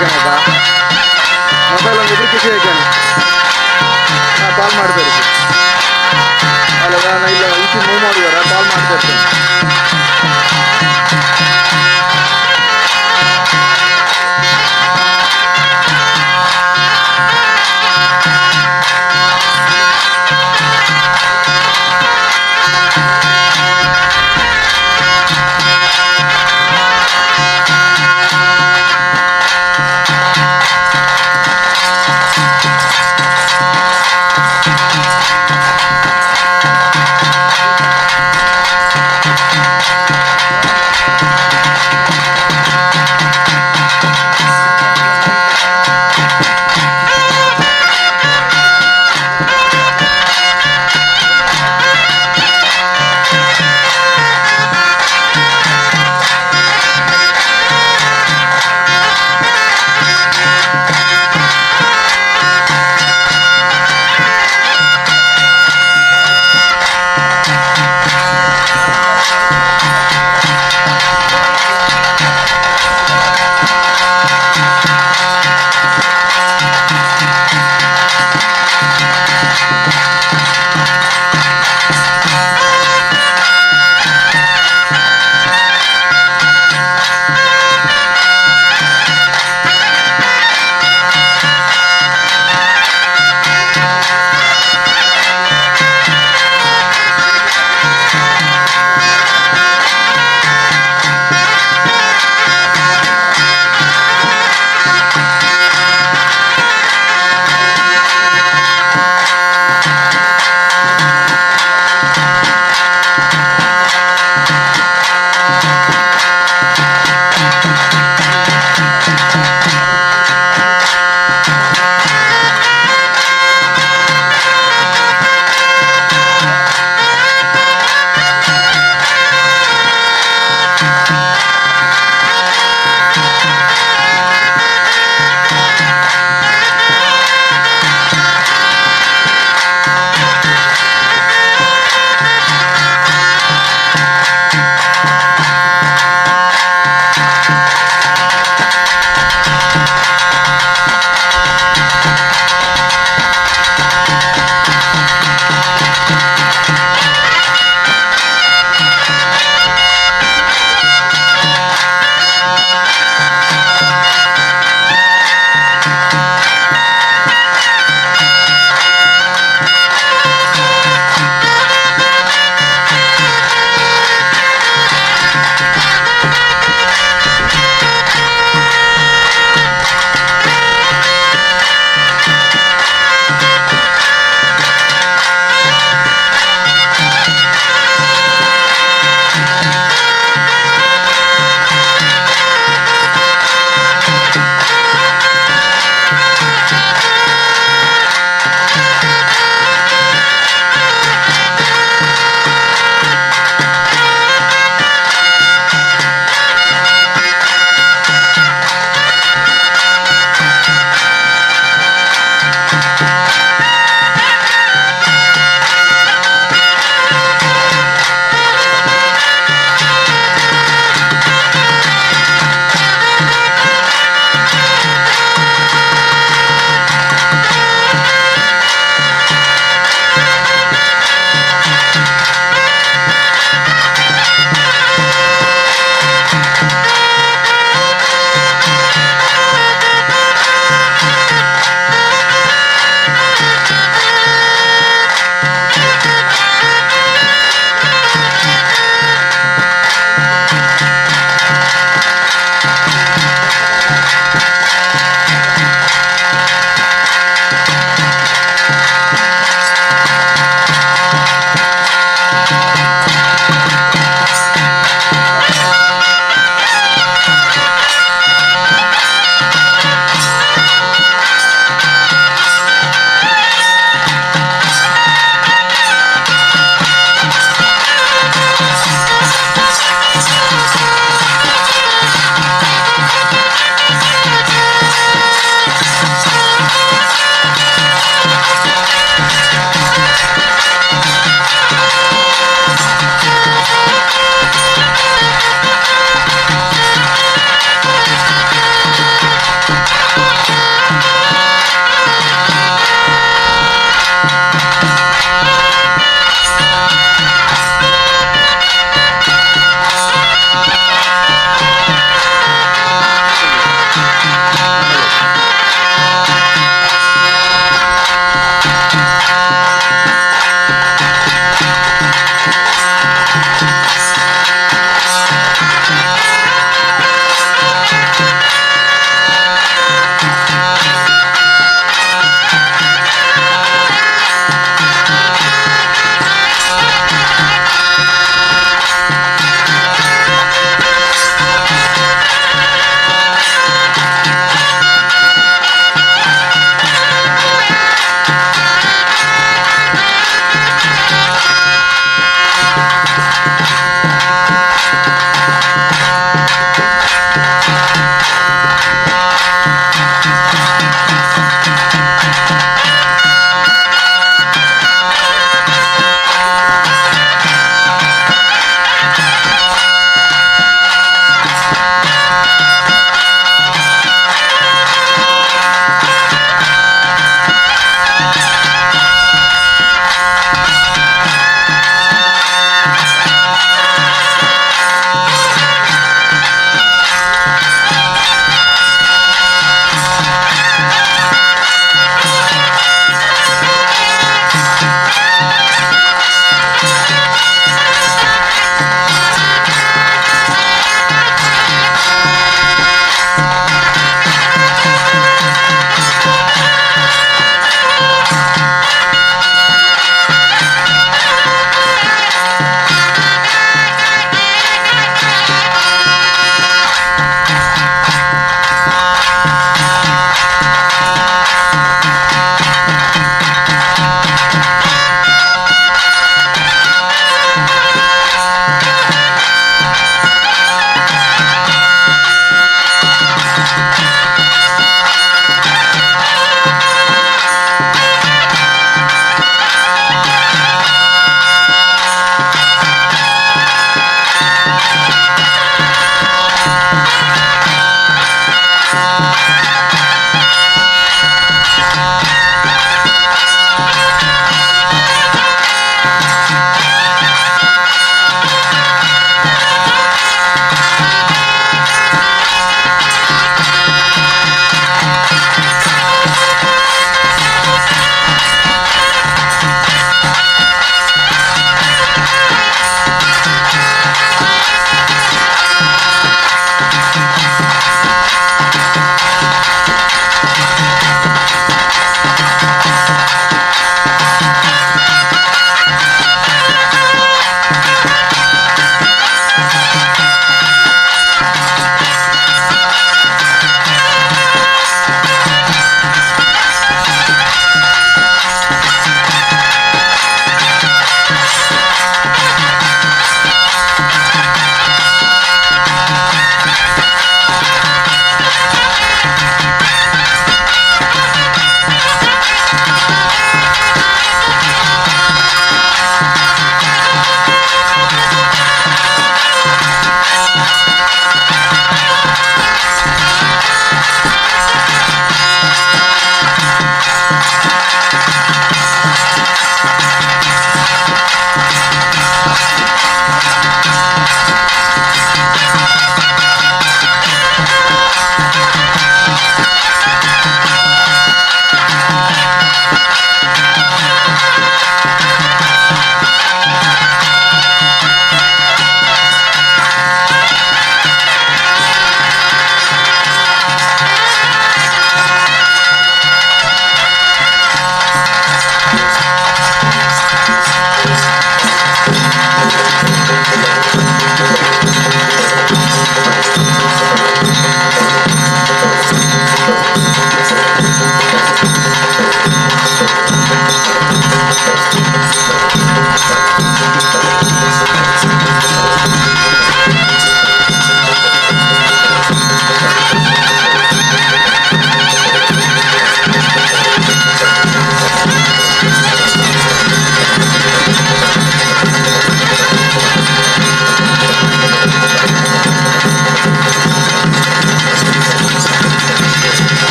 ಅಯ್ಯಾನಪ್ಪ mobile ಒಂದು ಖುಷಿ ಅಯ್ಯಾನೆ ಕಾಲ್ ಮಾಡ್ತಾ ಇರ್ತೀನಿ ಅಲ್ಲ ನಾನು ಇಲ್ಲ ಈಚೆ ಮೂವ್ ಮಾಡಿದಾರ ಕಾಲ್ ಮಾಡ್ತಾ ಇರ್ತೇನೆ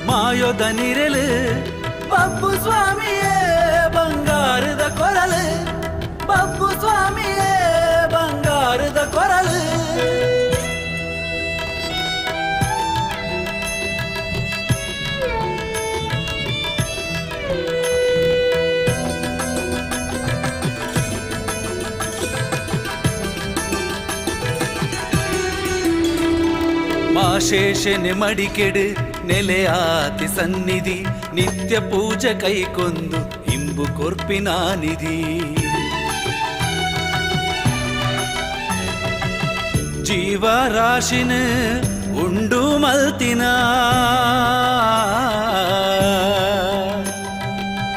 ಮಾಯೊದ ನಿರಲು ಬಬ್ಬು ಸ್ವಾಮಿಯೇ ಬಂಗಾರದ ಕೊರಲು ಬಬ್ಬು ಸ್ವಾಮಿಯೇ ಬಂಗಾರದ ಕೊರಲು ಮಾಶೇಷನೆ ಮಡಿಕೆಡು ನೆಲೆಯಾತಿ ಸನ್ನಿಧಿ ನಿತ್ಯ ಪೂಜೆ ಕೈಕೊಂದು ಇಂಬು ಕೊರ್ಪಿನ ನಿಧಿ ಜೀವರಾಶಿನ ಉಂಡು ಮಲ್ತಿನ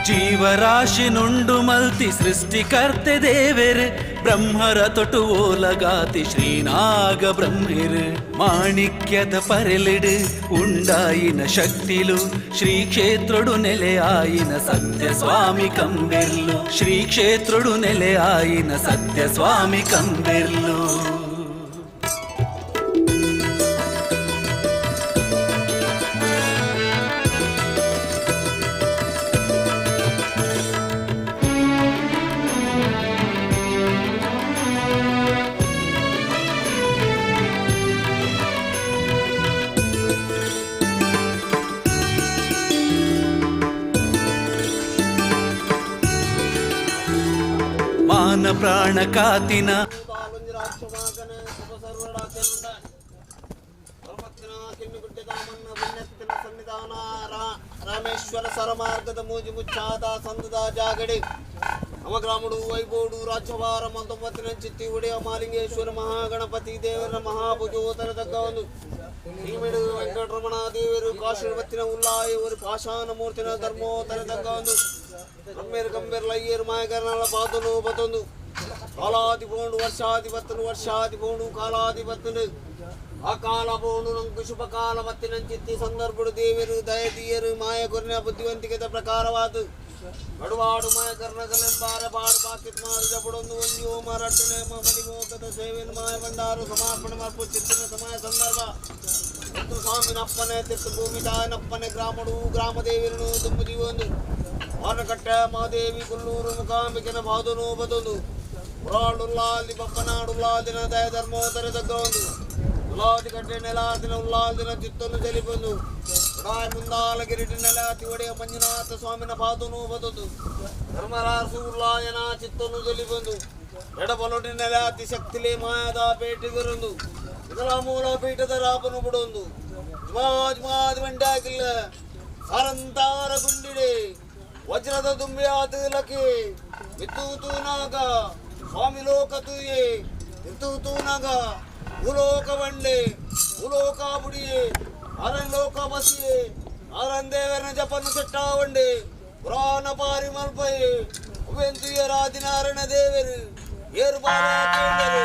ಜೀವರಾಶಿನುಂಡು ಮಲ್ತಿ ಸೃಷ್ಟಿಕರ್ತೆ ದೇವೆರ್ ಬ್ರಹ್ಮರ ತೊಟು ಓಲಗಾತಿ ಶ್ರೀನಾಗ ಬ್ರಹ್ಮಿರ್ ಮಾಣಿಕ್ಯದ ಪರೆಲಿಡು ಉಂಡಾಯಿನ ಶಕ್ತಿಲು ಶ್ರೀ ಕ್ಷೇತ್ರಡು ನೆಲೆಯಾಯಿನ ಸತ್ಯ ಸ್ವಾಮಿ ಕಂಬೆರ್ಲು ಶ್ರೀ ಕ್ಷೇತ್ರಡು ನೆಲೆಯಾಯಿನ ಸತ್ಯ ಸ್ವಾಮಿ ಕಂಬೆರ್ಲು ಮಾನ ಪ್ರಾಣ ಕಾತಿನ ರಾಮೇಶ್ವರ ಸರಮಾರ್ಗದ ಮೂಜಿ ಮುಚ್ಚಾದ ಸಂದದ ಜಾಗಡೆ ನವಗ್ರಾಮಡು ವೈಬೋಡು ರಾಜ್ಯಭಾರ 19ನೇ ಚಿತ್ತಿ ಒಡೆಯ ಮಾಲಿಂಗೇಶ್ವರ ಮಹಾಗಣಪತಿ ದೇವರ ಮಹಾಭುಜೋತರದಗ್ಗ ಒಂದು ಶ್ರೀಮೇಡು ವೆಂಕಟರಮಣ ದೇವರು ಕಾಶಿರ್ವತ್ತಿನ ಉಲ್ಲಾಯ ஒரு ಪಾಷಾಣ ಮೂರ್ತಿನ ಧರ್ಮೋತರದಗ್ಗ ಒಂದು ಗಂಭೀರ ಗಂಭೀರ ಲಯ್ಯರು ಮಾಯಗರನಾಳ ಪಾದನು ಬತ್ತೊಂದು ಕಾಲಾದಿ ಬೋಂಡು ವರ್ಷಾದಿ ಬತ್ತನು ವರ್ಷಾದಿ ಬೋಂಡು ಕಾಲಾದಿ ಬತ್ತನು ಆ ಕಾಲ ಬೋಂಡು ನಂಕು ಶುಭ ಕಾಲ ಬತ್ತಿನ ಚಿತ್ತಿ ಸಂದರ್ಭಡು ದೇವರು ದಯದೀಯರು ಮಾಯ ಗುರಿನ ಬುದ್ಧಿವಂತಿಕೆದ ಪ್ರಕಾರವಾದ ಬಡುವಾಡು ಮಾಯ ಕರ್ಣಗಲೆಂಬಾರ ಬಾಡು ಬಾಕಿತ್ ಮಾರು ಜಬಡೊಂದು ಒಂಜಿ ಓಮರಟ್ಟನೆ ಮಲಿಮೋಕದ ಸೇವೆಯನ್ನು ಮಾಯ ಬಂಡಾರು ಸಮರ್ಪಣೆ ಮರ್ಪು ಚಿತ್ತಿನ ಸಮಯ ಸಂದರ್ಭ ಒಂದು ಸ್ವಾಮಿನಪ್ಪನೆ ತಿತ್ತು ಭೂಮಿ ತಾಯನಪ್ಪನೆ ಗ್ರಾಮಡು ಗ್ರಾಮ ದೇವಿರನು ತುಂಬ ಜೀವೊಂದು ಆನಕಟ್ಟೆ ಮಹಾದೇವಿ ಕುಲ್ಲೂರು ಮುಖಾಂಬಿಕೆನ ಬಾದನು ಬದೊಂದು ಉರಾಳುಲ್ಲಾದಿ ಬಪ್ಪನಾಡುಲ್ಲಾದಿನ ದಯ ಧರ್ಮೋದರ ತಗ್ಗೊಂದು ಉಲ್ಲಾದಿ ಕಟ್ಟೆ ನೆಲಾದಿನ ಉಲ್ಲಾದಿನ ಚಿತ್ತನ್ನು ಚೆಲಿಬಂದು ಉಡಾಯ್ ಮುಂದಾಲಗಿರಿಟಿ ನೆಲಾತಿ ಒಡೆಯ ಮಂಜುನಾಥ ಸ್ವಾಮಿನ ಬಾದನು ಬದೊಂದು ಧರ್ಮರಾಸು ಉಲ್ಲಾಯನ ಚಿತ್ತನ್ನು ಚೆಲಿಬಂದು ಎಡಬಲೊಡಿ ನೆಲಾತಿ ಶಕ್ತಿಲೆ ಮಾಯದ ಪೇಟೆಗರೊಂದು ಇದರ ಮೂಲ ಪೀಠದ ರಾಪನು ಬಿಡೊಂದು ಜುಮಾಜ್ ಮಂಡಾಗಿಲ್ಲ ಸಾರಂತಾರ ಗುಂಡಿಡೆ ವಜ್ರದ ದುಂಬಿ ಆತಲಕ್ಕೆ ವಿತ್ತೂತೂನಾಗ ಸ್ವಾಮಿ ಲೋಕ ತೂಯೆ ವಿತ್ತೂತೂನಾಗ ಭೂಲೋಕ ಬಂಡೆ ಭೂಲೋಕ ಬುಡಿಯೆ ಅರನ್ ಲೋಕ ಬಸಿಯೆ ಅರನ್ ದೇವರನ ಜಪನ್ನು ಸೆಟ್ಟಾವಂಡೆ ಪುರಾಣ ಪಾರಿ ಮಲ್ಪಯೆ ಉವೆಂತುಯ ರಾಜನಾರಾಯಣ ದೇವರು ಏರು ಬಾರ ಕೇಂದರು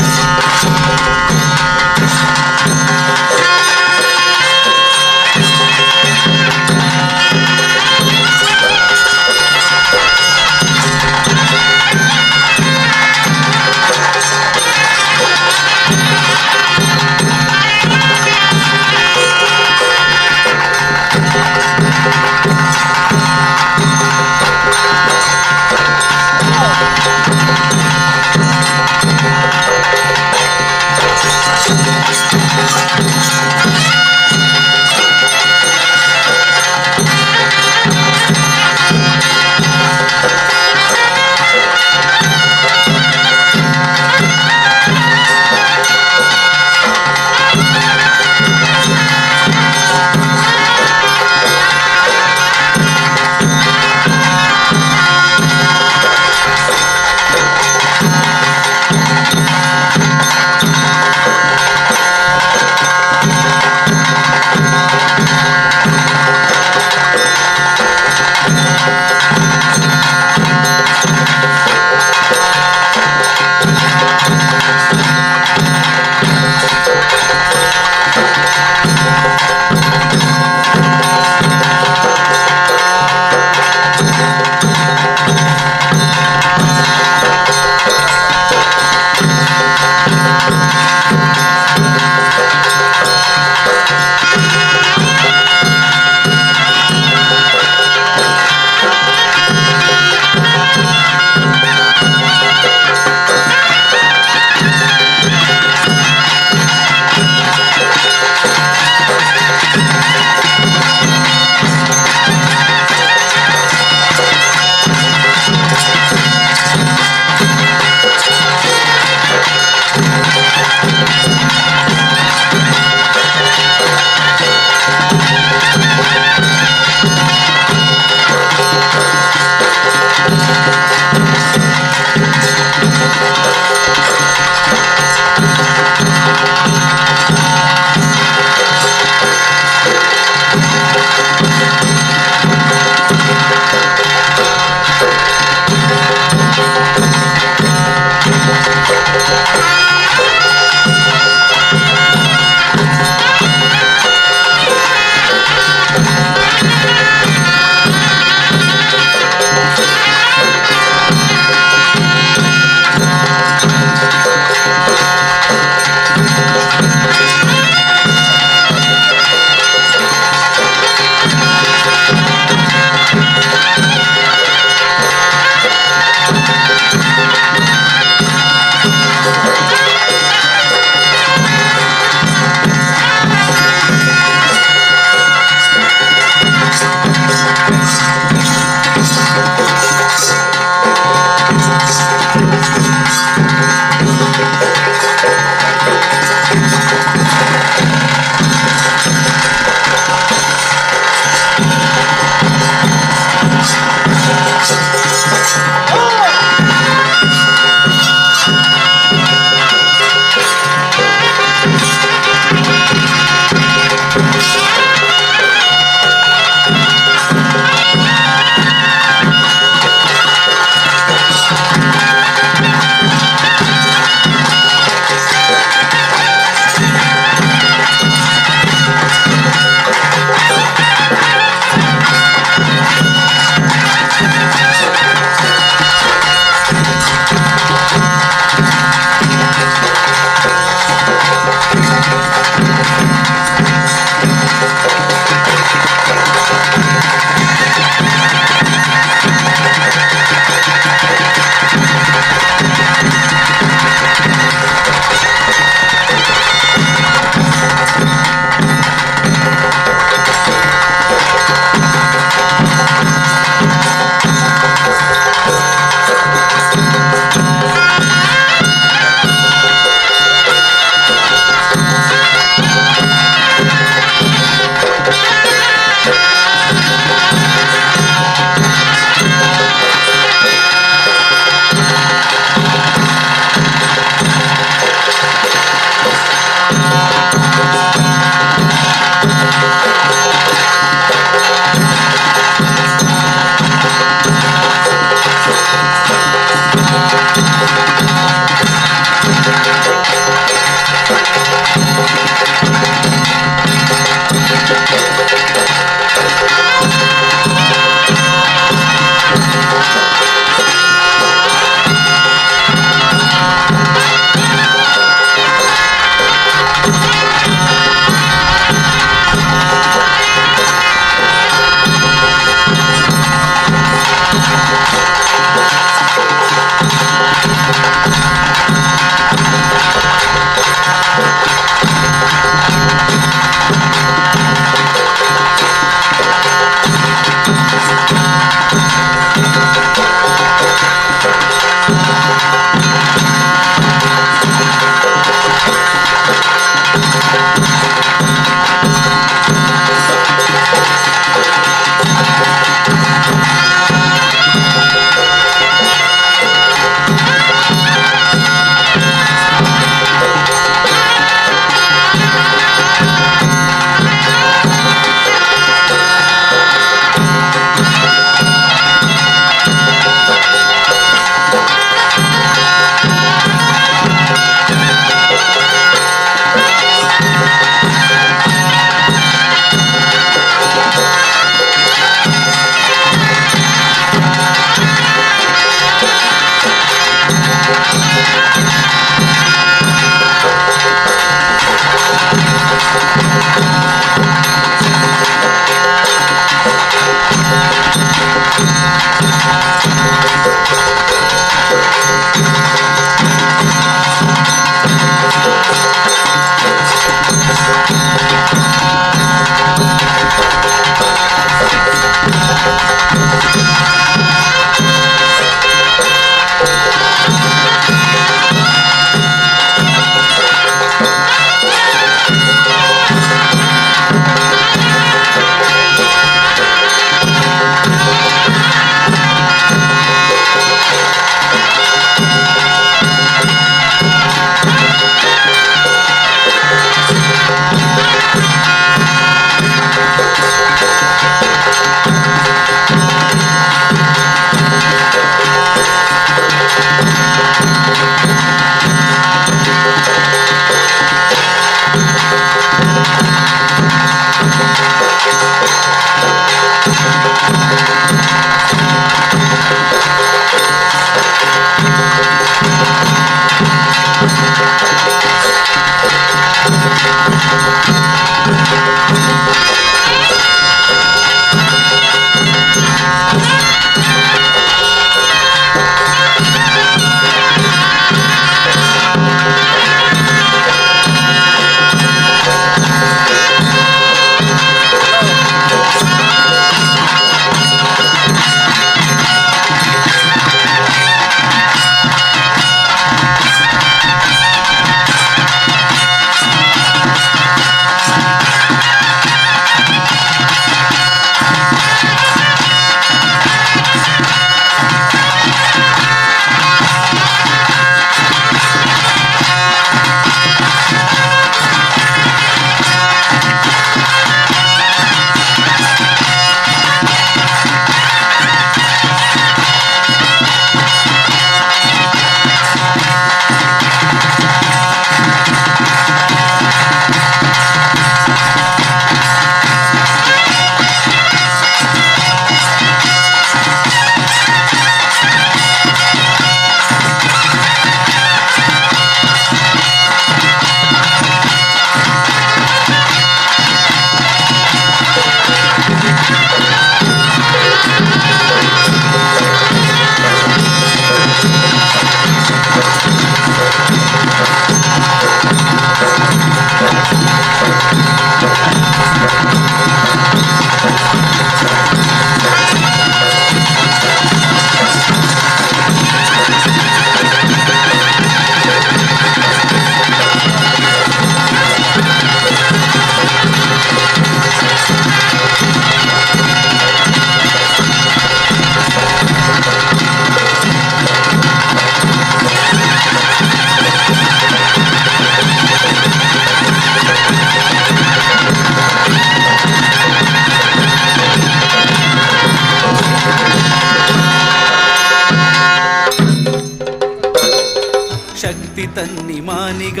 ತನ್ನಿ ಮಾನಿಗ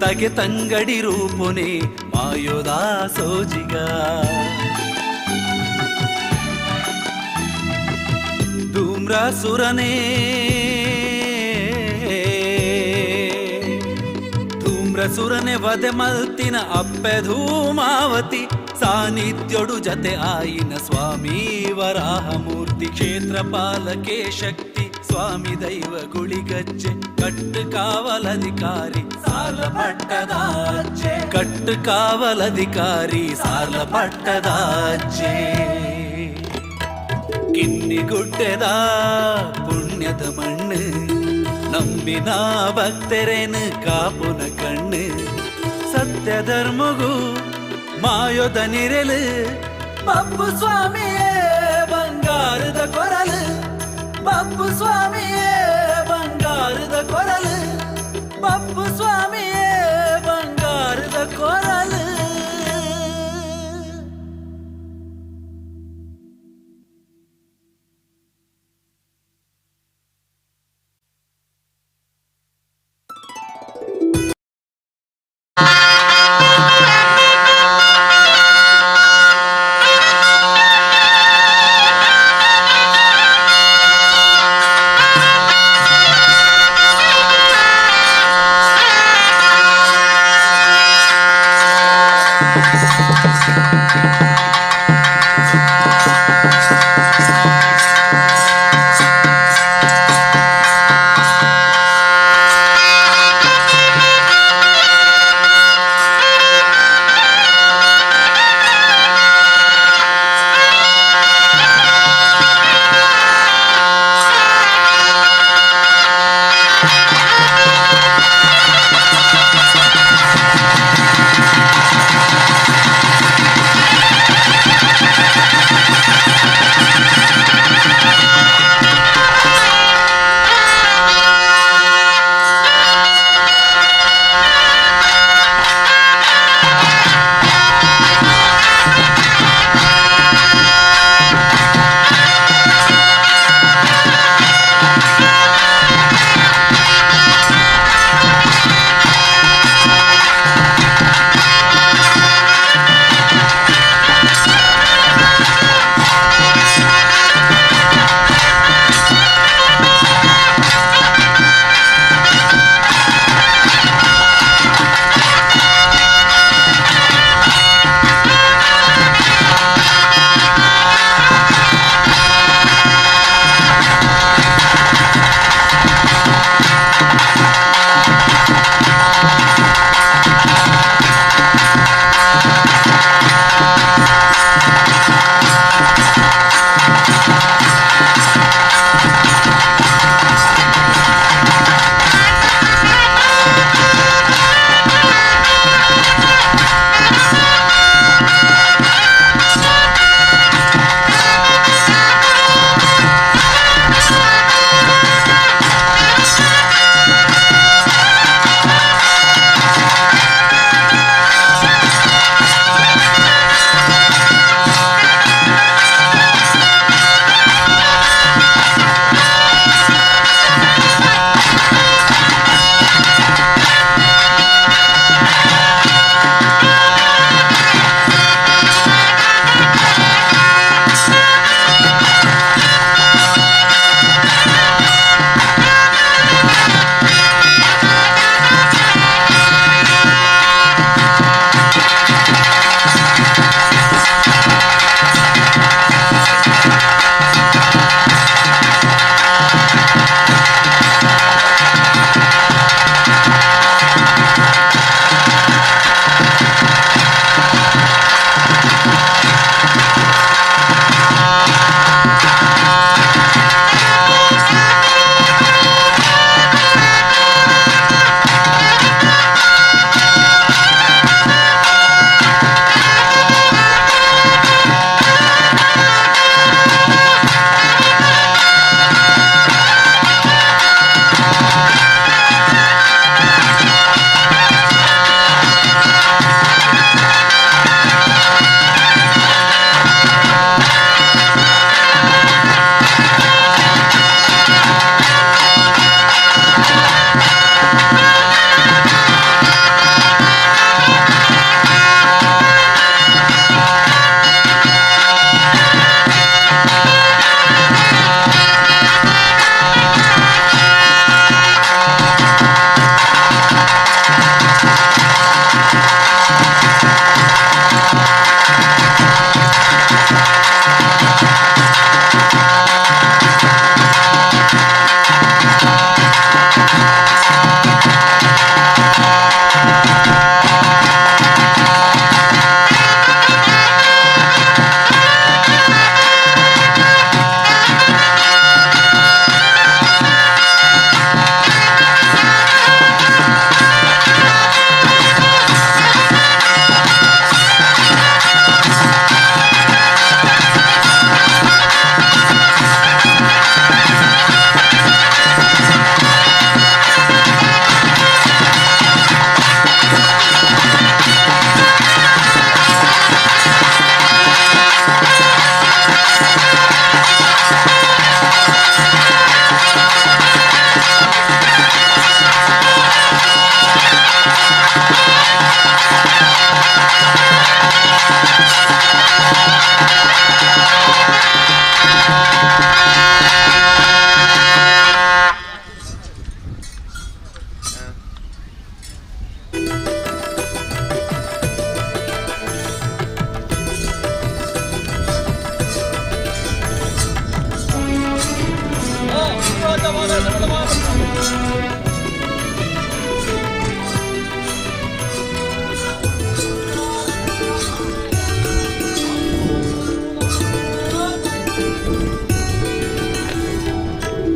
ತಗೆ ತಂಗಡಿ ರೂಪುನೆ ಮಾಯೋದಾ ಸೋಜಿಗ ಧೂಮ್ರಸುರನೇ ಧೂಮ್ರಸುರನೆ ವಧೆ ಮಲ್ತಿನ ಅಪ್ಪೆ ಧೂಮಾವತಿ ಸಾನ್ನಿಧ್ಯೋಡು ಜತೆ ಆಯಿನ ಸ್ವಾಮಿ ವರಾಹಮೂರ್ತಿ ಕ್ಷೇತ್ರಪಾಲಕೆ ಶಕ್ತಿ ಸ್ವಾಮಿ ದೈವ ಗುಳಿಗಜ್ಜೆ ಕಟ್ಟು ಕಾವಲಧಿಕಾರಿ ಸಾಲ ಪಟ್ಟದಾಜ್ಜೆ ಕಟ್ಟು ಕಾವಲಧಿಕಾರಿ ಸಾಲ ಪಟ್ಟದಾಜ್ಜೆ ಕಿನ್ನಿಗುಡ್ಡೆದ ಪುಣ್ಯದ ಮಣ್ಣು ನಂಬಿನ ಭಕ್ತರೇನು ಕಾಪುನ ಕಣ್ಣು ಸತ್ಯ ಧರ್ಮಗೂ ಮಾಯೋದ ನಿರಲು ಪಪ್ಪು ಸ್ವಾಮಿಯೇ ಬಂಗಾರದ ಕೊರಲು ಪಪ್ಪು ಸ್ವಾಮಿಯೇ ಬಂಗಾರದ ಕೊರಲು ಪಪ್ಪು ಸ್ವಾಮಿಯೇ ಬಂಗಾರದ ಕೊರಲು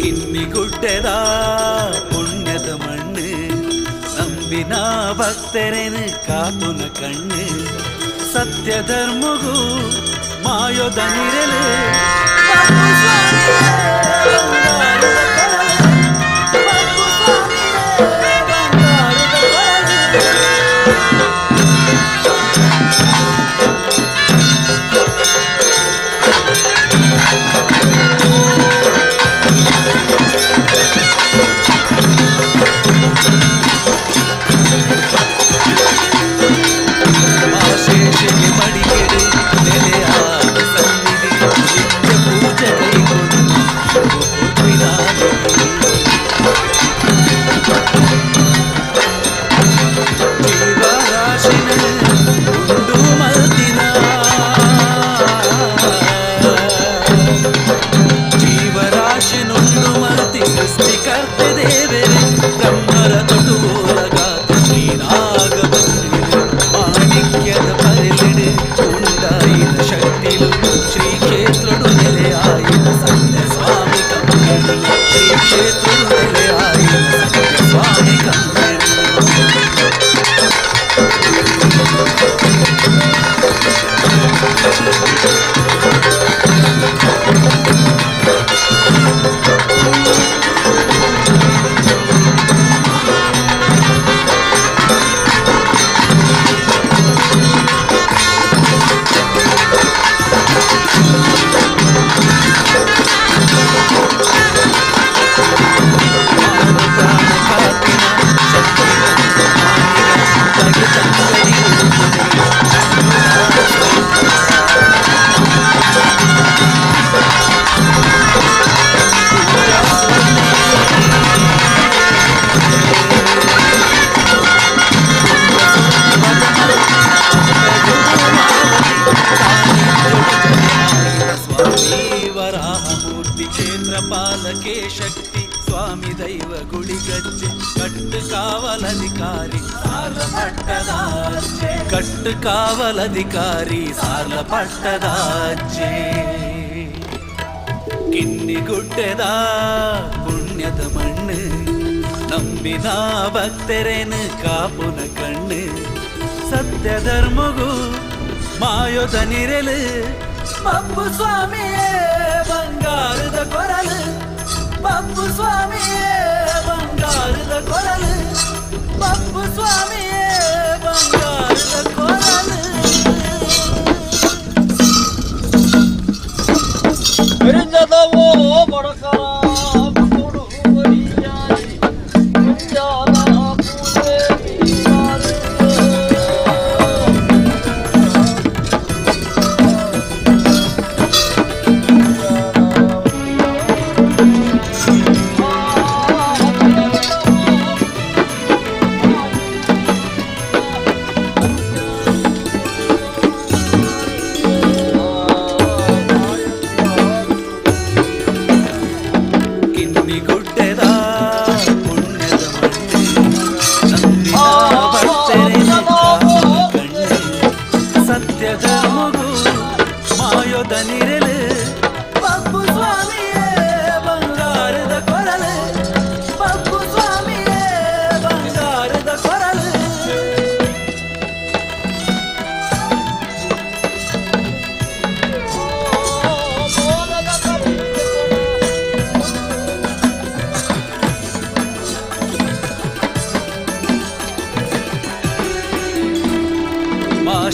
കിന്നിഗുಡ್ಡೆದ പുണ്യದ മണ്ണ് ನಂಬಿನ ಭಕ್ತರೇನು ಕಾಪುನ ಕಣ್ಣು ಸತ್ಯಧರ್ಮಗೂ ಮಾಯೋದ ನಿರಲು ಕ್ಷೇತ್ರಪಾಲಕೆ ಶಕ್ತಿ ಸ್ವಾಮಿ ದೈವ ಗುಳಿಗಜ್ಜೆ ಕಟ್ಟು ಕಾವಲಧಿಕಾರಿ ಸಾರ್ಲ ಪಟ್ಟದ ಅಜ್ಜೆ ಕಟ್ಟು ಕಾವಲಧಿಕಾರಿ ಸಾರ್ಲ ಪಟ್ಟದ ಅಜ್ಜೆ ಕಿನ್ನಿಗುಡ್ಡೆದ ಪುಣ್ಯದ ಮಣ್ಣು ನಂಬಿನ ಭಕ್ತರೇನು ಕಾಪುನ ಕಣ್ಣು ಸತ್ಯಧರ್ಮಗೂ ಮಾಯೋದ ನಿರಲು ಪಪ್ಪು ಸ್ವಾಮಿಯೇ ಬಂಗಾರದ ಕೊರಲು ಪಪ್ಪು ಸ್ವಾಮಿಯೇ ಬಂಗಾರದ ಕೊರಲು ಪಪ್ಪು ಸ್ವಾಮಿಯೇ ಬಂಗಾರದ ಕೊರಲು ಬಿರಿಂಜದವೋ ಬಡಕರ ಕೊಡು ಬರಿಯಾರಿ ಮುಂಜಾನ ಪೂಜೆ ಕಿನ್ನಿಗುಡ್ಡೆದ ಪುಣ್ಯದ ಮಣ್ಣು ಸತ್ಯಧರ್ಮಗೂ ಮಾಯೋದ ನಿರಲು ಪಪ್ಪು ಸ್ವಾಮಿಯೇ ಬಂಗಾರದ ಕೊರಲು ಪಪ್ಪು ಸ್ವಾಮಿಯೇ ಬಂಗಾರದ ಕೊರಲು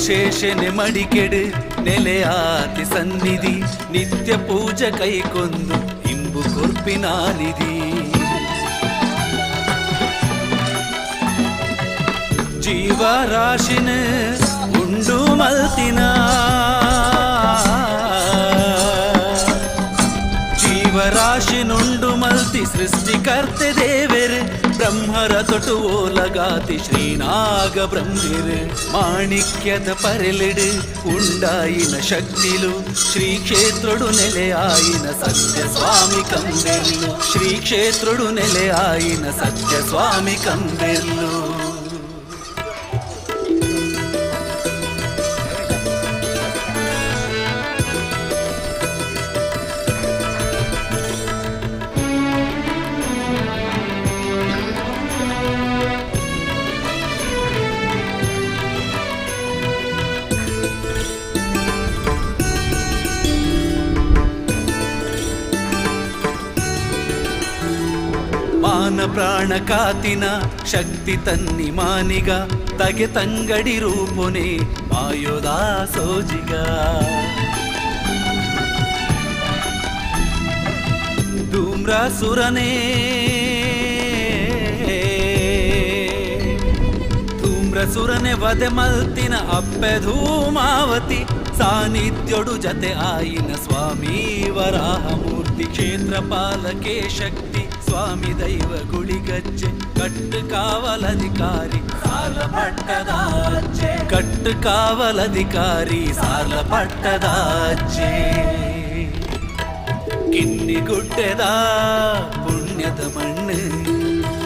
ಶೇಷನೆ ಮಡಿಕೆಡು ನೆಲೆಯಾತಿ ಸನ್ನಿಧಿ ನಿತ್ಯ ಪೂಜೆ ಕೈಕೊಂದು ಇಂಬು ಕೊರ್ಪಿನ ನಿಧಿ ಜೀವರಾಶಿನ ಉಂಡು ಮಲ್ತಿನ ಜೀವರಾಶಿನುಂಡು ಮಲ್ತಿ ಸೃಷ್ಟಿಕರ್ತೆ ದೇವರು ಬ್ರಹ್ಮರ ತೊಟು ಓಲಗಾತಿ ಶ್ರೀನಾಗ ಬ್ರಹ್ಮಿರು ಮಾಣಿಕ್ಯದ ಪರೆಲೆಡು ಉಂಡಾಯಿನ ಶಕ್ತಿಲು ಶ್ರೀ ಕ್ಷೇತ್ರಡು ನೆಲೆಯಾಯಿನ ಸತ್ಯ ಸ್ವಾಮಿ ಕಂಬೆರ್ಲು ಶ್ರೀ ಕ್ಷೇತ್ರಡು ನೆಲೆಯಾಯಿನ ಸತ್ಯ ಸ್ವಾಮಿ ಕಂಬೆರ್ಲು ಮಾನ ಪ್ರಾಣ ಕಾತಿನ ಶಕ್ತಿ ತನ್ನಿ ಮಾನಿಗ ತಗೆ ತಂಗಡಿ ರೂಪೊನೆ ಮಾಯೋದಾ ಸೋಜಿಗ ಧೂಮ್ರಾಸುರನೇ ಧೂಮ್ರಸುರನೆ ವದೆ ಮಲ್ತಿನ ಅಪ್ಪೆ ಧೂಮಾವತಿ ಸಾನ್ನಿಧ್ಯೋಡು ಜತೆ ಆಯಿನ ಸ್ವಾಮಿ ವರಾಹ ಮೂರ್ತಿ ಕ್ಷೇತ್ರ ಪಾಲಕೆ ಶಕ್ತಿ ಸ್ವಾಮಿ ದೈವ ಗುಳಿಗಜ್ಜೆ ಕಟ್ಟು ಕಾವಲಧಿಕಾರಿ ಸಾಲ ಪಟ್ಟದಾಜೆ ಕಟ್ಟು ಕಾವಲಧಿಕಾರಿ ಸಾಲ ಪಟ್ಟದಾಜೆ ಕಿನ್ನಿಗುಡ್ಡೆದ ಪುಣ್ಯದ ಮಣ್ಣು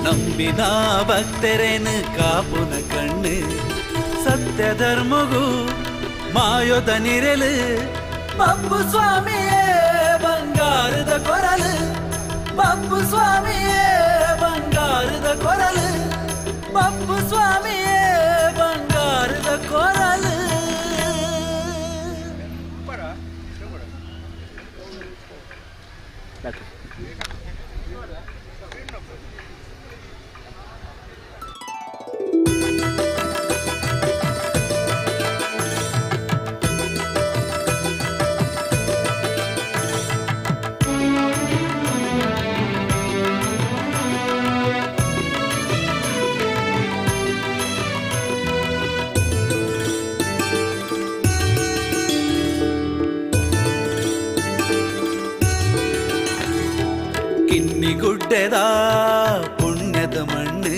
ನಂಬಿನ ಭಕ್ತರೇನು ಕಾಪುನ ಕಣ್ಣು ಸತ್ಯ ಧರ್ಮಗೂ ಮಾಯೋದ ನಿರಲು ಬಪ್ಪು ಸ್ವಾಮಿಯೇ ಬಂಗಾರದ ಕೊರಲು ಬಪ್ಪು ಸ್ವಾಮಿಯೇ ಬಂಗಾರದ ಕೊರಲು ಬಪ್ಪು ಸ್ವಾಮಿಯೇ ಬಂಗಾರದ ಕೊರಲು ಕಿನ್ನಿಗುಡ್ಡೆದ ಪುಣ್ಯದ ಮಣ್ಣು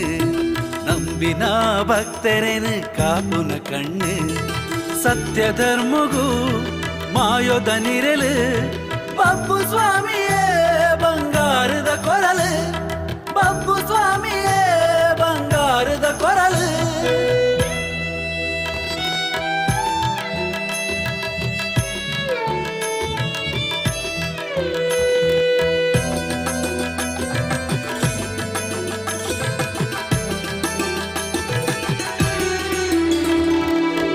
ನಂಬಿನ ಭಕ್ತರೇನು ಕಾಪುನ ಕಣ್ಣು ಸತ್ಯ ಧರ್ಮಗೂ ಮಾಯೋದ ನಿರಲು ಬಪ್ಪು ಸ್ವಾಮಿಯೇ ಬಂಗಾರದ ಕೊರಲು ಬಪ್ಪು ಸ್ವಾಮಿಯೇ ಬಂಗಾರದ ಕೊರಲು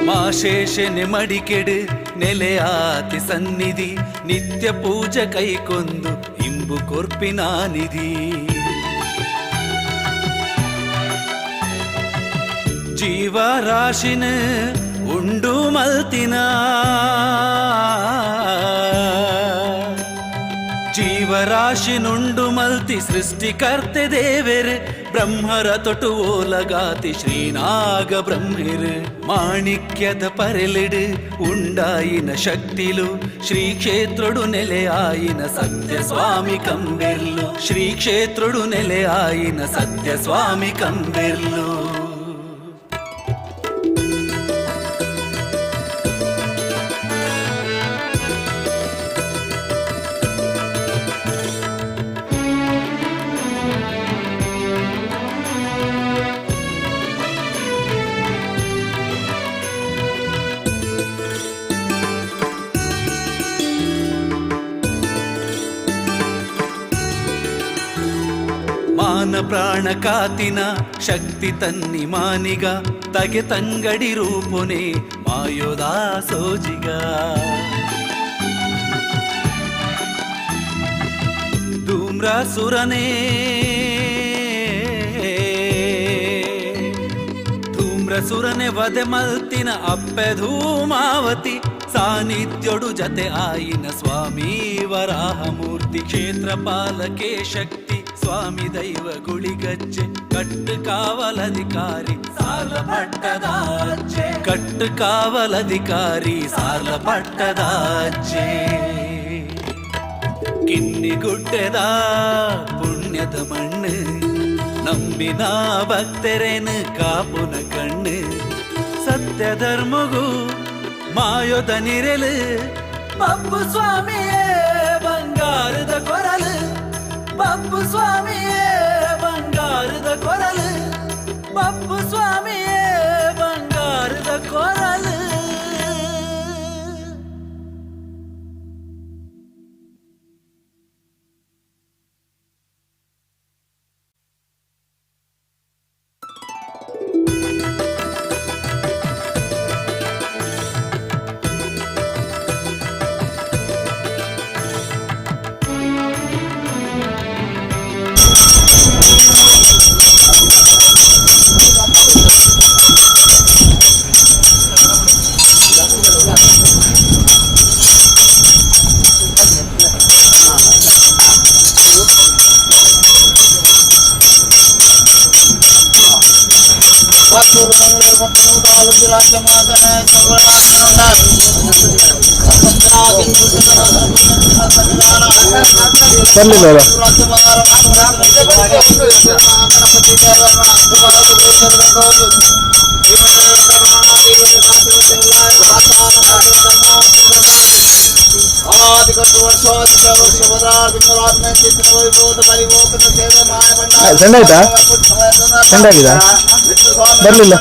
ಮಾಶೇಷನೆ ಮಡಿಕೆಡು ನೆಲೆಯಾತಿ ಸನ್ನಿಧಿ ನಿತ್ಯ ಪೂಜೆ ಕೈಕೊಂದು ಇಂಬು ಕೊರ್ಪಿನ ನಿಧಿ ಜೀವರಾಶಿನ ಉಂಡು ಮಲ್ತಿನ ಜೀವರಾಶಿನುಂಡು ಮಲ್ತಿ ಸೃಷ್ಟಿಕರ್ತೆ ದೇವೆರು ಬ್ರಹ್ಮರ ತೊಟು ಓಲಗಾತಿ ಶ್ರೀನಾಗ ಬ್ರಹ್ಮಿರು ಮಾಣಿಕ್ಯದ ಪರೆಲೆಡು ಉಂಡಾಯಿನ ಶಕ್ತಿಲು ಶ್ರೀ ಕ್ಷೇತ್ರಡು ನೆಲೆಯಾಯಿನ ಸತ್ಯ ಸ್ವಾಮಿ ಕಂಬೆರ್ಲು ಶ್ರೀ ಕ್ಷೇತ್ರಡು ನೆಲೆಯಾಯಿನ ಸತ್ಯ ಸ್ವಾಮಿ ಕಂಬೆರ್ಲು ಮಾನ ಪ್ರಾಣ ಕಾತಿನ ಶಕ್ತಿ ತನ್ನಿ ಮಾನಿಗ ತಗೆ ತಂಗಡಿ ರೂಪೊನೆ ಮಾಯೋದಾ ಸೋಜಿಗ ಧೂಮ್ರಾಸುರನೇ ಧೂಮ್ರಸುರನೆ ವದೆ ಮಲ್ತಿನ ಅಪ್ಪೆ ಧೂಮಾವತಿ ಸಾನ್ನಿಧ್ಯೋಡು ಜತೆ ಆಯಿನ ಸ್ವಾಮಿ ವರಾಹ ಮೂರ್ತಿ ಕ್ಷೇತ್ರ ಪಾಲಕೆ ಶಕ್ತಿ ಸ್ವಾಮಿ ದೈವ ಗುಳಿಗಜ್ಜೆ ಕಟ್ಟು ಕಾವಲಧಿಕಾರಿ ಸಾಲ ಪಟ್ಟದಾಜೆ ಕಟ್ಟು ಕಾವಲಧಿಕಾರಿ ಸಾಲ ಪಟ್ಟದಾಜೆ ಕಿನ್ನಿಗುಡ್ಡೆದ ಪುಣ್ಯದ ಮಣ್ಣು ನಂಬಿನ ಭಕ್ತರೇನು ಕಾಪುನ ಕಣ್ಣು ಸತ್ಯ ಧರ್ಮಗೂ ಮಾಯೋದ ನಿರಲು ಪಪ್ಪು ಸ್ವಾಮಿಯೇ ಬಂಗಾರದ ಕೊರಲು ಪಪ್ಪು ಸ್ವಾಮಿಯೇ ಬಂಗಾರದ ಕೊರಲು ಪಪ್ಪು ಸ್ವಾಮಿಯೇ ಬಂಗಾರದ ಕೊರಲು. ಚೆಂದಾಯ್ತಾ? ಚೆಂದಾಗಿದ? ಬರ್ಲಿಲ್ಲ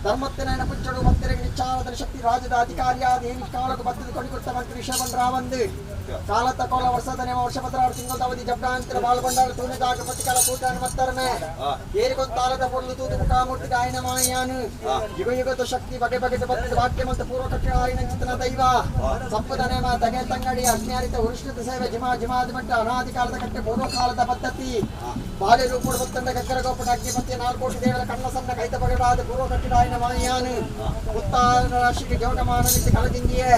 ಧರ್ಮತ್ತಿನ ಪುಚ್ಚಡು ಭಕ್ತರಿಗೆ ನಿಚ್ಚಾವದ ಶಕ್ತಿ ರಾಜ್ಯದ ಅಧಿಕಾರಿಯಾದ ಏನು ಕಾಲಕ್ಕೆ ಭಕ್ತದ ಕೊಂಡಿಕೊಟ್ಟ ಮಂತ್ರಿ ವಿಷಯ ರಾವಂದು ಕಾಲ ತಕೋಲ ವರ್ಷದನೆ ವರ್ಷ ಭದ್ರಾರು ತಿಂಗಳ ಅವಧಿ ಜಬ್ಡಾಂತರ ಬಾಲ್ಬಂಡಾಳ ತೂನಿದಾಗ ಪತಿಕಾಲ ಕೂಟಾನ ಮತ್ತರನೆ ಏರಿಗೊಂತಾಲದ ಪೊರ್ಲು ತೂದು ಮುಖಾಮೂರ್ತಿಗೆ ಆಯ್ನ ಮಾಯಾನು ಯುಗ ಯುಗದ ಶಕ್ತಿ ಬಗೆ ಬಗೆದ ಭಕ್ತದ ವಾಕ್ಯ ಮತ್ತು ಪೂರ್ವ ಕಟ್ಟಡ ಆಯ್ನ ಚಿತ್ತನ ದೈವ ಸಂಪದನೆ ದಗೆ ತಂಗಡಿ ಅಜ್ಞಾನಿತ ಉರುಷ್ಣದ ಸೇವೆ ಜಿಮಾದ ಮಟ್ಟ ಅನಾದಿ ಕಾಲದ ಕಟ್ಟೆ ಪೂರ್ವ ಕಾಲದ ಪದ್ಧತಿ ಬಾಲ್ಯ ರೂಪುಡು ಭಕ್ತಂಡ ಗಗ್ಗರ ಗೋಪಟ ಅಗ್ನಿ ಮತ್ತೆ 4 ಕೋಟಿ ದೇವರ ಕಣ್ಣ ಸಣ್ಣ ಕೈತ ಬಗೆಡಾದ ಪೂರ್ವ ಕಟ್ಟಡ ಆಯ್ನ ಮಾಯಾನು ಉತ್ತಾನ ರಾಶಿಗೆ ಜೋಟಮಾನ ನಿತ್ಯ ಕಲದಿಂಗಿಯೇ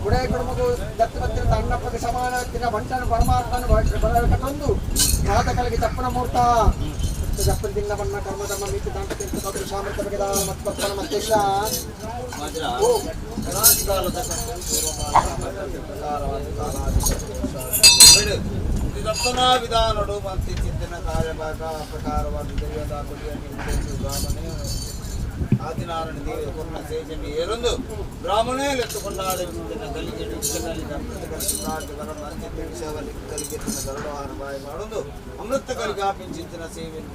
ಗುಡೆ ಕುಡುಮಗು ದತ್ತು ಭಕ್ತರ ಅಣ್ಣಪ್ಪಗೆ ಸಮಾನ ಬಂಟನು ಪರಮಾತ್ಮನು ಕಟ್ಟೊಂದು ಘಾತಕಲಿಗೆ ತಪ್ಪನ ಮೂರ್ತ ಜಪ್ಪನ ದಿನ ಬಣ್ಣ ಕರ್ಮಧರ್ಮ ಮಿತಿ ದಾಂಪತ್ಯ ಸದೃಶ ಸಾಮರ್ಥ್ಯ ಬಗೆದ ಮತ್ತಪ್ಪನ ಮತ್ತೇಶ ದರ್ತನಾ ವಿಧಾನಡು ಮಂತಿ ಚಿಂತನ ಕಾರ್ಯಭಾಗ ಪ್ರಕಾರವಾದ ದೈವದ ಗುಡಿಯ ನಿರ್ದೇಶ ಬ್ರಾಹ್ಮಣೆ ఆదినారాయణ దేవి కొన్న శేషని ఏరుందు బ్రాహ్మణులు ఎత్తుకొండాడుతున్న కలిగిన కలిగి అమృత కలిగి ప్రార్థి వరం అంత్య సేవలి కలిగిన గరుడవాహన బాయి మాడుందు అమృత కలిగి ఆపించిన సేవని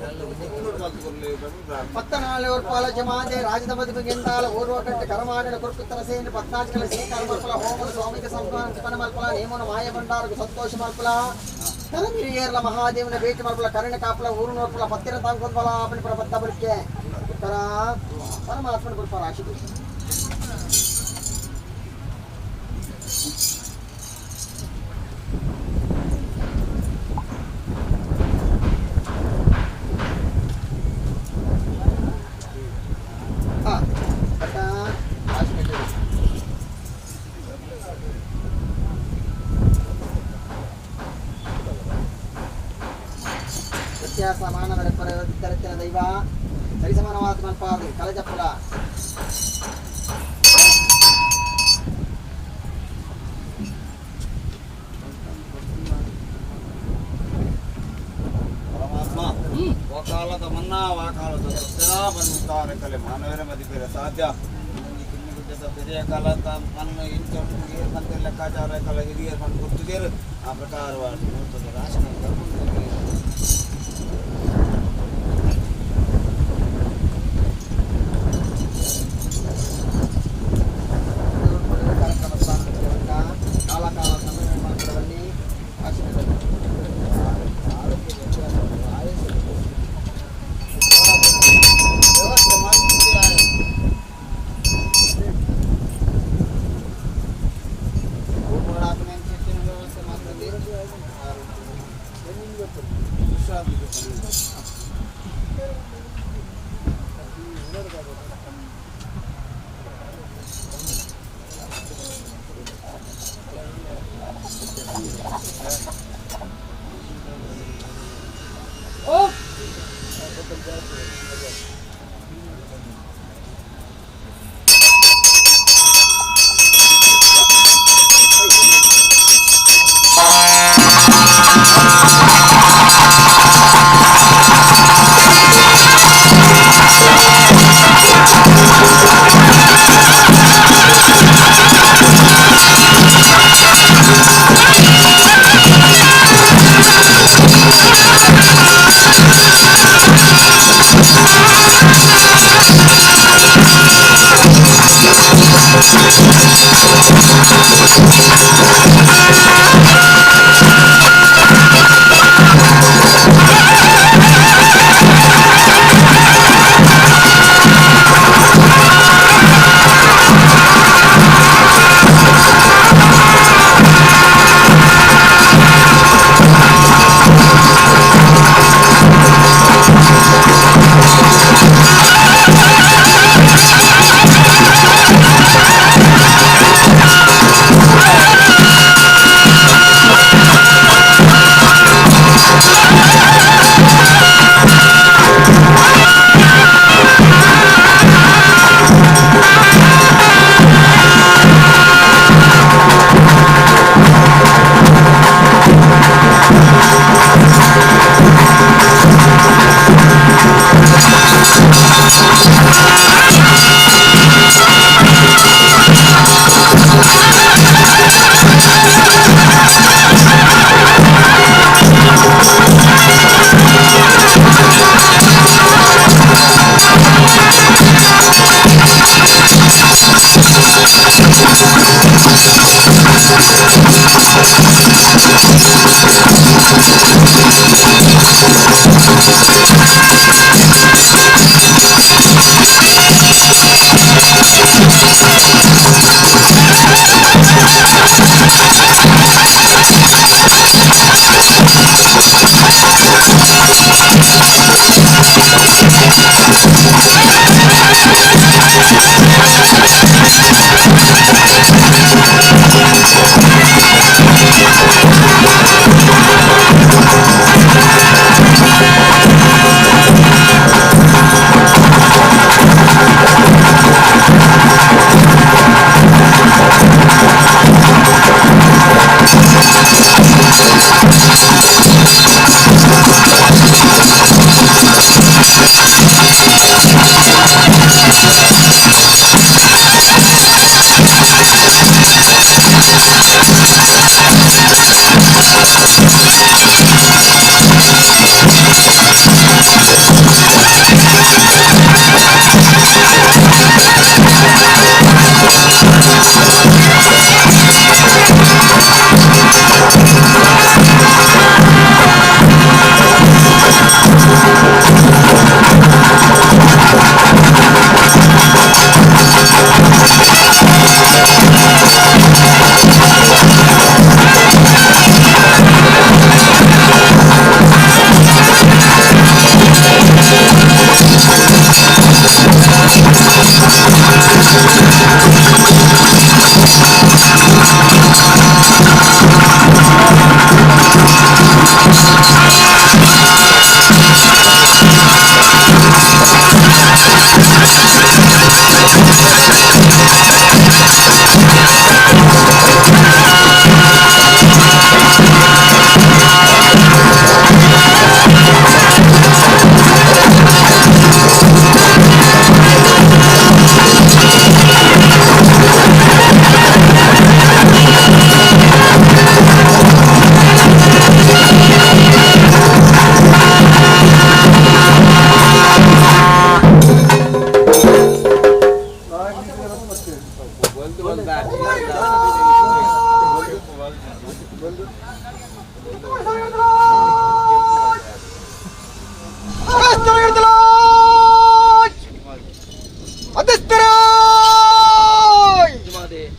పత్తనాలు పాల జమాదే రాజదమది గిందాల ఓర్వకంట కరమాడిన కొరుకుత్తర సేని పద్నాజకల సేకర్మల్పల హోమల స్వామిక సంక్రాంతి పనమల్పల నేమన మాయబండారకు సంతోషమల్పల కరమిరియేర్ల మహాదేవుని వేటి మల్పల కరుణ కాపుల ఊరు నోర్పుల పత్తిన తాంకొందల ఆపని ప్రబద్ధబలికే ఉత్తర పరమాత్మను కొడుకు రాశి సమాన పరితరిత్తిన దైవ సరి సమానవాత్మ పాది కలజప్పుల పరమాత్మ ఒకాలత మన్నా వాకాలత సత్యదా బంధుతార కలి మానవర మదిపేర సాధ్య ಹಿರಿಯ ಕಾಲ ಮಣ್ಣು ಇಂಚು ಮತ್ತೆ ಲೆಕ್ಕಾಚಾರ ಕಾಲ ಹಿರಿಯರು ಮಣ್ಣು ಗೊತ್ತಿದ್ದೀರು ಆ ಪ್ರಕಾರವಾಗಿ ನೋಡ್ತದೆ ರಾಶಿ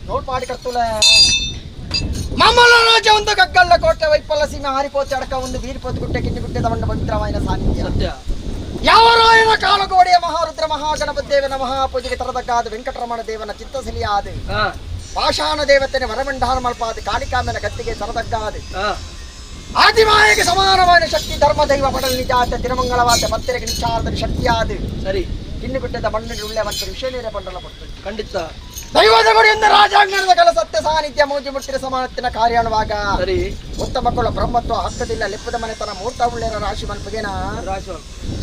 ನೋಟ್ ಮಾಡಿ ಕರ್ತುಲೆ ಮಮ್ಮಲ ರಾಜ ಒಂದು ಗಗ್ಗಲ್ಲ ಕೋಟೆ ವೈಪಲ್ಲ ಸೀಮೆ ಹಾರಿಪೋತಿ ಅಡಕ ಒಂದು ವೀರಿಪೋತಿ ಗುಡ್ಡೆ ಕಿಂಡಿ ಗುಡ್ಡೆ ತಗೊಂಡ ಪವಿತ್ರವಾಯಿನ ಸಾನ್ನಿಧ್ಯ ಸತ್ಯ ಯಾವ ರಾಯನ ಕಾಲಗೋಡೆಯ ಮಹಾರುದ್ರ ಮಹಾಗಣಪತಿ ದೇವನ ಮಹಾಪೂಜೆಗೆ ತರದಕ್ಕಾದ ವೆಂಕಟರಮಣ ದೇವನ ಚಿತ್ತಸಲಿಯಾದ ಪಾಷಾಣ ದೇವತೆನ ವರಮಂಡಾರ ಮಲ್ಪಾದ ಕಾಳಿಕಾಮನ ಗತ್ತಿಗೆ ತರದಕ್ಕಾದ ಆದಿಮಾಯಗೆ ಸಮಾನವಾದ ಶಕ್ತಿ ಧರ್ಮ ದೈವ ಪಡಲ್ ನಿಜಾತ ತಿರುಮಂಗಳವಾದ ಭಕ್ತರಿಗೆ ನಿಶ್ಚಾರದ ಶಕ್ತಿಯಾದ ಸರಿ ಕಿಂಡಿ ಗುಡ್ಡದ ಮಣ್ಣಿನ ಉಳ್ಳೆ ಮತ್ತು ವಿಷಯ ಪಂಡಲ ಪಟ್ಟು ಖಂಡಿತ ದೈವದ ಗುಡಿಯಿಂದ ರಾಜಾಂಗಣದ ಕಲ ಸತ್ಯ ಸಾನ್ನಿಧ್ಯ ಮೂಜಿ ಮುಟ್ಟಿನ ಸಮಾನತ್ತಿನ ಕಾರ್ಯಾನುವಾಗ ಸರಿ ಉತ್ತ ಮಕ್ಕಳು ಬ್ರಹ್ಮತ್ವ ಹಕ್ಕದಿಲ್ಲ ಲೆಪ್ಪದ ಮನೆತನ ಮೂರ್ತ ಉಳ್ಳೆರ ರಾಶಿ ಮಲ್ಪಗೆನ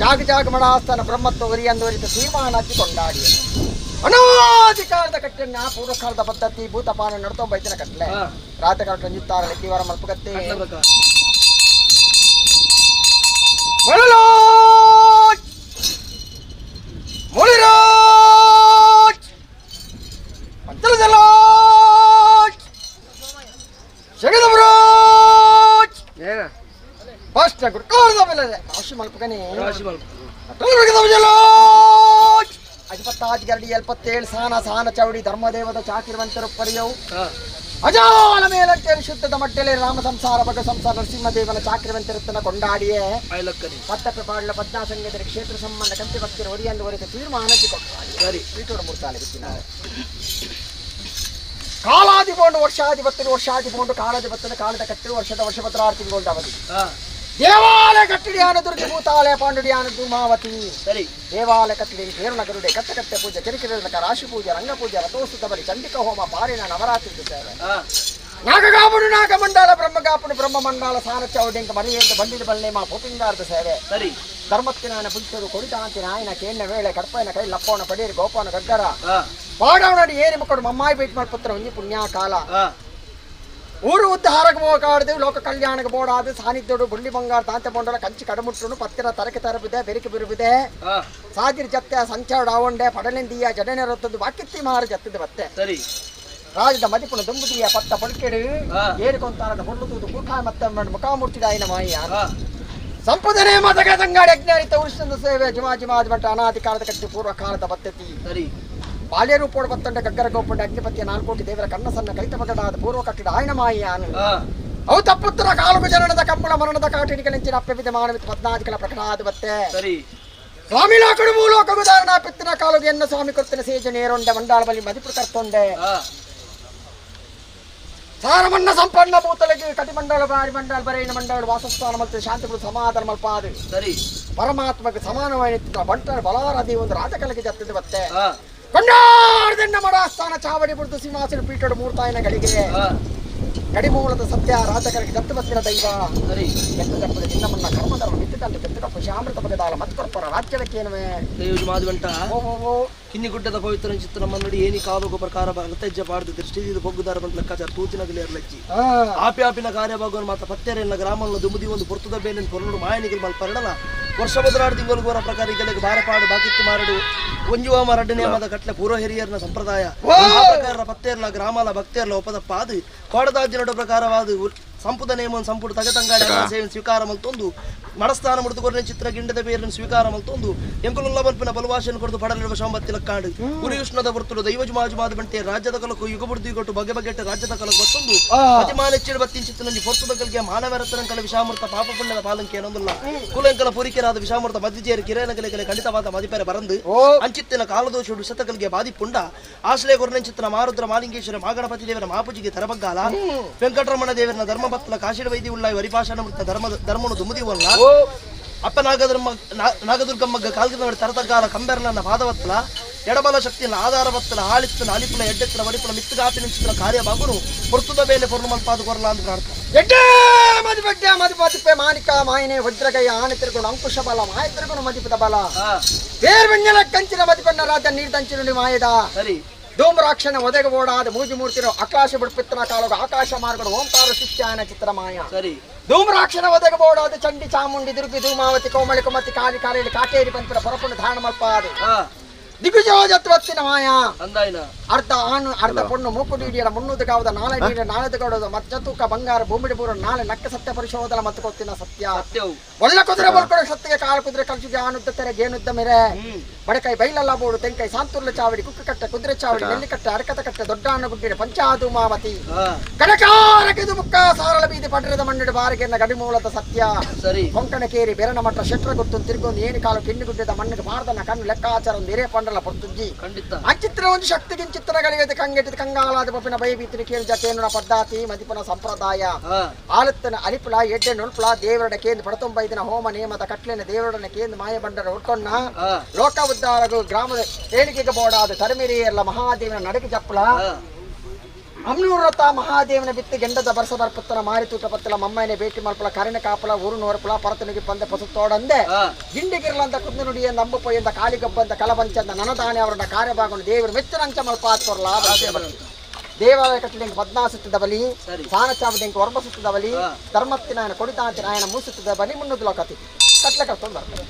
ಜಾಗ ಜಾಗ ಮಡಾಸ್ತನ ಬ್ರಹ್ಮತ್ವ ಉರಿಯಂದೋರಿತ ತೀರ್ಮಾನ ಹಚ್ಚಿ ಕೊಂಡಾಡಿ ಅನಾಧಿಕಾರದ ಕಟ್ಟೆನ್ನ ಪೂರ್ವಕಾಲದ ಪದ್ಧತಿ ಭೂತಪಾನ ನಡ್ತೋ ಬೈತಿನ ಕಟ್ಲೆ ರಾತಕಾಲ ಕಂಜುತ್ತಾರ ಲೆಕ್ಕಿವಾರ ಮಲ್ಪಗತ್ತೆ ಅಧಿಪತ್ತಾಜ್ಗರಡಿ 77 ಸಾನ ಸಾನ ಚೌಡಿ ಧರ್ಮದೇವದ ಚಾಕಿರುವಂತರು ಪರ್ಯವು ಅಜಾಲ ಮೇಲಂತೇಳಿ ಶುದ್ಧದ ಮಟ್ಟಲೆ ರಾಮ ಸಂಸಾರ ಭಗ ಸಂಸಾರ ನರಸಿಂಹದೇವನ ಚಾಕಿರುವಂತಿರುತ್ತನ ಕೊಂಡಾಡಿಯೇ ಪತ್ತಪ್ಪ ಪಾಡ್ಲ ಪದ್ಮಾಸಂಗದ ಕ್ಷೇತ್ರ ಸಂಬಂಧ ಕಂತಿ ಭಕ್ತಿರ ಒರಿಯಂದು ಒರೆದು ತೀರ್ಮಾನಕ್ಕೆ ಕೊಟ್ಟು ಸರಿ ಪೀಠೋಡ ಮೂರ್ತಾಲೆ ಬಿತ್ತಿನ ಕಾಲಾದಿ ಬೋಂಡು ವರ್ಷಾದಿ ಬತ್ತರು ವರ್ಷಾದಿ ಬೋಂಡು ಕಾಲದಿ ಬತ್ತದ ಕಾಲದ ಕಟ್ಟಿರು ವರ್ಷದ ವರ್ಷಭದ್ರಾರ್ತಿಗೊಂಡ ಅವಧಿ ದೇವಾಲಯ ಕಟ್ಟಿಡಿಯಾನ ದುರ್ಗಿ ಭೂತಾಲಯ ಪಾಂಡುಡಿಯಾನ ಧೂಮಾವತಿ ಸರಿ ದೇವಾಲಯ ಕಟ್ಟಿಡಿ ಕೇರಳ ಗರುಡೆ ಕಟ್ಟಕಟ್ಟೆ ಪೂಜೆ ಕೆರಿಕಿರಕ ರಾಶಿ ಪೂಜೆ ರಂಗ ಪೂಜೆ ರಥೋತ್ಸವ ಬಲಿ ಚಂಡಿಕ ಹೋಮ ಪಾರಿನ ನವರಾತ್ರಿ ಸೇವೆ ನಾಗಗಾಪುಡು ನಾಗಮಂಡಲ ಬ್ರಹ್ಮಗಾಪುಡು ಬ್ರಹ್ಮಮಂಡಲ ಸಾನ ಚೌಡೆಂಕ ಮರಿಯಂತ ಬಂಡಿದ ಬಲ್ಲೆ ಮಾ ಪೋಪಿಂಗಾರದ ಸೇವೆ ಸರಿ ಧರ್ಮತ್ತಿನ ಪುಂಚರು ಕೊಡಿತಾಂತಿ ನಾಯನ ಕೇಣ್ಣ ವೇಳೆ ಕಡಪೈನ ಕೈ ಲಪ್ಪವನ ಪಡೀರಿ ಗೋಪವನ ಗಗ್ಗರ ಪಾಡವನಡಿ ಏರಿ ಮಕ್ಕಳು ಮಮ್ಮಾಯಿ ಭೇಟಿ ಮಾಡ್ಪುತ್ರ ಒಂಜಿ ಪುಣ್ಯ ಕಾಲ ಊರು ಉದ್ಧಾರಕ್ಕೆ ಹೋಗಾಡ್ದೇವು ಲೋಕ ಕಲ್ಯಾಣಕ್ಕೆ ಬೋಡಾದ ಸಾನ್ನಿಧ್ಯೋಡು ಬುಳ್ಳಿ ಬಂಗಾರ ತಾಂತೆ ಬೋಂಡಲ ಕಂಚಿ ಕಡಮುಟ್ಟುನು ಪತ್ತಿರ ತರಕೆ ತರಬಿದೆ ಬೆರಿಕೆ ಬಿರುಬಿದೆ ಸಾದಿರ್ ಜತ್ತೆ ಸಂಚಾಡ ಆವಂಡೆ ಪಡಲಿಂದಿಯ ಜಡನೆ ರೊತ್ತದ್ದು ವಾಕಿತ್ತಿ ಮಾರ ಜತ್ತದ ಬತ್ತೆ ಸರಿ ರಾಜದ ಮದಿಪುನ ದುಂಬುದಿಯ ಪತ್ತ ಪೊಲ್ಕೆಡು ಏರಿಕೊಂತಾರದ ಹೊಳ್ಳುವುದು ಕೂಟ ಮತ್ತೆ ಮುಖಾಮೂರ್ತಿದಾಯಿನ ಮಾಯ ಸಂಪದನೆ ಮತಗ ಸಂಗಾಡಿ ಅಜ್ಞಾನಿತ ಉರುಷದ ಸೇವೆ ಜಿಮಾಜಿಮಾದ ಮಟ್ಟ ಅನಾಧಿಕಾರದ ಕಟ್ಟಿ ಪೂರ್ವ ಕಾಲದ ಪದ್ಧತಿ ಸರಿ ಬಾಲ್ಯ ರೂಪೋಡು ಬತ್ತಂಡ ಗಗ್ಗರ ಗೋಪಂಡ ಅಗ್ನಿಪತಿಯ 4 ಕೋಟಿ ದೇವರ ಕಣ್ಣ ಸಣ್ಣ ಕೈತಮಗಡಾದ ಪೂರ್ವ ಕಟ್ಟಿಡ ಆಯ್ನ ಮಾಯಿಯಾನು ಅವು ತಪ್ಪುತ್ತರ ಕಾಲುಗು ಜನನದ ಕಂಬಳ ಮರಣದ ಕಾಟಿನಿಗಳಿಂಚಿನ ಅಪ್ಯವಿದ ಮಾನವಿತ 14 ಪ್ರಕಟಾದ ಬತ್ತೆ ಸರಿ ಸ್ವಾಮಿ ಲೋಕಡು ಮೂಲೋಕ ಉದಾಹರಣ ಪಿತ್ತಿನ ಕಾಲುಗೆ ಎನ್ನ ಸ್ವಾಮಿ ಕೊರ್ತಿನ ಸೇಜ ನೇರೊಂಡೆ ಮಂಡಾಳ ಬಲಿ ಮದಿಪುರ ಕರ್ತೊಂಡೆ ಸಾರಮನ್ನ ಸಂಪನ್ನ ಭೂತಲಗಿ ಕಟಿಮಂಡಲ ಬಾರಿ ಮಂಡಲ ಬರೇಣ ಮಂಡಲ ವಾಸಸ್ಥಾನ ಮತ್ತು ಶಾಂತಿಪುರ ಸಮಾಧಾನ ಮಲ್ಪಾದು ಸರಿ ಪರಮಾತ್ಮಗೆ ಸಮಾನವಾದ ಬಂಟರ ಬಲಾರದಿ ಒಂದು ರಾಜಕಲೆಗೆ ಜತ್ತಿದ ಬತ್ತೆ ಕೊಂಡಾರ್ದೆನ್ನ ಮಡಾಸ್ಥಾನ ಚಾವಡಿ ಬುಡ್ದು ಸಿಂಹಾಸನ ಪೀಠದ ಮೂರ್ತಾಯಿನ ಗಳಿಗೆ ಕಡಿಮೂಲದ ಸತ್ಯ ರಾಜಕರಿಗೆ ಜತ್ತು ಬತ್ತಿನ ದೈವ ಸರಿ ಎತ್ತ ಜಪ್ಪದ ಚಿನ್ನಮನ್ನ ಕರ್ಮಧರ್ಮ ಮಿತ್ತಿದಂತೆ ಕೆತ್ತಕಪ್ಪ ಶ್ಯಾಮೃತ ಬಗದಾಲ ಮತ್ಕೊರ್ಪರ ರಾಜ್ಯದಕ್ಕೇನುವೆ ದೇವ ಮಾಧವಂಟ ಕಿನ್ನಿಗುಡ್ಡದ ಪವಿತ್ರ ಚಿತ್ರ ನಮ್ಮನ್ನಡಿ ಏನಿ ಕಾಲೋಗ ಪ್ರಕಾರ ರತಜ್ಜ ಪಾಡ್ದು ದೃಷ್ಟಿದ ಬೊಗ್ಗುದಾರ ಬಂದ ಲೆಕ್ಕಾಚಾರ ತೂಚಿನಗಲಿ ಅರ್ಲಜ್ಜಿ ಆಪ್ಯಾಪಿನ ಕಾರ್ಯಭಾಗವನ್ನು ಮಾತ್ರ ಪತ್ತೆರೆನ್ನ ಗ್ರಾಮವನ್ನು ದುಮುದಿ ಒಂದು ಪುರ್ತದ ಬೇಲಿನ ಕೊರಡು ಮಾಯನಿಗೆ ಮಲ್ಪರಡನ ವರ್ಷ ಬದಲಾಡು ತಿಂಗಳು ಪ್ರಕಾರ ಈಗಲೇ ಬಾರಪಾಡು ಬಾಕಿತ್ತು ಮಾರಡು ಒಂಜುವ ಮರಡ್ಡನೇ ಆದ ಕಟ್ಲೆ ಪೂರ್ವ ಹಿರಿಯರ್ನ ಸಂಪ್ರದಾಯ ಪ್ರಕಾರ ಪತ್ತೆರ್ಲ ಗ್ರಾಮಲ ಭಕ್ತೆರ್ಲ ಒಪ್ಪದಪ್ಪ ಅದು ಕೋಡದಾಜಿನಡು ಪ್ರಕಾರವಾದ ಸಂಪುದ ನೇಮನ್ ಸಂಪುಟ ತಗತಂಗಾಡಿ ಸೇವೆ ಸ್ವೀಕಾರ ಮಲ್ತೊಂದು ಮಡಸ್ಥಾನ ಮುಡಿದು ಕೊರನೆ ಚಿತ್ರ ಗಿಂಡದ ಬೇರನ್ನು ಸ್ವೀಕಾರ ಮಲ್ತೊಂದು ಎಂಕುಲುಲ್ಲ ಬಲ್ಪಿನ ಬಲವಾಶನ ಕೊರದು ಪಡಲಿರುವ ಶಂಬತ್ತಿಲ ಕಾಡು ಗುರಿಯುಷ್ಣದ ವರ್ತುಲು ದೈವಜ ಮಾಜುಮಾದ ಬಂಟೆ ರಾಜ್ಯದ ಕಲಕು ಯುಗಬುಡ್ದಿ ಕೊಟ್ಟು ಬಗೆ ಬಗೆಟ್ಟ ರಾಜ್ಯದ ಕಲಕು ಬತ್ತೊಂದು ಅತಿಮಾನೆಚ್ಚಿನ ಬತ್ತಿನ ಚಿತ್ತನಲ್ಲಿ ಪೊರ್ತದ ಕಲ್ಗೆ ಮಾನವ ರತ್ನಂಕಲ ವಿಷಾಮೃತ ಪಾಪ ಪುಣ್ಯದ ಪಾಲಂಕೆ ಏನೊಂದಿಲ್ಲ ಕುಲಂಕಲ ಪುರಿಕೆರಾದ ವಿಷಾಮೃತ ಮಧ್ಯಜೇರಿ ಕಿರಣಗಳಿಗೆ ಖಂಡಿತವಾದ ಮದಿಪೆರೆ ಬರಂದು ಅಂಚಿತ್ತಿನ ಕಾಲದೋಷ ಶತಕಲ್ಗೆ ಬಾದಿಪುಂಡ ಆಶ್ರಯ ಕೊರನೆ ಚಿತ್ರ ಮಾರುದ್ರ ಮಾಲಿಂಗೇಶ್ವರ ಮಾಗಣಪತಿ ದೇವರ ಮಾಪುಜಿಗೆ ತರಬಗ್ಗಾಲ ವೆಂಕಟರಮಣ ದೇವರನ ಧರ್ಮಪತ್ಲ ಕಾಶಿಡ ವೈದ್ಯ ಉಳ್ಳ ವರಿಪಾಷಣ ಮೃತ ಧರ್ಮನು ದುಮುದಿವಲ್ಲ ಅಪ್ಪ ನಾಗದುರ್ಗಮ್ಮಗ ಕಾಲ್ಗಿನ ತರತಗಾಲ ಕಂಬೆರನ ಪಾದವತ್ಲ ಎಡಬಲ ಶಕ್ತಿನ ಆಧಾರ ಬತ್ತಲ ಆಳಿತ್ತನ ಅಲಿಪುಲ ಎಡ್ಡೆತ್ತನ ವರಿಪುಲ ಮಿತ್ತಗಾಪಿ ನಿಂಚಿನ ಕಾರ್ಯ ಬಾಗುನು ಪೊರ್ತುದ ಬೇಲೆ ಪೊರ್ಣ ಮಲ್ಪಾದ ಕೊರಲ ಅಂತ ಪ್ರಾರ್ಥನೆ ಮಧುಪೆ ಮಾನಿಕ ಮಾಯನೆ ವಜ್ರಗಯ ಆನೆ ತಿರುಗುಣ ಅಂಕುಶ ಬಲ ಮಾಯ ತಿರುಗುಣ ಮದಿಪದ ಬಲ ಬೇರ್ವೆಣ್ಣೆಲ ಕಂಚಿನ ಮದಿಪನ್ನ ರಾಜ ನೀರ್ದಂಚಿನ ನುಡಿ ಮಾಯದ ಸರಿ ಧೂಮ್ರಾಕ್ಷನ ಒದಗ ಓಡಾದ ಮೂಜಿ ಮೂರ್ತಿರೋ ಆಕಾಶ ಬಿಡ್ಪಿತ್ತನ ಕಾಲಗ ಆಕಾಶ ಮಾರ್ಗದ ಓಂಕಾರ ಶಿಷ್ಯಾನ ಚಿತ್ರಮಾಯ ಸರಿ ಧೂಮ್ರಾಕ್ಷನ ಒದಗ ಓಡಾದ ಚಂಡಿ ಚಾಮುಂಡಿ ದುರ್ಗಿ ಧೂಮಾವತಿ ಕೋಮಳಿ ಕುಮತಿ ಕಾಲಿ ಕಾಲೇಲಿ ಕಾಟೇರಿ ಪಂಪರ ಪರಪುಣ ಧಾರಣ ಮಲ್ಪಾದು ದಿಗ್ವಿಜಯತ್ವತ್ತಿನ ಮಾಯ ಅಂದಾಯಿನ ಅರ್ಧ ಆಣು ಅರ್ಧ ಪೊಣ್ಣು ಮೂಕುಡಿಡಿಯರ ಮುನ್ನೂದು ಕಾವದ ನಾಳೆ ನೀರ ನಾಳೆದು ಗೌಡದ ಮತ್ತ ತೂಕ ಬಂಗಾರ ಭೂಮಿಡಿ ಪೂರ ನಾಳೆ ನಕ್ಕ ಸತ್ಯ ಪರಿಶೋಧನ ಮತ್ತು ಕೊತ್ತಿನ ಸತ್ಯ ಒಳ್ಳೆ ಕುದುರೆ ಬರ್ಕೊಡ ಸತ್ತಿಗೆ ಕಾಳು ಕುದುರೆ ಕಲ್ಸಿಗೆ ಆನುದ್ದ ತೆರೆ ಗೇನುದ್ದ ಮೆರೆ ಬಡಕೈ ಬೈಲಲ್ಲ ಬೋಡು ತೆಂಕೈ ಸಾಂತುರ್ಲ ಚಾವಡಿ ಕುಕ್ಕ ಕಟ್ಟೆ ಕುದುರೆ ಚಾವಡಿ ನೆಲ್ಲಿ ಕಟ್ಟೆ ಅರಕತ ಕಟ್ಟೆ ದೊಡ್ಡ ಅಣ್ಣ ಗುಡ್ಡಿಡೆ ಪಂಚಾಧೂಮಾವತಿ ಕನಕಾರಕಿದು ಮುಕ್ಕ ಸಾರಳ ಬೀದಿ ಪಟ್ಟರದ ಮಣ್ಣಿಡು ಬಾರಿಗೆನ್ನ ಗಡಿಮೂಲದ ಸತ್ಯ ಸರಿ ಕೊಂಕಣ ಕೇರಿ ಬೆರನ ಮಟ್ಟ ಶೆಟ್ರ ಗೊತ್ತು ತಿರುಗೊಂದು ಏನಿ ಕಾಲು ಕಿಂಡಿ ಗುಡ್ಡದ ಮಣ್ಣಿಗೆ ಮಾರ್ದನ ಕಣ್ಣು ಲೆಕ್ಕಾಚಾರ ಒಂದು ಹಿರೇ ಪಂಡಲ ಪೊರ್ತುಜ್ಜಿ ಖಂಡಿತ ಅಂಚಿತ್ರ ಒಂದು ಶಕ್ತಿಗಿನ್ ಚಿತ್ರಗಳಿಗೆ ಕಂಗೆಟ್ಟಿದ ಕಂಗಾಲಾದ ಪಪ್ಪಿನ ಬೈಬೀತಿನ ಕೇಳಿ ಜತೇನುನ ಪದ್ಧಾತಿ ಮದಿಪನ ಸಂಪ್ರದಾಯ ಆಲತ್ತನ ಅಲಿಪುಲ ಎಡ್ಡೆ ನುಳ್ಪುಲ ದೇವರಡ ಕೇಂದ್ರ ಪಡತೊಂಬೈದಿನ ಹೋಮ ನೇಮದ ಕಟ್ಲೆನ ದೇವರಡನ ಕೇಂದ್ರ ಮಾಯ ಬಂಡರ ಉಟ್ಕೊಂಡ ಲೋಕ ಉದ್ದಾರಗಳು ಗ್ರಾಮದ ಏಳಿಗೆಗೆ ಬೋಡಾದ ತರಮಿರಿಯಲ್ಲ ಮಹಾದೇವನ ನಡಕೆ ಜಪ್ಪಲ ಅಮ್ನೂರತ ಮಹಾದೇವನ ಬಿತ್ತು ಗೆಂಡದ ಬರ್ಸ ಬರ್ಪತ್ತನ ಮಾರಿ ತೂಟ ಪತ್ತಲ ಮಮ್ಮನೆ ಭೇಟಿ ಮಲ್ಪಲ ಕರೆನ ಕಾಪಲ ಊರು ನೋರ್ಪಲ ಪರತನಿಗೆ ಪಂದ ಪಸುತ್ತೋಡಂದೆ ಗಿಂಡಿಗಿರ್ಲಂತ ಕುಂದು ನುಡಿಯಂದ ಅಂಬುಪೊಯ್ಯಂದ ಕಾಲಿಗಬ್ಬಂದ ಕಲಬಂಚಂದ ನನದಾನೆ ಅವರನ್ನ ಕಾರ್ಯಭಾಗವನ್ನು ದೇವರು ಮೆಚ್ಚನಂಚ ಮಲ್ಪಾತ್ಕೊರ್ಲ ದೇವಾಲಯ ಕಟ್ಟಲಿಂಗ 14 ಸುತ್ತದ ಬಲಿ ಸಾನ ಚಾವದಿಂಗ ವರ್ಮ ಸುತ್ತದ ಬಲಿ ಧರ್ಮತ್ತಿನ ఆయన ಕೊಡಿತಾಂತಿನ ఆయన ಮೂಸುತ್ತದ ಬಲಿ ಮುನ್ನೂದು ಲೋಕತಿ ಕಟ್ಲೆ ಕಟ್ಕೊಂಡು ಬರ್ತಾರೆ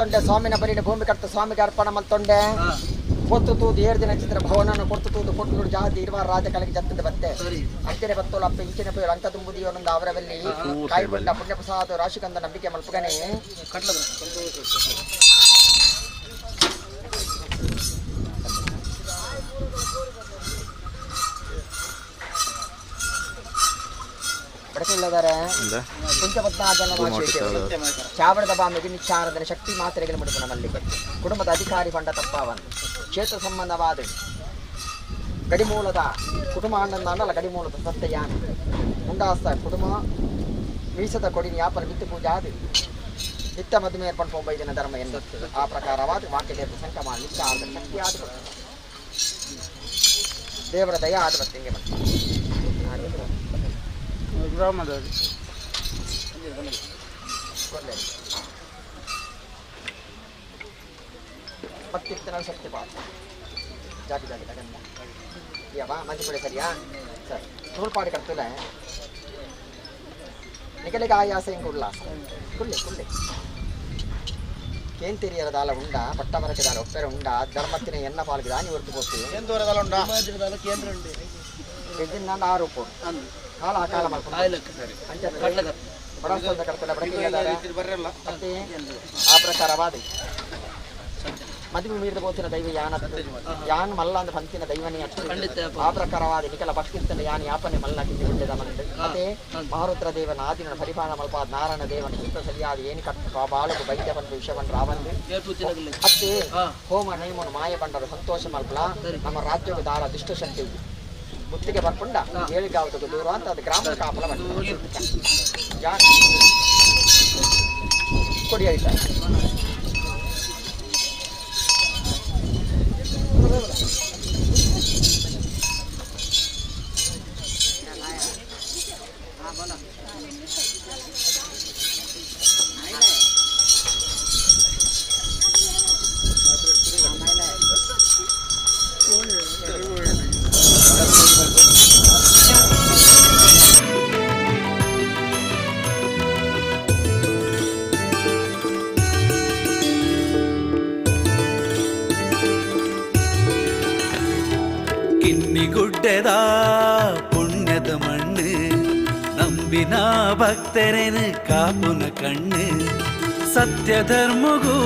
ತೊಂಡೆ ಸ್ವಾಮಿನ ಬರೀನ ಭೂಮಿ ಕಟ್ಟ ಸ್ವಾಮಿಗೆ ಅರ್ಪಣ ಮಲ್ತೊಂಡೆ ಕೊತ್ತು ತೂದು 7 ದಿನ ಚಿತ್ರ ಭವನನ್ನು ಕೊತ್ತು ತೂದು ಕೊಟ್ಟು ಜಾತಿ ಇರುವ ರಾಜ ಕಲೆಗೆ ಜತ್ತದ ಬತ್ತೆ ಅಂಚನೆ ಬತ್ತೋಳು ಅಪ್ಪ ಇಂಚಿನ ಪೋಯ್ ಅಂಕ ತುಂಬುದಿಯೋನೊಂದು ಅವರವಲ್ಲಿ ಕಾಯ್ಕೊಂಡ ಪುಣ್ಯ ಪ್ರಸಾದ ರಾಶಿಕಂದ ನಂಬಿಕೆ ಮಲ್ಪಗನೆ ಬಡಕಿಲ್ಲದಾರೆ ಚಾವಡದ ಬಾಂಬೆಗೆ ನಿಚ್ಚಾರದಲ್ಲಿ ಶಕ್ತಿ ಮಾತ್ರೆಗಳು ಮುಡಿದು ನಮ್ಮಲ್ಲಿ ಕುಟುಂಬದ ಅಧಿಕಾರಿ ಪಂಡ ತಪ್ಪಾವನ್ನು ಕ್ಷೇತ್ರ ಸಂಬಂಧವಾದ ಗಡಿಮೂಲದ ಕುಟುಂಬ ಅಣ್ಣಲ್ಲ ಗಡಿಮೂಲದ ಸತ್ಯಯಾನ ಮುಂಡಾಸ್ತ ಕುಟುಂಬ ಮೀಸದ ಕೊಡಿನ ವ್ಯಾಪಾರ ನಿತ್ಯ ಪೂಜೆ ಆದ ನಿತ್ಯ ಮದುವೆ ಏರ್ಪಟ್ಟು 9 ದಿನ ಧರ್ಮ ಎಂದು ಆ ಪ್ರಕಾರವಾದ ವಾಕ್ಯದೇವ ಸಂಕಮ ನಿಚ್ಚಾರದ ಶಕ್ತಿ ಆದ ದೇವರ ದಯ ಆದ ಬತ್ತಿಂಗೆ ಗ್ರಾಮದಲ್ಲಿ பத்திருத்தனால் சக்தி பார்த்து ஜாதி ஜாதி தகந்த ஏவா மஞ்சள் சரியா ಸರ್ ನೂಲ್ಪಾಡಿ ಕರ್ತಲ್ಲ ನಿಕಲಿಗೆ ಆಯಾಸ ಹಿಂಗೆ ಉಲ್ಲಾಸ ಕುಳ್ಳಿ ಕುಳ್ಳಿ ಕೇಂತಿರಿಯರದಾಲ ಉಂಡ ಪಟ್ಟಮರಕದಾಲ ಒಪ್ಪೆರ ಉಂಡ ಧರ್ಮತ್ತಿನ ಎನ್ನ ಪಾಲ್ಗೆ ದಾನಿ ಹೊರತು ಹೋಗ್ತೀವಿ ಎಂದೂರದಾಲ ಉಂಡ ಕೇಂದ್ರ ಉಂಟು ಇದನ್ನ 6 ರೂಪಾಯಿ ಕಾಲ ಆ ಕಾಲ ಮಾಡ್ಕೊಂಡು ಬಡಸ್ತಂದ ಕರ್ತಲ್ಲ ಬಡಕೆ ಆ ಪ್ರಕಾರವಾದ ಮದುವೆ ಮೀರಿದ ಬೋತಿನ ದೈವ ಯಾನ್ ಮಲ್ಲ ಅಂದ ಪಂಚಿನ ದೈವನೇ ಆ ಪ್ರಕಾರವಾದ ನಿಖಲ ಭಕ್ತಿರ್ತನ ಯಾನ್ ಯಾಪನೆ ಮಲ್ಲಕ್ಕೆ ಉಂಡೆದ ಮಂದು ಮತ್ತೆ ಮಹಾರುದ್ರ ದೇವನ ಆದಿನ ಪರಿಪಾಲನ ಮಲ್ಪಾದ ನಾರಾಯಣ ದೇವನ ಚಿತ್ತ ಸರಿಯಾದ ಏನು ಕಟ್ಟ ಬಾಳಕು ವೈದ್ಯ ಬಂದು ವಿಷಯವನ್ನು ರಾವಂದು ಅತ್ತೆ ಹೋಮ ನೈಮನು ಮಾಯ ಬಂಡರು ಸಂತೋಷ ಮಲ್ಪಲ ನಮ್ಮ ರಾಜ್ಯದ ದಾಳ ದುಷ್ಟಶಕ್ತಿ ಮುತ್ತಿಗೆ ಬರ್ಕೊಂಡ 7 ಗಾವದಕ್ಕೆ ದೂರ ಅಂತ ಅದು ಗ್ರಾಮದ ಕಾಪಲ ಕೊಡಿ ಹೇಳ್ತಾರೆ കിന്നിഗുಡ್ಡೆದ പുണ്യದ മണ്ണ് ನಂಬಿನ ಭಕ್ತರೇನು ಕಾಪುನ ಕಣ್ಣು ಸತ್ಯಧರ್ಮಗೂ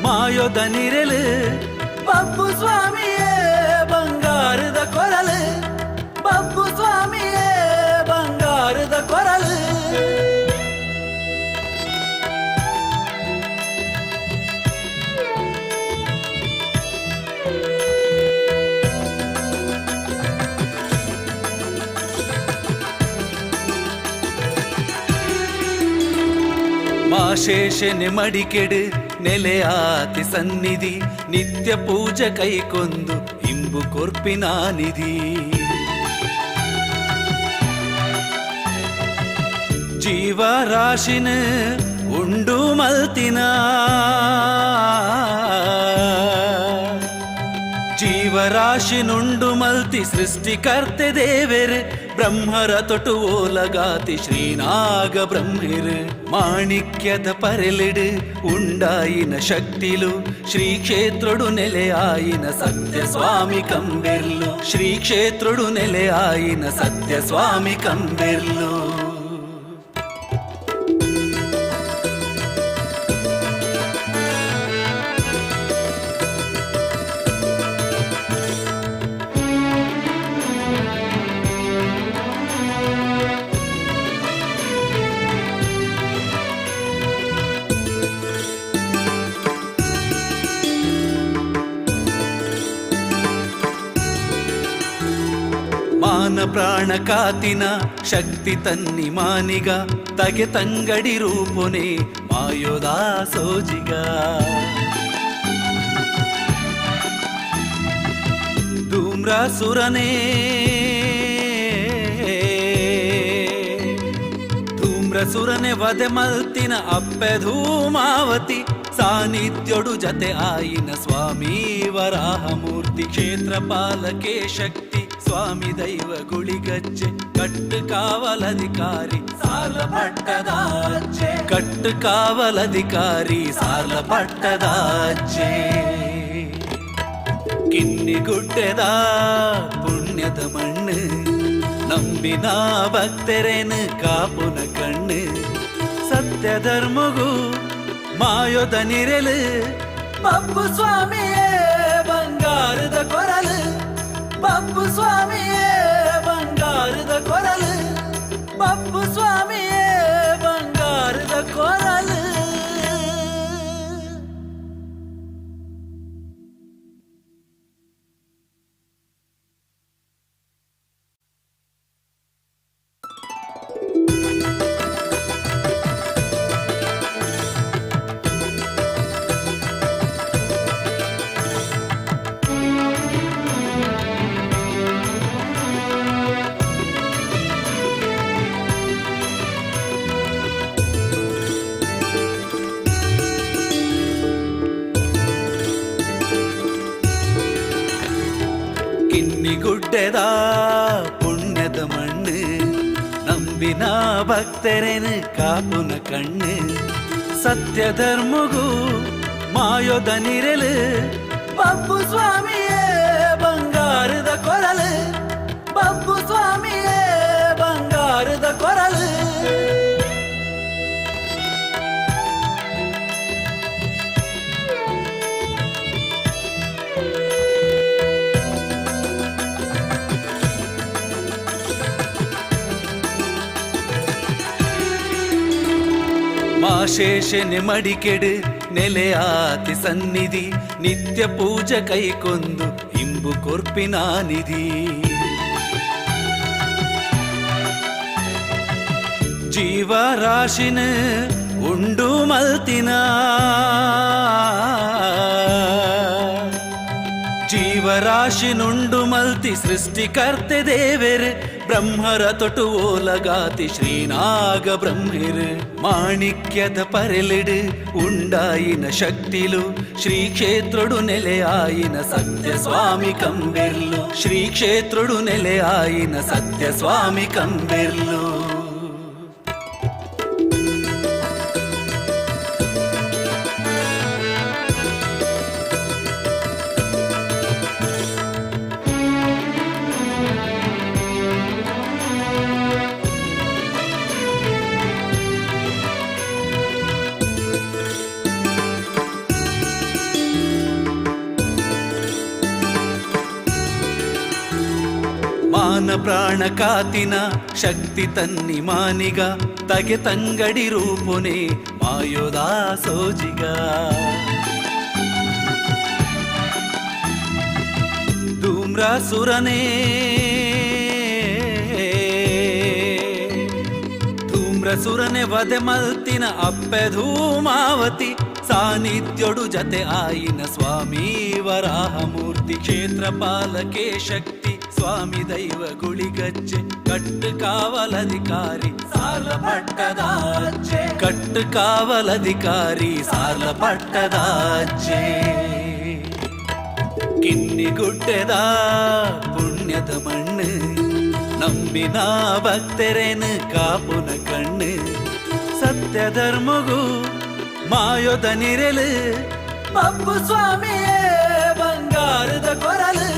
ಮಾಯೋದ ನಿರಲು ಬಬ್ಬು ಸ್ವಾಮಿಯೇ ಬಂಗಾರದ ಕೊರಲು ಬಬ್ಬು ಸ್ವಾಮಿಯೇ ಬಂಗಾರದ ಕೊರಲು ಮಾಶೇಷನೆ ಮಡಿಕೆಡು ನೆಲೆಯಾತಿ ಸನ್ನಿಧಿ ನಿತ್ಯ ಪೂಜೆ ಕೈಕೊಂದು ಇಂಬು ಕೊರ್ಪಿನ ನಿಧಿ ಜೀವರಾಶಿನ ಉಂಡು ಮಲ್ತಿನ ಜೀವರಾಶಿನುಂಡು ಮಲ್ತಿ ಸೃಷ್ಟಿಕರ್ತೆ ದೇವೆರೆ ಬ್ರಹ್ಮರ ತೊಟು ಓಲಗಾತಿ ಶ್ರೀನಾಗ ಬ್ರಹ್ಮಿರು ಮಾಣಿಕ್ಯದ ಪರೆಲಿಡು ಉಂಡಾಯಿನ ಶಕ್ತಿಲು ಶ್ರೀ ಕ್ಷೇತ್ರಡು ನೆಲೆಯಾಯಿನ ಸತ್ಯ ಸ್ವಾಮಿ ಕಂಬೆರ್ಲು ಶ್ರೀ ಕ್ಷೇತ್ರಡು ನೆಲೆಯಾಯಿನ ಸತ್ಯ ಸ್ವಾಮಿ ಕಂಬೆರ್ಲು ಮಾನ ಪ್ರಾಣ ಕಾತಿನ ಶಕ್ತಿ ತನ್ನಿ ಮಾನಿಗ ತಗೆ ತಂಗಡಿ ರೂಪುನೆ ಮಾಯೋದ ಸೋಜಿಗ ಧೂಮ್ರಾಸುರನೇ ಧೂಮ್ರಸುರನೆ ವದೆ ಮಲ್ತಿನ ಅಪ್ಪೆ ಧೂಮಾವತಿ ಸಾನ್ನಿಧ್ಯೋಡು ಜತೆ ಆಯಿನ ಸ್ವಾಮಿ ವರಾಹ ಮೂರ್ತಿ ಕ್ಷೇತ್ರ ಪಾಲಕೆ ಶಕ್ತಿ ಸ್ವಾಮಿ ದೈವ ಗುಳಿಗಜ್ಜೆ ಕಟ್ಟು ಕಾವಲಧಿಕಾರಿ ಸಾಲ ಪಟ್ಟದಾಚೆ ಕಟ್ಟು ಕಾವಲಧಿಕಾರಿ ಸಾಲ ಪಟ್ಟದಾಚೆ ಕಿನ್ನಿಗುಡ್ಡೆದ ಪುಣ್ಯದ ಮಣ್ಣು ನಂಬಿನ ಭಕ್ತರೇನು ಕಾಪುನ ಕಣ್ಣು ಸತ್ಯ ಧರ್ಮಗೂ ಮಾಯೋದ ನಿರಲು ಪಪ್ಪು ಸ್ವಾಮಿಯೇ ಬಂಗಾರದ ಕೊರಲು ಪಪ್ಪು ಸ್ವಾಮಿಯೇ ಬಂಗಾರದ ಕೊರಲು ಪಪ್ಪು ಸ್ವಾಮಿಯೇ ಬಂಗಾರದ ಕೊರಲು ಕಿನ್ನಿಗುಡ್ಡೆದ ಪುಣ್ಯದ ಮಣ್ಣು ನಂಬಿನ ಭಕ್ತರೇನು ಕಾಪುನ ಕಣ್ಣು ಸತ್ಯ ಧರ್ಮಗೂ ಮಾಯೋದ ನಿರಲು ಪಪ್ಪು ಸ್ವಾಮಿಯೇ ಬಂಗಾರದ ಕೊರಲು ಪಪ್ಪು ಸ್ವಾಮಿಯೇ ಬಂಗಾರದ ಕೊರಲು ಮಾಶೇಷನೆ ಮಡಿಕೆಡು ನೆಲೆಯಾತಿ ಸನ್ನಿಧಿ ನಿತ್ಯ ಪೂಜೆ ಕೈಕೊಂದು ಇಂಬು ಕೊರ್ಪಿನ ನಿಧಿ ಜೀವರಾಶಿನ ಉಂಡು ಮಲ್ತಿನ ಜೀವರಾಶಿನುಂಡು ಮಲ್ತಿ ಸೃಷ್ಟಿಕರ್ತೆ ದೇವೆರೆ ಬ್ರಹ್ಮರ ತೊಟು ಓಲಗಾತಿ ಶ್ರೀನಾಗ ಬ್ರಹ್ಮಿರು ಮಾಣಿಕ್ಯದ ಪರೆಲಿಡು ಉಂಡಾಯಿನ ಶಕ್ತಿಲು ಶ್ರೀ ಕ್ಷೇತ್ರಡು ನೆಲೆಯಾಯಿನ ಸತ್ಯ ಸ್ವಾಮಿ ಕಂಬೆರ್ಲು ಶ್ರೀ ಕ್ಷೇತ್ರಡು ನೆಲೆಯಾಯಿನ ಸತ್ಯ ಸ್ವಾಮಿ ಕಂಬೆರ್ಲು ಮಾನ ಪ್ರಾಣ ಕಾತಿನ ಶಕ್ತಿ ತನ್ನಿ ಮಾನಿಗ ತಗೆ ತಂಗಡಿ ರೂಪುನೆ ಮಾಯೋದ ಸೋಜಿಗ ಧೂಮ್ರಾಸುರನೇ ಧೂಮ್ರಸುರನೆ ವಧೆ ಮಲ್ತಿನ ಅಪ್ಪೆ ಧೂಮಾವತಿ ಸಾನ್ನಿಧ್ಯೋಡು ಜತೆ ಆಯಿನ ಸ್ವಾಮಿ ವರಾಹಮೂರ್ತಿ ಕ್ಷೇತ್ರಪಾಲಕೆ ಶಕ್ತಿ ಸ್ವಾಮಿ ದೈವ ಗುಳಿಗಜ್ಜೆ ಕಟ್ಟು ಕಾವಲಧಿಕಾರಿ ಸಾಲ ಪಟ್ಟದಾಚೆ ಕಟ್ಟು ಕಾವಲಧಿಕಾರಿ ಸಾಲ ಪಟ್ಟದಾಚೆ ಕಿನ್ನಿಗುಡ್ಡೆದ ಪುಣ್ಯದ ಮಣ್ಣು ನಂಬಿನ ಭಕ್ತರೇನು ಕಾಪುನ ಕಣ್ಣು ಸತ್ಯ ಧರ್ಮಗೂ ಮಾಯೋದ ನಿರಲು ಪಪ್ಪು ಸ್ವಾಮಿಯೇ ಬಂಗಾರದ ಕೊರಲು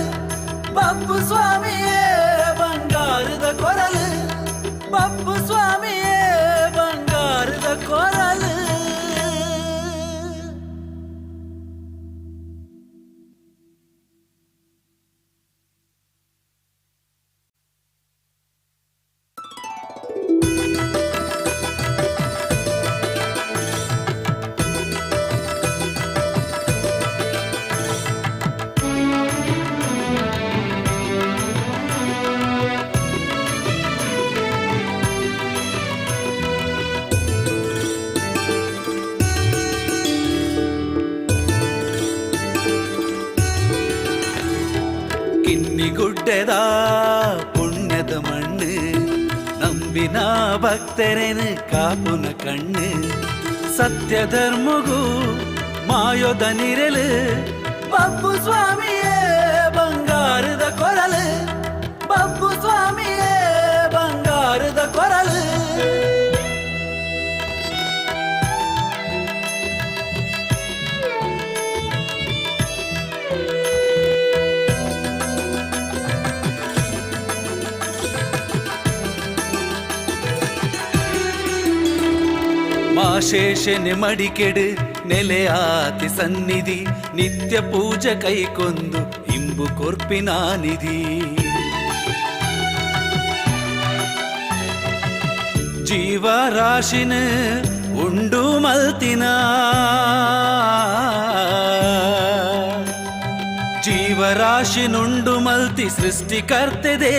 ಪಪ್ಪು ಸ್ವಾಮಿಯೇ ಬಂಗಾರದ ಕೊರಲು ಪಪ್ಪು ಸ್ವಾಮಿಯೇ ಬಂಗಾರದ ಕೊರಲು ಕಿನ್ನಿಗುಡ್ಡೆದ ಪುಣ್ಯದ ಮಣ್ಣು ನಂಬಿನ ಭಕ್ತರೇನು ಕಾಪುನ ಕಣ್ಣು ಸತ್ಯ ಧರ್ಮಗೂ ಮಾಯೋದ ನಿರಲು ಪಪ್ಪು ಸ್ವಾಮಿಯೇ ಬಂಗಾರದ ಕೊರಲು ಆಶೇಷನೆ ಮಡಿಕೆಡು ನೆಲೆಯಾತಿ ಸನ್ನಿಧಿ ನಿತ್ಯ ಪೂಜೆ ಕೈಕೊಂದು ಇಂಬು ಕೊರ್ಪಿನ ನಿಧಿ ಜೀವರಾಶಿನ ಉಂಡು ಮಲ್ತಿನ ಜೀವರಾಶಿನುಂಡು ಮಲ್ತಿ ಸೃಷ್ಟಿಕರ್ತೆದೆ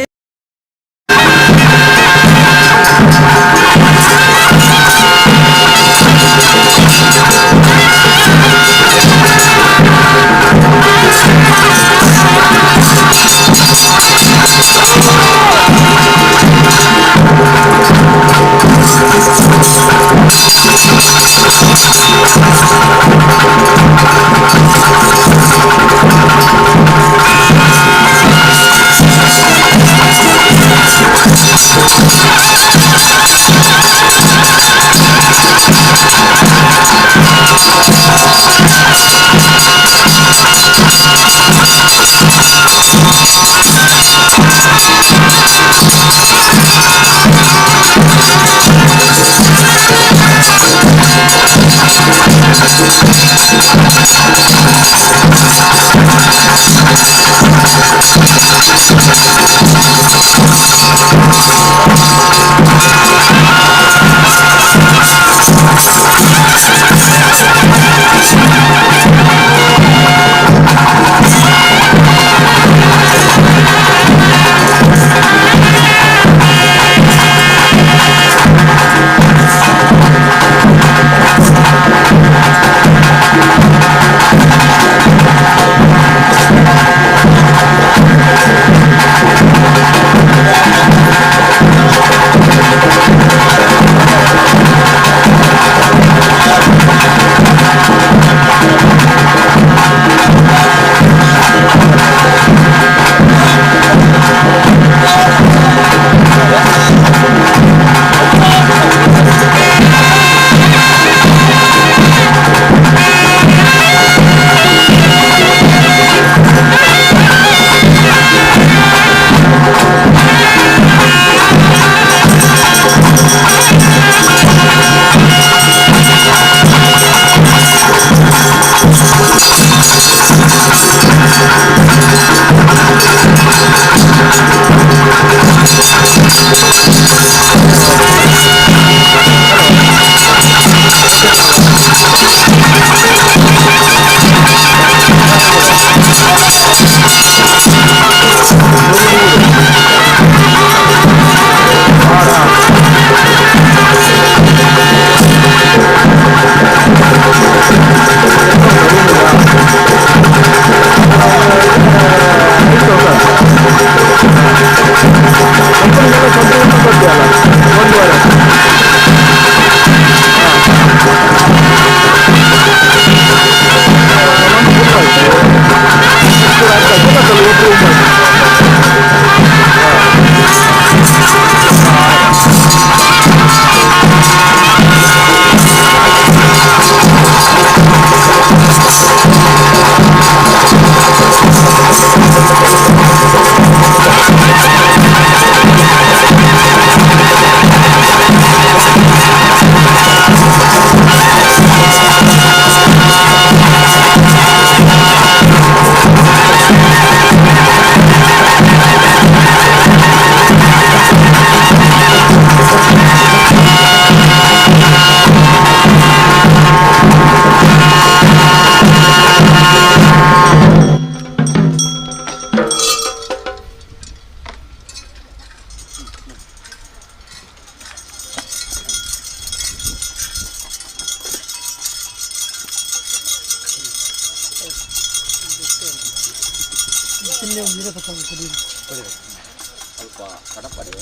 ಸ್ವಲ್ಪ ಕಡಪಡಿ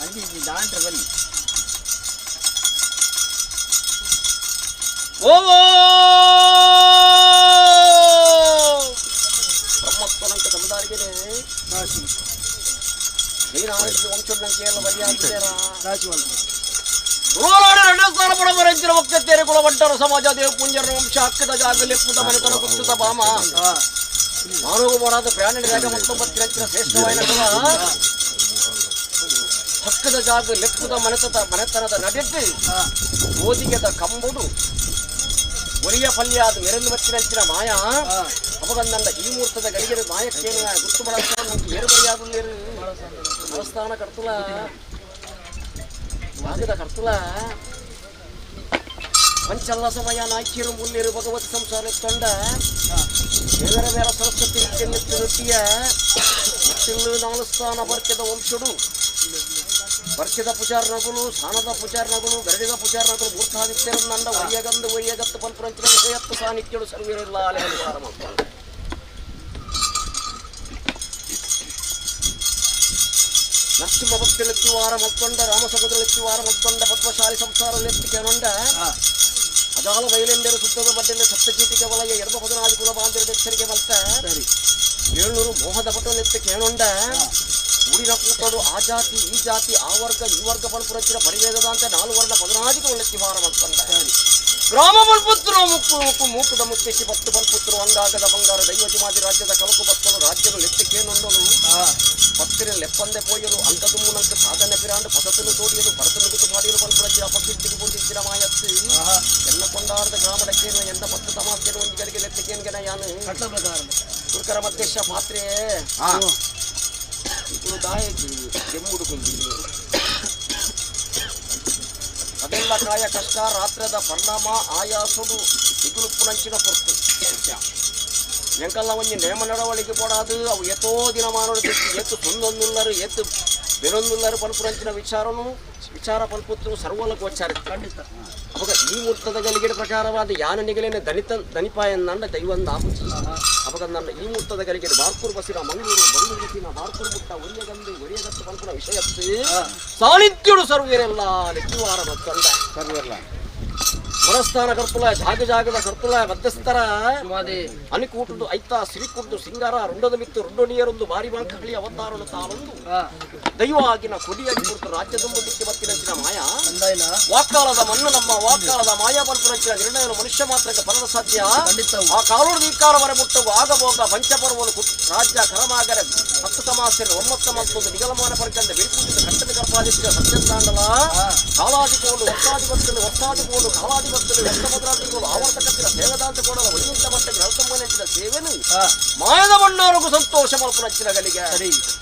ಅಲ್ಲಿ ದಾಂಟ್ರೆ ಬನ್ನಿ. ಓ ಬ್ರಹ್ಮತ್ವನಂತ ಸಮುದಾರಿಗೆ ರಾಶಿ ವಂಶೋಡ್ನಂಗೆ ಎಲ್ಲ ಬಲಿಯಾಗ್ತೀರಾ ಸ್ಥಾನ ಪಡಬರಂಚಿನ ವಕ್ತೇರಿ ಕುಲವಂಟರ ಸಮಾಜ ದೇವ ಪುಂಜರ ವಂಶ ಹಕ್ಕದ ಜಾಗದಲ್ಲಿ ಪುಟ ಮನೆತನ ಗುಪ್ತದ ಬಾಮ ಮಾನವ ಮಾಡಾದ ಪ್ರಾಣಿಗಳಾಗ 19 ಶ್ರೇಷ್ಠವಾದ ಹಕ್ಕದ ಜಾಗ ಲೆಕ್ಕದ ಮನೆತನದ ನಡೆಟ್ಟು ಓದಿಗೆದ ಕಂಬುಡು ಒಲಿಯ ಪಲ್ಯಾದ ಮೆರೆದು ಮತ್ತಿನ ಮಾಯ ಅಪಗಂದಂಡ ಈ ಮುಹೂರ್ತದ ಗಡಿಗೆರೆ ಮಾಯಕ್ಕೇನು ಗುರ್ತು ಬಳಸ್ತಾರ ಏರು ಬರಿಯಾದ ದೇವಸ್ಥಾನ ಕರ್ತುಲ ಆಗದ ಕರ್ತುಲ ಪಂಚಲ್ಲ ಸಮಯ ನಾಯ್ಕಿರು ಮುನ್ನೇರು ಭಗವತ್ ಸಂಸಾರ ತೊಂಡ ಬೇರೆ ಬೇರೆ ಸರಸ್ವತಿ ನೃತ್ಯ ಮತ್ತಿಲ್ಲು ನಾಲು ಸ್ಥಾನ ಬರ್ಕೆದ ವಂಶುಡು ಬರ್ಕೆದ ಪೂಜಾರ್ನಗಳು ಸಾನದ ಪೂಜಾರ್ನಗಳು ಗರಡಿದ ಪೂಜಾರ್ನಗಳು ಮೂರ್ತಾದಿತ್ಯರ ನಂಡ ಒಯ್ಯಗತ್ತು ಪಲ್ಪುರಂಚಿನ ವಿಷಯತ್ತು ಸಾನಿತ್ಯಳು ಸರ್ವೀರೆಲ್ಲ ಅಲೆಹಾರ ಮಾಡ್ತಾರೆ ನರಸಿಂಹ ಭಕ್ತಿಲೆತ್ತುವಾರ ಮತ್ತೊಂಡ ರಾಮಸಮುದ್ರಲೆತ್ತುವಾರ ಮತ್ತೊಂಡ ಪದ್ಮಶಾಲಿ ಸಂಸಾರಲೆತ್ತಿಗೆ ನೊಂಡ ಅಜಾಲ ಬಯಲೆಂದರು ಸುತ್ತದ ಮಧ್ಯೆ ಸಪ್ತಚೀಟಿಗೆ ವಲಯ ಎಡಬ ಪದನಾದಿ ಕುಲ ಬಾಂಧವ್ಯದ ಎಚ್ಚರಿಕೆ ಮಲ್ತ 700 ಮೋಹದ ಪಟನೆತ್ತ ಕೇಳೊಂಡ ಊರಿನ ಕೂತದು ಆ ಜಾತಿ ಈ ಜಾತಿ ಆ ವರ್ಗ ಈ ವರ್ಗ ಪಲ್ಪುರಚ್ಚಿನ ಪರಿವೇದದ ಅಂತ 4 ವರ್ಣ 14 ಒಳ್ಳೆತ್ತಿವಾರ ಮಲ್ಕೊಂಡ ಗ್ರಾಮ ಬಲ್ಪುತ್ರು ಮುಕ್ಕು ಮೂಕುದ ಮುತ್ತೆಸಿ 10 ಬಲ್ಪುತ್ರು ಅಂಗಾಗದ ಬಂಗಾರ ದೈವಜಿಮಾದಿ ರಾಜ್ಯದ ಕಲಕು ಬತ್ತಲು ರಾಜ್ಯದ ಲೆತ್ತಕ್ಕೇನೊಂದನು ಪತ್ತಿನ ಲೆಪ್ಪಂದೆ ಪೋಯಲು ಅಂಕದು ಮೂನಂಕ ಸಾಧನೆ ಪಿರಾಂಡು ಪಸತನು ತೋಡಿಯಲು ಭರತನು ಗುತು ಮಾಡಿಯಲು ಪಲ್ಪುರಚ್ಚಿನ ಅಪಕೀರ್ತಿಗೆ ಪೂಜಿಸಿನ ಮಾಯತ್ತು ಎನ್ನ ಕೊಂಡಾರದ ಗ್ರಾಮಡಕ್ಕೇನು ಎನ್ನ ಮತ್ತು ತಮಾಸ್ಯನು ಒಂಜಿಗಳಿಗೆ ಲೆತ್ತಕ್ಕೇನ್ಗೆನ ಯಾನು ಕುರ್ಕರ ಮಧ್ಯಕ್ಷ ಪಾತ್ರೆ ఇప్పుడు దాయకు జమ్ముడుకుంది ಅದೆಲ್ಲ ಕಾಯ ಕಷ್ಟ ರಾತ್ರದ ಪರಿಣಾಮ ಆಯಾಸುಡು ಇಗುಲುಪ್ಪುನಂಚಿನ ಪೊರ್ತು ಎಂಕಲ್ಲ ಒಂಜಿ ನೇಮ ನಡವಳಿಕೆ ಪೋಡಾದು ಅವು ಎತ್ತೋ ದಿನ ಮಾಡೋದು ಎತ್ತು ಸೊಂದೊಂದುಲ್ಲರು ಎತ್ತು ಬೆರೊಂದುಲ್ಲರು ಪಲ್ಪುರಂಚಿನ ವಿಚಾರ ಪಲ್ಪುತ್ತು ಸರ್ವಲಕ್ಕೆ వచ్చారు ಖಂಡಿತ ಅವಾಗ ಈ ಮುಹೂರ್ತದ ಗಲಿಗೆಡ ಪ್ರಕಾರವಾದ ಯಾನ ನಿಗಲಿನ ದನಿಪಾಯನ್ನಂಡ ದೈವಂದ ಆಪುಚಿ ಅವಾಗ ನನ್ನ ಈ ಮುಹೂರ್ತದ ಗಲಿಗೆಡ ಬಾರ್ಕೂರು ಬಸಿನ ಮಂಗಳೂರು ಬಂದೂರಿನ ಬಾರ್ಕೂರು ಮುಟ್ಟ ಒರಿಯಗತ್ತು ಪಲ್ಪುನ ವಿಷಯತ್ತು ಸಾನಿತ್ಯುಡು ಸರ್ವೀರೆಲ್ಲ ಲೆಕ್ಕಿವಾರ ಮತ್ತೊಂಡ ಸರ್ವೆಲ್ಲ ಮನಸ್ಥಾನ ಕರ್ತುಲ ಜಾಗದ ಕರ್ತುಲ ಮಧ್ಯಸ್ಥರ ಅನಿಕೂಟುದು ಐತ ಸಿರಿಕುಟ್ಟು ಸಿಂಗಾರ ರುಂಡದ ಮಿತ್ತು ರುಂಡೋಣಿಯರೊಂದು ಬಾರಿ ಬಾಂಕಳಿ ಅವತಾರನು ತಾನೊಂದು ದೈವಾಗಿನ ಕೊಡಿಯಾಗಿ ಕುರಿತು ರಾಜ್ಯದೊಂಬುದಿಕ್ಕೆ ಬತ್ತಿನಂಚಿನ ಮಾಯ ವಾಕ್ಕಾಲದ ಮಣ್ಣು ನಮ್ಮ ವಾಕ್ಕಾಲದ ಮಾಯಾ ಪಲ್ಪುರಂಚಿನ ನಿರ್ಣಯ ಮನುಷ್ಯ ಮಾತ್ರಕ್ಕೆ ಫಲದ ಸಾಧ್ಯ ಆ ಕಾಲೂರು ಧಿಕ್ಕಾರ ಬರಬಿಟ್ಟು ಆಗಬೋಗ ಪಂಚಪರ್ವನು ರಾಜ್ಯ ಕರಮಾಗರ 10 ಸಮಾಸರು 9 ಮತ್ತೊಂದು ನಿಗಲಮಾನ ಪರ್ಕಂದ ಬಿರುಕುಂಜಿತ ಕಟ್ಟದ ಕರ್ಪಾದಿಸಿದ ಸತ್ಯಂತಾಂಡಲ ಕಾಲಾದಿಕೋಲು ವರ್ಷಾದಿಕೋಲು ಕಾಲಾದಿಪತ್ತಲು ವೆಂಕಭದ್ರಾದಿಗೋಲು ಆವರ್ತಕತ್ತಿನ ಸೇವದಾಂತ ಕೋಡಲ ವೈನಿಂತ ಮಟ್ಟಕ್ಕೆ ನರಸಮ್ಮನೆಂಚಿನ ಸೇವೆನು ಮಾಯದ ಮಣ್ಣವರೆಗೂ ಸಂತೋಷ ಮಲ್ಪುನಂಚಿನ ಗಲಿಗೆ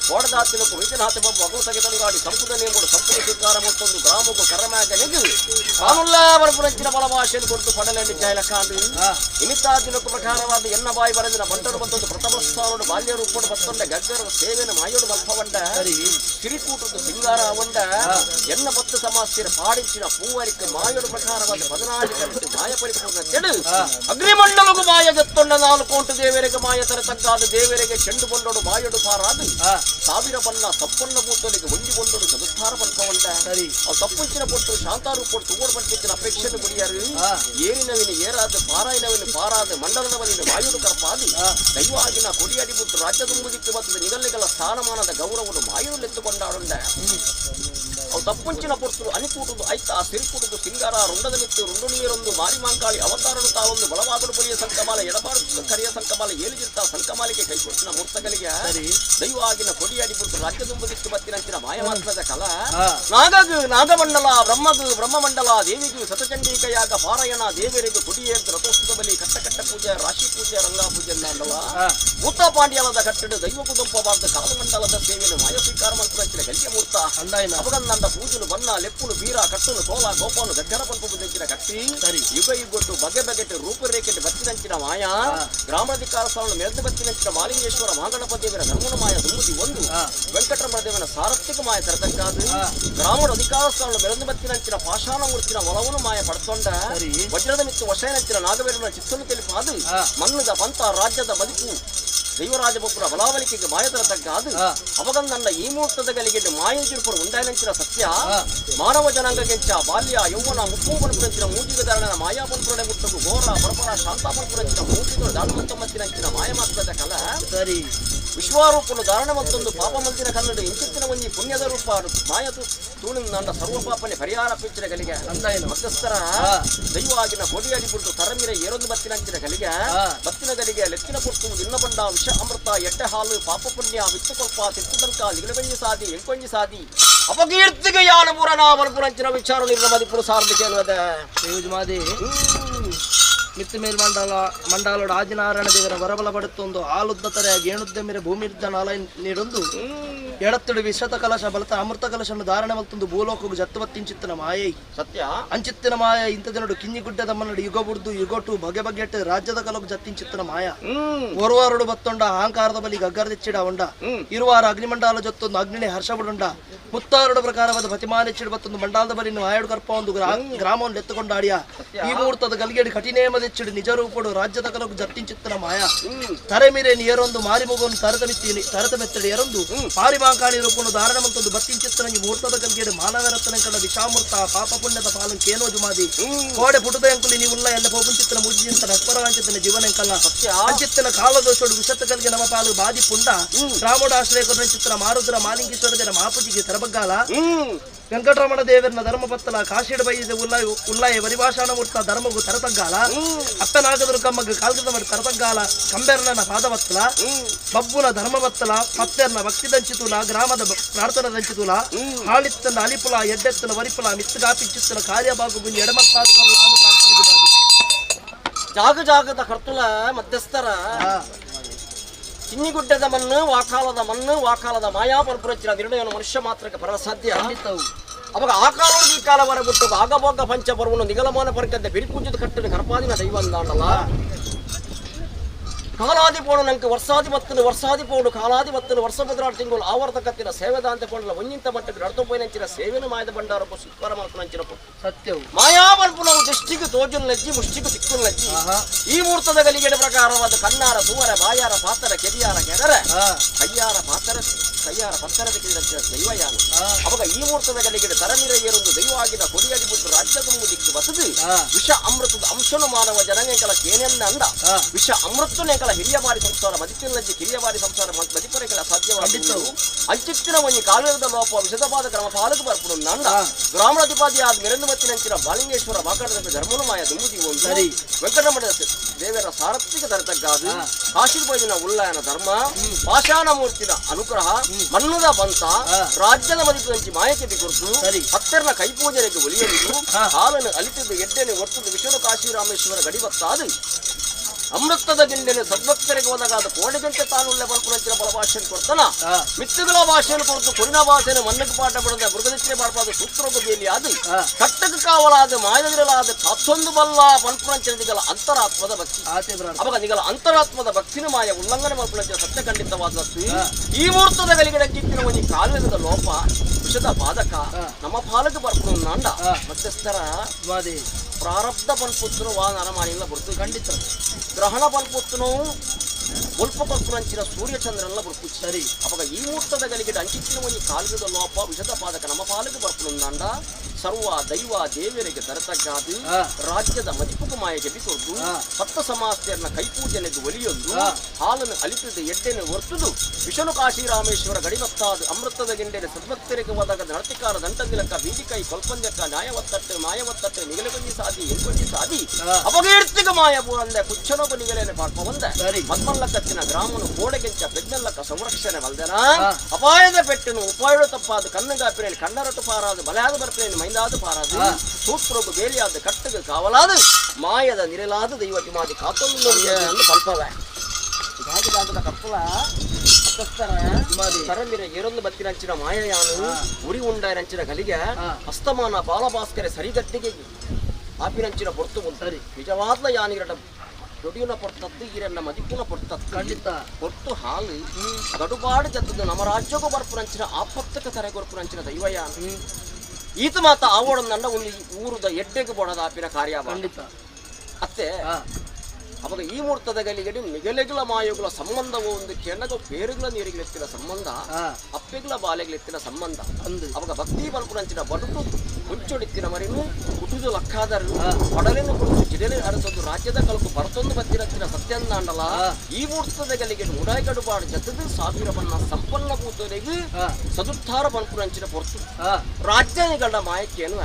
ಕೋಡದಾತಿನಕ್ಕೂ ವೈದ್ಯನಾಥ ಬಾಬು ಭಗವತಗೆ ತಂಗಾಡಿ ಸಂಪುಟ ನೇಮುಡು ಸಂಪುಟ ಸ್ವೀಕಾರ ಮತ್ತೊಂದು ಗ್ರಾಮಕ್ಕೂ ಕರಮ್ಯಾಗನೆಗೂ ಕಾನುಲ್ಲಾ ಮಲ್ಪುನಂಚಿನ ಬಲಭಾಷೆಯನ್ನು ಕೊಟ್ಟು ಪಡಲೆಂಡಿ ಜಾಯಲಕಾಂಡು ಇಮಿತಾದಿನಕ್ಕೂ ಪ್ರಕಾರವಾದ ಎನ್ನ ಬಾಯಿ ಬರೆದಿನ ಬಂಟರು ಮತ್ತೊಂದು ಪ್ರಥಮ ಸ್ಥಾನೋಡು ಬಾಲ್ಯ ರೂಪೋಡು ಮತ್ತೊಂದ ಗಗ್ಗರ ಸೇವೆನ ಮಾಯೋಡು ಮಲ್ಪವಂಡ ಸಿರಿಕೂಟದ ಸಿಂಗಾರ ಅವಂಡ ಎನ್ನ 10 ಸಮಾಸ್ಯರ ಪಾಡಿಂಚಿನ ಪೂವರಿಕೆ ಮಾಯೋಡು ಪ್ರಕಾರವಾದ 14 ಕಲಿತು ಮಾಯ ಪರಿಪೂರ್ಣ ಚೆಡು ಅಗ್ನಿಮಂಡಲಗೂ ಮಾಯ ಗತ್ತೊಂಡ 4 ಕೋಂಟು ದೇವರಿಗೆ ಮಾಯ ತರ ತಗ್ಗಾದ ದೇವರಿಗೆ ಚೆಂಡು ಬಂಡೋಡು ಮಾಯೋಡು ಪಾರಾದು 1000 ಬಣ್ಣ ತಪ್ಪಣ್ಣ ಬೂತಲಿಗೆ ಒಂಜಿ ಬಂಡೋಡು ಚದುಷ್ಟಾರ ಪಲ್ಪವಂಡ ಅವು ತಪ್ಪಂಚಿನ ಪೊಟ್ಟು ಶಾಂತಾರೂಪೋಡು ತೂಗೋಡು ಪಟ್ಟಿನ ಅಪೇಕ್ಷೆಯನ್ನು ಮುಡಿಯಾರು ಏರಿನವಿನ ಏರಾದ ಪಾರಾಯಿನವಿನ ಪಾರಾದ ಮಂಡಲದವನಿನ ಮಾಯೋಡು ಕರ್ಪಾದಿ ದೈವಾಗಿನ ಕೊಡಿಯಡಿ ಬಿಟ್ಟು ರಾಜ್ಯ ತುಂಬುದಿಕ್ಕೆ ಬರ್ತದ ನಿಗಲ್ಲಿಗಳ ಸ್ಥಾನಮಾನದ ಗೌರವವನ್ನು ಮಾಯೋಡು ಎತ್ತುಕೊಂಡಾಡುಂಡ ಅವು ತಪ್ಪಂಚಿನ ಪೊಟ್ಟು ಅನಿಕೂಟುದು ಐತ ಸಿರಿಕೂಟುದು ಸಿಂಗಾರ ರುಂಡದ ಮಿತ್ತು ರುಂಡುಣಿಯರೊಂದು ಮಾರಿಮಾಂಕಾಳಿ ಅವತಾರನು ತಾವೊಂದು ಬಲವಾಗಲು ಬಲಿಯ ಸಂಕಮಾಲ ಎಡಬಾರು ಕರಿಯ ಸಂಕಮಾಲ ಏಲಿಗಿರ್ತ ಸಂಕಮಾಲಿಗೆ ಕೈಕೊಟ್ಟಿನ ಮೂರ್ತಗಳಿಗೆ ದೈವಾಗಿನ ಕೊಡಿಯಾಡಿ ಬಿಟ್ಟು ರಾಜ್ಯ ತುಂಬುದಿಕ್ಕೆ ಬತ್ತಿನಂಚಿನ ಮಾಯಮಾತ್ರದ ಕಲ ನಾಗಮಂಡಲ ಬ್ರಹ್ಮಮಂಡಲ ದೇವಿಗೂ ಸತಚಂಡೀಕಯಾಗ ಪಾರಾಯಣ ದೇವರಿಗೂ ಕೊಡಿಯೇರ್ದು ರಥೋತ್ಸವ ಬಲಿ ಕಟ್ಟ ಪೂಜೆ ರಾಶಿ ಪೂಜೆ ರಂಗ ಪೂಜೆ ಅಂದವ ಮೂತ ಪಾಂಡ್ಯಲದ ಕಟ್ಟಡ ದೈವ ಕುದುಂಪವಾದ ಕಾಲಮಂಡಲದ ಸೇವೆಯನ್ನು ಮಾಯ ಸ್ವೀಕಾರ ಮಾಡ್ಕೊಂಡ ಗಲಿಗೆ ಮೂರ್ತ ಅವಗಂದ ಪೂಜಲು ಬಣ್ಣ ಲೆಪ್ಪುನು ಬೀರ ಕಟ್ಟುನು ತೋಲ ಗೋಪನು ಗಡ್ಡರ ಪಂಪು ದಂಚಿನ ಕಟ್ಟಿ ಯುಗೊಟ್ಟು ಬಗೆ ರೂಪರೇಖೆ ಬತ್ತಿನಂಚಿನ ಮಾಯ ಗ್ರಾಮಾಧಿಕಾರ ಸ್ಥಾನ ಮೆರೆದು ಬತ್ತಿನಂಚಿನ ಮಾಲಿಂಗೇಶ್ವರ ಮಹಾಗಣಪತಿಯವರ ಧರ್ಮನ ಮಾಯ ದುಮ್ಮುದಿ ಒಂದು ವೆಂಕಟರಮಣ ದೇವನ ಸಾರಥಿಕ ಮಾಯ ತರತಕ್ಕಾದು ಗ್ರಾಮದ ಅಧಿಕಾರ ಸ್ಥಾನ ಮೆರೆದು ಬತ್ತಿನಂಚಿನ ಪಾಷಾಣ ಮೂರ್ತಿನ ಒಲವನು ಮಾಯ ಪಡ್ಕೊಂಡ ವಜ್ರದ ಮಿತ್ತು ವಶಯನಂಚಿನ ನಾಗವೇರನ ಚಿತ್ತನು ತಿಳಿಪಾದು ಮನ್ನದ ಪಂತ ರಾಜ್ಯದ ಬದುಕು ದೈವರಾಜಬೊಬ್ಬರ ಬಲಾವಲಿಕೆಗೆ ಮಾಯತರ ತಗ್ಗಾದು ಅವಗಂದನ್ನ ಈ ಮುಹೂರ್ತದ ಗಲಿಗೆಡ್ಡು ಮಾಯೋಜಿರ್ಪುರ ಉಂಡಾಯನಂಚಿನ ಸತ್ಯ ಮಾನವ ಜನಾಂಗಗೆಂಚ ಬಾಲ್ಯ ಯೌವನ ಮುಪ್ಪುಪನ್ಪುರಂಚಿನ ಮೂಜಿಗದಾರಣ ಮಾಯಾಪನ್ಪುರಡೆ ಮುಟ್ಟಗು ಘೋರ ಪರಪರ ಶಾಂತಾಪನ್ಪುರಂಚಿನ ಮೂಜಿಗಳು ದಾನಮಂತಮ್ಮತ್ತಿನಂಚಿನ ಮಾಯಮಾತ್ರದ ಕಲ ಸರಿ ವಿಶ್ವರೂಪನು ಧಾರಣ ಮತ್ತೊಂದು ಪಾಪ ಮಂದಿನ ಕನ್ನಡ ಇಂಚಿತ್ತಿನ ಒಂಜಿ ಪುಣ್ಯದ ರೂಪ ಮಾಯತು ತೂಳಿನ ನಂದ ಸರ್ವ ಪಾಪನೆ ಪರಿಹಾರ ಪಿಚ್ಚಿನ ಗಲಿಗೆ ಮಧ್ಯಸ್ಥರ ದೈವವಾಗಿನ ಕೊಡಿಯಾಡಿ ಬಿಟ್ಟು ತರಮಿರ ಏರೊಂದು ಬತ್ತಿನಂಚಿನ ಗಲಿಗೆ ಲೆಕ್ಕಿನ ಕೊಟ್ಟು ಇನ್ನ ಬಂಡ ವಿಷ ಅಮೃತ ಎಟ್ಟೆ ಹಾಲು ಪಾಪ ಪುಣ್ಯ ವಿತ್ತುಕೊಲ್ಪ ತಿರ್ತುದಂಕ ಲಿಗಲಬಂಜಿ ಸಾದಿ ಎಂಕೊಂಜಿ ಸಾದಿ ಅಪಕೀರ್ತಿಗೆ ಯಾನ ಪುರಾಣ ಬಲ್ಪುರಂಚಿನ ವಿಚಾರ ನಿರ್ಮದಿಪುರ ಸಾರ್ಧಿಕೆ ಅನ್ನೋದೆ ದೇವಜಮಾದಿ ಮಿತ್ತ ಮೇಲ್ ಮಂಡಾಲೋಡ ಆದಿನಾರಾಯಣ ದೇವರ ವರಬಲ ಪಡುತ್ತೊಂದು ಹಾಲುದ್ದತರೆ ಗೇಣುದ್ದ ಮೇರೆ ಭೂಮಿ ನಾಲ ನೀಡೊಂದು ಎಡತ್ತುಡು ವಿಷತ ಕಲಶ ಬಲತ ಅಮೃತ ಕಲಶನ್ನು ಧಾರಣೆ ಮಲ್ತೊಂದು ಭೂಲೋಕವು ಜತ್ತವತ್ತಿಂಚಿತ್ತನ ಮಾಯೈ ಸತ್ಯ ಅಂಚಿತ್ತಿನ ಮಾಯ ಇಂಥ ಜನಡು ಕಿಂಜಿ ಗುಡ್ಡದ ಮನ್ನಡು ಯುಗ ಬುಡ್ದು ಯುಗೊಟ್ಟು ಬಗೆ ಬಗೆಟ್ಟು ರಾಜ್ಯದ ಕಲಕು ಜತ್ತಿಂಚಿತ್ತನ ಮಾಯ ಒರುವಾರುಡು ಬತ್ತೊಂಡ ಅಹಂಕಾರದ ಬಲಿ ಗಗ್ಗರದಿಚ್ಚಿಡ ಉಂಡ ಇರುವಾರ ಅಗ್ನಿಮಂಡಾಲ ಜೊತ್ತೊಂದು ಅಗ್ನಿನೇ ಹರ್ಷ ಬಿಡುಂಡ ಮುತ್ತಾರುಡು ಪ್ರಕಾರವಾದ ಪ್ರತಿಮಾನೆಚ್ಚಿಡ ಬತ್ತೊಂದು ಮಂಡಾಲದ ಬಲಿನ್ನು ಆಯಡು ಕರ್ಪ ಒಂದು ಗ್ರಾಮವನ್ನು ಎತ್ತುಕೊಂಡ ಆಡಿಯ ಈ ಮುಹೂರ್ತದ ಗಲ್ಗೆಡಿ ಕಠಿನೇಮದೆಚ್ಚಿಡು ನಿಜ ರೂಪಡು ರಾಜ್ಯದ ಕಲಕು ಜತ್ತಿಂಚಿತ್ತನ ಮಾಯ ತರೆ ಮೀರೆ ನೀರೊಂದು ಮಾರಿ ಮಗುವನ್ನು ತರತ ಮೆತ್ತಡಿ ಎರೊಂದು ಪಾರಿಮಾಕಾಣಿ ರೂಪವನ್ನು ಧಾರಣ ಮಲ್ತೊಂದು ಬತ್ತಿಂಚಿತ್ತನ ಮುಹೂರ್ತದ ಗಲ್ಗೆಡಿ ಮಾನವರತ್ತನ ಕಂಡ ವಿಷಾಮೂರ್ತ ಪಾಪ ಪುಣ್ಯದ ಪಾಲನ್ ಕೇನೋ ಜುಮಾದಿ ಕೋಡೆ ಪುಟದ ಎಂಕುಲಿ ನೀವುಲ್ಲ ಎಲ್ಲ ಪೋಪುಂಚಿತ್ತನ ಮುಜ್ಜಿಂತ ನಕ್ಪರಾಂಚಿತ್ತನ ಜೀವನ ಎಂಕಲ್ಲ ಅಂಚಿತ್ತನ ಕಾಲದೋಷೋಡು ವಿಷತ್ತ ಕಲ್ಗೆ ನಮ್ಮ ಪಾಲು ಬಾದಿ ಪುಂಡ ರಾಮೋಡ ಆಶ್ರಯ ಕೊರಂಚಿತ್ತನ ಮಾರುದ್ರ ಮಾಲಿಂಗೇಶ್ವರ ಮಾಪುಜಿಗೆ ತರಬಗ್ಗಾಲ ವೆಂಕಟರಮಣ ದೇವರನ ಧರ್ಮಪತ್ತಲ ಕಾಶಿಡ ಬೈದ ಉಲ್ಲಾಯ ಪರಿಭಾಷಾಣ ಮುಟ್ಟ ಧರ್ಮಗು ತರತಗ್ಗಾಲ ಅಪ್ಪನಾಗದರು ಕಮ್ಮಗ ಕಾಲ್ಗದ ಮಾಡಿ ತರತಗ್ಗಾಲ ಕಂಬೆರ್ನ ಪಾದವತ್ತಲ ಬಬ್ಬುನ ಧರ್ಮವತ್ತಲ ಪತ್ತೆರ್ನ ಭಕ್ತಿ ದಂಚಿತುಲ ಗ್ರಾಮದ ಪ್ರಾರ್ಥನಾ ದಂಚಿತುಲ ಹಾಳಿತ್ತನ ಅಲಿಪುಲ ಎಡ್ಡೆತ್ತನ ವರಿಪುಲ ಮಿತ್ತಗಾಪಿಚ್ಚಿತ್ತನ ಕಾರ್ಯಭಾಗು ಗುಂಜಿ ಎಡಮಕ್ಕಾದ ಜಾಗದ ಕರ್ತುಲ ಮಧ್ಯಸ್ಥರ ಕಿನ್ನಿಗುಡ್ಡದ ಮಣ್ಣು ವಾಕಾಲದ ಮಾಯಾ ಪರಪುರಚ್ಚಿನ ನಿರ್ಣಯವನ್ನು ಮನುಷ್ಯ ಮಾತ್ರಕ್ಕೆ ಬರಲು ಸಾಧ್ಯ ಅವಾಗ ಆ ಕಾಲೋಡಿಗೆ ಈ ಕಾಲ ಬರಬಿಟ್ಟು ಆಗಬೋಗ ಪಂಚಪರ್ವನು ನಿಗಲಮಾನ ಪರ್ಕಂತೆ ಬಿರಿಪೂಜಿತ ಕಟ್ಟಿನ ಕರ್ಪಾದಿನ ದೈವ ಅಂದಾಣಲ್ಲ ಕಾಲಾದಿ ಪೋಡು ನಂಗೆ ವರ್ಷಾದಿ ಪೋಡು ಕಾಲಾದಿ ಮತ್ತನು ವರ್ಷ ಬದಲಾಡು ತಿಂಗಳು ಆವರ್ತ ಕತ್ತಿನ ಸೇವೆದಾಂತ ಪೋಡಲ ಒಂಜಿಂತ ಮಟ್ಟಕ್ಕೆ ನಡತೋಪೈನಂಚಿನ ಸೇವೆನ ಮಾಯದ ಬಂಡಾರಪ್ಪು ಸುತ್ವರ ಮಲ್ಪನಂಚಿನ ಸತ್ಯವು ಮಾಯಾ ಮಲ್ಪುನವು ದೃಷ್ಟಿಗೆ ತೋಜುನ್ ಲಜ್ಜಿ ಮುಷ್ಟಿಗೆ ತಿಕ್ಕುನ್ ಲಜ್ಜಿ ಈ ಮುಹೂರ್ತದ ಗಲಿಗೆಡೆ ಪ್ರಕಾರವಾದ ಕನ್ನಾರ ತೂವರ ಬಾಯಾರ ಪಾತರ ಕೆದಿಯಾರ ಕೆದರ ಕೈಯಾರ ಪತ್ತರ ದಿಕ್ಕಿನ ದೈವಯಾನ ಅವಾಗ ಈ ಮುಹೂರ್ತದ ಗಲಿಗೆಡೆ ತರಮಿರ ಏರೊಂದು ದೈವವಾಗಿನ ಕೊಡಿಯಡಿ ಬಿಟ್ಟು ರಾಜ್ಯದ ದಿಕ್ಕು ಬಸದು ವಿಷ ಅಮೃತದ ಅಂಶನು ಮಾನವ ಜನಂಗೆಂಕಲ ಕೇನೆಲ್ಲ ಅಂದ ವಿಷ ಅಮೃತನೆಂಕಲ ಹಿರಿಯ ಬಾರಿ ಸಂಸಾರ ಮದಿಪಿನಜ್ಜಿ ಕಿರಿಯ ಬಾರಿ ಸಂಸಾರ ಮದಿಪರೆಗಳ ಸಾಧ್ಯವಾಗಿತ್ತು ಅಂಚಿತ್ತಿನ ಒಂಜಿ ಕಾಲದ ಲೋಪ ವಿಷದವಾದ ಕ್ರಮ ಪಾಲಕ ಬರ್ಪುಡು ನಂದ ಗ್ರಾಮಾಧಿಪತಿ ಆದ ಮೆರೆಂದು ಮತ್ತಿನಂಚಿನ ಬಾಲಿಂಗೇಶ್ವರ ಮಾಕಾಡದ ಧರ್ಮನು ಮಾಯ ದುಮ್ಮುದಿ ಒಂದು ವೆಂಕಟರಮಣ ದೇವರ ಸಾರಥಿಕ ದರತಗ್ಗಾದು ಕಾಶಿರ್ಬೈದಿನ ಉಳ್ಳಾಯನ ಧರ್ಮ ಪಾಷಾಣ ಮೂರ್ತಿನ ಅನುಗ್ರಹ ಮಣ್ಣದ ಬಂತ ರಾಜ್ಯದ ಮದಿಪಿನಂಚಿ ಮಾಯಕ್ಕೆ ಬಿಗುರ್ತು ಹತ್ತೆರನ ಕೈಪೂಜನೆಗೆ ಒಲಿಯಲಿದ್ದು ಹಾಲನ್ನು ಅಲಿತಿದ್ದು ಎಡ್ಡೆನೆ ಒರ್ತದ್ದು ವಿಷ್ಣು ಕಾಶಿರಾಮೇಶ್ವರ ಗಡಿಬತ್ತಾದು ಅಮೃತದ ಗಿಂಡೆನೆ ಸದ್ಭಕ್ತರಿಗೆ ಒದಗಾದ ಕೋಡಿ ಗಂಟೆ ತಾನುಳ್ಳೆ ಬಲ್ಪುನಂಚಿನ ಬಲ ಭಾಷೆಯನ್ನು ಕೊಡ್ತಾನ ಮಿತ್ತುಗಳ ಭಾಷೆಯನ್ನು ಕೊಡ್ತು ಕೊರಿನ ಭಾಷೆಯನ್ನು ಮಣ್ಣಕ್ಕೆ ಪಾಠ ಬಿಡದೆ ಮೃಗದಚ್ಚೆ ಮಾಡ್ಬಾರ್ದು ಸೂತ್ರೋಗ ಬೇಲಿ ಅದು ಕಟ್ಟಕ ಕಾವಲಾದ ಮಾಯದಿರಲಾದ ಕತ್ತೊಂದು ಬಲ್ಲ ಬಲ್ಪುನಂಚಿನ ಅಂತರಾತ್ಮದ ಭಕ್ತಿ ಅವಾಗ ನಿಗಲ ಅಂತರಾತ್ಮದ ಭಕ್ತಿನ ಮಾಯ ಉಲ್ಲಂಘನೆ ಬಲ್ಪುನಂಚಿನ ಸತ್ಯ ಖಂಡಿತವಾದದ್ದು ಈ ಮುಹೂರ್ತದ ಗಲಿಗೆಡೆ ಕಿತ್ತಿನ ಒಂದು ಕಾಲದ ಲೋಪ ವಿಷದ ಬಾಧಕ ನಮ್ಮ ಪಾಲಕ ಬರ್ಪುನ ನಾಂಡ ಮಧ್ಯಸ್ಥರ ಪ್ರಾರಬ್ಧ ಬಲ್ಪುತ್ತನು ವಾ ನರಮಾಣಿಲ್ಲ ಬರ್ತು ಖಂಡಿತ ಗ್ರಹಣ ಬಲ್ಪುತ್ತನು ಸ್ವಲ್ಪ ಬಲ್ಪುನಂಚಿನ ಸೂರ್ಯಚಂದ್ರನೆಲ್ಲ ಬರ್ಪು ಸರಿ ಅವಾಗ ಈ ಮುಹೂರ್ತದ ಗಲಿಗೆಡೆ ಅಂಚಿತ್ತಿನ ಒಂದು ಕಾಲದ ಲೋಪ ವಿಷದ ಪಾದಕ ನಮ್ಮ ಪಾಲಕ ಬರ್ಪುನ ನಾಂಡ ಸರ್ವ ದೈವ ದೇವರಿಗೆ ತರತಗ್ಗಾದು ರಾಜ್ಯದ ಮದಿಪುಕ ಮಾಯಗೆ ಬಿಕೊರ್ದು ಹತ್ತ ಸಮಾಸ್ತೆಯನ್ನ ಕೈಪೂಜನೆಗೆ ಒಲಿಯೊಂದು ಹಾಲನ್ನು ಅಲಿತದ ಎಡ್ಡೆನೆ ಒರ್ತುದು ವಿಷ್ಣು ಕಾಶಿರಾಮೇಶ್ವರ ಗಡಿಮತ್ತಾದು ಅಮೃತದ ಗಿಂಡೆನೆ ಸದ್ಭಕ್ತರಿಗೆ ಒದಗದ ನರ್ತಿಕಾರ ದಂಟಂಗಿಲಕ್ಕ ಬೀದಿಕೈ ಕೊಲ್ಪಂಜಕ್ಕ ನ್ಯಾಯವತ್ತಟ್ಟೆ ಮಾಯವತ್ತಟ್ಟೆ ನಿಗಲಗೊಂಜಿ ಸಾದಿ ಎಂಕೊಂಜಿ ಸಾದಿ ಅಪಕೀರ್ತಿಕ ಮಾಯ ಬೂರಂದೆ ಕುಚ್ಚನೊಬ್ಬ ನಿಗಲೇನೆ ಪಾಪ ಒಂದೆ ಮತ್ಮಲ್ಲಕ್ಕತ್ತಿನ ಗ್ರಾಮನು ಗೋಡೆಗೆಂಚ ಬೆನ್ನಲ್ಲಕ್ಕ ಸಂರಕ್ಷಣೆ ವಲ್ದೆನ ಅಪಾಯದ ಪೆಟ್ಟನು ಉಪಾಯದ ತಪ್ಪಾದ ಕಣ್ಣಗಾಪಿರೇನು ಕಣ್ಣರಟ್ಟು ಪಾರಾದು ಬಲೆಯಾದ ಬರ್ಪೇನು ಮೈಂದಾದ ಪಾರಾದು ಸೂತ್ರೋಗ ಬೇಲಿಯಾದ ಕಟ್ಟಗ ಕಾವಲಾದ ಮಾಯದ ನಿರಲಾದ ದೈವತಿ ಮಾದಿ ಕಾತೊಂದು ಕಲ್ಪವೆ ಜಾಗದ ಕಪ್ಪಲ ತರಮಿರ ಏರೊಂದು ಬತ್ತಿನಂಚಿನ ಮಾಯಯಾನು ಉರಿ ಉಂಡರಂಚಿನ ಗಲಿಗೆ ಅಸ್ತಮಾನ ಬಾಲಭಾಸ್ಕರ ಸರಿಗಟ್ಟಿಗೆ ಆಪಿನಂಚಿನ ಪೊರ್ತು ಸರಿ ನಿಜವಾದ ಯಾನಿರಟ ದೊಡಿಯುನ ಪೊರ್ತತ್ತು ಈರನ್ನ ಮದಿಪುನ ಪೊರ್ತತ್ತು ಖಂಡಿತ ಪೊರ್ತು ಹಾಲು ಗಡುಬಾಡು ಜತ್ತದು ನಮ್ಮ ರಾಜ್ಯಕ್ಕೂ ಬರ್ಪುನಂಚಿನ ಆಪತ್ತಕ ತರೆಗೊರ್ಪುನಂಚಿನ ದೈವಯಾನು ಈತ ಮಾತ ಆವೋಡಂದಂಡ ಒಂದು ಊರದ ಎಡ್ಡೆಗೆ ಬೋಡದ ಆಪಿನ ಕಾರ್ಯ ಖಂಡಿತ ಅತ್ತೆ ಅವಾಗ ಈ ಮುಹೂರ್ತದ ಗಲಿಗಡಿ ನಿಗಲೆಗಳ ಮಾಯುಗಳ ಸಂಬಂಧವು ಒಂದು ಕೆಣಗ ಬೇರುಗಳ ನೀರಿಗೆತ್ತಿನ ಸಂಬಂಧ ಅಪ್ಪೆಗಳ ಬಾಲೆಗಳೆತ್ತಿನ ಸಂಬಂಧ ಅವಾಗ ಭಕ್ತಿ ಬಲ್ಪುನಂಚಿನ ಬಡುಟು ಹುಂಚೊಡಿತ್ತಿನ ಮರಿನು ಕುಟುದು ಲಕ್ಕಾದರು ಒಡಲೆನು ಕುಡಿದು ಜಿಡಲೆ ಅರಸೊಂದು ರಾಜ್ಯದ ಕಲಕು ಬರತೊಂದು ಬತ್ತಿನತ್ತಿನ ಸತ್ಯಂದಾಂಡಲ ಈ ಮುಹೂರ್ತದ ಗಲಿಗೆ ಮುಡಾಯ್ಗಡುಬಾಡು ಜತದು ಸಾವಿರ ಬಣ್ಣ ಸಂಪನ್ನ ಕೂತರಿಗೆ ಸದುತ್ಥಾರ ಬಲ್ಪುನಂಚಿನ ಪೊರ್ತು ರಾಜ್ಯಗಳ ಮಾಯಕ್ಕೇನು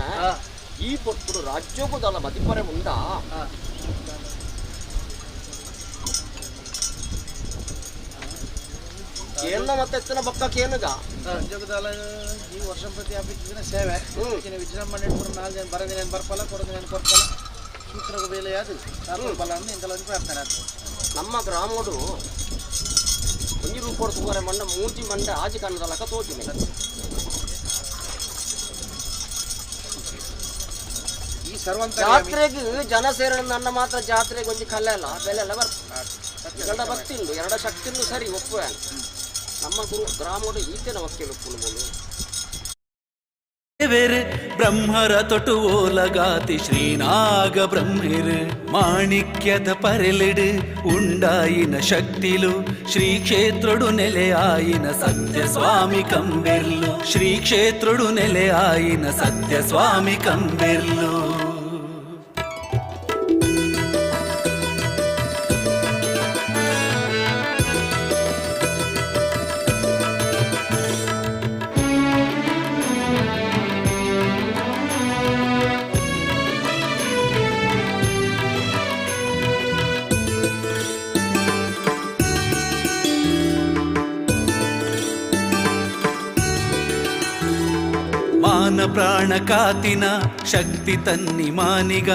ಈ ಪೊರ್ತುಡು ರಾಜ್ಯೋಗುದಲ ಮದಿಪರೆ ಮುಂಡ ಕೇಂದ್ರ ಮತ್ತೆ ಎತ್ತಿನ ಬಕ್ಕ ಕೇನುಗ ಜಗದಾಲ ಈ ವರ್ಷ ಪ್ರತಿ ಹಬ್ಬಕ್ಕಿನ ಸೇವೆ ವಿಜೃಂಭಣೆ ನಾಲ್ಕು ದಿನ ಬರದಿನ ಬರ್ಪಲ್ಲ ಕೊಡದಿನ ಕೊಡ್ಪಲ್ಲ ಸೂತ್ರದ ಬೇಲೆ ಅದು ಬಲ ಅಂತ ಇಂತೆಲ್ಲ ಪ್ರಾರ್ಥನೆ ಆಗ್ತದೆ. ನಮ್ಮ ಗ್ರಾಮಡು ಒಂಜಿ ರೂಪಾಯಿ ತಗೋರೆ ಮಂಡ ಮೂರ್ತಿ ಮಂಡ ಆಜಿ ಕನ್ನಡಲಕ ತೋಜಿ ಈ ಸರ್ವಂತ ಜಾತ್ರೆಗೆ ಜನ ಸೇರಣ ನನ್ನ ಮಾತ್ರ ಜಾತ್ರೆಗೆ ಒಂಜಿ ಕಲ್ಲೆ ಅಲ್ಲ ಬೆಲೆ ಎಲ್ಲ ಬರ್ತದೆ. ಗಂಡ ಭಕ್ತಿ ಉಂಡು ಎರಡ ಶಕ್ತಿ ಉಂಡು ಸರಿ ಒಪ್ಪುವೆ ನಮ್ಮ ಗ್ರಾಮಡು ಈತನ ವಕೀಲ ಒಪ್ಪುನು ಬ್ರಹ್ಮರ ತೊಟು ಓಲಗಾತಿ ಶ್ರೀನಾಗ ಬ್ರಹ್ಮಿರ್ ಮಾಣಿಕ್ಯದ ಪರೆಲೆಡು ಉಂಡಾಯಿನ ಶಕ್ತಿಲು ಶ್ರೀ ಕ್ಷೇತ್ರಡು ನೆಲೆಯಾಯಿನ ಸತ್ಯ ಸ್ವಾಮಿ ಕಂಬೆರ್ಲು ಶ್ರೀ ಕ್ಷೇತ್ರಡು ನೆಲೆಯಾಯಿನ ಸತ್ಯ ಸ್ವಾಮಿ ಕಂಬೆರ್ಲು ಮಾನ ಪ್ರಾಣ ಕಾತಿನ ಶಕ್ತಿ ತನ್ನಿ ಮಾನಿಗ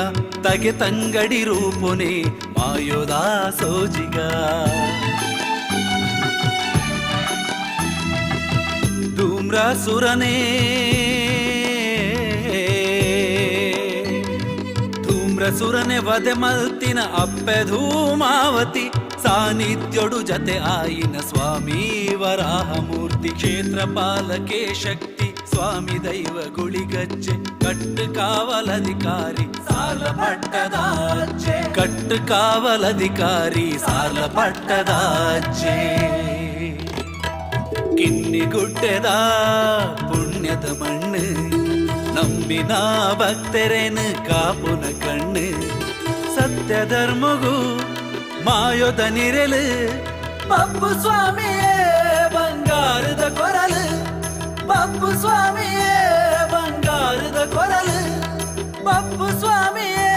ತಗೆ ತಂಗಡಿ ರೂಪುನೆ ಮಾಯೋದಾ ಸೋಜಿಗ ಧೂಮ್ರಾಸುರನೇ ಧೂಮ್ರಸುರನೆ ವದೆ ಮಲ್ತಿನ ಅಪ್ಪೆ ಧೂಮಾವತಿ ಸಾನ್ನಿಧ್ಯೋಡು ಜತೆ ಆಯಿನ ಸ್ವಾಮಿ ವರಾಹ ಮೂರ್ತಿ ಕ್ಷೇತ್ರ ಪಾಲಕೆ ಶಕ್ತಿ ಸ್ವಾಮಿ ದೈವ ಗುಳಿಗಜ್ಜೆ ಕಟ್ಟು ಕಾವಲಧಿಕಾರಿ ಸಾಲ ಪಟ್ಟದಾಜ್ಜೆ ಕಟ್ಟು ಕಾವಲಧಿಕಾರಿ ಸಾಲ ಪಟ್ಟದಾಜ್ಜೆ ಕಿನ್ನಿಗುಡ್ಡೆದ ಪುಣ್ಯದ ಮಣ್ಣು ನಂಬಿನ ಭಕ್ತರೇನು ಕಾಪುನ ಕಣ್ಣು ಸತ್ಯ ಧರ್ಮಗೂ ಮಾಯೋದ ನಿರಲು ಬಪ್ಪು ಸ್ವಾಮಿಯೇ ಬಂಗಾರದ ಕೊರಲು ಬಪ್ಪು ಸ್ವಾಮಿಯೇ ಬಂಗಾರದ ಕೊರಲು ಬಪ್ಪು ಸ್ವಾಮಿಯೇ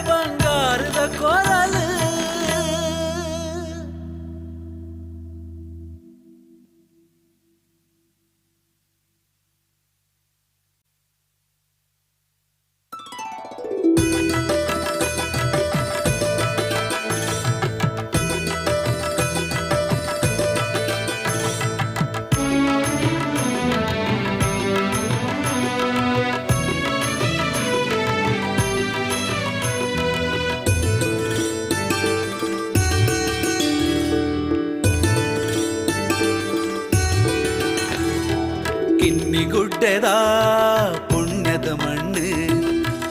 ಬಂಗಾರದ ಕೊರಲು ಕಿನ್ನಿಗುಡ್ಡೆದ ಪುಣ್ಯದ ಮಣ್ಣು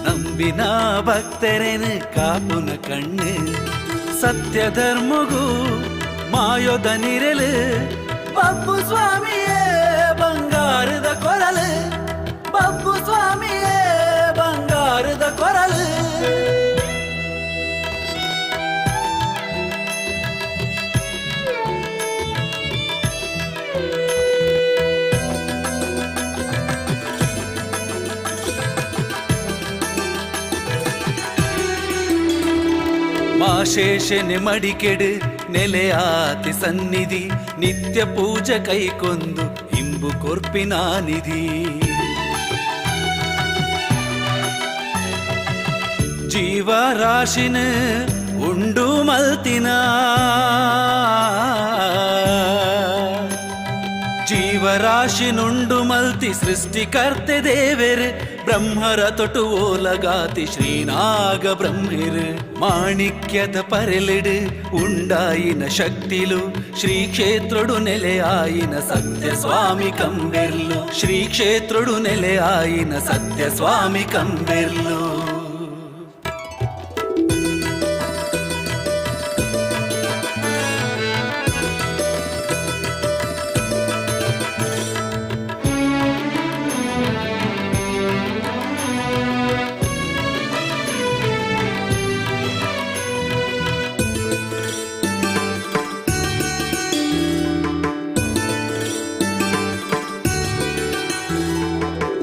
ನಂಬಿನ ಭಕ್ತರೇನು ಕಾಪುನ ಕಣ್ಣು ಸತ್ಯ ಧರ್ಮಗೂ ಮಾಯೋದ ನಿರಲು ಬಪ್ಪು ಸ್ವಾಮಿಯೇ ಬಂಗಾರದ ಕೊರಲು ಬಪ್ಪು ಸ್ವಾಮಿಯೇ ಬಂಗಾರದ ಕೊರಲು ಮಾಶೇಷನೆ ಮಡಿಕೆಡು ನೆಲೆಯಾತಿ ಸನ್ನಿಧಿ ನಿತ್ಯ ಪೂಜೆ ಕೈಕೊಂದು ಇಂಬು ಕೊರ್ಪಿನ ನಿಧಿ ಜೀವರಾಶಿನ ಉಂಡು ಮಲ್ತಿನ ಜೀವರಾಶಿನುಂಡು ಮಲ್ತಿ ಸೃಷ್ಟಿಕರ್ತೆ ದೇವೆರ್ ಬ್ರಹ್ಮರ ತೊಟು ಓಲಗಾತಿ ಶ್ರೀನಾಗ ಬ್ರಹ್ಮಿರ್ ಮಾಣಿಕ್ಯದ ಪರೆಲೆಡು ಉಂಡಾಯಿನ ಶಕ್ತಿಲು ಶ್ರೀ ಕ್ಷೇತ್ರಡು ನೆಲೆಯಾಯಿನ ಸತ್ಯ ಸ್ವಾಮಿ ಕಂಬೆರ್ಲು ಶ್ರೀ ಕ್ಷೇತ್ರಡು ನೆಲೆಯಾಯಿನ ಸತ್ಯ ಸ್ವಾಮಿ ಕಂಬೆರ್ಲು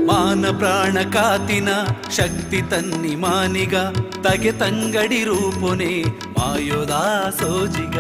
ಮಾನ ಪ್ರಾಣ ಕಾತಿನ ಶಕ್ತಿ ತನ್ನಿ ಮಾನಿಗ ತಗೆ ತಂಗಡಿ ರೂಪುನೆ ಮಾಯೋದಾ ಸೋಜಿಗ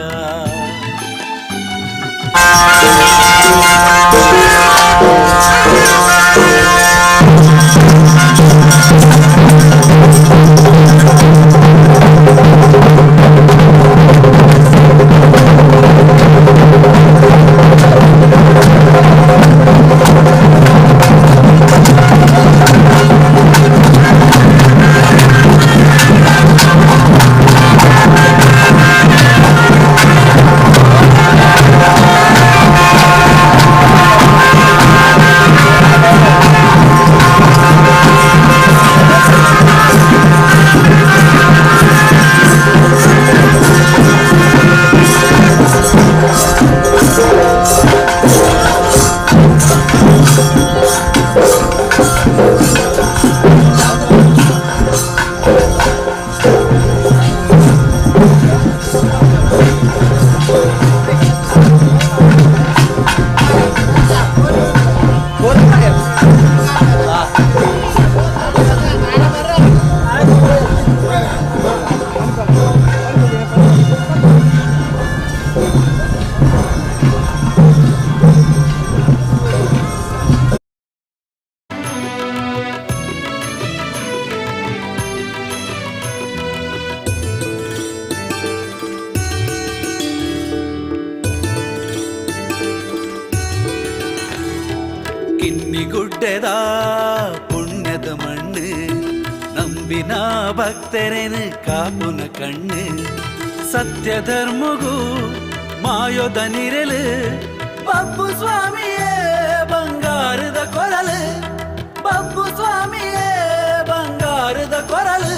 കിന്നിഗുಡ್ഡದ പുണ്യದ മണ്ണ് ನಂಬಿನ ಭಕ್ತರೇನು ಕಾಪುನ ಕಣ್ಣು ಸತ್ಯಧರ್ಮಗೂ ಮಾಯೋದ ನಿರಲು ಬಬ್ಬು ಸ್ವಾಮಿಯೇ ಬಂಗಾರದ ಕೊರಲು ಬಬ್ಬು ಸ್ವಾಮಿಯೇ ಬಂಗಾರದ ಕೊರಲು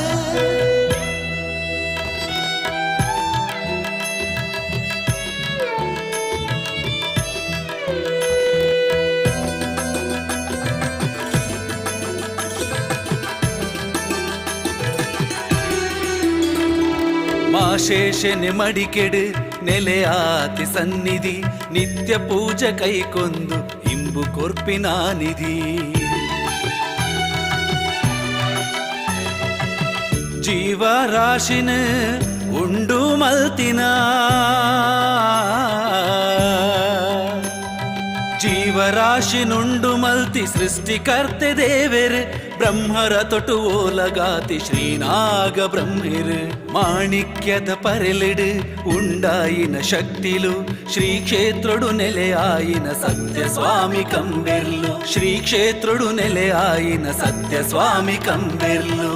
ಮಾಶೇಷನೆ ಮಡಿಕೆಡು ನೆಲೆಯಾತಿ ಸನ್ನಿಧಿ ನಿತ್ಯ ಪೂಜೆ ಕೈಕೊಂದು ಇಂಬು ಕೊರ್ಪಿನ ನಿಧಿ ಜೀವರಾಶಿನ ಉಂಡು ಮಲ್ತಿನ ಜೀವರಾಶಿನುಂಡು ಮಲ್ತಿ ಸೃಷ್ಟಿಕರ್ತೆ ದೇವೆರ್ ಬ್ರಹ್ಮರ ತೊಟು ಓಲಗಾತಿ ಶ್ರೀನಾಗ ಬ್ರಹ್ಮಿರ್ ಮಾಣಿಕ್ಯದ ಪರೆಲಿಡು ಉಂಡಾಯಿನ ಶಕ್ತಿಲು ಶ್ರೀ ಕ್ಷೇತ್ರಡು ನೆಲೆಯಾಯಿನ ಸತ್ಯ ಸ್ವಾಮಿ ಕಂಬೆರ್ಲು ಶ್ರೀ ಕ್ಷೇತ್ರಡು ನೆಲೆಯಾಯಿನ ಸತ್ಯ ಸ್ವಾಮಿ ಕಂಬೆರ್ಲು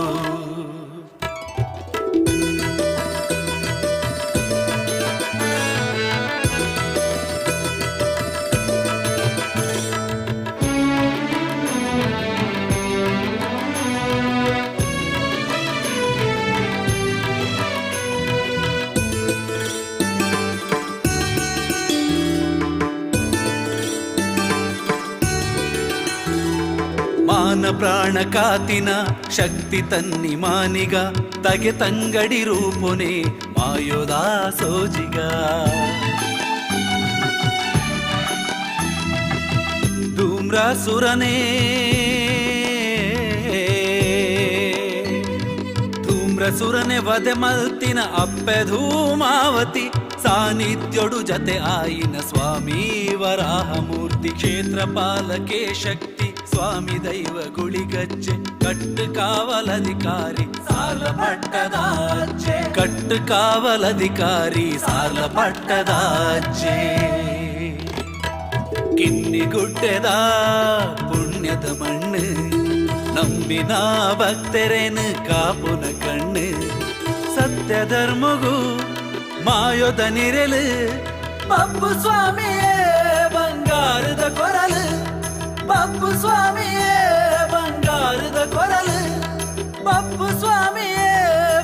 ಮಾನ ಪ್ರಾಣ ಕಾತಿನ ಶಕ್ತಿ ತನ್ನಿ ಮಾನಿಗ ತಗೆ ತಂಗಡಿ ರೂಪುನೆ ಮಾಯೋದ ಸೋಜಿಗ ಧೂಮ್ರಾಸುರನೇ ಧೂಮ್ರಸುರನೆ ವಧೆ ಮಲ್ತಿನ ಅಪ್ಪೆ ಧೂಮಾವತಿ ಸಾನ್ನಿಧ್ಯೋಡು ಜತೆ ಆಯಿನ ಸ್ವಾಮಿ ವರಾಹ ಮೂರ್ತಿ ಕ್ಷೇತ್ರ ಪಾಲಕೆ ಶಕ್ತಿ ಸ್ವಾಮಿ ದೈವ ಗುಳಿಗಜ್ಜೆ ಕಟ್ಟು ಕಾವಲಧಿಕಾರಿ ಸಾಲ ಪಟ್ಟದಾಜೆ ಕಟ್ಟು ಕಾವಲಧಿಕಾರಿ ಸಾಲ ಪಟ್ಟದಾಜೆ ಕಿನ್ನಿಗುಡ್ಡೆದ ಪುಣ್ಯದ ಮಣ್ಣು ನಂಬಿನ ಭಕ್ತರೇನು ಕಾಪುನ ಕಣ್ಣು ಸತ್ಯ ಧರ್ಮಗೂ ಮಾಯೋದ ನಿರಲು ಬಬ್ಬು ಸ್ವಾಮಿಯೇ ಬಂಗಾರದ ಕೊರಲು ಬಬ್ಬು ಸ್ವಾಮಿಯೇ ಬಂಗಾರದ ಕೊರಲು ಬಬ್ಬು ಸ್ವಾಮಿಯೇ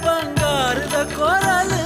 ಬಂಗಾರದ ಕೊರಲು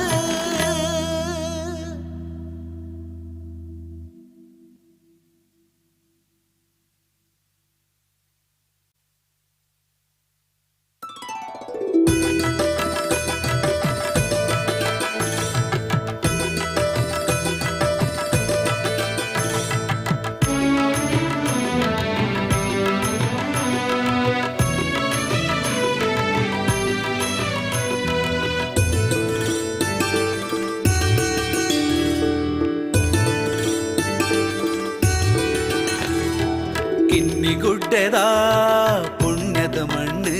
ಕಿನ್ನಿಗುಡ್ಡೆದ ಪುಣ್ಯದ ಮಣ್ಣು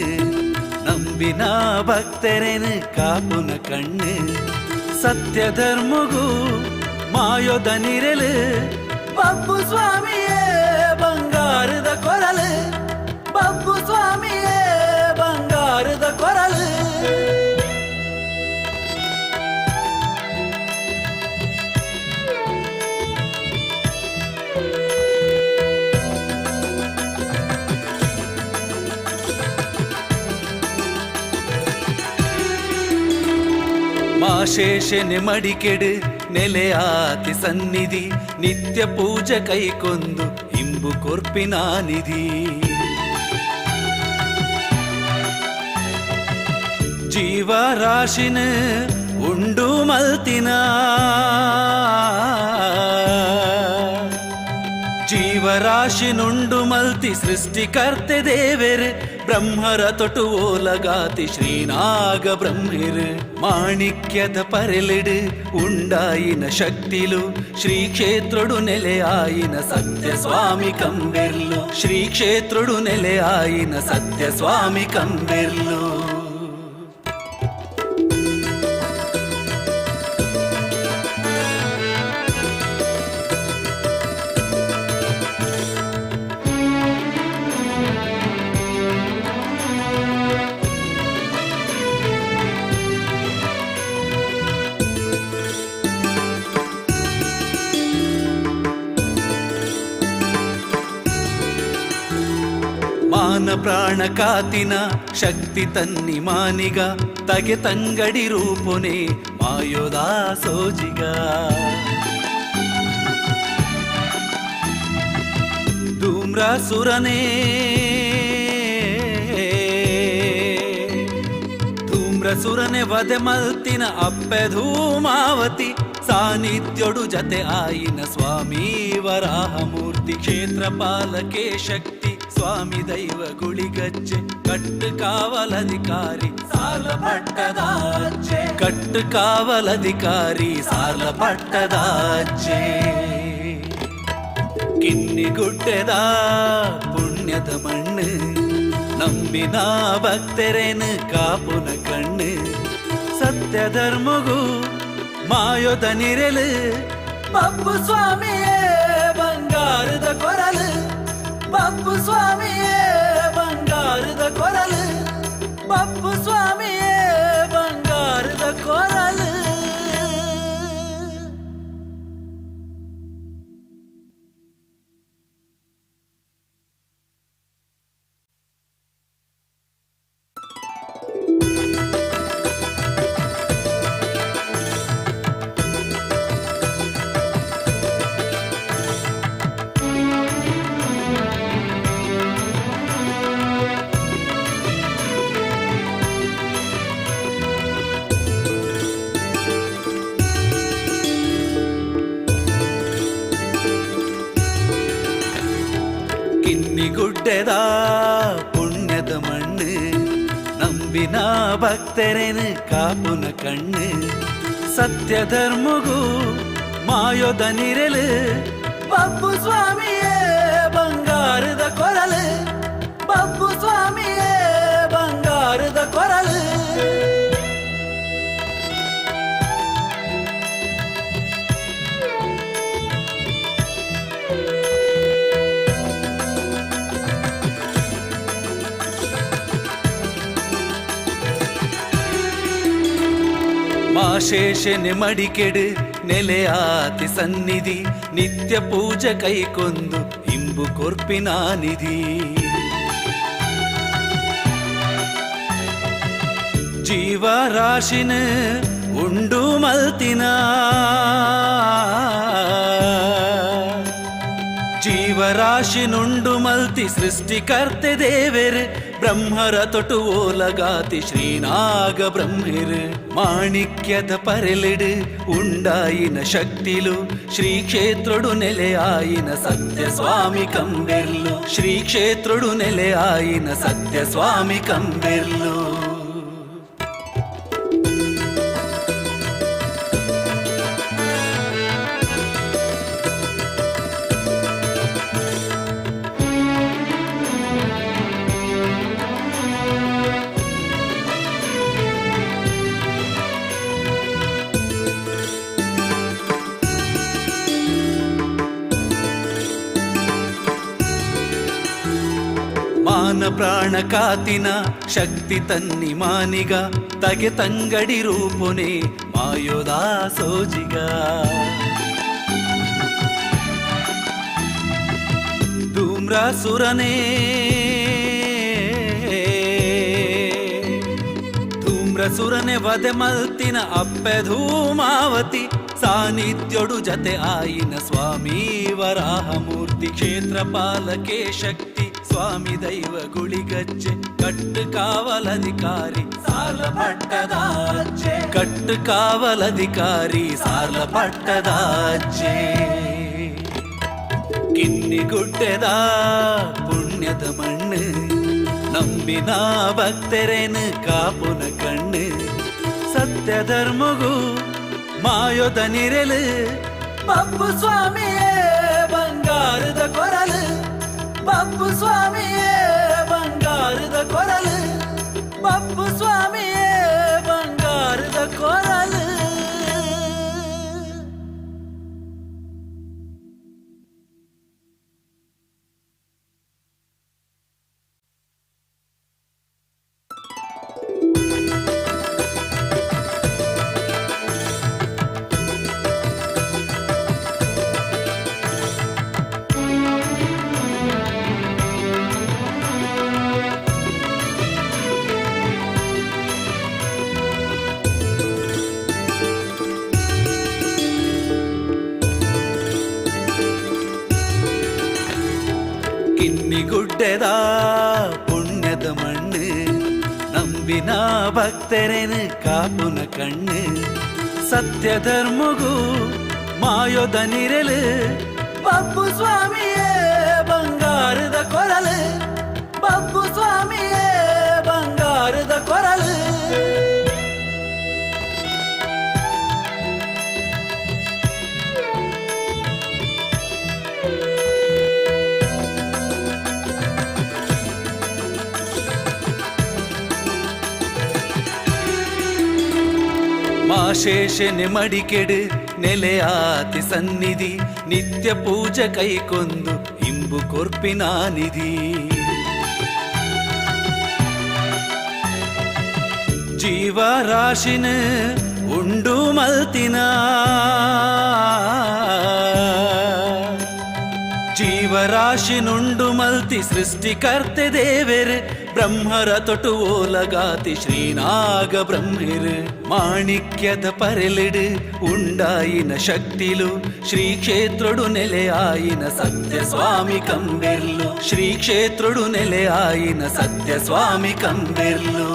ನಂಬಿನ ಭಕ್ತರೇನು ಕಾಪುನ ಕಣ್ಣು ಸತ್ಯ ಧರ್ಮಗೂ ಮಾಯೋದ ನಿರಲು ಬಬ್ಬು ಸ್ವಾಮಿಯೇ ಬಂಗಾರದ ಕೊರಲು ಬಬ್ಬು ಸ್ವಾಮಿಯೇ ಬಂಗಾರದ ಕೊರಲು ಮಾಶೇಷನೆ ಮಡಿಕೆಡು ನೆಲೆಯಾತಿ ಸನ್ನಿಧಿ ನಿತ್ಯ ಪೂಜೆ ಕೈಕೊಂದು ಇಂಬು ಕೊರ್ಪಿನ ನಿಧಿ ಜೀವರಾಶಿನ ಉಂಡು ಮಲ್ತಿನ ಜೀವರಾಶಿನುಂಡು ಮಲ್ತಿ ಸೃಷ್ಟಿಕರ್ತೆ ದೇವೆರೆ ಬ್ರಹ್ಮರ ತೊಟು ಓಲಗಾತಿ ಶ್ರೀನಾಗ ಬ್ರಹ್ಮಿರು ಮಾಣಿಕ್ಯದ ಪರೆಲಿಡು ಉಂಡಾಯಿನ ಶಕ್ತಿಲು ಶ್ರೀ ಕ್ಷೇತ್ರಡು ನೆಲೆಯಾಯಿನ ಸತ್ಯ ಸ್ವಾಮಿ ಕಂಬೆರ್ಲು ಶ್ರೀ ಕ್ಷೇತ್ರಡು ನೆಲೆಯಾಯಿನ ಸತ್ಯ ಸ್ವಾಮಿ ಕಂಬೆರ್ಲು ಮಾನ ಪ್ರಾಣ ಕಾತಿನ ಶಕ್ತಿ ತನ್ನಿ ಮಾನಿಗ ತಗೆ ತಂಗಡಿ ರೂಪುನೆ ಮಾಯೋದಾ ಸೋಜಿಗ ಧೂಮ್ರಸುರನೇ ಧೂಮ್ರಸುರನೆ ವದೆ ಮಲ್ತಿನ ಅಪ್ಪೆ ಧೂಮಾವತಿ ಸಾನ್ನಿಧ್ಯೋಡು ಜತೆ ಆಯಿನ ಸ್ವಾಮಿ ವರಾಹಮೂರ್ತಿ ಕ್ಷೇತ್ರಪಾಲಕೆ ಶಕ್ತಿ ಸ್ವಾಮಿ ದೈವ ಗುಳಿಗಜ್ಜೆ ಕಟ್ಟು ಕಾವಲಧಿಕಾರಿ ಸಾಲ ಪಟ್ಟದಾಜ್ಜೆ ಕಟ್ಟು ಕಾವಲಧಿಕಾರಿ ಸಾಲ ಪಟ್ಟದಾಜ್ಜೆ ಕಿನ್ನಿಗುಡ್ಡೆದ ಪುಣ್ಯದ ಮಣ್ಣು ನಂಬಿನ ಭಕ್ತರೇನು ಕಾಪುನ ಕಣ್ಣು ಸತ್ಯ ಧರ್ಮಗೂ ಮಾಯೋದ ನಿರಲು ಬಪ್ಪು ಸ್ವಾಮಿಯೇ ಬಂಗಾರದ ಕೊರಲು ಬಪ್ಪು ಸ್ವಾಮಿಯೇ ಬಂಗಾರದ ಕೊರಲು ಬಪ್ಪು ಸ್ವಾಮಿಯೇ ಬಂಗಾರದ ಕೊರಲು ಕಿನ್ನಿಗುಡ್ಡೆದ ಪುಣ್ಯದ ಮಣ್ಣು ನಂಬಿನ ಭಕ್ತರೇನು ಕಾಪುನ ಕಣ್ಣು ಸತ್ಯ ಧರ್ಮಗೂ ಮಾಯೋದ ನಿರಲು ಬಪ್ಪು ಸ್ವಾಮಿಯೇ ಬಂಗಾರದ ಕೊರಲು ಬಪ್ಪು ಸ್ವಾಮಿಯೇ ಬಂಗಾರದ ಕೊರಲು ಮಾಶೇಷನೆ ಮಡಿಕೆಡು ನೆಲೆಯಾತಿ ಸನ್ನಿಧಿ ನಿತ್ಯ ಪೂಜೆ ಕೈಕೊಂದು ಇಂಬು ಕೊರ್ಪಿನ ನಿಧಿ ಜೀವರಾಶಿನ ಉಂಡು ಮಲ್ತಿನ ಜೀವರಾಶಿನುಂಡು ಮಲ್ತಿ ಸೃಷ್ಟಿಕರ್ತೆ ದೇವೆರೆ ಬ್ರಹ್ಮರ ತೊಟು ಓಲಗಾತಿ ಶ್ರೀನಾಗ ಬ್ರಹ್ಮಿರು ಮಾಣಿಕ್ಯದ ಪರೆಲಿಡು ಉಂಡಾಯಿನ ಶಕ್ತಿಲು ಶ್ರೀ ಕ್ಷೇತ್ರಡು ನೆಲೆಯಾಯಿನ ಸತ್ಯ ಸ್ವಾಮಿ ಕಂಬೆರ್ಲು ಶ್ರೀ ಕ್ಷೇತ್ರಡು ನೆಲೆಯಾಯಿನ ಸತ್ಯ ಸ್ವಾಮಿ ಕಂಬೆರ್ಲು ಮಾನ ಪ್ರಾಣ ಕಾತಿನ ಶಕ್ತಿ ತನ್ನಿ ಮಾನಿಗ ತಗೆ ತಂಗಡಿ ರೂಪುನೆ ಮಾಯೋದಾ ಸೋಜಿಗ ಧೂಮ್ರಸುರನೇ ಧೂಮ್ರಸುರನೆ ವದೆ ಮಲ್ತಿನ ಅಪ್ಪೆ ಧೂಮಾವತಿ ಸಾನ್ನಿಧ್ಯೋಡು ಜತೆ ಆಯಿನ ಸ್ವಾಮಿ ವರಾಹಮೂರ್ತಿ ಕ್ಷೇತ್ರಪಾಲಕೆ ಶಕ್ತಿ ಸ್ವಾಮಿ ದೈವ ಗುಳಿಗಜ್ಜೆ ಕಟ್ಟು ಕಾವಲಧಿಕಾರಿ ಸಾಲ ಪಟ್ಟದಾಜೆ ಕಟ್ಟು ಕಾವಲಧಿಕಾರಿ ಸಾಲ ಪಟ್ಟದಾಜೆ ಕಿನ್ನಿಗುಡ್ಡೆದ ಪುಣ್ಯದ ಮಣ್ಣು ನಂಬಿನ ಭಕ್ತರೇನು ಕಾಪುನ ಕಣ್ಣು ಸತ್ಯ ಧರ್ಮಗೂ ಮಾಯೋದ ನಿರಲು ಪಪ್ಪು ಸ್ವಾಮಿಯೇ ಬಂಗಾರದ ಕೊರಲು ಪಪ್ಪು ಸ್ವಾಮಿಯೇ ಬಂಗಾರದ ಕೊರಲು ಪಪ್ಪು ಸ್ವಾಮಿಯೇ ಬಂಗಾರದ ಕೊರಲು ಕಿನ್ನಿಗುಡ್ಡೆದ ಪುಣ್ಯದ ಮಣ್ಣು ನಂಬಿನ ಭಕ್ತರೇನು ಕಾಪುನ ಕಣ್ಣು ಸತ್ಯ ಧರ್ಮಗೂ ಮಾಯೋದ ನಿರಲು ಪಪ್ಪು ಸ್ವಾಮಿಯೇ ಬಂಗಾರದ ಕೊರಲು ಪಪ್ಪು ಸ್ವಾಮಿಯೇ ಬಂಗಾರದ ಕೊರಲು ಮಾಶೇಷನೆ ಮಡಿಕೆಡು ನೆಲೆಯಾತಿ ಸನ್ನಿಧಿ ನಿತ್ಯ ಪೂಜೆ ಕೈಕೊಂದು ಇಂಬು ಕೊರ್ಪಿನ ನಿಧಿ ಜೀವರಾಶಿನ ಉಂಡು ಮಲ್ತಿನ ಜೀವರಾಶಿನುಂಡು ಮಲ್ತಿ ಸೃಷ್ಟಿಕರ್ತೆ ದೇವೆರ್ ಬ್ರಹ್ಮರ ತೊಟು ಓಲಗಾತಿ ಶ್ರೀನಾಗ ಬ್ರಹ್ಮಿರ್ ಮಾಣಿಕ್ಯದ ಪರೆಲಿಡು ಉಂಡಾಯಿನ ಶಕ್ತಿಲು ಶ್ರೀ ಕ್ಷೇತ್ರಡು ನೆಲೆಯಾಯಿನ ಸತ್ಯ ಸ್ವಾಮಿ ಕಂಬೆರ್ಲು ಶ್ರೀ ಕ್ಷೇತ್ರಡು ನೆಲೆಯಾಯಿನ ಸತ್ಯ ಸ್ವಾಮಿ ಕಂಬೆರ್ಲು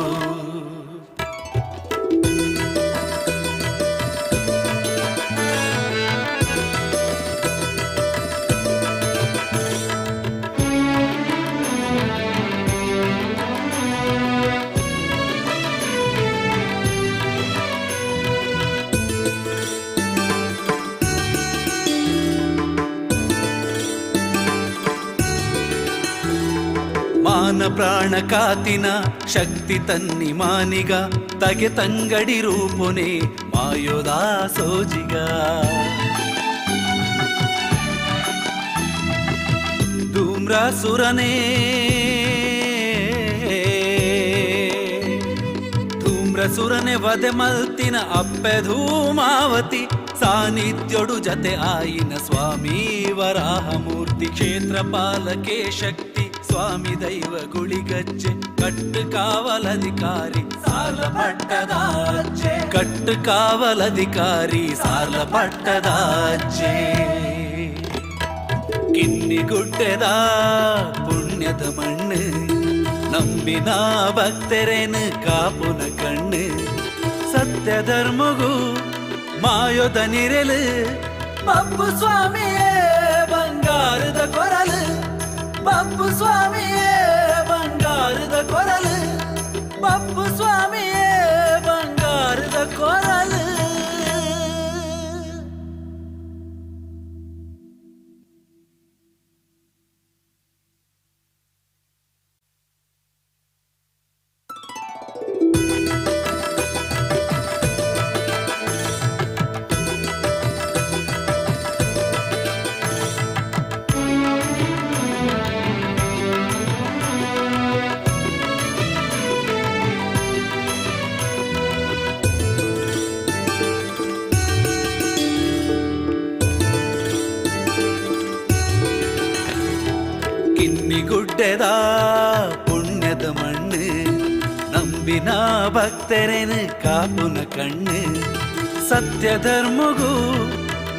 ಮಾನ ಪ್ರಾಣ ಕಾತಿನ ಶಕ್ತಿ ತನ್ನಿ ಮಾನಿಗ ತಗೆ ತಂಗಡಿ ರೂಪುನೆ ಮಾಯೋದಾ ಸೋಜಿಗ ಧೂಮ್ರಾಸುರನೇ ಧೂಮ್ರಸುರನೆ ವಧೆ ಮಲ್ತಿನ ಅಪ್ಪೆ ಧೂಮಾವತಿ ಸಾನ್ನಿಧ್ಯೋಡು ಜತೆ ಆಯಿನ ಸ್ವಾಮಿ ವರಾಹ ಮೂರ್ತಿ ಕ್ಷೇತ್ರ ಪಾಲಕೆ ಶಕ್ತಿ ಸ್ವಾಮಿ ದೈವ ಗುಳಿಗಜ್ಜೆ ಕಟ್ಟು ಕಾವಲಧಿಕಾರಿ ಸಾಲ ಪಟ್ಟದಾಜೆ ಕಟ್ಟು ಕಾವಲಧಿಕಾರಿ ಸಾಲ ಪಟ್ಟದಾಜೆ ಕಿನ್ನಿಗುಡ್ಡೆದ ಪುಣ್ಯದ ಮಣ್ಣು ನಂಬಿನ ಭಕ್ತರೇನು ಕಾಪುನ ಕಣ್ಣು ಸತ್ಯ ಧರ್ಮಗೂ ಮಾಯೋದ ನಿರಲು ಪಪ್ಪು ಸ್ವಾಮಿಯೇ ಬಂಗಾರದ ಕೊರಲು ಪಪ್ಪು ಸ್ವಾಮಿಯೇ ಬಂಗಾರದ ಕೊರಲು ಪಪ್ಪು ಸ್ವಾಮಿಯೇ ಬಂಗಾರದ ಕೊರಲು ಕಿನ್ನಿಗುಡ್ಡೆದ ಪುಣ್ಯದ ಮಣ್ಣು ನಂಬಿನ ಭಕ್ತರೇನು ಕಾಪುನ ಕಣ್ಣು ಸತ್ಯ ಧರ್ಮಗೂ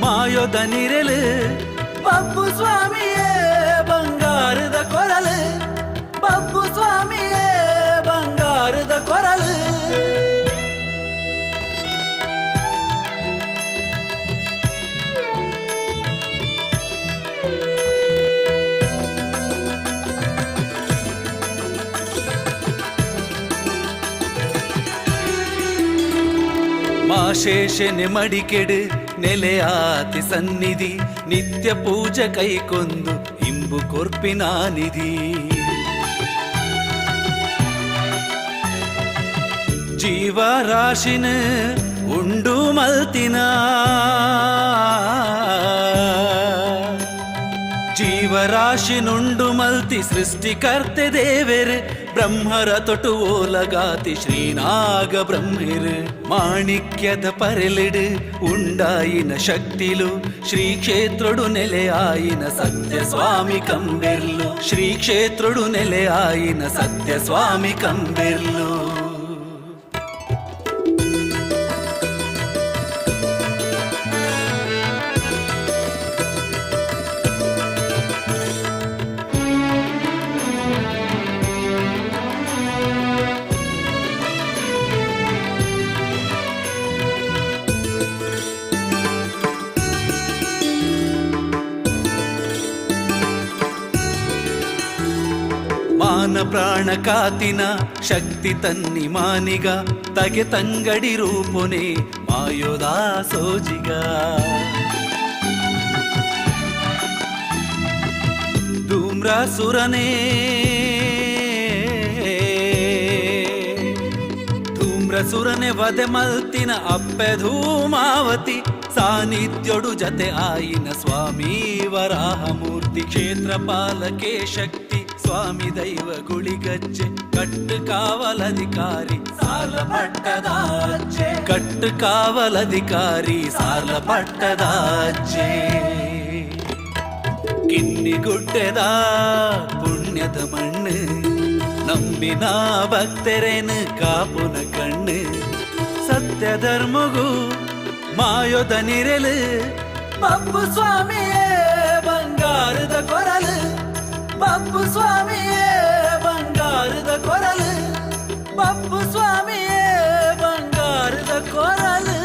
ಮಾಯೋದ ನಿರಲು ಪಪ್ಪು ಸ್ವಾಮಿಯೇ ಬಂಗಾರದ ಕೊರಲು ಅಶೇಷನೆ ಮಡಿಕೆಡು ನೆಲೆಯಾತಿ ಸನ್ನಿಧಿ ನಿತ್ಯ ಪೂಜೆ ಕೈಕೊಂದು ಇಂಬು ಕೊರ್ಪಿನ ನಿಧಿ ಜೀವರಾಶಿನ ಉಂಡು ಮಲ್ತಿನ ಜೀವರಾಶಿನುಂಡು ಮಲ್ತಿ ಸೃಷ್ಟಿಕರ್ತೆ ದೇವೆರ್ ಬ್ರಹ್ಮರ ತೊಟು ಓಲಗಾತಿ ಶ್ರೀನಾಗ ಬ್ರಹ್ಮಿರ್ ಮಾಣಿಕ್ಯದ ಪರೆಲಿಡು ಉಂಡಾಯಿನ ಶಕ್ತಿಲು ಶ್ರೀ ಕ್ಷೇತ್ರಡು ನೆಲೆಯಾಯಿನ ಸತ್ಯ ಸ್ವಾಮಿ ಕಂಬೆರ್ಲು ಶ್ರೀ ಕ್ಷೇತ್ರಡು ನೆಲೆಯಾಯಿನ ಸತ್ಯ ಸ್ವಾಮಿ ಕಂಬೆರ್ಲು ಮಾನ ಪ್ರಾಣ ಕಾತಿನ ಶಕ್ತಿ ತನ್ನಿ ಮಾನಿಗ ತಗೆ ತಂಗಡಿ ರೂಪುನೆ ಮಾಯೋದಾ ಸೋಜಿಗ ಧೂಮ್ರಸುರನೇ ಧೂಮ್ರಸುರನೆ ವದೆ ಮಲ್ತಿನ ಅಪ್ಪೆ ಧೂಮಾವತಿ ಸಾನ್ನಿಧ್ಯೋಡು ಜತೆ ಆಯಿನ ಸ್ವಾಮಿ ವರಾಹಮೂರ್ತಿ ಕ್ಷೇತ್ರಪಾಲಕೆ ಶಕ್ತಿ ಸ್ವಾಮಿ ದೈವ ಗುಳಿಗಜ್ಜೆ ಕಟ್ಟು ಕಾವಲಧಿಕಾರಿ ಸಾಲ ಪಟ್ಟದಾಜ್ಜೆ ಕಟ್ಟು ಕಾವಲಧಿಕಾರಿ ಸಾಲ ಪಟ್ಟದಾಜ್ಜೆ ಕಿನ್ನಿಗುಡ್ಡೆದ ಪುಣ್ಯದ ಮಣ್ಣು ನಂಬಿನ ಭಕ್ತರೇನು ಕಾಪುನ ಕಣ್ಣು ಸತ್ಯ ಧರ್ಮಗೂ ಮಾಯೋದ ನಿರಲು ಪಪ್ಪು ಸ್ವಾಮಿಯೇ ಬಂಗಾರದ ಕೊರಲು ಪಪ್ಪು ಸ್ವಾಮಿಯೇ ಬಂಗಾರದ ಕೊರಲು ಪಪ್ಪು ಸ್ವಾಮಿಯೇ ಬಂಗಾರದ ಕೊರಲು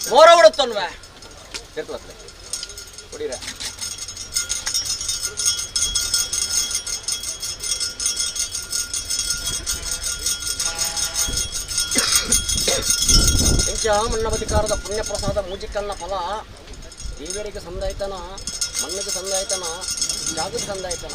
ಮೋರ ಬಿಡುತ್ತಲ್ವೇ ಕುಡೀರ ಎಂಚ ಮನ್ನವಧಿಕಾರದ ಪುಣ್ಯ ಪ್ರಸಾದ ಮೂಜಿಕನ್ನ ಫಲ ದೇವರಿಗೆ ಸಂದಾಯ್ತನ ಮಣ್ಣಿಗೆ ಸಂದಾಯ್ತನ ಜಾಗಕ್ಕೆ ಸಂದಾಯ್ತನ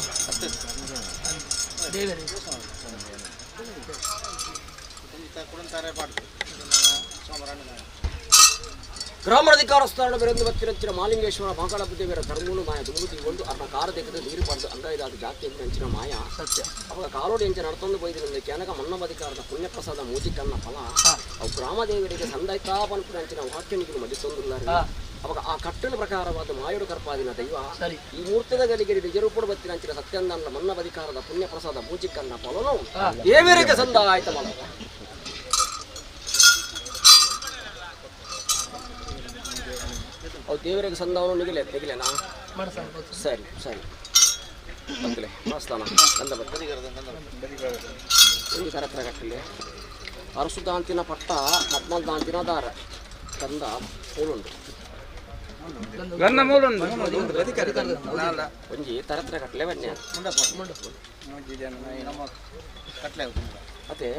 ಗ್ರಾಮಾಧಿಕಾರಸ್ಥಾನ ವಿರುದ್ಧ ಬತ್ತಿರಂಚಿನ ಮಾಲಿಂಗೇಶ್ವರ ಬಾಂಕಳಪ್ಪ ದೇವರ ಧರ್ಮೂನು ಮಾಯ ದುಮುದಿ ಒಂದು ಅರ್ನ ಕಾರ ದೇಕದ ನೀರು ಪಡೆದು ಅಂದಾಯ್ದಾದ ಜಾತಿ ಅಂಚಿನ ಮಾಯ ಸತ್ಯ ಅವಾಗ ಕಾಲೋಡಿ ಎಂಚ ನಡ್ತೊಂದು ಬೈದಿರಿಂದ ಕೆನಕ ಮನ್ನವಧಿಕಾರದ ಪುಣ್ಯ ಪ್ರಸಾದ ಮೂಜಿಕನ್ನ ಫಲ ಅವು ಗ್ರಾಮದೇವರಿಗೆ ಸಂದಾಯ್ತಾ ಪನ್ಪುರ ಅಂಚಿನ ವಾಕ್ಯನಿಗೆ ಮಡಿತೊಂದಿಲ್ಲ ಅವಾಗ ಆ ಕಟ್ಟನ ಪ್ರಕಾರವಾದ ಮಾಯುಡು ಕರ್ಪಾದಿನ ದೈವ ಈ ಮೂರ್ತದ ಗಲಿಗೆ ನಿಜರೂಪಡು ಬತ್ತಿನ ಅಂಚಿನ ಸತ್ಯಂದನ ಮನ್ನವಧಿಕಾರದ ಪುಣ್ಯ ಪ್ರಸಾದ ಮೂಜಿಕನ್ನ ಫಲನು ದೇವರಿಗೆ ಸಂದಾಯ್ತ ಮಲ ಅವು ದೇವರಿಗೆ ಸಂದವನು ನಿಗಿಲೇನಾ ಸರಿ ಸರಿ ಬಂದಲೆ ಮಸ್ತಾನ ಗಂಧ ಒಂದು ಕರತ್ರ ಕಟ್ಟಲೆ ಅರಸು ದಾಂತಿನ ಪಟ್ಟ 14 ದಾಂತಿನ ದಾರ ಗಂಧ ಮೂಳುಂಡು ಒಂಜಿ ತರತ್ರ ಕಟ್ಲೆ ಬನ್ನಿ ಅದೇ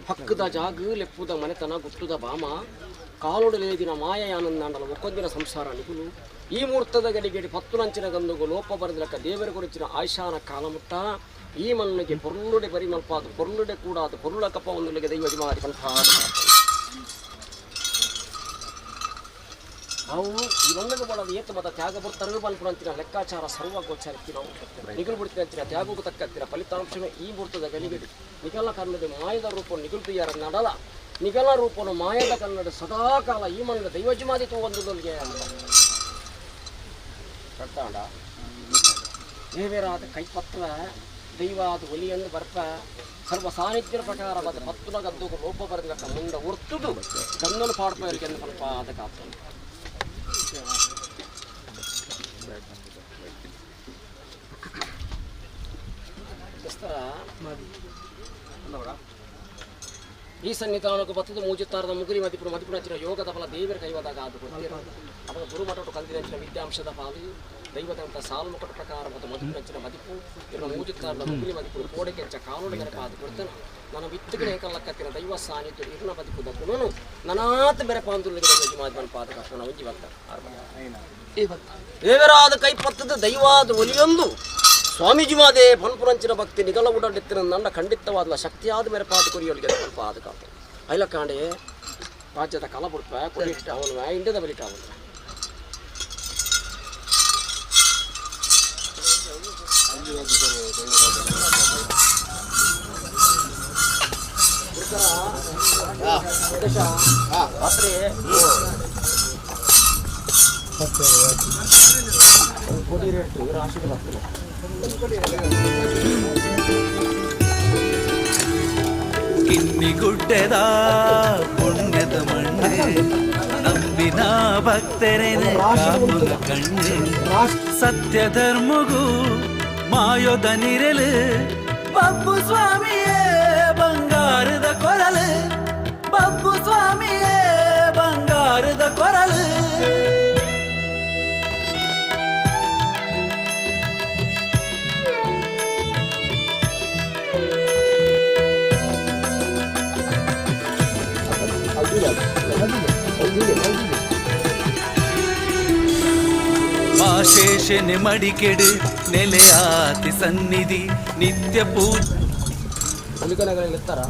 ಹಕ್ಕದ ಜಾಗ ಲೆಪ್ಪುದ ಮನೆತನ ಗುಟ್ಟುದ ಭಾಮ ಕಾಲೊಡಲೇದಿನ ಮಾಯಯಾನಂದಾಂಡಲ ಒಕ್ಕೊಂದಿನ ಸಂಸಾರ ನಿಗುಲು ಈ ಮುಹೂರ್ತದ ಗಡಿಗೇಡಿ 10 ನಂಚಿನ ಗಂದುಗು ಲೋಪ ಬರೆದಲಕ್ಕ ದೇವರ ಗುರುಚಿನ ಆಯ್ಷಾನ ಕಾಲಮುಟ್ಟ ಈ ಮಣ್ಣಿಗೆ ಪೊರ್ಲುಡೆ ಪರಿಮಲ್ಪಾದು ಪೊರ್ಲುಡೆ ಕೂಡಾದು ಪೊರ್ಲ ಕಪ್ಪ ಒಂದುಲಿಗೆ ದೈವ ಮಾರಿ ಕಲ್ಪಾದ ಅವು ಈ ಮಣ್ಣಿಗೆ ಬಳದ ಏತು ಮತ ತ್ಯಾಗ ಬರ್ತರು ಬಲ್ಪುರಂತಿನ ಲೆಕ್ಕಾಚಾರ ಸರ್ವಗೋಚಾರಕ್ಕೆ ನಾವು ನಿಗುಲು ಬಿಡ್ತಿನ ತ್ಯಾಗಕ್ಕೂ ತಕ್ಕತ್ತಿನ ಫಲಿತಾಂಶವೇ ಈ ಮುಹೂರ್ತದ ಗಡಿಗೇಡಿ ನಿಗಲ ಕನ್ನಡ ಮಾಯದ ರೂಪ ನಿಗುಲ್ಪಿಯರ ನಡಲ ನಿಗಲ ರೂಪನು ಮಾಯದ ಕನ್ನಡ ಸದಾಕಾಲ ಈ ಮಣ್ಣಿನ ದೈವಜಮಾದಿ ಒಂದುಗಳಿಗೆ ಅಂತ ಕಟ್ಟಾಂಡ ದೇವರಾದ ಕೈಪತ್ರ ದೈವಾದ ಒಲಿಯನ್ನು ಬರ್ಪ ಸರ್ವ ಸಾನ್ನಿಧ್ಯ ಪ್ರಕಾರವಾದ 10 ಗದ್ದುಗು ಲೋಪ ಬರೆದಕ್ಕ ಮುಂದೆ ಒರ್ತುದು ಗಂಧನು ಪಾಡ್ಪವರಿಗೆ ಸ್ವಲ್ಪ ಆದ ಕಾಪ ಈ ಸನ್ನಿಧಾನಕ್ಕೂ ಬತ್ತದ ಮೂಜುತ್ತಾರದ ಮುಗುರಿ ಮದಿಪುರ ಯೋಗದ ಫಲ ದೇವರ ಕೈವಾದಾಗ ಅದು ಗೊತ್ತಿರ ಅವಾಗ ಗುರುಮಠ ಕಲ್ತಿನ ವಿದ್ಯಾಂಶದ ಪಾಲು ದೈವದಂತ ಸಾಲ್ಮುಖಟ ಪ್ರಕಾರ ಮತ್ತು ಮಧುಪುರಂಚಿನ ಮದಿಪು ಇರುವ ಮೂಜುತ್ತಾರದ ಮುಗುರಿ ಮದಿಪುರ ಕೋಡೆಗೆಂಚ ಕಾನೂನಿಗರ ಪಾದ ಕೊಡ್ತಾನೆ ನನ್ನ ವಿತ್ತುಗಳ ಏಕಲ್ಲಕ್ಕತ್ತಿನ ದೈವ ಸಾನ್ನಿಧ್ಯ ಇರ್ನ ಬದುಕುದ ಗುಣನು ನನಾತ ಬೆರೆ ಪಾಂದುಲಿಗೆ ಮಾಧ್ಯಮ ಪಾದ ಕಟ್ಟಣ ಒಂಜಿ ಬರ್ತ ದೇವರಾದ ಕೈಪತ್ತದ ದೈವಾದ ಒಲಿಯೊಂದು ಸ್ವಾಮೀಜಿ ಮಾದೇ ಪನ್ಪುರಂಚಿನ ಭಕ್ತಿ ನಿಗಲ ಉಡಡೆತ್ತಿನ ನನ್ನ ಖಂಡಿತವಾದ ಶಕ್ತಿಯಾದ ಮೇರೆ ಪಾದ ಕೊರಿಯೋಳಿಗೆ ಸ್ವಲ್ಪ ಆದ ಕಾಪ ಐಲಕ್ಕಾಂಡೆ ರಾಜ್ಯದ ಕಲ ಬಿಡ್ಪ ಕೊಡಿಟ್ಟ ಅವನು ಇಂಡಿಯದ ಬಲಿಟ ಅವನು ಕೊಡಿ ರೇಟ್ ರಾಶಿ ಬರ್ತಿಲ್ಲ ಕಿನ್ನಿಗುಡ್ಡೆದ ಪುಣ್ಯದ ಮಣ್ಣು ನಂಬಿನ ಭಕ್ತರೇನೆ ಕಾಪುನ ಕಣ್ಣು ಸತ್ಯ ಧರ್ಮಗೂ ಮಾಯೋದ ನಿರಲು ಬಬ್ಬು ಸ್ವಾಮಿಯೇ ಬಂಗಾರದ ಕೊರಲು ಬಬ್ಬು ಸ್ವಾಮಿಯೇ ಬಂಗಾರದ ಕೊರಲು ಮಾಶೇಷನೆ ಮಡಿಕೆಡು ನೆಲೆಯಾತಿ ಸನ್ನಿಧಿ ನಿತ್ಯ ಪೂಜೆ ಅಲಿಕನಗಳಲ್ಲಿ ಇರ್ತಾರ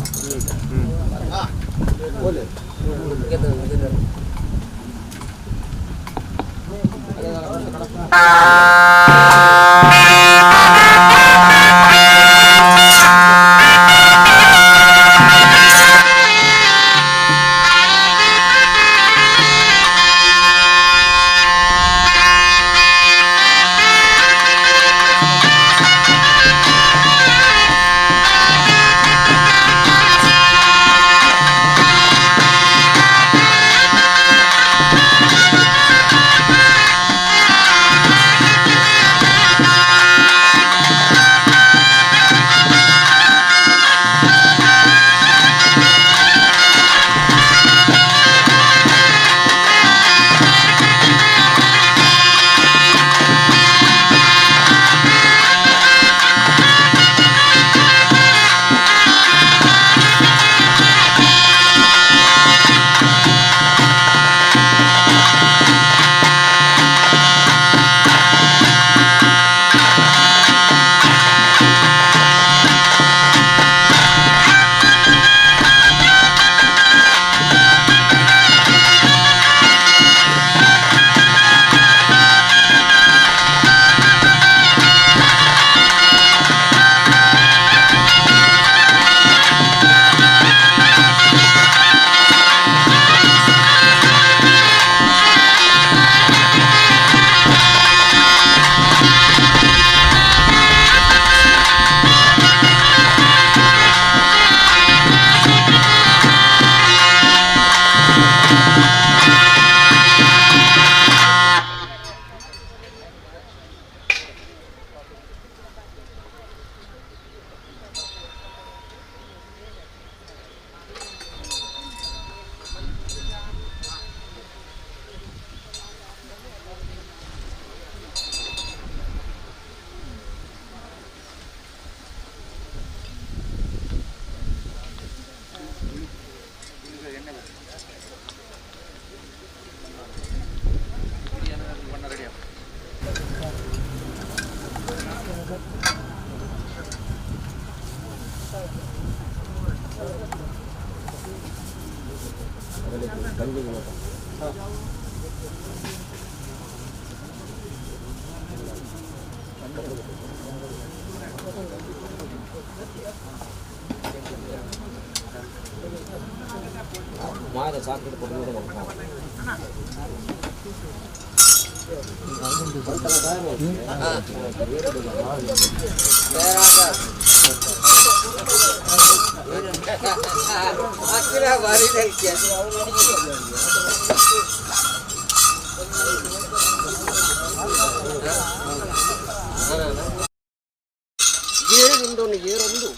ಏರಿಂದೊಂದು ಏರೊಂದು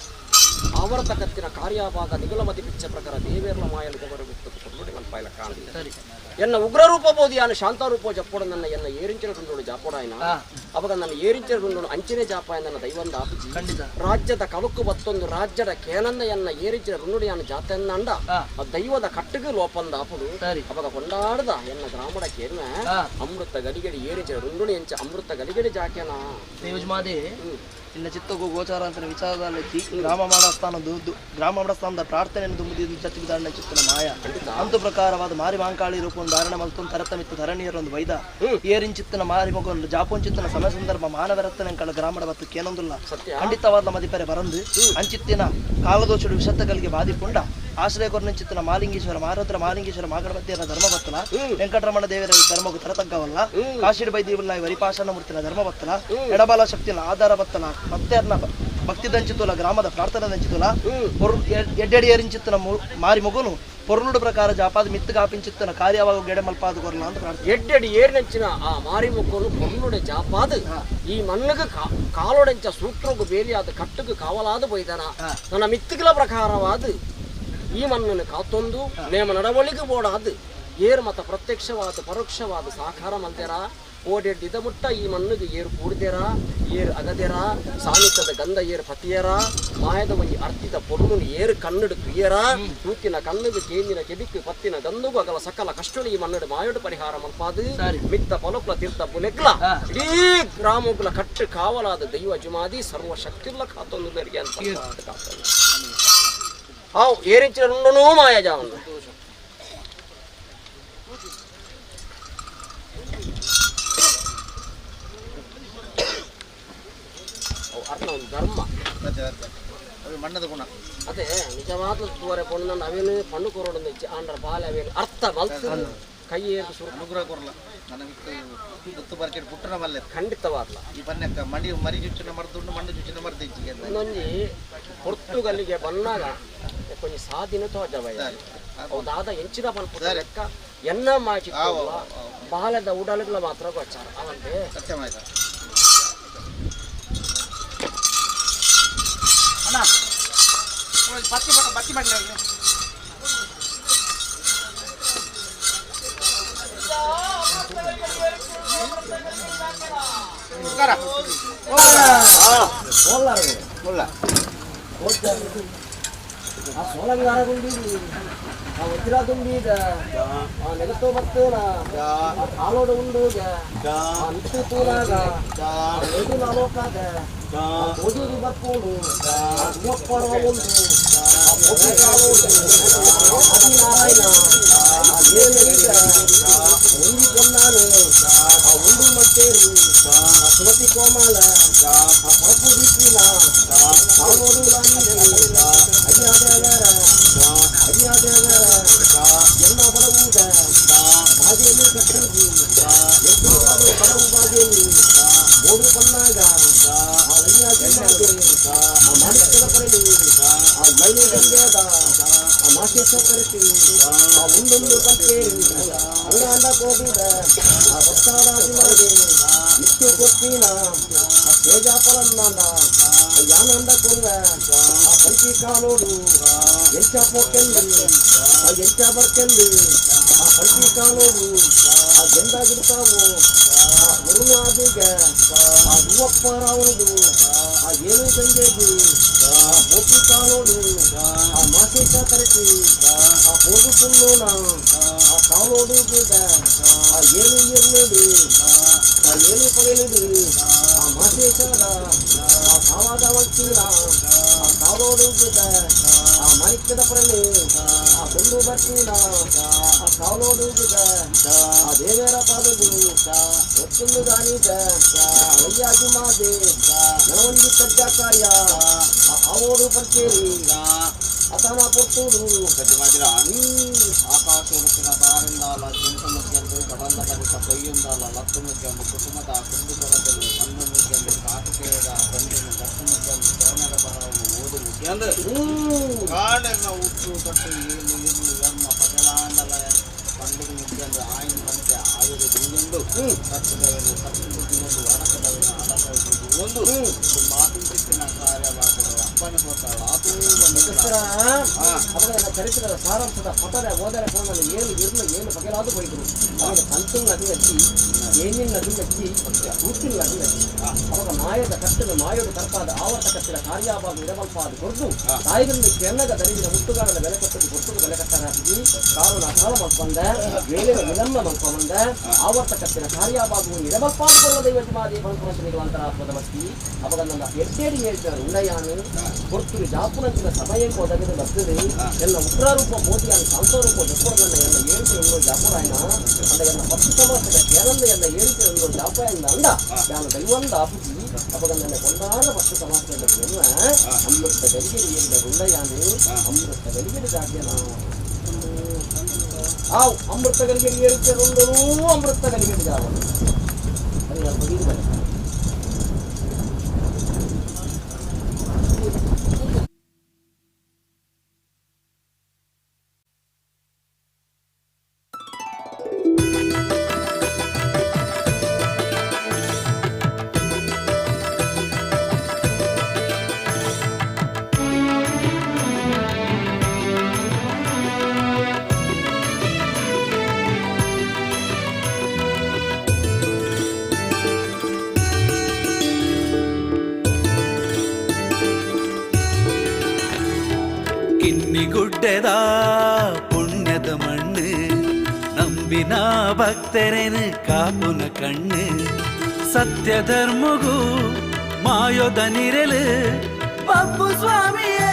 ಆವರ್ತ ಕತ್ತಿನ ಕಾರ್ಯಭಾಗ ನಿಗಲಮತಿ ಪಿಚ್ಚ ಪ್ರಕಾರ ದೇವೇರ್ಲ ಮಾಯಲು ಗವರು ಬಿಟ್ಟು ಮಲ್ಪಾಯಲ ಕಾಣಲಿ ಎನ್ನ ಉಗ್ರರೂಪ ಬೋಧಿಯಾನು ಶಾಂತಾರೂಪ ಜಪ್ಪೋಡ ನನ್ನ ಎನ್ನ ಏರಿಂಚಿನ ರುಂಡೋಡು ಜಾಪೋಡಾಯನ ಅವಾಗ ನನ್ನ ಏರಿಂಚಿನ ರುಂಡೋಡು ಅಂಚಿನ ಜಾಪಾಯ ನನ್ನ ದೈವಂದ ಆಪಿಜಿ ರಾಜ್ಯದ ಕಲುಕು ಬತ್ತೊಂದು ರಾಜ್ಯದ ಕೇನಂದ ಎನ್ನ ಏರಿಂಚಿನ ರುಂಡುಡಿಯಾನು ಜಾತೆಯನ್ನ ಅಂಡ ಆ ದೈವದ ಕಟ್ಟುಗೆ ಲೋಪಂದ ಆಪುಡು ಅವಾಗ ಕೊಂಡಾಡದ ಎನ್ನ ಗ್ರಾಮಡ ಕೇರ್ನ ಅಮೃತ ಗಡಿಗಡಿ ಏರಿಂಚಿನ ರುಂಡುಡಿ ಎಂಚ ಅಮೃತ ಗಡಿಗಡಿ ಜಾಕ್ಯನ ದೇವಜ್ಮಾದೆ ಇನ್ನ ಚಿತ್ತಗೋ ಗೋಚಾರ ಅಂತ ವಿಚಾರದಲ್ಲಿ ಗ್ರಾಮ ಮಾಡಸ್ಥಾನದ ಪ್ರಾರ್ಥನೆಯನ್ನು ದುಂಬಿದ ಜತ್ತಿದಾರಣ ಚಿತ್ತನ ಮಾಯ ಅಂತು ಪ್ರಕಾರವಾದ ಮಾರಿ ಮಾಂಕಾಳಿ ರೂಪವನ್ನು ಧಾರಣ ಮಲ್ತೊಂದು ತರತ ಮಿತ್ತು ಧರಣಿಯರೊಂದು ವೈದ ಏರಿನ ಚಿತ್ತನ ಮಾರಿ ಮಗೊಂದು ಜಾಪೋನ್ ಚಿತ್ತನ ಸಮಯ ಸಂದರ್ಭ ಮಾನವರತ್ತನ ಕಳ ಗ್ರಾಮದ ಬತ್ತು ಕೇನೊಂದುಲ್ಲ ಖಂಡಿತವಾದ ಮದಿಪರೆ ಬರಂದು ಅಂಚಿತ್ತಿನ ಕಾಲದೋಚುಡು ವಿಷತ್ತಗಳಿಗೆ ಬಾಧಿಕೊಂಡ ಆಶ್ರಯ ಕೊರ್ನ ಚಿತ್ತನ ಮಾಲಿಂಗೇಶ್ವರ ಮಾರುದ್ರ ಮಾಲಿಂಗೇಶ್ವರ ಮಾಗಣಪತಿಯರ ಧರ್ಮಭಕ್ತಲ ವೆಂಕಟರಮಣ ದೇವರ ಧರ್ಮಗೂ ತರತಗ್ಗವಲ್ಲ ಕಾಶಿಡ್ ಬೈದಿವಲ್ಲ ವರಿಪಾಶನ ಮೂರ್ತಿನ ಧರ್ಮಭಕ್ತಲ ಎಡಬಲ ಶಕ್ತಿನ ಆಧಾರ ಭಕ್ತಲ ಭಕ್ತರ್ನ ಭಕ್ತಿ ದಂಚಿತುಲ ಗ್ರಾಮದ ಪ್ರಾರ್ಥನೆ ದಂಚಿತುಲ ಎಡ್ಡೆಡಿಯರಿಂಚಿತ್ತನ ಮಾರಿ ಮಗುನು ಪೊರ್ಲುಡು ಪ್ರಕಾರ ಜಾಪಾದ ಮಿತ್ತು ಕಾಪಿಂಚಿತ್ತನ ಕಾರ್ಯವಾಗ ಗೆಡೆ ಮಲ್ಪಾದ ಕೊರಲ ಅಂತ ಪ್ರಾರ್ಥನೆ ಎಡ್ಡೆಡಿ ಏರಿನಂಚಿನ ಆ ಮಾರಿ ಮಗುನು ಪೊರ್ಲುಡೆ ಜಾಪಾದ ಈ ಮಣ್ಣಗ ಕಾಲೋಡೆಂಚ ಸೂತ್ರಗು ಬೇಲಿಯಾದ ಕಟ್ಟುಗು ಕಾವಲಾದ ಬೈದನ ನನ್ನ ಮಿತ್ತುಗಳ ಪ್ರಕಾರವಾದ ಈ ಮಣ್ಣನ್ನು ಕಾತೊಂದು ನೇಮ ನಡವಳಿಕೆ ಬೋಡಾದ ಏರು ಮತ ಪ್ರತ್ಯಕ್ಷವಾದ ಪರೋಕ್ಷವಾದ ಸಾಕಾರ ಮಲ್ತೆರ ಓಡೆಡ್ಡಿದ ಮುಟ್ಟ ಈ ಮಣ್ಣಿಗೆ ಏರು ಕೂಡಿದೆರ ಏರು ಅಗದೆರ ಸಾನಿತದ ಗಂಧ ಏರು ಪತಿಯರ ಮಾಯದ ಒಂಜಿ ಅರ್ತಿದ ಪೊರುಳು ಏರು ಕನ್ನಡು ಕ್ರಿಯರ ತೂತಿನ ಕಣ್ಣುಗೆ ಕೇಂದಿನ ಕೆದಿಕ್ಕು ಪತ್ತಿನ ಗಂಧಗೂ ಅಗಲ ಸಕಲ ಕಷ್ಟಳು ಈ ಮಣ್ಣಡು ಮಾಯಡು ಪರಿಹಾರ ಮಲ್ಪಾದು ಮಿತ್ತ ಪಲುಕ್ಲ ತೀರ್ಥ ಬುಲೆಕ್ಲ ಇಡೀ ಗ್ರಾಮಗಳ ಕಟ್ಟು ಕಾವಲಾದ ದೈವ ಜುಮಾದಿ ಸರ್ವ ಶಕ್ತಿಲ್ಲ ಕಾತೊಂದುದರಿಗೆ ಅಂತ ಏರಿಂಚಿನ ರುಂಡನೂ ಮಾಯಾಜಾವನ್ನ ಅರ್ಥ ಒಂದು ಧರ್ಮ ಮಣ್ಣದ ಗುಣ ಅದೇ ನಿಜವಾದ ತೋರೆ ಪೊಣ್ಣ ಅವೇನು ಪಣ್ಣು ಕೊರೋಡು ಆಂಡ್ರ ಬಾಲೆ ಅವೇನು ಅರ್ಥ ಮಲ್ತು ಕೈ ಏರು ಸುರು ನುಗ್ರ ಕೊರಲ್ಲ ನನಗೆ ಗುತ್ತು ಬರ್ಕೆಟ್ ಪುಟ್ಟನ ಮಲ್ಲೆ ಖಂಡಿತವಾಗ್ಲ ಈ ಬನ್ನಕ್ಕ ಮಡಿ ಮರಿ ಚುಚ್ಚಿನ ಮರದುಂಡು ಮಣ್ಣು ಚುಚ್ಚಿನ ಮರದ ಇಚ್ಚಿಗೆ ಇನ್ನೊಂದು ಪೊರ್ತುಗಲ್ಲಿಗೆ ಬಂದಾಗ ಕೊಂಚ ಸಾಧಿನ ತೋಜವಯ್ಯ ಹೌದಾದ ಎಂಚಿನ ಪಲ್ಪದ ಲೆಕ್ಕ ಎನ್ನ ಮಾಚಿ ಬಾಲದ ಉಡಲುಗಳ ಮಾತ್ರ ಗೊಚ್ಚಾರ ಅವಂತೆ ಸತ್ಯವಾಯ್ತಾ ಅಣ್ಣ ಬತ್ತಿ ಮಾಡಲಿ ಆ ಸೋಲಂಗಾರ ಗುಂಡಿದಿ ಆ ವಜ್ರ ದುಂಬಿದ ಆ ನೆಗತೋ ಬತ್ತೋನ ಆ ಕಾಲೋಡ ಉಂಡೋಗ ಆ ನಿತ್ತು ತೂಲಾಗ ಆ ನೇದು ನಾಲೋಕಾಗ ಆ ಓದೂರು ಬರ್ಕೋಡು ಆ ಗುಮ್ಮಪ್ಪರ ಒಂದು ಆ ಪೊಟ್ಟೆ ಕಾಲೋಡು ಆದಿನಾರಾಯಣ ಆ ದೇವರಿಗೆ ಉಂಡಿ ಕೊಂಡಾನು ಆ ಉಂಡು ಮತ್ತೇರು ಆ ಸುಮತಿ ಕೋಮಾಲ ಆ ಪರಪು ದೀಪಿನ ಕಾಲೋಡು ಎಲ್ಲ ಬಡವುಗ ಬಾಜೆಯಲ್ಲಿ ಕಟ್ಟುದು ಎಷ್ಟು ಬಡವು ಬಾಜೆಯಲ್ಲಿ ಬೋಡು ಪನ್ನಾಗ ಆ ಆ ಮಾಣಿಕ್ಯದ ಪರಲಿ ಆ ಮೈಲಿ ಗಂಗೆದ ಆ ಮಾಸೇಶ್ವರ ಕರೆಸಿ ಆ ಒಂದೊಂದು ಪಂಚೇರಿ ಅಂಗಾಂಡ ಕೋಬಿದ ಆ ಭಕ್ತಾರಾಜಿಮಾಗೆ ಇಷ್ಟು ಕೊಟ್ಟಿನ ಆ ತೇಜಾಪರನ್ನಾಂಡ ಯಾನಂದ ಕೊರ್ವ ಆ ಪಂಚಿ ಕಾಲೋಡು ಎಂಚ ಪೋಕೆಂದು ಆ ಎಂಚ ಬರ್ಕೆಂದು ಆ ಪಂಚಿ ಕಾಲೋಡು ಆ ಗೆಂದಾಗಿರ್ತಾವು ಆ ಗುರುನಾದಿಗ ಆ ಹೂವಪ್ಪ ರಾವಣದು ಆ ಏನು ಗಂಗೆದು ಆ ಪೋಟಿ ಕಾಲೋಡು ಆ ಮಾಸೇಶ ಕರೆಸಿ ಆ ಪೋದು ಸುಲ್ಲೋನ ಆ ಕಾಲೋಡು ಆ ಏನು ಇರ್ಲಿದು ಆ ಏನು ಪಗಲಿದು ಆ ಮಾಸೇಶದ ಆ ಕಾವಾದ ವಕ್ತೀರ ಆ ಕಾಲೋಡು ಆ ಮಾಣಿಕ್ಯದ ಪರಲಿ ಆ ಬಂದು ಬರ್ತೀನ ಆ ಕಾವಲೋಡುವುದ ಆ ದೇವರ ಪಾದದು ಒತ್ತೊಂದು ದಾನಿದ ಅಯ್ಯಾಜು ಮಾದೆ ನನವೊಂದು ಕಜ್ಜ ಕಾರ್ಯ ಆವೋಡು ಪರ್ಚೇರಿ ಅತನ ಪೊತ್ತೂಡು ಆಕಾಶೋಡಕ್ಕಿನ ತಾರಿಂದಾಲ ಚಿಂತ ಮುಖ್ಯಂದು ಕಡಂದ ಕಲಿತ ಕೊಯ್ಯುಂದಾಲ ಲತ್ತು ಮುಖ್ಯಂದು ಕುಟುಂಬದ ಕುಂದು ಕೊರತಲು ಮಣ್ಣು ಮುಖ್ಯಂದು ಕಾಟುಕೆಯದ ಗಂಡಿನ ದತ್ತು ಮುಖ್ಯಂದು ಶರಣರ ಬರವನ್ನು ಓದು ಮುಖ್ಯಂದು ಕಾಡನ್ನ ಹುಟ್ಟು ಕಟ್ಟು ಏನು ಇರು ಎಮ್ಮ ಪದಲಾಂಡಲ ಪಂಡಿಗೆ ಮುಖ್ಯಂದು ಆಯ್ನ ಪಂಚ ಆಯುಧ ದಿಂದುಂಡು ಕಟ್ಟುದವನು ಕಟ್ಟು ದಿನದು ಅಡಕದವನು ಅಡಕದು ಒಂದು ಮಾತು ಸಿಕ್ಕಿನ ಕಾರ್ಯವಾಗುವ ಅಪ್ಪನ ಕೊಟ್ಟಾಳು ಆತೂ ಅವರ ಚರಿತ್ರದ ಸಾರಾಂಶದ ಪಟರೆ ಓದರೆ ಫೋನಲ್ಲಿ ಏನು ಇರಲು ಏನು ಬಗೆಲಾದು ಬೈದರು ಅವನ ಕಂತು ನದಿ ಹಚ್ಚಿ ಏನಿನ ನದಿ ಹಚ್ಚಿ ಹುಟ್ಟಿನ ನದಿ ಹಚ್ಚಿ ಅವಾಗ ಮಾಯದ ಕಟ್ಟಲು ಮಾಯೋಡು ಕರ್ಪಾದ ಆವರ್ತ ಕಟ್ಟಿದ ಕಾರ್ಯಾಭಾಗ ಇಡಮಲ್ಪಾದ ಕೊಟ್ಟು ತಾಯಿಗಳಲ್ಲಿ ಕೆನ್ನಗ ದರಿದ ಹುಟ್ಟುಗಾರನ ಬೆಲೆ ಕಟ್ಟದು ಕೊಟ್ಟು ಬೆಲೆ ಕಟ್ಟನಾಗಿ ಕಾರಣ ಕಾಲ ಮಲ್ಪಂದ ವೇಳೆಯ ವಿಳಂಬ ಮಲ್ಪಂದ ಆವರ್ತ ಕಟ್ಟಿದ ಕಾರ್ಯಾಭಾಗವು ಇಡಮಲ್ಪಾದ ಕೊಡುವ ದೈವಜಮಾದಿ ಫಲಪುರಶನಿಗಳು ಅಂತರಾತ್ಮದ ಮಸ್ತಿ ಅವಾಗ ನನ್ನ ಎಟ್ಟೇಡಿ ಹೇಳ್ತಾರೆ ಉಂಡಯಾನು ಕೊಡ್ತು ಜಾಪುನಂಚಿನ ಸಮಯಕ್ಕೆ ಒದಗಿದ ಬರ್ತದೆ ಎಲ್ಲ ಉಗ್ರರೂಪ ಮೋದಿಯನ್ನು ಶಾಂತರೂಪ ಜಪ್ಪರನ್ನ ಎಲ್ಲ ಏಳಿಕೆ ಎನ್ನುವ ಜಾಪುರಾಯನ ಅಂದ ಎಲ್ಲ 10 ಸಮಾಸದ ಕೇರಳ ಎಲ್ಲ ಏಳಿಕೆ ಎನ್ನುವ ಜಾಪಯಿಂದ ಅಂದ ನಾನು ದೈವಂದ ಆಪುಜಿ ಅವಾಗ ನನ್ನ ಕೊಂಡಾದ 10 ಸಮಾಸದ ಎನ್ನುವ ಅಮೃತ ಗಲಿಗಿರಿ ಏರಿದ ಗುಂಡಯಾನು ಅಮೃತ ಗಲಿಗಿರಿ ಜಾಗ್ಯನ ಆ ಅಮೃತ ಗಲಿಗಿರಿ ಏರಿಕೆ ರುಂಡರೂ ಅಮೃತ ಗಲಿಗಿರಿ ಜಾವನು ಅದನ್ನ ಬಗೆದು ಬನ್ನಿ. കിന്നിഗുഡ്ഡത പുണ്യത മണ്ണ് ನಂಬಿನ ಭಕ್ತರೇನು ಕಾಪುನ ಕಣ್ಣು ಸತ್ಯಧರ್ಮಗೂ ಮಾಯೋದ ನಿರಲು ಬಬ್ಬು ಸ್ವಾಮಿಯೇ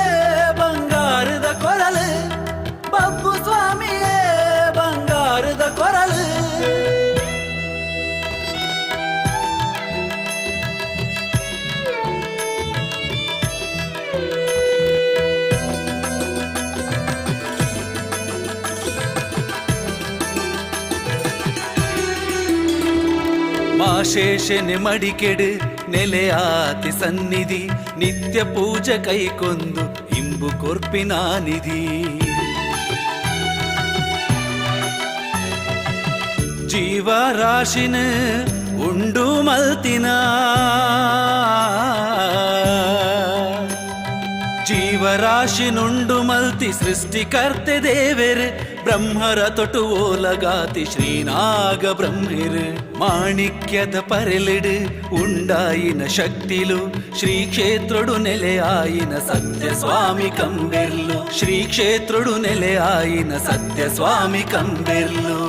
ಬಂಗಾರದ ಕೊರಲು ಬಬ್ಬು ಸ್ವಾಮಿಯೇ ಬಂಗಾರದ ಕೊರಲು ಮಾಶೇಷನೆ ಮಡಿಕೆಡು ನೆಲೆಯಾತಿ ಸನ್ನಿಧಿ ನಿತ್ಯ ಪೂಜೆ ಕೈಕೊಂದು ಇಂಬು ಕೊರ್ಪಿನ ನಿಧಿ ಜೀವರಾಶಿನ ಉಂಡು ಮಲ್ತಿನ ಜೀವರಾಶಿನುಂಡು ಮಲ್ತಿ ಸೃಷ್ಟಿಕರ್ತೆ ದೇವೆರು ಬ್ರಹ್ಮರ ತೊಟು ಓಲಗಾತಿ ಶ್ರೀನಾಗ ಬ್ರಹ್ಮಿರು ಮಾಣಿಕ್ಯದ ಪರೆಲಿಡು ಉಂಡಾಯಿನ ಶಕ್ತಿಲು ಶ್ರೀ ಕ್ಷೇತ್ರಡು ನೆಲೆಯಾಯಿನ ಸತ್ಯ ಸ್ವಾಮಿ ಕಂಬೆರ್ಲು ಶ್ರೀ ಕ್ಷೇತ್ರಡು ನೆಲೆಯಾಯಿನ ಸತ್ಯ ಸ್ವಾಮಿ ಕಂಬೆರ್ಲು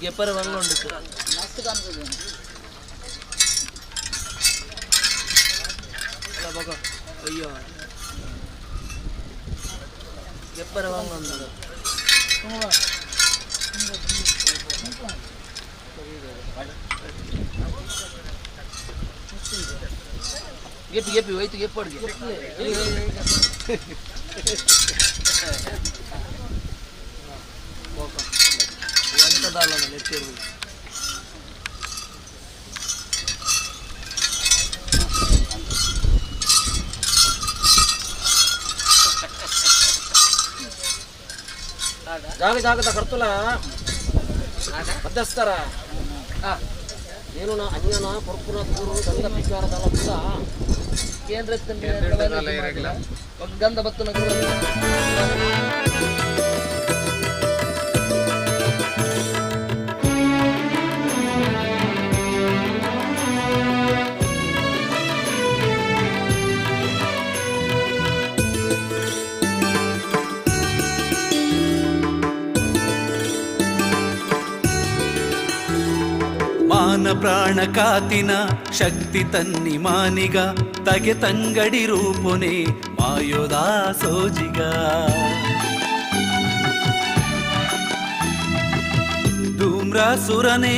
ಗೆಪ್ಪರ ಬಂಗೊಂಡು ಅಯ್ಯೋ ಗೆಪ್ಪರ ಬಂಗೊಂಡು ಗೆಪ್ಪಿ ಗೆಪ್ಪಿ ಹೋಯ್ತು ಗೆಪ್ಪಡ್ಗೆ ಎಂತದಲ್ಲ ನೆಟ್ಟಿರ್ಬೋದು. ಜಾಗದ ಕರ್ತುಲ ಮಧ್ಯಸ್ಥರ ಏನು ಅಜ್ಞಾನ ಪುರ್ಪುರ ಗುರು ಗಂಧ ವಿಚಾರದಲ್ಲ ಕೂಡ ಕೇಂದ್ರ ಗಂಧ ಬತ್ತನ ಮಾನ ಪ್ರಾಣ ಕಾತಿನ ಶಕ್ತಿ ತನ್ನಿ ಮಾನಿಗ ತಗೆ ತಂಗಡಿ ರೂಪುನೆ ಮಾಯೋದ ಸೋಜಿಗ ಧೂಮ್ರಾಸುರನೇ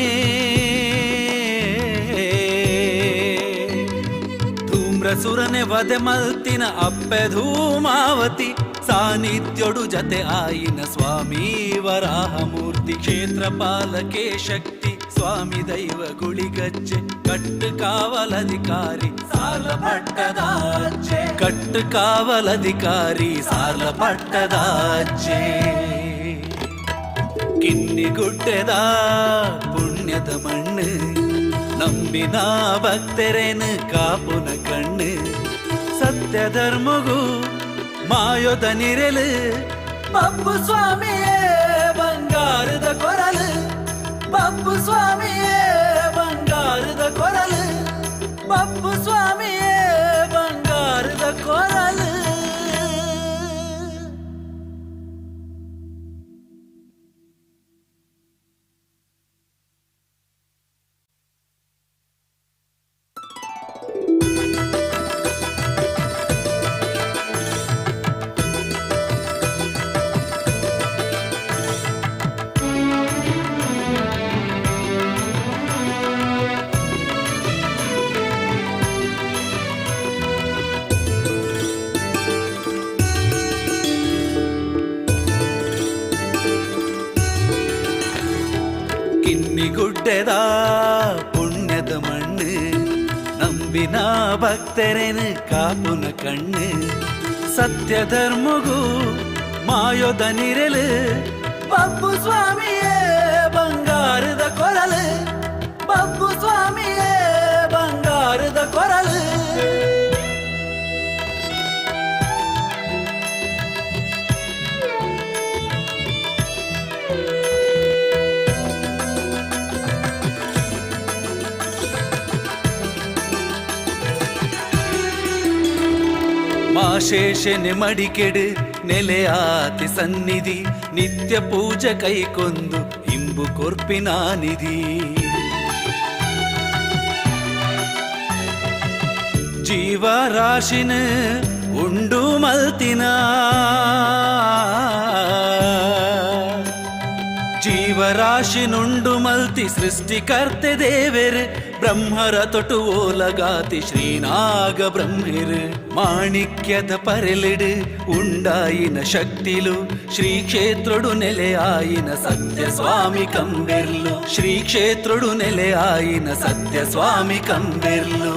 ಧೂಮ್ರಸುರನೆ ವದೆ ಮಲ್ತಿನ ಅಪ್ಪೆ ಧೂಮಾವತಿ ಸಾನ್ನಿಧ್ಯೋಡು ಜತೆ ಆಯಿನ ಸ್ವಾಮಿ ವರಾಹಮೂರ್ತಿ ಕ್ಷೇತ್ರಪಾಲಕೆ ಶಕ್ತಿ ಸ್ವಾಮಿ ದೈವ ಗುಳಿಗಜ್ಜೆ ಕಟ್ಟು ಕಾವಲಧಿಕಾರಿ ಸಾಲ ಪಟ್ಟದಾಜೆ ಕಟ್ಟು ಕಾವಲಧಿಕಾರಿ ಸಾಲ ಪಟ್ಟದಾಜೆ ಕಿನ್ನಿಗುಡ್ಡೆದ ಪುಣ್ಯದ ಮಣ್ಣು ನಂಬಿನ ಭಕ್ತರೇನು ಕಾಪುನ ಕಣ್ಣು ಸತ್ಯ ಧರ್ಮಗೂ ಮಾಯೋದ ನಿರಲು ಪಪ್ಪು ಸ್ವಾಮಿಯೇ ಬಂಗಾರದ ಕೊರಲು ಪಪ್ಪು ಸ್ವಾಮಿಯೇ ಬಂಗಾರದ ಕೊರಲು ಪಪ್ಪು ಸ್ವಾಮಿಯೇ ಬಂಗಾರದ ಕೊರಲು ಕಿನ್ನಿಗುಡ್ಡೆದ ಪುಣ್ಯದ ಮಣ್ಣು ನಂಬಿನ ಭಕ್ತರೇನು ಕಾಪುನ ಕಣ್ಣು ಸತ್ಯ ಧರ್ಮಗೂ ಮಾಯೋದ ನಿರಲು ಪಪ್ಪು ಸ್ವಾಮಿಯೇ ಬಂಗಾರದ ಕೊರಲು ಪಪ್ಪು ಸ್ವಾಮಿಯೇ ಬಂಗಾರದ ಕೊರಲು ಮಾಶೇಷನೆ ಮಡಿಕೆಡು ನೆಲೆಯಾತಿ ಸನ್ನಿಧಿ ನಿತ್ಯ ಪೂಜೆ ಕೈಕೊಂದು ಇಂಬು ಕೊರ್ಪಿನ ನಿಧಿ ಜೀವರಾಶಿನ ಉಂಡು ಮಲ್ತಿನ ಜೀವರಾಶಿನುಂಡು ಮಲ್ತಿ ಸೃಷ್ಟಿಕರ್ತೆ ದೇವೆರ್ ಬ್ರಹ್ಮರ ತೊಟು ಓಲಗಾತಿ ಶ್ರೀನಾಗ ಬ್ರಹ್ಮಿರ್ ಮಾಣಿಕ್ಯದ ಪರೆಲಿಡು ಉಂಡಾಯಿನ ಶಕ್ತಿಲು ಶ್ರೀ ಕ್ಷೇತ್ರಡು ನೆಲೆಯಾಯಿನ ಸತ್ಯ ಸ್ವಾಮಿ ಕಂಬೆರ್ಲು ಶ್ರೀ ಕ್ಷೇತ್ರಡು ನೆಲೆಯಾಯಿನ ಸತ್ಯ ಸ್ವಾಮಿ ಕಂಬೆರ್ಲು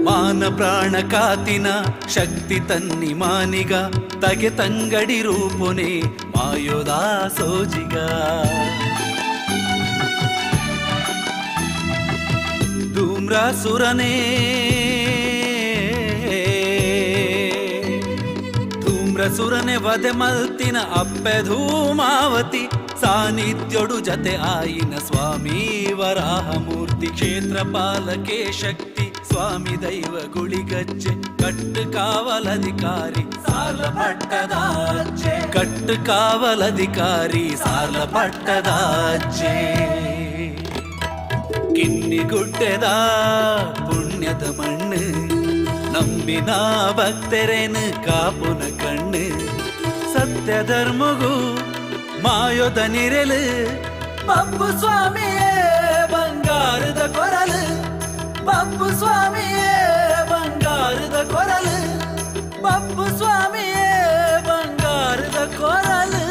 ಮಾನ ಪ್ರಾಣ ಕಾತಿನ ಶಕ್ತಿ ತನ್ನಿ ಮಾನಿಗ ತಗೆ ತಂಗಡಿ ರೂಪುನೆ ಮಾಯೋದ ಸೋಜಿಗ ಧೂಮ್ರಾಸುರನೇ ಧೂಮ್ರಸುರನೆ ವಧೆ ಮಲ್ತಿನ ಅಪ್ಪೆ ಧೂಮಾವತಿ ಸಾನ್ನಿಧ್ಯೋಡು ಜತೆ ಆಯಿನ ಸ್ವಾಮಿ ವರಾಹಮೂರ್ತಿ ಕ್ಷೇತ್ರ ಪಾಲಕೆ ಶಕ್ತಿ ಸ್ವಾಮಿ ದೈವ ಗುಳಿಗಜ್ಜೆ ಕಟ್ಟು ಕಾವಲಧಿಕಾರಿ ಸಾಲ ಪಟ್ಟದಾಜ್ಜೆ ಕಟ್ಟು ಕಾವಲಧಿಕಾರಿ ಸಾಲ ಪಟ್ಟದಾಜ್ಜೆ ಕಿನ್ನಿಗುಡ್ಡೆದ ಪುಣ್ಯದ ಮಣ್ಣು ನಂಬಿನ ಭಕ್ತರೇನು ಕಾಪುನ ಕಣ್ಣು ಸತ್ಯ ಧರ್ಮಗೂ ಮಾಯೋದ ನಿರಲು ಪಪ್ಪು ಸ್ವಾಮಿಯೇ ಬಂಗಾರದ ಕೊರಲು ಪಪ್ಪು ಸ್ವಾಮಿಯೇ ಬಂಗಾರದ ಕೊರಲು ಪಪ್ಪು ಸ್ವಾಮಿಯೇ ಬಂಗಾರದ ಕೊರಲು.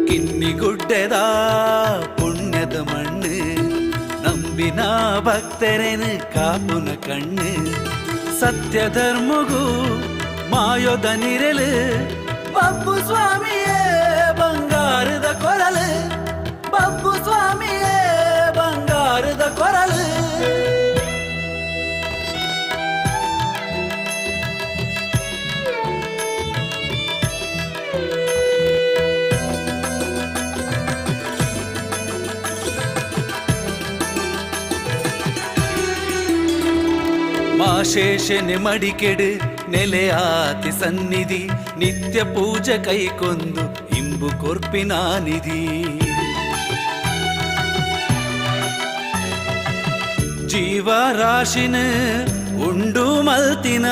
ಕಿನ್ನಿಗುಡ್ಡೆದ ಪುಣ್ಯದ ಮಣ್ಣು ನಂಬಿನ ಭಕ್ತರೇನು ಕಾಪುನ ಕಣ್ಣು ಸತ್ಯ ಧರ್ಮಗೂ ಮಾಯೋದ ನಿರಲು ಪಪ್ಪು ಸ್ವಾಮಿಯೇ ಬಂಗಾರದ ಕೊರಲು ಪಪ್ಪು ಸ್ವಾಮಿಯೇ ಬಂಗಾರದ ಕೊರಲು. ಮಾಶೇಷನೆ ಮಡಿಕೆಡು ನೆಲೆಯಾತಿ ಸನ್ನಿಧಿ ನಿತ್ಯ ಪೂಜೆ ಕೈಕೊಂದು ಇಂಬು ಕೊರ್ಪಿನ ನಿಧಿ ಜೀವರಾಶಿನ ಉಂಡು ಮಲ್ತಿನ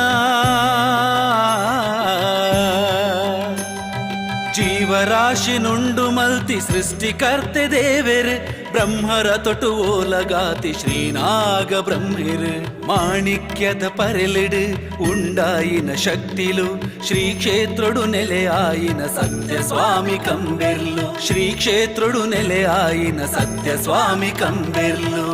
ಜೀವರಾಶಿನುಂಡು ಮಲ್ತಿ ಸೃಷ್ಟಿಕರ್ತೆ ದೇವೆರು ಬ್ರಹ್ಮರ ತೊಟು ಓಲಗಾತಿ ಶ್ರೀನಾಗ ಬ್ರಹ್ಮಿರು ಮಾಣಿಕ್ಯದ ಪರೆಲಿಡು ಉಂಡಾಯಿನ ಶಕ್ತಿಲು ಶ್ರೀ ಕ್ಷೇತ್ರಡು ನೆಲೆಯಾಯಿನ ಸತ್ಯ ಸ್ವಾಮಿ ಕಂಬೆರ್ಲು ಶ್ರೀ ಕ್ಷೇತ್ರಡು ನೆಲೆಯಾಯಿನ ಸತ್ಯ ಸ್ವಾಮಿ ಕಂಬೆರ್ಲು.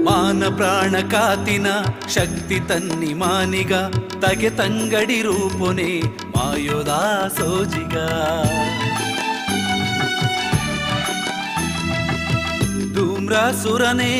ಮಾನ ಪ್ರಾಣ ಕಾತಿನ ಶಕ್ತಿ ತನ್ನಿ ಮಾನಿಗ ತಗೆ ತಂಗಡಿ ರೂಪುನೆ ಮಾಯೋದ ಸೋಜಿಗ ಧೂಮ್ರಾಸುರನೇ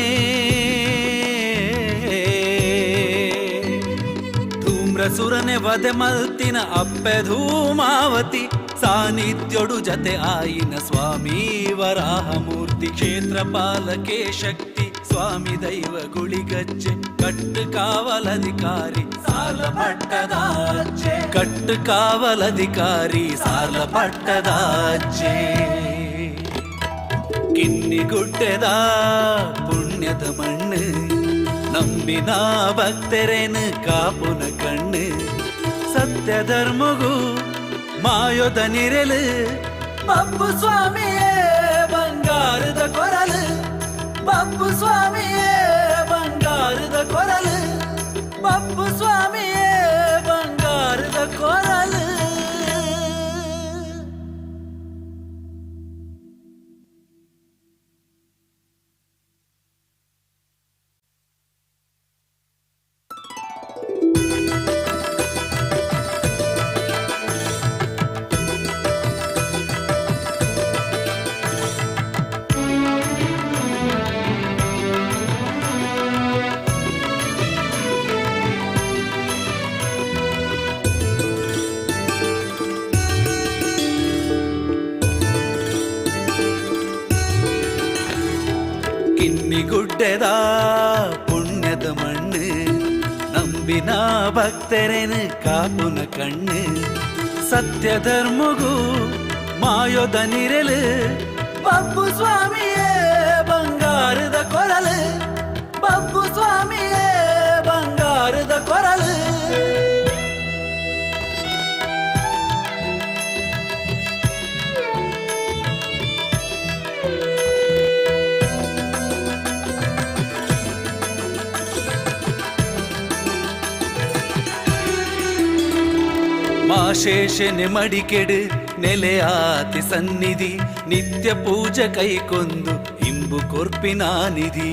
ಧೂಮ್ರಸುರನೆ ವಧೆ ಮಲ್ತಿನ ಅಪ್ಪೆ ಧೂಮಾವತಿ ಸಾನ್ನಿಧ್ಯೋಡು ಜತೆ ಆಯಿನ ಸ್ವಾಮಿ ವರಾಹಮೂರ್ತಿ ಕ್ಷೇತ್ರ ಪಾಲಕೆ ಶಕ್ತಿ ಸ್ವಾಮಿ ದೈವ ಗುಳಿಗಜ್ಜೆ ಕಟ್ಟು ಕಾವಲಧಿಕಾರಿ ಸಾಲ ಪಟ್ಟದಾಜ್ಜೆ ಕಟ್ಟು ಕಾವಲಧಿಕಾರಿ ಸಾಲ ಪಟ್ಟದಾಜ್ಜೆ ಕಿನ್ನಿಗುಡ್ಡೆದ ಪುಣ್ಯದ ಮಣ್ಣು ನಂಬಿನ ಭಕ್ತರೇನು ಕಾಪುನ ಕಣ್ಣು ಸತ್ಯ ಧರ್ಮಗೂ ಮಾಯೋದ ನಿರಲು ಪಪ್ಪು ಸ್ವಾಮಿಯೇ ಬಂಗಾರದ ಕೊರಲು ಪಪ್ಪು ಸ್ವಾಮಿಯೇ ಬಂಗಾರದ ಕೊರಲು ಪಪ್ಪು ಸ್ವಾಮಿಯೇ ಬಂಗಾರದ ಕೊರಲು. ಕಿನ್ನಿಗುಡ್ಡೆದ ಪುಣ್ಯದ ಮಣ್ಣು ನಂಬಿನ ಭಕ್ತರೇನು ಕಾಪುನ ಕಣ್ಣು ಸತ್ಯ ಧರ್ಮಗೂ ಮಾಯೋದ ನಿರಲು ಬಬ್ಬು ಸ್ವಾಮಿಯೇ ಬಂಗಾರದ ಕೊರಲು ಬಬ್ಬು ಸ್ವಾಮಿಯೇ ಬಂಗಾರದ ಕೊರಲು ಮಾಶೇಷನೆ ಮಡಿಕೆಡು ನೆಲೆಯಾತಿ ಸನ್ನಿಧಿ ನಿತ್ಯ ಪೂಜೆ ಕೈಕೊಂದು ಇಂಬು ಕೊರ್ಪಿನ ನಿಧಿ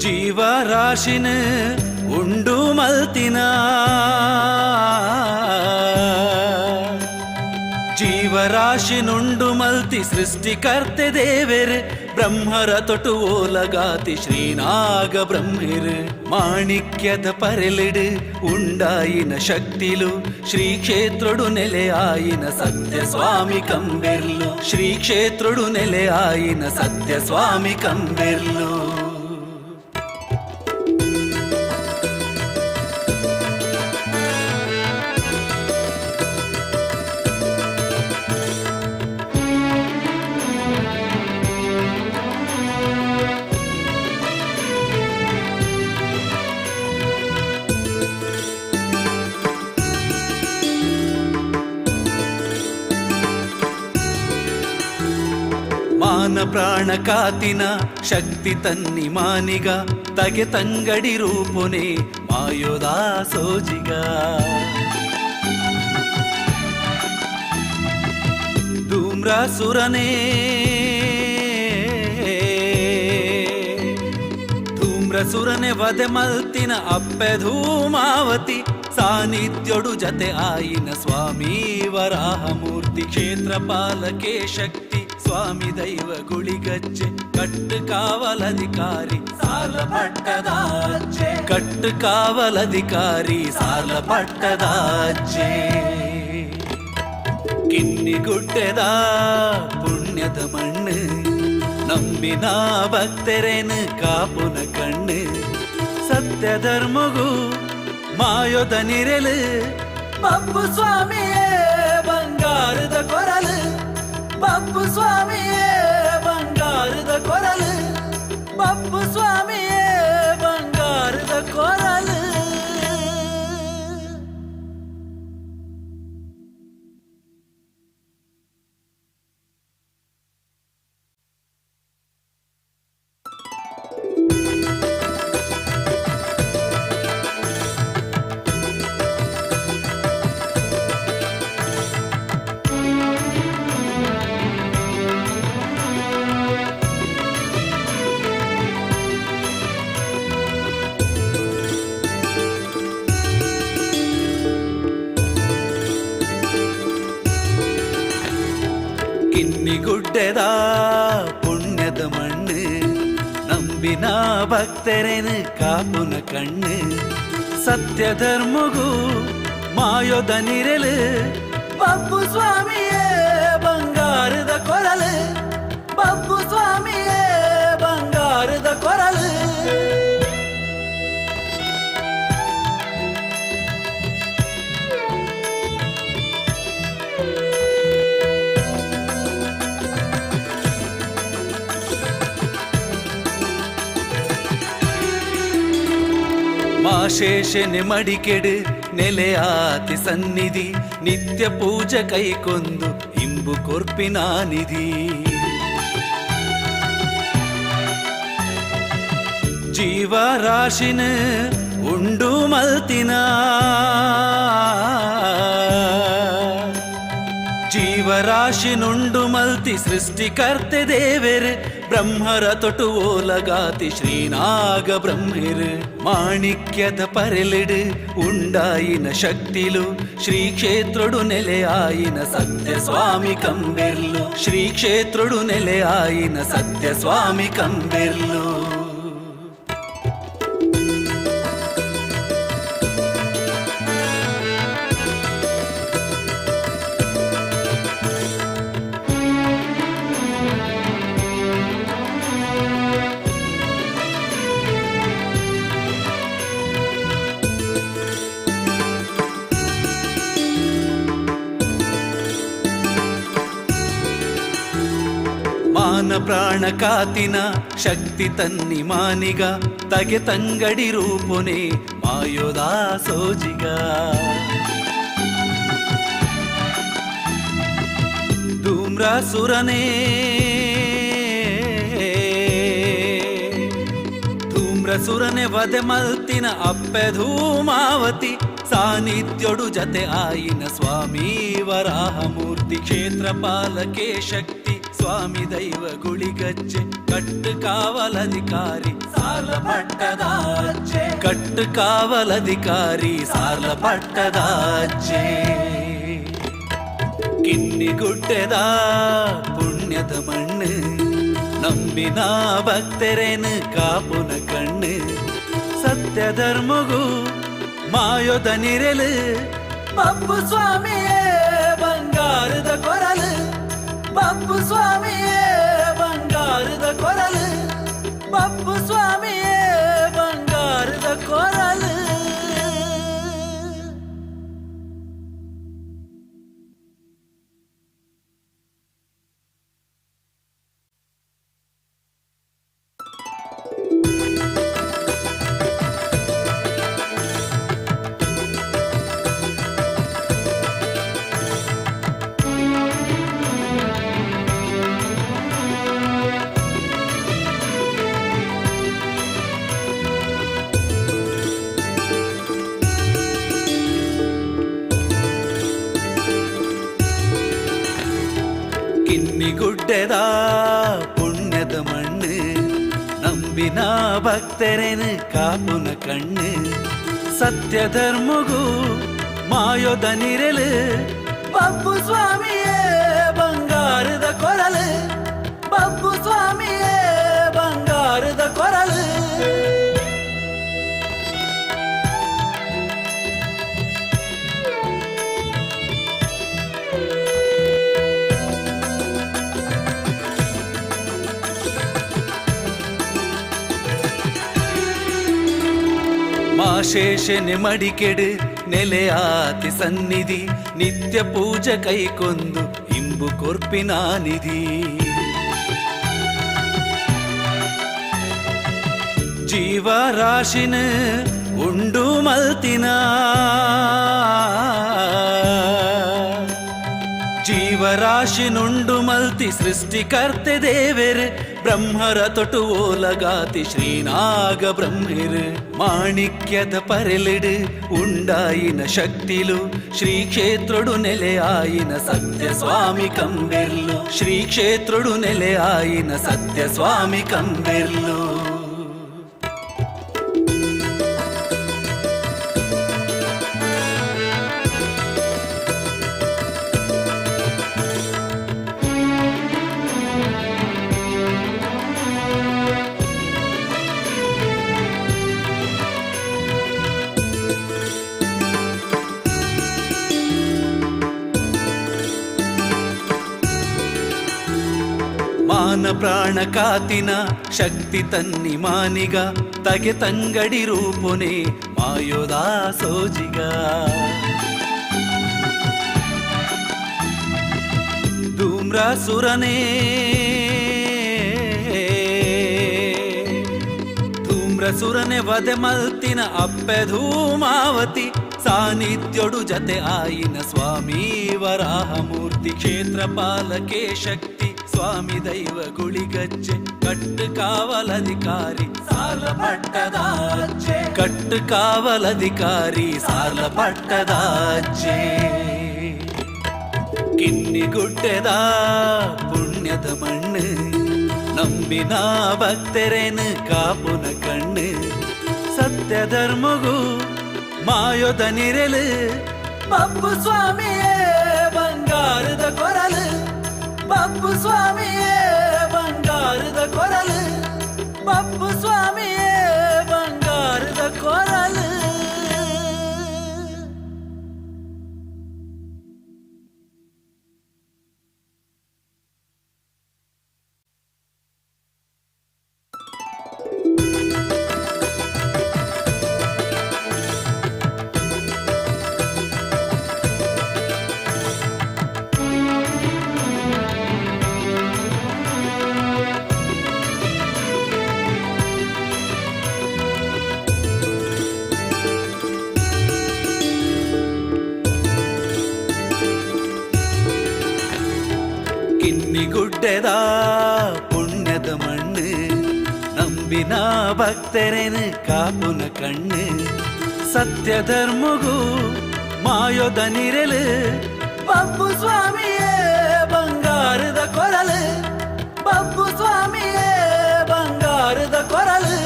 ಜೀವರಾಶಿನ ಉಂಡು ಮಲ್ತಿನ ಜೀವರಾಶಿನುಂಡು ಮಲ್ತಿ ಸೃಷ್ಟಿಕರ್ತೆ ದೇವೆರ್ ಬ್ರಹ್ಮರ ತೊಟು ಓಲಗಾತಿ ಶ್ರೀನಾಗ ಬ್ರಹ್ಮಿರ್ ಮಾಣಿಕ್ಯದ ಪರೆಲಿಡು ಉಂಡಾಯಿನ ಶಕ್ತಿಲು ಶ್ರೀ ಕ್ಷೇತ್ರಡು ನೆಲೆಯಾಯಿನ ಸತ್ಯ ಸ್ವಾಮಿ ಕಂಬೆರ್ಲು ಶ್ರೀ ಕ್ಷೇತ್ರಡು ನೆಲೆಯಾಯಿನ ಸತ್ಯ ಸ್ವಾಮಿ ಕಂಬೆರ್ಲು ಮಾನ ಪ್ರಾಣ ಕಾತಿನ ಶಕ್ತಿ ತನ್ನಿ ಮಾನಿಗ ತಗೆ ತಂಗಡಿ ರೂಪುನೆ ಮಾಯೋದ ಸೋಜಿಗ ಧೂಮ್ರಾಸುರನೇ ಧೂಮ್ರಸುರನೆ ವಧೆ ಮಲ್ತಿನ ಅಪ್ಪೆ ಧೂಮಾವತಿ ಸಾನ್ನಿಧ್ಯೋಡು ಜತೆ ಆಯಿನ ಸ್ವಾಮಿ ವರಾಹ ಮೂರ್ತಿ ಕ್ಷೇತ್ರ ಪಾಲಕೆ ಶಕ್ತಿ ಸ್ವಾಮಿ ದೈವ ಗುಳಿಗಜ್ಜೆ ಕಟ್ಟು ಕಾವಲಧಿಕಾರಿ ಸಾಲ ಪಟ್ಟದಾಜ್ಜೆ ಕಟ್ಟು ಕಾವಲಧಿಕಾರಿ ಸಾಲ ಪಟ್ಟದಾಜ್ಜೆ ಕಿನ್ನಿಗುಡ್ಡೆದ ಪುಣ್ಯದ ಮಣ್ಣು ನಂಬಿನ ಭಕ್ತರೇನು ಕಾಪುನ ಕಣ್ಣು ಸತ್ಯ ಧರ್ಮಗೂ ಮಾಯೋದ ನಿರಲು ಬಬ್ಬು ಸ್ವಾಮಿಯೇ ಬಂಗಾರದ ಕೊರಲು ಬಬ್ಬು ಸ್ವಾಮಿಯೇ ಬಂಗಾರದ ಕೊರಲು ಬಬ್ಬು ಸ್ವಾಮಿಯೇ ಬಂಗಾರದ ಕೊರಲು ಕಿನ್ನಿಗುಡ್ಡೆದ ಪುಣ್ಯದ ಮಣ್ಣು ನಂಬಿನ ಭಕ್ತರೇನು ಕಾಪುನ ಕಣ್ಣು ಸತ್ಯ ಧರ್ಮಗೂ ಮಾಯೋದ ನಿರಲು ಬಬ್ಬು ಸ್ವಾಮಿಯೇ ಬಂಗಾರದ ಕೊರಲು ಬಬ್ಬು ಸ್ವಾಮಿಯೇ ಬಂಗಾರದ ಕೊರಲು ಮಾಶೇಷನೆ ಮಡಿಕೆಡು ನೆಲೆಯಾತಿ ಸನ್ನಿಧಿ ನಿತ್ಯ ಪೂಜೆ ಕೈಕೊಂದು ಇಂಬು ಕೊರ್ಪಿನ ನಿಧಿ ಜೀವರಾಶಿನ ಉಂಡು ಮಲ್ತಿನ ಜೀವರಾಶಿನುಂಡು ಮಲ್ತಿ ಸೃಷ್ಟಿಕರ್ತೆ ದೇವೆರ್ ಬ್ರಹ್ಮರ ತೊಟು ಓಲಗಾತಿ ಶ್ರೀನಾಗ ಬ್ರಹ್ಮಿರ್ ಮಾಣಿಕ್ಯದ ಪರೆಲಿಡು ಉಂಡಾಯಿನ ಶಕ್ತಿಲು ಶ್ರೀ ಕ್ಷೇತ್ರಡು ನೆಲೆಯಾಯಿನ ಸತ್ಯ ಸ್ವಾಮಿ ಕಂಬೆರ್ಲು ಶ್ರೀ ಕ್ಷೇತ್ರಡು ನೆಲೆಯಾಯಿನ ಸತ್ಯ ಸ್ವಾಮಿ ಕಂಬೆರ್ಲು ಮಾನ ಪ್ರಾಣ ಕಾತಿನ ಶಕ್ತಿ ತನ್ನಿ ಮಾನಿಗ ತಗೆ ತಂಗಡಿ ರೂಪುನೆ ಮಾಯೋದಾ ಸೋಜಿಗ ಧೂಮ್ರಸುರನೇ ಧೂಮ್ರಸುರನೆ ವದೆ ಮಲ್ತಿನ ಅಪ್ಪೆ ಧೂಮಾವತಿ ಸಾನ್ನಿಧ್ಯೋಡು ಜತೆ ಆಯಿನ ಸ್ವಾಮಿ ವರಾಹಮೂರ್ತಿ ಕ್ಷೇತ್ರಪಾಲಕೆ ಶಕ್ತಿ ಸ್ವಾಮಿ ದೈವ ಗುಳಿಗಜ್ಜೆ ಕಟ್ಟು ಕಾವಲಧಿಕಾರಿ ಸಾಲ ಪಟ್ಟದಾಜ್ಜೆ ಕಟ್ಟು ಕಾವಲಧಿಕಾರಿ ಸಾಲ ಪಟ್ಟದಾಜ್ಜೆ ಕಿನ್ನಿಗುಡ್ಡೆದ ಪುಣ್ಯದ ಮಣ್ಣು ನಂಬಿನ ಭಕ್ತರೇನು ಕಾಪುನ ಕಣ್ಣು ಸತ್ಯ ಧರ್ಮಗೂ ಮಾಯೋದ ನಿರಲು ಬಪ್ಪು ಸ್ವಾಮಿಯೇ ಬಂಗಾರದ ಕೊರಲು ಬಪ್ಪು ಸ್ವಾಮಿಯೇ ಬಂಗಾರದ ಕೊರಲು ಬಪ್ಪು ಸ್ವಾಮಿಯೇ ಬಂಗಾರದ ಕೊರಲು ಕಿನ್ನಿಗುಡ್ಡೆದ ಪುಣ್ಯದ ಮಣ್ಣು ನಂಬಿನ ಭಕ್ತರೇನು ಕಾಪುನ ಕಣ್ಣು ಸತ್ಯ ಧರ್ಮಗೂ ಮಾಯೋದ ನಿರಲು ಬಪ್ಪು ಸ್ವಾಮಿಯೇ ಬಂಗಾರದ ಕೊರಲು ಬಪ್ಪು ಸ್ವಾಮಿಯೇ ಬಂಗಾರದ ಕೊರಲು ಮಾಶೇಷನೆ ಮಡಿಕೆಡು ನೆಲೆಯಾತಿ ಸನ್ನಿಧಿ ನಿತ್ಯ ಪೂಜೆ ಕೈಕೊಂದು ಇಂಬು ಕೊರ್ಪಿನ ನಿಧಿ ಜೀವರಾಶಿನ ಉಂಡು ಮಲ್ತಿನ ಜೀವರಾಶಿನುಂಡು ಮಲ್ತಿ ಸೃಷ್ಟಿಕರ್ತೆ ದೇವೆರ್ ಬ್ರಹ್ಮರ ತೊಟು ಓಲಗಾತಿ ಶ್ರೀನಾಗ ಬ್ರಹ್ಮಿರ್ ಮಾಣಿಕ್ಯದ ಪರೆಲಿಡು ಉಂಡಾಯಿನ ಶಕ್ತಿಲು ಶ್ರೀ ಕ್ಷೇತ್ರಡು ನೆಲೆ ಆಯಿನ ಸತ್ಯ ಸ್ವಾಮಿ ಕಂಬೆರ್ಲು ಶ್ರೀ ಕ್ಷೇತ್ರಡು ನೆಲೆ ಆಯಿನ ಸತ್ಯ ಸ್ವಾಮಿ ಕಂಬೆರ್ಲು ಮಾನ ಪ್ರಾಣ ಕಾತಿನ ಶಕ್ತಿ ತನ್ನಿ ಮಾನಿಗ ತಗೆ ತಂಗಡಿ ರೂಪುನೆ ಮಾಯೋದಾ ಸೋಜಿಗ ಧೂಮ್ರಸುರನೇ ಧೂಮ್ರಸುರನೆ ವದೆ ಮಲ್ತಿನ ಅಪ್ಪೆ ಧೂಮಾವತಿ ಸಾನ್ನಿಧ್ಯೋಡು ಜತೆ ಆಯಿನ ಸ್ವಾಮಿ ವರಾಹಮೂರ್ತಿ ಕ್ಷೇತ್ರಪಾಲಕೆ ಶಕ್ತಿ ಸ್ವಾಮಿ ದೈವ ಗುಳಿಗಜ್ಜೆ ಕಟ್ಟು ಕಾವಲಧಿಕಾರಿ ಸಾಲ ಪಟ್ಟದಾಜ್ಜೆ ಕಟ್ಟು ಕಾವಲಧಿಕಾರಿ ಸಾಲ ಪಟ್ಟದಾಜ್ಜೆ ಕಿನ್ನಿಗುಡ್ಡೆದ ಪುಣ್ಯದ ಮಣ್ಣು ನಂಬಿನ ಭಕ್ತರೇನು ಕಾಪುನ ಕಣ್ಣು ಸತ್ಯ ಧರ್ಮಗೂ ಮಾಯೋದ ನಿರಲು ಬಪ್ಪು ಸ್ವಾಮಿಯೇ ಬಂಗಾರದ ಕೊರಲು ಬಪ್ಪು ಸ್ವಾಮಿಯೇ ಬಂಗಾರದ ಕೊರಲು ಬಪ್ಪು ಸ್ವಾಮಿಯೇ ಬಂಗಾರದ ಕೊರಲು കിന്നിഗുಡ್ಡೆದ പുണ്യದ മണ്ണ് ನಂಬಿನ ಭಕ್ತರೇನು ಕಾಪುನ ಕಣ್ಣು ಸತ್ಯ ಧರ್ಮಗೂ ಮಾಯೋದ ನಿರಲು ಬಬ್ಬು ಸ್ವಾಮಿಯೇ ಬಂಗಾರದ ಕೊರಲು ಬಬ್ಬು ಸ್ವಾಮಿಯೇ ಬಂಗಾರದ ಕೊರಲು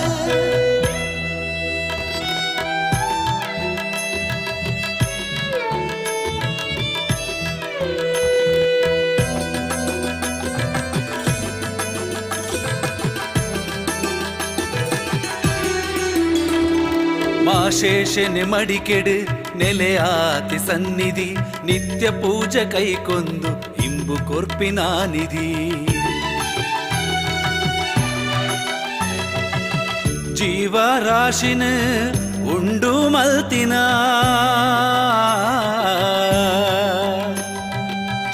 ಮಾಶೇಷನೆ ಮಡಿಕೆಡು ನೆಲೆಯಾತಿ ಸನ್ನಿಧಿ ನಿತ್ಯ ಪೂಜೆ ಕೈಕೊಂದು ಇಂಬು ಕೊರ್ಪಿನ ನಿಧಿ ಜೀವರಾಶಿನ ಉಂಡು ಮಲ್ತಿನ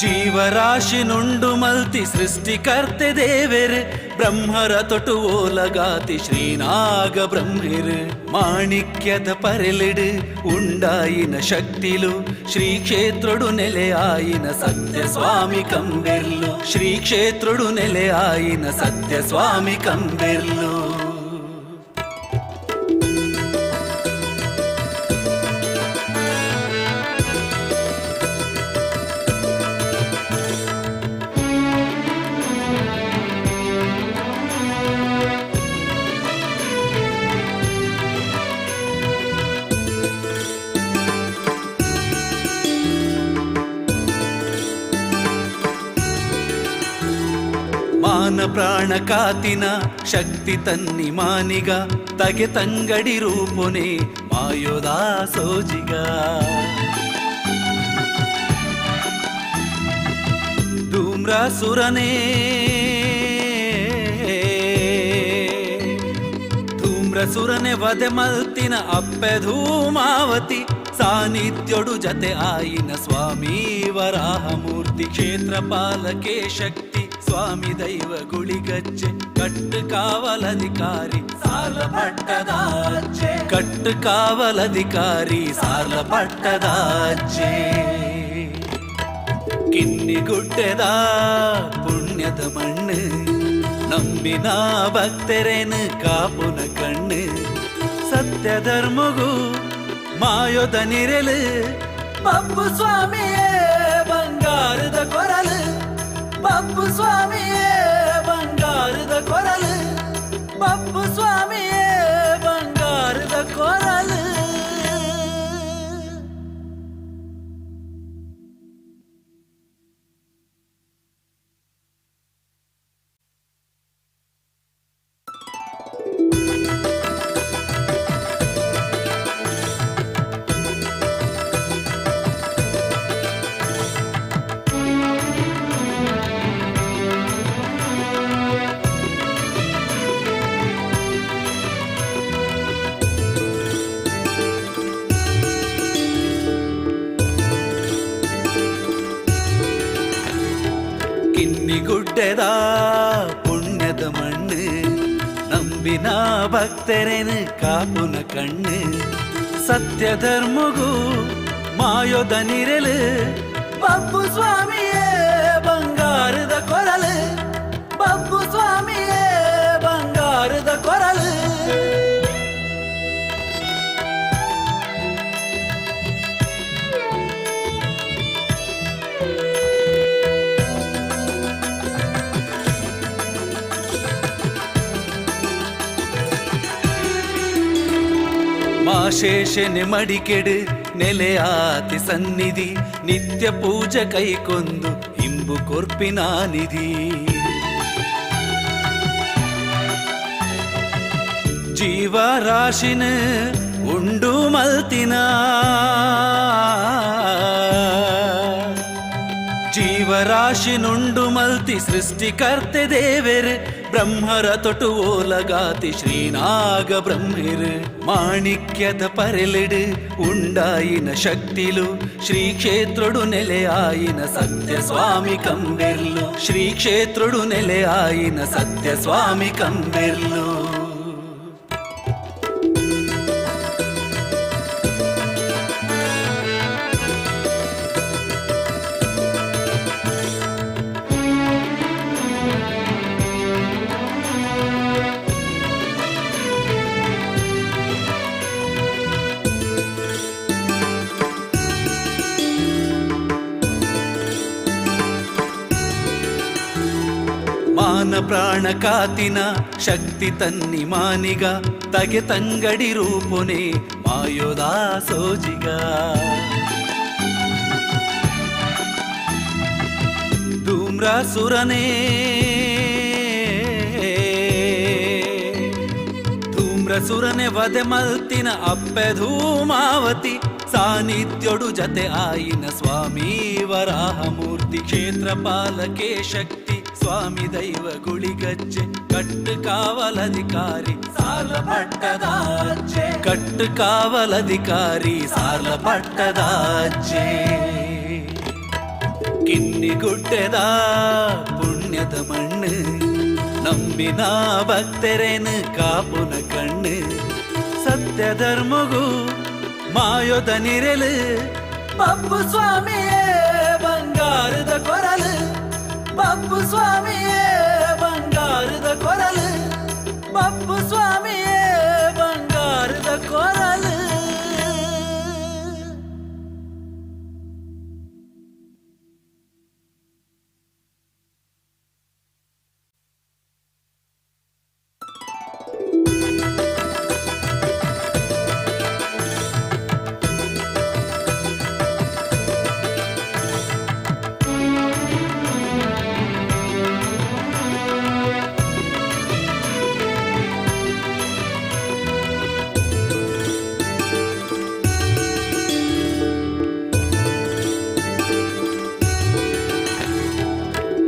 ಜೀವರಾಶಿನುಂಡು ಮಲ್ತಿ ಸೃಷ್ಟಿಕರ್ತೆ ದೇವೆರ್ ಬ್ರಹ್ಮರ ತೊಟು ಓಲಗಾತಿ ಶ್ರೀನಾಗ ಬ್ರಹ್ಮಿರ್ ಮಾಣಿಕ್ಯದ ಪರೆಲಿಡು ಉಂಡಾಯಿನ ಶಕ್ತಿಲು ಶ್ರೀ ಕ್ಷೇತ್ರಡು ನೆಲೆಯಾಯಿನ ಸತ್ಯ ಸ್ವಾಮಿ ಕಂಬೆರ್ಲು ಶ್ರೀ ಕ್ಷೇತ್ರಡು ನೆಲೆಯಾಯಿನ ಸತ್ಯ ಸ್ವಾಮಿ ಕಂಬೆರ್ಲು ಮಾನ ಪ್ರಾಣ ಕಾತಿನ ಶಕ್ತಿ ತನ್ನಿ ಮಾನಿಗ ತಗೆ ತಂಗಡಿ ರೂಪುನೆ ಮಾಯೋದ ಸೋಜಿಗ ಧೂಮ್ರಾಸುರನೇ ಧೂಮ್ರಸುರನೆ ವಧೆ ಮಲ್ತಿನ ಅಪ್ಪೆ ಧೂಮಾವತಿ ಸಾನ್ನಿಧ್ಯೋಡು ಜತೆ ಆಯಿನ ಸ್ವಾಮಿ ವರಾಹ ಮೂರ್ತಿ ಕ್ಷೇತ್ರ ಪಾಲಕೆ ಶಕ್ತಿ ಸ್ವಾಮಿ ದೈವ ಗುಳಿಗಜ್ಜೆ ಕಟ್ಟು ಕಾವಲಧಿಕಾರಿ ಸಾಲ ಪಟ್ಟದಾಜೆ ಕಟ್ಟು ಕಾವಲಧಿಕಾರಿ ಸಾಲ ಪಟ್ಟದಾಜೆ ಕಿನ್ನಿಗುಡ್ಡೆದ ಪುಣ್ಯದ ಮಣ್ಣು ನಂಬಿನ ಭಕ್ತರೇನು ಕಾಪುನ ಕಣ್ಣು ಸತ್ಯ ಧರ್ಮಗೂ ಮಾಯೋದ ನಿರಲು ಬಬ್ಬು ಸ್ವಾಮಿಯೇ ಬಂಗಾರದ ಕೊರಲು ಬಬ್ಬು ಸ್ವಾಮಿಯೇ ಬಂಗಾರದ ಕೊರಲು ಬಬ್ಬು ಸ್ವಾಮಿಯೇ ಬಂಗಾರದ ಕೊರಲು ಕಿನ್ನಿಗುಡ್ಡೆದ ಪುಣ್ಯದ ಮಣ್ಣು ನಂಬಿನ ಭಕ್ತರೇನು ಕಾಪುನ ಕಣ್ಣು ಸತ್ಯ ಧರ್ಮಗೂ ಮಾಯೋದ ನಿರಲು ಬಬ್ಬು ಸ್ವಾಮಿಯೇ ಬಂಗಾರದ ಕೊರಲು ಬಬ್ಬು ಸ್ವಾಮಿಯೇ ಬಂಗಾರದ ಕೊರಲು ಮಾಶೇಷನೆ ಮಡಿಕೆಡು ನೆಲೆಯಾತಿ ಸನ್ನಿಧಿ ನಿತ್ಯ ಪೂಜೆ ಕೈಕೊಂದು ಇಂಬು ಕೊರ್ಪಿನ ನಿಧಿ ಜೀವರಾಶಿನ ಉಂಡು ಮಲ್ತಿನ ಜೀವರಾಶಿನುಂಡು ಮಲ್ತಿ ಸೃಷ್ಟಿಕರ್ತೆ ದೇವೆರ್ ಬ್ರಹ್ಮರ ತೊಟು ಓಲಗಾತಿ ಶ್ರೀನಾಗ ಬ್ರಹ್ಮಿರ್ ಮಾಣಿಕ್ಯದ ಪರೆಲಿಡು ಉಂಡಾಯಿನ ಶಕ್ತಿಲು ಶ್ರೀ ಕ್ಷೇತ್ರಡು ನೆಲೆಯಾಯಿನ ಸತ್ಯ ಸ್ವಾಮಿ ಕಂಬೆರ್ಲು ಶ್ರೀ ಕ್ಷೇತ್ರಡು ನೆಲೆಯಾಯಿನ ಸತ್ಯ ಸ್ವಾಮಿ ಕಂಬೆರ್ಲು ಮಾನ ಪ್ರಾಣ ಕಾತಿನ ಶಕ್ತಿ ತನ್ನಿ ಮಾನಿಗ ತಗೆ ತಂಗಡಿ ರೂಪುನೆ ಮಾಯೋದ ಸೋಜಿಗ ಧೂಮ್ರಸುರನೇ ಧೂಮ್ರಸುರನೆ ವದೆ ಮಲ್ತಿನ ಅಪ್ಪೆ ಧೂಮಾವತಿ ಸಾನ್ನಿಧ್ಯೋಡು ಜತೆ ಆಯಿನ ಸ್ವಾಮಿ ವರಾಹಮೂರ್ತಿ ಕ್ಷೇತ್ರಪಾಲಕೆ ಶಕ್ತಿ ಸ್ವಾಮಿ ದೈವ ಗುಳಿಗಜ್ಜೆ ಕಟ್ಟು ಕಾವಲಧಿಕಾರಿ ಸಾಲ ಪಟ್ಟದಾಜ್ಜೆ ಕಟ್ಟು ಕಾವಲಧಿಕಾರಿ ಸಾಲ ಪಟ್ಟದಾಜ್ಜೆ ಕಿನ್ನಿಗುಡ್ಡೆದ ಪುಣ್ಯದ ಮಣ್ಣು ನಂಬಿನ ಭಕ್ತರೇನು ಕಾಪುನ ಕಣ್ಣು ಸತ್ಯ ಧರ್ಮಗೂ ಮಾಯೋದ ನಿರಲು ಪಪ್ಪು ಸ್ವಾಮಿಯೇ ಬಂಗಾರದ ಕೊರಲು ಪಪ್ಪು ಸ್ವಾಮಿಯೇ ಬಂಗಾರದ ಕೊರಲು ಪಪ್ಪು ಸ್ವಾಮಿಯೇ ಬಂಗಾರದ ಕೊರಲು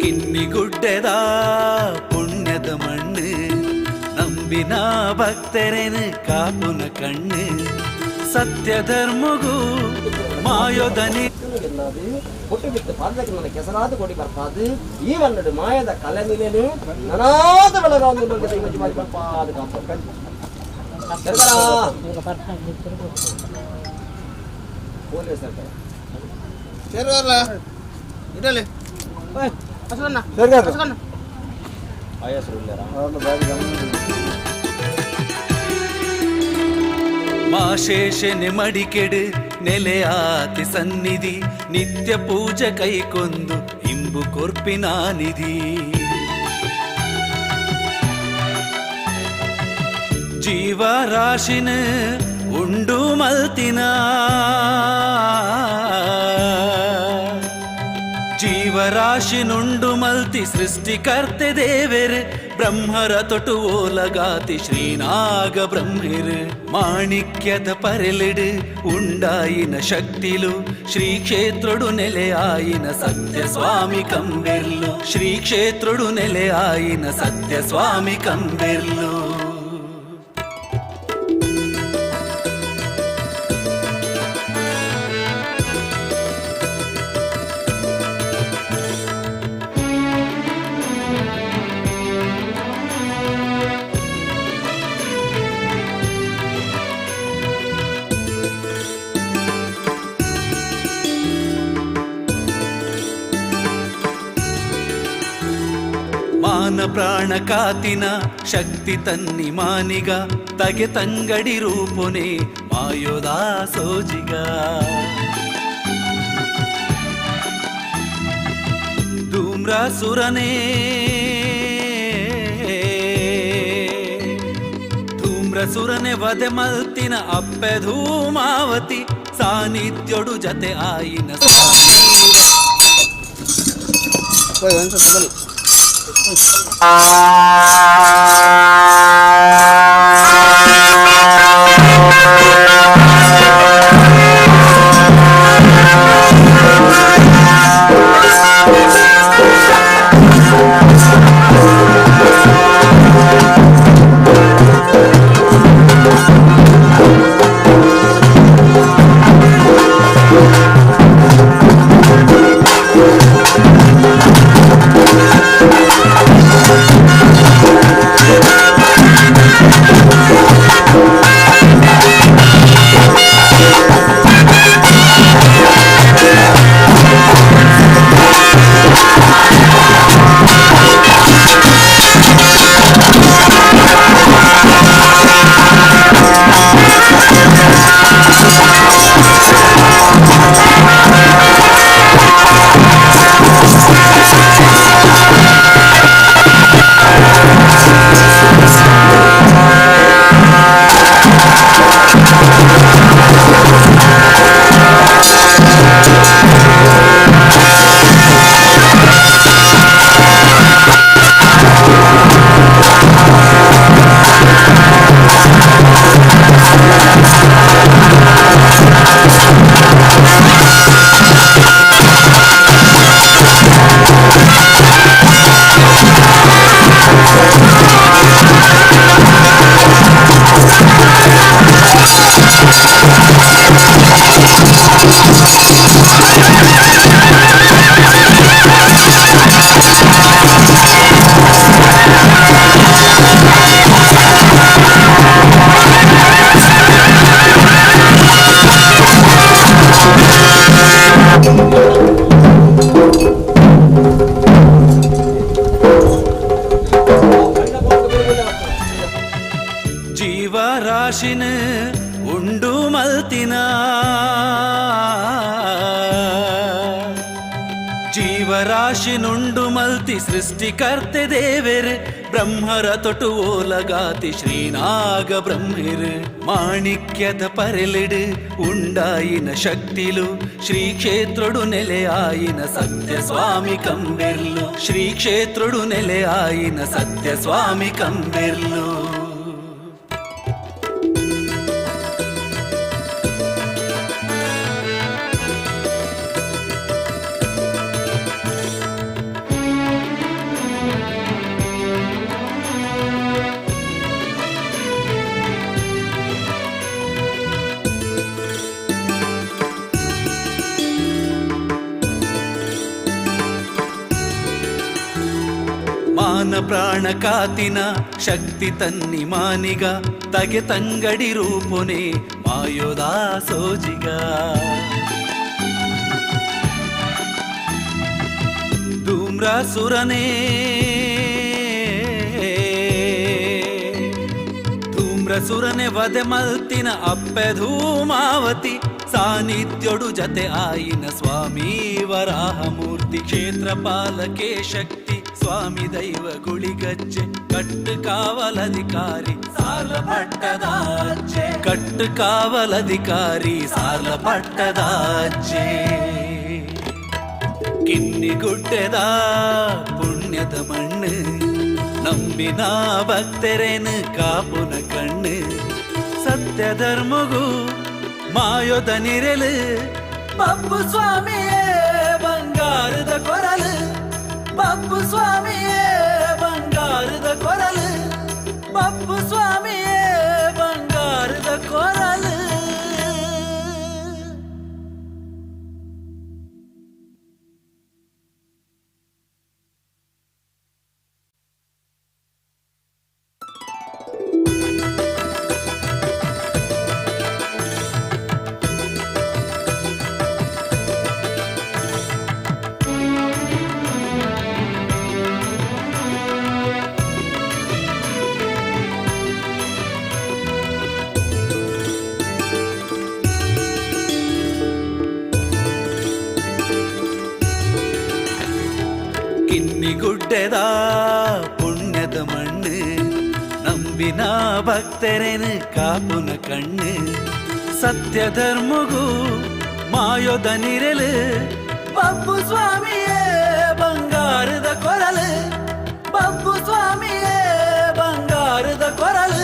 ಕಿನ್ನಿಗುಡ್ಡೆದ ಪುಣ್ಯದ ಮಣ್ಣು ನಂಬಿನ ಭಕ್ತರೇನು ಕಾಪುನ ಕಣ್ಣು ಸತ್ಯ ಧರ್ಮಗೂ ಮಾಯೋದನಿ ಕೊಟ್ಟು ಬಿಟ್ಟು ಪಾದಕ್ಕೆ ನನ್ನ ಕೆಸರಾದ ಕೊಡಿ ಬರ್ಪಾದು ಈ ಮನ್ನಡು ಮಾಯದ ಕಲೆ ನಿಲೇನು ನನಾದ ಬೆಳಗಾವಿ ಮಾಡಿ ಬರ್ಪಾದ ಇರಲಿ ಮಾಶೇಷನೆ ಮಡಿಕೆಡು ನೆಲೆಯಾತಿ ಸನ್ನಿಧಿ ನಿತ್ಯ ಪೂಜೆ ಕೈಕೊಂದು ಇಂಬು ಕೊರ್ಪಿನ ನಿಧಿ ಜೀವರಾಶಿನ ಉಂಡು ಮಲ್ತಿನ ಜೀವರಾಶಿನುಂಡು ಮಲ್ತಿ ಸೃಷ್ಟಿಕರ್ತೆ ದೇವೆರ್ ಬ್ರಹ್ಮರ ತೊಟು ಓಲಗಾತಿ ಶ್ರೀನಾಗ ಬ್ರಹ್ಮಿರ್ ಮಾಣಿಕ್ಯದ ಪರೆಲಿಡು ಉಂಡಾಯಿನ ಶಕ್ತಿಲು ಶ್ರೀ ಕ್ಷೇತ್ರಡು ನೆಲೆಯಾಯಿನ ಸತ್ಯ ಸ್ವಾಮಿ ಕಂಬೆರ್ಲು ಶ್ರೀ ಕ್ಷೇತ್ರಡು ನೆಲೆಯಾಯಿನ ಸತ್ಯ ಸ್ವಾಮಿ ಕಂಬೆರ್ಲು ಮಾನ ಪ್ರಾಣ ಕಾತಿನ ಶಕ್ತಿ ತನ್ನಿ ಮಾನಿಗ ತಗೆ ತಂಗಡಿ ರೂಪುನೆ ಮಾಯೋದ ಸೋಜಿಗ ಧೂಮ್ರಸುರನೇ ಧೂಮ್ರಸುರನೆ ವದೆ ಮಲ್ತಿನ ಅಪ್ಪೆ ಧೂಮಾವತಿ ಸಾನ್ನಿಧ್ಯೋಡು ಜತೆ ಆಯಿನ ಜೀವರಾಶಿ ನುಂಡು ಮಲ್ತಿ ಸೃಷ್ಟಿಕರ್ತೆ ದೇವೆರ್ ಬ್ರಹ್ಮರ ತೊಟು ಓಲಗಾತಿ ಶ್ರೀನಾಗ ಬ್ರಹ್ಮಿರ್ ಮಾಣಿಕ್ಯದ ಪರೆಲಿಡು ಉಂಡಾಯಿನ ಶಕ್ತಿಲು ಶ್ರೀ ಕ್ಷೇತ್ರಡು ನೆಲೆಯಾಯಿನ ಸತ್ಯ ಸ್ವಾಮಿ ಕಂಬೆರ್ಲು ಶ್ರೀ ಕ್ಷೇತ್ರಡು ನೆಲೆಯಾಯಿನ ಸತ್ಯ ಸ್ವಾಮಿ ಕಂಬೆರ್ಲು ಮಾನ ಪ್ರಾಣ ಕಾತಿನ ಶಕ್ತಿ ತನ್ನಿ ಮಾನಿಗ ತಗೆ ತಂಗಡಿ ರೂಪುನೆ ಮಾಯೋದಾ ಸೋಜಿಗ ಧೂಮ್ರಾಸುರನೇ ಧೂಮ್ರಸುರನೆ ವದೆ ಮಲ್ತಿನ ಅಪ್ಪೆ ಧೂಮಾವತಿ ಸಾನ್ನಿಧ್ಯೋಡು ಜತೆ ಆಯಿನ ಸ್ವಾಮಿ ವರಾಹ ಮೂರ್ತಿ ಕ್ಷೇತ್ರಪಾಲಕೆ ಶಕ್ತಿ ಸ್ವಾಮಿ ದೈವ ಗುಳಿಗಜ್ಜೆ ಕಟ್ಟು ಕಾವಲಧಿಕಾರಿ ಸಾಲ ಪಟ್ಟದಾಜ್ಜೆ ಕಟ್ಟು ಕಾವಲಧಿಕಾರಿ ಸಾಲ ಪಟ್ಟದಾಜ್ಜೆ ಕಿನ್ನಿಗುಡ್ಡೆದ ಪುಣ್ಯದ ಮಣ್ಣು ನಂಬಿನ ಭಕ್ತರೇನು ಕಾಪುನ ಕಣ್ಣು ಸತ್ಯ ಧರ್ಮಗೂ ಮಾಯೋದ ನಿರಲು ಬಪ್ಪು ಸ್ವಾಮಿಯೇ ಬಂಗಾರದ ಕೊರಲು ಬಪ್ಪು ಸ್ವಾಮಿಯೇ ಬಂಗಾರದ ಕೊರಲು ಬಪ್ಪು ಸ್ವಾಮಿಯೇ ಬಂಗಾರದ ಕೊರಲು ಕಿನ್ನಿಗುಡ್ಡೆದ ಪುಣ್ಯದ ಮಣ್ಣು ನಂಬಿನ ಭಕ್ತರೇನು ಕಾಪುನ ಕಣ್ಣು ಸತ್ಯ ಧರ್ಮಗೂ ಮಾಯೋದ ನಿರಲು ಬಪ್ಪು ಸ್ವಾಮಿಯೇ ಬಂಗಾರದ ಕೊರಲು ಬಪ್ಪು ಸ್ವಾಮಿಯೇ ಬಂಗಾರದ ಕೊರಲು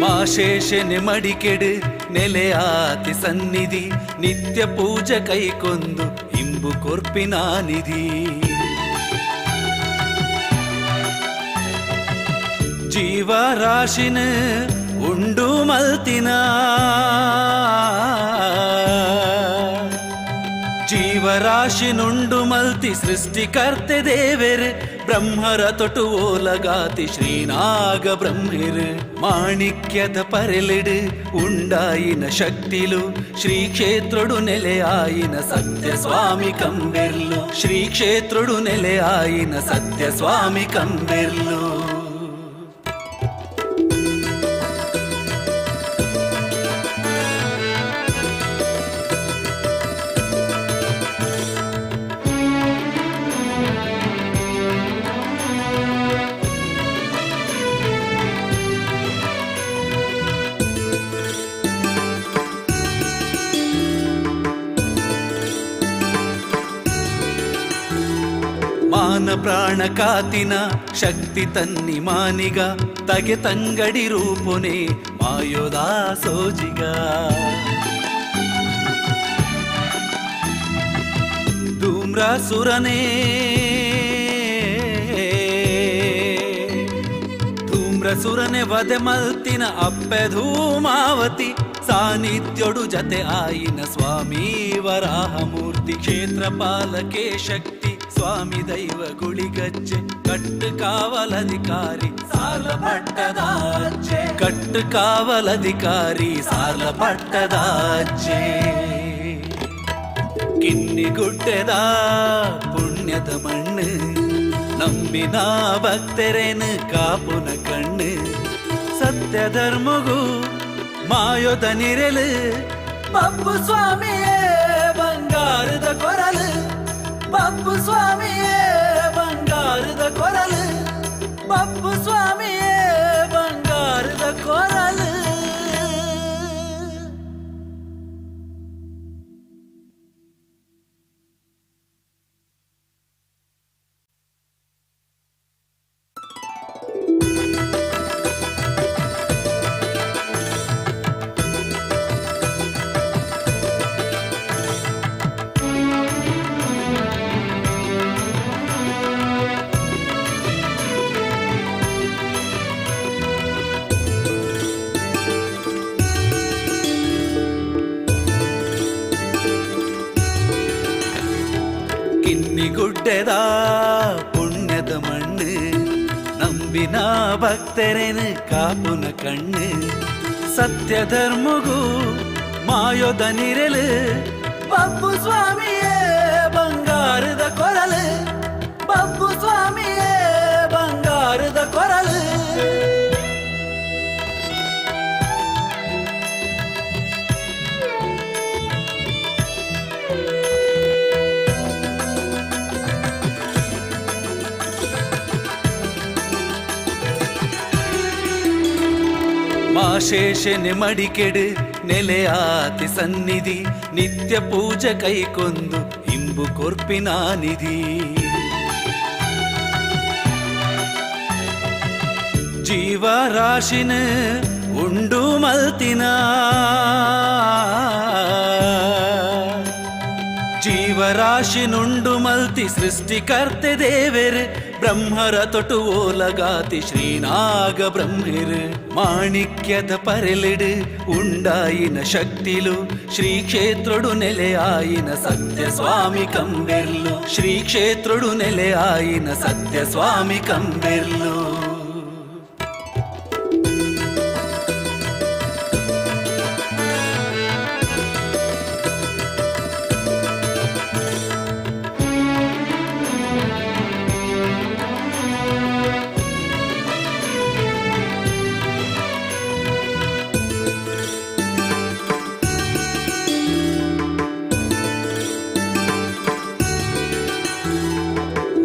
ಮಾಶೇಷನೆ ಮಡಿಕೆಡು ನೆಲೆಯಾತಿ ಸನ್ನಿಧಿ ನಿತ್ಯ ಪೂಜೆ ಕೈಕೊಂದು ಇಂಬು ಕೊರ್ಪಿನ ನಿಧಿ ಜೀವರಾಶಿನ ಉಂಡು ಮಲ್ತಿನ ಜೀವರಾಶಿ ನುಂಡು ಮಲ್ತಿ ಸೃಷ್ಟಿಕರ್ತೆ ದೇವೆರ್ ಬ್ರಹ್ಮರ ತೊಟು ಓಲಗಾತಿ ಶ್ರೀನಾಗ ಬ್ರಹ್ಮಿರ್ ಮಾಣಿಕ್ಯದ ಪರೆಲಿಡು ಉಂಡಾಯಿನ ಶಕ್ತಿಲು ಶ್ರೀ ಕ್ಷೇತ್ರಡು ನೆಲೆಯಾಯಿನ ಸತ್ಯ ಸ್ವಾಮಿ ಕಂಬೆರ್ಲು ಶ್ರೀ ಕ್ಷೇತ್ರಡು ನೆಲೆಯಾಯಿನ ಸತ್ಯ ಸ್ವಾಮಿ ಕಂಬೆರ್ಲು ಮಾನ ಪ್ರಾಣ ಕಾತಿನ ಶಕ್ತಿ ತನ್ನಿ ಮಾನಿಗ ತಗೆ ತಂಗಡಿ ರೂಪುನೆ ಮಾಯೋದಾ ಸೋಜಿಗ ಧೂಮ್ರಾಸುರನೇ ಧೂಮ್ರಸುರನೆ ವದೆ ಮಲ್ತಿನ ಅಪ್ಪೆ ಧೂಮಾವತಿ ಸಾನ್ನಿಧ್ಯೋಡು ಜತೆ ಆಯಿನ ಸ್ವಾಮಿ ವರಾಹ ಮೂರ್ತಿ ಕ್ಷೇತ್ರಪಾಲಕೆ ಶಕ್ತಿ ಸ್ವಾಮಿ ದೈವ ಗುಳಿಗಜ್ಜೆ ಕಟ್ಟು ಕಾವಲಧಿಕಾರಿ ಸಾಲ ಪಟ್ಟದಾಜ್ಜೆ ಕಟ್ಟು ಕಾವಲಧಿಕಾರಿ ಸಾಲ ಪಟ್ಟದಾಜ್ಜೆ ಕಿನ್ನಿ ಕಿನ್ನಿಗುಡ್ಡೆದ ಪುಣ್ಯದ ಮಣ್ಣು ನಂಬಿನ ಭಕ್ತರೇನು ಕಾಪುನ ಕಣ್ಣು ಸತ್ಯ ಧರ್ಮಗೂ ಮಾಯೋದ ನಿರಲು ಪಪ್ಪು ಸ್ವಾಮಿಯೇ ಬಂಗಾರದ ಕೊರಲು ಪಪ್ಪು ಸ್ವಾಮಿಯೇ ಬಂಗಾರದ ಕೊರಲು ಪಪ್ಪು ಸ್ವಾಮಿಯೇ ಬಂಗಾರದ ಕೊರಲು. ಕಿನ್ನಿಗುಡ್ಡೆದ ಪುಣ್ಯದ ಮಣ್ಣು ನಂಬಿನ ಭಕ್ತರೇನು ಕಾಪುನ ಕಣ್ಣು ಸತ್ಯ ಧರ್ಮಗೂ ಮಾಯೋದ ನಿರಲು ಪಪ್ಪು ಸ್ವಾಮಿಯೇ ಬಂಗಾರದ ಕೊರಲು ಪಪ್ಪು ಸ್ವಾಮಿಯೇ ಬಂಗಾರದ ಕೊರಲು. ಮಾಶೇಷನೆ ಮಡಿಕೆಡು ನೆಲೆಯಾತಿ ಸನ್ನಿಧಿ ನಿತ್ಯ ಪೂಜೆ ಕೈಕೊಂದು ಇಂಬು ಕೊರ್ಪಿನ ನಿಧಿ ಜೀವರಾಶಿನ ಉಂಡು ಮಲ್ತಿನ ಜೀವರಾಶಿನುಂಡು ಮಲ್ತಿ ಸೃಷ್ಟಿಕರ್ತೆ ದೇವೆರ್ ಬ್ರಹ್ಮರ ತೊಟು ಓಲಗಾತಿ ಶ್ರೀನಾಗ ಬ್ರಹ್ಮಿರ್ ಮಾಣಿಕ್ಯದ ಪರೆಲಿಡು ಉಂಡಾಯಿನ ಶಕ್ತಿಲು ಶ್ರೀ ಕ್ಷೇತ್ರಡು ನೆಲೆಯಾಯಿನ ಸತ್ಯ ಸ್ವಾಮಿ ಕಂಬೆರ್ಲು ಶ್ರೀ ಕ್ಷೇತ್ರಡು ನೆಲೆಯಾಯಿನ ಸತ್ಯ ಸ್ವಾಮಿ ಕಂಬೆರ್ಲು.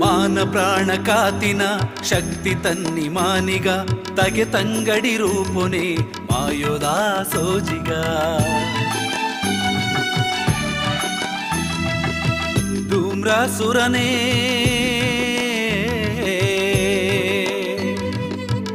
ಮಾನ ಪ್ರಾಣ ಕಾತಿನ ಶಕ್ತಿ ತನ್ನಿ ಮಾನಿಗ ತಗೆ ತಂಗಡಿ ರೂಪುನೆ ಮಾಯೋದಾ ಸೋಜಿಗ ಧೂಮ್ರಾಸುರನೇ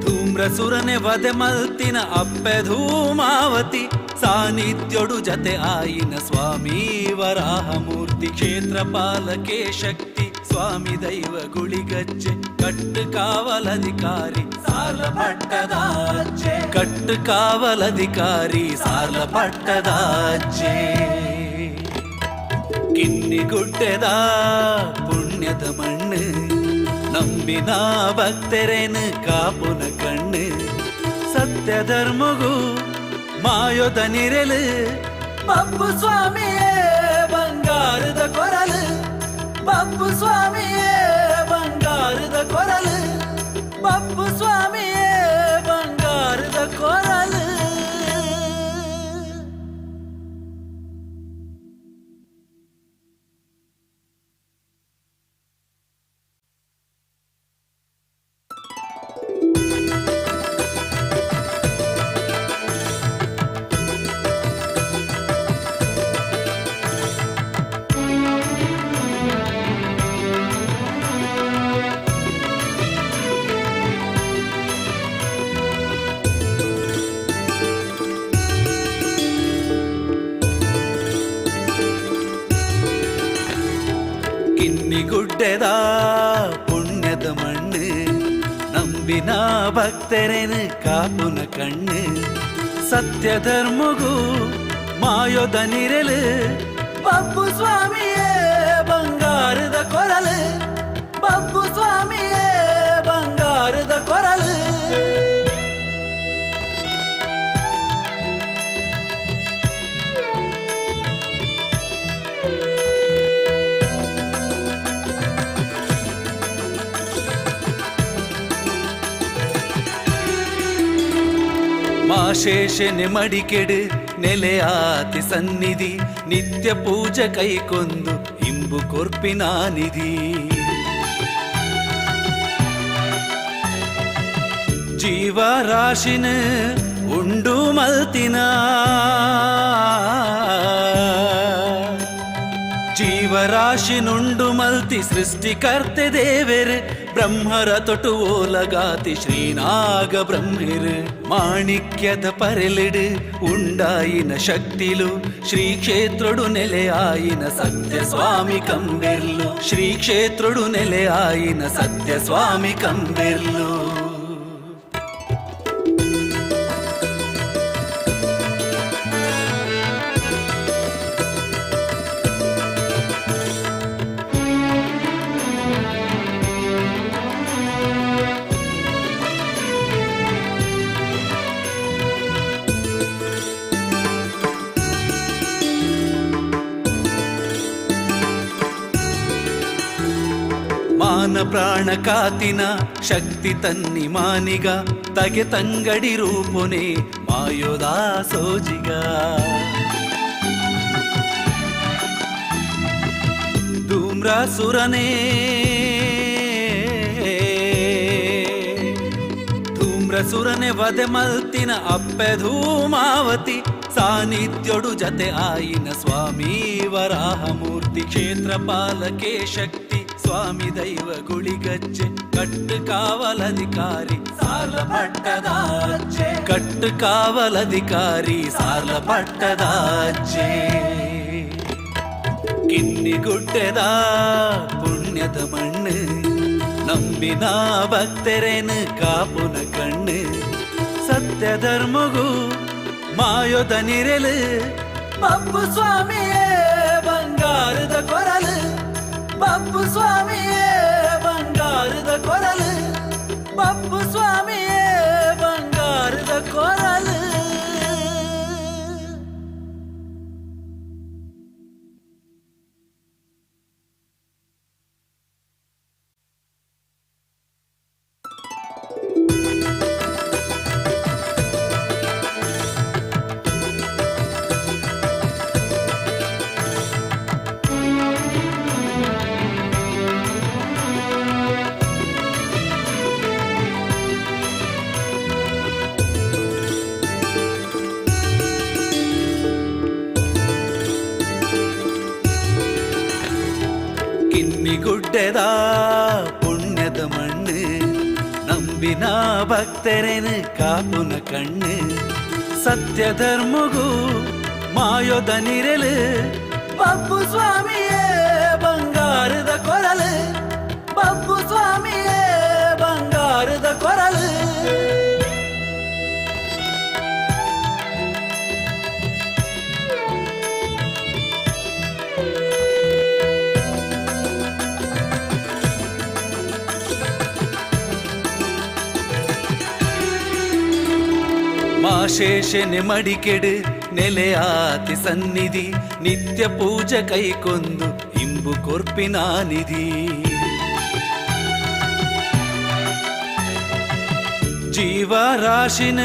ಧೂಮ್ರಸುರನೆ ವಧೆ ಮಲ್ತಿನ ಅಪ್ಪೆ ಧೂಮಾವತಿ ಸಾನ್ನಿಧ್ಯೋಡು ಜತೆ ಆಯಿನ ಸ್ವಾಮಿ ವರಾಹ ಮೂರ್ತಿ ಕ್ಷೇತ್ರಪಾಲಕೆ ಶಕ್ತಿ ಸ್ವಾಮಿ ದೈವ ಗುಳಿಗಜ್ಜೆ ಕಟ್ಟು ಕಾವಲಧಿಕಾರಿ ಸಾರ್ಲ ಪಟ್ಟದಾಜ್ಜೆ ಕಟ್ಟು ಕಾವಲಧಿಕಾರಿ ಸಾರ್ಲ ಪಟ್ಟದಾಜ್ಜೆ. ಕಿನ್ನಿಗುಡ್ಡೆದ ಪುಣ್ಯದ ಮಣ್ಣು ನಂಬಿನ ಭಕ್ತರೇನು ಕಾಪುನ ಕಣ್ಣು ಸತ್ಯ ಧರ್ಮಗೂ ಮಾಯೋದ ನಿರಲು ಪಪ್ಪು ಸ್ವಾಮಿಯೇ ಬಂಗಾರದ ಕೊರಲು ಪಪ್ಪು ಸ್ವಾಮಿಯೇ ಬಂಗಾರದ ಕೊರಲು ಪಪ್ಪು ಸ್ವಾಮಿಯೇ ಬಂಗಾರದ ಕೊರಲು. ಕಿನ್ನಿಗುಡ್ಡೆದ ಪುಣ್ಯದ ಮಣ್ಣು ನಂಬಿನ ಭಕ್ತರೇನು ಕಾಪುನ ಕಣ್ಣು ಸತ್ಯ ಧರ್ಮಗೂ ಮಾಯೋದ ನಿರಲು ಪಪ್ಪು ಸ್ವಾಮಿಯೇ ಬಂಗಾರದ ಕೊರಲು ಪಪ್ಪು ಸ್ವಾಮಿಯೇ ಬಂಗಾರದ ಕೊರಲು. ಮಾಶೇಷನೆ ಮಡಿಕೆಡು ನೆಲೆಯಾತಿ ಸನ್ನಿಧಿ ನಿತ್ಯ ಪೂಜೆ ಕೈಕೊಂದು ಇಂಬು ಕೊರ್ಪಿನ ನಿಧಿ ಜೀವರಾಶಿನ ಉಂಡು ಮಲ್ತಿನ ಜೀವರಾಶಿನುಂಡು ಮಲ್ತಿ ಸೃಷ್ಟಿಕರ್ತೆ ದೇವೆರ್ ಬ್ರಹ್ಮರ ತೊಟು ಓಲಗಾತಿ ಶ್ರೀನಾಗ ಬ್ರಹ್ಮಿರ್ ಮಾಣಿಕ್ಯದ ಪರೆಲಿಡು ಉಂಡಾಯಿನ ಶಕ್ತಿಲು ಶ್ರೀ ಕ್ಷೇತ್ರಡು ನೆಲೆಯಾಯಿನ ಸತ್ಯ ಸ್ವಾಮಿ ಕಂಬೆರ್ಲು ಶ್ರೀ ಕ್ಷೇತ್ರಡು ನೆಲೆಯಾಯಿನ ಸತ್ಯ ಸ್ವಾಮಿ ಕಂಬೆರ್ಲು ಮಾನ ಪ್ರಾಣ ಕಾತಿನ ಶಕ್ತಿ ತನ್ನಿ ಮಾನಿಗ ತಗೆ ತಂಗಡಿ ರೂಪುನೆ ಮಾಯೋದಾ ಸೋಜಿಗ ಧೂಮ್ರಾಸುರನೇ ಧೂಮ್ರಸುರನೆ ವದೆ ಮಲ್ತಿನ ಅಪ್ಪೆ ಧೂಮಾವತಿ ಸಾನ್ನಿಧ್ಯೋಡು ಜತೆ ಆಯಿನ ಸ್ವಾಮಿ ವರಾಹಮೂರ್ತಿ ಕ್ಷೇತ್ರಪಾಲಕೆ ಶಕ್ತಿ ಸ್ವಾಮಿ ದೈವ ಗುಳಿಗಜ್ಜೆ ಕಟ್ಟು ಕಾವಲಧಿಕಾರಿ ಸಾರ್ಲ ಪಟ್ಟದಾಜ್ಜೆ ಕಟ್ಟು ಕಾವಲಧಿಕಾರಿ ಸಾರ್ಲ ಪಟ್ಟದಾಜ್ಜೆ ಕಿನ್ನಿಗುಡ್ಡೆದ ಪುಣ್ಯದ ಮಣ್ಣು ನಂಬಿನ ಭಕ್ತರೇನು ಕಾಪುನ ಕಣ್ಣು ಸತ್ಯ ಧರ್ಮಗೂ ಮಾಯೋದ ನಿರೆಲು ಪಪ್ಪು ಸ್ವಾಮಿಯೇ ಬಂಗಾರದ ಕೊರಲು ಪಪ್ಪು ಸ್ವಾಮಿಯೇ ಬಂಗಾರದ ಕೊರಲು ಪಪ್ಪು ಸ್ವಾಮಿಯೇ ಬಂಗಾರದ ಕೊರಲು ಕಿನ್ನಿಗುಡ್ಡೆದ ಪುಣ್ಯದ ಮಣ್ಣು ನಂಬಿನ ಭಕ್ತರೇನು ಕಾಪುನ ಕಣ್ಣು ಸತ್ಯ ಧರ್ಮಗೂ ಮಾಯೋದ ನಿರೆಲು ಪಪ್ಪು ಸ್ವಾಮಿಯೇ ಬಂಗಾರದ ಕೊರಲು ಪಪ್ಪು ಸ್ವಾಮಿಯೇ ಬಂಗಾರದ ಕೊರಲು ಮಾಶೇಷನೆ ಮಡಿಕೆಡು ನೆಲೆಯಾತಿ ಸನ್ನಿಧಿ ನಿತ್ಯ ಪೂಜೆ ಕೈಕೊಂದು ಇಂಬು ಕೊರ್ಪಿನ ನಿಧಿ ಜೀವರಾಶಿನ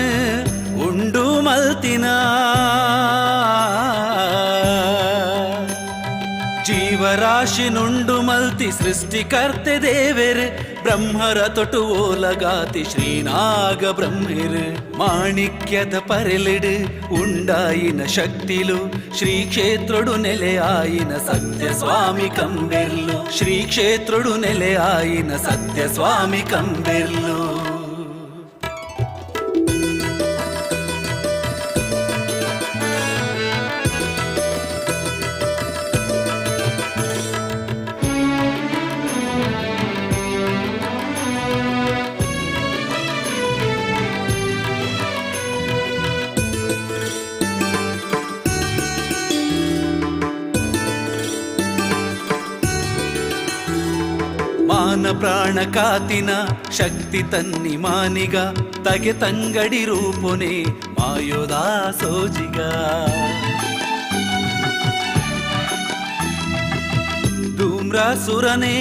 ಉಂಡು ಮಲ್ತಿನ ಜೀವರಾಶಿನುಂಡು ಮಲ್ತಿ ಸೃಷ್ಟಿಕರ್ತೆ ದೇವೆರ್ ಬ್ರಹ್ಮರ ತೊಟು ಓಲಗಾತಿ ಶ್ರೀನಾಗ ಬ್ರಹ್ಮಿರ್ ಮಾಣಿಕ್ಯದ ಪರೆಲಿಡು ಉಂಡಾಯಿನ ಶಕ್ತಿಲು ಶ್ರೀ ಕ್ಷೇತ್ರಡು ನೆಲೆಯಾಯಿನ ಸತ್ಯ ಸ್ವಾಮಿ ಕಂಬೆರ್ಲು ಶ್ರೀ ಕ್ಷೇತ್ರಡು ನೆಲೆಯಾಯಿನ ಸತ್ಯ ಸ್ವಾಮಿ ಕಂಬೆರ್ಲು ಮಾನ ಪ್ರಾಣ ಕಾತಿನ ಶಕ್ತಿ ತನ್ನಿ ಮಾನಿಗ ತಗೆ ತಂಗಡಿ ರೂಪುನೆ ಮಾಯೋದಾ ಸೋಜಿಗ ಧೂಮ್ರಾಸುರನೇ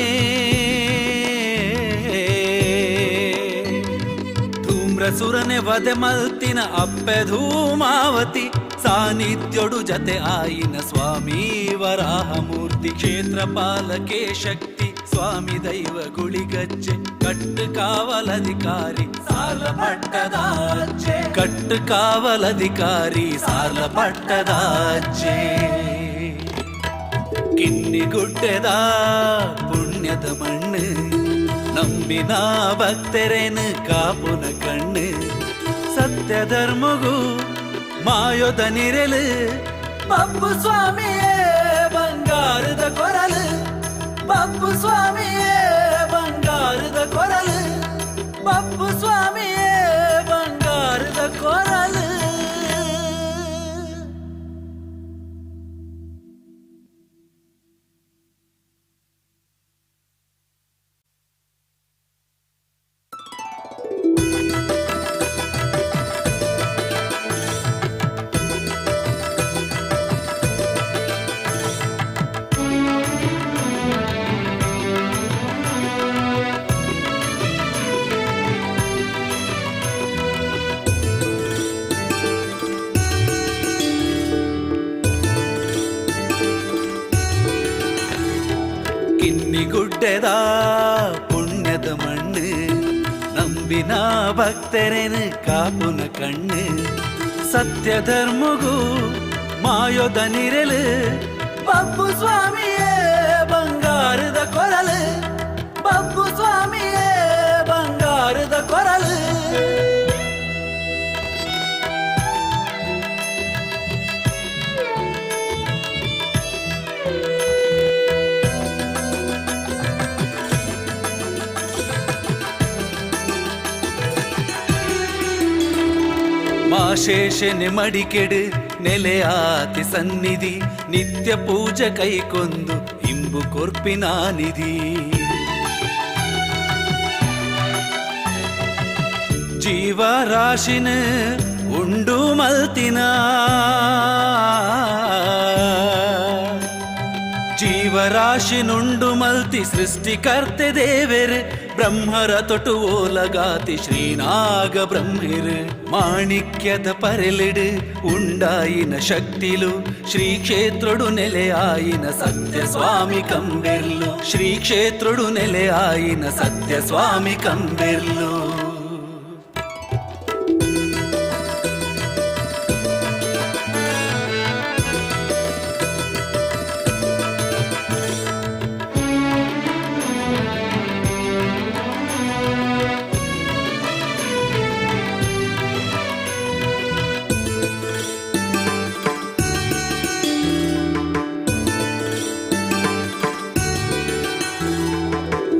ಸುರನೆ ವದೆ ಮಲ್ತಿನ ಅಪ್ಪೆ ಧೂಮಾವತಿ ಸಾನ್ನಿಧ್ಯೋಡು ಜತೆ ಆಯಿನ ಸ್ವಾಮಿ ವರಾಹ ಮೂರ್ತಿ ಕ್ಷೇತ್ರ ಪಾಲಕೆ ಶಕ್ತಿ ಸ್ವಾಮಿ ದೈವ ಗುಳಿಗಜ್ಜೆ ಕಟ್ಟು ಕಾವಲಧಿಕಾರಿ ಸಾಲ ಪಟ್ಟದಾಜೆ ಕಟ್ಟು ಕಾವಲಧಿಕಾರಿ ಸಾಲ ಪಟ್ಟದಾಜೆ ಕಿನ್ನಿಗುಡ್ಡೆದ ಪುಣ್ಯದ ಮಣ್ಣು ನಂಬಿನ ಭಕ್ತರೇನು ಕಾಪುನ ಕಣ್ಣು ಸತ್ಯ ಧರ್ಮಗೂ ಮಾಯೋದ ನಿರಲು ಬಪ್ಪು ಸ್ವಾಮಿಯೇ ಬಂಗಾರದ ಕೊರಲು ಬಪ್ಪು ಸ್ವಾಮಿಯೇ ಬಂಗಾರದ ಕೊರಲು ಬಪ್ಪು ಸ್ವಾಮಿಯೇ ಬಂಗಾರದ ಕೊರಲು. ಕಿನ್ನಿಗುಡ್ಡೆದ ಪುಣ್ಯದ ಮಣ್ಣು ನಂಬಿನ ಭಕ್ತರೇನು ಕಾಪುನ ಕಣ್ಣು ಸತ್ಯ ಧರ್ಮಗೂ ಮಾಯೋದ ನಿರಲು ಬಪ್ಪು ಸ್ವಾಮಿಯೇ ಬಂಗಾರದ ಕೊರಲು ಬಪ್ಪು ಸ್ವಾಮಿಯೇ ಬಂಗಾರದ ಕೊರಲು. ಮಾಶೇಷನೆ ಮಡಿಕೆಡು ನೆಲೆಯಾತಿ ಸನ್ನಿಧಿ ನಿತ್ಯ ಪೂಜೆ ಕೈಕೊಂದು ಇಂಬು ಕೊರ್ಪಿನ ನಿಧಿ ಜೀವರಾಶಿನ ಉಂಡು ಮಲ್ತಿನ ಜೀವರಾಶಿನುಂಡು ಮಲ್ತಿ ಸೃಷ್ಟಿಕರ್ತೆ ದೇವೆರು ಬ್ರಹ್ಮರ ತೊಟು ಓಲಗಾತಿ ಶ್ರೀನಾಗ ಬ್ರಹ್ಮಿರು ಮಾಣಿಕ್ಯದ ಪರೆಲಿಡು ಉಂಡಾಯಿನ ಶಕ್ತಿಲು ಶ್ರೀ ಕ್ಷೇತ್ರಡು ನೆಲೆಯಾಯಿನ ಸತ್ಯ ಸ್ವಾಮಿ ಕಂಬೆರ್ಲು ಶ್ರೀ ಕ್ಷೇತ್ರಡು ನೆಲೆಯಾಯಿನ ಸತ್ಯ ಸ್ವಾಮಿ ಕಂಬೆರ್ಲು.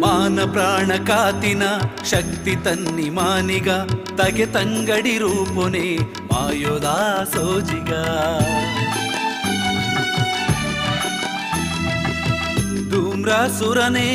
ಮಾನ ಪ್ರಾಣ ಕಾತಿನ ಶಕ್ತಿ ತನ್ನಿ ಮಾನಿಗ ತಗೆ ತಂಗಡಿ ರೂಪುನೆ ಮಾಯೋದಾ ಸೋಜಿಗ ಧೂಮ್ರ ಸುರನೇ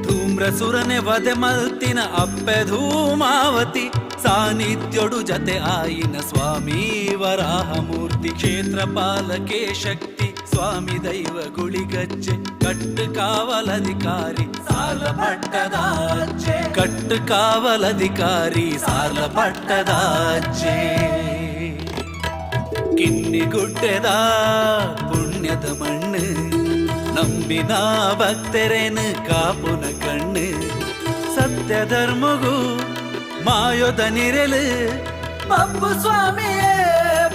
ಧೂಮ್ರ ಸುರನೆ ವದೆ ಮಲ್ತಿನ ಅಪ್ಪೆ ಧೂಮಾವತಿ ಸಾನ್ನಿಧ್ಯೋಡು ಜತೆ ಆಯಿನ ಸ್ವಾಮಿ ವರಾಹ ಮೂರ್ತಿ ಕ್ಷೇತ್ರ ಪಾಲಕೆ ಶಕ್ತಿ ಸ್ವಾಮಿ ದೈವ ಗುಳಿಗಜ್ಜೆ ಕಟ್ಟು ಕಾವಲಧಿಕಾರಿ ಸಾಲ ಪಟ್ಟದಾಜೆ ಕಟ್ಟು ಕಾವಲಧಿಕಾರಿ ಸಾಲ ಪಟ್ಟದಾಜೆ ಕಿನ್ನಿಗುಡ್ಡೆದ ಪುಣ್ಯದ ಮಣ್ಣು ನಂಬಿನ ಭಕ್ತರೇನು ಕಾಪುನ ಕಣ್ಣು ಸತ್ಯ ಧರ್ಮಗೂ ಮಾಯೋದ ನಿರಲು ಬಪ್ಪು ಸ್ವಾಮಿಯೇ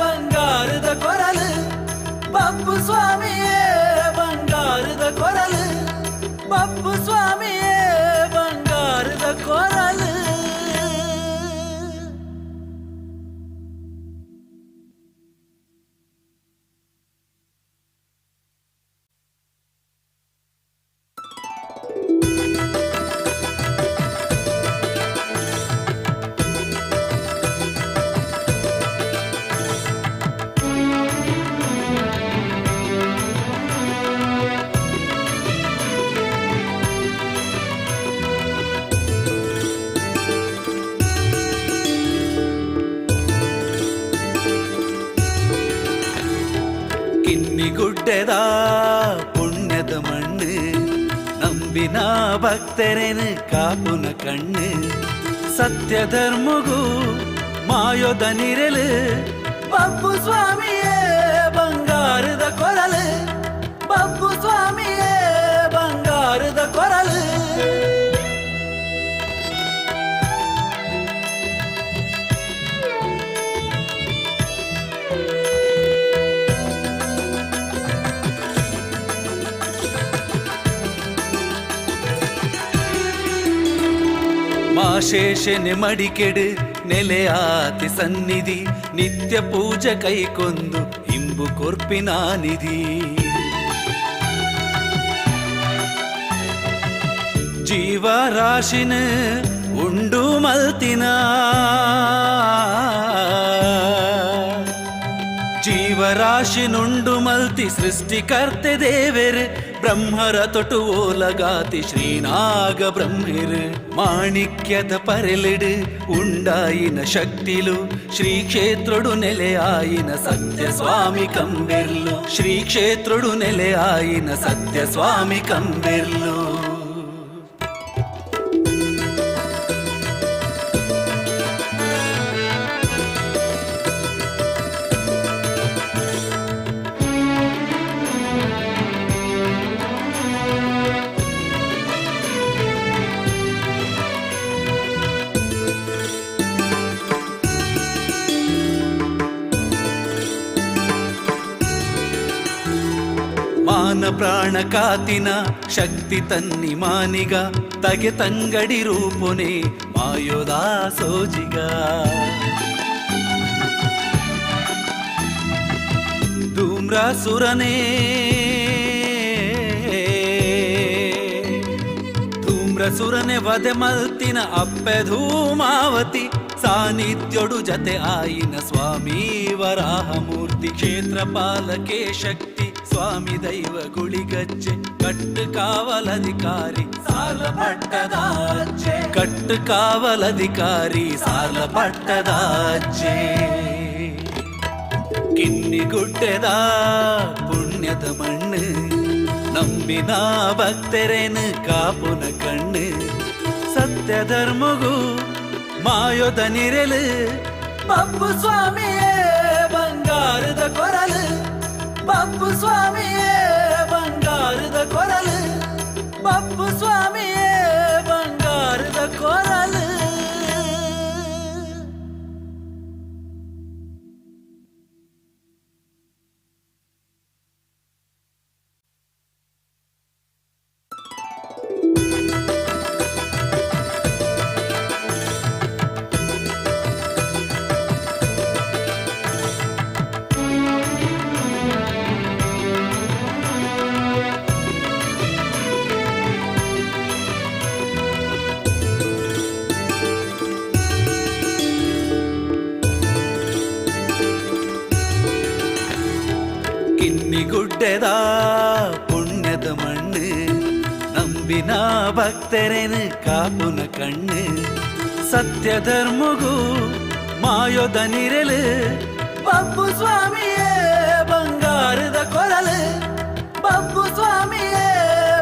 ಬಂಗಾರದ ಕೊರಲು ಬಪ್ಪು ಸ್ವಾಮಿಯೇ ಬಂಗಾರದ ಕೊರಲು ಬಪ್ಪು ಸ್ವಾಮಿಯೇ ಬಂಗಾರದ ಕೊರಲು. ಕಿನ್ನಿಗುಡ್ಡೆದ ಪುಣ್ಯದ ಮಣ್ಣು ನಮ್ಮ ನಂಬಿನ ಭಕ್ತರೇನು ಕಾಪುನ ಕಣ್ಣು ಸತ್ಯ ಧರ್ಮಗೂ ಮಾಯೋದ ನಿರಲು ಬಬ್ಬು ಸ್ವಾಮಿಯೇ ಬಂಗಾರದ ಕೊರಲು ಬಬ್ಬು ಸ್ವಾಮಿಯೇ ಬಂಗಾರದ ಕೊರಲು ಮಾಶೇಷನೆ ಮಡಿಕೆಡು ನೆಲೆಯಾತಿ ಸನ್ನಿಧಿ ನಿತ್ಯ ಪೂಜೆ ಕೈಕೊಂದು ಇಂಬು ಕೊರ್ಪಿನ ನಿಧಿ ಜೀವರಾಶಿನ ಉಂಡು ಮಲ್ತಿನ ಜೀವರಾಶಿನುಂಡು ಮಲ್ತಿ ಸೃಷ್ಟಿಕರ್ತೆ ದೇವೆರ್ ಬ್ರಹ್ಮರ ತೊಟು ಓಲಗಾತಿ ಶ್ರೀನಾಗ ಬ್ರಹ್ಮಿರ್ ಮಾಣಿಕ್ಯದ ಪರೆಲಿಡು ಉಂಡಾಯಿನ ಶಕ್ತಿಲು ಶ್ರೀ ಕ್ಷೇತ್ರಡು ನೆಲೆಯಾಯಿನ ಸತ್ಯ ಸ್ವಾಮಿ ಕಂಬೆರ್ಲು ಶ್ರೀ ಕ್ಷೇತ್ರಡು ನೆಲೆಯಾಯಿನ ಸತ್ಯ ಸ್ವಾಮಿ ಕಂಬೆರ್ಲು ಮಾನ ಪ್ರಾಣ ಕಾತಿನ ಶಕ್ತಿ ತನ್ನಿ ಮಾನಿಗ ತಗೆ ತಂಗಡಿ ರೂಪುನೆ ಮಾಯೋದ ಸೋಜಿಗ ಧೂಮ್ರಾಸುರನೇ ಧೂಮ್ರಸುರನೆ ವದೆ ಮಲ್ತಿನ ಅಪ್ಪೆ ಧೂಮಾವತಿ ಸಾನ್ನಿಧ್ಯೋಡು ಜತೆ ಆಯಿನ ಸ್ವಾಮಿ ವರಾಹಮೂರ್ತಿ ಕ್ಷೇತ್ರಪಾಲಕೆ ಶಕ್ತಿ ಸ್ವಾಮಿ ದೈವ ಗುಳಿಗಜ್ಜೆ ಕಟ್ಟು ಕಾವಲಧಿಕಾರಿ ಸಾಲ ಪಟ್ಟದಾಜ್ಜೆ ಕಟ್ಟು ಕಾವಲಧಿಕಾರಿ ಸಾಲ ಪಟ್ಟದಾಜ್ಜೆ ಕಿನ್ನಿಗುಡ್ಡೆದ ಪುಣ್ಯದ ಮಣ್ಣು ನಂಬಿನ ಭಕ್ತರೇನು ಕಾಪುನ ಕಣ್ಣು ಸತ್ಯ ಧರ್ಮಗೂ ಮಾಯೋದ ನಿರಲು ಬಬ್ಬು ಸ್ವಾಮಿಯೇ ಬಂಗಾರದ ಕೊರಲು ಬಬ್ಬು ಸ್ವಾಮಿಯೇ ಬಂಗಾರದ ಕೊರಲು ಬಬ್ಬು ಸ್ವಾಮಿಯೇ ಬಂಗಾರದ ಕೊರಲು ಕಿನ್ನಿಗುಡ್ಡೆದ ಪುಣ್ಯದ ಮಣ್ಣು ನಂಬಿನ ಭಕ್ತರೇನು ಕಾಪುನ ಕಣ್ಣು ಸತ್ಯ ಧರ್ಮಗೂ ಮಾಯೋದ ನಿರಲು ಬಬ್ಬು ಸ್ವಾಮಿಯೇ ಬಂಗಾರದ ಕೊರಲು ಬಬ್ಬು ಸ್ವಾಮಿಯೇ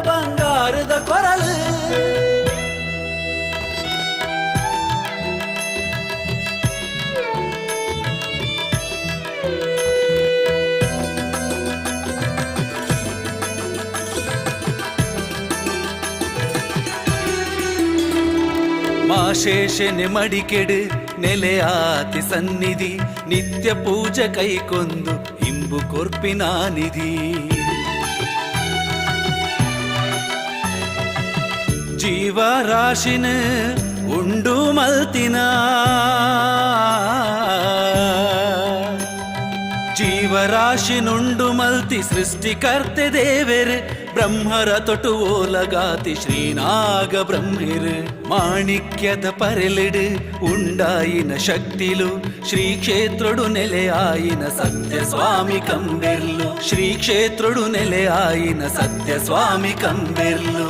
ಬಂಗಾರದ ಕೊರಲು ಮಾಶೇಷನೆ ಮಡಿಕೆಡು ನೆಲೆಯಾತಿ ಸನ್ನಿಧಿ ನಿತ್ಯ ಪೂಜೆ ಕೈಕೊಂದು ಇಂಬು ಕೊರ್ಪಿನ ನಿಧಿ ಜೀವರಾಶಿನ ಉಂಡು ಮಲ್ತಿನ ಜೀವರಾಶಿನುಂಡು ಮಲ್ತಿ ಸೃಷ್ಟಿಕರ್ತೆ ದೇವೆರ್ ಬ್ರಹ್ಮರ ತೊಟು ಓಲಗಾತಿ ಶ್ರೀನಾಗ ಬ್ರಹ್ಮಿರ್ ಮಾಣಿಕ್ಯದ ಪರೆಲಿಡು ಉಂಡಾಯಿನ ಶಕ್ತಿಲು ಶ್ರೀ ಕ್ಷೇತ್ರಡು ನೆಲೆಯಾಯಿನ ಸತ್ಯ ಸ್ವಾಮಿ ಕಂಬೆರ್ಲು ಶ್ರೀ ಕ್ಷೇತ್ರಡು ನೆಲೆಯಾಯಿನ ಸತ್ಯ ಸ್ವಾಮಿ ಕಂಬೆರ್ಲು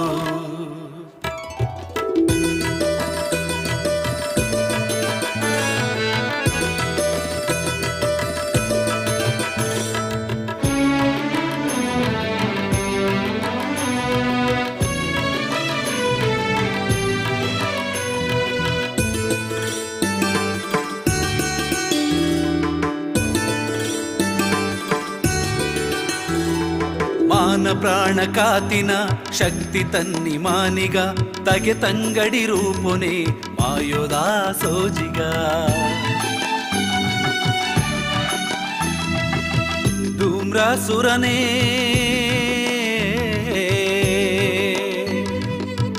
ಮಾನ ಪ್ರಾಣ ಕಾತಿನ ಶಕ್ತಿ ತನ್ನಿ ಮಾನಿಗ ತಗೆ ತಂಗಡಿ ರೂಪುನೆ ಮಾಯೋದಾ ಸೋಜಿಗ ಧೂಮ್ರಾಸುರನೇ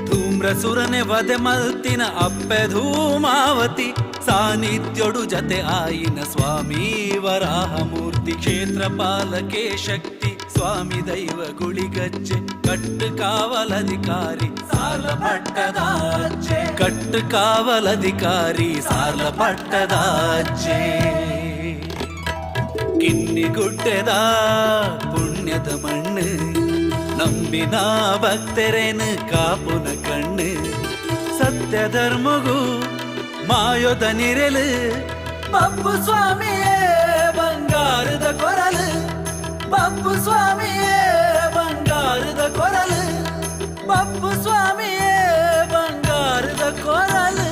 ಧೂಮ್ರಸುರನೆ ವಧೆ ಮಲ್ತಿನ ಅಪ್ಪೆ ಧೂಮಾವತಿ ಸಾನ್ನಿಧ್ಯೋಡು ಜತೆ ಆಯಿನ ಸ್ವಾಮಿ ವರಾಹಮೂರ್ತಿ ಕ್ಷೇತ್ರ ಪಾಲಕೆ ಶಕ್ತಿ ಸ್ವಾಮಿ ದೈವ ಗುಳಿಗಜ್ಜೆ ಕಟ್ಟು ಕಾವಲಧಿಕಾರಿ ಸಾಲ ಪಟ್ಟದಾಜ್ಜೆ ಕಟ್ಟು ಕಾವಲಧಿಕಾರಿ ಸಾಲ ಪಟ್ಟದಾಜ್ಜೆ ಕಿನ್ನಿಗುಡ್ಡೆದ ಪುಣ್ಯದ ಮಣ್ಣು ನಂಬಿನ ಭಕ್ತರೇನು ಕಾಪುನ ಕಣ್ಣು ಸತ್ಯ ಧರ್ಮಗೂ ಮಾಯೋದ ನಿರಲು ಬಪ್ಪು ಸ್ವಾಮಿಯೇ ಬಂಗಾರದ ಕೊರಲು ಬಪ್ಪು ಸ್ವಾಮಿಯೇ ಬಂಗಾರದ ಕೊರಲು ಬಪ್ಪು ಸ್ವಾಮಿಯೇ ಬಂಗಾರದ ಕೊರಲು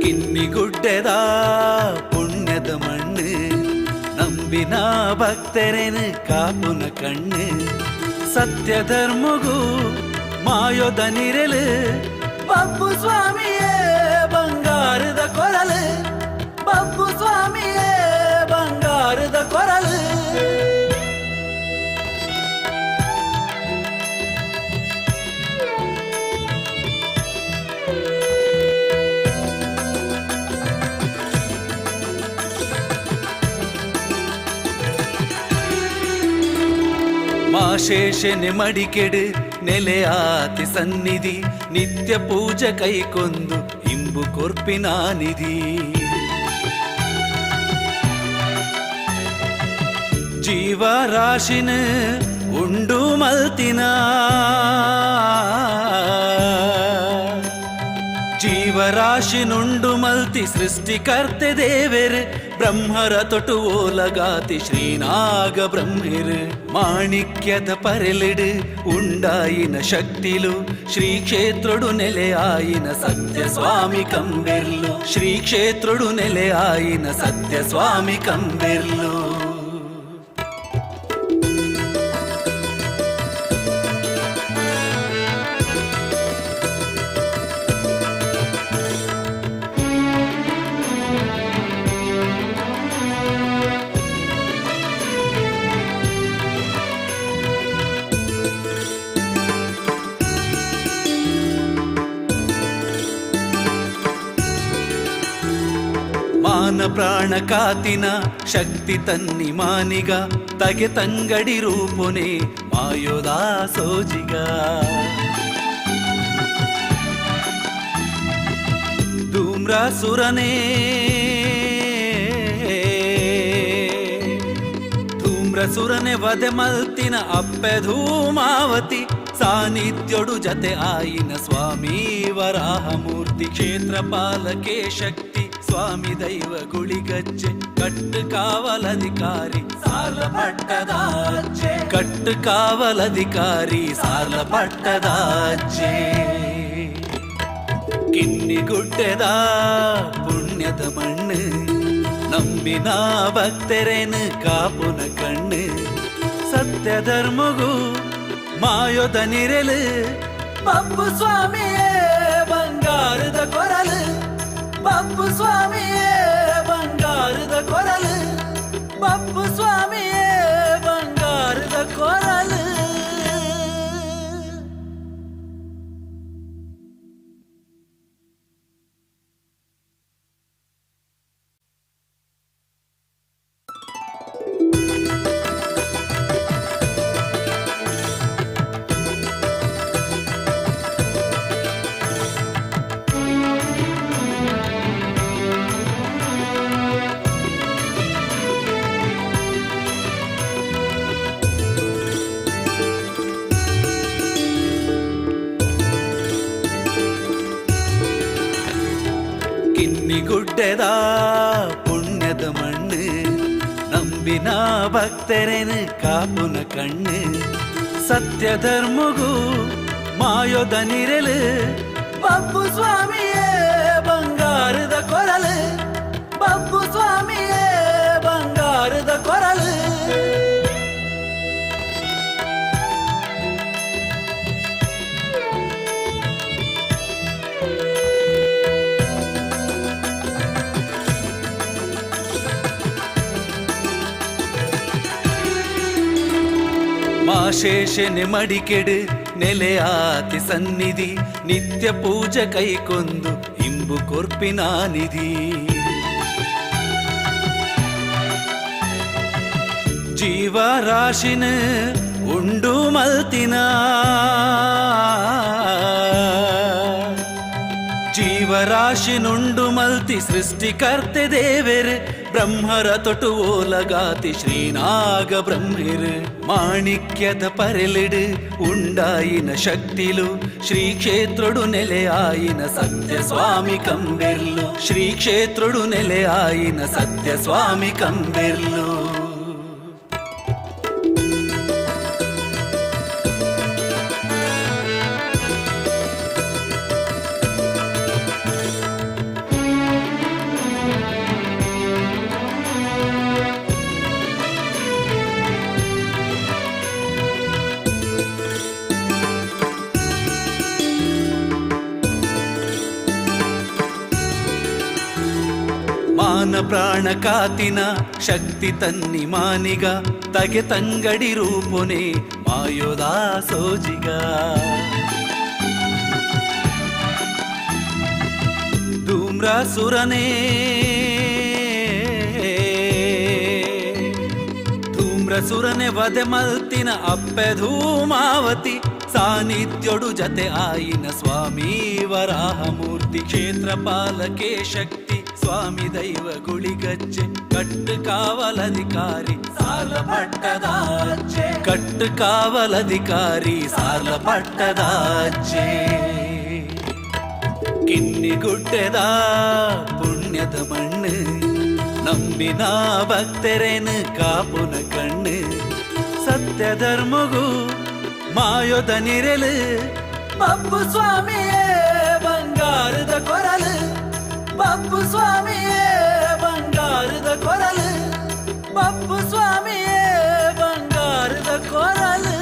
ಕಿನ್ನಿಗುಡ್ಡೆದ ಪುಣ್ಯದ ಮಣ್ಣು ನಂಬಿನ ಭಕ್ತರೇನು ಕಾಪುನ ಕಣ್ಣು ಸತ್ಯ ಧರ್ಮಗೂ ಮಾಯೋದ ನಿರಲು ಬಪ್ಪು ಸ್ವಾಮಿಯೇ ಬಂಗಾರದ ಕೊರಲು ಬಪ್ಪು ಸ್ವಾಮಿಯೇ ಬಂಗಾರದ ಕೊರಲು ಮಾಶೇಷನೆ ಮಡಿಕೆಡು ನೆಲೆಯಾತಿ ಸನ್ನಿಧಿ ನಿತ್ಯ ಪೂಜೆ ಕೈಕೊಂದು ಇಂಬು ಕೊರ್ಪಿನ ನಿಧಿ ಜೀವರಾಶಿನ ಉಂಡು ಮಲ್ತಿನ ಜೀವರಾಶಿನುಂಡು ಮಲ್ತಿ ಸೃಷ್ಟಿಕರ್ತೆ ದೇವೆರು ಬ್ರಹ್ಮರ ತೊಟು ಓಲಗಾತಿ ಶ್ರೀನಾಗ ಬ್ರಹ್ಮಿರು ಮಾಣಿಕ್ಯದ ಪರೆಲಿಡು ಉಂಡಾಯಿನ ಶಕ್ತಿಲು ಶ್ರೀ ಕ್ಷೇತ್ರಡು ನೆಲೆಯಾಯಿನ ಸತ್ಯ ಸ್ವಾಮಿ ಕಂಬೆರ್ಲು ಶ್ರೀ ಕ್ಷೇತ್ರಡು ನೆಲೆಯಾಯಿನ ಸತ್ಯ ಸ್ವಾಮಿ ಕಂಬೆರ್ಲು ಮಾನ ಪ್ರಾಣ ಕಾತಿನ ಶಕ್ತಿ ತನ್ನಿ ಮಾನಿಗ ತಗೆ ತಂಗಡಿ ರೂಪುನೆ ಮಾಯೋದಾ ಸೋಜಿಗ ಧೂಮ್ರಾಸುರನೇ ಧೂಮ್ರಸುರನೆ ವಧೆ ಮಲ್ತಿನ ಅಪ್ಪೆ ಧೂಮಾವತಿ ಸಾನ್ನಿಧ್ಯೋಡು ಜತೆ ಆಯಿನ ಸ್ವಾಮಿ ವರಾಹಮೂರ್ತಿ ಕ್ಷೇತ್ರ ಪಾಲಕೆ ಶಕ್ತಿ ಸ್ವಾಮಿ ದೈವ ಗುಳಿಗಜ್ಜೆ ಕಟ್ಟು ಕಾವಲಧಿಕಾರಿ ಸಾಲ ಪಟ್ಟದಾಜ್ಜೆ ಕಟ್ಟು ಕಾವಲಧಿಕಾರಿ ಸಾಲ ಪಟ್ಟದಾಜ್ಜೆ ಕಿನ್ನಿಗುಡ್ಡೆದ ಪುಣ್ಯದ ಮಣ್ಣು ನಂಬಿನ ಭಕ್ತರೇನು ಕಾಪುನ ಕಣ್ಣು ಸತ್ಯ ಧರ್ಮಗೂ ಮಾಯೋದ ನಿರಲು ಬಪ್ಪು ಸ್ವಾಮಿಯೇ ಬಂಗಾರದ ಕೊರಲು ಬಪ್ಪು ಸ್ವಾಮಿಯೇ ಬಂಗಾರದ ಕೊರಲು ಬಪ್ಪು ಸ್ವಾಮಿಯೇ ಬಂಗಾರದ ಕೊರಲು ಕಿನ್ನಿಗುಡ್ಡೆದ ಪುಣ್ಯದ ಮಣ್ಣು ನಂಬಿನ ಭಕ್ತರೇನು ಕಾಪುನ ಕಣ್ಣು ಸತ್ಯ ಧರ್ಮಗೂ ಮಾಯೋದ ನಿರಲು ಬಬ್ಬು ಸ್ವಾಮಿಯೇ ಬಂಗಾರದ ಕೊರಲು ಬಬ್ಬು ಸ್ವಾಮಿಯೇ ಬಂಗಾರದ ಕೊರಲು ಮಾಶೇಷನೆ ಮಡಿಕೆಡು ನೆಲೆಯಾತಿ ಸನ್ನಿಧಿ ನಿತ್ಯ ಪೂಜೆ ಕೈಕೊಂದು ಇಂಬು ಕೊರ್ಪಿನ ನಿಧಿ ಜೀವರಾಶಿನ ಉಂಡು ಮಲ್ತಿನ ಜೀವರಾಶಿನುಂಡು ಮಲ್ತಿ ಸೃಷ್ಟಿಕರ್ತೆ ದೇವೆರ್ ಬ್ರಹ್ಮರ ತೊಟು ಓಲಗಾತಿ ಶ್ರೀನಾಗ ಬ್ರಹ್ಮಿರ್ ಮಾಣಿಕ್ಯದ ಪರೆಲಿಡು ಉಂಡಾಯಿನ ಶಕ್ತಿಲು ಶ್ರೀ ಕ್ಷೇತ್ರಡು ನೆಲೆಯಾಯಿನ ಸತ್ಯ ಸ್ವಾಮಿ ಕಂಬೆರ್ಲು ಶ್ರೀ ಕ್ಷೇತ್ರಡು ನೆಲೆಯಾಯಿನ ಸತ್ಯ ಸ್ವಾಮಿ ಕಂಬೆರ್ಲು ಮಾನ ಪ್ರಾಣ ಕಾತಿನ ಶಕ್ತಿ ತನ್ನಿ ಮಾನಿಗ ತಗೆ ತಂಗಡಿ ರೂಪೊನೆ ಮಾಯೋದ ಸೋಜಿಗ ಧೂಮ್ರಾಸುರನೇ ಧೂಮ್ರಸುರನೆ ವಧೆ ಮಲ್ತಿನ ಅಪ್ಪೆ ಧೂಮಾವತಿ ಸಾನ್ನಿಧ್ಯೋಡು ಜತೆ ಆಯಿನ ಸ್ವಾಮಿ ವರಾಹ ಮೂರ್ತಿ ಕ್ಷೇತ್ರ ಪಾಲಕೆ ಶಕ್ತಿ ಸ್ವಾಮಿ ದೈವ ಗುಳಿಗಜ್ಜೆ ಕಟ್ಟು ಕಾವಲಧಿಕಾರಿ ಸಾಲ ಪಟ್ಟದಾಜೆ ಕಟ್ಟು ಕಾವಲಧಿಕಾರಿ ಸಾಲ ಪಟ್ಟದಾಜೆ ಕಿನ್ನಿಗುಡ್ಡೆದ ಪುಣ್ಯದ ಮಣ್ಣು ನಂಬಿನ ಭಕ್ತರೇನು ಕಾಪುನ ಕಣ್ಣು ಸತ್ಯ ಧರ್ಮಗೂ ಮಾಯೋದ ನಿರಲು ಬಬ್ಬು ಸ್ವಾಮಿಯೇ ಬಂಗಾರದ ಕೊರಲು ಬಬ್ಬು ಸ್ವಾಮಿಯೇ ಬಂಗಾರದ ಕೊರಲು ಬಬ್ಬು ಸ್ವಾಮಿಯೇ ಬಂಗಾರದ ಕೊರಲು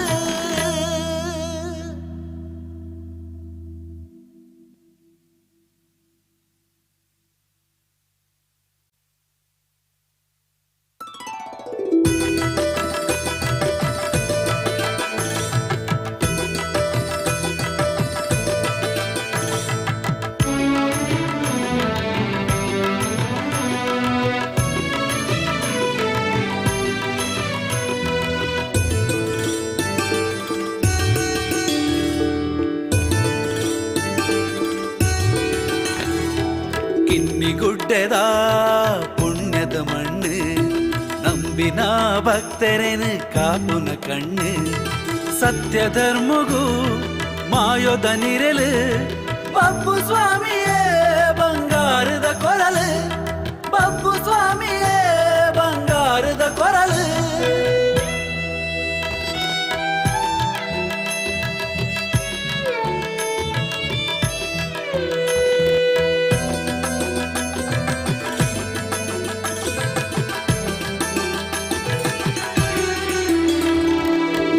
ಕಿನ್ನಿಗುಡ್ಡೆದ ಪುಣ್ಯದ ಮಣ್ಣು ನಂಬಿನ ಭಕ್ತರೇನು ಕಾಪುನ ಕಣ್ಣು ಸತ್ಯ ಧರ್ಮಗೂ ಮಾಯೋದ ನಿರಲು ಬಬ್ಬು ಸ್ವಾಮಿಯೇ ಬಂಗಾರದ ಕೊರಲು ಬಬ್ಬು ಸ್ವಾಮಿಯೇ ಬಂಗಾರದ ಕೊರಲು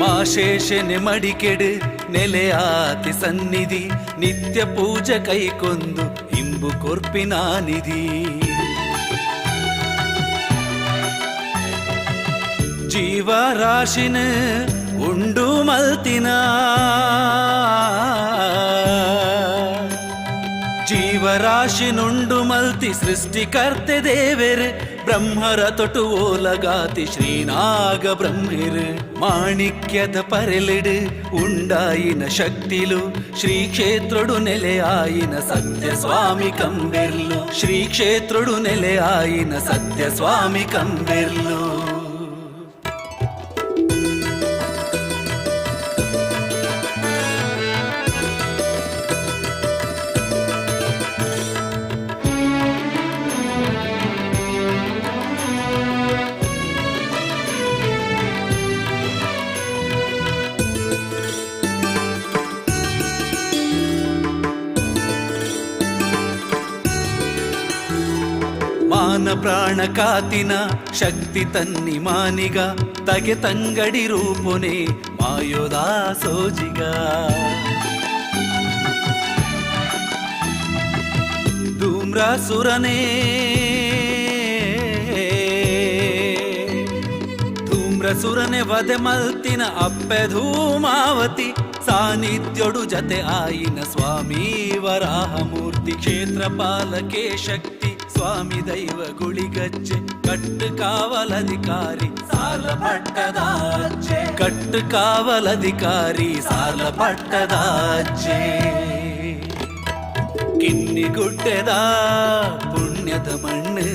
ಮಾಶೇಷನೆ ಮಡಿಕೆಡು ನೆಲೆಯಾತಿ ಸನ್ನಿಧಿ ನಿತ್ಯ ಪೂಜೆ ಕೈಕೊಂದು ಇಂಬು ಕೊರ್ಪಿನ ನಿಧಿ ಜೀವರಾಶಿನ ಉಂಡು ಮಲ್ತಿನ ಜೀವರಾಶಿನುಂಡು ಮಲ್ತಿ ಸೃಷ್ಟಿಕರ್ತೆ ದೇವೆರ್ ಬ್ರಹ್ಮರ ತೊಟು ಓಲಗಾತಿ ಶ್ರೀನಾಗ ಬ್ರಹ್ಮಿರ್ ಮಾಣಿಕ್ಯದ ಪರೆಲಿಡು ಉಂಡಾಯಿನ ಶಕ್ತಿಲು ಶ್ರೀ ಕ್ಷೇತ್ರಡು ನೆಲೆಯಾಯಿನ ಸತ್ಯ ಸ್ವಾಮಿ ಕಂಬೆರ್ಲು ಶ್ರೀ ಕ್ಷೇತ್ರಡು ನೆಲೆಯಾಯಿನ ಸತ್ಯ ಸ್ವಾಮಿ ಕಂಬೆರ್ಲು ಮಾನ ಪ್ರಾಣ ಕಾತಿನ ಶಕ್ತಿ ತನ್ನಿ ಮಾನಿಗ ತಗೆ ತಂಗಡಿ ರೂಪುನೆ ಮಾಯೋದಾ ಸೋಜಿಗ ಧೂಮ್ರಸುರನೇ ಧೂಮ್ರಸುರನೆ ವದೆ ಮಲ್ತಿನ ಅಪ್ಪೆ ಧೂಮಾವತಿ ಸಾನ್ನಿಧ್ಯೋಡು ಜತೆ ಆಯಿನ ಸ್ವಾಮಿ ವರಾಹಮೂರ್ತಿ ಕ್ಷೇತ್ರಪಾಲಕೆ ಶಕ್ತಿ ಸ್ವಾಮಿ ದೈವ ಗುಳಿಗಜ್ಜೆ ಕಟ್ಟು ಕಾವಲಧಿಕಾರಿ ಸಾಲ ಪಟ್ಟದಾಜ್ಜೆ ಕಟ್ಟು ಕಾವಲಧಿಕಾರಿ ಸಾಲ ಪಟ್ಟದಾಜ್ಜೆ ಕಿನ್ನಿಗುಡ್ಡೆದ ಪುಣ್ಯದ ಮಣ್ಣು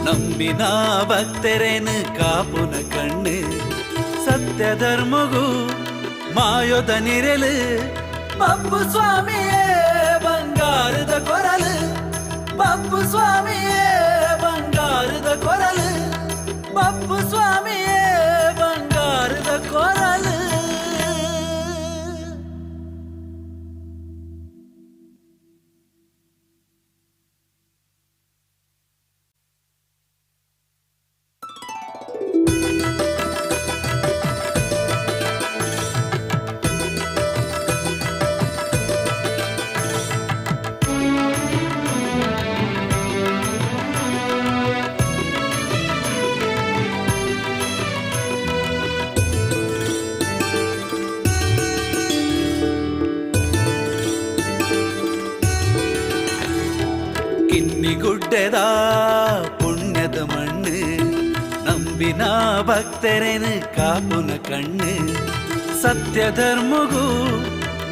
ನಂಬಿನ ಭಕ್ತರೇನು ಕಾಪುನ ಕಣ್ಣು ಸತ್ಯ ಧರ್ಮಗೂ ಮಾಯೋದ ನಿರಲು ಬಪ್ಪು ಸ್ವಾಮಿಯೇ ಬಂಗಾರದ ಕೊರಲು ಬಪ್ಪು ಸ್ವಾಮಿಯೇ ಬಂಗಾರದ ಕೊರಲು ಬಪ್ಪು ಸ್ವಾಮಿಯೇ ಬಂಗಾರದ ಕೊರಲು ಕಿನ್ನಿಗುಡ್ಡೆದ ಪುಣ್ಯದ ಮಣ್ಣು ನಂಬಿನ ಭಕ್ತರೇನು ಕಾಪುನ ಕಣ್ಣು ಸತ್ಯ ಧರ್ಮಗೂ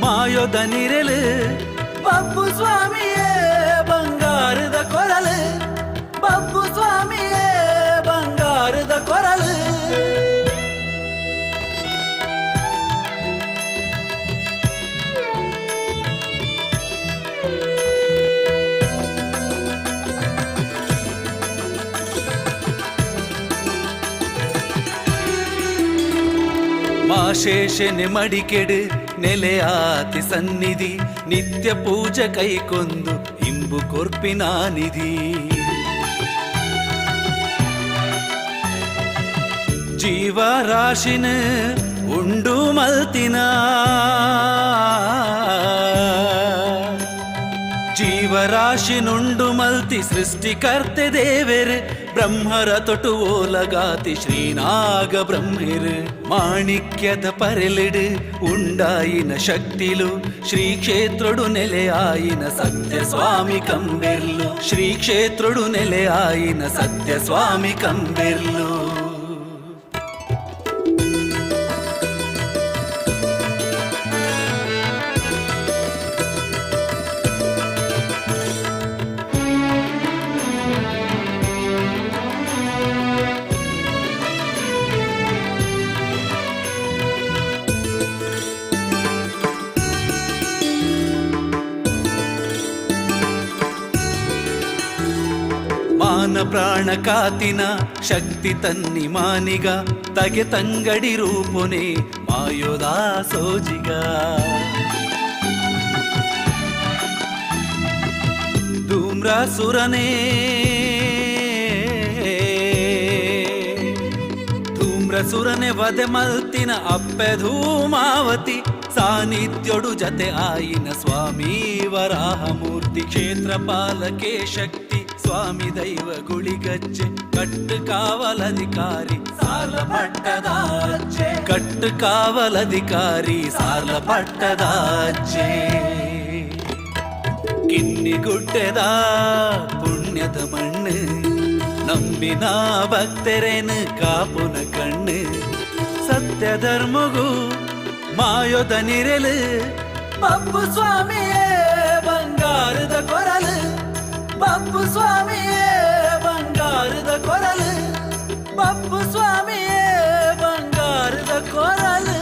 ಮಾಯೋದ ನಿರಲು ಬಪ್ಪು ಸ್ವಾಮಿಯೇ ಬಂಗಾರದ ಕೊರಲು ಬಪ್ಪು ಸ್ವಾಮಿಯೇ ಬಂಗಾರದ ಕೊರಲು ಮಾಶೇಷನೆ ಮಡಿಕೆಡು ನೆಲೆಯಾತಿ ಸನ್ನಿಧಿ ನಿತ್ಯ ಪೂಜೆ ಕೈಕೊಂದು ಇಂಬು ಕೊರ್ಪಿನ ನಿಧಿ ಜೀವರಾಶಿನ ಉಂಡು ಮಲ್ತಿನ ಜೀವರಾಶಿನುಂಡು ಮಲ್ತಿ ಸೃಷ್ಟಿಕರ್ತೆ ದೇವೆರ್ ಬ್ರಹ್ಮರ ತೊಟು ಓಲಗಾತಿ ಶ್ರೀನಾಗ ಬ್ರಹ್ಮಿರ್ ಮಾಣಿಕ್ಯದ ಪರೆಲಿಡು ಉಂಡಾಯಿನ ಶಕ್ತಿಲು ಶ್ರೀ ಕ್ಷೇತ್ರಡು ನೆಲೆಯಾಯಿನ ಸತ್ಯ ಸ್ವಾಮಿ ಕಂಬೆರ್ಲು ಶ್ರೀ ಕ್ಷೇತ್ರಡು ನೆಲೆಯಾಯಿನ ಸತ್ಯ ಸ್ವಾಮಿ ಕಂಬೆರ್ಲು ಮಾನ ಪ್ರಾಣ ಕಾತಿನ ಶಕ್ತಿ ತನ್ನಿ ಮಾನಿಗ ತಗೆ ತಂಗಡಿ ರೂಪುನೆ ಮಾಯೋದಾ ಸೋಜಿಗ ಧೂಮ್ರಸುರನೇ ಧೂಮ್ರಸುರನೆ ವದೆ ಮಲ್ತಿನ ಅಪ್ಪೆ ಧೂಮಾವತಿ ಸಾನ್ನಿಧ್ಯೋಡು ಜತೆ ಆಯಿನ ಸ್ವಾಮಿ ವರಾಹಮೂರ್ತಿ ಕ್ಷೇತ್ರಪಾಲಕೆ ಶಕ್ತಿ ಸ್ವಾಮಿ ದೈವ ಗುಳಿಗಜ್ಜೆ ಕಟ್ಟು ಕಾವಲಧಿಕಾರಿ ಸಾಲ ಪಟ್ಟದಾಜ್ಜೆ ಕಟ್ಟು ಕಾವಲಧಿಕಾರಿ ಸಾಲ ಪಟ್ಟದಾಜ್ಜೆ ಕಿನ್ನಿಗುಡ್ಡೆದ ಪುಣ್ಯದ ಮಣ್ಣು ನಂಬಿನ ಭಕ್ತರೇನು ಕಾಪುನ ಕಣ್ಣು ಸತ್ಯ ಧರ್ಮಗೂ ಮಾಯೋದ ನಿರಲು ಬಪ್ಪು ಸ್ವಾಮಿಯೇ ಬಂಗಾರದ ಕೊರಲು ಬಪ್ಪು ಸ್ವಾಮಿಯೇ ಬಂಗಾರದ ಕೊರಲು ಬಪ್ಪು ಸ್ವಾಮಿಯೇ ಬಂಗಾರದ ಕೊರಲು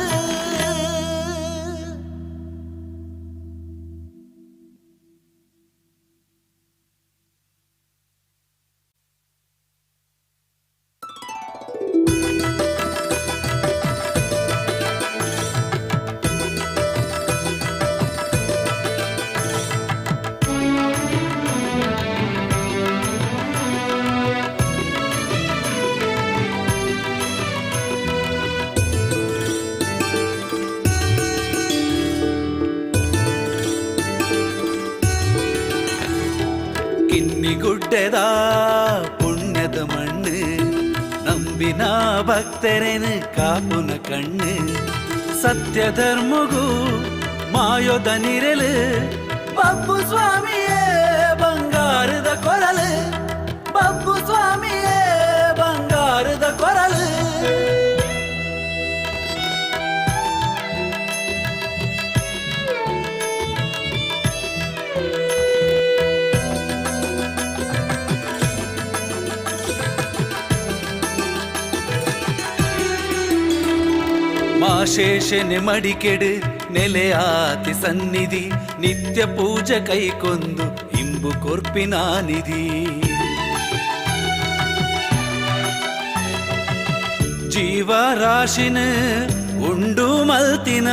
കിന്നിഗുಡ್ಡೆದ പുണ്യದ മണ്ണ് ನಂಬಿನ ಭಕ್ತರೇನು ಕಾಪುನ ಕಣ್ಣು ಸತ್ಯ ಧರ್ಮಗೂ ಮಾಯೋದ ನಿರಲು ಬಬ್ಬು ಸ್ವಾಮಿಯೇ ಬಂಗಾರದ ಕೊರಲು ಬಬ್ಬು ಸ್ವಾಮಿಯೇ ಬಂಗಾರದ ಕೊರಲು ಮಾಶೇಷನೆ ಮಡಿಕೆಡು ನೆಲೆಯಾತಿ ಸನ್ನಿಧಿ ನಿತ್ಯ ಪೂಜೆ ಕೈಕೊಂದು ಇಂಬು ಕೊರ್ಪಿನ ನಿಧಿ ಜೀವರಾಶಿನ ಉಂಡು ಮಲ್ತಿನ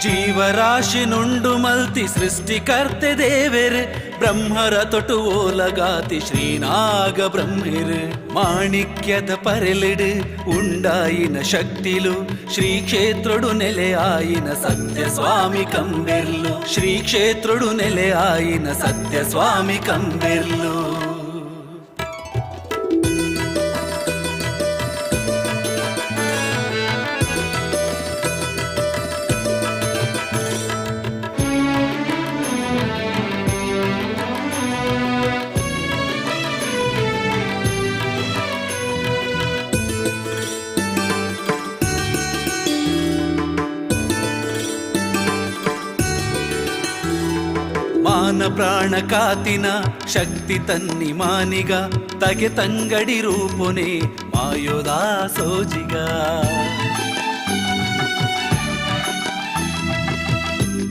ಜೀವರಾಶಿನುಂಡು ಮಲ್ತಿ ಸೃಷ್ಟಿಕರ್ತೆ ದೇವೆರ್ ಬ್ರಹ್ಮರ ತೊಟು ಓಲಗಾತಿ ಶ್ರೀನಾಗ ಬ್ರಹ್ಮಿರ್ ಮಾಣಿಕ್ಯದ ಪರೆಲಿಡು ಉಂಡಾಯಿನ ಶಕ್ತಿಲು ಶ್ರೀ ಕ್ಷೇತ್ರಡು ನೆಲೆ ಆಯಿನ ಸತ್ಯ ಸ್ವಾಮಿ ಕಂಬೆರ್ಲು ಶ್ರೀ ಕ್ಷೇತ್ರಡು ನೆಲೆ ಆಯಿನ ಸತ್ಯ ಸ್ವಾಮಿ ಕಂಬೆರ್ಲು ಮಾನ ಪ್ರಾಣ ಕಾತಿನ ಶಕ್ತಿ ತನ್ನಿ ಮಾನಿಗ ತಗೆ ತಂಗಡಿ ರೂಪುನೆ ಮಾಯೋದಾ ಸೋಜಿಗ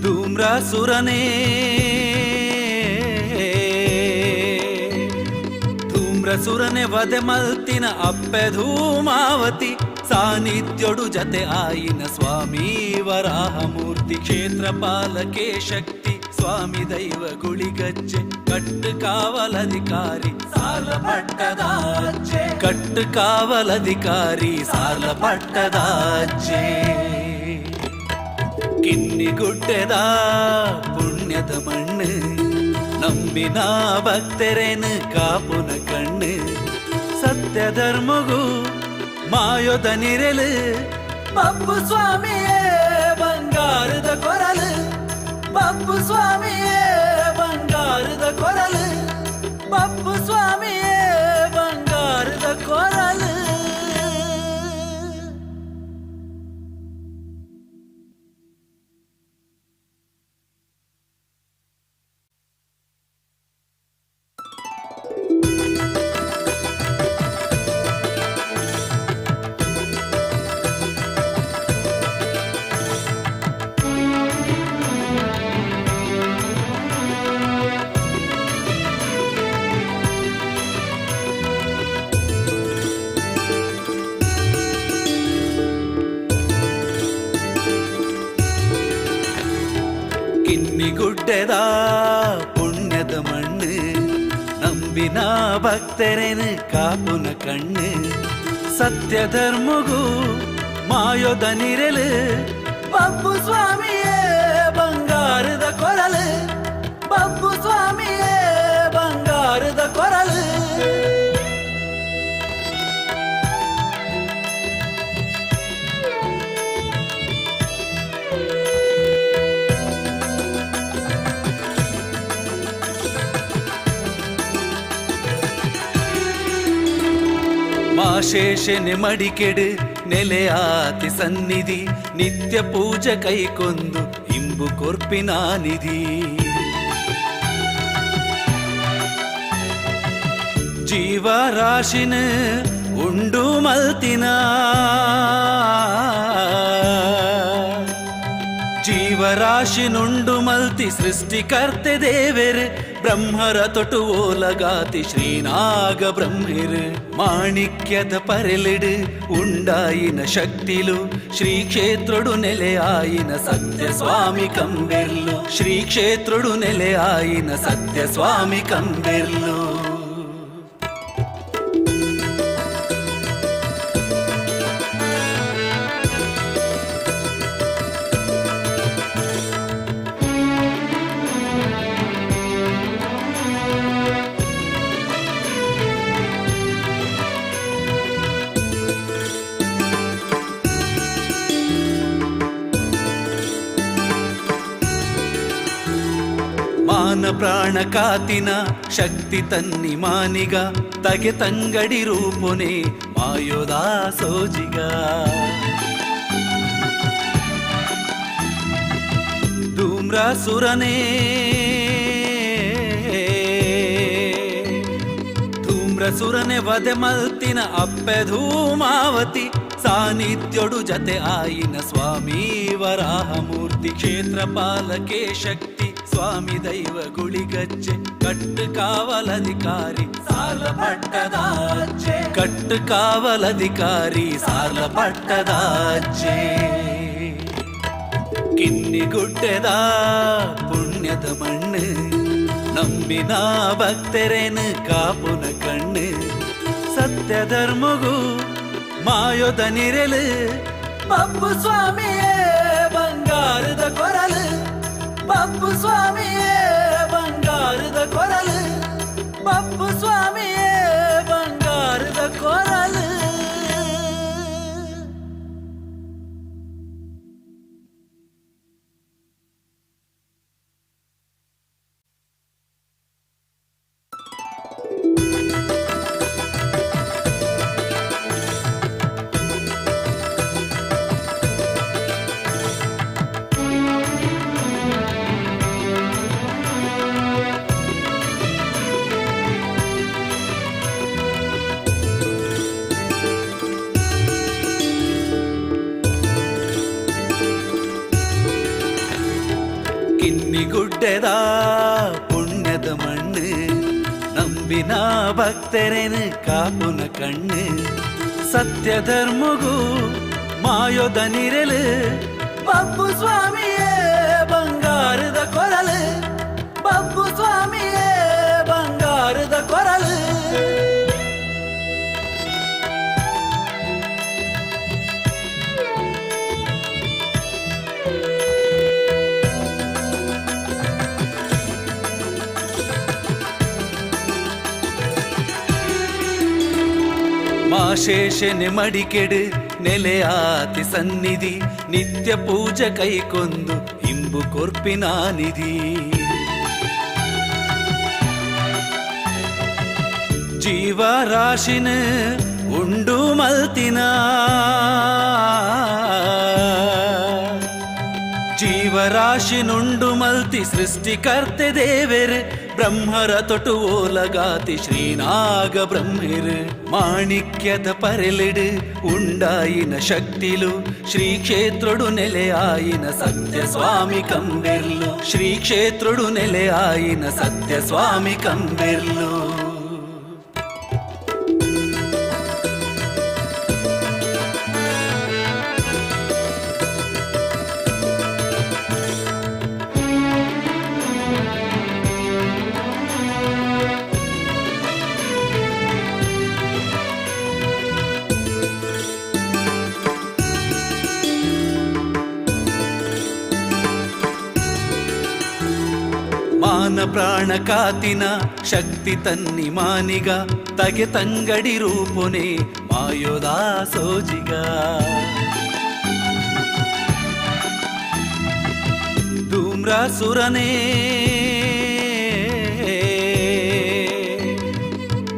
ಧೂಮ್ರಾಸುರನೇ ಧೂಮ್ರಸುರನೆ ವದೆ ಮಲ್ತಿನ ಅಪ್ಪೆ ಧೂಮಾವತಿ ಸಾನ್ನಿಧ್ಯೋಡು ಜತೆ ಆಯಿನ ಸ್ವಾಮಿ ವರಾಹ ಮೂರ್ತಿ ಕ್ಷೇತ್ರ ಪಾಲಕೆ ಶಕ್ತಿ ಸ್ವಾಮಿ ದೈವ ಗುಳಿಗಜ್ಜೆ ಕಟ್ಟು ಕಾವಲಧಿಕಾರಿ ಸಾಲ ಪಟ್ಟದಾಜ್ಜೆ ಕಟ್ಟು ಕಾವಲಧಿಕಾರಿ ಸಾಲ ಪಟ್ಟದಾಜ್ಜೆ ಕಿನ್ನಿಗುಡ್ಡೆದ ಪುಣ್ಯದ ಮಣ್ಣು ನಂಬಿನ ಭಕ್ತರೇನು ಕಾಪುನ ಕಣ್ಣು ಸತ್ಯ ಧರ್ಮಗೂ ಮಾಯೋದ ನಿರಲು ಬಬ್ಬು ಸ್ವಾಮಿಯೇ ಬಂಗಾರದ ಕೊರಲು ಬಬ್ಬು ಸ್ವಾಮಿಯೇ ಬಂಗಾರದ ಕೊರಲು ಬಬ್ಬು ಸ್ವಾಮಿಯೇ ಬಂಗಾರದ ಕೊರಲು ಕಿನ್ನಿಗುಡ್ಡೆದ ಪುಣ್ಯದ ಮಣ್ಣು ನಂಬಿನ ಭಕ್ತರೇನು ಕಾಪುನ ಕಣ್ಣು ಸತ್ಯ ಧರ್ಮಗೂ ಮಾಯೋದ ನಿರಲು ಬಬ್ಬು ಸ್ವಾಮಿಯೇ ಬಂಗಾರದ ಕೊರಲು ಬಬ್ಬು ಸ್ವಾಮಿಯೇ ಬಂಗಾರದ ಕೊರಲು ಮಾಶೇಷನೆ ಮಡಿಕೆಡು ನೆಲೆಯಾತಿ ಸನ್ನಿಧಿ ನಿತ್ಯ ಪೂಜೆ ಕೈಕೊಂದು ಇಂಬು ಕೊರ್ಪಿನ ನಿಧಿ ಜೀವರಾಶಿನ ಉಂಡು ಮಲ್ತಿನ ಜೀವರಾಶಿನುಂಡು ಮಲ್ತಿ ಸೃಷ್ಟಿಕರ್ತೆ ದೇವೆರ್ ಬ್ರಹ್ಮರ ತೊಟು ಓಲಗಾತಿ ಶ್ರೀನಾಗ ಬ್ರಹ್ಮಿರ್ ಮಾಣಿಕ್ಯದ ಪರೆಲಿಡು ಉಂಡಾಯಿನ ಶಕ್ತಿಲು ಶ್ರೀ ಕ್ಷೇತ್ರಡು ನೆಲೆ ಆಯಿನ ಸತ್ಯ ಸ್ವಾಮಿ ಕಂಬೆರ್ಲು ಶ್ರೀ ಕ್ಷೇತ್ರಡು ನೆಲೆ ಆಯಿನ ಸತ್ಯ ಸ್ವಾಮಿ ಕಂಬೆರ್ಲು ಮಾನ ಪ್ರಾಣ ಕಾತಿನ ಶಕ್ತಿ ತನ್ನಿ ಮಾನಿಗ ತಗೆ ತಂಗಡಿ ರೂಪುನೆ ಮಾಯೋದ ಸೋಜಿಗ ಧೂಮ್ರಸುರನೇ ಧೂಮ್ರಸುರನೆ ವದೆ ಮಲ್ತಿನ ಅಪ್ಪೆ ಧೂಮಾವತಿ ಸಾನ್ನಿಧ್ಯೋಡು ಜತೆ ಆಯಿನ ಸ್ವಾಮಿ ವರಾಹಮೂರ್ತಿ ಕ್ಷೇತ್ರಪಾಲಕೆ ಶಕ್ತಿ ಸ್ವಾಮಿ ದೈವ ಗುಳಿಗಜ್ಜೆ ಕಟ್ಟು ಕಾವಲಧಿಕಾರಿ ಸಾಲ ಪಟ್ಟದಾಜೆ ಕಟ್ಟು ಕಾವಲಧಿಕಾರಿ ಸಾಲ ಪಟ್ಟದಾಜೆ ಕಿನ್ನಿಗುಡ್ಡೆದ ಪುಣ್ಯದ ಮಣ್ಣು ನಂಬಿನ ಭಕ್ತರೇನು ಕಾಪುನ ಕಣ್ಣು ಸತ್ಯ ಧರ್ಮಗೂ ಮಾಯೋದ ನಿರಲು ಪಪ್ಪು ಸ್ವಾಮಿಯೇ ಬಂಗಾರದ ಕೊರಲು ಪಪ್ಪು ಸ್ವಾಮಿಯೇ ಬಂಗಾರದ ಕೊರಲು ಪಪ್ಪು ಸ್ವಾಮಿಯೇ ಬಂಗಾರದ ಕೊರಲು ಕಿನ್ನಿಗುಡ್ಡೆದ ಪುಣ್ಯದ ಮಣ್ಣು ನಂಬಿನ ಭಕ್ತರೇನು ಕಾಪುನ ಕಣ್ಣು ಸತ್ಯ ಧರ್ಮಗೂ ಮಾಯೋದ ನಿರಲು ಪಪ್ಪು ಸ್ವಾಮಿಯೇ ಬಂಗಾರದ ಕೊರಲು ಪಪ್ಪು ಸ್ವಾಮಿಯೇ ಬಂಗಾರದ ಕೊರಲು ಮಾಶೇಷನೆ ಮಡಿಕೆಡು ನೆಲೆಯಾತಿ ಸನ್ನಿಧಿ ನಿತ್ಯ ಪೂಜೆ ಕೈಕೊಂದು ಇಂಬು ಕೊರ್ಪಿನ ನಿಧಿ ಜೀವರಾಶಿನ ಉಂಡು ಮಲ್ತಿನ ಜೀವರಾಶಿನುಂಡು ಮಲ್ತಿ ಸೃಷ್ಟಿಕರ್ತೆ ದೇವೆರ್ ಬ್ರಹ್ಮರ ತೊಟು ಓಲಗಾತಿ ಶ್ರೀನಾಗ ಬ್ರಹ್ಮಿರ್ ಮಾಣಿಕ್ಯದ ಪರೆಲಿಡು ಉಂಡಾಯಿನ ಶಕ್ತಿಲು ಶ್ರೀ ಕ್ಷೇತ್ರಡು ನೆಲೆಯಾಯಿನ ಸತ್ಯ ಸ್ವಾಮಿ ಕಂಬೆರ್ಲು ಶ್ರೀ ಕ್ಷೇತ್ರಡು ನೆಲೆಯಾಯಿನ ಸತ್ಯ ಸ್ವಾಮಿ ಕಂಬೆರ್ಲು ಮಾನ ಪ್ರಾಣ ಕಾತಿನ ಶಕ್ತಿ ತನ್ನಿ ಮಾನಿಗ ತಗೆ ತಂಗಡಿ ರೂಪುನೆ ಮಾಯೋದ ಸೋಜಿಗ ಧೂಮ್ರಸುರನೇ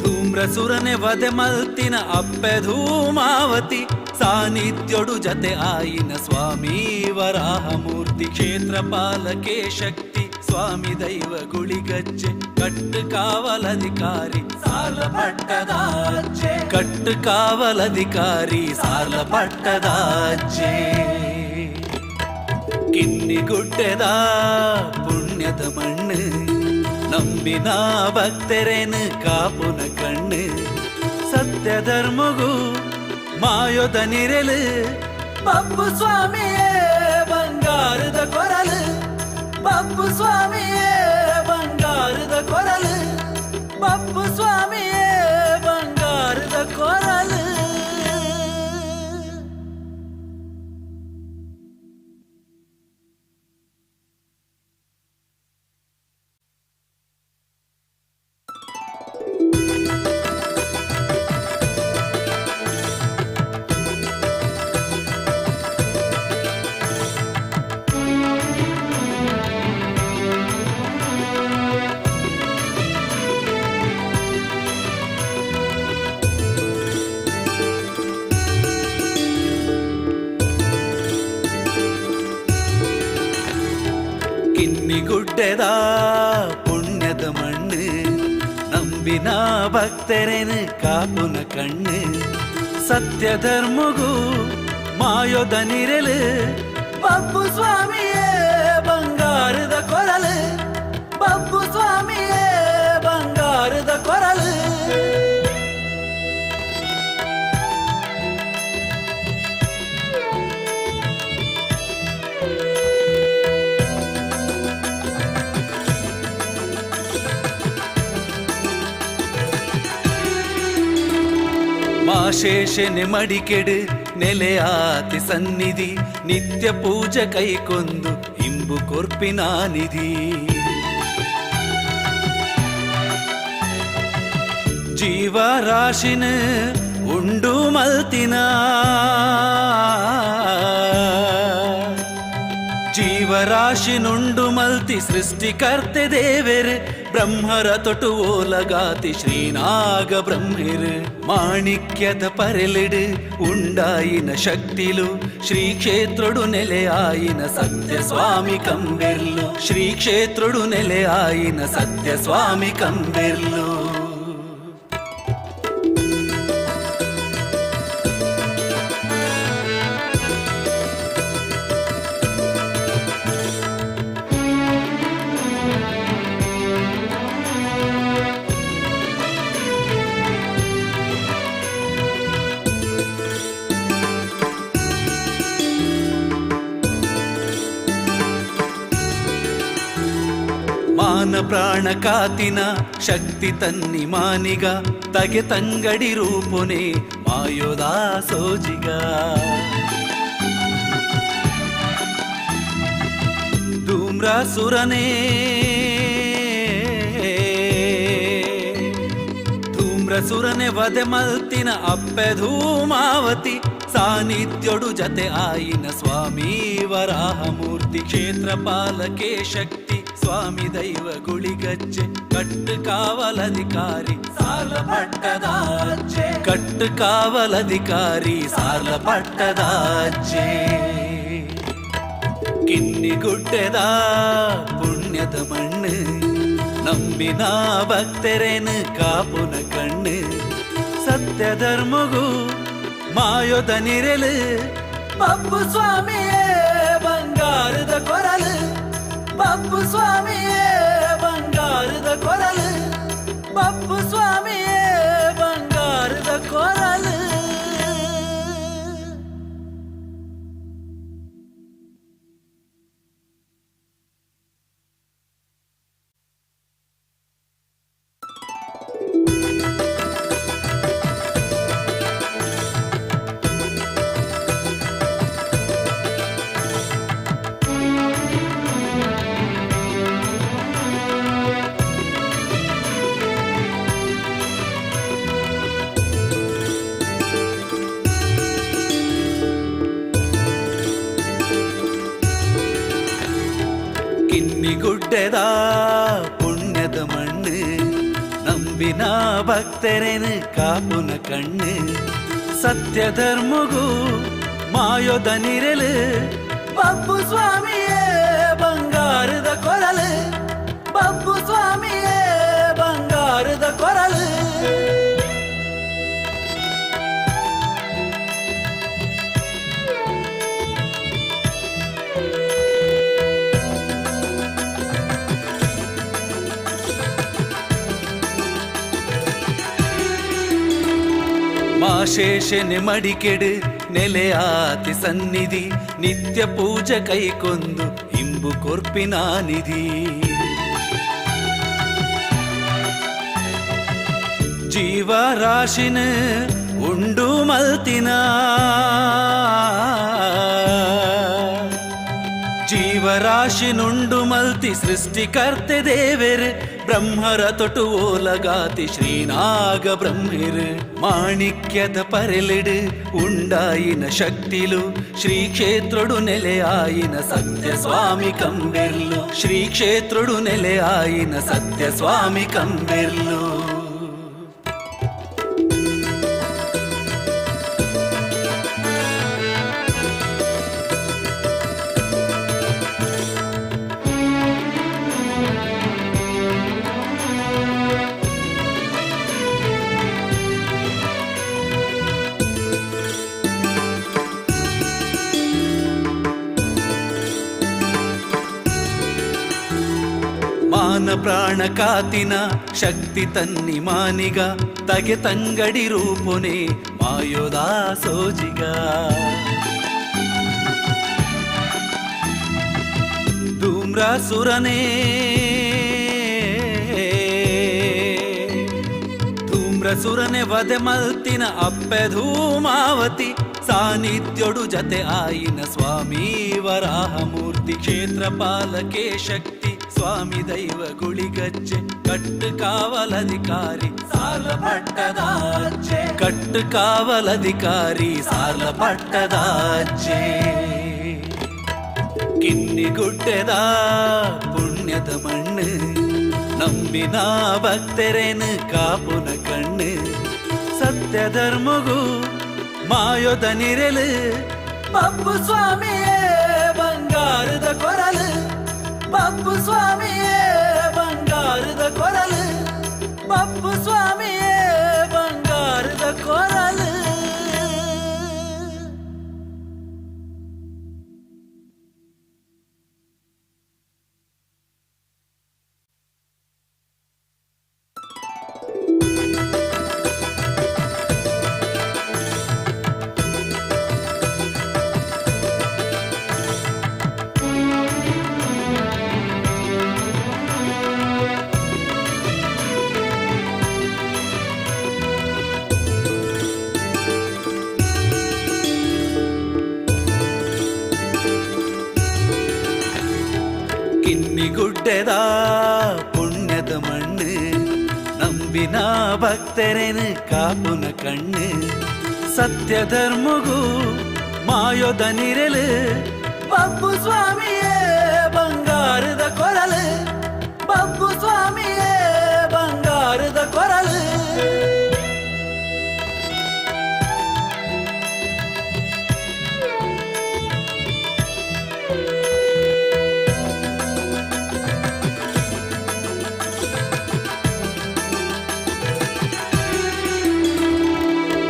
ಧೂಮ್ರಸುರನೆ ವದೆ ಮಲ್ತಿನ ಅಪ್ಪೆ ಧೂಮಾವತಿ ಸಾನ್ನಿಧ್ಯೋಡು ಜತೆ ಆಯಿನ ಸ್ವಾಮಿ ವರಾಹಮೂರ್ತಿ ಕ್ಷೇತ್ರಪಾಲಕೆ ಶಕ್ತಿ ಸ್ವಾಮಿ ದೈವ ಗುಳಿಗಜ್ಜೆ ಕಟ್ಟು ಕಾವಲಧಿಕಾರಿ ಸಾಲ ಪಟ್ಟದಾಜೆ ಕಟ್ಟು ಕಾವಲಧಿಕಾರಿ ಸಾಲ ಪಟ್ಟದಾಜೆ ಕಿನ್ನಿಗುಡ್ಡೆದ ಪುಣ್ಯದ ಮಣ್ಣು ನಂಬಿನ ಭಕ್ತರೇನು ಕಾಪುನ ಕಣ್ಣು ಸತ್ಯ ಧರ್ಮಗೂ ಮಾಯೋದ ನಿರಲು ಪಪ್ಪು ಸ್ವಾಮಿಯೇ ಬಂಗಾರದ ಕೊರಲು ಪಪ್ಪು ಸ್ವಾಮಿಯೇ ಬಂಗಾರದ ಕೊರಲು ಪಪ್ಪು ಸ್ವಾಮಿಯೇ ಬಂಗಾರದ ಕೊರಲು കിന്നിഗുಡ್ಡೆದ പുണ്യದ മണ്ണ് ನಂಬಿನ ಭಕ್ತರೇನು ಕಾಪುನ ಕಣ್ಣು ಸತ್ಯ ಧರ್ಮಗೂ ಮಾಯೋದ ನಿರಲು ಬಬ್ಬು ಸ್ವಾಮಿಯೇ ಬಂಗಾರದ ಕೊರಲು ಬಬ್ಬು ಸ್ವಾಮಿಯೇ ಬಂಗಾರದ ಕೊರಲು ಮಾಶೇಷನೆ ಮಡಿಕೆಡು ನೆಲೆಯಾತಿ ಸನ್ನಿಧಿ ನಿತ್ಯ ಪೂಜೆ ಕೈಕೊಂದು ಇಂಬು ಕೊರ್ಪಿನ ನಿಧಿ ಜೀವರಾಶಿನ ಉಂಡು ಮಲ್ತಿನ ಜೀವರಾಶಿನುಂಡು ಮಲ್ತಿ ಸೃಷ್ಟಿಕರ್ತೆ ದೇವೆರು ಬ್ರಹ್ಮರ ತೊಟು ಓಲಗಾತಿ ಶ್ರೀನಾಗ ಬ್ರಹ್ಮಿರು ಮಾಣಿಕ್ಯದ ಪರೆಲಿಡು ಉಂಡಾಯಿನ ಶಕ್ತಿಲು ಶ್ರೀ ಕ್ಷೇತ್ರಡು ನೆಲೆಯಾಯಿನ ಸತ್ಯ ಸ್ವಾಮಿ ಕಂಬೆರ್ಲು ಶ್ರೀ ಕ್ಷೇತ್ರಡು ನೆಲೆಯಾಯಿನ ಸತ್ಯ ಸ್ವಾಮಿ ಕಂಬೆರ್ಲು ಮಾನ ಪ್ರಾಣ ಕಾತಿನ ಶಕ್ತಿ ತನ್ನಿ ಮಾನಿಗ ತಗೆ ತಂಗಡಿ ರೂಪುನೆ ಮಾಯೋದಾ ಸೋಜಿಗ ಧೂಮ್ರಾಸುರನೇ ಧೂಮ್ರಸುರನೆ ವದೆ ಮಲ್ತಿನ ಅಪ್ಪೆ ಧೂಮಾವತಿ ಸಾನ್ನಿಧ್ಯೋಡು ಜತೆ ಆಯಿನ ಸ್ವಾಮಿ ವರಾಹ ಮೂರ್ತಿ ಕ್ಷೇತ್ರಪಾಲಕೆ ಶಕ್ತಿ ಸ್ವಾಮಿ ದೈವ ಗುಳಿಗಜ್ಜೆ ಕಟ್ಟು ಕಾವಲಧಿಕಾರಿ ಸಾಲ ಪಟ್ಟದ ಅಜ್ಜೆ ಕಟ್ಟು ಕಾವಲಧಿಕಾರಿ ಸಾಲ ಪಟ್ಟದ ಅಜ್ಜೆ ಕಿನ್ನಿಗುಡ್ಡೆದ ಪುಣ್ಯದ ಮಣ್ಣು ನಂಬಿನ ಭಕ್ತರೇನು ಕಾಪುನ ಕಣ್ಣು ಸತ್ಯ ಧರ್ಮಗೂ ಮಾಯೋದ ನಿರಲು ಬಬ್ಬು ಸ್ವಾಮಿಯೇ ಬಂಗಾರದ ಕೊರಲು ಬಬ್ಬು ಸ್ವಾಮಿಯೇ ಬಂಗಾರದ ಕೊರಲು ಬಬ್ಬು ಸ್ವಾಮಿಯೇ ಬಂಗಾರದ ಕೊರಲು ಕಿನ್ನಿಗುಡ್ಡೆದ ಪುಣ್ಯದ ಮಣ್ಣು ನಂಬಿನ ಭಕ್ತರೇನು ಕಾಪುನ ಕಣ್ಣು ಸತ್ಯ ಧರ್ಮಗೂ ಮಾಯೋದ ನಿರಲು ಬಬ್ಬು ಸ್ವಾಮಿಯೇ ಬಂಗಾರದ ಕೊರಲು ಬಬ್ಬು ಸ್ವಾಮಿಯೇ ಬಂಗಾರದ ಕೊರಲು ಮಾಶೇಷನೆ ಮಡಿಕೆಡು ನೆಲೆಯಾತಿ ಸನ್ನಿಧಿ ನಿತ್ಯ ಪೂಜೆ ಕೈಕೊಂದು ಇಂಬು ಕೊರ್ಪಿನ ನಿಧಿ ಜೀವರಾಶಿನ ಉಂಡು ಮಲ್ತಿನ ಜೀವರಾಶಿನುಂಡು ಮಲ್ತಿ ಸೃಷ್ಟಿಕರ್ತೆ ದೇವೆರು ಬ್ರಹ್ಮರ ತೊಟು ಓಲಗಾತಿ ಶ್ರೀನಾಗ ಬ್ರಹ್ಮಿರು ಮಾಣಿಕ್ಯದ ಪರೆಲಿಡು ಉಂಡಾಯಿನ ಶಕ್ತಿಲು ಶ್ರೀ ಕ್ಷೇತ್ರಡು ನೆಲೆಯಾಯಿನ ಸತ್ಯ ಸ್ವಾಮಿ ಕಂಬೆರ್ಲು ಶ್ರೀ ಕ್ಷೇತ್ರಡು ನೆಲೆಯಾಯಿನ ಸತ್ಯ ಸ್ವಾಮಿ ಕಂಬೆರ್ಲು ಮಾನ ಪ್ರಾಣ ಕಾತಿನ ಶಕ್ತಿ ತನ್ನಿ ಮಾನಿಗ ತಗೆ ತಂಗಡಿ ರೂಪುನೆ ಮಾಯೋದಾ ಸೋಜಿಗ ಧೂಮ್ರಾಸುರನೇ ಧೂಮ್ರಸುರನೆ ವಧೆ ಮಲ್ತಿನ ಅಪ್ಪೆ ಧೂಮಾವತಿ ಸಾನ್ನಿಧ್ಯೋಡು ಜತೆ ಆಯಿನ ಸ್ವಾಮಿ ವರಾಹಮೂರ್ತಿ ಕ್ಷೇತ್ರ ಪಾಲಕೆ ಶಕ್ತಿ ಸ್ವಾಮಿ ದೈವ ಗುಳಿಗಜ್ಜೆ ಕಟ್ಟು ಕಾವಲಧಿಕಾರಿ ಸಾಲ ಪಟ್ಟದಾಜೆ ಕಟ್ಟು ಕಾವಲಧಿಕಾರಿ ಸಾಲ ಪಟ್ಟದಾಜೆ ಕಿನ್ನಿಗುಡ್ಡೆದ ಪುಣ್ಯದ ಮಣ್ಣು ನಂಬಿನ ಭಕ್ತರೇನು ಕಾಪುನ ಕಣ್ಣು ಸತ್ಯ ಧರ್ಮಗೂ ಮಾಯೋದ ನಿರಲು ಪಪ್ಪು ಸ್ವಾಮಿಯೇ ಬಂಗಾರದ ಕೊರಲು ಪಪ್ಪು ಸ್ವಾಮಿಯೇ ಬಂಗಾರದ ಕೊರಲು ಪಪ್ಪು ಸ್ವಾಮಿಯೇ ಬಂಗಾರದ ಕೊರಲು ಕಿನ್ನಿಗುಡ್ಡೆದ ಪುಣ್ಯದ ಮಣ್ಣು ನಂಬಿನ ಭಕ್ತರೇನು ಕಾಪುನ ಕಣ್ಣು ಸತ್ಯ ಧರ್ಮಗೂ ಮಾಯೋದ ನಿರಲು ಪಪ್ಪು ಸ್ವಾಮಿಯೇ ಬಂಗಾರದ ಕೊರಲು ಪಪ್ಪು ಸ್ವಾಮಿಯೇ ಬಂಗಾರದ ಕೊರಲು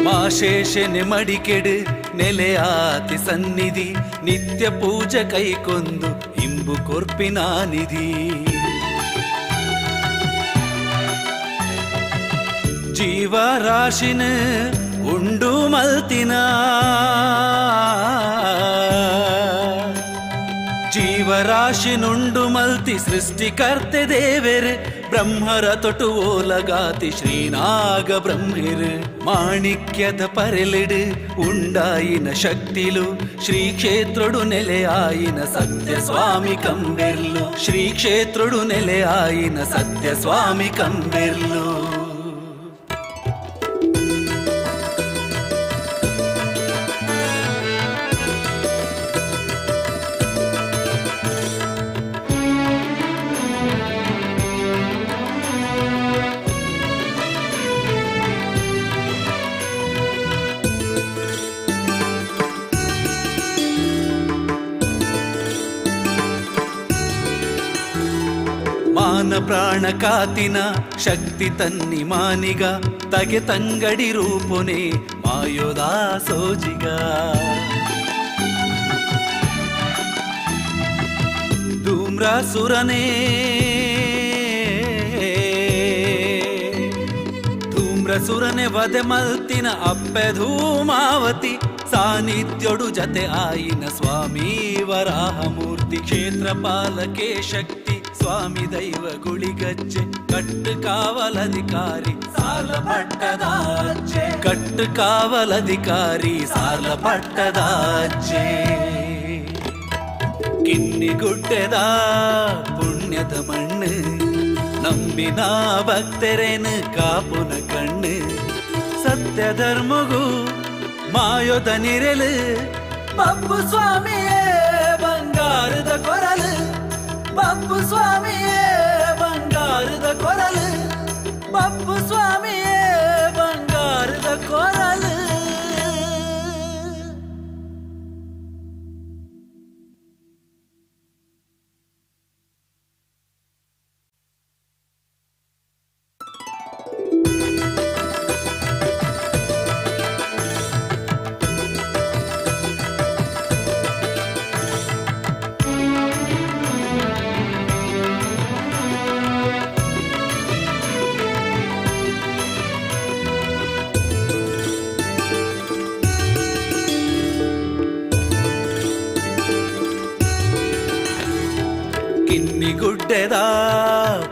ಮಾಶೇಷನೆ ಮಡಿಕೆಡು ನೆಲೆಯಾತಿ ಸನ್ನಿಧಿ ನಿತ್ಯ ಪೂಜೆ ಕೈಕೊಂದು ಇಂಬು ಕೊರ್ಪಿನ ನಿಧಿ ಜೀವರಾಶಿನ ಉಂಡು ಮಲ್ತಿನ ಜೀವರಾಶಿನುಂಡು ಮಲ್ತಿ ಸೃಷ್ಟಿಕರ್ತೆ ದೇವೆರ್ ಬ್ರಹ್ಮರ ತೊಟು ಓಲಗಾತಿ ಶ್ರೀನಾಗ ಬ್ರಹ್ಮಿರ್ ಮಾಣಿಕ್ಯದ ಪರೆಲಿಡು ಉಂಡಾಯಿನ ಶಕ್ತಿಲು ಶ್ರೀ ಕ್ಷೇತ್ರಡು ನೆಲೆಯಾಯಿನ ಸತ್ಯ ಸ್ವಾಮಿ ಕಂಬೆರ್ಲು ಶ್ರೀ ಕ್ಷೇತ್ರಡು ನೆಲೆಯಾಯಿನ ಸತ್ಯ ಸ್ವಾಮಿ ಕಂಬೆರ್ಲು ಮಾನ ಪ್ರಾಣ ಕಾತಿನ ಶಕ್ತಿ ತನ್ನಿ ಮಾನಿಗ ತಗೆ ತಂಗಡಿ ರೂಪುನೆ ಮಾಯೋದಾ ಸೋಜಿಗ ಧೂಮ್ರಾಸುರನೇ ಧೂಮ್ರಸುರನೆ ವಧೆ ಮಲ್ತಿನ ಅಪ್ಪೆ ಧೂಮಾವತಿ ಸಾನ್ನಿಧ್ಯೋಡು ಜತೆ ಆಯಿನ ಸ್ವಾಮಿ ವರಾಹಮೂರ್ತಿ ಕ್ಷೇತ್ರ ಪಾಲಕೆ ಶಕ್ತಿ ಸ್ವಾಮಿ ದೈವ ಗುಳಿಗಜ್ಜೆ ಕಟ್ಟು ಕಾವಲಧಿಕಾರಿ ಸಾಲ ಪಟ್ಟದಾಜೆ ಕಟ್ಟು ಕಾವಲಧಿಕಾರಿ ಸಾಲ ಪಟ್ಟದಾಜೆ ಕಿನ್ನಿಗುಡ್ಡೆದ ಪುಣ್ಯದ ಮಣ್ಣು ನಂಬಿನ ಭಕ್ತರೇನು ಕಾಪುನ ಕಣ್ಣು ಸತ್ಯ ಧರ್ಮಗೂ ಮಾಯೋದ ನಿರಲು ಪಪ್ಪು ಸ್ವಾಮಿಯೇ ಬಂಗಾರದ ಕೊರಲು ಪಪ್ಪು ಸ್ವಾಮಿಯೇ ಬಂಗಾರದ ಕೊರಲು ಪಪ್ಪು ಸ್ವಾಮಿಯೇ ಬಂಗಾರದ ಕೊರಲು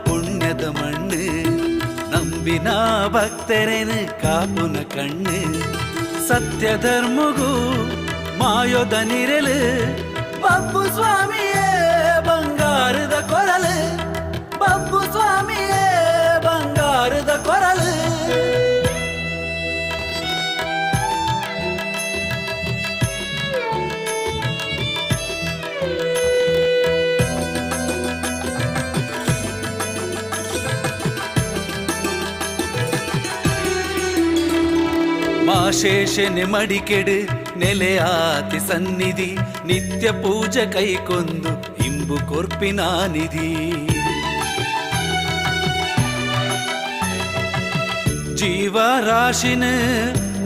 ಪುಣ್ಯದ ಮಣ್ಣು ನಂಬಿನ ಭಕ್ತರೇನು ಕಾಪುನ ಕಣ್ಣು ಸತ್ಯ ಧರ್ಮಗೂ ಮಾಯೋದ ನಿರಲು ಬಬ್ಬು ಸ್ವಾಮಿಯೇ ಬಂಗಾರದ ಕೊರಲು ಬಬ್ಬು ಸ್ವಾಮಿಯೇ ಬಂಗಾರದ ಕೊರಲು ಮಾಶೇಷನೆ ಮಡಿಕೆಡು ನೆಲೆಯಾತಿ ಸನ್ನಿಧಿ ನಿತ್ಯ ಪೂಜೆ ಕೈಕೊಂದು ಇಂಬು ಕೊರ್ಪಿನ ನಿಧಿ ಜೀವರಾಶಿನ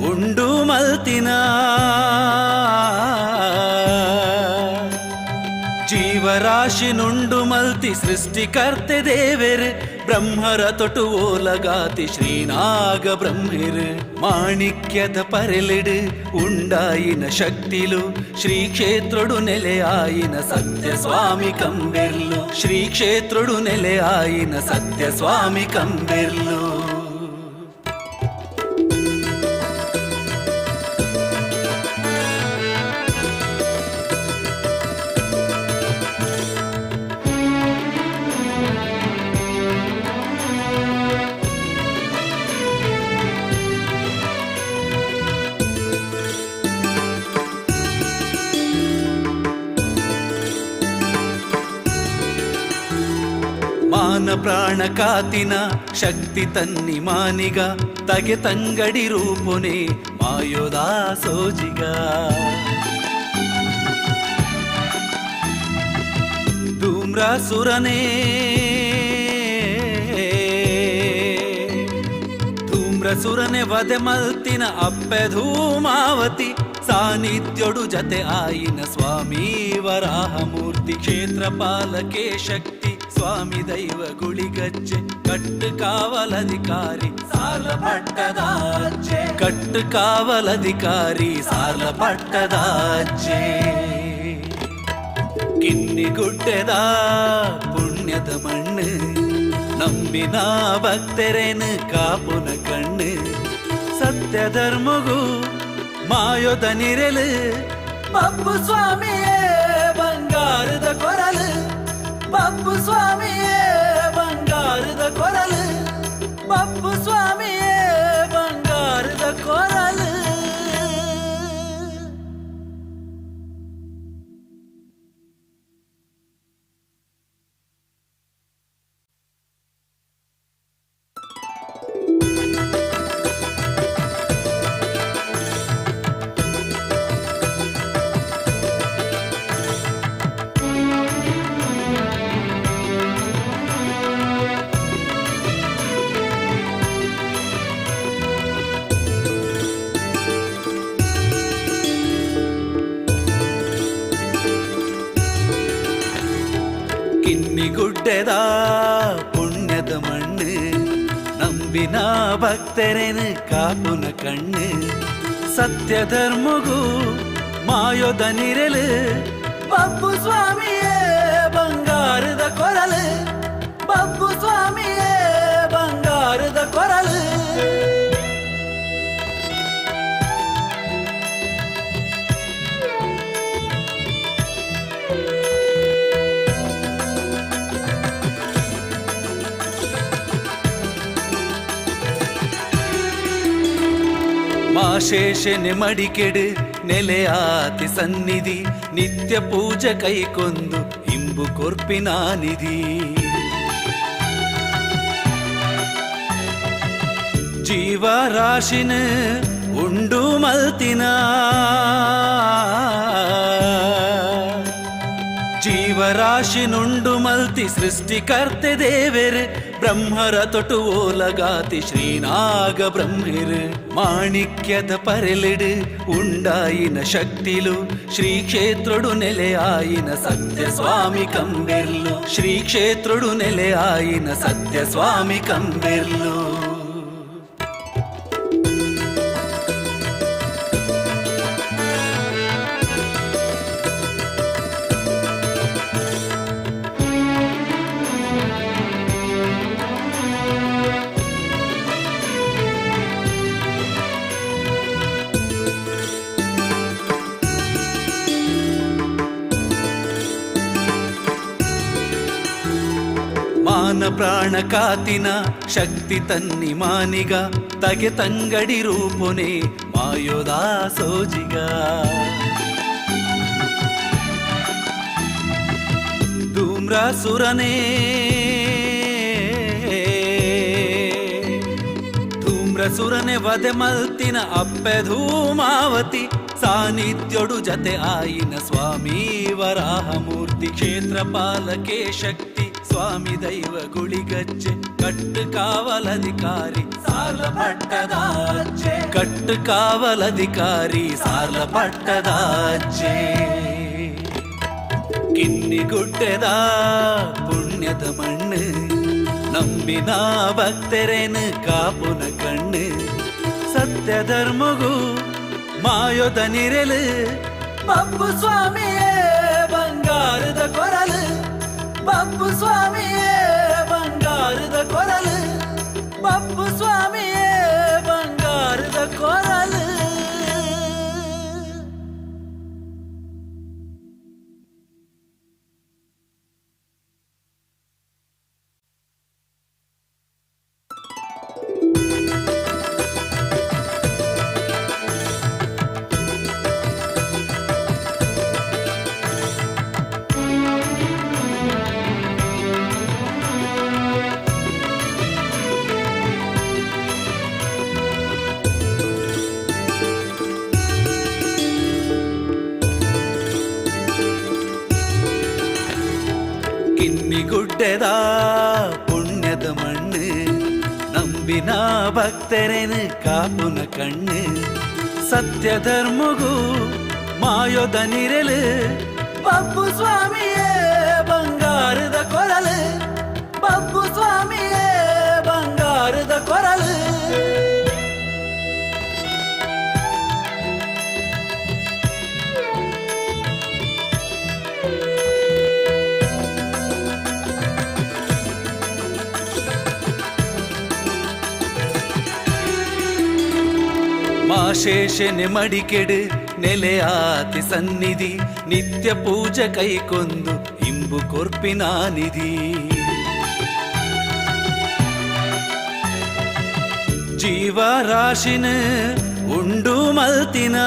ಉಂಡು ಮಲ್ತಿನ ಜೀವರಾಶಿನುಂಡು ಮಲ್ತಿ ಸೃಷ್ಟಿಕರ್ತೆ ದೇವೆರ್ ಬ್ರಹ್ಮರ ತೊಟು ಓಲಗಾತಿ ಶ್ರೀನಾಗ ಬ್ರಹ್ಮಿರ್ ಮಾಣಿಕ್ಯದ ಪರೆಲಿಡು ಉಂಡಾಯಿನ ಶಕ್ತಿಲು ಶ್ರೀ ಕ್ಷೇತ್ರಡು ನೆಲೆಯಾಯಿನ ಸತ್ಯ ಸ್ವಾಮಿ ಕಂಬೆರ್ಲು ಶ್ರೀ ಕ್ಷೇತ್ರಡು ನೆಲೆಯಾಯಿನ ಸತ್ಯ ಸ್ವಾಮಿ ಕಂಬೆರ್ಲು ಮಾನ ಪ್ರಾಣ ಕಾತಿನ ಶಕ್ತಿ ತನ್ನಿ ಮಾನಿಗ ತಗೆ ತಂಗಡಿ ರೂಪುನೆ ಮಾಯೋದಾ ಸೋಜಿಗ ಧೂಮ್ರಾಸುರನೇ ಧೂಮ್ರಸುರನೆ ವದೆ ಮಲ್ತಿನ ಅಪ್ಪೆ ಧೂಮಾವತಿ ಸಾನ್ನಿಧ್ಯೋಡು ಜತೆ ಆಯಿನ ಸ್ವಾಮಿ ವರಾಹಮೂರ್ತಿ ಕ್ಷೇತ್ರಪಾಲಕೆ ಶಕ್ತಿ ಸ್ವಾಮಿ ದೈವ ಗುಳಿಗಜ್ಜೆ ಕಟ್ಟು ಕಾವಲಧಿಕಾರಿ ಸಾಲ ಪಟ್ಟದಾಜ್ಜೆ ಕಟ್ಟು ಕಾವಲಧಿಕಾರಿ ಸಾಲ ಪಟ್ಟದಾಜ್ಜೆ ಕಿನ್ನಿಗುಡ್ಡೆದ ಪುಣ್ಯದ ಮಣ್ಣು ನಂಬಿನ ಭಕ್ತರೇನು ಕಾಪುನ ಕಣ್ಣು ಸತ್ಯ ಧರ್ಮಗೂ ಮಾಯೋದ ನಿರಲು ಬಬ್ಬು ಸ್ವಾಮಿಯೇ ಬಂಗಾರದ ಕೊರಲು ಬಬ್ಬು ಸ್ವಾಮಿಯೇ ಬಂಗಾರದ ಕೊರಲು ಬಬ್ಬು ಸ್ವಾಮಿಯೇ ಬಂಗಾರದ ಕೊರಲು ಕಿನ್ನಿಗುಡ್ಡೆದ ಪುಣ್ಯದ ಮಣ್ಣು ನಂಬಿನ ಭಕ್ತರೇನು ಕಾಪುನ ಕಣ್ಣು ಸತ್ಯ ಧರ್ಮಗೂ ಮಾಯೋದ ನಿರಲು ಬಬ್ಬು ಸ್ವಾಮಿಯೇ ಬಂಗಾರದ ಕೊರಲು ಬಬ್ಬು ಸ್ವಾಮಿಯೇ ಬಂಗಾರದ ಕೊರಲು ಮಾಶೇಷನೆ ಮಡಿಕೆಡು ನೆಲೆಯಾತಿ ಸನ್ನಿಧಿ ನಿತ್ಯ ಪೂಜೆ ಕೈಕೊಂದು ಇಂಬು ಕೊರ್ಪಿನ ನಿಧಿ ಜೀವರಾಶಿನ ಉಂಡು ಮಲ್ತಿನ ಜೀವರಾಶಿನುಂಡು ಮಲ್ತಿ ಸೃಷ್ಟಿಕರ್ತೆ ದೇವೆರ್ ಬ್ರಹ್ಮರ ತೊಟು ಓಲಗಾತಿ ಶ್ರೀನಾಗ ಬ್ರಹ್ಮಿರ್ ಮಾಣಿಕ್ಯದ ಪರೆಲಿಡು ಉಂಡಾಯಿನ ಶಕ್ತಿಲು ಶ್ರೀ ಕ್ಷೇತ್ರಡು ನೆಲೆಯಾಯಿನ ಸತ್ಯ ಸ್ವಾಮಿ ಕಂಬೆರ್ಲು ಶ್ರೀ ಕ್ಷೇತ್ರಡು ನೆಲೆಯಾಯಿನ ಸತ್ಯ ಸ್ವಾಮಿ ಕಂಬೆರ್ಲು ಪ್ರಾಣ ಕಾತಿನ ಶಕ್ತಿ ತನ್ನಿ ಮಾನಿಗ ತಗೆ ತಂಗಡಿ ರೂಪೊನೆ ಮಾಯೋದ ಸೋಜಿಗ ಧೂಮ್ರಸುರನೇ ವದೆ ಮಲ್ತಿನ ಅಪ್ಪೆ ಧೂಮಾವತಿ ಸಾನ್ನಿಧ್ಯೋಡು ಜತೆ ಆಯಿನ ಸ್ವಾಮಿ ವರಾಹ ಮೂರ್ತಿ ಕ್ಷೇತ್ರ ಪಾಲಕೆ ಶಕ್ತಿ ಸ್ವಾಮಿ ದೈವ ಗುಳಿಗಜ್ಜೆ ಕಟ್ಟು ಕಾವಲಧಿಕಾರಿ ಸಾರ್ಲ ಪಟ್ಟದಾಜ್ಜೆ ಕಟ್ಟು ಕಾವಲಧಿಕಾರಿ ಸಾರ್ಲ ಪಟ್ಟದಾಜ್ಜೆ ಕಿನ್ನಿಗುಡ್ಡೆದ ಪುಣ್ಯದ ಮಣ್ಣು ನಂಬಿನ ಭಕ್ತರೇನು ಕಾಪುನ ಕಣ್ಣು ಸತ್ಯ ಧರ್ಮಗೂ ಮಾಯೋದ ನಿರಲು ಬಪ್ಪು ಸ್ವಾಮಿಯೇ ಬಂಗಾರದ ಕೊರಲು ಬಪ್ಪು ಸ್ವಾಮಿಯೇ ಬಂಗಾರದ ಕೊರಲು ಬಪ್ಪು ಸ್ವಾಮಿಯೇ ಬಂಗಾರದ ಕೊರಲು ಕಿನ್ನಿಗುಡ್ಡೆದ ಪುಣ್ಯದ ಮಣ್ಣು ನಂಬಿನ ಭಕ್ತರೇನು ಕಾಪುನ ಕಣ್ಣು ಸತ್ಯ ಧರ್ಮಗೂ ಮಾಯೋದ ನಿರಲು ಬಪ್ಪು ಸ್ವಾಮಿಯೇ ಬಂಗಾರದ ಕೊರಲು ಬಪ್ಪು ಸ್ವಾಮಿಯೇ ಬಂಗಾರದ ಕೊರಲು ಮಾಶೇಷನೆ ಮಡಿಕೆಡು ನೆಲೆಯಾತಿ ಸನ್ನಿಧಿ ನಿತ್ಯ ಪೂಜೆ ಕೈಕೊಂದು ಇಂಬು ಕೊರ್ಪಿನ ನಿಧಿ ಜೀವರಾಶಿನ ಉಂಡು ಮಲ್ತಿನ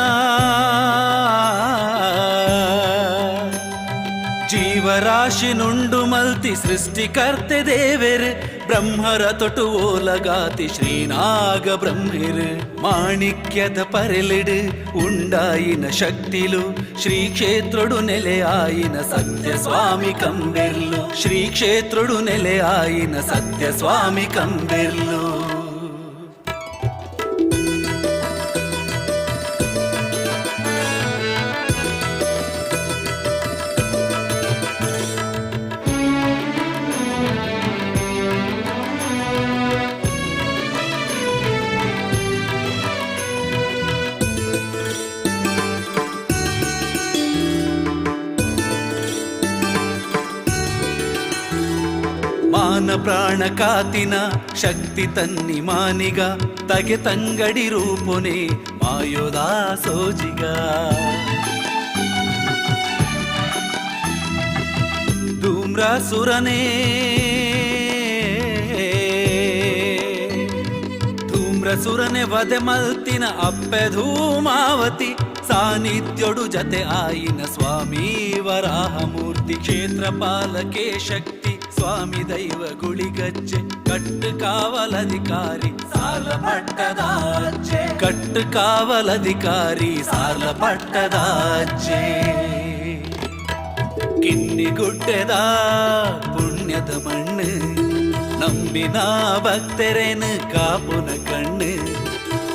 ಜೀವರಾಶಿನುಂಡು ಮಲ್ತಿ ಸೃಷ್ಟಿಕರ್ತೆ ದೇವೆರು ಬ್ರಹ್ಮರ ತೊಟು ಓಲಗಾತಿ ಶ್ರೀನಾಗ ಬ್ರಹ್ಮಿರು ಮಾಣಿಕ್ಯದ ಪರೆಲಿಡು ಉಂಡಾಯಿನ ಶಕ್ತಿಲು ಶ್ರೀ ಕ್ಷೇತ್ರಡು ನೆಲೆಯಾಯಿನ ಸತ್ಯ ಸ್ವಾಮಿ ಕಂಬೆರ್ಲು ಶ್ರೀ ಕ್ಷೇತ್ರಡು ನೆಲೆಯಾಯಿನ ಸತ್ಯ ಸ್ವಾಮಿ ಕಂಬೆರ್ಲು ಮಾನ ಪ್ರಾಣ ಕಾತಿನ ಶಕ್ತಿ ತನ್ನಿ ಮಾನಿಗ ತಗೆ ತಂಗಡಿ ರೂಪೊನೆ ಮಾಯೋದ ಸೋಜಿಗ ಧೂಮ್ರಸುರನೇ ವದೆ ಮಲ್ತಿನ ಅಪ್ಪೆ ಧೂಮಾವತಿ ಸಾನ್ನಿಧ್ಯೋಡು ಜತೆ ಆಯಿನ ಸ್ವಾಮಿ ವರಾಹ ಮೂರ್ತಿ ಕ್ಷೇತ್ರ ಪಾಲಕೆ ಶಕ್ತಿ ಸ್ವಾಮಿ ದೈವ ಗುಳಿಗಜ್ಜೆ ಕಟ್ಟು ಕಾವಲಧಿಕಾರಿ ಸಾರ್ಲ ಪಟ್ಟದಾಜ್ಜೆ ಕಟ್ಟು ಕಾವಲಧಿಕಾರಿ ಸಾರ್ಲ ಪಟ್ಟದಾಜ್ಜೆ ಕಿನ್ನಿಗುಡ್ಡೆದ ಪುಣ್ಯದ ಮಣ್ಣು ನಂಬಿನ ಭಕ್ತರೇನು ಕಾಪುನ ಕಣ್ಣು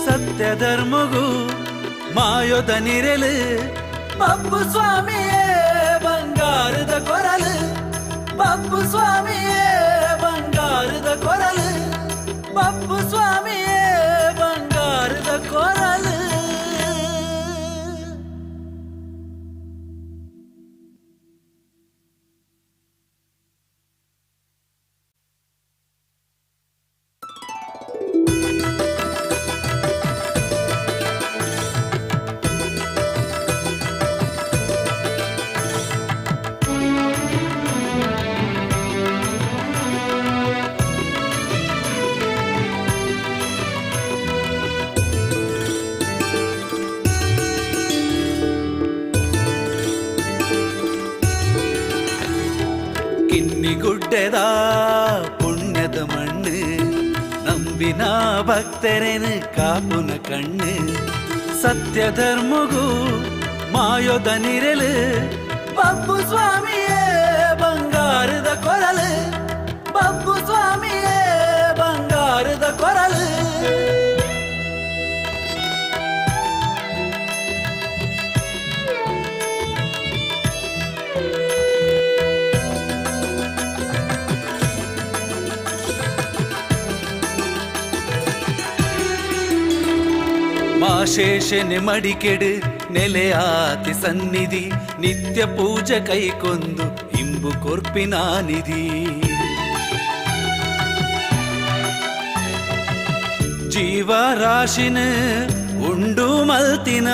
ಸತ್ಯ ಧರ್ಮಗೂ ಮಾಯೋದ ನಿರಲು ಬಪ್ಪು ಸ್ವಾಮಿಯೇ ಬಂಗಾರದ ಕೊರಲು ಬಪ್ಪು ಸ್ವಾಮಿಯೇ ಬಂಗಾರದ ಕೊರಲು ಬಪ್ಪು ಸ್ವಾಮಿಯೇ ಬಂಗಾರದ ಕೊರಲು കിന്നിഗുಡ್ಡೆದ പുണ്യದ മണ്ണ് ನಂಬಿನ ಭಕ್ತರೇನು ಕಾಪುನ ಕಣ್ಣು ಸತ್ಯಧರ್ಮಗೂ ಮಾಯೋದ ನಿರಲು ಬಬ್ಬು ಸ್ವಾಮಿಯೇ ಬಂಗಾರದ ಕೊರಲು ಬಬ್ಬು ಸ್ವಾಮಿಯೇ ಬಂಗಾರದ ಕೊರಲು ಮಾಶೇಷನೆ ಮಡಿಕೆಡು ನೆಲೆಯಾತಿ ಸನ್ನಿಧಿ ನಿತ್ಯ ಪೂಜೆ ಕೈಕೊಂದು ಇಂಬು ಕೊರ್ಪಿನ ನಿಧಿ ಜೀವರಾಶಿನ ಉಂಡು ಮಲ್ತಿನ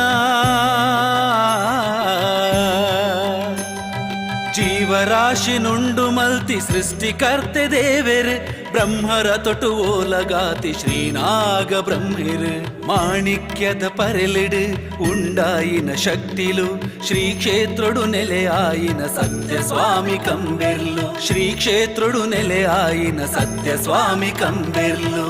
ಜೀವರಾಶಿನುಂಡು ಮಲ್ತಿ ಸೃಷ್ಟಿಕರ್ತೆ ದೇವೆರ್ ಬ್ರಹ್ಮರ ತೊಟು ಓಲಗಾತಿ ಶ್ರೀನಾಗ ಬ್ರಹ್ಮಿರ್ ಮಾಣಿಕ್ಯದ ಪರೆಲಿಡು ಉಂಡಾಯಿನ ಶಕ್ತಿಲು ಶ್ರೀ ಕ್ಷೇತ್ರಡು ನೆಲೆಯಾಯಿನ ಸತ್ಯ ಸ್ವಾಮಿ ಕಂಬೆರ್ಲು ಶ್ರೀ ಕ್ಷೇತ್ರಡು ನೆಲೆಯಾಯಿನ ಸತ್ಯ ಸ್ವಾಮಿ ಕಂಬೆರ್ಲು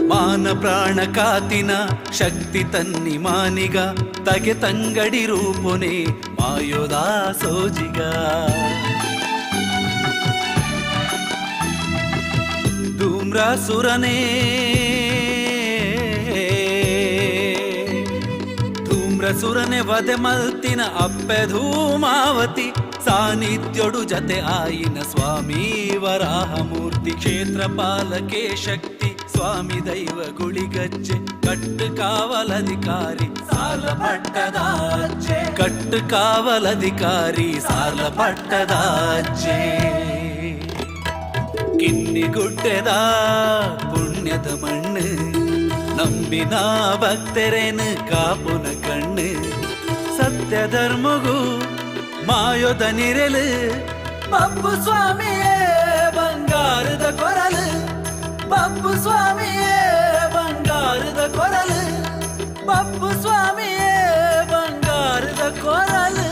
ಮಾನ ಪ್ರಾಣ ಕಾತಿನ ಶಕ್ತಿ ತನ್ನಿ ಮಾನಿಗ ತಗೆ ತಂಗಡಿ ರೂಪುನೆ ಮಾಯೋದ ಸೋಜಿಗ ಧೂಮ್ರಾಸುರನೇ ಧೂಮ್ರಸುರನೆ ವದೆ ಮಲ್ತಿನ ಅಪ್ಪೆ ಧೂಮಾವತಿ ಸಾನ್ನಿಧ್ಯೋಡು ಜತೆ ಆಯಿನ ಸ್ವಾಮಿ ವರಾಹಮೂರ್ತಿ ಕ್ಷೇತ್ರಪಾಲಕೆ ಶಕ್ತಿ ಸ್ವಾಮಿ ದೈವ ಗುಳಿಗಜ್ಜೆ ಕಟ್ಟು ಕಾವಲಧಿಕಾರಿ ಸಾಲ ಪಟ್ಟದಾಜ್ಜೆ ಕಟ್ಟು ಕಾವಲಧಿಕಾರಿ ಸಾಲ ಪಟ್ಟದಾಜ್ಜೆ ಕಿನ್ನಿಗುಡ್ಡೆದ ಪುಣ್ಯದ ಮಣ್ಣು ನಂಬಿನ ಭಕ್ತರೇನು ಕಾಪುನ ಕಣ್ಣು ಸತ್ಯ ಧರ್ಮಗೂ ಮಾಯೋದ ನಿರಲು ಬಬ್ಬು ಸ್ವಾಮಿಯೇ ಬಂಗಾರದ ಕೊರಲು ಬಬ್ಬು ಸ್ವಾಮಿಯೇ ಬಂಗಾರದ ಕೊರಲು ಬಬ್ಬು ಸ್ವಾಮಿಯೇ ಬಂಗಾರದ ಕೊರಲು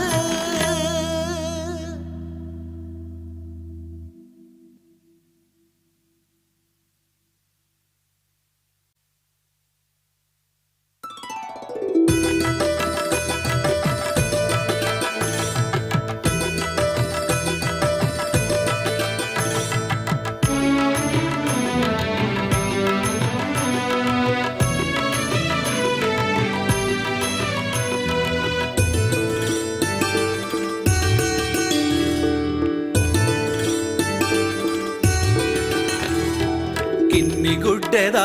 ಕಿನ್ನಿಗುಡ್ಡೆದ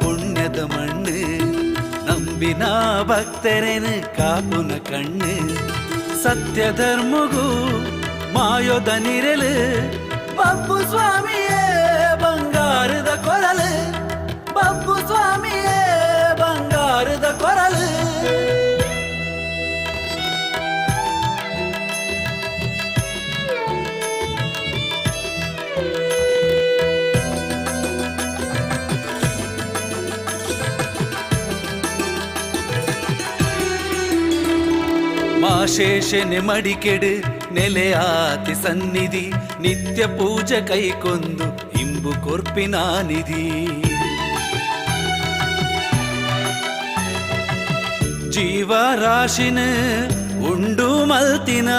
ಪುಣ್ಯದ ಮಣ್ಣು ನಂಬಿನ ಭಕ್ತರೇನು ಕಾಪುನ ಕಣ್ಣು ಸತ್ಯ ಧರ್ಮಗೂ ಮಾಯೋದ ನಿರಲು ಬಬ್ಬು ಸ್ವಾಮಿಯೇ ಬಂಗಾರದ ಕೊರಲು ಬಬ್ಬು ಸ್ವಾಮಿಯೇ ಬಂಗಾರದ ಕೊರಲು ಮಾಶೇಷನೆ ಮಡಿಕೆಡು ನೆಲೆಯಾತಿ ಸನ್ನಿಧಿ ನಿತ್ಯ ಪೂಜೆ ಕೈಕೊಂದು ಇಂಬು ಕೊರ್ಪಿನ ನಿಧಿ ಜೀವರಾಶಿನ ಉಂಡು ಮಲ್ತಿನ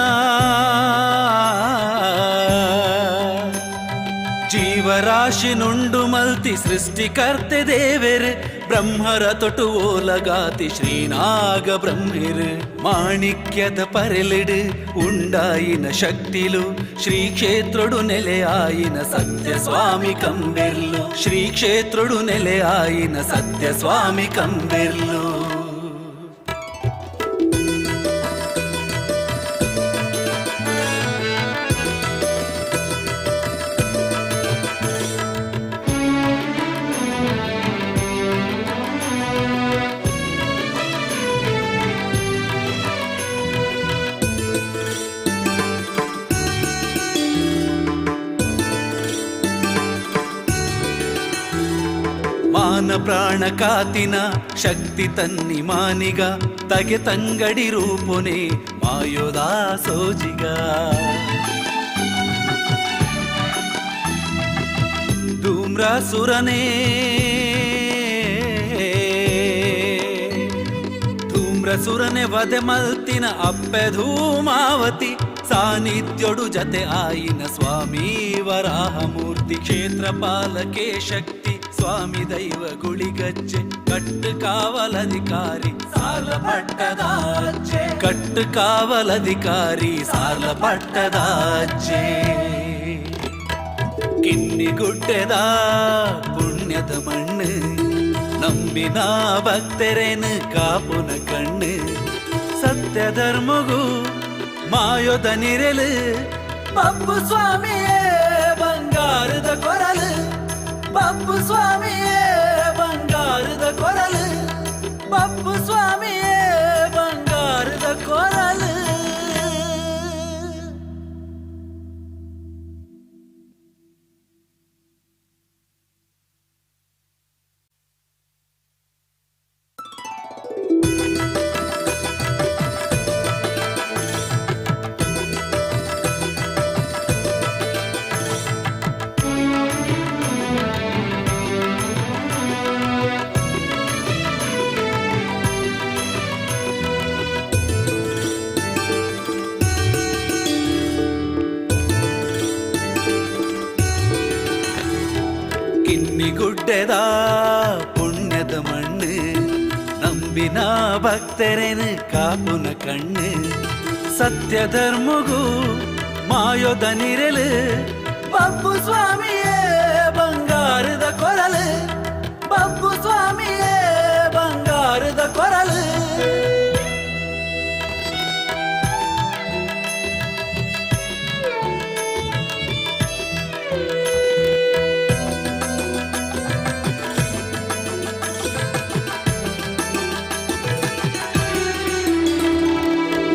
ಜೀವರಾಶಿನುಂಡು ಮಲ್ತಿ ಸೃಷ್ಟಿಕರ್ತೆ ದೇವೆರ್ ಬ್ರಹ್ಮರ ತೊಟು ಓಲಗಾತಿ ಶ್ರೀನಾಗ ಬ್ರಹ್ಮಿರ್ ಮಾಣಿಕ್ಯದ ಪರೆಲಿಡು ಉಂಡಾಯಿನ ಶಕ್ತಿಲು ಶ್ರೀ ಕ್ಷೇತ್ರಡು ನೆಲೆಯಾಯಿನ ಸತ್ಯ ಸ್ವಾಮಿ ಕಂಬೆರ್ಲು ಶ್ರೀ ಕ್ಷೇತ್ರಡು ನೆಲೆಯಾಯಿನ ಸತ್ಯ ಸ್ವಾಮಿ ಕಂಬೆರ್ಲು ಪ್ರಾಣ ಕಾತಿನ ಶಕ್ತಿ ತನ್ನಿ ಮಾನಿಗ ತಗೆ ತಂಗಡಿ ರೂಪುನೆ ಮಾಯೋದಾ ಸೋಜಿಗ ಧೂಮ್ರಸುರನೇ ಧೂಮ್ರಸುರನೆ ವಧೆ ಮಲ್ತಿನ ಅಪ್ಪೆ ಧೂಮಾವತಿ ಸಾನ್ನಿಧ್ಯೋಡು ಜತೆ ಆಯಿನ ಸ್ವಾಮಿ ವರಾಹಮೂರ್ತಿ ಕ್ಷೇತ್ರಪಾಲಕೆ ಶಕ್ತಿ ಸ್ವಾಮಿ ದೈವ ಗುಳಿಗಜ್ಜೆ ಕಟ್ಟು ಕಾವಲಧಿಕಾರಿ ಸಾಲ ಪಟ್ಟದಾಜ್ಜೆ ಕಟ್ಟು ಕಾವಲಧಿಕಾರಿ ಸಾಲ ಪಟ್ಟದಾಜ್ಜೆ ಕಿನ್ನಿಗುಡ್ಡೆದ ಪುಣ್ಯದ ಮಣ್ಣು ನಂಬಿನ ಭಕ್ತರೇನು ಕಾಪುನ ಕಣ್ಣು ಸತ್ಯ ಧರ್ಮಗೂ ಮಾಯೋದ ನಿರಲು ಪಪ್ಪು ಸ್ವಾಮಿಯೇ ಬಂಗಾರದ ಕೊರಲು ಪಪ್ಪು ಸ್ವಾಮಿಯೇ ಬಂಗಾರದ ಕೊರಲು ಪಪ್ಪು ಸ್ವಾಮಿಯೇ ಬಂಗಾರದ ಕೊರಲು ಕಿನ್ನಿಗುಡ್ಡೆದ ಪುಣ್ಯದ ಮಣ್ಣು ನಂಬಿನ ಭಕ್ತರೇನು ಕಾಪುನ ಕಣ್ಣು ಸತ್ಯ ಧರ್ಮಗೂ ಮಾಯೋದ ನಿರಲು ಪಪ್ಪು ಸ್ವಾಮಿಯೇ ಬಂಗಾರದ ಕೊರಲು ಪಪ್ಪು ಸ್ವಾಮಿಯೇ ಬಂಗಾರದ ಕೊರಲು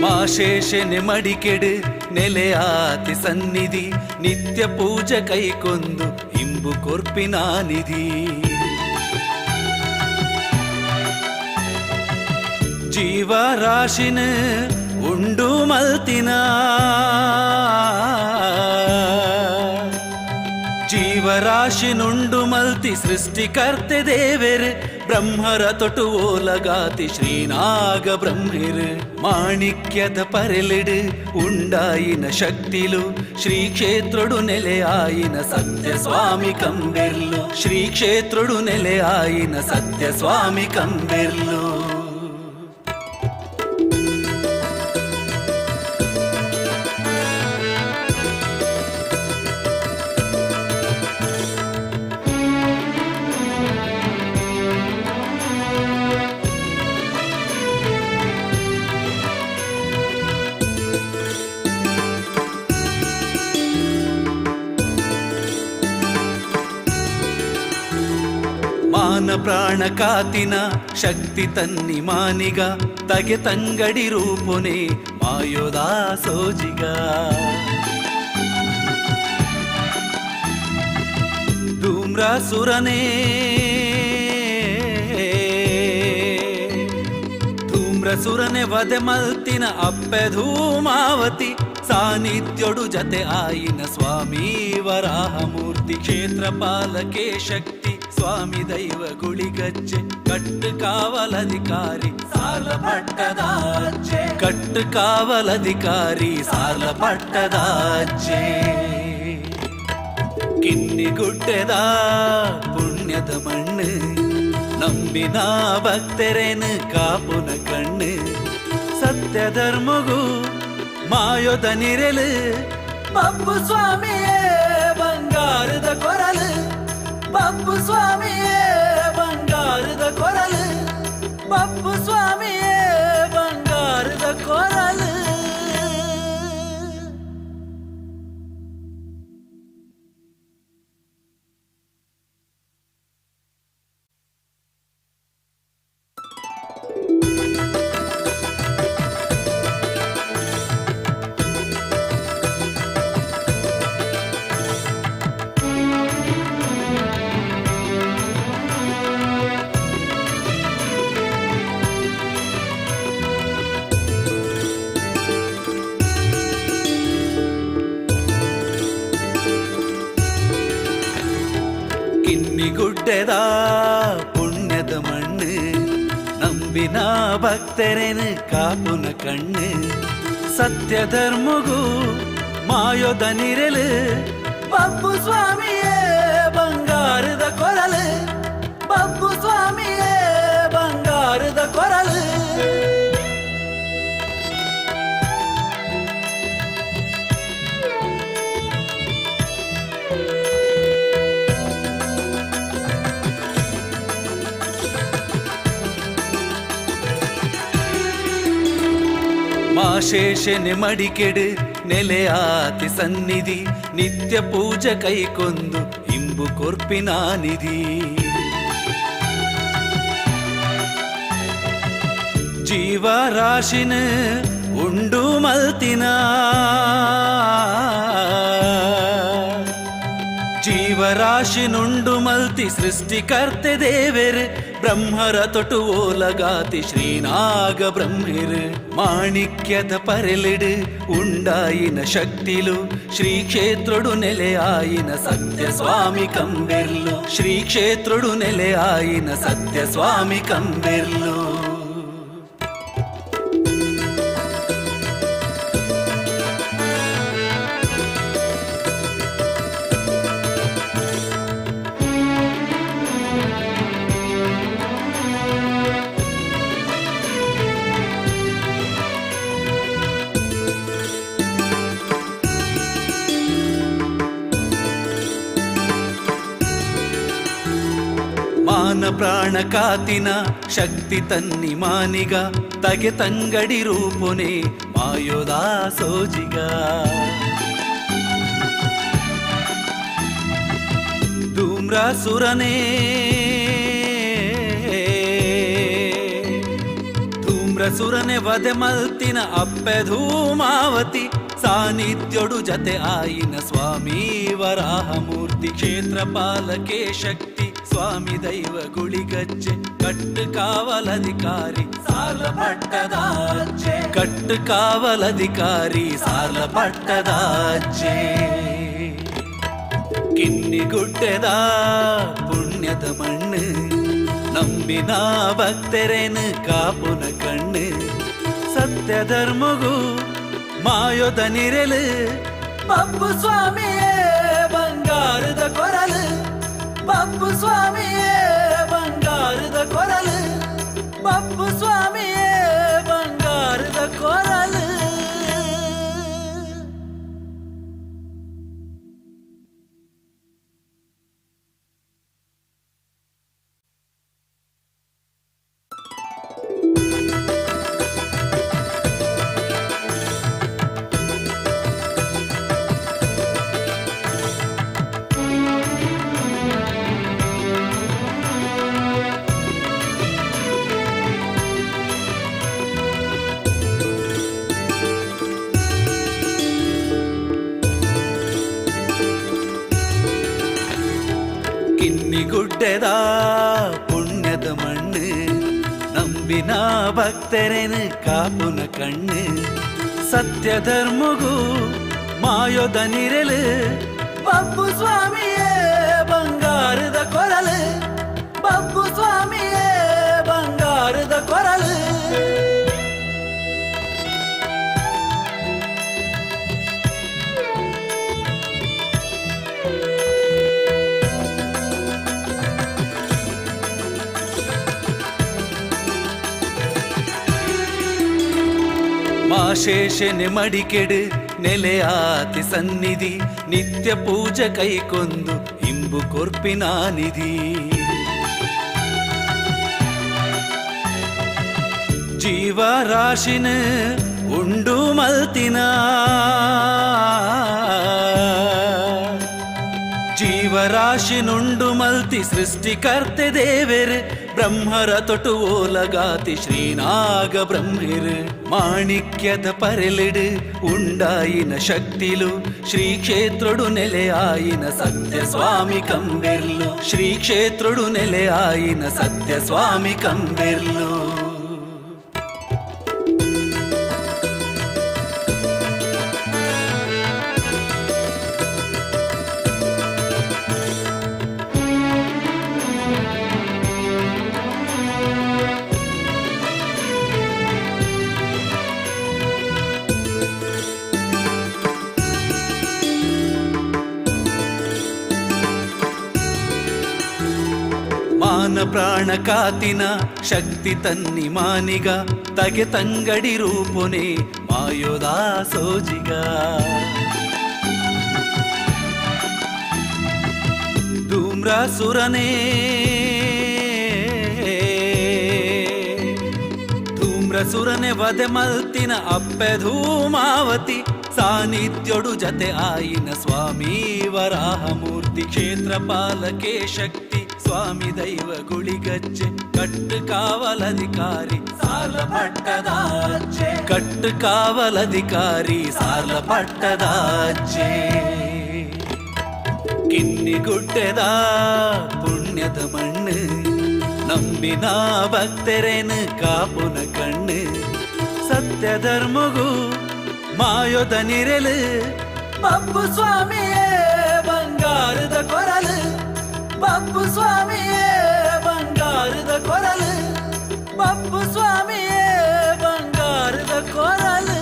ಮಾಶೇಷನೆ ಮಡಿಕೆಡು ನೆಲೆಯಾತಿ ಸನ್ನಿಧಿ ನಿತ್ಯ ಪೂಜೆ ಕೈಕೊಂದು ಇಂಬು ಕೊರ್ಪಿನ ನಿಧಿ ಜೀವರಾಶಿನ ಉಂಡು ಮಲ್ತಿನ ಜೀವರಾಶಿನುಂಡು ಮಲ್ತಿ ಸೃಷ್ಟಿಕರ್ತೆ ದೇವೆರು ಬ್ರಹ್ಮರ ತೊಟು ಓಲಗಾತಿ ಶ್ರೀನಾಗ ಬ್ರಹ್ಮಿರು ಮಾಣಿಕ್ಯದ ಪರೆಲಿಡು ಉಂಡಾಯಿನ ಶಕ್ತಿಲು ಶ್ರೀ ಕ್ಷೇತ್ರಡು ನೆಲೆಯಾಯಿನ ಸತ್ಯ ಸ್ವಾಮಿ ಕಂಬೆರ್ಲು ಶ್ರೀ ಕ್ಷೇತ್ರಡು ನೆಲೆಯಾಯಿನ ಸತ್ಯ ಸ್ವಾಮಿ ಕಂಬೆರ್ಲು ಮಾನ ಪ್ರಾಣ ಕಾತಿನ ಶಕ್ತಿ ತನ್ನಿ ಮಾನಿಗ ತಗೆ ತಂಗಡಿ ರೂಪುನೆ ಮಾಯೋದಾ ಸೋಜಿಗ ಧೂಮ್ರಸುರನೇ ಧೂಮ್ರಸುರನೆ ವಧೆ ಮಲ್ತಿನ ಅಪ್ಪೆ ಧೂಮಾವತಿ ಸಾನ್ನಿಧ್ಯೋಡು ಜತೆ ಆಯಿನ ಸ್ವಾಮಿ ವರಾಹಮೂರ್ತಿ ಕ್ಷೇತ್ರಪಾಲಕೆ ಶಕ್ತಿ ಸ್ವಾಮಿ ದೈವ ಗುಳಿಗಜ್ಜೆ ಕಟ್ಟು ಕಾವಲಧಿಕಾರಿ ಸಾಲ ಪಟ್ಟದಾಜ್ಜೆ ಕಟ್ಟು ಕಾವಲಧಿಕಾರಿ ಸಾಲ ಪಟ್ಟದಾಜ್ಜೆ ಕಿನ್ನಿಗುಡ್ಡೆದ ಪುಣ್ಯದ ಮಣ್ಣು ನಂಬಿನ ಭಕ್ತರೇನು ಕಾಪುನ ಕಣ್ಣು ಸತ್ಯ ಧರ್ಮಗೂ ಮಾಯೋದ ನಿರಲು ಪಪ್ಪು ಸ್ವಾಮಿಯೇ ಬಂಗಾರದ ಕೊರಲು ಪಪ್ಪು ಸ್ವಾಮಿಯೇ ಬಂಗಾರದ ಕೊರಲು ಪಪ್ಪು ಸ್ವಾಮಿಯೇ ಬಂಗಾರದ ಕೊರಲು ಗುಡ್ಡೆದ ಪುಣ್ಯದ ಮಣ್ಣು ನಂಬಿನ ಭಕ್ತರೇನು ಕಾಪುನ ಕಣ್ಣು ಸತ್ಯ ಧರ್ಮಗೂ ಮಾಯೋದ ನಿರಲು ಬಬ್ಬು ಸ್ವಾಮಿಯೇ ಬಂಗಾರದ ಕೊರಲು ಬಬ್ಬು ಸ್ವಾಮಿಯೇ ಬಂಗಾರದ ಕೊರಲು ಮಾಶೇಷನೆ ಮಡಿಕೆಡು ನೆಲೆಯಾತಿ ಸನ್ನಿಧಿ ನಿತ್ಯ ಪೂಜೆ ಕೈಕೊಂದು ಇಂಬು ಕೊರ್ಪಿನ ನಿಧಿ ಜೀವರಾಶಿನ ಉಂಡು ಮಲ್ತಿನ ಜೀವರಾಶಿನುಂಡು ಮಲ್ತಿ ಸೃಷ್ಟಿಕರ್ತೆ ದೇವೆರ್ ಬ್ರಹ್ಮರ ತೊಟು ಓಲಗಾತಿ ಶ್ರೀನಾಗ ಬ್ರಹ್ಮಿರ್ ಮಾಣಿಕ್ಯದ ಪರೆಲಿಡು ಉಂಡಾಯಿನ ಶಕ್ತಿಲು ಶ್ರೀ ಕ್ಷೇತ್ರಡು ನೆಲೆಯಾಯಿನ ಸತ್ಯ ಸ್ವಾಮಿ ಕಂಬೆರ್ಲು ಶ್ರೀ ಕ್ಷೇತ್ರಡು ನೆಲೆಯಾಯಿನ ಸತ್ಯ ಸ್ವಾಮಿ ಕಂಬೆರ್ಲು ಮಾನ ಪ್ರಾಣ ಕಾತಿನ ಶಕ್ತಿ ತನ್ನಿ ಮಾನಿಗ ತಗೆ ತಂಗಡಿ ರೂಪುನೆ ಮಾಯೋದ ಸೋಜಿಗ ಧೂಮ್ರಾಸುರನೇ ಧೂಮ್ರಸುರನೆ ವಧೆ ಮಲ್ತಿನ ಅಪ್ಪೆ ಧೂಮಾವತಿ ಸಾನ್ನಿಧ್ಯೋಡು ಜತೆ ಆಯಿನ ಸ್ವಾಮಿ ವರಾಹ ಮೂರ್ತಿ ಕ್ಷೇತ್ರ ಪಾಲಕೆ ಶಕ್ತಿ ಸ್ವಾಮಿ ದೈವ ಗುಳಿಗಜ್ಜೆ ಕಟ್ಟು ಕಾವಲಧಿಕಾರಿ ಸಾಲ ಪಟ್ಟದಾಜೆ ಕಟ್ಟು ಕಾವಲಧಿಕಾರಿ ಸಾಲ ಪಟ್ಟದಾಜೆ ಕಿನ್ನಿ ಗುಡ್ಡೆದ ಪುಣ್ಯದ ಮಣ್ಣು ನಂಬಿನ ಭಕ್ತರೇನು ಕಾಪುನ ಕಣ್ಣು ಸತ್ಯ ಧರ್ಮಗೂ ಮಾಯೋದ ನಿರಲು ಬಬ್ಬು ಸ್ವಾಮಿಯೇ ಬಂಗಾರದ ಕೊರಲು ಬಬ್ಬು ಸ್ವಾಮಿಯೇ ಬಂಗಾರದ ಕೊರಲು ಬಬ್ಬು ಸ್ವಾಮಿಯೇ ಬಂಗಾರದ ಕೊರಲು ಗುಡ್ಡೆದ ಪುಣ್ಯದ ಮಣ್ಣು ನಂಬಿನ ಭಕ್ತರೇನು ಕಾಪುನ ಕಣ್ಣು ಸತ್ಯ ಧರ್ಮಗೂ ಮಾಯೋದ ನಿರಲು ಬಬ್ಬು ಸ್ವಾಮಿಯೇ ಬಂಗಾರದ ಕೊರಲು ಬಬ್ಬು ಸ್ವಾಮಿಯೇ ಬಂಗಾರದ ಕೊರಲು ಮಾಶೇಷನೆ ಮಡಿಕೆಡು ನೆಲೆಯಾತಿ ಸನ್ನಿಧಿ ನಿತ್ಯ ಪೂಜೆ ಕೈಕೊಂದು ಇಂಬು ಕೊರ್ಪಿನ ನಿಧಿ ಜೀವರಾಶಿನ ಉಂಡು ಮಲ್ತಿನ ಜೀವರಾಶಿನುಂಡು ಮಲ್ತಿ ಸೃಷ್ಟಿಕರ್ತೆ ದೇವೆರ್ ಬ್ರಹ್ಮರ ತೊಟು ಓಲಗಾತಿ ಶ್ರೀನಾಗ ಬ್ರಹ್ಮಿರ್ ಮಾಣಿಕ್ಯದ ಪರೆಲಿಡು ಉಂಡಾಯಿನ ಶಕ್ತಿಲು ಶ್ರೀ ಕ್ಷೇತ್ರಡು ನೆಲೆಯಾಯಿನ ಸತ್ಯ ಸ್ವಾಮಿ ಕಂಬೆರ್ಲು ಶ್ರೀ ಕ್ಷೇತ್ರಡು ನೆಲೆಯಾಯಿನ ಸತ್ಯ ಸ್ವಾಮಿ ಕಂಬೆರ್ಲು ಮಾನ ಪ್ರಾಣ ಕಾತಿನ ಶಕ್ತಿ ತನ್ನಿ ಮಾನಿಗ ತಗೆ ತಂಗಡಿ ರೂಪುನೆ ಮಾಯೋದಾ ಸೋಜಿಗ ಧೂಮ್ರಸುರನೇ ಧೂಮ್ರಸುರನೆ ವದೆ ಮಲ್ತಿನ ಅಪ್ಪೆ ಧೂಮಾವತಿ ಸಾನ್ನಿಧ್ಯೋಡು ಜತೆ ಆಯಿನ ಸ್ವಾಮಿ ವರಾಹಮೂರ್ತಿ ಕ್ಷೇತ್ರಪಾಲಕೆ ಶಕ್ತಿ ಸ್ವಾಮಿ ದೈವ ಗುಳಿಗಜ್ಜೆ ಕಟ್ಟು ಕಾವಲಧಿಕಾರಿ ಸಾಲ ಪಟ್ಟದಾಜೆ ಕಟ್ಟು ಕಾವಲಧಿಕಾರಿ ಸಾಲ ಪಟ್ಟದಾಜೆ ಕಿನ್ನಿಗುಡ್ಡೆದ ಪುಣ್ಯದ ಮಣ್ಣು ನಂಬಿನ ಭಕ್ತರೇನು ಕಾಪುನ ಕಣ್ಣು ಸತ್ಯ ಧರ್ಮಗೂ ಮಾಯೋದ ನಿರಲು ಬಪ್ಪು ಸ್ವಾಮಿಯೇ ಬಂಗಾರದ ಕೊರಲು ಬಪ್ಪು ಸ್ವಾಮಿಯೇ ಬಂಗಾರದ ಕೊರಲು ಬಪ್ಪು ಸ್ವಾಮಿಯೇ ಬಂಗಾರದ ಕೊರಲು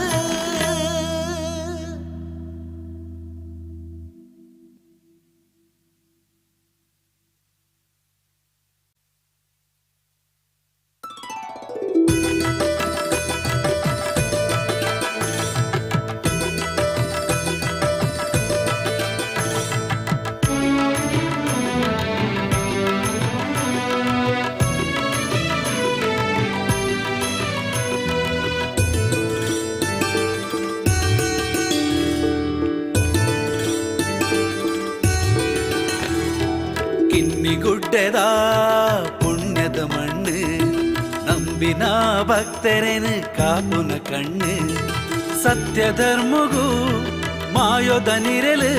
ಕಿನ್ನಿಗುಡ್ಡೆದ ಪುಣ್ಯದ ಮಣ್ಣು ನಂಬಿನ ಭಕ್ತರೇನು ಕಾಪುನ ಕಣ್ಣು ಸತ್ಯ ಧರ್ಮಗೂ ಮಾಯೋದ ನಿರಲು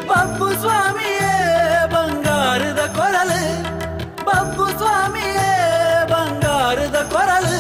ಬಪ್ಪು ಸ್ವಾಮಿಯೇ ಬಂಗಾರದ ಕೊರಲು ಬಪ್ಪು ಸ್ವಾಮಿಯೇ ಬಂಗಾರದ ಕೊರಲು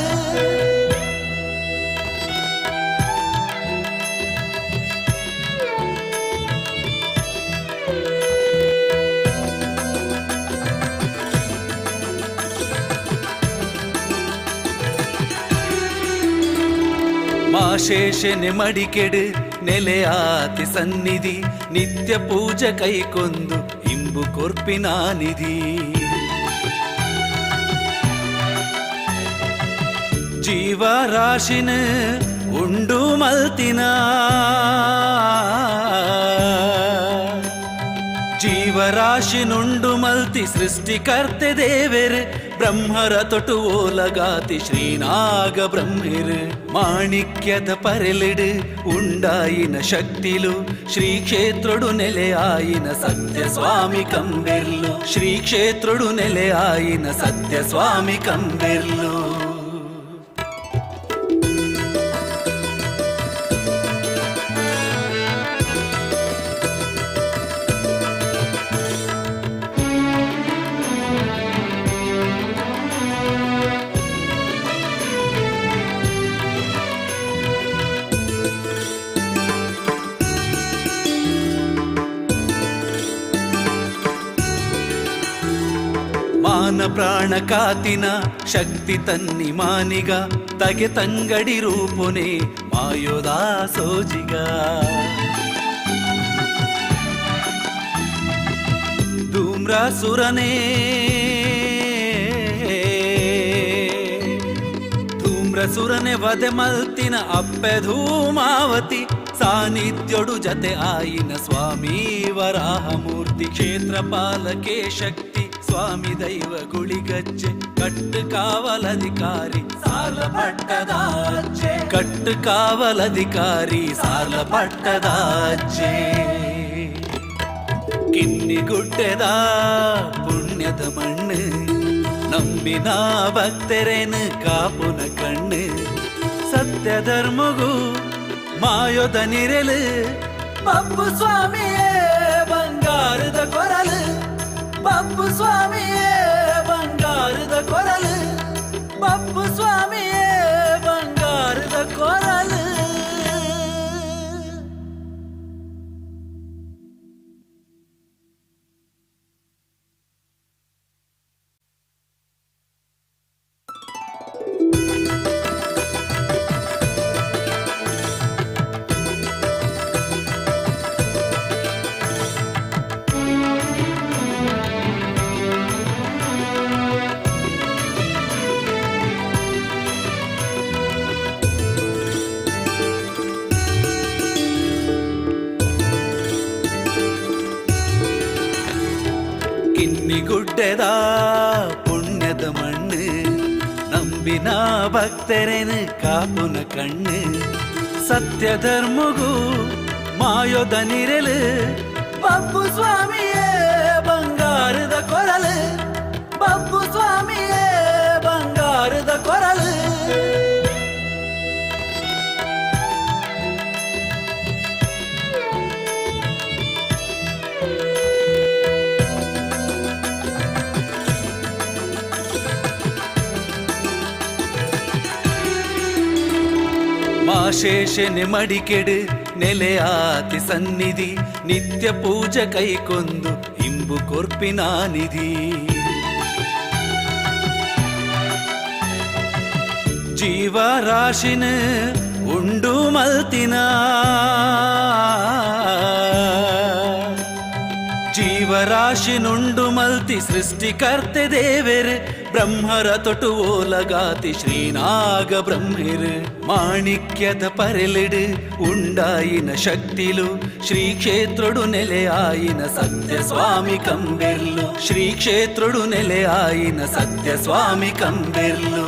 ಮಾಶೇಷನೆ ಮಡಿಕೆಡು ನೆಲೆಯಾತಿ ಸನ್ನಿಧಿ ನಿತ್ಯ ಪೂಜೆ ಕೈಕೊಂದು ಇಂಬು ಕೊರ್ಪಿನ ನಿಧಿ ಜೀವರಾಶಿನ ಉಂಡು ಮಲ್ತಿನ ಜೀವರಾಶಿನುಂಡು ಮಲ್ತಿ ಸೃಷ್ಟಿಕರ್ತೆ ದೇವೆರು ಬ್ರಹ್ಮರ ತೊಟು ಓಲಗಾತಿ ಶ್ರೀನಾಗ ಬ್ರಹ್ಮಿರು ಮಾಣಿಕ್ಯದ ಪರೆಲಿಡು ಉಂಡಾಯಿನ ಶಕ್ತಿಲು ಶ್ರೀ ಕ್ಷೇತ್ರಡು ನೆಲೆಯಾಯಿನ ಸತ್ಯ ಸ್ವಾಮಿ ಕಂಬೆರ್ಲು ಶ್ರೀ ಕ್ಷೇತ್ರಡು ನೆಲೆಯಾಯಿನ ಸತ್ಯ ಸ್ವಾಮಿ ಕಂಬೆರ್ಲು ಮಾನ ಪ್ರಾಣ ಕಾತಿನ ಶಕ್ತಿ ತನ್ನಿ ಮಾನಿಗ ತಗೆ ತಂಗಡಿ ರೂಪುನೆ ಮಾಯೋದಾ ಸೋಜಿಗ ಧೂಮ್ರಸುರನೇ ಧೂಮ್ರಸುರನೆ ವದೆ ಮಲ್ತಿನ ಅಪ್ಪೆ ಧೂಮಾವತಿ ಸಾನ್ನಿಧ್ಯೋಡು ಜತೆ ಆಯಿನ ಸ್ವಾಮಿ ವರಾಹಮೂರ್ತಿ ಕ್ಷೇತ್ರಪಾಲಕೆ ಶಕ್ತಿ ಸ್ವಾಮಿ ದೈವ ಗುಳಿಗಜ್ಜೆ ಕಟ್ಟು ಕಾವಲಧಿಕಾರಿ ಸಾಲ ಪಟ್ಟದಾಜೆ ಕಟ್ಟು ಕಾವಲಧಿಕಾರಿ ಸಾಲ ಪಟ್ಟದಾಜೆ ಕಿನ್ನಿಗುಡ್ಡೆದ ಪುಣ್ಯದ ಮಣ್ಣು ನಂಬಿನ ಭಕ್ತರೇನು ಕಾಪುನ ಕಣ್ಣು ಸತ್ಯ ಧರ್ಮಗೂ ಮಾಯೋದ ನಿರಲು ಬಪ್ಪು ಸ್ವಾಮಿಯೇ ಬಂಗಾರದ ಕೊರಲು ಬಪ್ಪು ಸ್ವಾಮಿಯೇ ಬಂಗಾರದ ಕೊರಲು ಬಪ್ಪು ಸ್ವಾಮಿಯೇ ಬಂಗಾರದ ಕೊರಲು ಗುಡ್ಡೆದ ಪುಣ್ಯದ ಮಣ್ಣು ನಂಬಿನ ಭಕ್ತರೇನು ಕಾಪುನ ಕಣ್ಣು ಸತ್ಯ ಧರ್ಮಗೂ ಮಾಯೋದ ನಿರಲು ಬಬ್ಬು ಸ್ವಾಮಿಯೇ ಬಂಗಾರದ ಕೊರಲು ಬಬ್ಬು ಸ್ವಾಮಿಯೇ ಬಂಗಾರದ ಕೊರಲು ಮಾಶೇಷನೆ ಮಡಿಕೆಡು ನೆಲೆಯಾತಿ ಸನ್ನಿಧಿ ನಿತ್ಯ ಪೂಜೆ ಕೈಕೊಂದು ಇಂಬು ಕೊರ್ಪಿನ ನಿಧಿ ಜೀವರಾಶಿನ ಉಂಡು ಮಲ್ತಿನ ಜೀವರಾಶಿನುಂಡು ಮಲ್ತಿ ಸೃಷ್ಟಿಕರ್ತೆ ದೇವೆರ್ ಬ್ರಹ್ಮರ ತೊಟು ಓಲಗಾತಿ ಶ್ರೀನಾಗ ಬ್ರಹ್ಮಿರ್ ಮಾಣಿಕ್ಯದ ಪರೆಲಿಡು ಉಂಡಾಯಿನ ಶಕ್ತಿಲು ಶ್ರೀ ಕ್ಷೇತ್ರಡು ನೆಲೆಯಾಯಿನ ಸತ್ಯ ಸ್ವಾಮಿ ಕಂಬೆರ್ಲು ಶ್ರೀ ಕ್ಷೇತ್ರಡು ನೆಲೆಯಾಯಿನ ಸತ್ಯ ಸ್ವಾಮಿ ಕಂಬೆರ್ಲು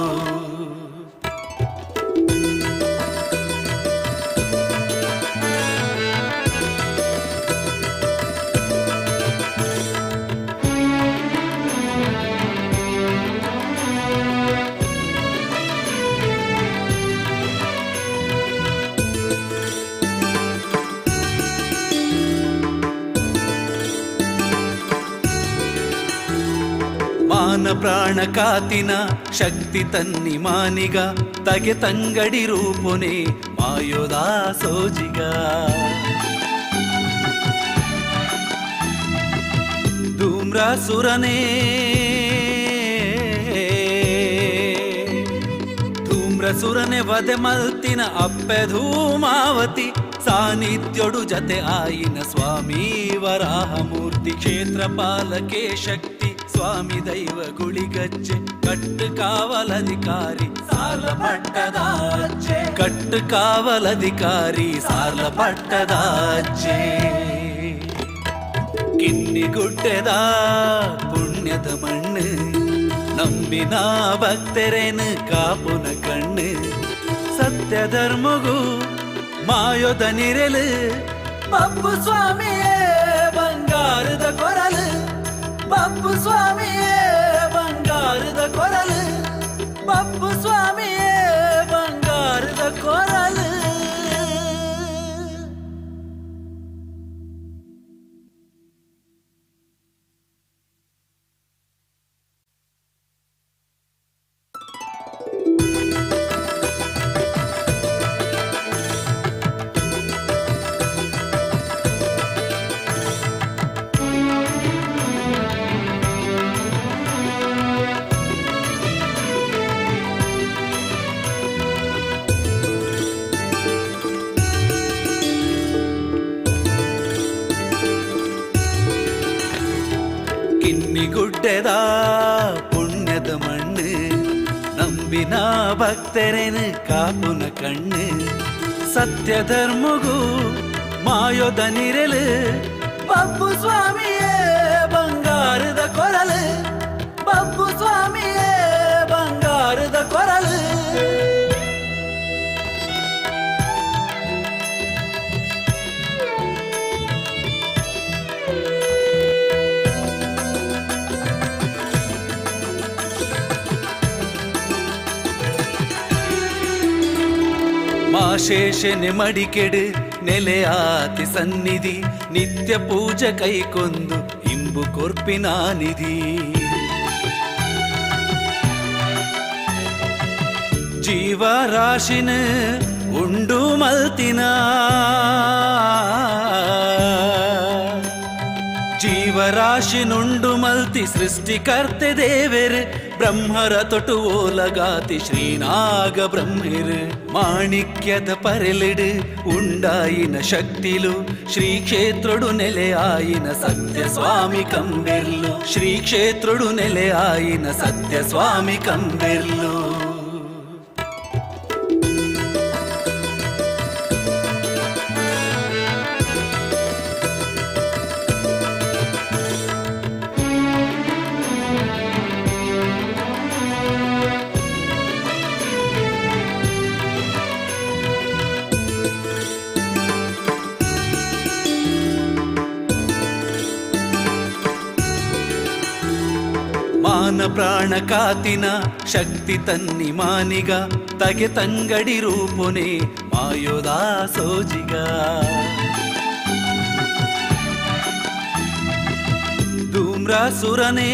ಮಾನ ಪ್ರಾಣ ಕಾತಿನ ಶಕ್ತಿ ತನ್ನಿ ಮಾನಿಗ ತಗೆ ತಂಗಡಿ ರೂಪುನೆ ಮಾಯೋದಾ ಸೋಜಿಗ ಧೂಮ್ರಾಸುರನೇ ಧೂಮ್ರಸುರನೆ ವದೆ ಮಲ್ತಿನ ಅಪ್ಪೆ ಧೂಮಾವತಿ ಸಾನ್ನಿಧ್ಯೋಡು ಜತೆ ಆಯಿನ ಸ್ವಾಮಿ ವರಾಹ ಮೂರ್ತಿ ಕ್ಷೇತ್ರ ಪಾಲಕೆ ಶಕ್ತಿ ಸ್ವಾಮಿ ದೈವ ಗುಳಿಗಜ್ಜೆ ಕಟ್ಟು ಕಾವಲಧಿಕಾರಿ ಸಾಲ ಪಟ್ಟದಾಜ್ಜೆ ಕಟ್ಟು ಕಾವಲಧಿಕಾರಿ ಸಾಲ ಪಟ್ಟದಾಜ್ಜೆ ಕಿನ್ನಿ ಗುಡ್ಡೆದ ಪುಣ್ಯದ ಮಣ್ಣು ನಂಬಿನ ಭಕ್ತರೇನು ಕಾಪುನ ಕಣ್ಣು ಸತ್ಯ ಧರ್ಮಗೂ ಮಾಯೋದ ನಿರಲು ಬಬ್ಬು ಸ್ವಾಮಿಯೇ ಬಂಗಾರದ ಕೊರಲು ಬಬ್ಬು ಸ್ವಾಮಿಯೇ ಬಂಗಾರದ ಕೊರಲು ಬಬ್ಬು ಸ್ವಾಮಿಯೇ ಬಂಗಾರದ ಕೊರಲು ಗುಡ್ಡೆದ ಪುಣ್ಯದ ಮಣ್ಣು ನಂಬಿನ ಭಕ್ತರೇನು ಕಾಪುನ ಕಣ್ಣು ಸತ್ಯ ಧರ್ಮಗೂ ಮಾಯೋದ ನಿರಲು ಬಬ್ಬು ಸ್ವಾಮಿಯೇ ಬಂಗಾರದ ಕೊರಲು ಬಬ್ಬು ಸ್ವಾಮಿಯೇ ಬಂಗಾರದ ಕೊರಲು ಮಾಶೇಷನೆ ಮಡಿಕೆಡು ನೆಲೆಯಾತಿ ಸನ್ನಿಧಿ ನಿತ್ಯ ಪೂಜೆ ಕೈಕೊಂದು ಇಂಬು ಕೊರ್ಪಿನ ನಿಧಿ ಜೀವರಾಶಿನ ಉಂಡು ಮಲ್ತಿನ ಜೀವರಾಶಿನುಂಡು ಮಲ್ತಿ ಸೃಷ್ಟಿಕರ್ತೆ ದೇವೆರ್ ಬ್ರಹ್ಮರ ತೊಟು ಓಲಗಾತಿ ಶ್ರೀನಾಗ ಬ್ರಹ್ಮಿರ್ ಮಾಣಿಕ್ಯದ ಪರೆಲಿಡು ಉಂಡಾಯಿನ ಶಕ್ತಿಲು ಶ್ರೀ ಕ್ಷೇತ್ರಡು ನೆಲೆಯಾಯಿನ ಸತ್ಯ ಸ್ವಾಮಿ ಕಂಬೆರ್ಲು ಶ್ರೀ ಕ್ಷೇತ್ರಡು ನೆಲೆಯಾಯಿನ ಸತ್ಯ ಸ್ವಾಮಿ ಕಂಬೆರ್ಲು ಪ್ರಾಣ ಕಾತಿನ ಶಕ್ತಿ ತನ್ನಿ ಮಾನಿಗ ತಗೆ ತಂಗಡಿ ರೂಪುನೆ ಮಾಯೋದ ಸೋಜಿಗ ಧೂಮ್ರಾಸುರನೇ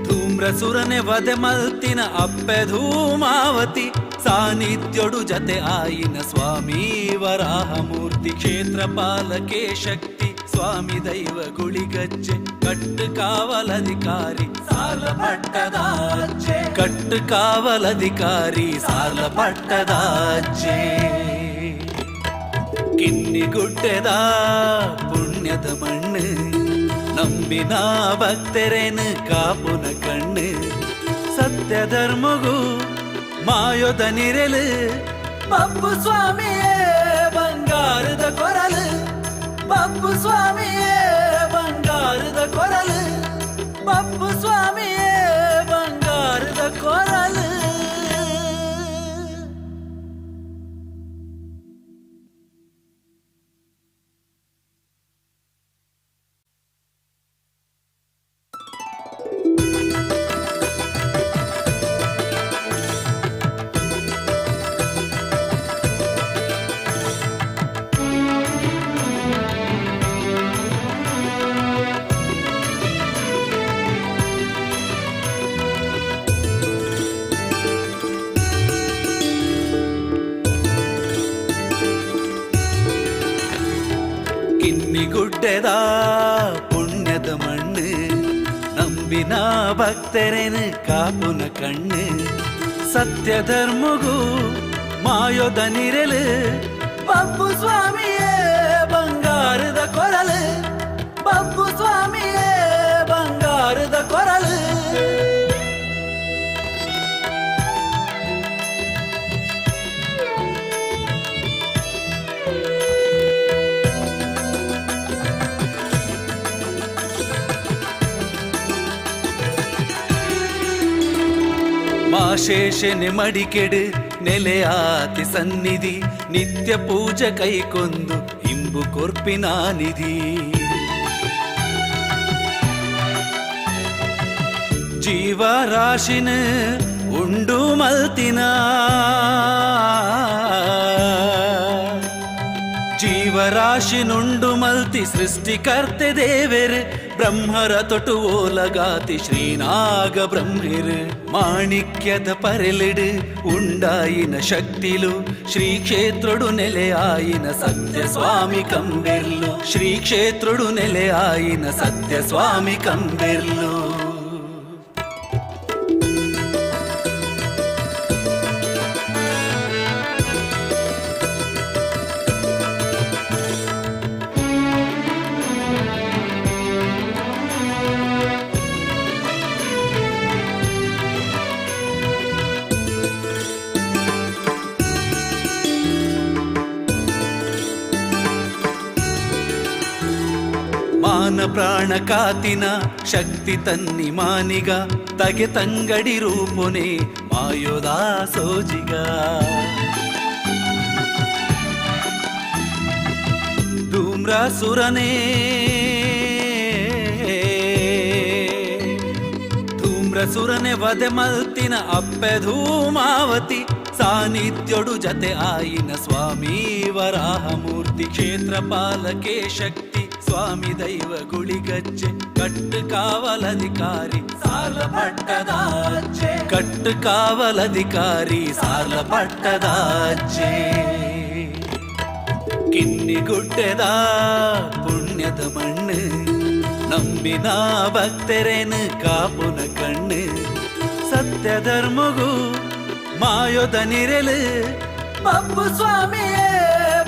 ಧೂಮ್ರಸುರನೆ ವಧೆ ಮಲ್ತಿನ ಅಪ್ಪೆ ಧೂಮಾವತಿ ಸಾನ್ನಿಧ್ಯೋಡು ಜತೆ ಆಯಿನ ಸ್ವಾಮಿ ವರಾಹಮೂರ್ತಿ ಕ್ಷೇತ್ರಪಾಲಕೆ ಶಕ್ತಿ ಸ್ವಾಮಿ ದೈವ ಗುಳಿಗಜ್ಜೆ ಕಟ್ಟು ಕಾವಲಧಿಕಾರಿ ಸಾಲ ಪಟ್ಟದಾಜ್ಜೆ ಕಟ್ಟು ಕಾವಲಧಿಕಾರಿ ಸಾಲ ಪಟ್ಟದಾಜ್ಜೆ ಕಿನ್ನಿಗುಡ್ಡೆದ ಪುಣ್ಯದ ಮಣ್ಣು ನಂಬಿನ ಭಕ್ತರೇನು ಕಾಪುನ ಕಣ್ಣು ಸತ್ಯ ಧರ್ಮಗೂ ಮಾಯೋದ ನಿರಲು ಪಪ್ಪು ಸ್ವಾಮಿಯೇ ಬಂಗಾರದ ಕೊರಲು ಪಪ್ಪು ಸ್ವಾಮಿಯೇ ಬಂಗಾರದ ಕೊರಲು ಪಪ್ಪು ಸ್ವಾಮಿಯೇ ಬಂಗಾರದ ಕೊರಲು ಕಿನ್ನಿಗುಡ್ಡೆದ ಪುಣ್ಯದ ಮಣ್ಣು ನಂಬಿನ ಭಕ್ತರೇನು ಕಾಪುನ ಕಣ್ಣು ಸತ್ಯ ಧರ್ಮಗೂ ಮಾಯೋದ ನಿರಲು ಪಪ್ಪು ಸ್ವಾಮಿಯೇ ಬಂಗಾರದ ಕೊರಲು ಪಪ್ಪು ಸ್ವಾಮಿಯೇ ಬಂಗಾರದ ಕೊರಲು ಮಾಶೇಷನೆ ಮಡಿಕೆಡು ನೆಲೆಯಾತಿ ಸನ್ನಿಧಿ ನಿತ್ಯ ಪೂಜೆ ಕೈಕೊಂದು ಇಂಬು ಕೊರ್ಪಿನ ನಿಧಿ ಜೀವರಾಶಿನ ಉಂಡು ಮಲ್ತಿನ ಜೀವರಾಶಿನುಂಡು ಮಲ್ತಿ ಸೃಷ್ಟಿಕರ್ತೆ ದೇವೆರ್ ಬ್ರಹ್ಮರ ತೊಟು ಓಲಗಾತಿ ಶ್ರೀನಾಗ ಬ್ರಹ್ಮಿರ್ ಮಾಣಿಕ್ಯದ ಪರೆಲಿಡು ಉಂಡಾಯಿನ ಶಕ್ತಿಲು ಶ್ರೀ ಕ್ಷೇತ್ರಡು ನೆಲೆಯಾಯಿನ ಸತ್ಯ ಸ್ವಾಮಿ ಕಂಬೆರ್ಲು ಶ್ರೀ ಕ್ಷೇತ್ರಡು ನೆಲೆಯಾಯಿನ ಸತ್ಯ ಸ್ವಾಮಿ ಕಂಬೆರ್ಲು ಮಾನ ಪ್ರಾಣ ಕಾತಿನ ಶಕ್ತಿ ತನ್ನಿ ಮಾನಿಗ ತಗೆ ತಂಗಡಿ ರೂಪುನೆ ಮಾಯೋದ ಸೋಜಿಗ ಧೂಮ್ರಾಸುರನೇ ಧೂಮ್ರಸುರನೆ ವಧೆ ಮಲ್ತಿನ ಅಪ್ಪೆ ಧೂಮಾವತಿ ಸಾನ್ನಿಧ್ಯೋಡು ಜತೆ ಆಯಿನ ಸ್ವಾಮಿ ವರಾಹಮೂರ್ತಿ ಕ್ಷೇತ್ರಪಾಲಕೆ ಶಕ್ತಿ ಸ್ವಾಮಿ ದೈವ ಗುಳಿಗಜ್ಜೆ ಕಟ್ಟು ಕಾವಲಧಿಕಾರಿ ಸಾಲ ಪಟ್ಟದಾಜ್ಜೆ ಕಟ್ಟು ಕಾವಲಧಿಕಾರಿ ಸಾಲ ಪಟ್ಟದಾಜ್ಜೆ ಕಿನ್ನಿಗುಡ್ಡೆದ ಪುಣ್ಯದ ಮಣ್ಣು ನಂಬಿನ ಭಕ್ತರೇನು ಕಾಪುನ ಕಣ್ಣು ಸತ್ಯ ಧರ್ಮಗೂ ಮಾಯೋದ ನಿರಲು ಪಪ್ಪು ಸ್ವಾಮಿಯೇ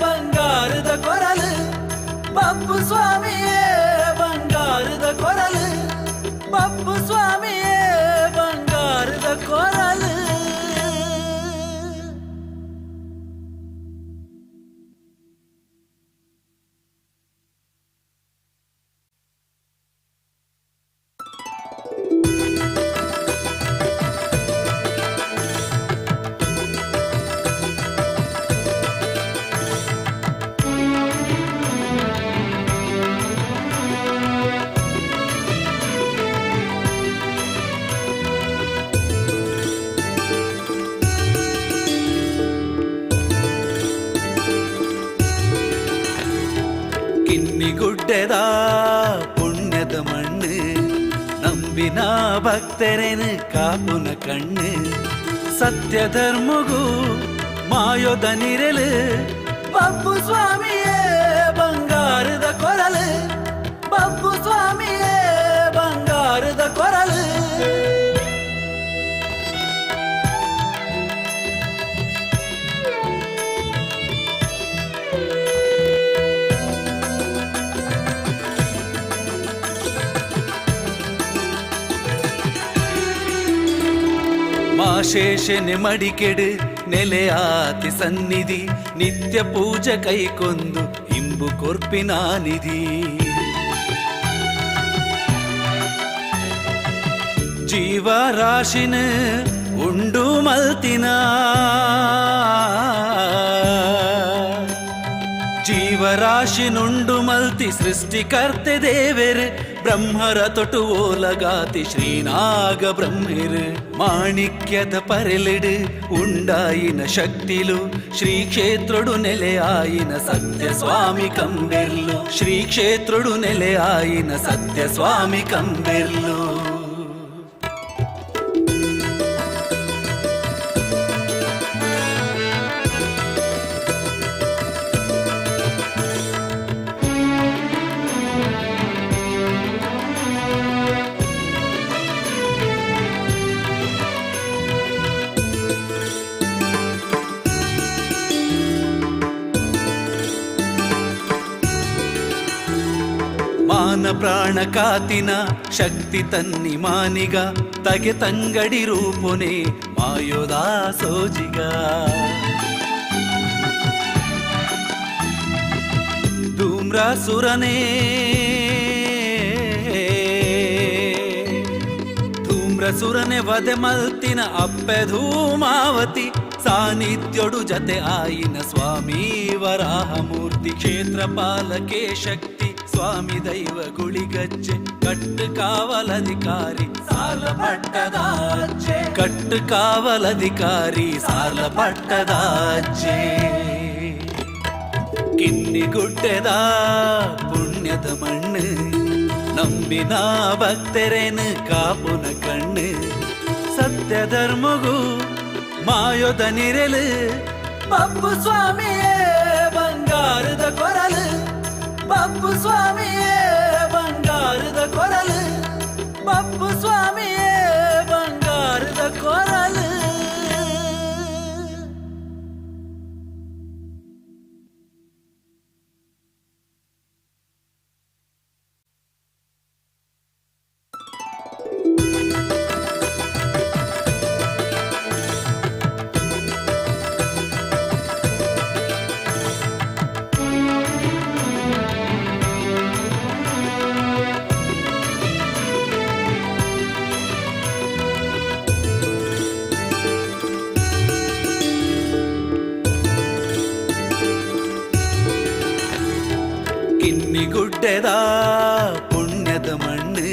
ಬಂಗಾರದ ಕೊರಲು ಪಪ್ಪು ಸ್ವಾಮಿಯೇ ಬಂಗಾರದ ಕೊರಲು ಪಪ್ಪು ಸ್ವಾಮಿಯೇ ಬಂಗಾರದ ಕೊರಲು ನಂಬಿನ ಭಕ್ತರೇನು ಕಾಪುನ ಕಣ್ಣು ಸತ್ಯ ಧರ್ಮಗೂ ಮಾಯೋದ ನಿರಲು ಬಪ್ಪು ಸ್ವಾಮಿಯೇ ಬಂಗಾರದ ಕೊರಲು ಬಪ್ಪು ಸ್ವಾಮಿಯೇ ಬಂಗಾರದ ಕೊರಲು ಮಾಶೇಷನೆ ಮಡಿಕೆಡು ನೆಲೆಯಾತಿ ಸನ್ನಿಧಿ ನಿತ್ಯ ಪೂಜೆ ಕೈಕೊಂದು ಇಂಬು ಕೊರ್ಪಿನ ನಿಧಿ ಜೀವರಾಶಿನ ಉಂಡು ಮಲ್ತಿನ ಜೀವರಾಶಿನುಂಡು ಮಲ್ತಿ ಸೃಷ್ಟಿಕರ್ತೆ ದೇವೆರು ಬ್ರಹ್ಮರ ತೊಟು ಓಲಗಾತಿ ಶ್ರೀನಾಗ ಬ್ರಹ್ಮಿರು ಮಾಣಿಕ್ಯದ ಪರೆಲೆಡು ಉಂಡಾಯಿನ ಶಕ್ತಿಲು ಶ್ರೀ ಕ್ಷೇತ್ರಡು ನೆಲೆಯಾಯಿನ ಸತ್ಯ ಸ್ವಾಮಿ ಕಂಬೆರ್ಲು ಶ್ರೀ ಕ್ಷೇತ್ರಡು ನೆಲೆಯಾಯಿನ ಸತ್ಯ ಸ್ವಾಮಿ ಕಂಬೆರ್ಲು ಮಾನ ಪ್ರಾಣ ಕಾತಿನ ಶಕ್ತಿ ತನ್ನಿ ಮಾನಿಗ ತಗೆ ತಂಗಡಿ ರೂಪುನೆ ಮಾಯೋದಾ ಸೋಜಿಗ ಧೂಮ್ರಾಸುರನೇ ಧೂಮ್ರಸುರನೆ ವದೆ ಮಲ್ತಿನ ಅಪ್ಪೆ ಧೂಮಾವತಿ ಸಾನ್ನಿಧ್ಯೋಡು ಜತೆ ಆಯಿನ ಸ್ವಾಮಿ ವರಾಹಮೂರ್ತಿ ಕ್ಷೇತ್ರಪಾಲಕೆ ಶಕ್ತಿ ಸ್ವಾಮಿ ದೈವ ಗುಳಿಗಜ್ಜೆ ಕಟ್ಟು ಕಾವಲಧಿಕಾರಿ ಸಾಲ ಪಟ್ಟದಾಜ್ಜೆ ಕಟ್ಟು ಕಾವಲಧಿಕಾರಿ ಸಾಲ ಪಟ್ಟದಾಜ್ಜೆ ಕಿನ್ನಿಗುಡ್ಡೆದ ಪುಣ್ಯದ ಮಣ್ಣು ನಂಬಿನ ಭಕ್ತರೇನು ಕಾಪುನ ಕಣ್ಣು ಸತ್ಯ ಧರ್ಮಗೂ ಮಾಯೋದ ನಿರಲು ಬಪ್ಪು ಸ್ವಾಮಿಯೇ ಬಂಗಾರದ ಕೊರಲು ಬಪ್ಪು ಸ್ವಾಮಿಯೇ ಬಂಗಾರದ ಕೊರಲು ಬಪ್ಪು ಸ್ವಾಮಿಯೇ ಬಂಗಾರದ ಕೊರಲು ಕಿನ್ನಿಗುಡ್ಡೆದ ಪುಣ್ಯದ ಮಣ್ಣು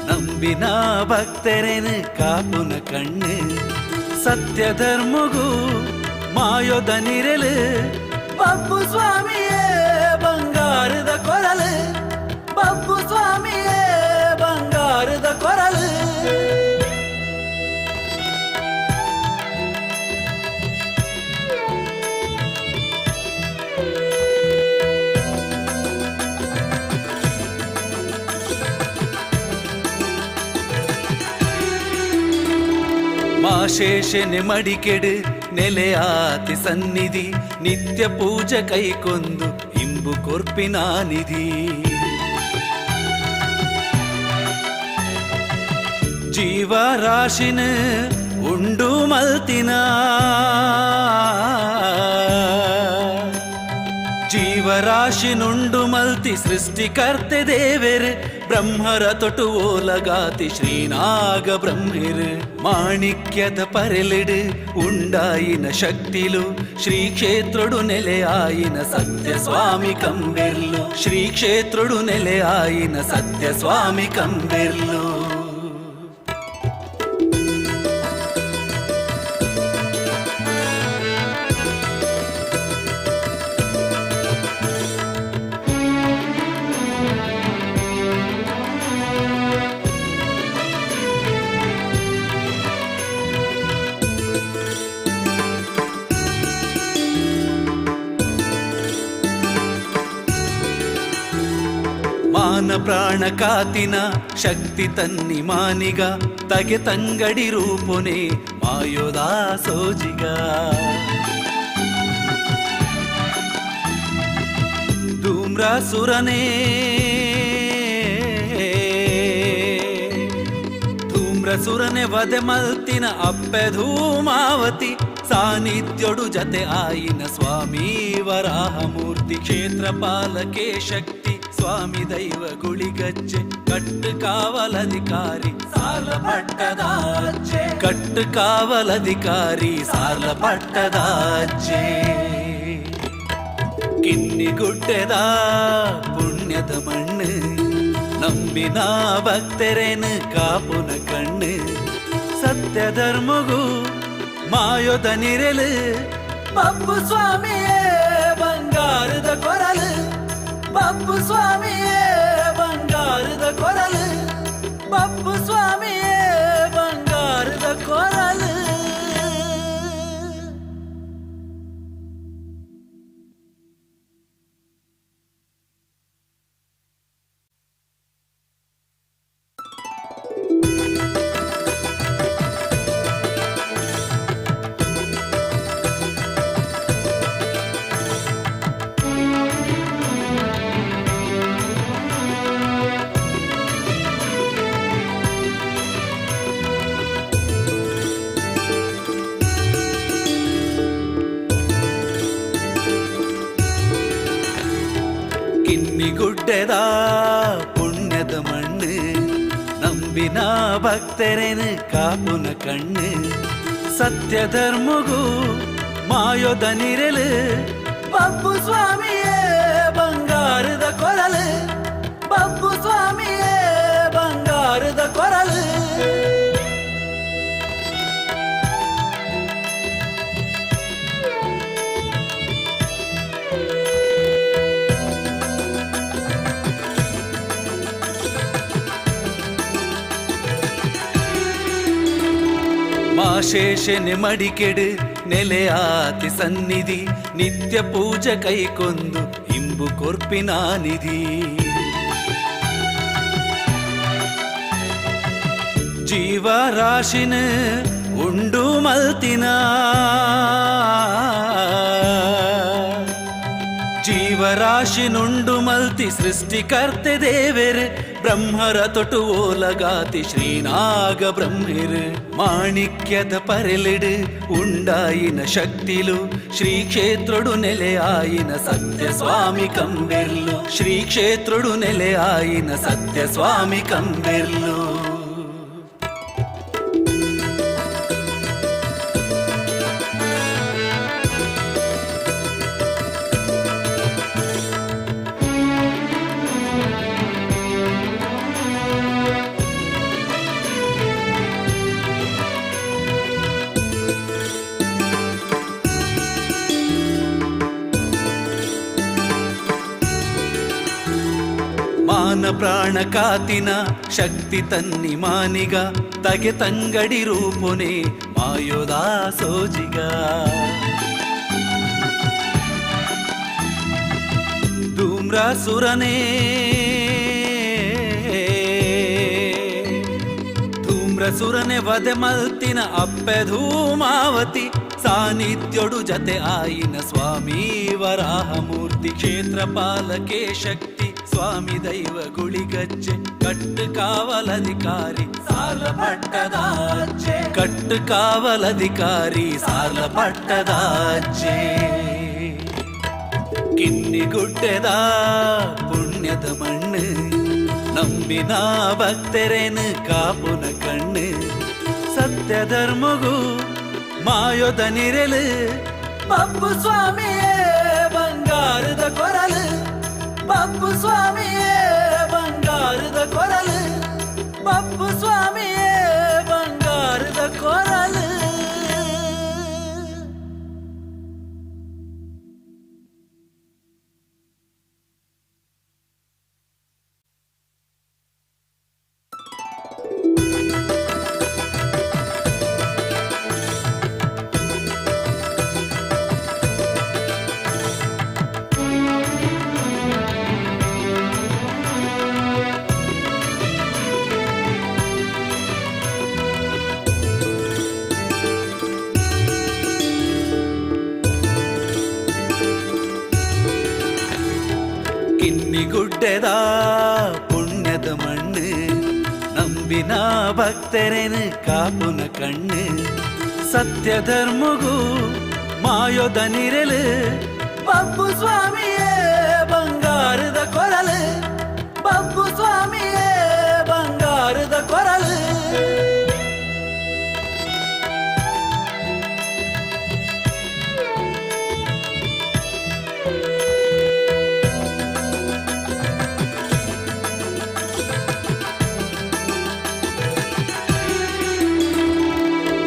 ನಂಬಿನ ಭಕ್ತರೇನು ಕಾಪುನ ಕಣ್ಣು ಸತ್ಯ ಧರ್ಮಗೂ ಮಾಯೋದ ನಿರಲು ಬಪ್ಪು ಸ್ವಾಮಿಯೇ ಬಂಗಾರದ ಕೊರಲು ಬಪ್ಪು ಸ್ವಾಮಿಯೇ ಬಂಗಾರದ ಕೊರಲು ಮಾಶೇಷನೆ ಮಡಿಕೆಡು ನೆಲೆಯಾತಿ ಸನ್ನಿಧಿ ನಿತ್ಯ ಪೂಜೆ ಕೈಕೊಂದು ಇಂಬು ಕೊರ್ಪಿನ ನಿಧಿ ಜೀವರಾಶಿನ ಉಂಡು ಮಲ್ತಿನ ಜೀವರಾಶಿನುಂಡು ಮಲ್ತಿ ಸೃಷ್ಟಿಕರ್ತೆ ದೇವೆರು ಬ್ರಹ್ಮರ ತೊಟು ಓಲಗಾತಿ ಶ್ರೀನಾಗ ಬ್ರಹ್ಮಿರು ಮಾಣಿಕ್ಯದ ಪರೆಲೆಡು ಉಂಡಾಯಿನ ಶಕ್ತಿಲು ಶ್ರೀ ಕ್ಷೇತ್ರಡು ನೆಲೆಯಾಯಿನ ಸತ್ಯ ಸ್ವಾಮಿ ಕಂಬೆರ್ಲು ಶ್ರೀ ಕ್ಷೇತ್ರಡು ನೆಲೆಯಾಯಿನ ಸತ್ಯ ಸ್ವಾಮಿ ಕಂಬೆರ್ಲು ಮಾನ ಪ್ರಾಣ ಕಾತಿನ ಶಕ್ತಿ ತನ್ನಿ ಮಾನಿಗ ತಗೆ ತಂಗಡಿ ರೂಪುನೆ ಮಾಯೋದಾ ಸೋಜಿಗ ಧೂಮ್ರಾಸುರನೇ ಧೂಮ್ರಸುರನೆ ವಧೆ ಮಲ್ತಿನ ಅಪ್ಪೆ ಧೂಮಾವತಿ ಸಾನ್ನಿಧ್ಯೋಡು ಜತೆ ಆಯಿನ ಸ್ವಾಮಿ ವರಾಹಮೂರ್ತಿ ಕ್ಷೇತ್ರ ಪಾಲಕೆ ಶಕ್ತಿ ಸ್ವಾಮಿ ದೈವ ಗುಳಿಗಜ್ಜೆ ಕಟ್ಟು ಕಾವಲಧಿಕಾರಿ ಸಾಲ ಪಟ್ಟದಾಜೆ ಕಟ್ಟು ಕಾವಲಧಿಕಾರಿ ಸಾಲ ಪಟ್ಟದಾಜೆ ಕಿನ್ನಿಗುಡ್ಡೆದ ಪುಣ್ಯದ ಮಣ್ಣು ನಂಬಿನ ಭಕ್ತರೇನು ಕಾಪುನ ಕಣ್ಣು ಸತ್ಯ ಧರ್ಮಗೂ ಮಾಯೋದ ನಿರಲು ಪಪ್ಪು ಸ್ವಾಮಿಯೇ ಬಂಗಾರದ ಕೊರಲು ಪಪ್ಪು ಸ್ವಾಮಿಯೇ ಬಂಗಾರದ ಕೊರಲು ಪಪ್ಪು ಸ್ವಾಮಿಯೇ ಬಂಗಾರದ ಕೊರಲು ಕಿನ್ನಿಗುಡ್ಡೆದ ಪುಣ್ಯದ ಮಣ್ಣು ನಂಬಿನ ಭಕ್ತರೇನು ಕಾಪುನ ಕಣ್ಣು ಸತ್ಯ ಧರ್ಮಗೂ ಮಾಯೋದ ನಿರಲು ಪಪ್ಪು ಸ್ವಾಮಿಯೇ ಬಂಗಾರದ ಕೊರಲು ಪಪ್ಪು ಸ್ವಾಮಿಯೇ ಬಂಗಾರದ ಕೊರಲು ಮಾಶೇಷನೆ ಮಡಿಕೆಡು ನೆಲೆಯಾತಿ ಸನ್ನಿಧಿ ನಿತ್ಯ ಪೂಜೆ ಕೈಕೊಂದು ಇಂಬು ಕೊರ್ಪಿನ ನಿಧಿ ಜೀವರಾಶಿನ ಉಂಡು ಮಲ್ತಿನ ಜೀವರಾಶಿನುಂಡು ಮಲ್ತಿ ಸೃಷ್ಟಿಕರ್ತೆ ದೇವೆರ್ ಬ್ರಹ್ಮರ ತೊಟು ಓಲಗಾತಿ ಶ್ರೀನಾಗ ಬ್ರಹ್ಮಿರ್ ಮಾಣಿಕ್ಯದ ಪರೆಲಿಡು ಉಂಡಾಯಿನ ಶಕ್ತಿಲು ಶ್ರೀ ಕ್ಷೇತ್ರಡು ನೆಲೆಯಾಯಿನ ಸತ್ಯ ಸ್ವಾಮಿ ಕಂಬೆರ್ಲು ಶ್ರೀ ಕ್ಷೇತ್ರಡು ನೆಲೆಯಾಯಿನ ಸತ್ಯ ಸ್ವಾಮಿ ಕಂಬೆರ್ಲು ಮಾನ ಪ್ರಾಣ ಕಾತಿನ ಶಕ್ತಿ ತನ್ನಿ ಮಾನಿಗ ತಗೆ ತಂಗಡಿ ರೂಪುನೆ ಮಾಯೋದಾ ಸೋಜಿಗ ಧೂಮ್ರಾಸುರನೇ ಧೂಮ್ರಸುರನೆ ವಧೆ ಮಲ್ತಿನ ಅಪ್ಪೆ ಧೂಮಾವತಿ ಸಾನ್ನಿಧ್ಯೋಡು ಜತೆ ಆಯಿನ ಸ್ವಾಮಿ ವರಾಹಮೂರ್ತಿ ಕ್ಷೇತ್ರ ಪಾಲಕೆ ಶಕ್ತಿ ಸ್ವಾಮಿ ದೈವ ಗುಳಿಗಜ್ಜೆ ಕಟ್ಟು ಕಾವಲಧಿಕಾರಿ ಸಾಲ ಪಟ್ಟದಾಜೆ ಕಟ್ಟು ಕಾವಲಧಿಕಾರಿ ಸಾಲ ಪಟ್ಟದಾಜೆ ಕಿನ್ನಿಗುಡ್ಡೆದ ಪುಣ್ಯದ ಮಣ್ಣು ನಂಬಿನ ಭಕ್ತರೇನು ಕಾಪುನ ಕಣ್ಣು ಸತ್ಯ ಧರ್ಮಗೂ ಮಾಯೋದ ನಿರಲು ಪಪ್ಪು ಸ್ವಾಮಿಯೇ ಬಂಗಾರದ ಕೊರಲು ಪಪ್ಪು ಸ್ವಾಮಿಯೇ ಬಂಗಾರದ ಕೊರಲು ಪಪ್ಪು ಸ್ವಾಮಿಯೇ ಬಂಗಾರದ ಕೊರಲು ಗುಡ್ಡೆದ ಪುಣ್ಯದ ಮಣ್ಣು ನಂಬಿನ ಭಕ್ತರೇನು ಕಾಪುನ ಕಣ್ಣು ಸತ್ಯ ಧರ್ಮಗೂ ಮಾಯೋದ ನಿರಲು ಬಬ್ಬು ಸ್ವಾಮಿಯೇ ಬಂಗಾರದ ಕೊರಲು ಬಬ್ಬು ಸ್ವಾಮಿಯೇ ಬಂಗಾರದ ಕೊರಲು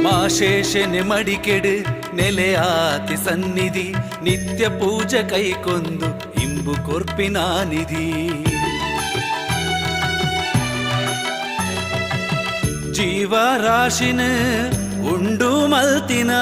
ಮಾಶೇಷನೆ ಮಡಿಕೆಡು ನೆಲೆಯಾತಿ ಸನ್ನಿಧಿ ನಿತ್ಯ ಪೂಜೆ ಕೈಕೊಂದು ಇಂಬು ಕೊರ್ಪಿನ ನಿಧಿ ಜೀವರಾಶಿನ ಉಂಡು ಮಲ್ತಿನ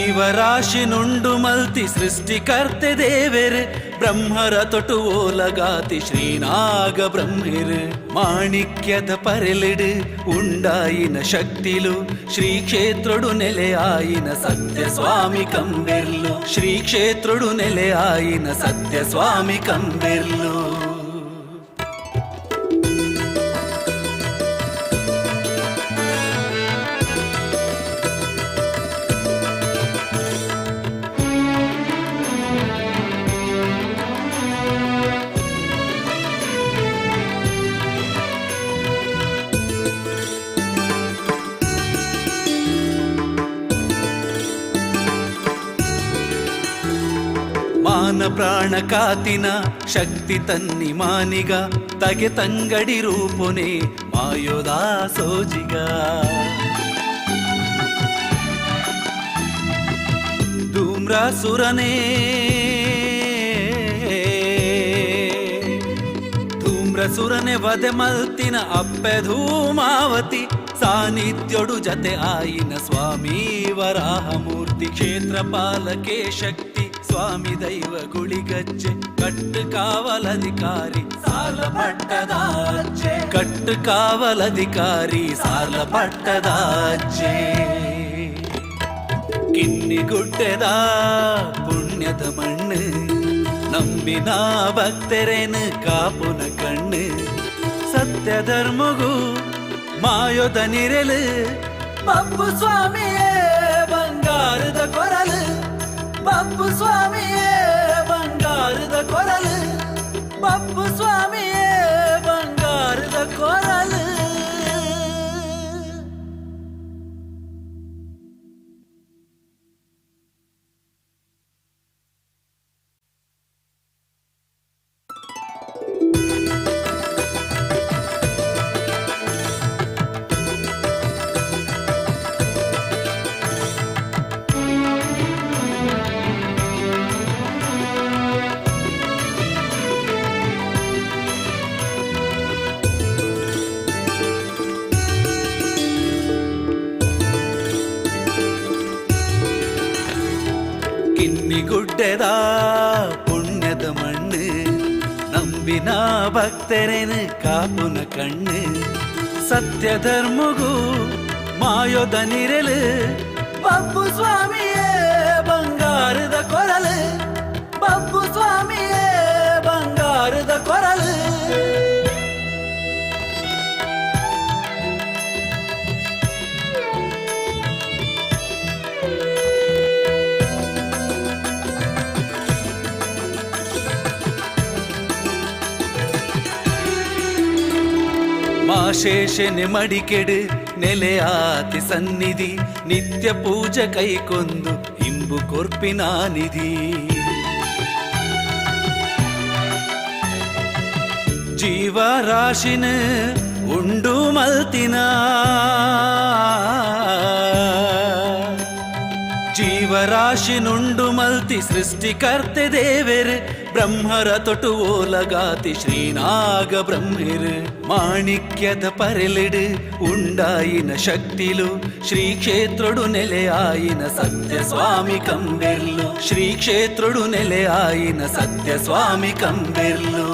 ಜೀವರಾಶಿನುಂಡು ಮಲ್ತಿ ಸೃಷ್ಟಿಕರ್ತೆ ದೇವೆರೆ ಬ್ರಹ್ಮರ ತೊಟು ಓಲಗಾತಿ ಶ್ರೀನಾಗ ಬ್ರಹ್ಮಿರ್ ಮಾಣಿಕ್ಯದ ಪರೆಲಿಡು ಉಂಡಾಯಿನ ಶಕ್ತಿಲು ಶ್ರೀ ಕ್ಷೇತ್ರಡು ನೆಲೆಯಾಯಿನ ಸತ್ಯ ಸ್ವಾಮಿ ಕಂಬೆರ್ಲು ಶ್ರೀ ಕ್ಷೇತ್ರಡು ನೆಲೆಯಾಯಿನ ಸತ್ಯ ಸ್ವಾಮಿ ಕಂಬೆರ್ಲು ಮಾನ ಪ್ರಾಣ ಕಾತಿನ ಶಕ್ತಿ ತನ್ನಿ ಮಾನಿಗ ತಗೆ ತಂಗಡಿ ರೂಪುನೆ ಮಾಯೋದಾ ಸೋಜಿಗ ಧೂಮ್ರಾಸುರನೇ ಧೂಮ್ರಸುರನೆ ವದೆ ಮಲ್ತಿನ ಅಪ್ಪೆ ಧೂಮಾವತಿ ಸಾನ್ನಿಧ್ಯೋಡು ಜತೆ ಆಯಿನ ಸ್ವಾಮಿ ವರಾಹಮೂರ್ತಿ ಕ್ಷೇತ್ರಪಾಲಕೆ ಶಕ್ತಿ ಸ್ವಾಮಿ ದೈವ ಗುಳಿಗಜ್ಜೆ ಕಟ್ಟು ಕಾವಲಧಿಕಾರಿ ಸಾಲ ಪಟ್ಟದಾಜ್ಜೆ ಕಟ್ಟು ಕಾವಲಧಿಕಾರಿ ಸಾಲ ಪಟ್ಟದಾಜ್ಜೆ ಕಿನ್ನಿಗುಡ್ಡೆದ ಪುಣ್ಯದ ಮಣ್ಣು ನಂಬಿನ ಭಕ್ತರೇನು ಕಾಪುನ ಕಣ್ಣು ಸತ್ಯ ಧರ್ಮಗೂ ಮಾಯೋದ ನಿರಲು ಬಬ್ಬು ಸ್ವಾಮಿಯೇ ಬಂಗಾರದ ಕೊರಲು ಬಬ್ಬು ಸ್ವಾಮಿಯೇ ಬಂಗಾರದ ಕೊರಲು ಬಬ್ಬು ಸ್ವಾಮಿಯೇ ಬಂಗಾರದ ಕೊರಲು ಕಿನ್ನಿಗುಡ್ಡೆದ ಪುಣ್ಯದ ಮಣ್ಣು ನಂಬಿನ ಭಕ್ತರೇನು ಕಾಪುನ ಕಣ್ಣು ಸತ್ಯ ಧರ್ಮಗೂ ಮಾಯೋದ ನಿರಲು ಬಬ್ಬು ಸ್ವಾಮಿಯೇ ಬಂಗಾರದ ಕೊರಲು ಬಬ್ಬು ಸ್ವಾಮಿಯೇ ಬಂಗಾರದ ಕೊರಲು ಮಾಶೇಷನೆ ಮಡಿಕೆಡು ನೆಲೆಯಾತಿ ಸನ್ನಿಧಿ ನಿತ್ಯ ಪೂಜೆ ಕೈಕೊಂದು ಇಂಬು ಕೊರ್ಪಿನ ನಿಧಿ ಜೀವರಾಶಿನ ಉಂಡು ಮಲ್ತಿನ ಜೀವರಾಶಿನುಂಡು ಮಲ್ತಿ ಸೃಷ್ಟಿಕರ್ತೆ ದೇವೆರೆ ಬ್ರಹ್ಮರ ತೊಟು ಓಲಗಾತಿ ಶ್ರೀನಾಗ ಬ್ರಹ್ಮಿರ್ ಮಾಣಿಕ್ಯದ ಪರೆಲಿಡು ಉಂಡಾಯಿನ ಶಕ್ತಿಲು ಶ್ರೀ ಕ್ಷೇತ್ರಡು ನೆಲೆಯಾಯಿನ ಸತ್ಯ ಸ್ವಾಮಿ ಕಂಬೆರ್ಲು ಶ್ರೀ ಕ್ಷೇತ್ರಡು ನೆಲೆಯಾಯಿನ ಸತ್ಯ ಸ್ವಾಮಿ ಕಂಬೆರ್ಲು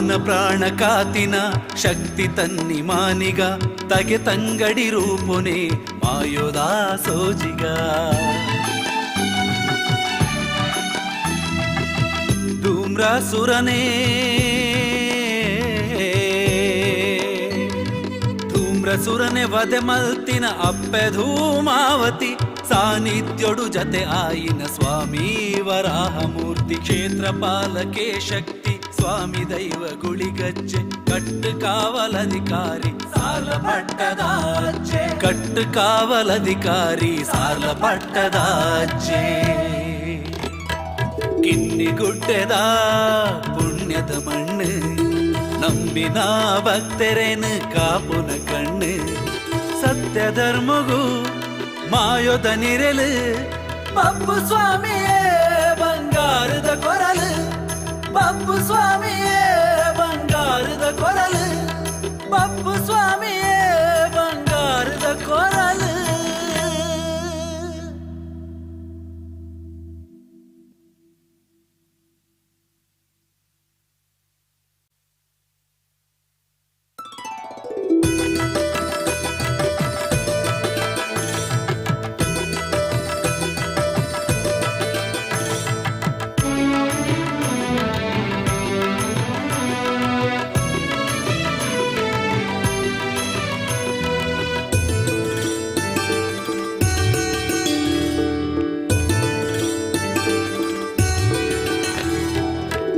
ಮಾನ ಪ್ರಾಣ ಕಾತಿನ ಶಕ್ತಿ ತನ್ನಿ ಮಾನಿಗ ತಗೆ ತಂಗಡಿ ರೂಪುನೆ ಮಾಯೋದಾ ಸೋಜಿಗ ಧೂಮ್ರಾಸುರನೇ ಧೂಮ್ರಸುರನೆ ವಧೆ ಮಲ್ತಿನ ಅಪ್ಪೆ ಧೂಮಾವತಿ ಸಾನ್ನಿಧ್ಯೋಡು ಜತೆ ಆಯಿನ ಸ್ವಾಮಿ ವರಾಹಮೂರ್ತಿ ಕ್ಷೇತ್ರ ಪಾಲಕೆ ಶಕ್ತಿ ಸ್ವಾಮಿ ದೈವ ಗುಳಿಗಜ್ಜೆ ಕಟ್ಟು ಕಾವಲಧಿಕಾರಿ ಸಾರ್ಲ ಪಟ್ಟದಾಜ್ಜೆ ಕಟ್ಟು ಕಾವಲಧಿಕಾರಿ ಸಾರ್ಲ ಪಟ್ಟದಾಜ್ಜೆ ಕಿನ್ನಿಗುಡ್ಡೆದ ಪುಣ್ಯದ ಮಣ್ಣು ನಂಬಿನ ಭಕ್ತರೇನು ಕಾಪುನ ಕಣ್ಣು ಸತ್ಯ ಧರ್ಮಗೂ ಮಾಯೋದ ನಿರಲು ಬಪ್ಪು ಸ್ವಾಮಿಯೇ ಬಂಗಾರದ ಕೊರಲು ಬಪ್ಪು ಸ್ವಾಮಿಯೇ ಬಂಗಾರದ ಕೊರಲು ಬಪ್ಪು ಸ್ವಾಮಿಯೇ ಬಂಗಾರದ ಕೊರಲು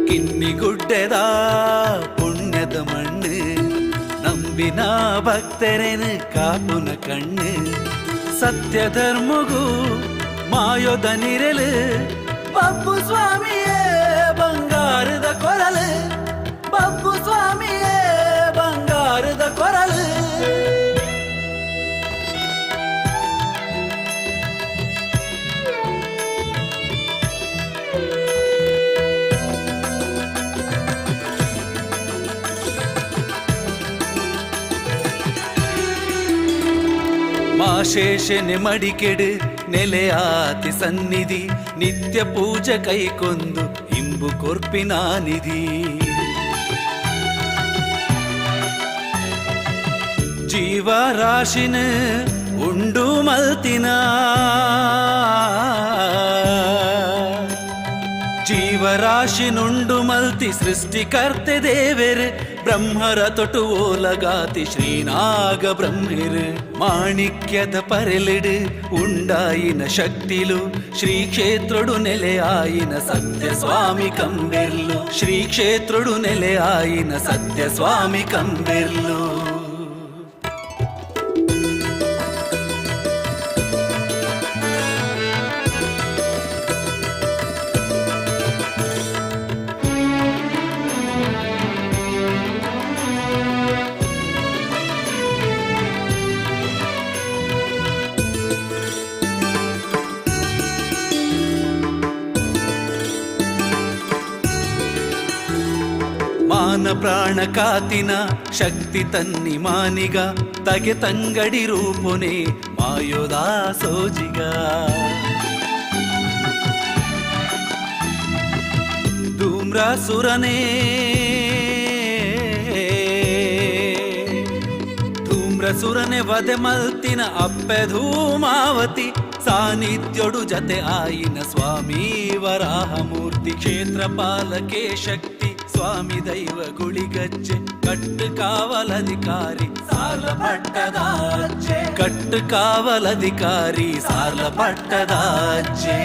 ಕಿನ್ನಿಗುಡ್ಡೆದ ಪುಣ್ಯದ ಮಣ್ಣು ನಂಬಿನ ಭಕ್ತರೇನು ಕಾಪುನ ಕಣ್ಣು ಸತ್ಯ ಧರ್ಮಗೂ ಮಾಯೋದ ನಿರಲು ಬಪ್ಪು ಸ್ವಾಮಿಯೇ ಬಂಗಾರದ ಕೊರಲು ಬಪ್ಪು ಸ್ವಾಮಿಯೇ ಬಂಗಾರದ ಕೊರಲು ಮಾಶೇಷನೆ ಮಡಿಕೆಡು ನೆಲೆಯಾತಿ ಸನ್ನಿಧಿ ನಿತ್ಯ ಪೂಜೆ ಕೈಕೊಂದು ಇಂಬು ಕೊರ್ಪಿನ ನಿಧಿ ಜೀವರಾಶಿನ ಉಂಡು ಮಲ್ತಿನ ಜೀವರಾಶಿನುಂಡು ಮಲ್ತಿ ಸೃಷ್ಟಿಕರ್ತೆ ದೇವೆರು ಬ್ರಹ್ಮರ ತೊಟು ಓಲಗಾತಿ ಶ್ರೀನಾಗ ಬ್ರಹ್ಮಿರು ಮಾಣಿಕ್ಯದ ಪರೆಲಿಡು ಉಂಡಾಯಿನ ಶಕ್ತಿಲು ಶ್ರೀ ಕ್ಷೇತ್ರಡು ನೆಲೆಯಾಯಿನ ಸತ್ಯ ಸ್ವಾಮಿ ಕಂಬೆರ್ಲು ಶ್ರೀ ಕ್ಷೇತ್ರಡು ನೆಲೆಯಾಯಿನ ಸತ್ಯ ಸ್ವಾಮಿ ಕಂಬೆರ್ಲು ಮಾನ ಪ್ರಾಣ ಕಾತಿನ ಶಕ್ತಿ ತನ್ನಿ ಮಾನಿಗ ತಗೆ ತಂಗಡಿ ರೂಪುನೆ ಮಾಯೋದಾ ಸೋಜಿಗ ಧೂಮ್ರಾಸುರನೇ ಧೂಮ್ರಸುರನೆ ವಧೆ ಮಲ್ತಿನ ಅಪ್ಪೆ ಧೂಮಾವತಿ ಸಾನ್ನಿಧ್ಯೋಡು ಜತೆ ಆಯಿನ ಸ್ವಾಮಿ ವರಾಹಮೂರ್ತಿ ಕ್ಷೇತ್ರ ಪಾಲಕೆ ಶಕ್ತಿ ಸ್ವಾಮಿ ದೈವ ಗುಳಿಗಜ್ಜೆ ಕಟ್ಟು ಕಾವಲಧಿಕಾರಿ ಸಾರ್ಲ ಪಟ್ಟದಾಜ್ಜೆ ಕಟ್ಟು ಕಾವಲಧಿಕಾರಿ ಸಾರ್ಲ ಪಟ್ಟದಾಜ್ಜೆ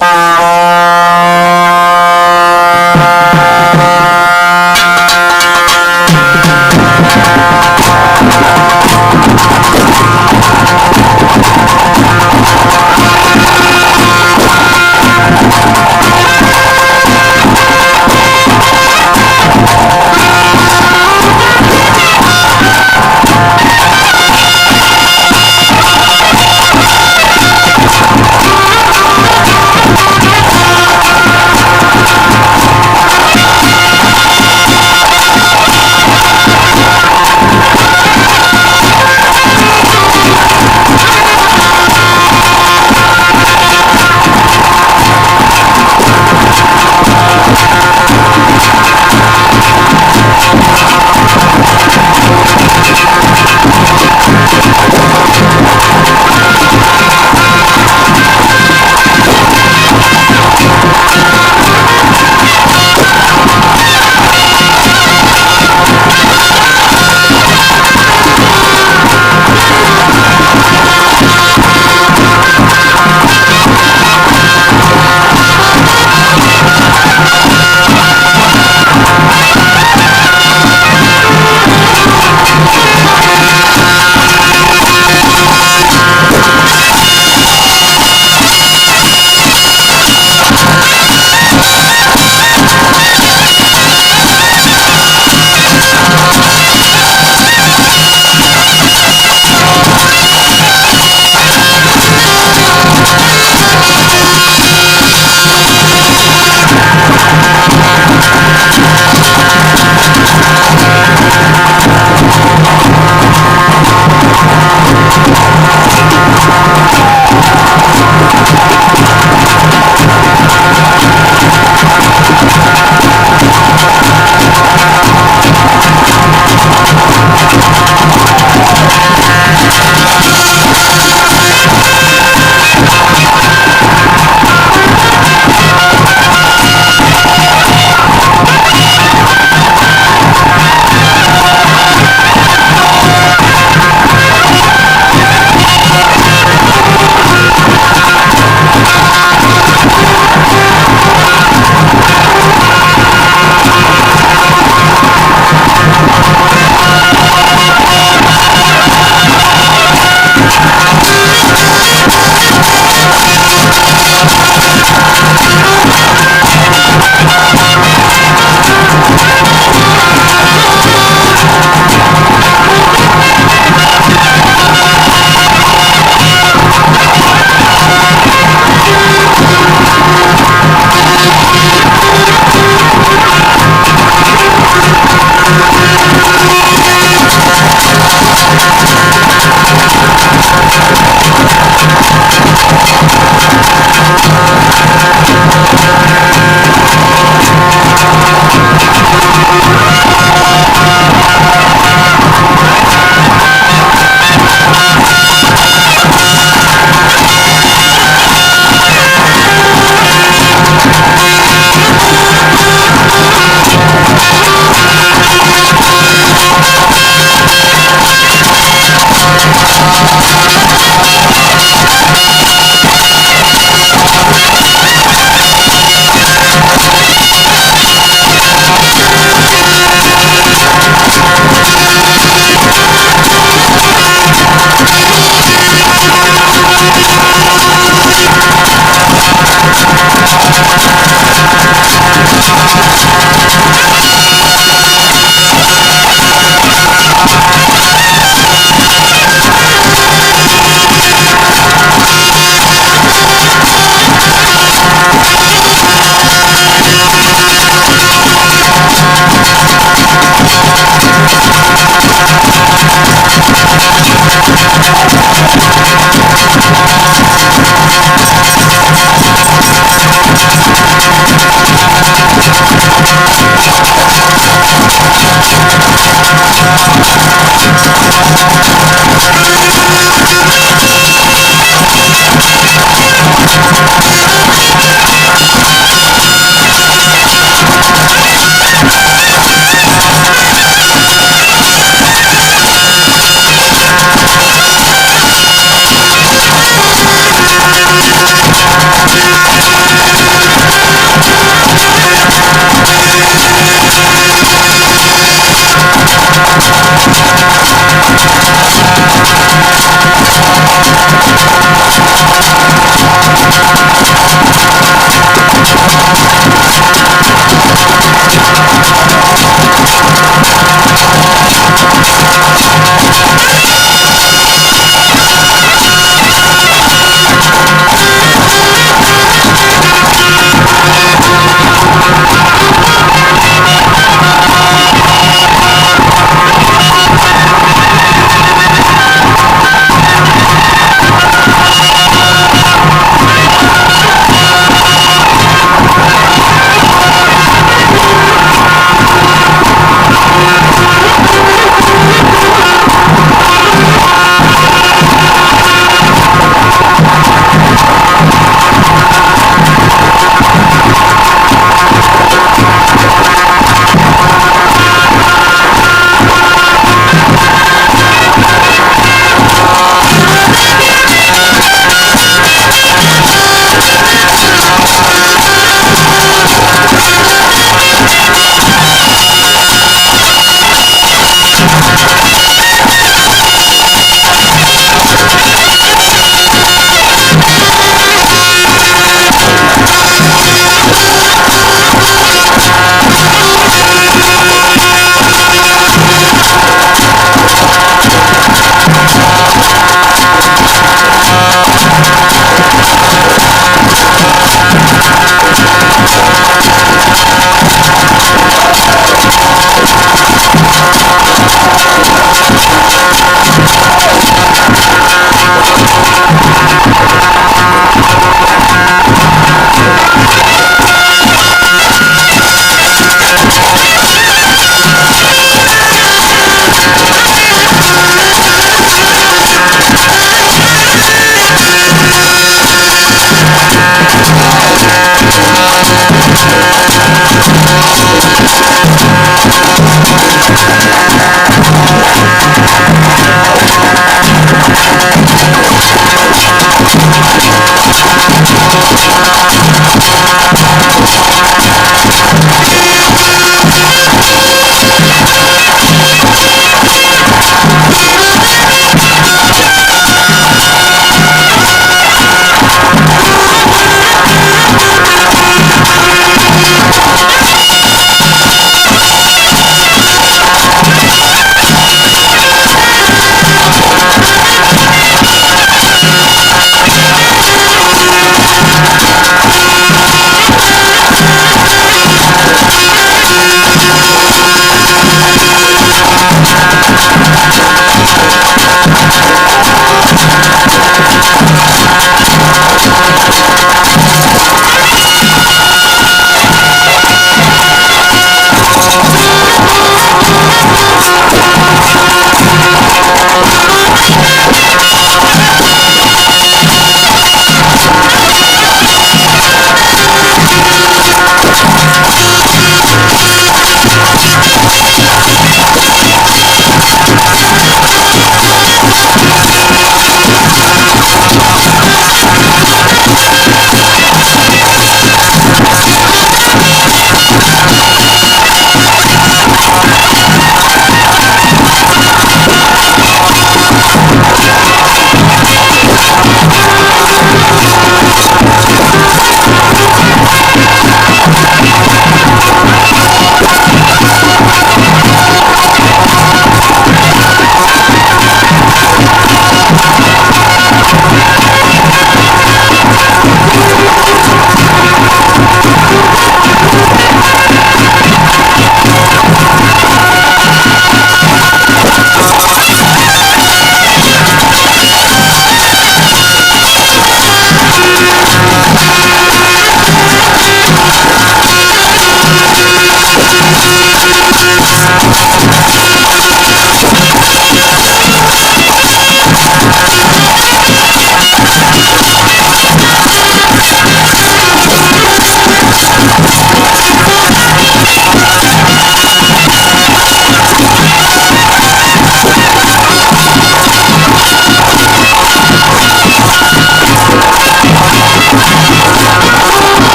ಆ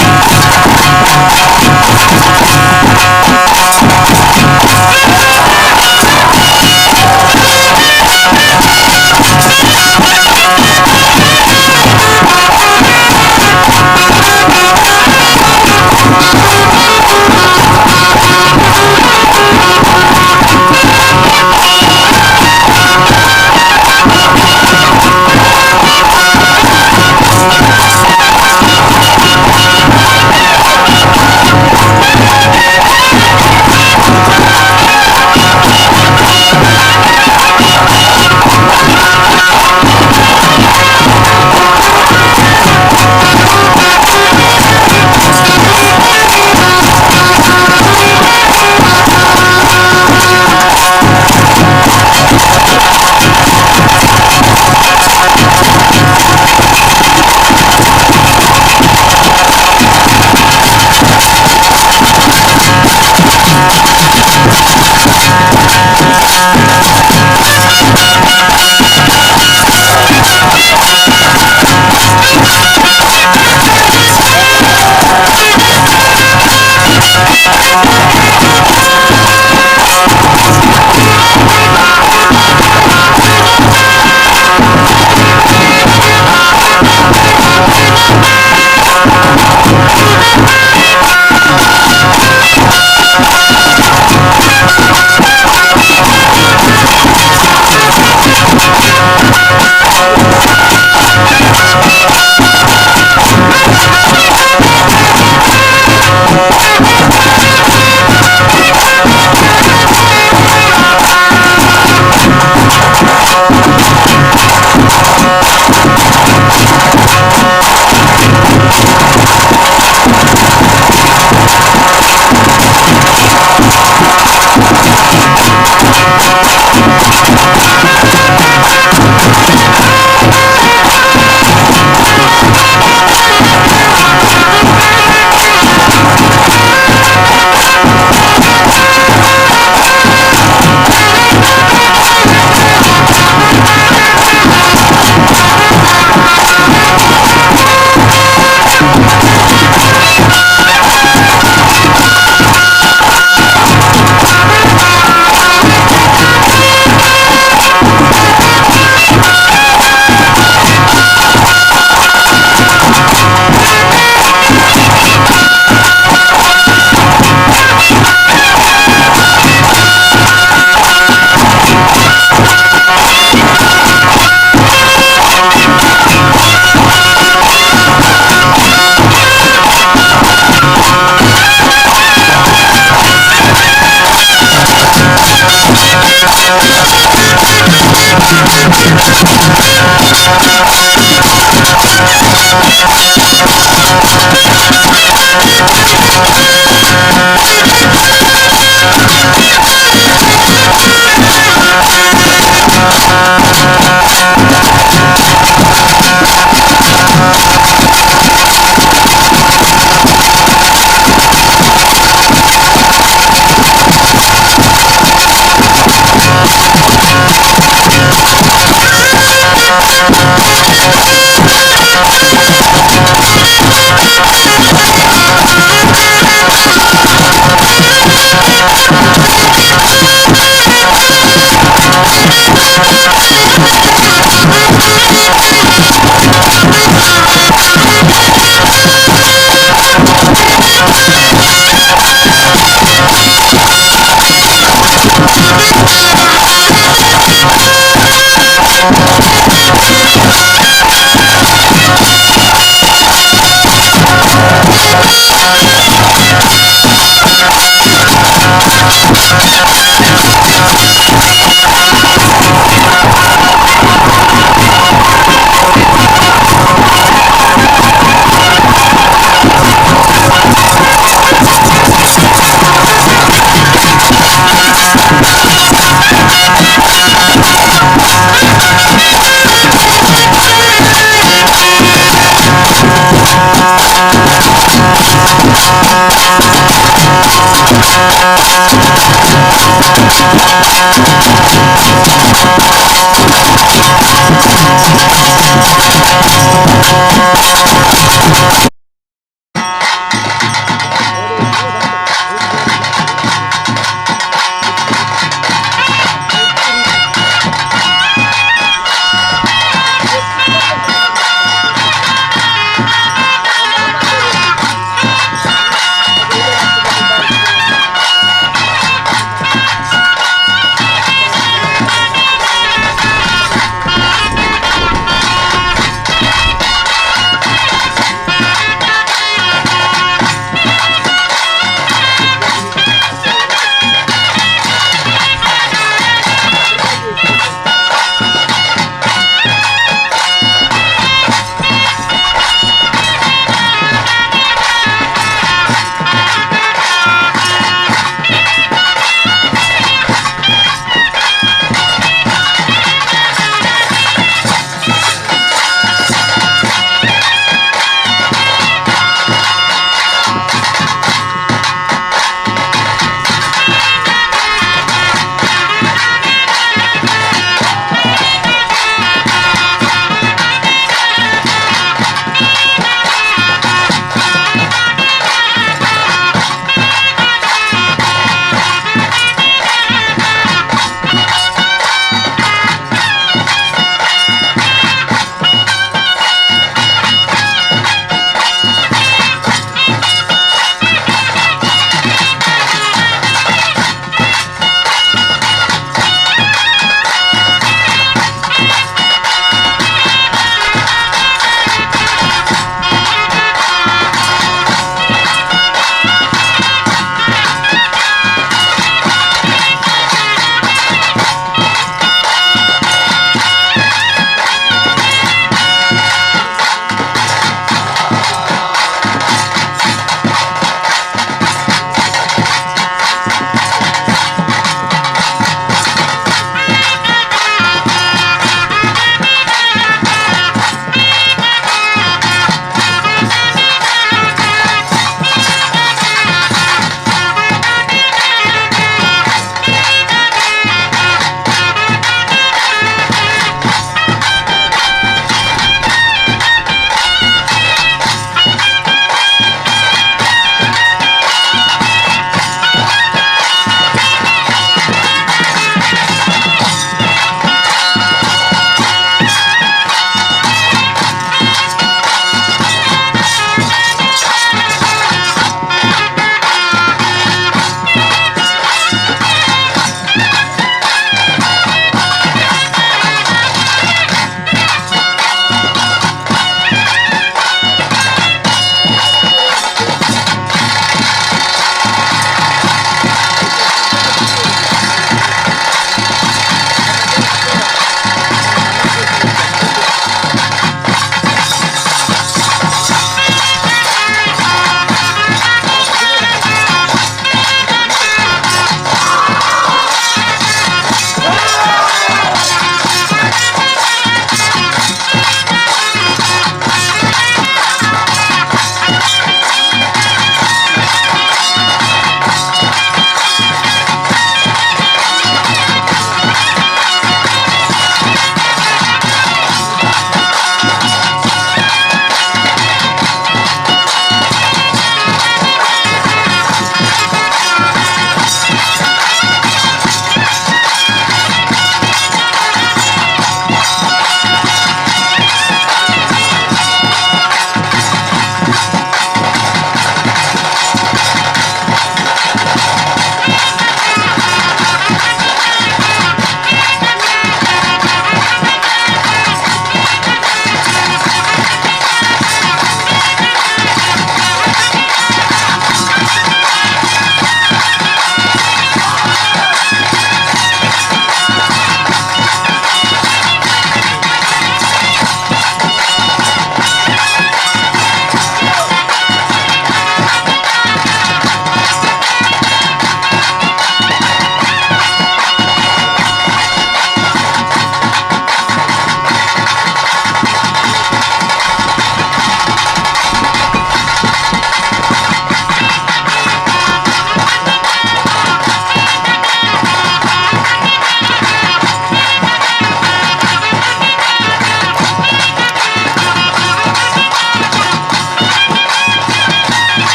Thank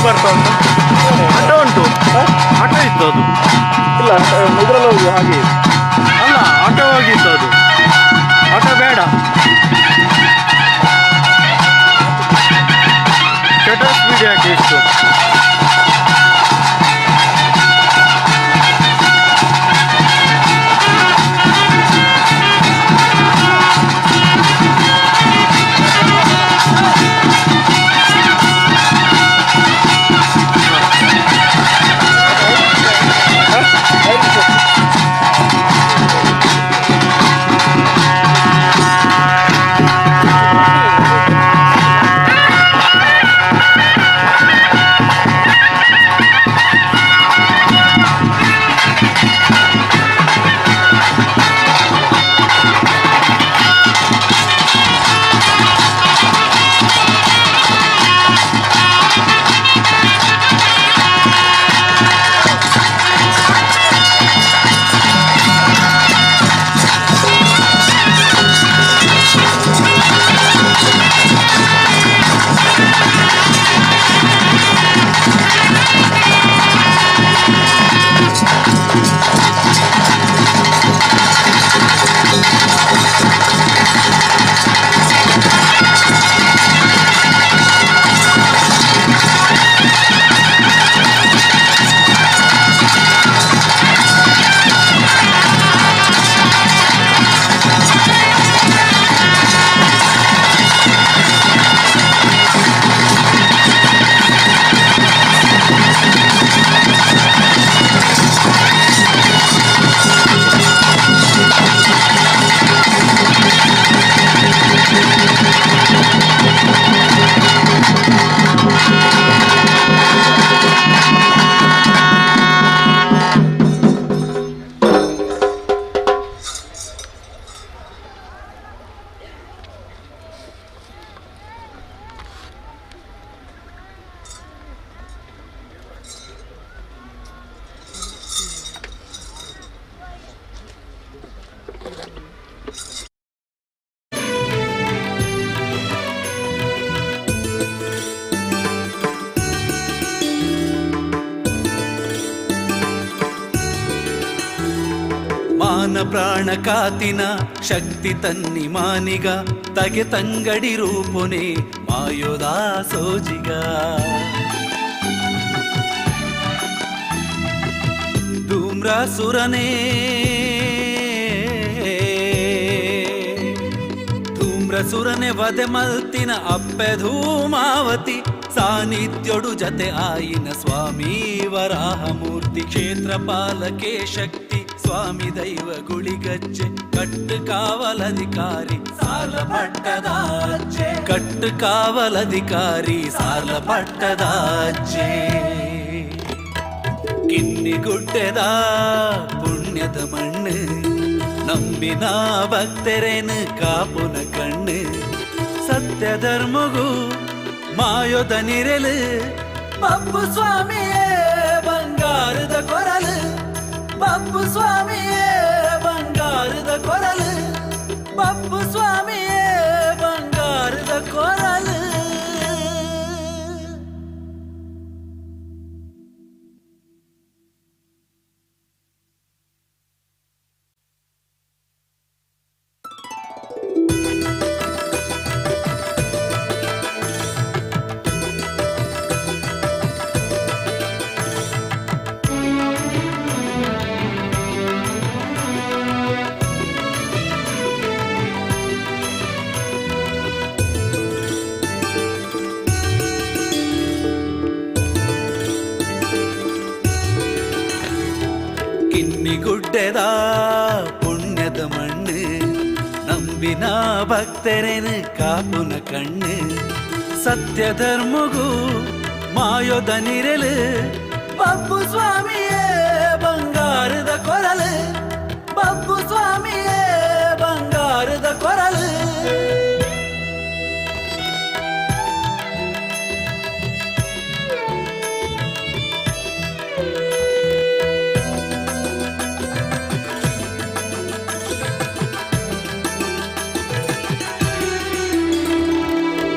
ಬರ್ತಾ ಉಂಟು? ಆಟೋ ಉಂಟು, ಆಟೋ ಇತ್ತು ಅದು. ಇಲ್ಲ ಇದರಲ್ಲಿ ಹೋಗುವ ಹಾಗೆ. ಅಲ್ಲ, ಆಟೋ ಹೋಗಿತ್ತು ಅದು. ಆಟೋ ಬೇಡ, ಶಟರ್ ಸ್ಪೀಡ್ ಯಾಕೆ ಇಷ್ಟು? ಮಾನ ಪ್ರಾಣ ಕಾತಿನ ಶಕ್ತಿ ತನ್ನಿ ಮಾನಿಗ ತಗೆ ತಂಗಡಿ ರೂಪುನೆ ಮಾಯೋದಾ ಸೋಜಿಗ ಧೂಮ್ರಾಸುರನೇ ಧೂಮ್ರಸುರನೆ ವದೆ ಮಲ್ತಿನ ಅಪ್ಪೆ ಧೂಮಾವತಿ ಸಾನ್ನಿಧ್ಯೋಡು ಜತೆ ಆಯಿನ ಸ್ವಾಮಿ ವರಾಹಮೂರ್ತಿ ಕ್ಷೇತ್ರಪಾಲಕೆ ಶಕ್ತಿ ಸ್ವಾಮಿ ದೈವ ಗುಳಿಗಜ್ಜೆ ಕಟ್ಟು ಕಾವಲಧಿಕಾರಿ ಸಾಲ ಪಟ್ಟದಾಜ್ಜೆ ಕಟ್ಟು ಕಾವಲಧಿಕಾರಿ ಸಾಲ ಪಟ್ಟದಾಜ್ಜೆ ಕಿನ್ನಿಗುಡ್ಡೆದ ಪುಣ್ಯದ ಮಣ್ಣು ನಂಬಿನ ಭಕ್ತರೇನು ಕಾಪುನ ಕಣ್ಣು ಸತ್ಯ ಧರ್ಮಗೂ ಮಾಯೋದ ನಿರಲು ಬಪ್ಪು ಸ್ವಾಮಿಯೇ ಬಂಗಾರದ ಕೊರಲು ಬಪ್ಪು ಸ್ವಾಮಿಯೇ ಬಂಗಾರದ ಕೊರಲು ಬಪ್ಪು ಸ್ವಾಮಿಯೇ ಬಂಗಾರದ ಕೊರಲು ಕಿನ್ನಿಗುಡ್ಡೆದ ಪುಣ್ಯದ ಮಣ್ಣು ನಂಬಿನ ಭಕ್ತರೇನು ಕಾಪುನ ಕಣ್ಣು ಸತ್ಯ ಧರ್ಮಗೂ ಮಾಯೋದ ನಿರಲು ಬಪ್ಪು ಸ್ವಾಮಿಯೇ ಬಂಗಾರದ ಕೊರಲು ಬಪ್ಪು ಸ್ವಾಮಿಯೇ ಬಂಗಾರದ ಕೊರಲು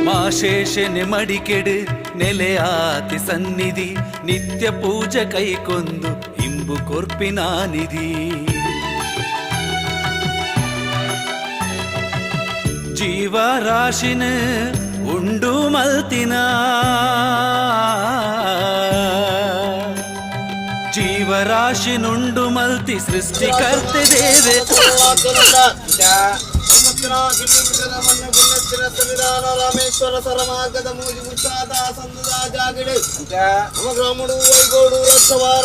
ಮಾಶೇಷನೆ ಮಡಿಕೆಡು ನೆಲೆಯಾತಿ ಸನ್ನಿಧಿ ನಿತ್ಯ ಪೂಜೆ ಕೈಕೊಂದು ಇಂಬು ಕೊರ್ಪಿನ ನಿಧಿ ಜೀವರಾಶಿನ ಉಂಡು ಮಲ್ತಿನ ಜೀವರಾಶಿನುಂಡು ಮಲ್ತಿ ಸೃಷ್ಟಿಕರ್ತೆ ದೇವೆ ರಾಮೇಶ್ವರ ಸರಮಾರ್ಗದ ಮೂಜಿ ಮುಚ್ಚಾದ ಸಂದದ ಜಾಗಡೆ ಗ್ರಾಮಡು ವೈಗೋಡು ರಕ್ಷವಾರ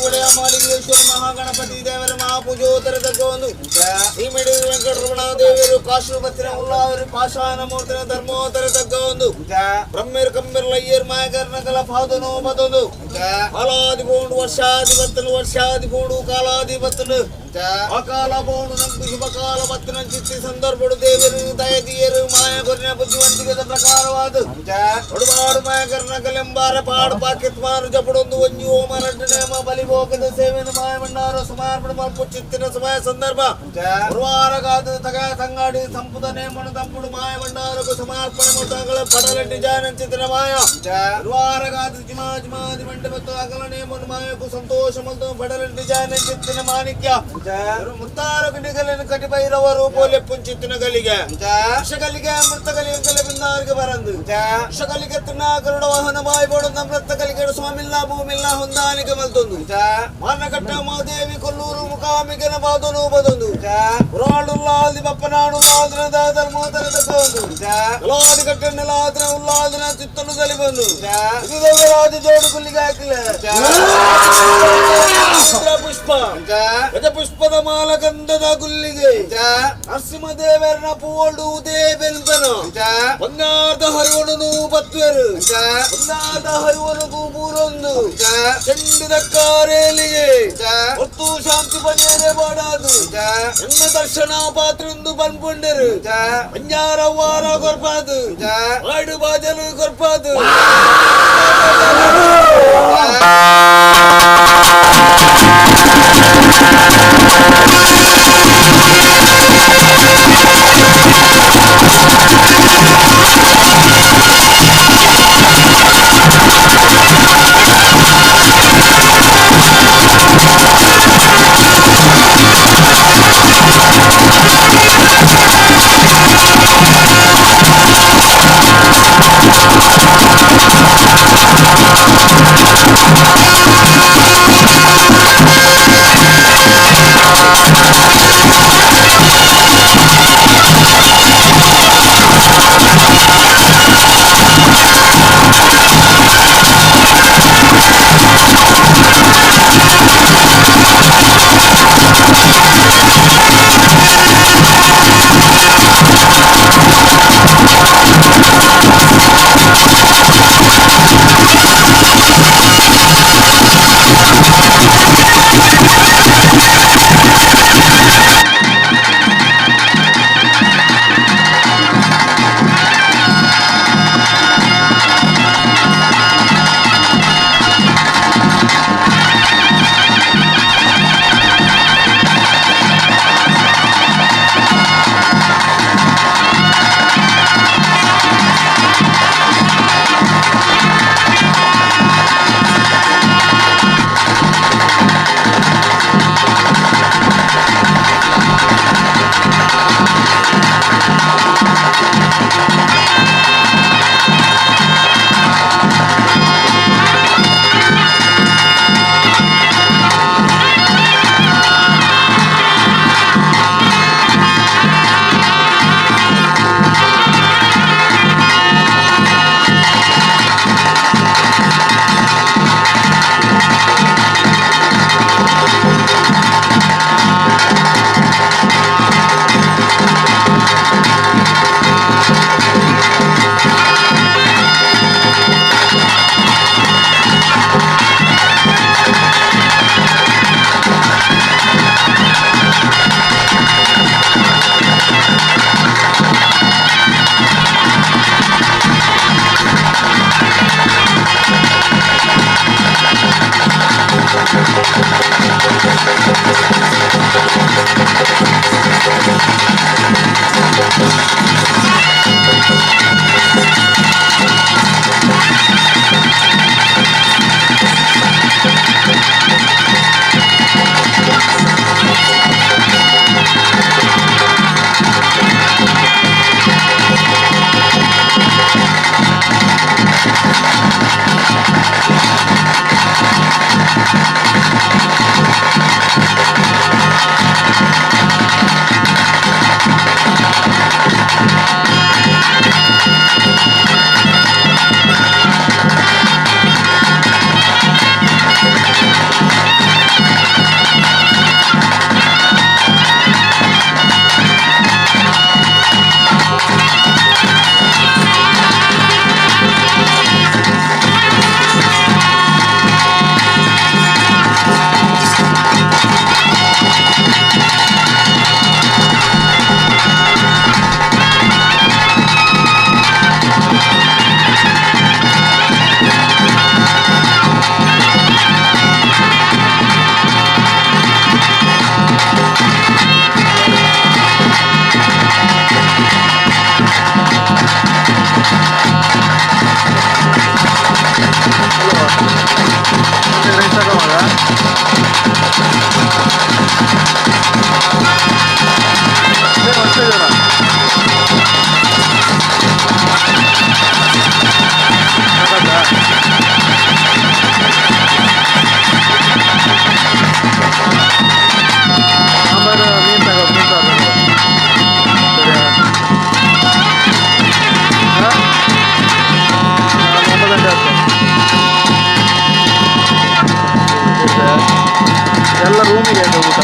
ಒಡೆಯ ಮಾಲಿಂಗೇಶ್ವರ ಮಹಾಗಣಪತಿ ದೇವರ ಮಹಾಪೂಜೋತ್ತರದ ಗೋಂದು ಶ್ರೀಮಿಡಿ ವೆಂಕಟರಮಣ ದೇವರು ಕಾಶುಪತಿನ ಉಳ್ಳಾವರಿ ಪಾಷಾಣ ಮೂರ್ತಿನ ಧರ್ಮೋತ್ತರ ತಗ್ಗೊಂದು ಬ್ರಹ್ಮೇರ್ ಕಂಬೆರ್ ಲಯ್ಯರ್ ಮಾಯಕರ್ನ ಕಲ ಪಾದನೋ ಬದೊಂದು ಕಾಲಾದಿ ಬೋಂಡು ವರ್ಷಾದಿ ಬೋಂಡು ಕಾಲಾದಿ ಬತ್ತಲು ಅಕಾಲ ಬೋಂಡು ನಂಬಿ ಶುಭಕಾಲ ಬತ್ತನ ಚಿತ್ತಿ ಸಂದರ್ಭಡು ದೇವರು ದಯದಿಯರು ಮಾಯ ಕೊರಿನ ಬುದ್ಧಿವಂತಿಕದ ಪ್ರಕಾರವಾದ ಒಡಮಾಡು ಮಾಯಕರ್ನ ಕಲೆಂಬಾರ ಪಾಡು ಪಾಕಿತ್ಮಾರು ಜಪಡೊಂದು ಒಂಜಿ ಓಮ ರಡ್ಡು ನೇಮ ಬಲಿಭೋಗದ ಸೇವೆನ ಮಾಯ ಭಂಡಾರ ಸಮರ್ಪಣೆ ಮಲ್ಪು ಚಿತ್ತಿನ ಸಮಯ ಸಂದರ್ಭ ಗುರುವಾರಗಾದ ತಗ ಸಂಗಾಡಿ ಸಂಪುದ ನೇಮನು ತಂಪುಡು ಮಾಯ ಭಂಡಾರಕು ಸಮರ್ಪಣೆ ಮೊತ್ತಗಳ ಪಡಲಂಟಿ ಜಾನ ಚಿತ್ತಿನ ಮಾಯ ಗುರುವಾರಗಾದ ಜಿಮಾದಿ ಮಂಡಪತ್ತು ಅಗಲ ನೇಮನು ಮಾಯಕು ಸಂತೋಷ ಮಲ್ತು ಪಡಲಂಟಿ ಜಾನ ಚಿತ್ತಿನ ಮಾಣಿಕ್ಯ ಮುತ್ತಾರ ಗಡಿಗಲಿನ ಕಟಿಬೈರವರು ಬೋಲೆ ಪುಂಚಿತ್ತಿನ ಗಲಿಗೆ ಶಗಲಿಗೆ ಮೃತಗಲಿಗೆ ಗಲೆ ಬಿಂದಾರಿಗೆ ಬರಂದು ಶಗಲಿಗೆ ತಿನ್ನ ಗರುಡ ವಾಹನ ಬಾಯ್ಬೋಡು ಮೃತಗಲಿಗೆ ಸ್ವಾಮಿಲ್ಲ ಭೂಮಿಲ್ಲ ಹೊಂದಾನಿಗೆ ಮಲ್ತೊಂದು ಮಾನಕಟ್ಟ ಮಾದೇವಿ ಕೊಲ್ಲೂರು ಮುಖಾಮಿಗೆನ ಬಾದನು ಬದೊಂದು ರಾಡುಲ್ಲಾದಿ ಬಪ್ಪನಾಡು ಲಾದ್ರ ಧರ್ಮೋದರ ತಗೊಂಡು ಲಾದಿ ಕಟ್ಟ ನೆಲಾದ್ರ ಉಲ್ಲಾದಿನ ಚಿತ್ತನು ಗಲಿ ಬಂದು ರಾಜ ಜೋಡು ಗುಲ್ಲಿಗೆ ಹಾಕಿಲ್ಲ ಪುಷ್ಪ ಪುಷ್ಪದ ಮಾಲ ಗಂಧದ ಗುಲ್ಲಿಗೆ ನರಸಿಂಹದೇವರನ ಪೂವಳು ದೇವೆಲ್ಬನ ಬಂಗಾರದ ಹರಿವಣನು ಬತ್ವೆರು ಬಂಗಾರದ ಹರಿವನಗೂ ಮೂರೊಂದು ಚೆಂಡಿದ ಕಾರೇಲಿಗೆ ಹೊತ್ತು ಶಾಂತಿ ಬನಿಯರೆ ಬಾಡಾದು ಎನ್ನ ದರ್ಶನ ಪಾತ್ರಂದು ಬಂದ್ಕೊಂಡರು ಬಂಜಾರ ವಾರ ಕೊರ್ಪಾದು ಆಡು ಬಾಜಲು ಕೊರ್ಪಾದು ರೂಮಿಗೆ ಅದು ಊಟ.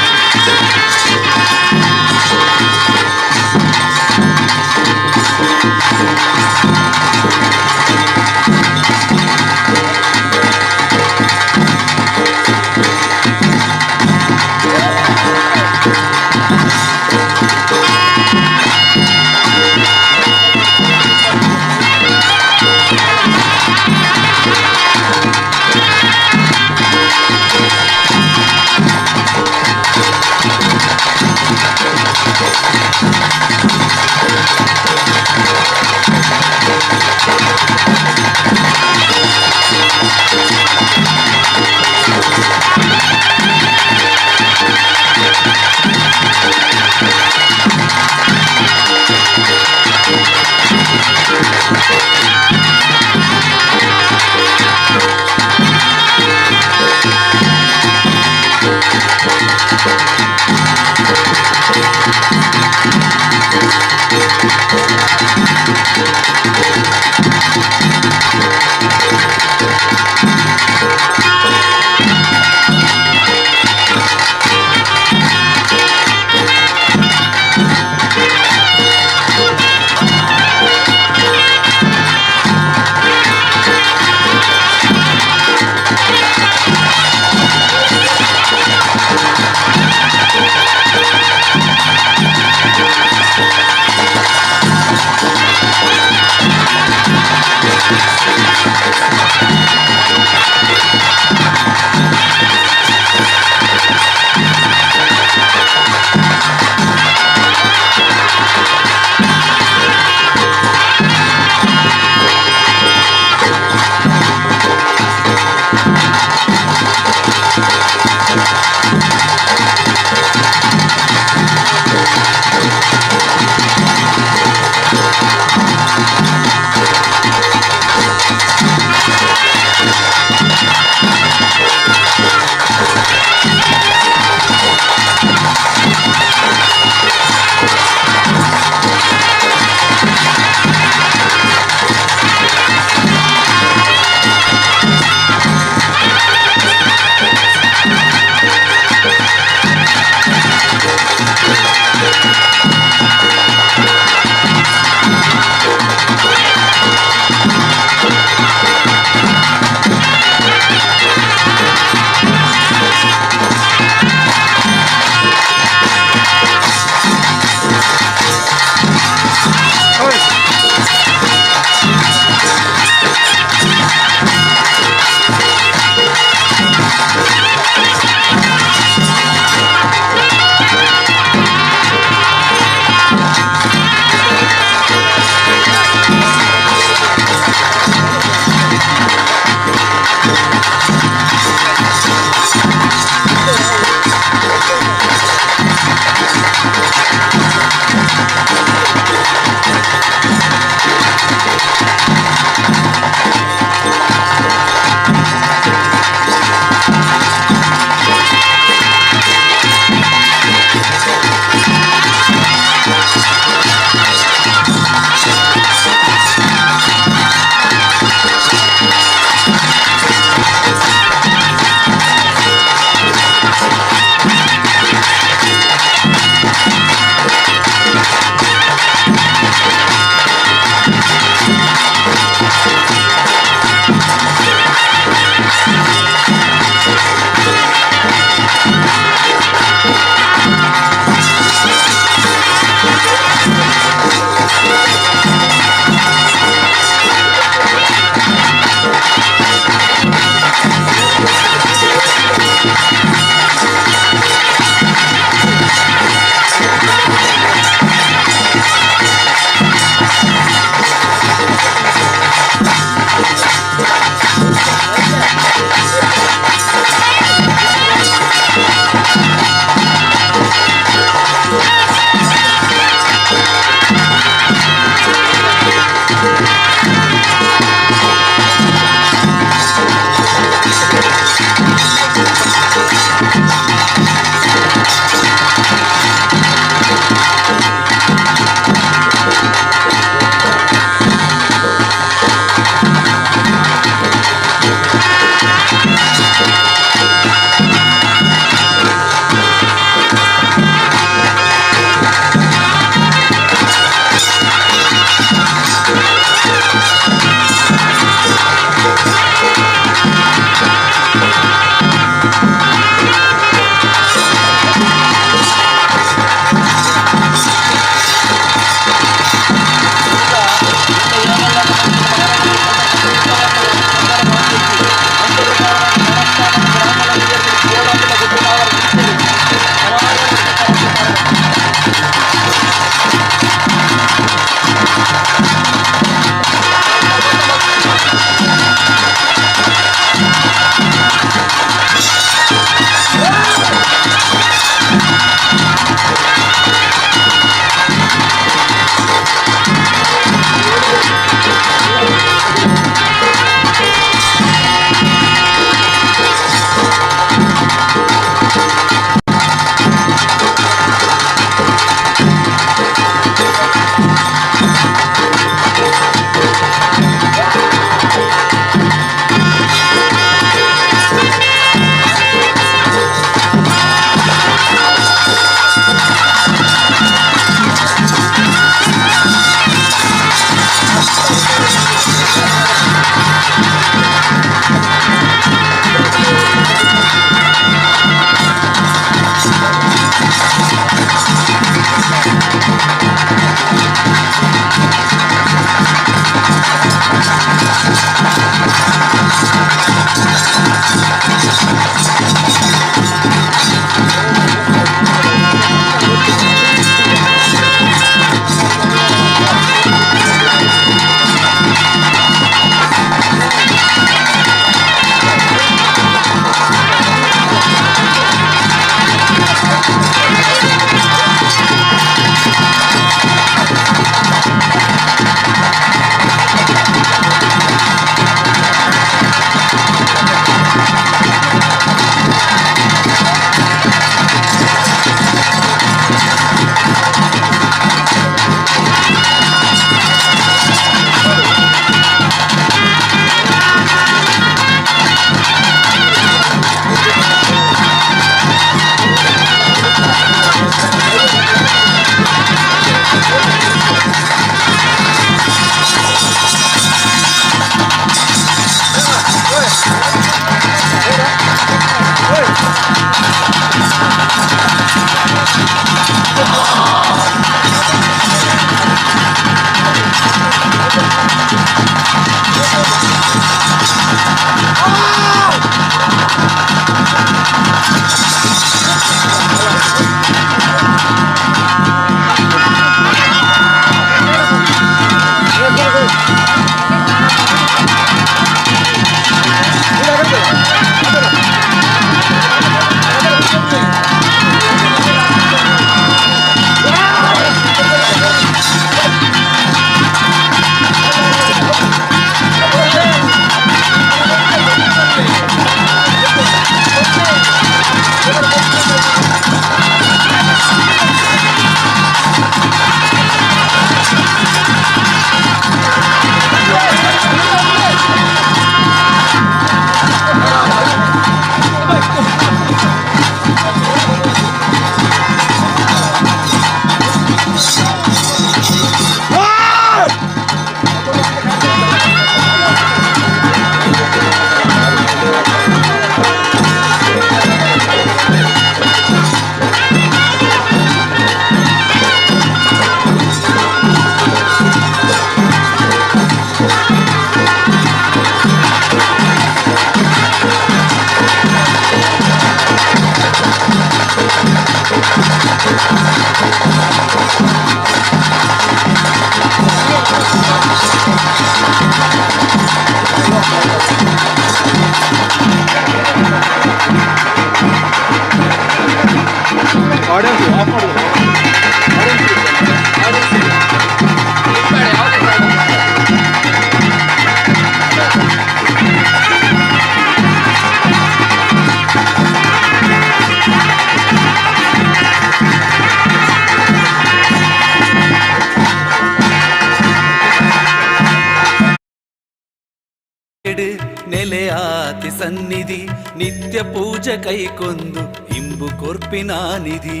ನೆಲೆಯಾತಿ ಸನ್ನಿಧಿ ನಿತ್ಯ ಪೂಜೆ ಕೈಕೊಂದು ಇಂಬು ಕೊರ್ಪಿನ ನಿಧಿ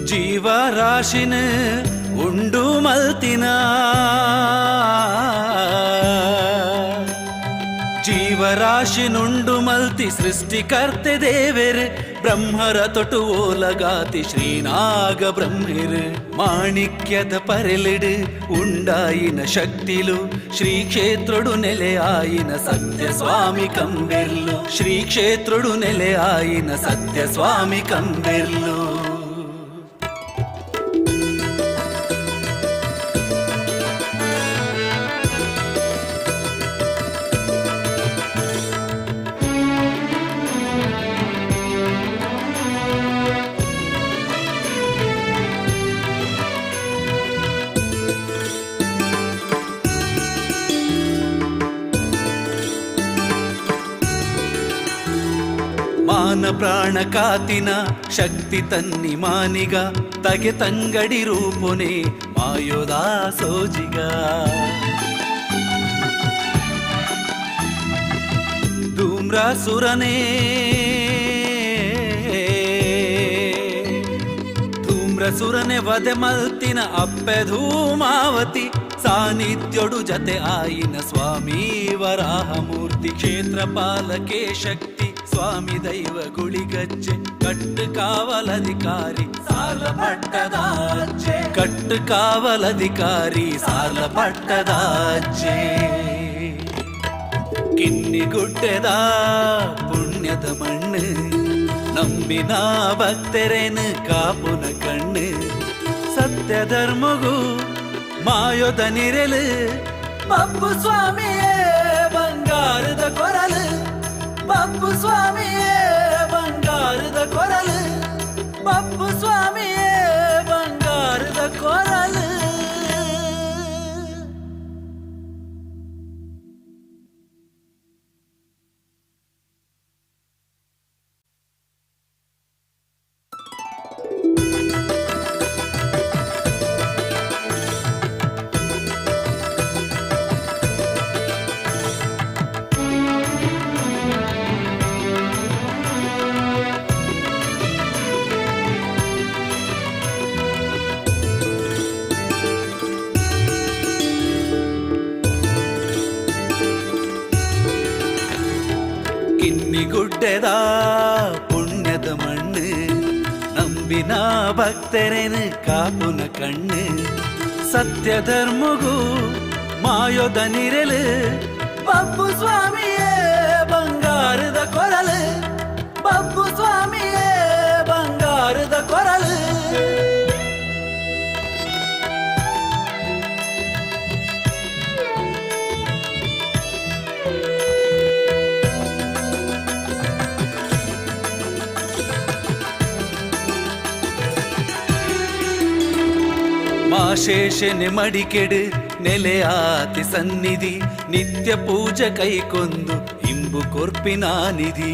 ಜೀವರಾಶಿನ ಉಂಡು ಮಲ್ತಿನ ಜೀವರಾಶಿನುಂಡು ಮಲ್ತಿ ಸೃಷ್ಟಿಕರ್ತೆ ದೇವೆರೆ ಬ್ರಹ್ಮರ ತೊಟು ಓಲಗಾತಿ ಶ್ರೀನಾಗ ಬ್ರಹ್ಮಿರು ಮಾಣಿಕ್ಯದ ಪರೆಲಿಡು ಉಂಡಾಯಿನ ಶಕ್ತಿಲು ಶ್ರೀ ಕ್ಷೇತ್ರಡು ನೆಲೆಯಾಯಿನ ಸತ್ಯ ಸ್ವಾಮಿ ಕಂಬೆರ್ಲು ಶ್ರೀ ಕ್ಷೇತ್ರಡು ನೆಲೆಯಾಯಿನ ಸತ್ಯ ಸ್ವಾಮಿ ಕಂಬೆರ್ಲು ಮಾನ ಪ್ರಾಣ ಕಾತಿನ ಶಕ್ತಿ ತನ್ನಿ ಮಾನಿಗ ತಗೆ ತಂಗಡಿ ರೂಪುನೆ ಮಾಯೋದಾ ಸೋಜಿಗ ಧೂಮ್ರಾಸುರನೇ ಧೂಮ್ರಸುರನೆ ವದೆ ಮಲ್ತಿನ ಅಪ್ಪೆ ಧೂಮಾವತಿ ಸಾನ್ನಿಧ್ಯೋಡು ಜತೆ ಆಯಿನ ಸ್ವಾಮಿ ವರಾಹ ಮೂರ್ತಿ ಕ್ಷೇತ್ರಪಾಲಕೆ ಶಕ್ತಿ ಸ್ವಾಮಿ ದೈವ ಗುಳಿಗಜ್ಜೆ ಕಟ್ಟು ಕಾವಲಧಿಕಾರಿ ಸಾಲ ಪಟ್ಟದಾಜ್ಜೆ ಕಟ್ಟು ಕಾವಲಧಿಕಾರಿ ಸಾಲ ಪಟ್ಟದಾಜ್ಜೆ ಕಿನ್ನಿಗುಡ್ಡೆದ ಪುಣ್ಯದ ಮಣ್ಣು ನಂಬಿನ ಭಕ್ತರೇನು ಕಾಪುನ ಕಣ್ಣು ಸತ್ಯ ಧರ್ಮಗೂ ಮಾಯೋದ ನಿರಲು ಬಪ್ಪು ಸ್ವಾಮಿಯೇ ಬಂಗಾರದ ಕೊರಲು ಬಪ್ಪು ಸ್ವಾಮಿಯೇ ಬಂಗಾರದ ಕೊರಲು ಬಪ್ಪು ಸ್ವಾಮಿಯೇ ಬಂಗಾರದ ಕೊರಲು ಕಿನ್ನಿಗುಡ್ಡೆದ ಪುಣ್ಯದ ಮಣ್ಣು ನಂಬಿನ ಭಕ್ತರೇನು ಕಾಪುನ ಕಣ್ಣು ಸತ್ಯ ಧರ್ಮಗೂ ಮಾಯೋದ ನಿರಲು ಬಪ್ಪು ಸ್ವಾಮಿಯೇ ಬಂಗಾರದ ಕೊರಲು ಬಪ್ಪು ಸ್ವಾಮಿಯೇ ಬಂಗಾರದ ಕೊರಲು ಮಾಶೇಷನೆ ಮಡಿಕೆಡು ನೆಲೆಯಾತಿ ಸನ್ನಿಧಿ ನಿತ್ಯ ಪೂಜೆ ಕೈಕೊಂದು ಇಂಬು ಕೊರ್ಪಿನ ನಿಧಿ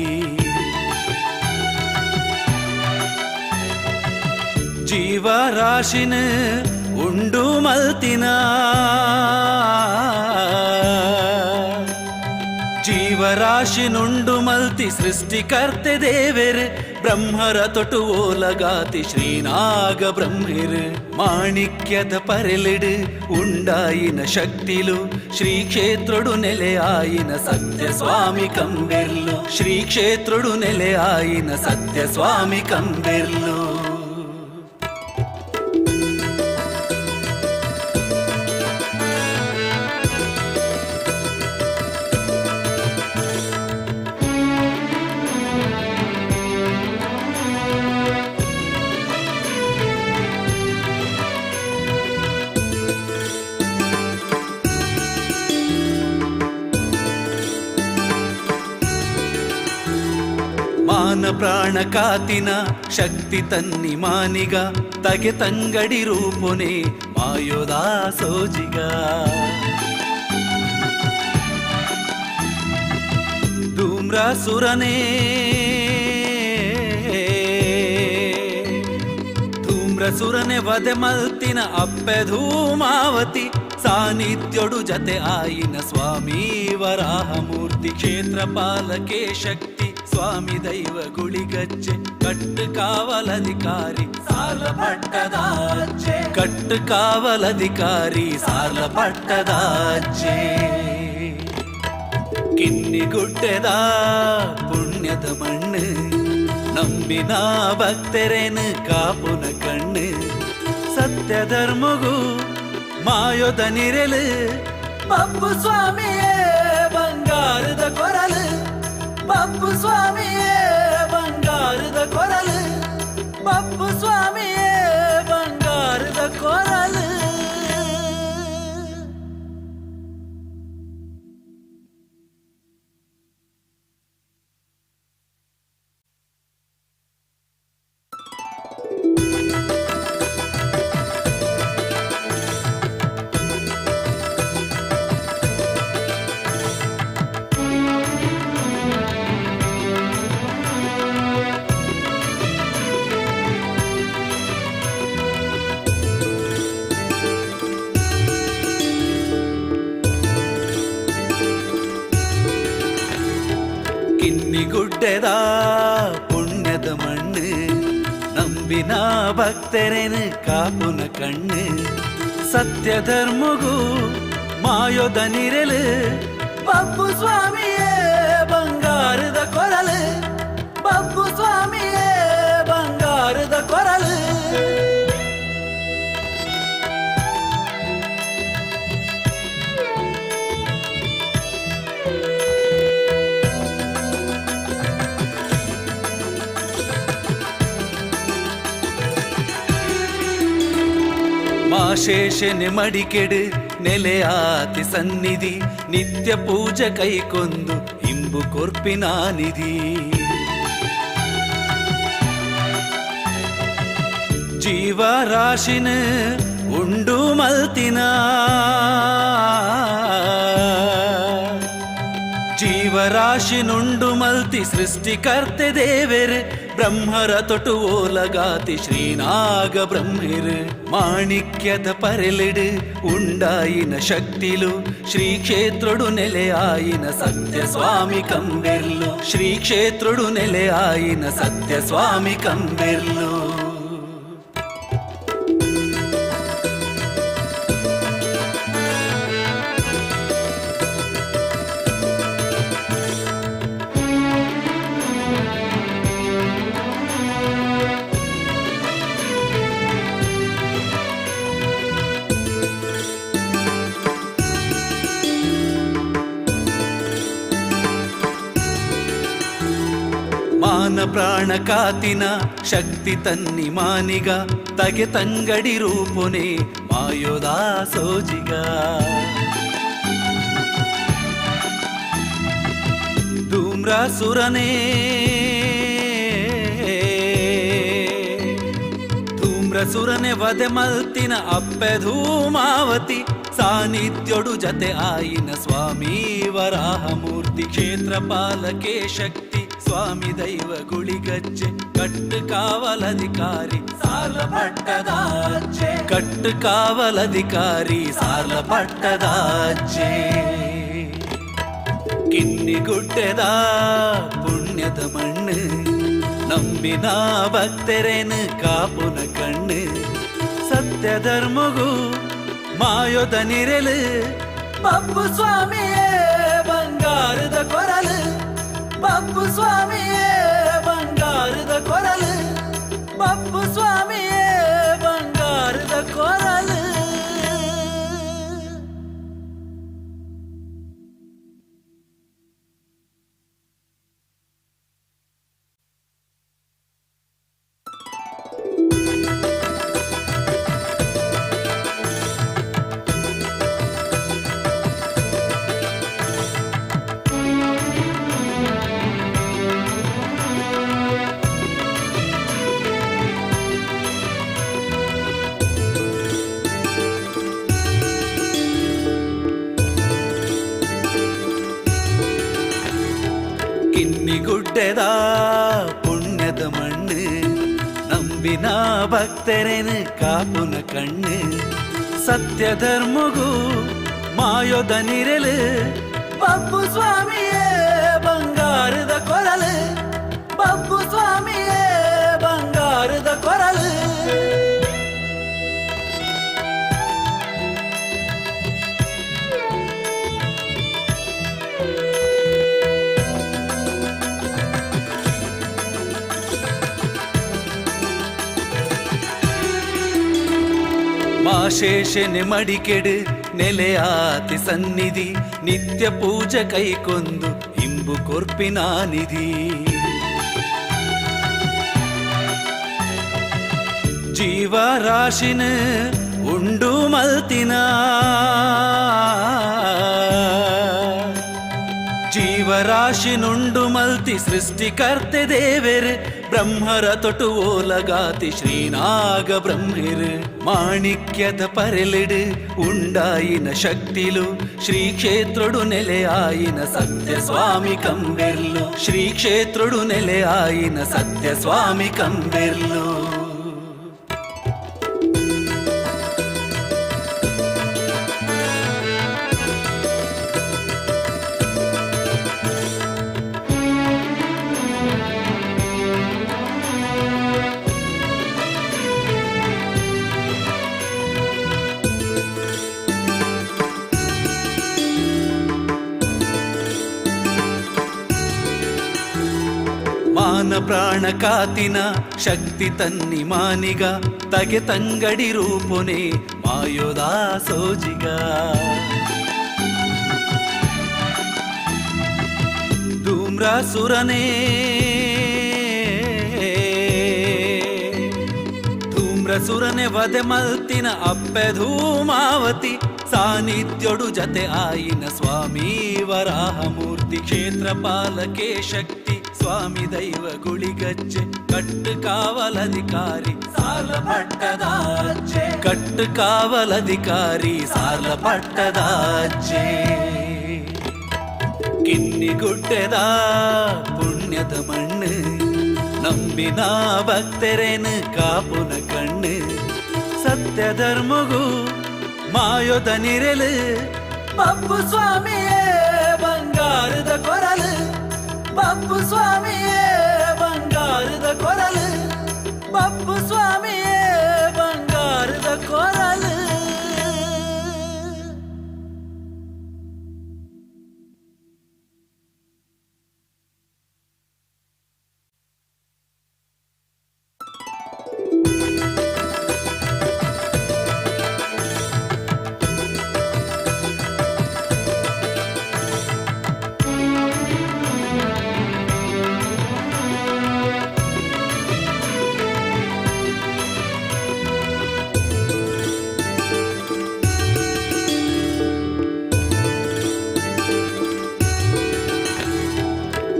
ಜೀವರಾಶಿನ ಉಂಡು ಮಲ್ತಿನ ಜೀವರಾಶಿನುಂಡು ಮಲ್ತಿ ಸೃಷ್ಟಿಕರ್ತೆ ದೇವೆರೆ ಬ್ರಹ್ಮರ ತೊಟು ಓಲಗಾತಿ ಶ್ರೀನಾಗ ಬ್ರಹ್ಮಿರು ಮಾಣಿಕ್ಯದ ಪರೆಲಿಡು ಉಂಡಾಯಿನ ಶಕ್ತಿಲು ಶ್ರೀ ಕ್ಷೇತ್ರಡು ನೆಲೆಯಾಯಿನ ಸತ್ಯ ಸ್ವಾಮಿ ಕಂಬೆರ್ಲು ಶ್ರೀ ಕ್ಷೇತ್ರಡು ನೆಲೆಯಾಯಿನ ಸತ್ಯ ಸ್ವಾಮಿ ಕಂಬೆರ್ಲು ಮಾನ ಪ್ರಾಣ ಕಾತಿನ ಶಕ್ತಿ ತನ್ನಿ ಮಾನಿಗ ತಗೆ ತಂಗಡಿ ರೂಪುನೆ ಮಾಯೋದಾ ಸೋಜಿಗ ಧೂಮ್ರಾಸುರನೇ ಧೂಮ್ರಸುರನೆ ವದೆ ಮಲ್ತಿನ ಅಪ್ಪೆ ಧೂಮಾವತಿ ಸಾನ್ನಿಧ್ಯೋಡು ಜತೆ ಆಯಿನ ಸ್ವಾಮಿ ವರಾಹಮೂರ್ತಿ ಕ್ಷೇತ್ರಪಾಲಕೆ ಶಕ್ತಿ ಸ್ವಾಮಿ ದೈವ ಗುಳಿಗಜ್ಜೆ ಕಟ್ಟು ಕಾವಲಧಿಕಾರಿ ಸಾಲ ಪಟ್ಟದಾಜೆ ಕಟ್ಟು ಕಾವಲಧಿಕಾರಿ ಸಾಲ ಪಟ್ಟದಾಜೆ ಕಿನ್ನಿಗುಡ್ಡೆದ ಪುಣ್ಯದ ಮಣ್ಣು ನಂಬಿನ ಭಕ್ತರೇನು ಕಾಪುನ ಕಣ್ಣು ಸತ್ಯ ಧರ್ಮಗೂ ಮಾಯೋದ ನಿರಲು ಪಪ್ಪು ಸ್ವಾಮಿಯೇ ಬಂಗಾರದ ಕೊರಲು ಪಪ್ಪು ಸ್ವಾಮಿಯೇ ಬಂಗಾರದ ಕೊರಲು ಪಪ್ಪು ಸ್ವಾಮಿಯೇ ಬಂಗಾರದ ಕೊರಲು. ಕಿನ್ನಿಗುಡ್ಡೆದ ಪುಣ್ಯದ ಮಣ್ಣು ನಂಬಿನ ಭಕ್ತರೇನು ಕಾಪುನ ಕಣ್ಣು ಸತ್ಯ ಧರ್ಮಗೂ ಮಾಯೋದ ನಿರಲು ಪಪ್ಪು ಸ್ವಾಮಿಯೇ ಬಂಗಾರದ ಕೊರಲು ಪಪ್ಪು ಸ್ವಾಮಿಯೇ ಬಂಗಾರದ ಕೊರಲು. ಮಾಶೇಷನೆ ಮಡಿಕೆಡು ನೆಲೆಯಾತಿ ಸನ್ನಿಧಿ ನಿತ್ಯ ಪೂಜೆ ಕೈಕೊಂದು ಇಂಬು ಕೊರ್ಪಿನ ನಿಧಿ ಜೀವರಾಶಿನ ಉಂಡು ಮಲ್ತಿನ ಜೀವರಾಶಿನುಂಡು ಮಲ್ತಿ ಸೃಷ್ಟಿಕರ್ತೆ ದೇವೆರ್ ಬ್ರಹ್ಮರ ತೊಟು ಓಲಗಾತಿ ಶ್ರೀನಾಗ ಬ್ರಹ್ಮಿರ್ ಮಾಣಿಕ್ಯದ ಪರೆಲಿಡು ಉಂಡಾಯಿನ ಶಕ್ತಿಲು ಶ್ರೀ ಕ್ಷೇತ್ರಡು ನೆಲೆಯಾಯಿನ ಸತ್ಯ ಸ್ವಾಮಿ ಕಂಬೆರ್ಲು ಶ್ರೀ ಕ್ಷೇತ್ರಡು ನೆಲೆಯಾಯಿನ ಸತ್ಯ ಸ್ವಾಮಿ ಕಂಬೆರ್ಲು. ಮಾನ ಪ್ರಾಣ ಕಾತಿನ ಶಕ್ತಿ ತನ್ನಿ ಮಾನಿಗ ತಗೆ ತಂಗಡಿ ರೂಪುನೆ ಮಾಯೋದ ಸೋಜಿಗ ಧೂಮ್ರಾಸುರನೇ ಧೂಮ್ರಸುರನೆ ವಧೆ ಮಲ್ತಿನ ಅಪ್ಪೆ ಧೂಮಾವತಿ ಸಾನ್ನಿಧ್ಯೋಡು ಜತೆ ಆಯಿನ ಸ್ವಾಮಿ ವರಾಹಮೂರ್ತಿ ಕ್ಷೇತ್ರಪಾಲಕೆ ಶಕ್ತಿ ಸ್ವಾಮಿ ದೈವ ಗುಳಿಗಜ್ಜೆ ಕಟ್ಟು ಕಾವಲಧಿಕಾರಿ ಸಾಲ ಪಟ್ಟದಾಜೆ ಕಟ್ಟು ಕಾವಲಧಿಕಾರಿ ಸಾಲ ಪಟ್ಟದಾಜೆ ಕಿನ್ನಿಗುಡ್ಡೆದ ಪುಣ್ಯದ ಮಣ್ಣು ನಂಬಿನ ಭಕ್ತರೇನು ಕಾಪುನ ಕಣ್ಣು ಸತ್ಯ ಧರ್ಮಗೂ ಮಾಯೋದ ನಿರಲು ಪಪ್ಪು ಸ್ವಾಮಿಯೇ ಬಂಗಾರದ ಕೊರಲು ಪಪ್ಪು ಸ್ವಾಮಿಯೇ ಬಂಗಾರದ ಕೊರಲು ಪಪ್ಪು ಸ್ವಾಮಿಯೇ ಬಂಗಾರದ ಕೊರಲು. ಕಿನ್ನಿಗುಡ್ಡೆದ ಪುಣ್ಯದ ಮಣ್ಣು ನಂಬಿನ ಭಕ್ತರೇನು ಕಾಪುನ ಕಣ್ಣು ಸತ್ಯ ಧರ್ಮಗೂ ಮಾಯೋದ ನಿರಲು ಬಬ್ಬು ಸ್ವಾಮಿಯೇ ಬಂಗಾರದ ಕೊರಲು ಬಬ್ಬು ಸ್ವಾಮಿಯೇ ಬಂಗಾರದ ಕೊರಲು ಮಾಶೇಷನೆ ಮಡಿಕೆಡು ನೆಲೆಯಾತಿ ಸನ್ನಿಧಿ ನಿತ್ಯ ಪೂಜೆ ಕೈಕೊಂದು ಇಂಬು ಕೊರ್ಪಿನ ನಿಧಿ ಜೀವರಾಶಿನ ಉಂಡು ಮಲ್ತಿನ ಜೀವರಾಶಿನುಂಡು ಮಲ್ತಿ ಸೃಷ್ಟಿಕರ್ತೆ ದೇವೆರ್ ಬ್ರಹ್ಮರ ತೊಟು ಓಲಗಾತಿ ಶ್ರೀನಾಗ ಬ್ರಹ್ಮಿರ್ ಮಾಣಿಕ್ಯದ ಪರೆಲಿಡು ಉಂಡಾಯಿನ ಶಕ್ತಿಲು ಶ್ರೀ ಕ್ಷೇತ್ರಡು ನೆಲೆಯಾಯಿನ ಸತ್ಯ ಸ್ವಾಮಿ ಕಂಬೆರ್ಲು ಶ್ರೀ ಕ್ಷೇತ್ರಡು ನೆಲೆಯಾಯಿನ ಸತ್ಯ ಸ್ವಾಮಿ ಕಂಬೆರ್ಲು ಮಾನ ಪ್ರಾಣ ಕಾತಿನ ಶಕ್ತಿ ತನ್ನಿ ಮಾನಿಗ ತಗೆ ತಂಗಡಿ ರೂಪುನೆ ಮಾಯೋದ ಸೋಜಿಗ ಧೂಮ್ರಾಸುರನೇ ಧೂಮ್ರಸುರನೆ ವದೆ ಮಲ್ತಿನ ಅಪ್ಪೆ ಧೂಮಾವತಿ ಸಾನ್ನಿಧ್ಯೋಡು ಜತೆ ಆಯಿನ ಸ್ವಾಮಿ ವರಾಹಮೂರ್ತಿ ಕ್ಷೇತ್ರಪಾಲಕೆ ಶಕ್ತಿ ಸ್ವಾಮಿ ದೈವ ಗುಳಿಗಜ್ಜೆ ಕಟ್ಟು ಕಾವಲಧಿಕಾರಿ ಸಾಲ ಪಟ್ಟದಾಜ್ಜೆ ಕಟ್ಟು ಕಾವಲಧಿಕಾರಿ ಸಾಲ ಪಟ್ಟದಾಜ್ಜೆ ಕಿನ್ನಿಗುಡ್ಡೆದ ಪುಣ್ಯದ ಮಣ್ಣು ನಂಬಿನ ಭಕ್ತರೇನು ಕಾಪುನ ಕಣ್ಣು ಸತ್ಯ ಧರ್ಮಗೂ ಮಾಯೋದ ನಿರಲು ಬಬ್ಬು ಸ್ವಾಮಿಯೇ ಬಂಗಾರದ ಕೊರಲು ಬಬ್ಬು ಸ್ವಾಮಿಯೇ ಬಂಗಾರದ ಕೊರಲು ಬಬ್ಬು ಸ್ವಾಮಿಯೇ ಬಂಗಾರದ ಕೊರಲು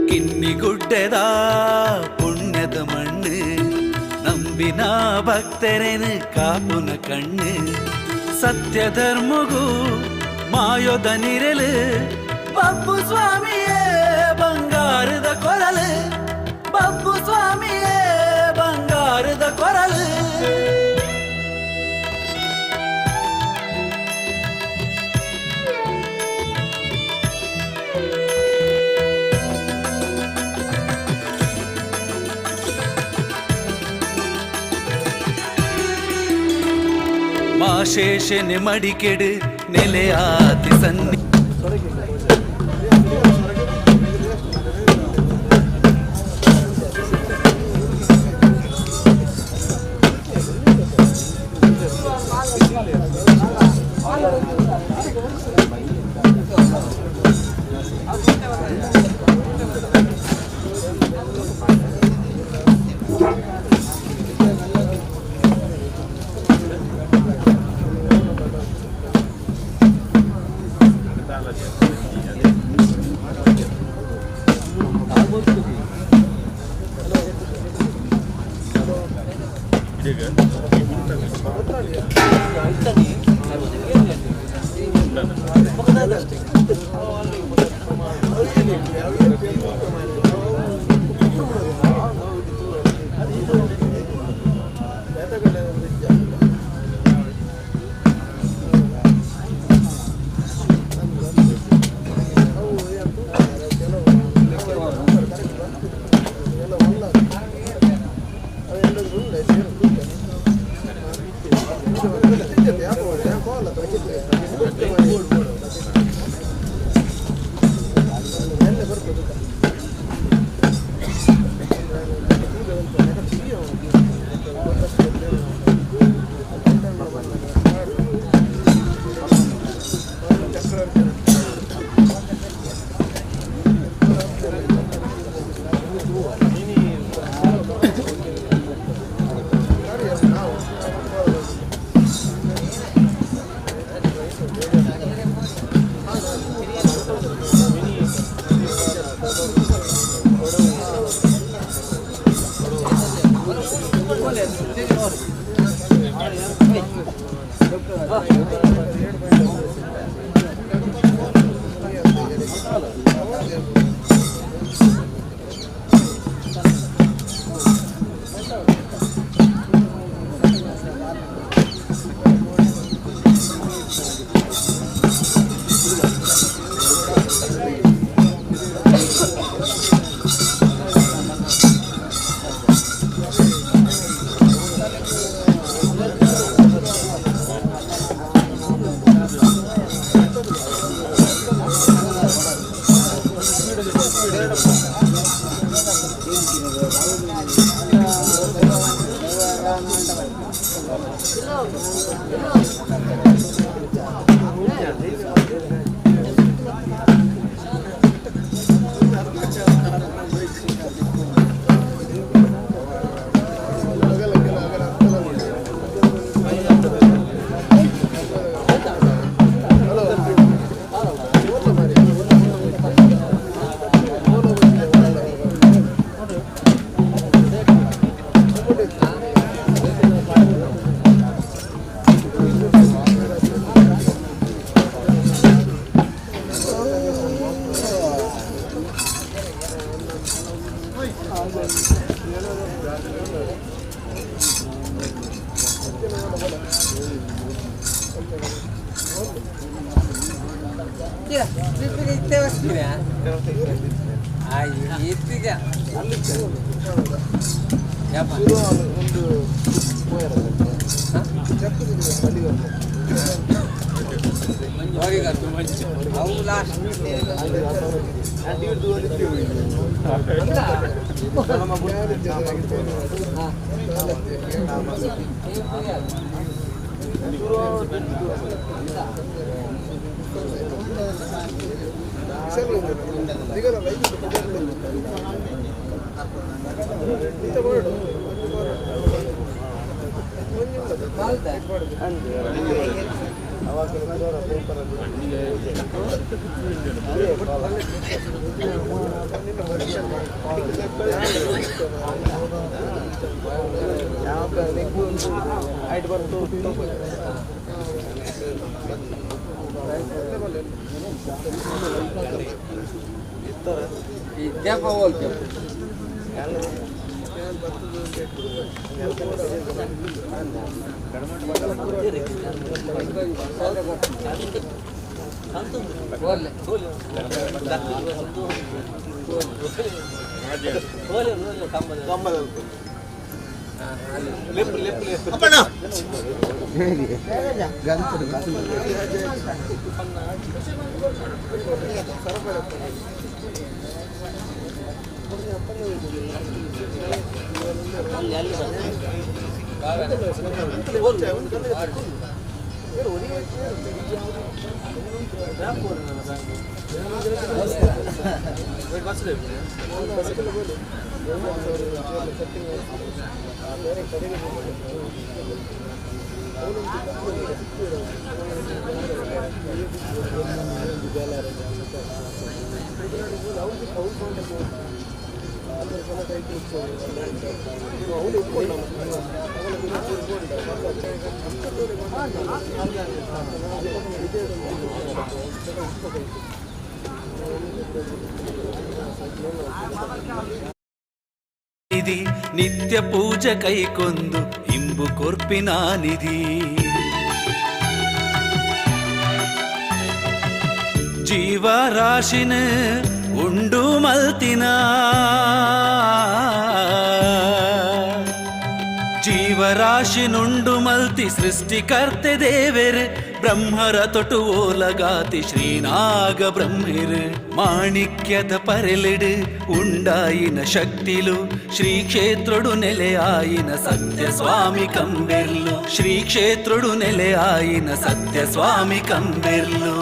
ಕಿನ್ನಿಗುಡ್ಡೆದ ಪುಣ್ಯದ ಮಣ್ಣು ನಂಬಿನ ಭಕ್ತರೇನು ಕಾಪುನ ಕಣ್ಣು ಸತ್ಯ ಧರ್ಮಗೂ ಮಾಯೋದ ನಿರಲು ಬಬ್ಬು ಸ್ವಾಮಿಯೇ ಬಂಗಾರದ ಕೊರಲು ಬಬ್ಬು ಸ್ವಾಮಿಯೇ ಬಂಗಾರದ ಕೊರಲು ಮಾಶೇಷನೆ ಮಡಿಕೆಡು ನೆಲೆಯಾತಿ ಸನ್ನಿ ನಿಧಿ ನಿತ್ಯ ಪೂಜ ಕೈಕೊಂದು ಇಂಬು ಕೊರ್ಪಿನ ನಿಧಿ ಜೀವರಾಶಿನ ಉಂಡು ಮಲ್ತಿನ ಜೀವರಾಶಿನುಂಡು ಮಲ್ತಿ ಸೃಷ್ಟಿಕರ್ತೆ ದೇವೆರ್ ಬ್ರಹ್ಮರ ತೊಟು ಓಲಗಾತಿ ಶ್ರೀನಾಗ ಬ್ರಹ್ಮಿರ್ ಮಾಣಿಕ್ಯದ ಪರೆಲಿಡ್ ಉಂಡಾಯಿನ ಶಕ್ತಿಲು ಶ್ರೀ ಕ್ಷೇತ್ರಡು ನೆಲೆಯಾಯಿನ ಸತ್ಯ ಸ್ವಾಮಿ ಕಂಬೆರ್ಲು ಶ್ರೀ ಕ್ಷೇತ್ರಡು ನೆಲೆಯಾಯಿನ ಸತ್ಯ ಸ್ವಾಮಿ ಕಂಬೆರ್ಲು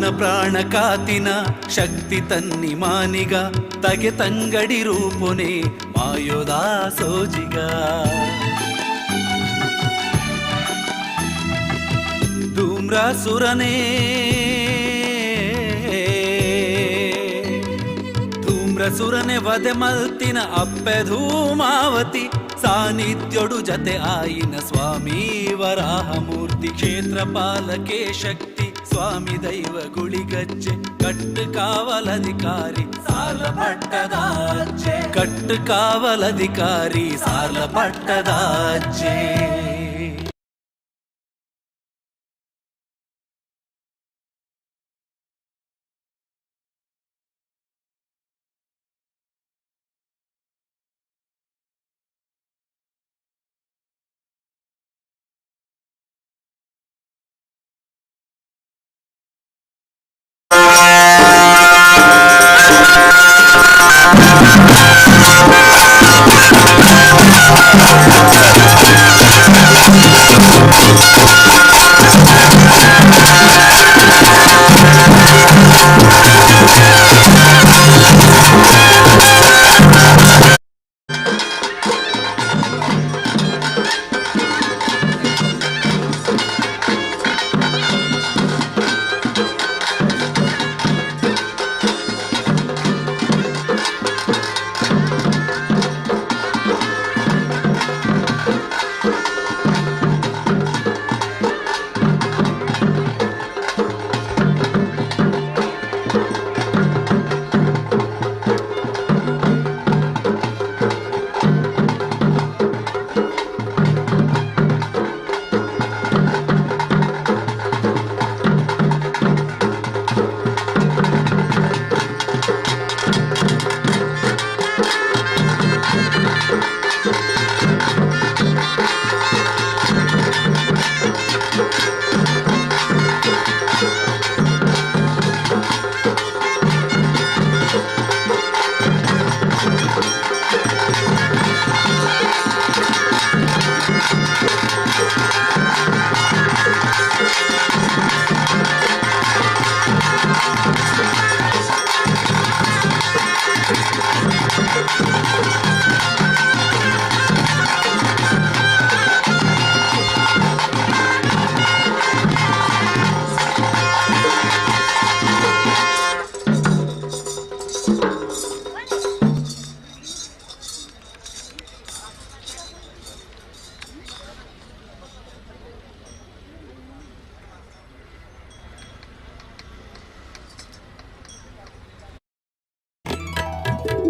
ಮಾನ ಪ್ರಾಣ ಕಾತಿನ ಶಕ್ತಿ ತನ್ನಿ ಮಾನಿಗ ತಗೆ ತಂಗಡಿ ರೂಪುನೆ ಮಾಯೋದ ಸೋಜಿಗ ಧೂಮ್ರಸುರನೇ ಧೂಮ್ರಸುರನೆ ವಧೆ ಮಲ್ತಿನ ಅಪ್ಪೆ ಧೂಮಾವತಿ ಸಾನ್ನಿಧ್ಯೋಡು ಜತೆ ಆಯಿನ ಸ್ವಾಮಿ ವರಾಹಮೂರ್ತಿ ಕ್ಷೇತ್ರಪಾಲಕೆ ಶಕ್ತಿ ಸ್ವಾಮಿ ದೈವ ಗುಳಿಗಜ್ಜೆ ಕಟ್ಟು ಕಾವಲಧಿಕಾರಿ ಸಾಲ ಪಟ್ಟದಾಜೆ ಕಟ್ಟು ಕಾವಲಧಿಕಾರಿ ಸಾಲ ಪಟ್ಟದಾಜೆ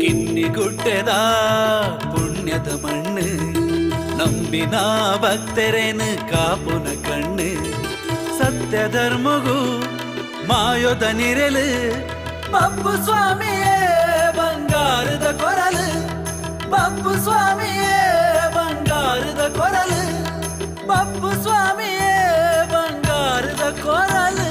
കിന്നിഗുಡ್ಡೆದ പുണ്ಯದ മണ്ണ് ನಂಬಿನ ಭಕ್ತರೇನು ಕಾಪುನ ಕಣ್ಣು ಸತ್ಯ ಧರ್ಮಗೂ ಮಾಯೋದ ನಿರಲು ಬಪ್ಪು ಸ್ವಾಮಿಯೇ ಬಂಗಾರದ ಕೊರಲು ಬಪ್ಪು ಸ್ವಾಮಿಯೇ ಬಂಗಾರದ ಕೊರಲು ಬಪ್ಪು ಸ್ವಾಮಿಯೇ ಬಂಗಾರದ ಕೊರಲು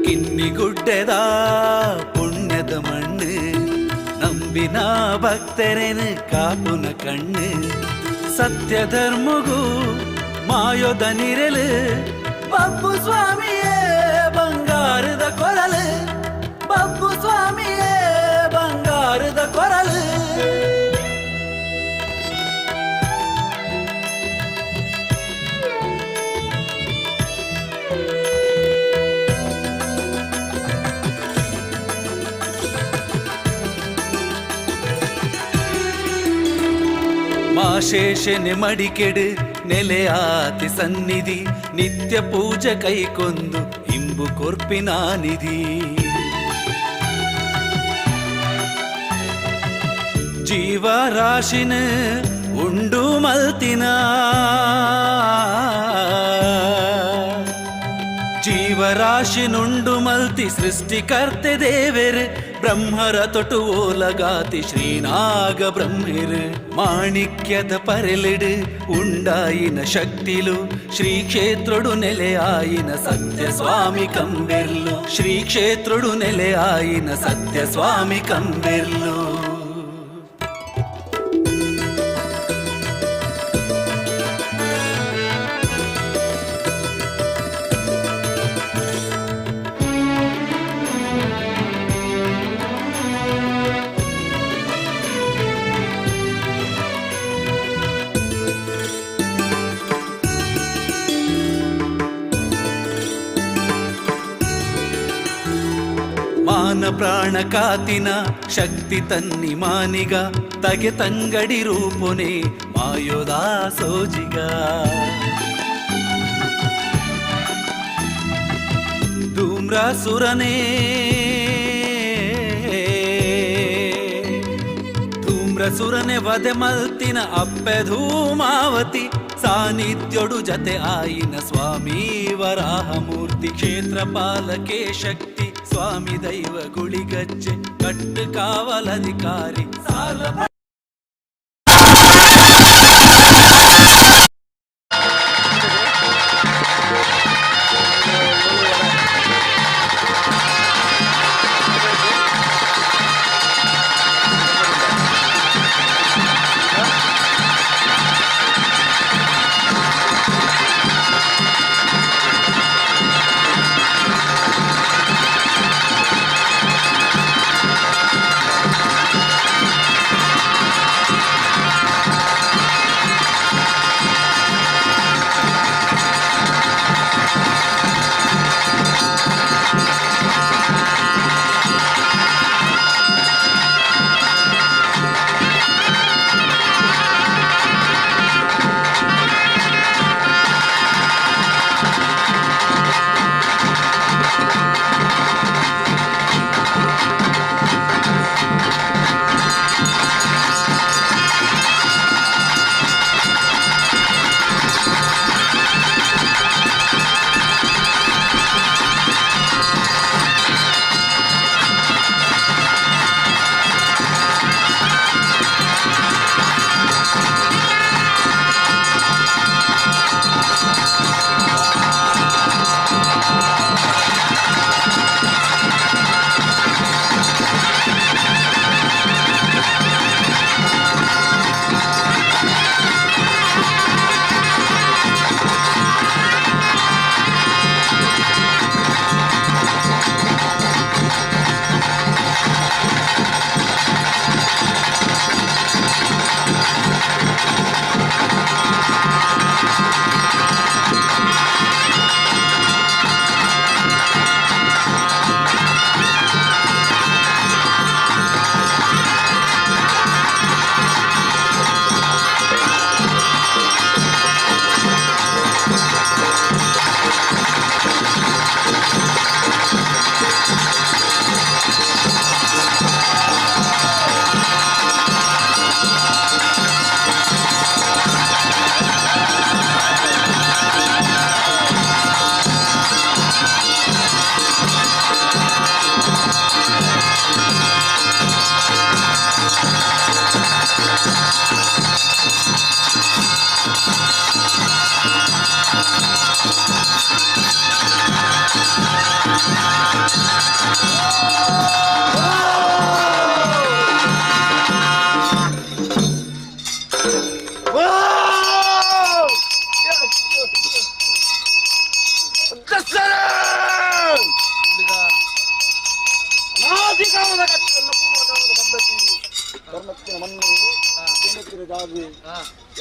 കിന്നിഗുಡ್ಡೆದ പുണ്ಯದ ಮಣ್ಣು ನಂಬಿನ ಭಕ್ತರೇನು ಕಾಪುನ ಕಣ್ಣು ಸತ್ಯ ಧರ್ಮಗೂ ಮಾಯೋದ ನಿರಲು ಬಪ್ಪು ಸ್ವಾಮಿಯೇ ಬಂಗಾರದ ಕೊರಲು ಬಪ್ಪು ಸ್ವಾಮಿಯೇ ಬಂಗಾರದ ಕೊರಲು ಮಾಶೇಷನೆ ಮಡಿಕೆಡು ನೆಲೆಯಾತಿ ಸನ್ನಿಧಿ ನಿತ್ಯ ಪೂಜೆ ಕೈಕೊಂದು ಇಂಬು ಕೊರ್ಪಿನ ನಿಧಿ ಜೀವರಾಶಿನ ಉಂಡು ಮಲ್ತಿನ ಜೀವರಾಶಿ ನುಂಡು ಮಲ್ತಿ ಸೃಷ್ಟಿಕರ್ತೆ ದೇವೆರೆ ಬ್ರಹ್ಮರ ತೊಟು ಓಲಗಾತಿ ಶ್ರೀನಾಗ ಬ್ರಹ್ಮಿರು ಮಾಣಿಕ್ಯದ ಪರೆಲಿಡು ಉಂಡಾಯಿನ ಶಕ್ತಿಲು ಶ್ರೀ ಕ್ಷೇತ್ರಡು ನೆಲೆಯಾಯಿನ ಸತ್ಯ ಸ್ವಾಮಿ ಕಂಬೆರ್ಲು ಶ್ರೀ ಕ್ಷೇತ್ರಡು ನೆಲೆಯಾಯಿನ ಸತ್ಯ ಸ್ವಾಮಿ ಕಂಬೆರ್ಲು ಮಾನ ಪ್ರಾಣ ಕಾತಿನ ಶಕ್ತಿ ತನ್ನಿ ಮಾನಿಗ ತಗೆ ತಂಗಡಿ ರೂಪುನೆ ಮಾಯೋದಾ ಸೋಜಿಗ ಧೂಮ್ರಸುರನೇ ಧೂಮ್ರಸುರನೆ ವದೆ ಮಲ್ತಿನ ಅಪ್ಪೆ ಧೂಮಾವತಿ ಸಾನ್ನಿಧ್ಯೋಡು ಜತೆ ಆಯಿನ ಸ್ವಾಮಿ ವರಾಹಮೂರ್ತಿ ಕ್ಷೇತ್ರಪಾಲಕೆ ಶಕ್ತಿ ಸ್ವಾಮಿ ದೈವ ಗುಳಿಗಜ್ಜೆ ಕಟ್ಟು ಕಾವಲಧಿಕಾರಿ ಸಾಲ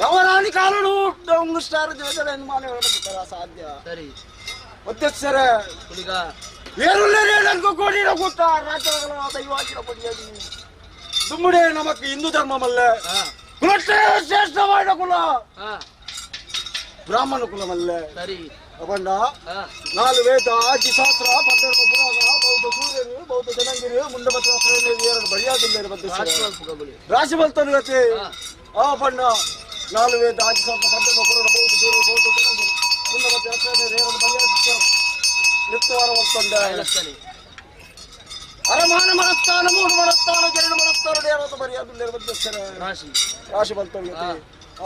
ఎవరాని కాలుడు దొంగస్టారు జోజలను మానేవడం సాధ్య ಸರಿ ಅಧ್ಯಕ್ಷರ ಈಗ ಏನು ಕೋಟಿನ ಕೂಟ ರಾಜ್ಯಗಳ ದೈವಾಚಿನ ಪಡಿಯದು ದುಮ್ಮುಡೆ ನಮಕ್ಕೆ ಹಿಂದೂ ಧರ್ಮಮಲ್ಲ ಕುಲಕ್ಕೆ ಶ್ರೇಷ್ಠವಾದ ಕುಲ ಬ್ರಾಹ್ಮಣ ಕುಲಮಲ್ಲ ಸರಿ ಅಪಂಡ ನಾಲು ವೇದ ಆಜಿ ಶಾಸ್ತ್ರ 12 ಪುರಾಣ ಬೌದ್ಧ ಸೂರ್ಯನು ಬೌದ್ಧ ಜನಾಂಗಿರಿ ಮುಂಡಮತ್ರ ಎರಡು ಬಳಿಯಾದಿಲ್ಲ ರಾಶಿ ಬಲ್ತನು ಗತಿ ಆ ಪಂಡ ನಾಲು ವೇದ ಆಗಿ ಸ್ವಲ್ಪ ಪದ್ಯ ಕೊರಡ ಬಹುದು ಜೋರು ಬಹುದು ಮುಂದೆ ಮತ್ತೆ ಅಕ್ಷರ ರೇರನ್ನು ಬಲಿಯಾಗಿತ್ತು ನಿತ್ಯವಾರ ಹೋಗ್ತಂದೆ ಅರಮಾನ ಮನಸ್ಥಾನ ಮೂರು ಮನಸ್ಥಾನ ಎರಡು ಮನಸ್ಥಾನ ಯಾರತ್ತ ಬರೆಯಾದಿಲ್ಲ ಮಧ್ಯಸ್ಥರ ರಾಶಿ ಬಂತವ್ಯ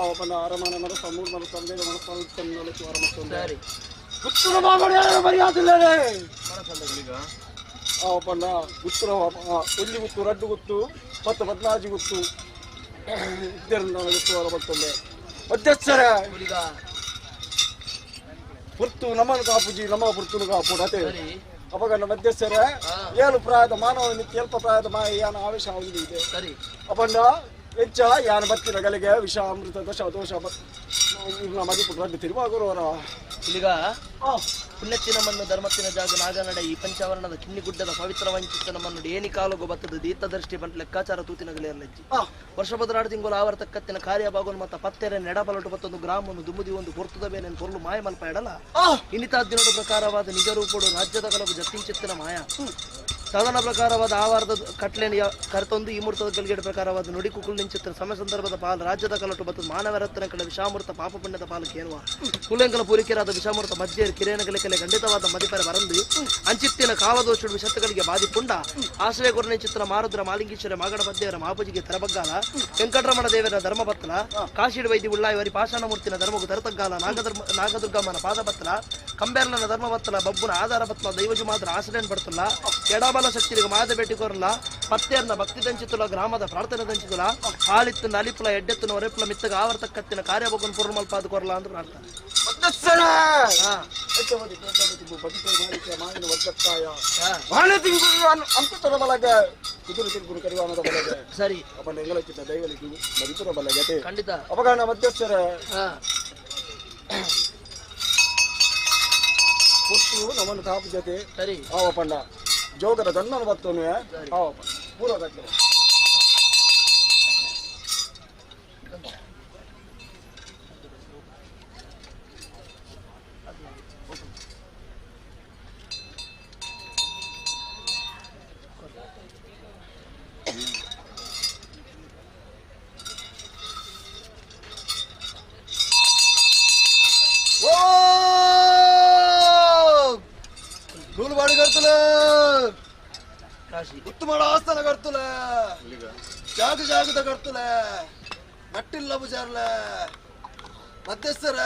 ಅವನ ಅರಮಾನ ಮನಸ್ಥಾನ ಮೂರು ಮನಸ್ಥಾನ ಬೇಗ ಮನಸ್ಥಾನ ನಿತ್ಯವಾರ ಮತ್ತೊಂದು ಗುತ್ತುರ ಮಾಗಡಿ ಯಾರು ಬರೆಯಾದಿಲ್ಲ ಅವನ ಗುತ್ತುರ ಉಳ್ಳಿ ಗುತ್ತು ರಡ್ಡು ಗುತ್ತು ಮತ್ತು ಬದ್ನಾಜಿ ಗುತ್ತು ಇದರಿಂದ ನಿತ್ಯವಾರ ಮತ್ತೊಂದೆ ಮಧ್ಯಸ್ಥರ ಪುರ್ತು ನಮ್ಮನ್ನು ಕಾಪುಜಿ ನಮ್ಮ ಪುರ್ತುನು ಕಾಪು ಅದೇ ಅಪಗಂಡ ಮಧ್ಯಸ್ಥರ ಏಳು ಪ್ರಾಯದ ಮಾನವ ನಿತ್ಯ ಅಲ್ಪ ಪ್ರಾಯದ ಮಾಯ ಯಾನ ಆವೇಶ ಆಗಿದೆ ಅಪಂಡ ಹೆಚ್ಚ ಯಾನ ಬತ್ತಿನ ಗಲಿಗೆ ವಿಷ ಅಮೃತ ದೋಷ ದೋಷ ಮದಿಪು ರಡ್ಡು ತಿರುವಾಗುವವರ ಇಲ್ಲಿಗ ಪುಣ್ಯತ್ತಿನ ಮಣ್ಣು ಧರ್ಮತ್ತಿನ ಜಾಗ ನಾಗನಡೆ ಈ ಪಂಚಾವರಣದ ಕಿನ್ನಿಗುಡ್ಡದ ಪವಿತ್ರ ವಂಚಿತ ನಮ್ಮನ್ನು ಏನಿ ಕಾಲೋಗು ಬತ್ತದ ದೀತ ದೃಷ್ಟಿ ಬಂಟ್ ಲೆಕ್ಕಾಚಾರ ತೂತಿನ ಗಲಿಯರ್ಲೆಜ್ಜಿ ವರ್ಷಭದ್ರಾಡು ತಿಂಗಳು ಆವರ್ತಕ್ಕತ್ತಿನ ಕಾರ್ಯ ಬಾಗೋನು ಮತ್ತ ಪತ್ತೆರೆ ನೆಡಬಲಟು ಮತ್ತೊಂದು ಗ್ರಾಮವನ್ನು ದುಮ್ಮುದಿ ಒಂದು ಪೊರ್ತದ ಬೇನೆ ಪೊರ್ಲು ಮಾಯ ಮಲ್ಪ ಎಡಲ ಇನ್ನಿತಾದ್ದಿನೋಡು ಪ್ರಕಾರವಾದ ನಿಜ ರೂಪೋಡು ರಾಜ್ಯದ ಕಲವು ಜತ್ತಿಂಚಿತ್ತಿನ ಮಾಯ ಸಾಧನ ಪ್ರಕಾರವಾದ ಆವಾರದ ಕಟ್ಲೆಯ ಕರೆತೊಂದು ಈ ಮೂರ್ತದ ಗಲ್ಗೆಡ ಪ್ರಕಾರವಾದ ನುಡಿ ಕುಕುಲ್ ನಿಂಚಿತ್ತಿನ ಸಮಯ ಸಂದರ್ಭದ ಪಾಲು ರಾಜ್ಯದ ಕಲಟು ಬತ್ತದ ಮಾನವರತ್ತನ ಕಡೆ ವಿಷಾಮೃತ ಪಾಪ ಪುಣ್ಯದ ಪಾಲು ಕೇನುವ ಕುಲೆಂಕಲ ಪೂರಿಕೆರಾದ ವಿಷಾಮೃತ ಮಧ್ಯೆ ಕಿರೇನಗಲೆ ಕೆಲೆ ಖಂಡಿತವಾದ ಮದಿಪರ ಬರಂದು ಅಂಚಿತ್ತಿನ ಕಾವದೋಷುಡು ವಿಷತ್ತಗಳಿಗೆ ಬಾಧಿಪುಂಡ ಆಶ್ರಯ ಗುರುನೆ ಚಿತ್ರ ಮಾರುದ್ರ ಮಾಲಿಂಗೇಶ್ವರ ಮಾಗಡ ಮಧ್ಯವರ ಮಾಪುಜಿಗೆ ತೆರಬಗ್ಗಾಲ ವೆಂಕಟರಮಣ ದೇವರ ಧರ್ಮಪತ್ತಲ ಕಾಶಿಡು ವೈದ್ಯ ಉಳ್ಳಾಯವರಿ ಪಾಷಾಣಮೂರ್ತಿನ ಧರ್ಮಗು ತರತಗ್ಗಾಲ ನಾಗದುರ್ಗಮ್ಮನ ಪಾದಪತ್ತಲ ಕಂಬೇರ್ಲನ ಧರ್ಮಪತ್ತಲ ಬಬ್ಬುನ ಆಧಾರ ಪತ್ತಲ ದೈವಜು ಮಾತ್ರ ಆಶ್ರಯನ್ ಪಡ್ತಲ್ಲ ಎಡಬಲ ಶಕ್ತಿಗೆ ಮಾದ ಭೇಟಿ ಕೋರಲ್ಲ ಪತ್ತೆರ್ನ ಭಕ್ತಿ ದಂಚಿತುಲ ಗ್ರಾಮದ ಪ್ರಾರ್ಥನೆ ದಂಚಿತುಲ ಹಾಲಿತ್ತು ನಲಿಪುಲ ಎಡ್ಡೆತ್ತನ ಒರೆಪುಲ ಮಿತ್ತಗ ಆವರ್ತಕ್ಕತ್ತಿನ ಕಾರ್ಯಭೋಗನ್ ಪೂರ್ಣ ಮಲ್ಪಾದ ಕೋರಲ್ಲ ಅಂತ ಪ್ರಾರ್ಥನೆ ಸರಿ ಖಂಡಿತ ಅಪಗಾನ ಮಧ್ಯಸ್ಥರ ಪುಟ್ಟು ನಮ್ಮನ್ನು ಕಾಪು ಜೊತೆ ಸರಿ ಆವ ಪಂಡ ಜೋಗದ ದಣ್ಣನ ಬತ್ತೋನು ಆವ ಪೂರ್ವ ಕಟ್ಟೆ ಉತ್ತಮ ಆಸ್ಥಾನ ಕರ್ತುಲ ಜಾಗ ಜಾಗದ ಕರ್ತುಲ ನಟ್ಟಿಲ್ಲ ಬುಜಾರ್ಲ ಮಧ್ಯಸ್ಥರ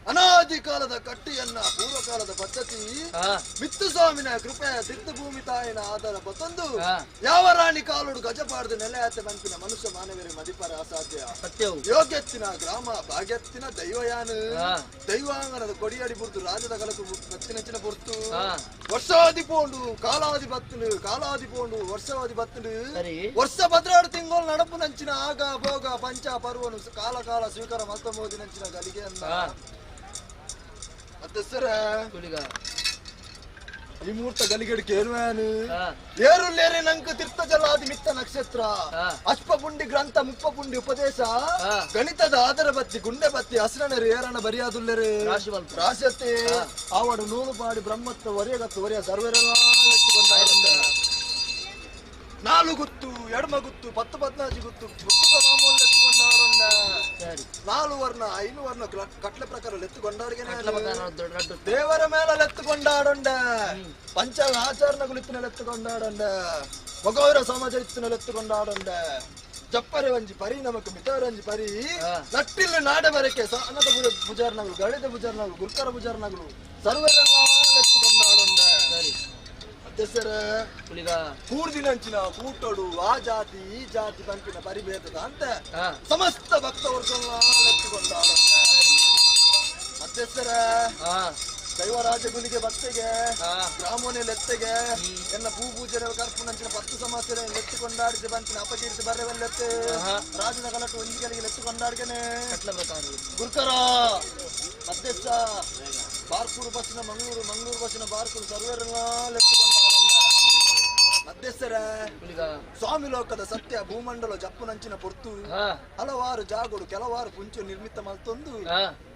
ಅನಾದಿ ಕಾಲದ ಕಟ್ಟಿಯನ್ನ ಪೂರ್ವಕಾಲದ ಪದ್ಧತಿ ಮಿತ್ತು ಸ್ವಾಮಿನ ಕೃಪೆ ದಿತ್ತ ಭೂಮಿ ತಾಯಿನ ಆಧಾರ ಬತ್ತೊಂದು ಯಾವ ರಾಣಿ ಕಾಲುಡು ಗಜಪಾಡ್ದು ನೆಲೆಯಾತ ಬಂತಿನ ಮನುಷ್ಯ ಮಾನವರೇ ಮದಿಪರ ಅಸಾಧ್ಯ ಸತ್ಯವು ಯೋಗ್ಯತ್ತಿನ ಗ್ರಾಮ ಭಾಗ್ಯತ್ತಿನ ದೈವಯಾನ ದೈವಾಂಗನದ ಕೊಡಿಯಡಿ ಬುರ್ದು ರಾಜದ ಕಲಕು ಬತ್ತಿನಂಚಿನ ಬುರ್ತು ವರ್ಷಾದಿ ಪೋಂಡು ಕಾಲಾದಿ ಪೋಂಡು ವರ್ಷವಾದಿ ಬತ್ತಲು ವರ್ಷ ಭದ್ರಾಡು ತಿಂಗಳು ನಡಪು ನಂಚಿನ ಆಗ ಭೋಗ ಪಂಚ ಪರ್ವನು ಕಾಲ ಕಾಲ ಸ್ವೀಕಾರ ಮಲ್ತಮೋದಿ ನಂಚಿನ ಗಲಿಗೆ ಮಧ್ಯಸ್ಥರ ಈ ಮೂರ್ತ ಗಲಿಗಡಿಕೆ ಏನುವೇನು ಏರುಲ್ಲೇರೆ ನಂಕ ತೀರ್ಥ ಜಲಾದಿ ಮಿತ್ತ ನಕ್ಷತ್ರ ಅಶ್ವಪುಂಡಿ ಗ್ರಂಥ ಮುಪ್ಪಪುಂಡಿ ಉಪದೇಶ ಗಣಿತದ ಆದರ ಬತ್ತಿ ಗುಂಡೆ ಬತ್ತಿ ಹಸಿರನರು ಏರಣ ಬರಿಯಾದುಲ್ಲೆರೆ ರಾಶತೆ ಆವಡು ನೂಲು ಪಾಡಿ ಬ್ರಹ್ಮತ್ವ ಒರೆಯಗತ್ತು ಒರೆಯ ಸರ್ವರೆಲ್ಲ ನಾಲು ಗುತ್ತು ಎಡಮ ಗುತ್ತು 10-15 ಗುತ್ತು ಮಾಮೂಲು ಎತ್ತುಕೊಂಡಾಡೊಂಡ ನಾಲು ವರ್ಣ 5 ವರ್ಣ ಕಟ್ಲೆ ಪ್ರಕಾರ ಎತ್ತುಕೊಂಡಾಡಿಗೆ ದೇವರ ಮೇಲೆ ಎತ್ತುಕೊಂಡಾಡೊಂಡ ಪಂಚಾಂಗ ಆಚರಣೆಗಳು ಎತ್ತುಕೊಂಡಾಡೊಂಡ ಭಗವರ ಸಮಾಜ ಎತ್ತುಕೊಂಡಾಡೊಂಡ ಜಪ್ಪರೆ ಒಂಜಿ ಪರಿ ನಮಕ್ ಮಿತವರಂಜಿ ಪರಿ ನಟ್ಟಿಲ್ಲ ನಾಡೆ ಬರಕೆ ಅನ್ನದ ಪೂಜಾರ್ನಗಳು ಗಣಿತ ಪೂಜಾರ್ನಗಳು ಗುರ್ಕರ ಪೂಜಾರ್ನಗಳು ಸರ್ವರೆಲ್ಲ ಎತ್ತುಕೊಂಡಾಡೊಂಡ ಕೂರ್ದಿನಂಚಿನ ಕೂಟೋಡು ಆ ಜಾತಿ ಈ ಜಾತಿ ಪಂಪಿನ ಪರಿಭೇದದ ಅಂತ ಸಮಸ್ತ ಭಕ್ತ ವರ್ಗಗಳನ್ನ ಎತ್ತಿಕೊಂಡಾಡ ಮಧ್ಯಸ್ಥರ ದೈವರಾಜ ಗುಲಿಗೆ ಬತ್ತೆಗೆ ಗ್ರಾಮೋನೆಯಲ್ಲಿ ಎತ್ತೆಗೆ ಎಲ್ಲ ಭೂಪೂಜನೆ ಕರ್ಪುನಂಚಿನ 10 ಸಮಸ್ಯೆ ಎತ್ತಿಕೊಂಡಾಡಿಸಿ ಬಂತಿನ ಅಪಕೀರ್ತಿ ಬರ್ರೆವೆಲ್ಲೆತ್ತೆ ರಾಜನ ಕಲಟು ಒಂದಿಗಳಿಗೆ ಎತ್ತಿಕೊಂಡಾಡ್ಗೆನೆ ಗುರ್ಕರ ಮಧ್ಯಸ್ಥ ಬಾರ್ಕೂರು ಬಸ್ಸಿನ ಮಂಗಳೂರು ಬಸ್ಸಿನ ಬಾರ್ಕೂರು ಸರ್ವೇರೆಲ್ಲ ಎತ್ತಿಕೊಂಡ ಮಧ್ಯಸ್ಥರ ಸ್ವಾಮಿ ಲೋಕದ ಸತ್ಯ ಭೂಮಂಡಲ ಜಪ್ಪುನಂಚಿನ ಪೊರ್ತು ಹಲವಾರು ಜಾಗೋಡು ಕೆಲವಾರು ಪುಂಚು ನಿರ್ಮಿತ ಮಲ್ತೊಂದು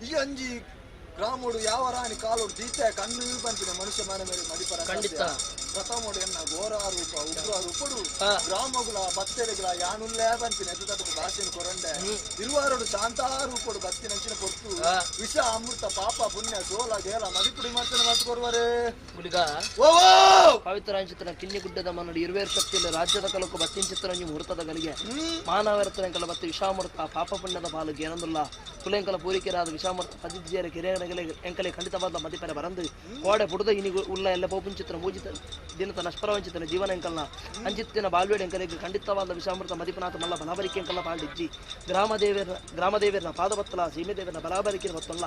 ಈ ಅಂಜಿ ಗ್ರಾಮೋಡು ಯಾವ ರಾಣಿ ಕಾಲೋಡು ದೀತೆ ಕಣ್ಣು ಬಂತಿನ ಮನುಷ್ಯ ಮನೆ ಮೇಲೆ ಮಡಿಪರ ಪ್ರಥಮೋಡೆಯನ್ನ ಘೋರಾರೂಪ ಉಗ್ರಾರೂಪಡು ಗ್ರಾಮಗುಲ ಬತ್ತೆರೆಗಳ ಯಾನುಲ್ಲೇ ಬಂತಿನ ಎದುದಕ್ಕೆ ಭಾಷೆಯನ್ನು ಕೊರಂಡೆ ಇರುವಾರೋಡು ಶಾಂತಾರೂಪಡು ಬತ್ತಿನಂಚಿನ ಕೊಟ್ಟು ವಿಷ ಅಮೃತ ಪಾಪ ಪುಣ್ಯ ಸೋಲ ಗೇಲ ಮದಿಪುಡಿ ಮಾಡ್ತಾನೆ ಮಾಡ್ಕೊರುವರೆ ಹುಡುಗ ಪವಿತ್ರ ಚಿತ್ರ ಕಿನ್ನಿ ಗುಡ್ಡದ ಮನ್ನಡಿ ಇರುವೇರು ಶಕ್ತಿಯಲ್ಲಿ ರಾಜ್ಯದ ಕಲಕು ಬತ್ತಿನ ಚಿತ್ರ ಮುಹೂರ್ತದ ಗಲಿಗೆ ಮಾನವರತನ ಕಲ ಬತ್ತಿ ವಿಷಾಮೃತ ಪಾಪ ಪುಣ್ಯದ ಪಾಲು ಏನಂದಿಲ್ಲ ತುಲೆಂಕಲ ಪೂರಿಕೆರಾದ ವಿಷಾಮೃತ ಪದಿಜ್ಯರ ಕೆರೆಗಲೆ ಎಂಕಲೆ ಖಂಡಿತವಾದ ಮದಿಪರ ಬರಂದು ಕೋಡೆ ಪುಡದ ಇನಿಗು ಉಲ್ಲ ಎಲ್ಲ ಪೋಪುನ ಚಿತ್ರ ಮೂಜಿತ ದಿನತ ನಷ್ಪರವಂಚಿತನ ಜೀವನ ಎಂಕಲ್ನ ಅಂಚಿತ್ತಿನ ಬಾಲ್ವೇಡ್ ಎಂಕಲೆಗೆ ಖಂಡಿತವಾದ ವಿಷಾಮೃತ ಮದಿಪನಾಥ ಮಲ್ಲ ಬಲಾಬರಿಕೆ ಎಂಕಲ್ಲ ಪಾಂಡಿಜ್ಜಿ ಗ್ರಾಮದೇವರನ ಪಾದಬತ್ತಲ ಸೀಮೆದೇವರನ ಬಲಾಬರಿಕೆ ಗೊತ್ತಲ್ಲ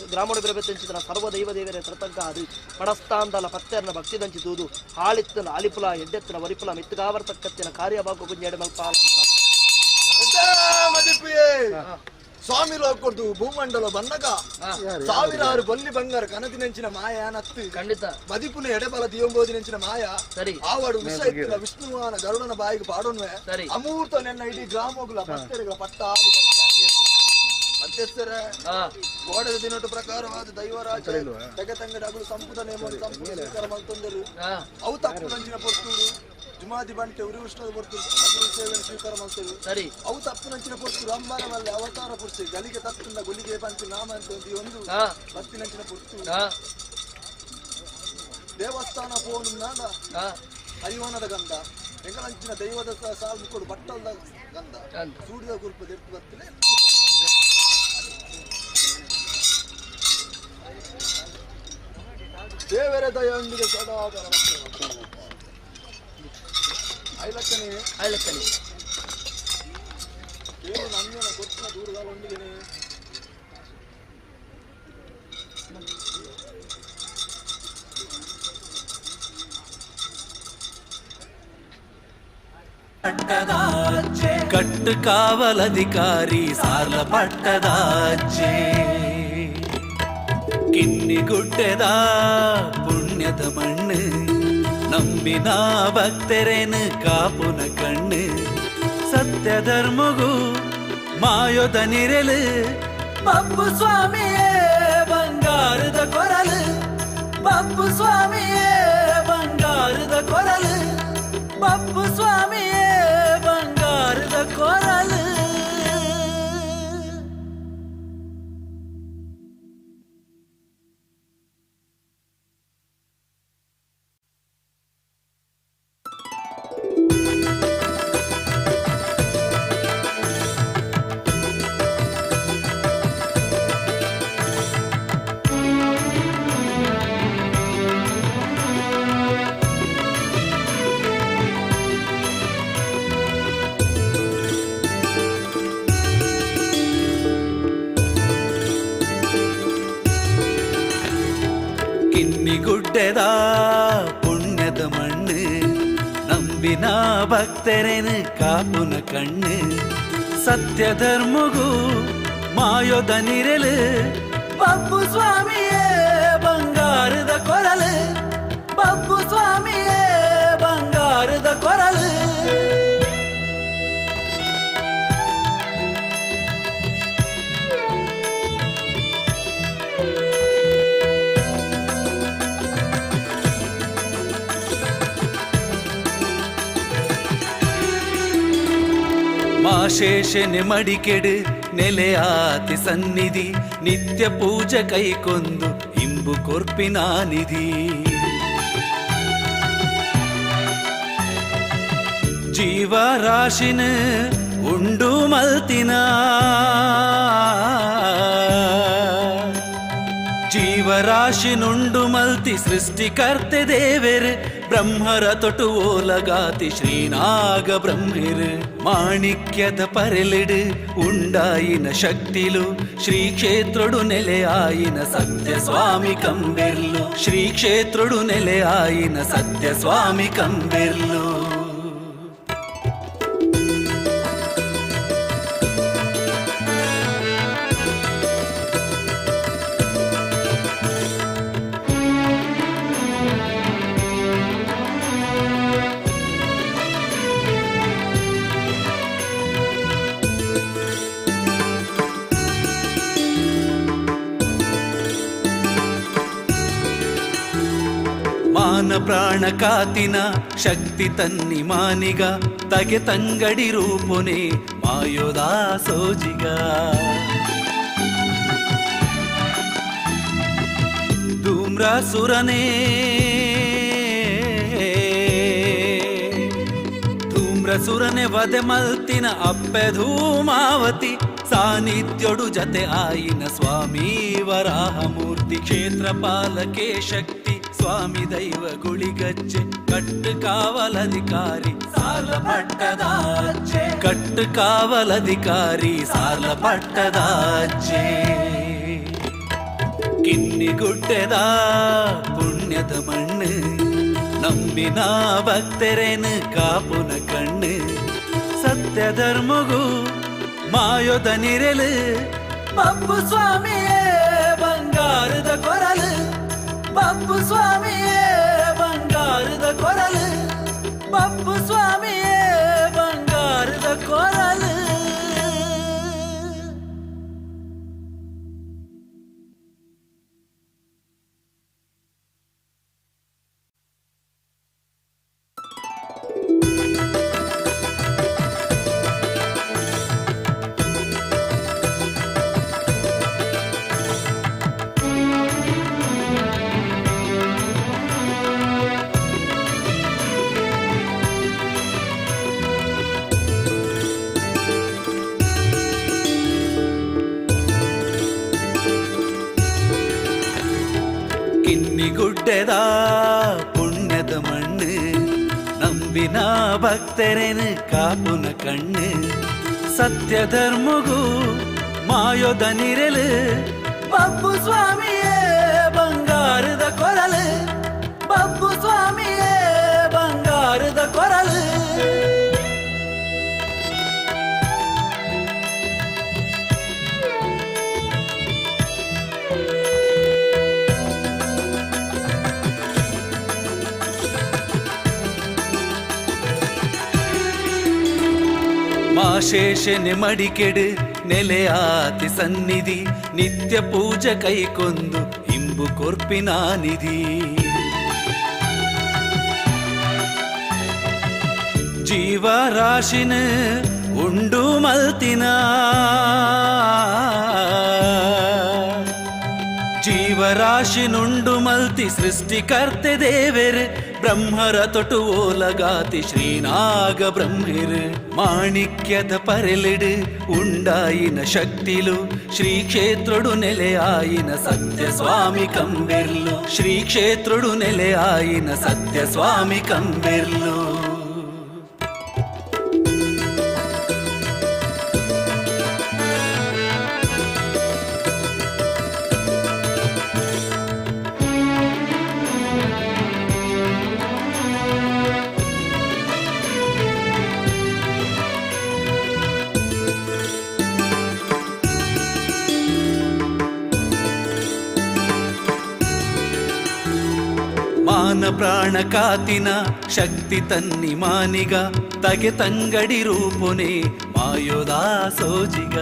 ಗ್ರಾಮೋಡ ಬಿರಬೆತ್ತಂಚಿತನ ಸರ್ವ ದೈವ ದೇವರ ತೃತಂಕ ಅದು ಮಡಸ್ಥಾನದಲ ಪತ್ತೆರನ ಭಕ್ತಿದಂಚಿದುದು ಹಾಳಿತ್ತನ ಅಲಿಪುಲ ಎಡ್ಡೆತ್ತಿನ ವರಿಪುಲ ಮಿತ್ತಗಾವರ್ತಕ್ಕತ್ತಿನ ಕಾರ್ಯಭಾಗ ಗುಂಜೆಡೆ ಮಲ್ಪಾಲ ಸ್ವಾಮಿ ಲೋಕೊಡ್ದು ಭೂಮಂಡಲ ಬನ್ನಗ ಸಾವಿರಾರು ಬಲ್ಲಿ ಬಂಗಾರ ಕನದಿನೆಂಚಿನ ಮಾಯ ನತ್ತು ಖಂಡಿತ ಮದಿಪುನ ಎಡೆಬಲ ದಿಯಂಬೋದಿನೆಂಚಿನ ಮಾಯ ಸರಿ ಆವಾಡು ವಿಷ ಇತ್ತಿನ ವಿಷ್ಣುವಾನ ಗರುಡನ ಬಾಯಿಗೆ ಪಾಡೋನ್ವೆ ಸರಿ ಅಮೂರ್ತ ನೆನ್ನ ಇಡೀ ಗ್ರಾಮಗುಲ ಭಕ್ತರಿಗಳ ಪಟ್ಟ ಮತ್ತೆಸ್ತರ ಕೋಡದ ದಿನದ ಪ್ರಕಾರವಾದ ದೈವರಾಜ ಜಗತ್ತಂಗಡ ಅಗಳು ಸಂಪುಟ ನೇಮ ಸಂಪುಟ ಸ್ವೀಕಾರ ಮಲ್ತೊಂದರು ಅವು ತಪ್ಪು ನಂಚಿನ ಪೊರ್ತೂರು ಜುಮಾದಿ ಬಂಟೆ ಉರಿ ಉಷ್ಣದ ಪೊರ್ತೂರು ಸೇವೆಯನ್ನು ಸ್ವೀಕಾರ ಮಾಡ್ತೇವೆ ಸರಿ ಅವು ತಪ್ಪು ನಂಚಿನ ಪೊರ್ತೂರು ಅಂಬಾರಮಲ್ಲಿ ಅವತಾರ ಪುರುಷ ಗಲಿಗೆ ತತ್ತಿಂದ ಗುಲಿಗೆ ಬಂತು ನಾಮ ಅಂತ ಒಂದು ಬತ್ತಿನಂಚಿನ ಪೊರ್ತೂರು ದೇವಸ್ಥಾನ ಪೋನು ನಾಡ ಹರಿವನದ ಗಂಧ ಎಂಗಳಂಚಿನ ದೈವದ ಸಾಲು ಕೊಡು ಬಟ್ಟಲದ ಗಂಧ ಸೂಡಿದ ಗುರುಪದ ಎತ್ತು ಬರ್ತಿದೆ ದೇವರ ದಯೊಂದಿಗೆ ಸದಾ ಐಲಕ್ಕನಿ ಏನು ನಂಜನ ಗೊತ್ತಿನ ದೂರದೊಂದಿಗೆ ಕಟ್ಟು ಕಾವಲಧಿಕಾರಿ ಸಾರ್ಲ ಪಟ್ಟದಾಚೆ ಕಿನ್ನಿಗುಡ್ಡೆದ ಪುಣ್ಯದ ಮಣ್ಣು ನಂಬಿನ ಭಕ್ತರೇನು ಕಾಪುನ ಕಣ್ಣು ಸತ್ಯ ಧರ್ಮಗೂ ಮಾಯೋದ ನಿರಲು ಪಪ್ಪು ಸ್ವಾಮಿಯೇ ಬಂಗಾರದ ಕೊರಲು ಪಪ್ಪು ಸ್ವಾಮಿಯೇ ಬಂಗಾರದ ಕೊರಲು ಪಪ್ಪು ಸ್ವಾಮಿಯೇ ಬಂಗಾರದ ಕೊರಲು ಕಿನ್ನಿಗುಡ್ಡೆದ ಪುಣ್ಯದ ಮಣ್ಣು ನಂಬಿನ ಭಕ್ತರೇನು ಕಾಪುನ ಕಣ್ಣು ಸತ್ಯ ಧರ್ಮಗೂ ಮಾಯೋದ ನಿರಲು ಪಪ್ಪು ಸ್ವಾಮಿಯೇ ಬಂಗಾರದ ಕೊರಲು ಪಪ್ಪು ಸ್ವಾಮಿಯೇ ಬಂಗಾರದ ಕೊರಲು ಮಾಶೇಷನೆ ಮಡಿಕೆಡು ನೆಲೆಯಾತಿ ಸನ್ನಿಧಿ ನಿತ್ಯ ಪೂಜೆ ಕೈಕೊಂದು ಇಂಬು ಕೊರ್ಪಿನ ನಿಧಿ ಜೀವರಾಶಿನ ಉಂಡು ಮಲ್ತಿನ ಜೀವರಾಶಿನುಂಡು ಮಲ್ತಿ ಸೃಷ್ಟಿಕರ್ತೆ ದೇವೆರ್ ಬ್ರಹ್ಮರ ತೊಟು ಓಲಗಾತಿ ಶ್ರೀನಾಗ ಬ್ರಹ್ಮಿರ್ ಮಾಣಿಕ್ಯದ ಪರೆಲಿಡು ಉಂಡಾಯಿನ ಶಕ್ತಿಲು ಶ್ರೀ ಕ್ಷೇತ್ರಡು ನೆಲೆಯಾಯಿನ ಸತ್ಯ ಸ್ವಾಮಿ ಕಂಬೆರ್ಲು ಶ್ರೀ ಕ್ಷೇತ್ರಡು ನೆಲೆಯಾಯಿನ ಸತ್ಯ ಸ್ವಾಮಿ ಕಂಬೆರ್ಲು ಪ್ರಾಣ ಕಾತಿನ ಶಕ್ತಿ ತನ್ನಿ ಮಾನಿಗ ತಗೆ ತಂಗಡಿ ರೂಪುನೆ ಮಾಯೋದ ಸೋಜಿಗ ಧೂಮ್ರಸುರನೇ ಧೂಮ್ರಸುರನೆ ವದೆ ಮಲ್ತಿನ ಅಪ್ಪೆ ಧೂಮಾವತಿ ಸಾನ್ನಿಧ್ಯೋಡು ಜತೆ ಆಯಿನ ಸ್ವಾಮಿ ವರಾಹಮೂರ್ತಿ ಕ್ಷೇತ್ರಪಾಲಕೆ ಶಕ್ತಿ ಸ್ವಾಮಿ ದೈವ ಗುಳಿಗಜ್ಜೆ ಕಟ್ಟು ಕಾವಲಧಿಕಾರಿ ಸಾಲ ಪಟ್ಟದಾಜೆ ಕಟ್ಟು ಕಾವಲಧಿಕಾರಿ ಸಾಲ ಪಟ್ಟದಾಜೆ ಕಿನ್ನಿಗುಡ್ಡೆದ ಪುಣ್ಯದ ಮಣ್ಣು ನಂಬಿನ ಭಕ್ತರೇನು ಕಾಪುನ ಕಣ್ಣು ಸತ್ಯ ಧರ್ಮಗೂ ಮಾಯೋದ ನಿರಲು ಪಪ್ಪು ಸ್ವಾಮಿಯೇ ಬಂಗಾರದ ಕೊರಲು ಪಪ್ಪು ಸ್ವಾಮಿಯೇ ಬಂಗಾರದ ಕೊರಲು ಪಪ್ಪು ಸ್ವಾಮಿಯೇ ಬಂಗಾರದ ಕೊರಲು ಕಿನ್ನಿಗುಡ್ಡೆದ ಪುಣ್ಯದ ಮಣ್ಣು ನಂಬಿನ ಭಕ್ತರೇನು ಕಾಪುನ ಕಣ್ಣು ಸತ್ಯ ಧರ್ಮಗೂ ಮಾಯೋದ ನಿರಲು ಪಪ್ಪು ಸ್ವಾಮಿಯೇ ಬಂಗಾರದ ಕೊರಲು ಪಪ್ಪು ಸ್ವಾಮಿಯೇ ಬಂಗಾರದ ಕೊರಲು ಮಾಶೇಷನೆ ಮಡಿಕೆಡು ನೆಲೆಯಾತಿ ಸನ್ನಿಧಿ ನಿತ್ಯ ಪೂಜೆ ಕೈಕೊಂದು ಇಂಬು ಕೊರ್ಪಿನ ನಿಧಿ ಜೀವರಾಶಿನ ಉಂಡು ಮಲ್ತಿನ ಜೀವರಾಶಿನುಂಡು ಮಲ್ತಿ ಸೃಷ್ಟಿಕರ್ತೆ ದೇವೆರ್ ಬ್ರಹ್ಮರ ತೊಟು ಓಲಗಾತಿ ಶ್ರೀನಾಗ ಬ್ರಹ್ಮಿರ್ ಮಾಣಿಕ್ಯದ ಪರೆಲಿಡು ಉಂಡಾಯಿನ ಶಕ್ತಿಲು ಶ್ರೀ ಕ್ಷೇತ್ರಡು ನೆಲೆಯಾಯಿನ ಸತ್ಯ ಸ್ವಾಮಿ ಕಂಬೆರ್ಲು ಶ್ರೀ ಕ್ಷೇತ್ರಡು ನೆಲೆಯಾಯಿನ ಸತ್ಯ ಸ್ವಾಮಿ ಕಂಬೆರ್ಲು ಮಾನ ಪ್ರಾಣ ಕಾತಿನ ಶಕ್ತಿ ತನ್ನಿ ಮಾನಿಗ ತಗೆ ತಂಗಡಿ ರೂಪುನೆ ಮಾಯೋದ ಸೋಜಿಗ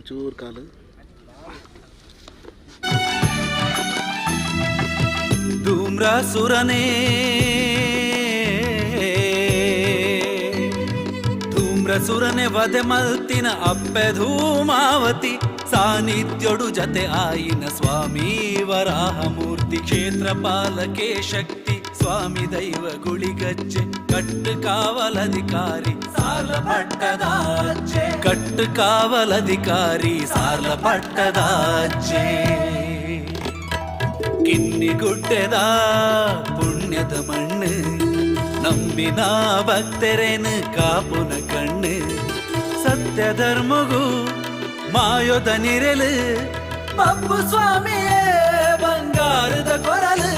ಚೂರು ಕಾಲು ಧೂಮ್ರಾಸುರನೇ ಧೂಮ್ರಸುರನೆ ವಧೆ ಮಲ್ತಿನ ಅಪ್ಪೆ ಧೂಮಾವತಿ ಸಾನ್ನಿಧ್ಯೋಡು ಜತೆ ಆಯಿನ ಸ್ವಾಮಿ ವರಾಹಮೂರ್ತಿ ಕ್ಷೇತ್ರಪಾಲಕೆ ಶಕ್ತಿ ಸ್ವಾಮಿ ದೈವ ಗುಳಿಗಜ್ಜೆ ಕಟ್ಟು ಕಾವಲಧಿಕಾರಿ ಸಾಲ ಪಟ್ಟದಾಜ್ಜೆ ಕಟ್ಟು ಕಾವಲಧಿಕಾರಿ ಸಾಲ ಪಟ್ಟದಾಜ್ಜೆ ಕಿನ್ನಿಗುಡ್ಡೆದ ಪುಣ್ಯದ ಮಣ್ಣು ನಂಬಿನ ಭಕ್ತರೇನು ಕಾಪುನ ಕಣ್ಣು ಸತ್ಯ ಧರ್ಮಗೂ ಮಾಯೋದ ನಿರಲು ಪಪ್ಪು ಸ್ವಾಮಿಯೇ ಬಂಗಾರದ ಕೊರಲು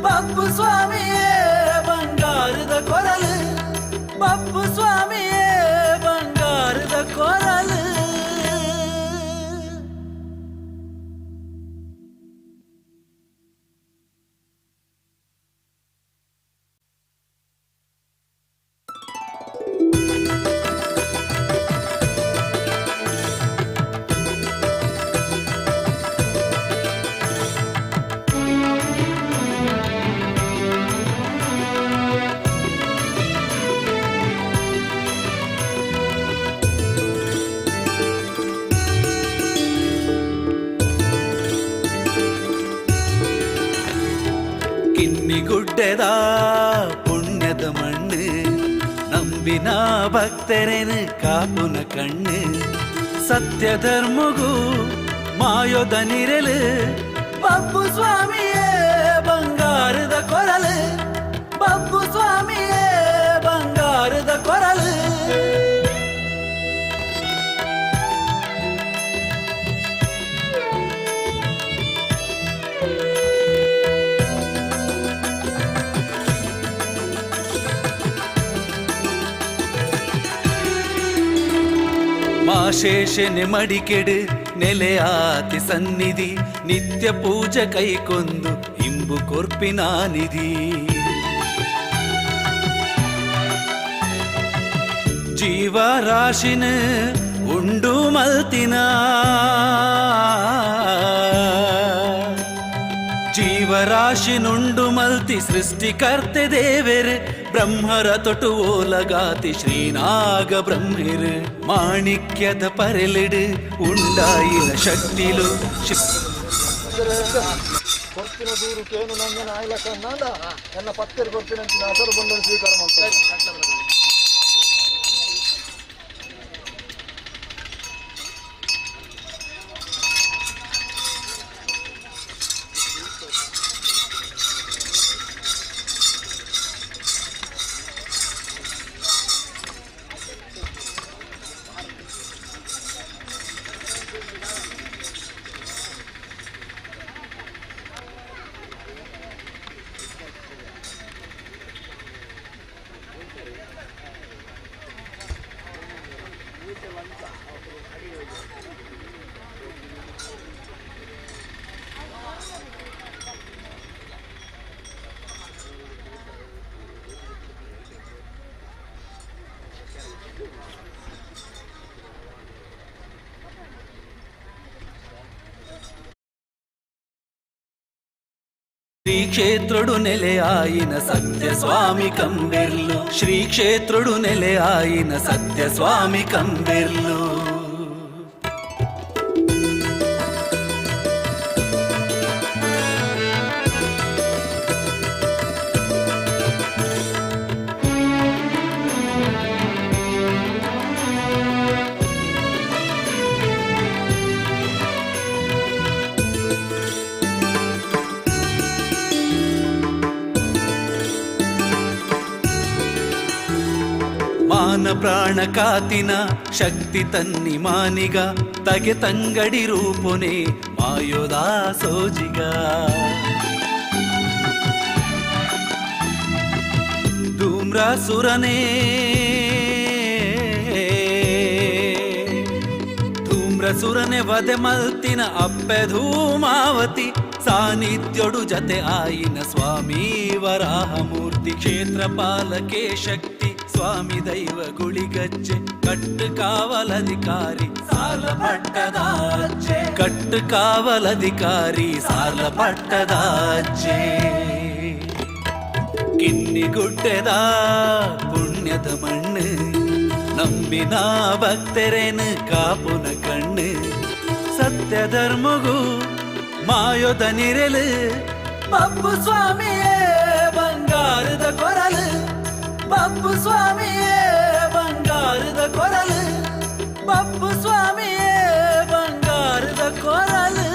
ಪಪ್ಪು ಸ್ವಾಮಿಯೇ ಬಂಗಾರದ ಕೊರಲು ಪಪ್ಪು ಸ್ವಾಮಿಯೇ ಬಂಗಾರದ ಕೊರಲು ಕಿನ್ನಿಗುಡ್ಡೆದ ಪುಣ್ಯದ ಮಣ್ಣು ನಂಬಿನ ಭಕ್ತರೇನು ಕಾಪುನ ಕಣ್ಣು ಸತ್ಯ ಧರ್ಮಗೂ ಮಾಯೋದ ನಿರಲು ಪಪ್ಪು ಸ್ವಾಮಿಯೇ ಬಂಗಾರದ ಕೊರಲು ಪಪ್ಪು ಸ್ವಾಮಿಯೇ ಬಂಗಾರದ ಕೊರಲು ಮಾಶೇಷನೆ ಮಡಿಕೆಡು ನೆಲೆಯಾತಿ ಸನ್ನಿಧಿ ನಿತ್ಯ ಪೂಜೆ ಕೈಕೊಂದು ಇಂಬು ಕೊರ್ಪಿನ ನಿಧಿ ಜೀವರಾಶಿನ ಉಂಡು ಮಲ್ತಿನ ಜೀವರಾಶಿನುಂಡು ಮಲ್ತಿ ಸೃಷ್ಟಿಕರ್ತೆ ದೇವೆರ್ ಬ್ರಹ್ಮರ ತೊಟು ಓಲಗಾತಿ ಶ್ರೀನಾಗ ಬ್ರಹ್ಮಿರ್ ಮಾಣಿಕ್ಯದ ಪರೆಲಿಡು ಉಂಡಾಯಿನ ಶಕ್ತಿಲು ಕೊರ್ತಿನ ದೂರು ಕೇನು ನಂಜನ ಆಯ್ಲಕ್ಕ ನಾದ ನನ್ನ ಪತ್ತೆರು ಕೊರ್ತಿನ ಅದರ ಬಂದನ್ನು ಸ್ವೀಕಾರ ಮಾಡ್ತಾರೆ. ಶ್ರೀ ಕ್ಷೇತ್ರಡು ನೆಲೆಯಾಯಿನ ಸತ್ಯ ಸ್ವಾಮಿ ಕಂಬೆರ್ಲು ಶ್ರೀ ಕ್ಷೇತ್ರಡು ನೆಲೆಯಾಯಿನ ಸತ್ಯ ಸ್ವಾಮಿ ಕಂಬೆರ್ಲು ಮಾನ ಪ್ರಾಣ ಕಾತಿನ ಶಕ್ತಿ ತನ್ನಿ ಮಾನಿಗ ತಗೆ ತಂಗಡಿ ರೂಪುನೆ ಮಾಯೋದಾ ಸೋಜಿಗ ಧೂಮ್ರಾಸುರನೇ ಧೂಮ್ರಸುರನೆ ವಧೆ ಮಲ್ತಿನ ಅಪ್ಪೆ ಧೂಮಾವತಿ ಸಾನ್ನಿಧ್ಯೋಡು ಜತೆ ಆಯಿನ ಸ್ವಾಮಿ ವರಾಹಮೂರ್ತಿ ಕ್ಷೇತ್ರಪಾಲಕೆ ಶಕ್ತಿ ಸ್ವಾಮಿ ದೈವ ಗುಳಿಗಜ್ಜೆ ಕಟ್ಟು ಕಾವಲಧಿಕಾರಿ ಸಾಲ ಪಟ್ಟದಾಜ್ಜೆ ಕಟ್ಟು ಕಾವಲಧಿಕಾರಿ ಸಾಲ ಪಟ್ಟದಾಜ್ಜೆ ಕಿನ್ನಿಗುಡ್ಡೆದ ಪುಣ್ಯದ ಮಣ್ಣು ನಂಬಿನ ಭಕ್ತರೇನು ಕಾಪುನ ಕಣ್ಣು ಸತ್ಯ ಧರ್ಮಗೂ ಮಾಯೋದ ನಿರಲು ಪಪ್ಪು ಸ್ವಾಮಿಯೇ ಬಂಗಾರದ ಕೊರಲು ಪಪ್ಪು ಸ್ವಾಮಿಯೇ ಬಂಗಾರದ ಕೊರಲು ಪಪ್ಪು ಸ್ವಾಮಿಯೇ ಬಂಗಾರದ ಕೊರಲು.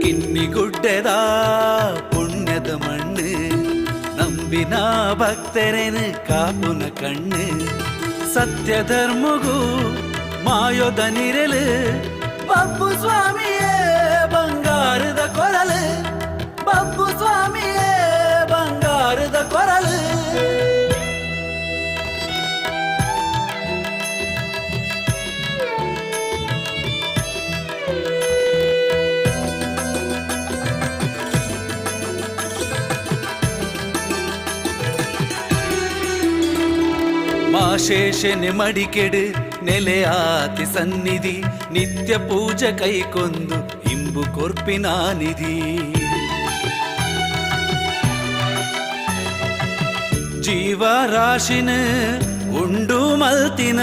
ಕಿನ್ನಿಗುಡ್ಡೆದ ಪುಣ್ಯದ ಮಣ್ಣು ನಂಬಿನ ಭಕ್ತರೇನು ಕಾಪುನ ಕಣ್ಣು ಸತ್ಯ ಧರ್ಮಗೂ ಮಾಯೋದ ನಿರಲು ಪಪ್ಪು ಸ್ವಾಮಿಯೇ ಬಂಗಾರದ ಕೊರಲು ಪಪ್ಪು ಸ್ವಾಮಿಯೇ ಬಂಗಾರದ ಕೊರಲು. ಮಾಶೇಷನೆ ಮಡಿಕೆಡು ನೆಲೆಯಾತಿ ಸನ್ನಿಧಿ ನಿತ್ಯ ಪೂಜೆ ಕೈಕೊಂದು ಇಂಬು ಕೊರ್ಪಿನ ನಿಧಿ ಜೀವರಾಶಿನ ಉಂಡು ಮಲ್ತಿನ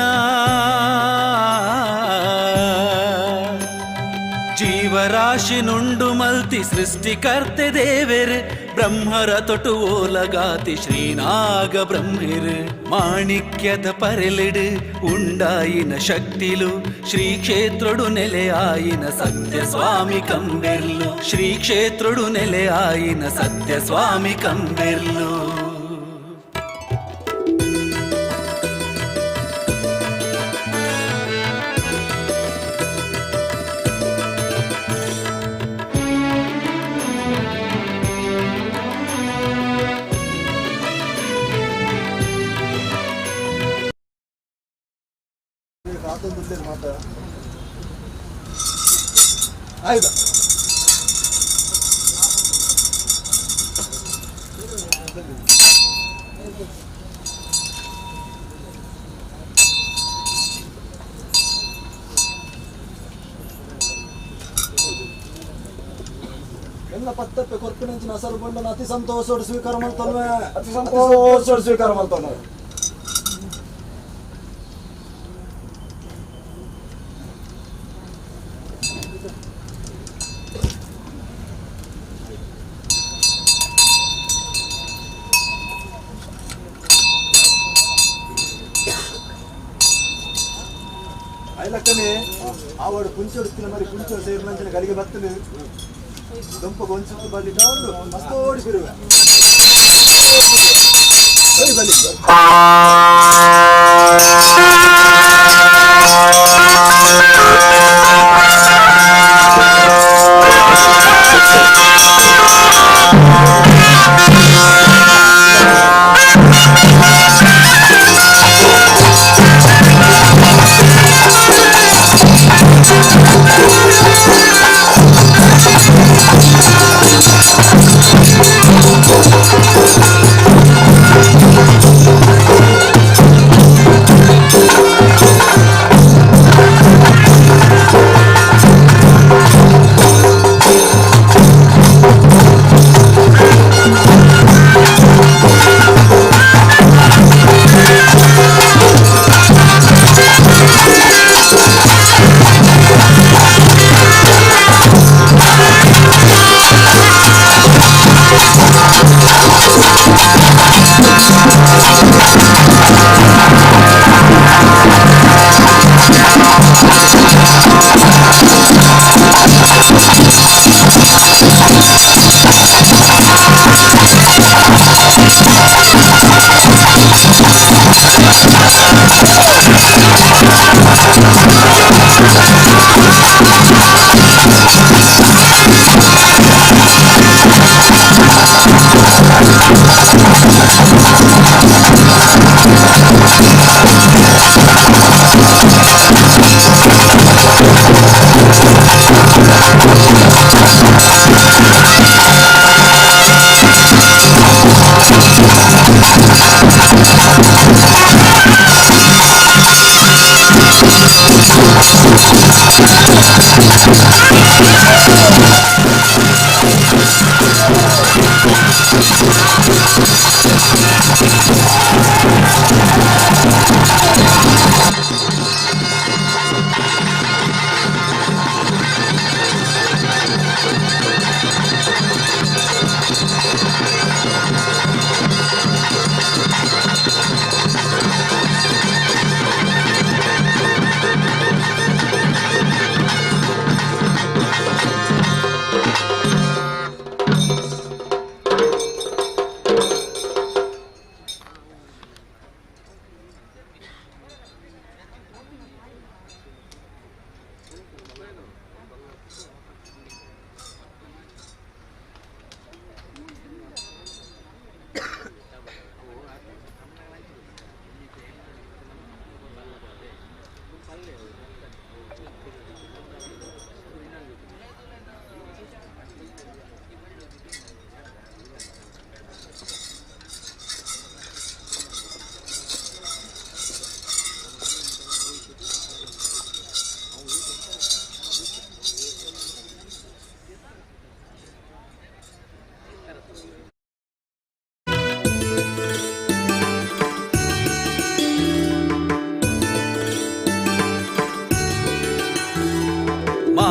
ಜೀವರಾಶಿನುಂಡು ಮಲ್ತಿ ಸೃಷ್ಟಿಕರ್ತೆ ದೇವೆರ್ ಬ್ರಹ್ಮರ ತೊಟು ಓಲಗಾತಿ ಶ್ರೀನಾಗ ಬ್ರಹ್ಮಿರ್ ಮಾಣಿಕ್ಯದ ಪರೆಲಿಡು ಉಂಡಾಯಿನ ಶಕ್ತಿಲು ಶ್ರೀ ಕ್ಷೇತ್ರಡು ನೆಲೆಯಾಯಿನ ಸತ್ಯ ಸ್ವಾಮಿ ಕಂಬೆರ್ಲು ಶ್ರೀ ಕ್ಷೇತ್ರಡು ನೆಲೆಯಾಯಿನ ಸತ್ಯ ಸ್ವಾಮಿ ಕಂಬೆರ್ಲು. ಆಯ್ತಾ ಎಲ್ಲ ಪತ್ತಪ್ಪೆ ಕೊರ್ಪಿನಂಚಿನ ಅಸಲು ಬಂಡನ ಅತಿ ಸಂತೋಷೋಡು ಸ್ವೀಕಾರ ಮಾಡ್ತಾನೆ ಅತಿ ಸಂತೋಷೋಡು ಸ್ವೀಕಾರ ಮಾಡ್ತಾನೆ. ಐಲಕ್ಕನೆ ಆವಾಡು ಕುಂಚೊಡುತ್ತಿನ ಮರಿ ಕುಂಚೊಡು ಸೇರಿ ಮಂಚಿನ ಗಲಿಗೆ ಬತ್ತಲು ದುಂಪ ಗೊಂಚು ಬಲ್ಲಿ ತಗೊಂಡು ಮಸ್ತೋಡಿ ಬಿರುವೆ ಬಲ್ಲಿ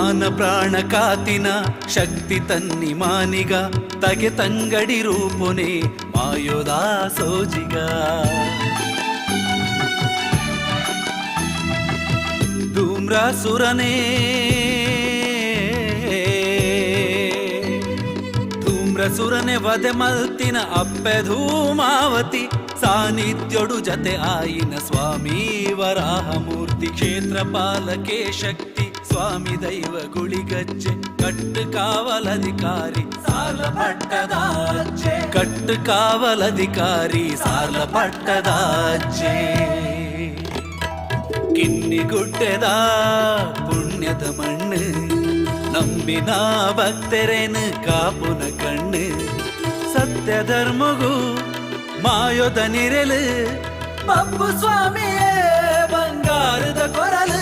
ಮಾನ ಪ್ರಾಣ ಕಾತಿನ ಶಕ್ತಿ ತನ್ನಿ ಮಾನಿಗ ತಗೆ ತಂಗಡಿ ರೂಪುನೆ ಮಾಯೋದಾ ಸೋಜಿಗ ಧೂಮ್ರಾಸುರನೇ ಧೂಮ್ರಸುರನೆ ವಧೆ ಮಲ್ತಿನ ಅಪ್ಪೆ ಧೂಮಾವತಿ ಸಾನ್ನಿಧ್ಯೋಡು ಜತೆ ಆಯಿನ ಸ್ವಾಮಿ ವರಾಹಮೂರ್ತಿ ಕ್ಷೇತ್ರಪಾಲಕೆ ಶಕ್ತಿ ಸ್ವಾಮಿ ದೈವ ಗುಳಿಗಜ್ಜೆ ಕಟ್ಟು ಕಾವಲಧಿಕಾರಿ ಸಾಲ ಪಟ್ಟದಾಜ್ಜೆ ಕಟ್ಟು ಕಾವಲಧಿಕಾರಿ ಸಾಲ ಪಟ್ಟದಾಜ್ಜೆ ಕಿನ್ನಿಗುಡ್ಡೆದ ಪುಣ್ಯದ ಮಣ್ಣು ನಂಬಿನ ಭಕ್ತರೇನು ಕಾಪುನ ಕಣ್ಣು ಸತ್ಯ ಧರ್ಮಗೂ ಮಾಯೋದ ನಿರಲು ಬಪ್ಪು ಸ್ವಾಮಿಯೇ ಬಂಗಾರದ ಕೊರಲು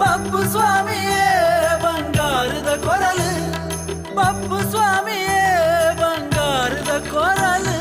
ಬಪ್ಪು ಸ್ವಾಮಿಯೇ ಬಂಗಾರದ ಕೊರಲು ಬಪ್ಪು ಸ್ವಾಮಿಯೇ ಬಂಗಾರದ ಕೊರಲು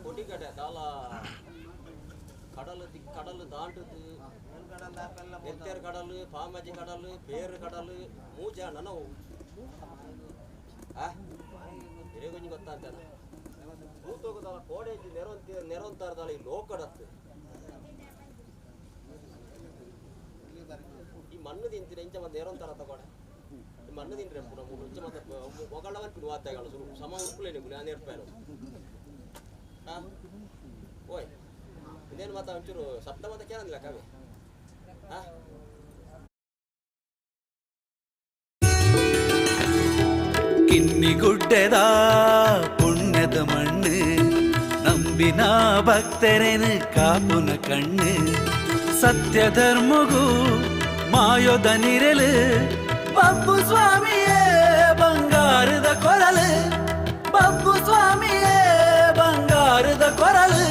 கொடிக்கடை தாளா கடல் தாண்டுது ಎತ್ತೇರ್ ಕಡಲು ಪಾಮಜಿ ಕಡಲು ಬೇರು ಕಡಲು ಮೂಜ ನನವು ಹಿರೇಗೊಂಜಿ ಗೊತ್ತಾಗ್ತಾನ ಭೂತೋಗದಲ್ಲ ಕೋಡೇಜಿ ನೆರವಂತಾರದಲ್ಲ ಈ ಲೋಕಡತ್ತು ಈ ಮಣ್ಣು ತಿಂತೀನಿ ಇಂಚ ಮತ್ತೆ ನೆರವಂತಾರ ತಗೋಡೆ ಈ ಮಣ್ಣು ತಿಂಟ್ರೆ ಇಂಚ ಮತ್ತೆ ಒಗಳವನ್ ವಾರ್ತೆಗಳು ಸಮ ಉರುಕುಲೇನು ನಾನು ಇರ್ಪಾನು ಓಯ್ ಇದೇನು ಮಾತಾ ಒಂಚೂರು ಶಬ್ದ ಮಾತ ಕೇಳಂದಿಲ್ಲ ಕವಿ കിന്നിഗുഡ്ഡത പുണ്യത മണ്ണ് ನಂಬಿನ ಭಕ್ತರೇನು ಕಾಪುನ ಕಣ್ಣು ಸತ್ಯಧರ್ಮಗೂ ಮಾಯೋದ ನಿರಲು ಬಬ್ಬು ಸ್ವಾಮಿಯೇ ಬಂಗಾರದ ಕೊರಲು ಬಬ್ಬು ಸ್ವಾಮಿಯೇ ಬಂಗಾರದ ಕೊರಲು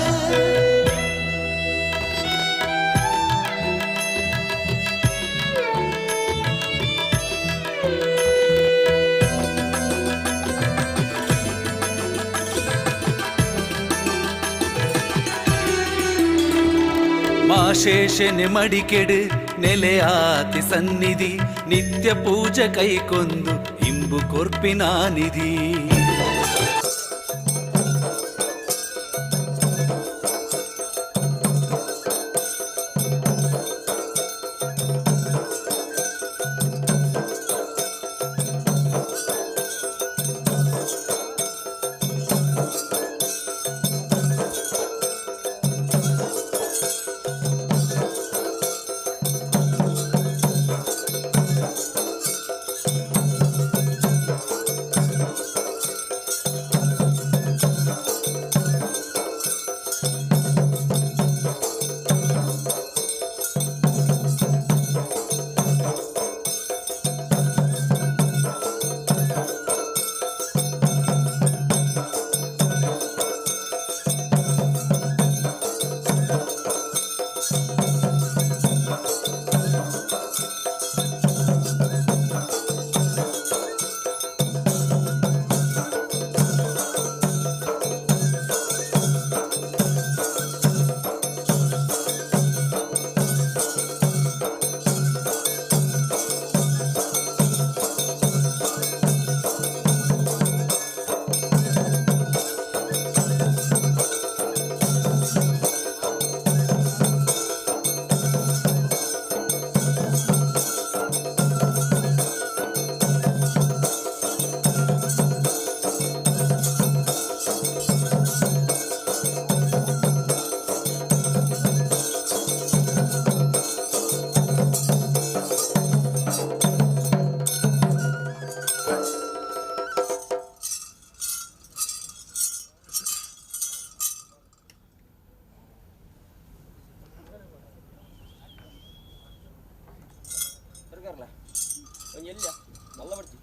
ಮಾಶೇಷನೆ ಮಡಿಕೆಡು ನೆಲೆಯಾತಿ ಸನ್ನಿಧಿ ನಿತ್ಯ ಪೂಜೆ ಕೈಕೊಂದು ಇಂಬು ಕೊರ್ಪಿನ ನಿಧಿ ಎಲ್ಲಿಯ ಮಲ್ಲ ಬರ್ತಿ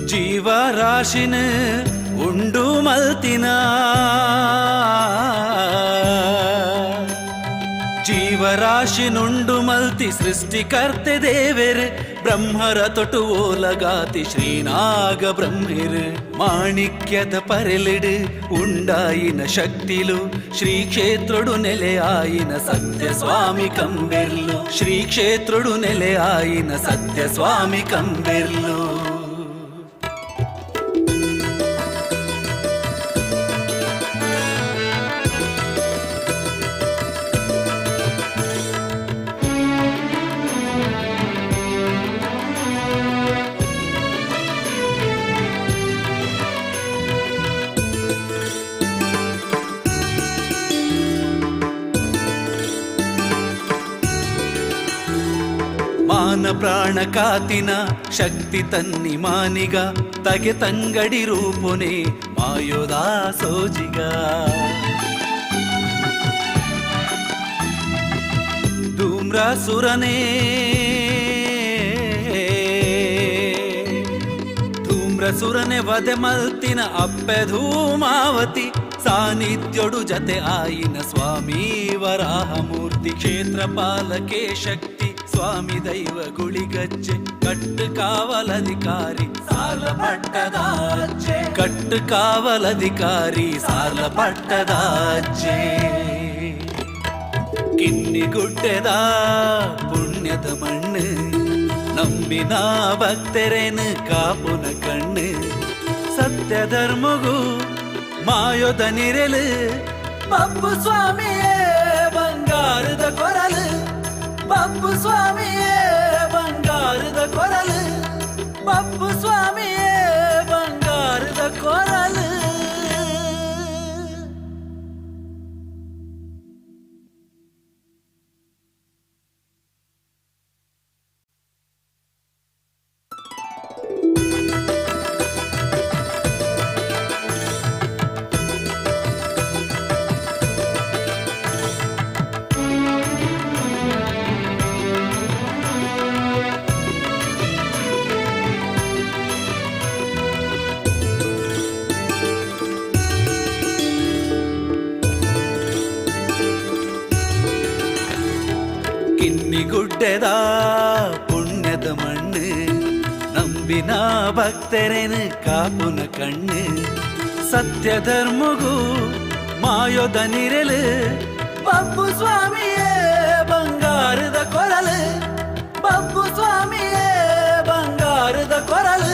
ಜೀವರಾಶಿನ ಉಂಡು ಮಲ್ತಿನ ಜೀವರಾಶಿನುಂಡು ಮಲ್ತಿ ಸೃಷ್ಟಿಕರ್ತೆ ದೇವೆರ್ ಬ್ರಹ್ಮರ ತೊಟು ಓಲಗಾತಿ ಶ್ರೀನಾಗ ಬ್ರಹ್ಮಿರ್ ಮಾಣಿಕ್ಯದ ಪರೆಲಿಡ್ ಉಂಡಾಯಿನ ಶಕ್ತಿಲು ಶ್ರೀ ಕ್ಷೇತ್ರಡು ನೆಲೆಯಾಯಿನ ಸತ್ಯ ಸ್ವಾಮಿ ಕಂಬೆರ್ಲು ಶ್ರೀ ಕ್ಷೇತ್ರಡು ನೆಲೆಯಾಯಿನ ಸತ್ಯ ಸ್ವಾಮಿ ಕಂಬೆರ್ಲು ಮಾನ ಪ್ರಾಣ ಕಾತಿನ ಶಕ್ತಿ ತನ್ನಿ ಮಾನಿಗ ತಗೆ ತಂಗಡಿ ರೂಪುನೆ ಮಾಯೋದಾ ಸೋಜಿಗ ಧೂಮ್ರಸುರನೇ ಧೂಮ್ರಸುರನೆ ವದೆ ಮಲ್ತಿನ ಅಪ್ಪೆ ಧೂಮಾವತಿ ಸಾನ್ನಿಧ್ಯೋಡು ಜತೆ ಆಯಿನ ಸ್ವಾಮಿ ವರಾಹಮೂರ್ತಿ ಕ್ಷೇತ್ರಪಾಲಕೆ ಶಕ್ತಿ ಸ್ವಾಮಿ ದೈವ ಗುಳಿಗಜ್ಜೆ ಕಟ್ಟು ಕಾವಲಧಿಕಾರಿ ಸಾಲ ಪಟ್ಟದಾಜ್ಜೆ ಕಟ್ಟು ಕಾವಲಧಿಕಾರಿ ಸಾಲ ಪಟ್ಟದಾಜ್ಜೆ ಕಿನ್ನಿಗುಡ್ಡೆದ ಪುಣ್ಯದ ಮಣ್ಣು ನಂಬಿನ ಭಕ್ತರೇನು ಕಾಪುನ ಕಣ್ಣು ಸತ್ಯ ಧರ್ಮಗೂ ಮಾಯೋದ ನಿರೆಲು ಪಪ್ಪು ಸ್ವಾಮಿಯೇ ಬಂಗಾರದ ಕೊರಲು ಪಪ್ಪು ಸ್ವಾಮಿಯೇ ಬಂಗಾರದ ಕೊರಲು ಪಪ್ಪು ಸ್ವಾಮಿಯೇ ಬಂಗಾರದ ಕೊರಲು ಕಿನ್ನಿಗುಡ್ಡೆದ ಪುಣ್ಯದ ಮಣ್ಣು ನಂಬಿನ ಭಕ್ತರೇನು ಕಾಪುನ ಕಣ್ಣು ಸತ್ಯ ಧರ್ಮಗೂ ಮಾಯೋದ ನಿರೆಲು ಪಪ್ಪು ಸ್ವಾಮಿಯೇ ಬಂಗಾರದ ಕೊರಲು ಪಪ್ಪು ಸ್ವಾಮಿಯೇ ಬಂಗಾರದ ಕೊರಲು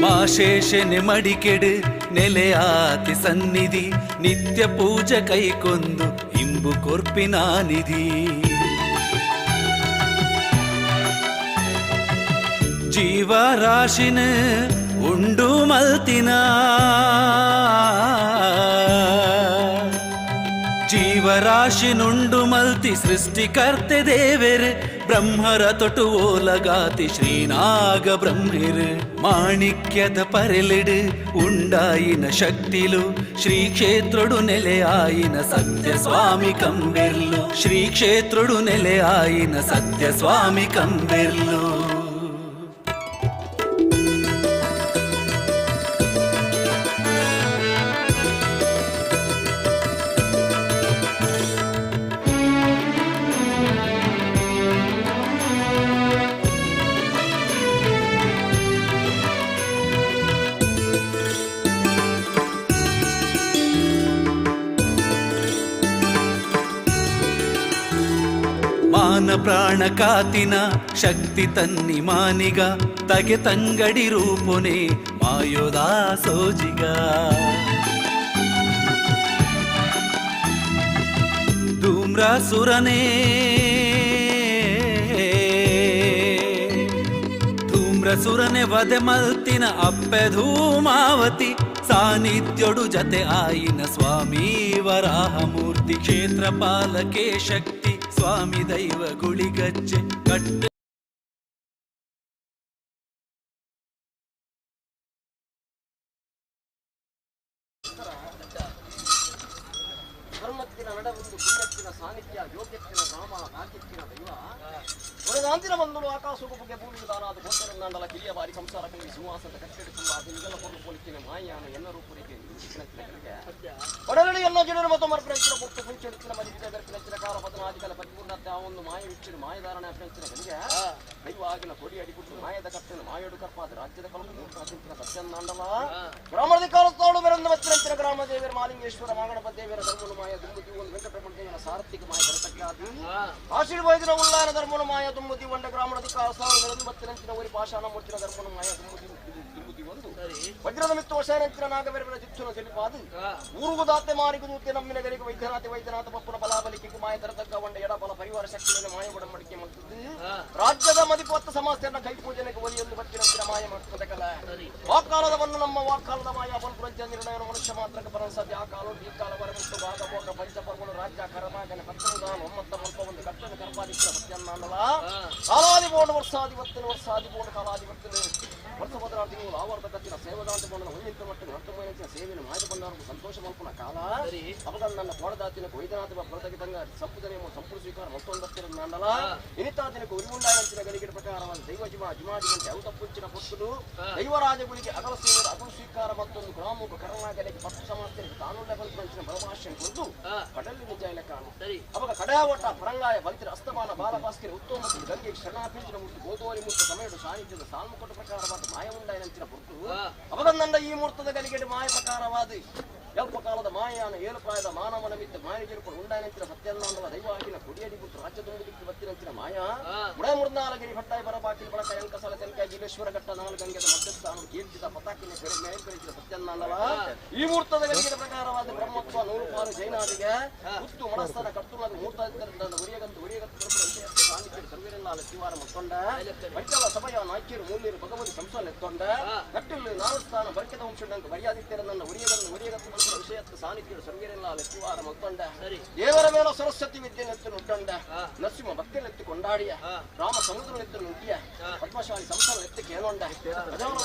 ಮಾಶೇಷನೆ ಮಡಿಕೆಡು ನೆಲೆಯಾತಿ ಸನ್ನಿಧಿ ನಿತ್ಯ ಪೂಜೆ ಕೈಕೊಂದು ಇಂಬು ಕೊರ್ಪಿನ ನಿಧಿ ಜೀವರಾಶಿನ ಉಂಡು ಮಲ್ತಿನ ಜೀವರಾಶಿನುಂಡು ಮಲ್ತಿ ಸೃಷ್ಟಿಕರ್ತೆ ದೇವೆರ್ ಬ್ರಹ್ಮರ ತೊಟು ಓಲಗಾತಿ ಶ್ರೀನಾಗ ಬ್ರಹ್ಮಿರ್ ಮಾಣಿಕ್ಯದ ಪರೆಲಿಡ್ ಉಂಡಾಯಿನ ಶಕ್ತಿಲು ಶ್ರೀ ಕ್ಷೇತ್ರಡು ನೆಲೆಯಾಯಿನ ಸತ್ಯ ಸ್ವಾಮಿ ಕಂಬೆರ್ಲು ಶ್ರೀ ಕ್ಷೇತ್ರಡು ನೆಲೆಯಾಯಿನ ಸತ್ಯ ಸ್ವಾಮಿ ಕಂಬೆರ್ಲು ಮಾನ ಪ್ರಾಣ ಕಾತಿನ ಶಕ್ತಿ ತನ್ನಿ ಮಾನಿಗ ತಗೆ ತಂಗಡಿ ರೂಪುನೆ ಮಾಯೋದಾ ಸೋಜಿಗ ಧೂಮ್ರಸುರನೇ ಧೂಮ್ರಸುರನೆ ವದೆ ಮಲ್ತಿನ ಅಪ್ಪೆ ಧೂಮಾವತಿ ಸಾನ್ನಿಧ್ಯೋಡು ಜತೆ ಆಯಿನ ಸ್ವಾಮಿ ವರಾಹಮೂರ್ತಿ ಕ್ಷೇತ್ರಪಾಲಕೆ ಶಕ್ತಿ ಸ್ವಾಮಿ ದೈವ ಗುಳಿಗಚ್ಚೆ ಕಟ್ಟ ಧರ್ಮತ್ತಿನ ನಡವೊಂದು ಪುಣ್ಯತ್ತಿನ ಸಾನ್ನಿಧ್ಯ ಯೋಗ್ಯತ್ತಿನ ನಾಮ ಭಾಗ್ಯತ್ತಿನ ದೈವ ಒಳಗಾಂತಿನ ಬಂದಳು ಆಕಾಶಕ್ಕೂ ಬಗ್ಗೆ ಭೂಮಿಗೆ ದಾನಾದ ಗೋಚರಂದಾಂಡಲ ಕಿರಿಯ ಬಾರಿ ಸಂಸಾರ ಕಲಿ ಸಿಂಹಾಸದ ಕಟ್ಟೆಡುತ್ತಲ್ಲ ಅದನ್ನೆಲ್ಲ ಕೊಂಡು ಪೋಲಿಸಿನ ಮಾಯಾನ ಎಲ್ಲ ರೂಪರಿಗೆ ಒಡಗಡೆ ಎಲ್ಲ ಜನರು ಮತ್ತು ಮರ್ಪಡಿಸಿದ ಮುಕ್ತ ಮುಂಚೆಡುತ್ತಿನ ಮರಿಸಿದ ಬೆರಕಿನ ಕಾಲ ಪದನಾದಿಕಲ ಪರಿಪೂರ್ಣತೆ ಆ ಒಂದು ಮಾಯ ವಿಚ್ಚಿನ ಮಾಯಧಾರಣೆ ಅಭ್ಯಂಚಿನ ಕಲಿಗೆ ದೈವ ಆಗಿನ ಕೊಡಿ ಅಡಿಬಿಟ್ಟು ಮಾಯದ ಕಟ್ಟೆನ ಮಾಯಡು ಕರ್ಪಾದ ರಾಜ್ಯದ ಕಲವು ಮೂರ್ತಿನ ಸತ್ಯನಾಂಡಲ ಗ್ರಾಮದ ಕಾಲಸ್ಥಾಳು ಮೆರಂದ ವಚ್ಚಿನ ಗ್ರಾಮ ದೇವರ ಮಾಲಿಂಗೇಶ್ವರ ಮಾಗಣಪ ದೇವರ ಧರ್ಮನು ಮಾಯ ದುಂಬುತಿ ಒಂದು ವೆಂಕಟರಮಣ ದೇವರ ಸಾರಥಿಕ ಮಾಯ ಬರತಕ್ಕಾದಿ ಆಶೀರ್ವಾದಿನ ಉಳ್ಳಾನ ಧರ್ಮನು ಮಾಯ ದುಂಬುತಿ ಒಂಡ ಗ್ರಾಮದ ಕಾಲಸ್ಥಾಳು ಮೆರಂದ ವಚ್ಚಿನ ಒರಿ ಪಾಷಾಣ ಮೂರ್ತಿನ ಧರ್ಮನು ಮಾಯ ದುಂಬುತಿ ಒಂದು ವಜ್ರದ ಮಿತ್ತು ವಶಾನಂಚಿನ ನಾಗವೆರವರ ಚಿಚ್ಚುನ ತಿಳಿಪಾದು ಊರುಗುದಾತೆ ಮಾರಿಗುದೂತೆ ನಮ್ಮಿನ ಗರಿಗೆ ವೈದ್ಯನಾಥ ಪಪ್ಪನ ಬಲಾಬಲಿಕೆ ಮಾಯ ತರತಕ್ಕ ಒಂಡ ಎಡ ಬಲ ಪರಿವಾರ ಶಕ್ತಿಯನ್ನು ಮಾಯ ಒಡಂಬಡಿಕೆ ಮಾಡುತ್ತದೆ ರಾಜ್ಯದ ಮದಿಪತ್ತ ಸಮಾಜನ ಕೈ ಪೂಜನೆಗೆ ಒಲಿಯೊಂದು ಬಚ್ಚಿನ ಮಾಯ ಮಾಡುತ್ತದೆ ಕಲ ವಾಕಾಲದವನ್ನು ನಮ್ಮ ವಾಕಾಲದ ಮಾಯ ಬಲ್ಪುರಂಚ ನಿರ್ಣಯ ಮನುಷ್ಯ ಮಾತ್ರಕ್ಕೆ ಪರಸಾಧ್ಯ ಆ ಕಾಲ ಈ ಕಾಲ ವರಮಿತ್ತು ಭಾಗಭೋಗ ಪಂಚಪರ್ವಗಳು ರಾಜ್ಯ ಕರಮಾಗನ ಕರ್ತನುದಾನ ಒಮ್ಮತ್ತ ಮಲ್ಪ ಒಂದು ಕರ್ತನ ಕರ್ಪಾದಿಕ್ಕ ಸತ್ಯನಾಂಡಲ ಕಾಲಾದಿ ಬೋರ್ಡ್ ವರ್ಷಾದಿ ಬೋರ್ಡ್ ಕಾಲಾಧಿಪತ್ಯನೆ ವರ್ಷ 16 ತಿಂಗಳು ಆವರ್ತ ಕತ್ತಿನ ಸೇವದಾಂತ ಬೋರ್ಡ್ನ ಒಂದಿಂತ ಮಟ್ಟಿನ ಹತ್ತೊಂಬೈನಂಚಿನ ಸೇವೆಯನ್ನು ಮಾಹಿತಿ ಬಂದವರಿಗೆ ಸಂತೋಷ ಮಲ್ಪನ ಕಾಲ ಅವಾಗ ನನ್ನ ಕೋಡದಾತಿನ ವೈದ್ಯನಾಥ ಪ್ರತಗಿದಂಗ ಸಂಪುದನೆ ಸಂಪೂರ್ಣ ಸ್ವೀಕಾರ ಮತ್ತೊಂದತ್ತಿರ ನಾಂಡಲ ಇನಿತಾದಿನಕ್ಕೆ ಉರಿಗುಂಡಾಯಂಚಿನ ಗಲಿಗಿಡ ಪ್ರಕಾರವಾದ ದೈವ ಜಿಮಾಜಿಮಂತೆ ಔತಪ್ಪುಂಚಿನ ಪುಟ್ಟಲು ದೈವರಾಜಗಳಿಗೆ ಅಗಲ ಸೇವೆಯ ಅಗಲು ಸ್ವೀಕಾರ ಮತ್ತೊಂದು ಗ್ರಾಮುಖ ಕರ್ನಾಟಕಕ್ಕೆ ಪತ್ತು ಸಮಾಜಕ್ಕೆ ತಾನುಳ್ಳ ಬಲ್ಪಂಚಿನ ಬಲಭಾಷೆ ಕುರಿತು ಕಡಲಿನ ಜೈಲ ಕಾಣು ಅವಾಗ ಕಡಾವಟ ಪರಂಗಾಯ ಬಲಿತರ ಅಸ್ತಮಾನ ಬಾಲಭಾಸ್ಕರ ಉತ್ತಮ ಮತ್ತು ಗಂಗೆ ಶರಣಾಪೀಂಚಿನ ಮೂರ್ತಿ ಗೋದೋರಿ ಮೂರ್ತಿ ಸಮಯದ ಸಾನ್ನಿಧ್ಯದ ಸಾಲ್ಮುಖಟ ಪ್ರಕಾರವಾದ ಮಾಯ ಉಂಡಾಯಂಚಿನ ಪುಟ್ಟು ಅವಾಗ ನನ್ನ ಈ ಮೂರ್ತದ ಗಲಿಗೆಡೆ ಮಾಯ ಪ್ರಕಾರವಾದ ಎಲ್ಪ ಕಾಲದ ಮಾಯಾನ ಏಳುಪಾಯದ ಮಾನವನ ಮಿತ್ತ ಮಾಯಜರುಕೊಂಡು ಉಂಡಾಯಂಚಿನ ಸತ್ಯನಾಂಡಲ ದೈವಾಗಿನ ಕೊಡಿಯಡಿ ಬಿಟ್ಟು ರಾಜ್ಯದೊಂದಿಗೆ ಬತ್ತಿನಂಚಿನ ಮಾಯ ಮುಡ ಮುರ್ನಾಲಗಿರಿ ಭಟ್ಟಾಯಿ ಬರಬಾಕಿಲ್ ಬಳಕ ಅಂಕಸಲ ತೆಲಕ ಜಿಲೇಶ್ವರ ಘಟ್ಟ ನಾಲ್ಗಂಗೆದ ಮಧ್ಯಸ್ಥಾನ ಕೀರ್ತಿದ ಪತಾಕಿನ ಮೇಲ್ಕರಿಸಿದ ಸತ್ಯನಾಂಡಲ ಈ ಮೂರ್ತದ ಗಲಿಗೆಡೆ ಪ್ರಕಾರವಾದ ಬ್ರಹ್ಮತ್ವ 100 ಪಾಲು ಜೈನಾದಿಗೆ ಉತ್ತು ಮನಸ್ಥಾನ ಕರ್ತುನದ ಮೂರ್ತ ಉರಿಯಗತ್ತು ಸಾನ್ನಿಧ್ಯ ಸರ್ವೀರೆಲ್ಲ ಶಿವಾರ ಮತ್ತೊಂಡ ಬರಿಕಲ ಸಭೆಯ ನಾಯ್ಕರು ಮೂಲ್ಯರು ಭಗವತಿ ಸಂಸ್ಥಾನ ಎತ್ತೊಂಡ ಕಟ್ಟಿಲು 4 ಸ್ಥಾನ ಬರಿಕದ ವಂಶಂಕ ಬರಿಯಾದಿತ್ಯರ ನನ್ನ ಉರಿಯಗತ್ತು ವಿಷಯಕ್ಕೆ ಸಾನ್ನಿಧ್ಯ ಸರ್ವೀರೆಲ್ಲ ಶಿವಾರ ಮತ್ತೊಂಡ ದೇವರ ಮೇಲೆ ಸರಸ್ವತಿ ವಿದ್ಯೆನೆತ್ತು ನುಡ್ಡೊಂಡ ನರಸಿಂಹ ಭಕ್ತಿನೆತ್ತು ಕೊಂಡಾಡಿಯ ರಾಮ ಸಮುದ್ರನೆತ್ತು ನುಗ್ಗಿಯ ಪದ್ಮಶಾಲಿ ಸಂಸ್ಥಾನ ಎತ್ತು ಕೇಳೊಂಡ ಅಜಾನ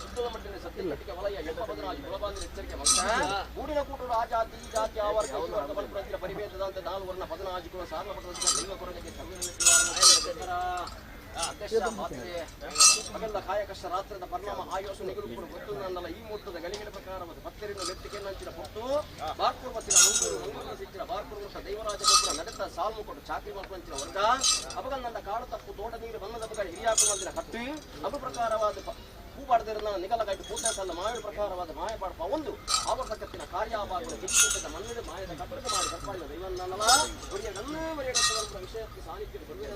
ಶುದ್ಧದ ಮಟ್ಟಿನ ಸತ್ಯ ಕಟ್ಟಿಗೆ ವಲಯ 7 ಕುಲಬಾಂಧಿ ಎಚ್ಚರಿಕೆ ಮತ್ತ ಕೂಡಿನ ಕೂಟರು ಆ ಜಾತಿ ಈ ಜಾತಿ ಆವರ್ಗ ಬಲಪುರತಿನ ಪರಿಭೇದದಂತ 4 ವರ್ಣ 14 ಕುಲ ಸಾರ್ವ ಪಟ್ಟಣದ ದೈವ ಕೊರತೆಗೆ ಅವೆಲ್ಲ ಕಾಯಕಷ್ಟ ರಾತ್ರದ ಪರಿಣಾಮ ಆಯೋಸ ನಿಗಲು ಗೊತ್ತು ನನ್ನಲ್ಲ ಈ ಮೂರ್ತದ ಗಲಿಗಳ ಪ್ರಕಾರವಾದ ಭಕ್ತರಿಂದ ವ್ಯಕ್ತಿಗೆ ನಂಚಿನ ಪೊಟ್ಟು ಬಾರ್ಪುರ್ ಬಸ್ಸಿನ ಮಂಗಳೂರು ಸಿಚ್ಚಿನ ಬಾರ್ಪುರ್ ಮುಟ್ಟ ದೈವರಾಜ ಗೊಬ್ಬರ ನಡೆದ ಸಾಲ್ಮು ಕೊಟ್ಟು ಚಾಕರಿ ಮಾಡ್ಕೊಂಚಿನ ವರ್ಗ ಅವಾಗ ನನ್ನ ಕಾಡು ತಪ್ಪು ತೋಟ ನೀರು ಬಣ್ಣದ ಬಗ್ಗೆ ಹಿರಿಯಾಕುವಂದಿನ ಕಟ್ಟಿ ಅದು ಪ್ರಕಾರವಾದ ಹೂಪಾಡದಿರ ನಿಗಲಗಾಯ್ತು ಪೂಜಾಸಲ್ಲ ಮಾಯ ಪ್ರಕಾರವಾದ ಮಾಯ ಪಾಡ್ಪ ಒಂದು ಆವರ್ತಕತ್ತಿನ ಕಾರ್ಯಾಭಾಗಗಳು ಗಿರಿದ ಮಣ್ಣಿನ ಮಾಯದ ಕಟ್ಟಡ ಮಾಡಿ ಕರ್ಪಾಡಿದ ದೈವನ್ನಲ್ಲ ಒಡೆಯ ನನ್ನೇ ಮರೆಯಕತ್ತದ ವಿಷಯಕ್ಕೆ ಸಾನ್ನಿಧ್ಯ ಗುರುವಿನ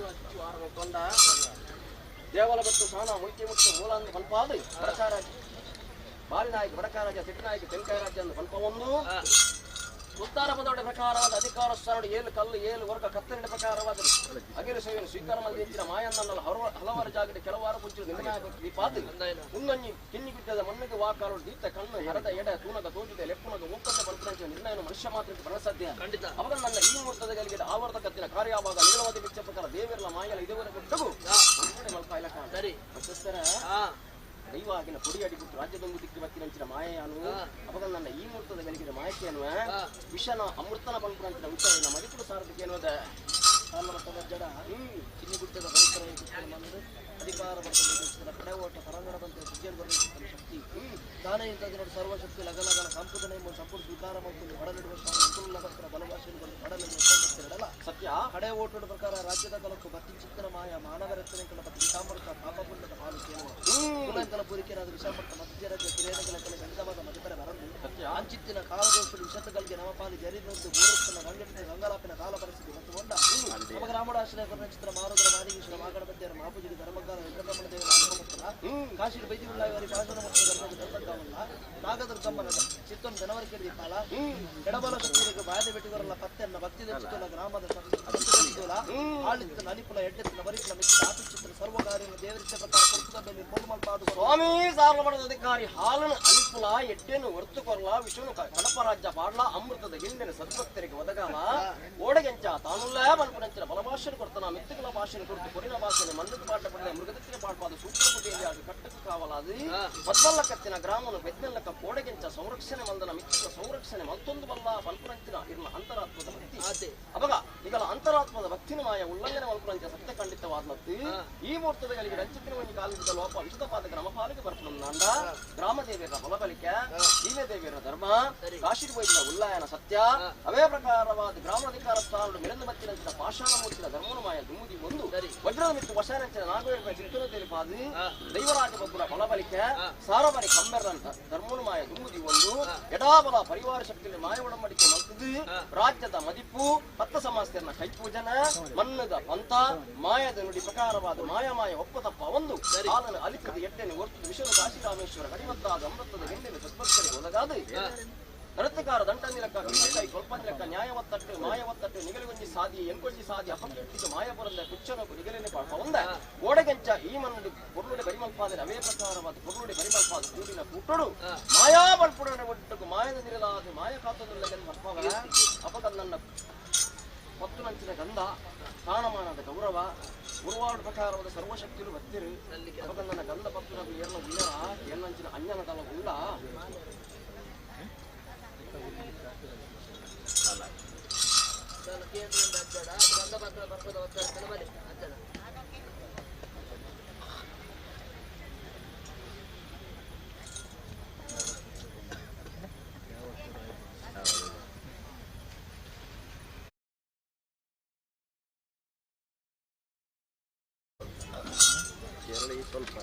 ಆರಂಭಕೊಂಡ ದೇವಲ ಬತ್ತು ಸಾನ ಮುಲ್ಕಿ ಮುಟ್ಟು ಮೂಲಾಂಗ ಬಲ್ಪಾದು ಬಡಕಾರಾಜ ಬಾರಿನಾಯಕ ಬಡಕಾರಾಜ ಸಿಟ್ಟನಾಯಕ ತೆಲಕಾಯರಾಜ ಅಂದ ಬಲ್ಪ ಒಂದು ಉತ್ತಾರ ಪದೋಡ ಪ್ರಕಾರವಾದ ಅಧಿಕಾರ ಸ್ಥಾನದ 7 ಕಲ್ಲು 7 ವರ್ಗ ಕತ್ತರಿನ ಪ್ರಕಾರವಾದ ಅಗಿರ ಸೇವೆಯನ್ನು ಸ್ವೀಕಾರ ಮಾಡಿದ ಮಾಯನ್ನಲ್ಲ ಹಲವಾರು ಜಾಗದ ಕೆಲವಾರು ಕುಂಚಿನ ನಿಂದನಾಯಕಿ ಮುಂದೊಂಜಿ ಕಿನ್ನಿ ಬಿದ್ದದ ಮಣ್ಣಿಗೆ ವಾಕಾಲು ದೀತ ಕಣ್ಣು ಹೆರದ ಎಡ ತೂನಗ ತೋಜುದೆ ಲೆಪ್ಪುನಗ ಮುಕ್ಕದ ಬಲ್ಪಂಚ ನಿರ್ಣಯ ಮನುಷ್ಯ ಮಾತ್ರ ಬರಸಾಧ್ಯ ಅವಾಗ ನನ್ನ ಈ ಮೂರ್ತದ ಗಲಿಗೆ ಆವರ್ತಕತ್ತಿನ ಕಾರ್ಯಭಾಗ ನಿಗಲವಾದ ಬಿಚ್ಚ ಪ್ರಕಾರ ದೇವರ ಮಾಯಲ ಇದುವರೆಗೂ ಟಗು ಮಲ್ಪ ಇಲ್ಲ ಕಾಣ್ತಾರೆ ದೈವಾಗಿನ ಕೊಡಿಯಾಡಿಬಿಟ್ಟು ರಾಜ್ಯದೊಂದು ದಿಕ್ಕಿ ಬತ್ತಿನಂಚಿನ ಮಾಯೆಯಾನು ಅವಾಗ ನನ್ನ ಈ ಮೂರ್ತದ ಗಲಿಗೆ ಮಾಹಿತಿಯನ್ನು ವಿಷನ ಅಮೃತನ ಬಲ್ಪುರಂಚಿನ ವಿಷಯ ಮರಿಪುರ ಸಾರಥಿಗೆ ಅನ್ನೋದ ಜಡ ಕಿನ್ನಿ ಗುಡ್ಡದ ಬೈಕರ ಬಂದು ಅಧಿಕಾರ ಬರ್ತದೆ ಕಡೆಯೋಟ ಪರಂಗಡ ಬಂದ ವಿಜಯನ್ ಬರಲಿಕ್ಕೆ ಶಕ್ತಿ ತಾನೇ ಇಂಥದ್ದು ಸರ್ವಶಕ್ತಿ ಲಗಲಗನ ಸಂಪೂರ್ಣ ಸಂಪೂರ್ಣ ಸ್ವೀಕಾರ ಮಾಡ್ಕೊಂಡು ಹೊಡಲಿಡುವ ಅಂಕುಲಭಕ್ತರ ಬಲಭಾಷೆಯನ್ನು ಬಂದು ಹೊಡಲಿಡುವ ಸತ್ಯ ಕಡೆ ಓಟದ ಪ್ರಕಾರ ರಾಜ್ಯದ ಕಲಕ್ಕೂ ಬತ್ತಿ ಚಿತ್ರ ಮಾಯ ಮಾನವ ರಚನೆಗಳ ಬಗ್ಗೆ ವಿಷಾಮೃತ ಪಾಪಪುಣ್ಯದ ಪಾಲು ಕೇಳುವ ಪೂರಿಕೆಯಾದ ವಿಷಾಮೃತ ಮಧ್ಯರಾಜ್ಯ ಕಿರೇನಗಳ ಕೆಲ ಗಣಿತವಾದ ಮಧ್ಯಪರ ಬರಲು ಅಂಚಿತ್ತಿನ ಕಾಲದೋಷಗಳು ವಿಷತಗಳಿಗೆ ನವಪಾಲಿ ಜರಿದಂತೆ ಮೂರಸ್ಥನ ರಂಗಟಿನ ಗಂಗಾಲಾಪಿನ ಕಾಲ ಪರಿಸ್ಥಿತಿ ಮತ್ತು ಹೊಂಡ ನವಗ್ರಾಮಡಾಶ್ರಯ ಕರ್ಣಚಿತ್ರ ಮಾರುದ್ರ ಮಾದಿಗೇಶ್ವರ ಮಾಗಡ ಮಧ್ಯರ ಮಾಪುಜಿರಿ ಧರ್ಮಗಾರ ವೆಂಕಟರಮಣ ದೇವರ ಹನುಮಂತನ ಕಾಶಿ ಬೈದಿಗುಳ್ಳಾಯಿವಾರಿ ಪಾಶನ ಮತ್ತು ಧರ್ಮವಲ್ಲ ನಾಗದುರ್ಗಮ್ಮನ ಚಿತ್ತೊಂದು ಜನವರಿ ಕೆಡಿ ಕಾಲ ಎಡಬಲ ಶಕ್ತಿಗೆ ಬಾಯದ ಬೆಟ್ಟಿಗರಲ್ಲ ಪತ್ತೆನ್ನ ಭಕ್ತಿ ದರ್ಶಿತು ಗ್ರಾಮದ ಆಳಿತ್ತಿನ ಅಲಿಪುಲ ಎಡ್ಡೆತ್ತಿನ ಬರಿಪಿನ ಮೆಚ್ಚಿನ ಆಪಿಚಿತ್ರ ಸರ್ವಕಾರ್ಯ ದೇವರಿച്ച ಪ್ರಕಾರ ಕೊಡುತ್ತದೆ ಕೊಂಡುಮಲ್ಪಾದು ಸ್ವಾಮಿ ಸಾರ್ವಮಠದ ಅಧಿಕಾರಿ ಹಾಲನ ಅಲಿಪುಲ ಎಡ್ಡೆನು ಹೊರತು ಕೊರಲ ವಿಷ್ಣು ಕಡಪ ರಾಜ್ಯ ಪಾಡ್ಲ ಅಮೃತದ ಗಿಂಡಿನ ಸದ್ಭಕ್ತರಿಗೆ ಒದಗಾಲ ಓಡಗೆಂಚ ತಾನುಲ್ಲ ಬಲ್ಪುನಂಚಿನ ಬಲಭಾಷಣ ಕೊಡ್ತಾನ ಮಿತ್ತುಗಳ ಭಾಷಣ ಕೊಡ್ತು ಕೊರಿನ ಭಾಷೆ ಮನ್ನದ ಪಾಠ ಪಡೆದ ಮೃಗದತ್ತಿನ ಪಾಡ್ಪಾದ ಸೂಕ್ಷ್ಮತೆಯಲ್ಲಿ ಅದು ಕಟ್ಟಕ್ಕೆ ಕಾವಲಾದು ಪದ್ಮಲ್ಲಕತ್ತಿನ ಗ್ರಾಮನು ಬೆದ್ದಲ್ಲಕ ಓಡಗೆಂಚ ಸಂರಕ್ಷಣೆ ಮಂದನ ಮಿತ್ರ ಸಂರಕ್ಷಣೆ ಮತ್ತೊಂದು ಬಲ್ಲ ಬಲ್ಪುನಂಚಿನ ಇರುವ ಅಂತರಾತ್ಮದ ಭಕ್ತಿ ಅವಾಗ ಈಗಲ ಅಂತರಾತ್ಮದ ಭಕ್ತಿನ ಮಾಯ ಉಲ್ಲಂಘನೆ ಮಲ್ಪುನಂಚ ಸತ್ಯ ಖಂಡಿತವಾದ್ಲತ್ತು ಈ ಮುಹೂರ್ತದಲ್ಲಿ ರಂಚಿತಿನ ಕಾಲದ ಲೋಪ ವಿಶುದ್ಧಪಾದ ಗ್ರಾಮ ಪಾಲಿಗೆ ಬರ್ಪುನಂದ ಗ್ರಾಮ ದೇವಿಯರ ಫಲಬಲಿಕೆ ದೀನ ದೇವಿಯರ ಧರ್ಮ ಕಾಶಿ ವೈದ್ಯ ಉಲ್ಲಾಯನ ಸತ್ಯ ಅವೇ ಪ್ರಕಾರವಾದ ಗ್ರಾಮಾಧಿಕಾರ ಸ್ಥಾನಗಳು ಮಿರಂದ ಬಚ್ಚಿನಂಚಿನ ಪಾಷಾಣ ಮೂರ್ತಿನ ಧರ್ಮೋನ್ಮಾಯ ದುಮ್ಮುದಿ ಒಂದು ವಜ್ರದ ಮಿತ್ತು ವಶಾನಂಚಿನ ನಾಗವೇರ ಚಿಂತನ ತಿಳಿಪಾದು ದೈವರಾಜ ಬಬ್ಬುರ ಫಲಬಲಿಕೆ ಸಾರಬರಿ ಕಂಬೆರಂತ ಧರ್ಮೋನ್ಮಾಯ ದುಮ್ಮುದಿ ಒಂದು ಎಡಾಬಲ ಪರಿವಾರ ಶಕ್ತಿಯಲ್ಲಿ ಮಾಯ ಒಡಂಬಡಿಕೆ ಮಲ್ತದು ರಾಜ್ಯದ ಮದಿಪ್ಪು ಹತ್ತ ಸಮಾಸ್ಯನ ಕೈಪೂಜನ ಮನ್ನದ ಪಂಥ ಮಾಯದ ನುಡಿ ಪ್ರಕಾರವಾದ ಮಾಯ ಒಪ್ಪತಪ್ಪ ಒಂದು ಹಾಲನ ಅಲಿಕದ ಎಟ್ಟೆನೆ ಒಟ್ಟು ವಿಶ್ವದ ಕಾಶಿರಾಮೇಶ್ವರ ಕಡಿಮತ್ತಾದ ಅಮೃತದ ಗೆಂಡಿನ ಸದ್ಭಕ್ತರಿಗೆ ಒದಗಾದ ನೃತ್ಯಕಾರ ದಂಟನಿಲಕ್ಕ ಕೈ ಕೊಲ್ಪನಿಲಕ್ಕ ನ್ಯಾಯವತ್ತಟ್ಟು ಮಾಯವತ್ತಟ್ಟು ನಿಗಲಿಗೊಂಜಿ ಸಾದಿ ಎಂಕೊಂಜಿ ಸಾದಿ ಅಪಕೀರ್ತಿಗೆ ಮಾಯಪುರದ ಕುಚ್ಚನಕು ನಿಗಲಿನ ಪಾಪ ಒಂದ ಓಡಗೆಂಚ ಈ ಮನ್ನದು ಪೊರ್ಲುಡೆ ಬರಿಮಲ್ಪಾದರೆ ಅವೇ ಪ್ರಕಾರವಾದ ಪೊರ್ಲುಡೆ ಬರಿಮಲ್ಪಾದ ಕೂಡಿನ ಕೂಟಡು ಮಾಯಾ ಬಲ್ಪುಡನೆ ಒಟ್ಟುಕು ಮಾಯದ ನಿರಲಾದ ಮಾಯ ಕಾತುಲ್ಲಗೆಂದು ಮರ್ಪವ ಅಪಕನ್ನನ್ನ ಪತ್ತು ನಂಚಿನ ಗಂಧ ಸ್ಥಾನಮಾನದ ಗೌರವ ಗುರುವಾಡ ಪ್ರಕಾರವಾದ ಸರ್ವಶಕ್ತಿಗಳು ಬತ್ತಿರು ಅಪಕನ್ನನ ಗಂಧ ಪತ್ತು ನಗು ಏರ್ನ ಉಳ್ಳರ ಏನ್ನಂಚಿನ ಅನ್ಯನ ತಲ ಉಳ್ಳ ಸ್ವಲ್ಪ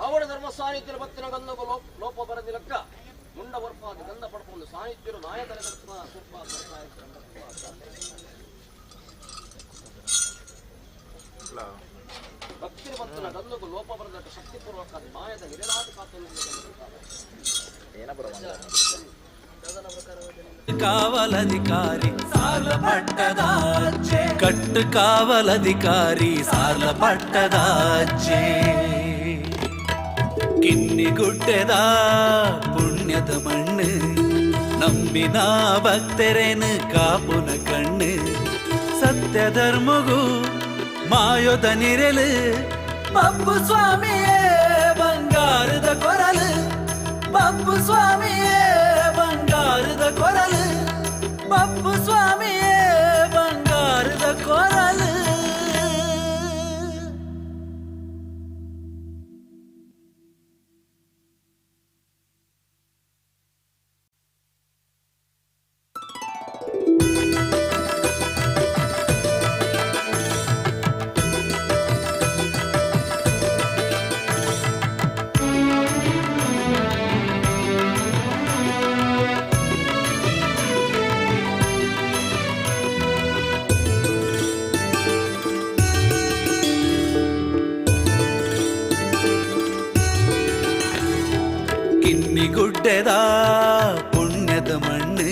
ಅವರ ಧರ್ಮ ಸಾಹಿತ್ಯದ ಭಕ್ತಿನ ಗಂಧಗೂ ಲೋಪ ಬರದಿ ಲೆಕ್ಕ ಮುಂಡ ವರ್ಪಾದ ಗಂಧ ಪಡ್ಕೊಂಡು ಸಾಹಿತ್ಯರು ನಾಯಕರ ಭಕ್ತಿನ ಭಕ್ತನ ಗಂಧಗೂ ಲೋಪ ಬರದಟ್ಟ ಶಕ್ತಿಪೂರ್ವಕ ಮಾಯದ ನಿರಲಾದ ಕಾವಲಧಿಕಾರಿ ಸಾರ್ಲ ಪಟ್ಟದ ಅಜ್ಜೆ ಕಟ್ಟು ಕಾವಲಧಿಕಾರಿ ಸಾರ್ಲ ಪಟ್ಟದ ಅಜ್ಜೆ ಕಿನ್ನಿಗುಡ್ಡೆದ ಪುಣ್ಯದ ಮಣ್ಣು ನಂಬಿನ ಭಕ್ತರೇನು ಕಾಪುನ ಕಣ್ಣು ಸತ್ಯ ಧರ್ಮಗೂ ಮಾಯೋದ ನಿರಲು ಬಪ್ಪು ಸ್ವಾಮಿಯೇ ಬಂಗಾರದ ಕೊರಲು ಬಪ್ಪು ಸ್ವಾಮಿಯೇ ಬಂಗಾರದ ಕೊರಲು ಬಪ್ಪು ಸ್ವಾಮಿಯೇ ಬಂಗಾರದ ಕೊರಲು ಕಿನ್ನಿಗುಡ್ಡೆದ ಪುಣ್ಯದ ಮಣ್ಣು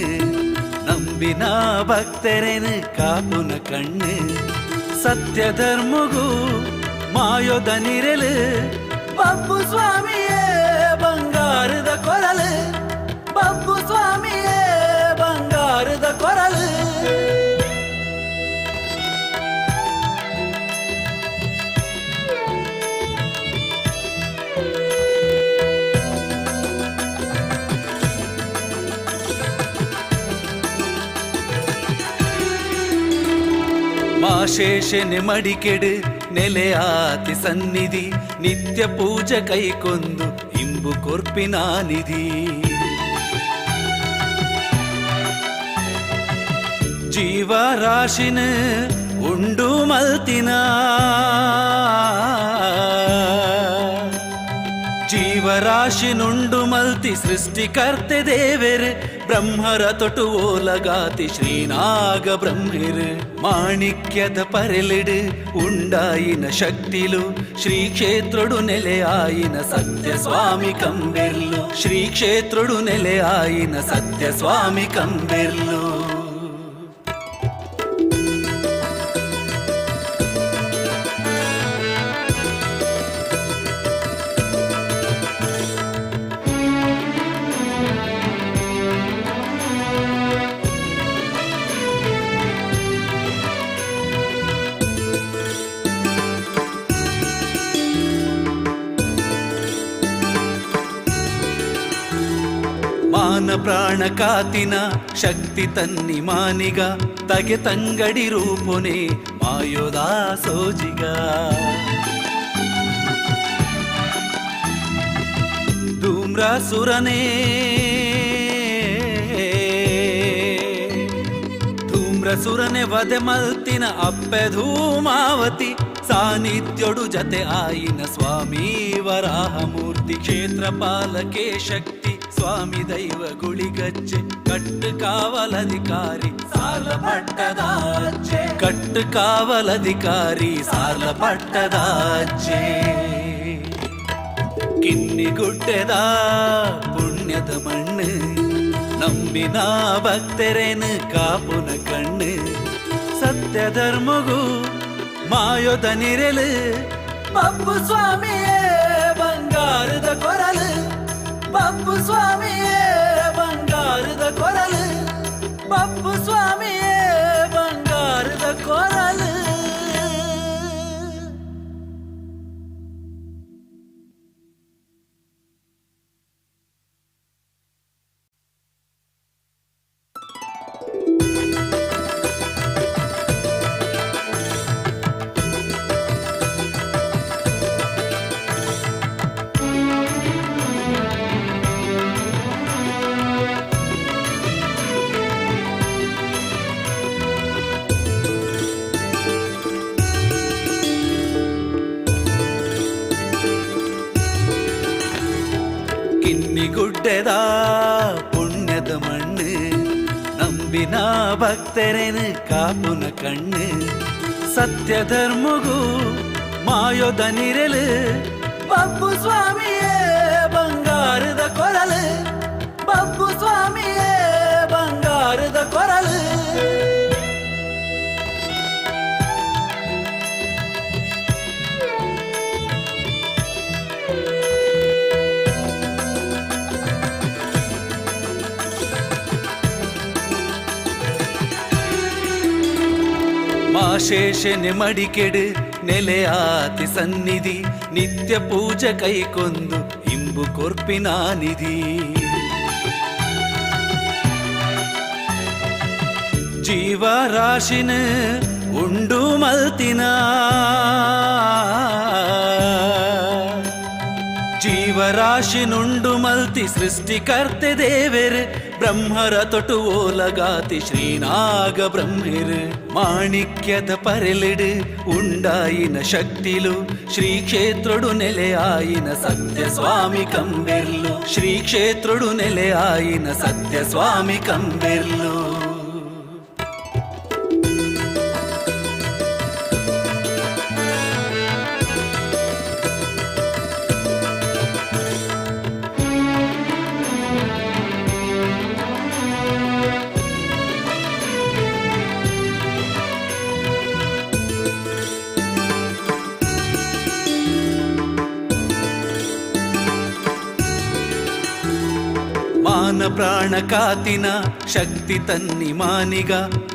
ನಂಬಿನ ಭಕ್ತರೇನು ಕಾಪುನ ಕಣ್ಣು ಸತ್ಯ ಧರ್ಮಗೂ ಮಾಯೋದ ನಿರಲು ಬಪ್ಪು ಸ್ವಾಮಿಯೇ ಬಂಗಾರದ ಕೊರಲು ಬಪ್ಪು ಸ್ವಾಮಿಯೇ ಬಂಗಾರದ ಕೊರಲು ಮಾಶೇಷನೆ ಮಡಿಕೆಡು ನೆಲೆಯಾತಿ ಸನ್ನಿಧಿ ನಿತ್ಯ ಪೂಜೆ ಕೈಕೊಂದು ಇಂಬು ಕೊರ್ಪಿನ ನಿಧಿ ಜೀವರಾಶಿನ ಉಂಡು ಮಲ್ತಿನ ಜೀವ ಜೀವರಾಶಿ ನುಂಡು ಮಲ್ತಿ ಸೃಷ್ಟಿಕರ್ತೆ ದೇವೆರ್ ಬ್ರಹ್ಮರ ತೊಟು ಓಲಗಾತಿ ಶ್ರೀನಾಗ ಬ್ರಹ್ಮಿರ್ ಮಾಣಿಕ್ಯದ ಪರೆಲಿಡು ಉಂಡಾಯಿನ ಶಕ್ತಿಲು ಶ್ರೀ ಕ್ಷೇತ್ರಡು ನೆಲೆಯಾಯಿನ ಸತ್ಯ ಸ್ವಾಮಿ ಕಂಬೆರ್ಲು ಶ್ರೀ ಕ್ಷೇತ್ರಡು ನೆಲೆಯಾಯಿನ ಸತ್ಯ ಸ್ವಾಮಿ ಕಂಬೆರ್ಲು ಮಾನ ಪ್ರಾಣ ಕಾತಿನ ಶಕ್ತಿ ತನ್ನಿ ಮಾನಿಗ ತಗೆ ತಂಗಡಿ ರೂಪುನೆ ಮಾಯೋದಾ ಸೋಜಿಗ ಧೂಮ್ರಸುರನೇ ವದೆ ಮಲ್ತಿನ ಅಪ್ಪೆ ಧೂಮಾವತಿ ಸಾನ್ನಿಧ್ಯೋಡು ಜತೆ ಆಯಿನ ಸ್ವಾಮಿ ವರಾಹ ಮೂರ್ತಿ ಕ್ಷೇತ್ರಪಾಲಕೆ ಶಕ್ತಿ ಸ್ವಾಮಿ ದೈವ ಗುಳಿಗಜ್ಜೆ ಕಟ್ಟು ಕಾವಲಧಿಕಾರಿ ಸಾಲ ಪಟ್ಟದಾಜ್ಜೆ ಕಟ್ಟು ಕಾವಲಧಿಕಾರಿ ಸಾಲ ಪಟ್ಟದಾಜ್ಜೆ ಕಿನ್ನಿಗುಡ್ಡೆದ ಪುಣ್ಯದ ಮಣ್ಣು ನಂಬಿನ ಭಕ್ತರೇನು ಕಾಪುನ ಕಣ್ಣು ಸತ್ಯ ಧರ್ಮಗೂ ಮಾಯೋದ ನಿರೆಲು ಪಪ್ಪು ಸ್ವಾಮಿಯೇ ಬಂಗಾರದ ಕೊರಲು ಪಪ್ಪು ಸ್ವಾಮಿಯೇ ಬಂಗಾರದ ಕೊರಲು ಪಪ್ಪು ಸ್ವಾಮಿಯೇ ಬಂಗಾರದ ಕೊರಲು ಗುಡ್ಡೆದ ಪುಣ್ಯದ ಮಣ್ಣು ನಂಬಿನ ಭಕ್ತರೇನು ಕಾಪುನ ಕಣ್ಣು ಸತ್ಯ ಧರ್ಮಗೂ ಮಾಯೋದ ನಿರೆಲು ಪಪ್ಪು ಸ್ವಾಮಿಯೇ ಬಂಗಾರದ ಕೊರಲು ಪಪ್ಪು ಸ್ವಾಮಿಯೇ ಬಂಗಾರದ ಕೊರಲು ಮಾಶೇಷನೆ ಮಡಿಕೆಡು ನೆಲೆಯಾತಿ ಸನ್ನಿಧಿ ನಿತ್ಯ ಪೂಜೆ ಕೈಕೊಂದು ಇಂಬು ಕೊರ್ಪಿನ ನಿಧಿ ಜೀವರಾಶಿನ ಉಂಡು ಮಲ್ತಿನ ಜೀವರಾಶಿ ನುಂಡು ಮಲ್ತಿ ಸೃಷ್ಟಿಕರ್ತೆ ದೇವೆರ್ ಬ್ರಹ್ಮರ ತೊಟು ಓಲಗಾತಿ ಶ್ರೀನಾಗ ಬ್ರಹ್ಮಿರ್ ಮಾಣಿಕ್ಯದ ಪರೆಲಿಡು ಉಂಡಾಯಿನ ಶಕ್ತಿಲು ಶ್ರೀ ಕ್ಷೇತ್ರಡು ನೆಲೆಯಾಯಿನ ಸತ್ಯ ಸ್ವಾಮಿ ಕಂಬೆರ್ಲು ಶ್ರೀ ಕ್ಷೇತ್ರಡು ನೆಲೆಯಾಯಿನ ಸತ್ಯ ಸ್ವಾಮಿ ಕಂಬೆರ್ಲು ಮಾನ ಪ್ರಾಣ ಕಾತಿನ ಶಕ್ತಿ ತನ್ನಿ ಮಾನಿಗ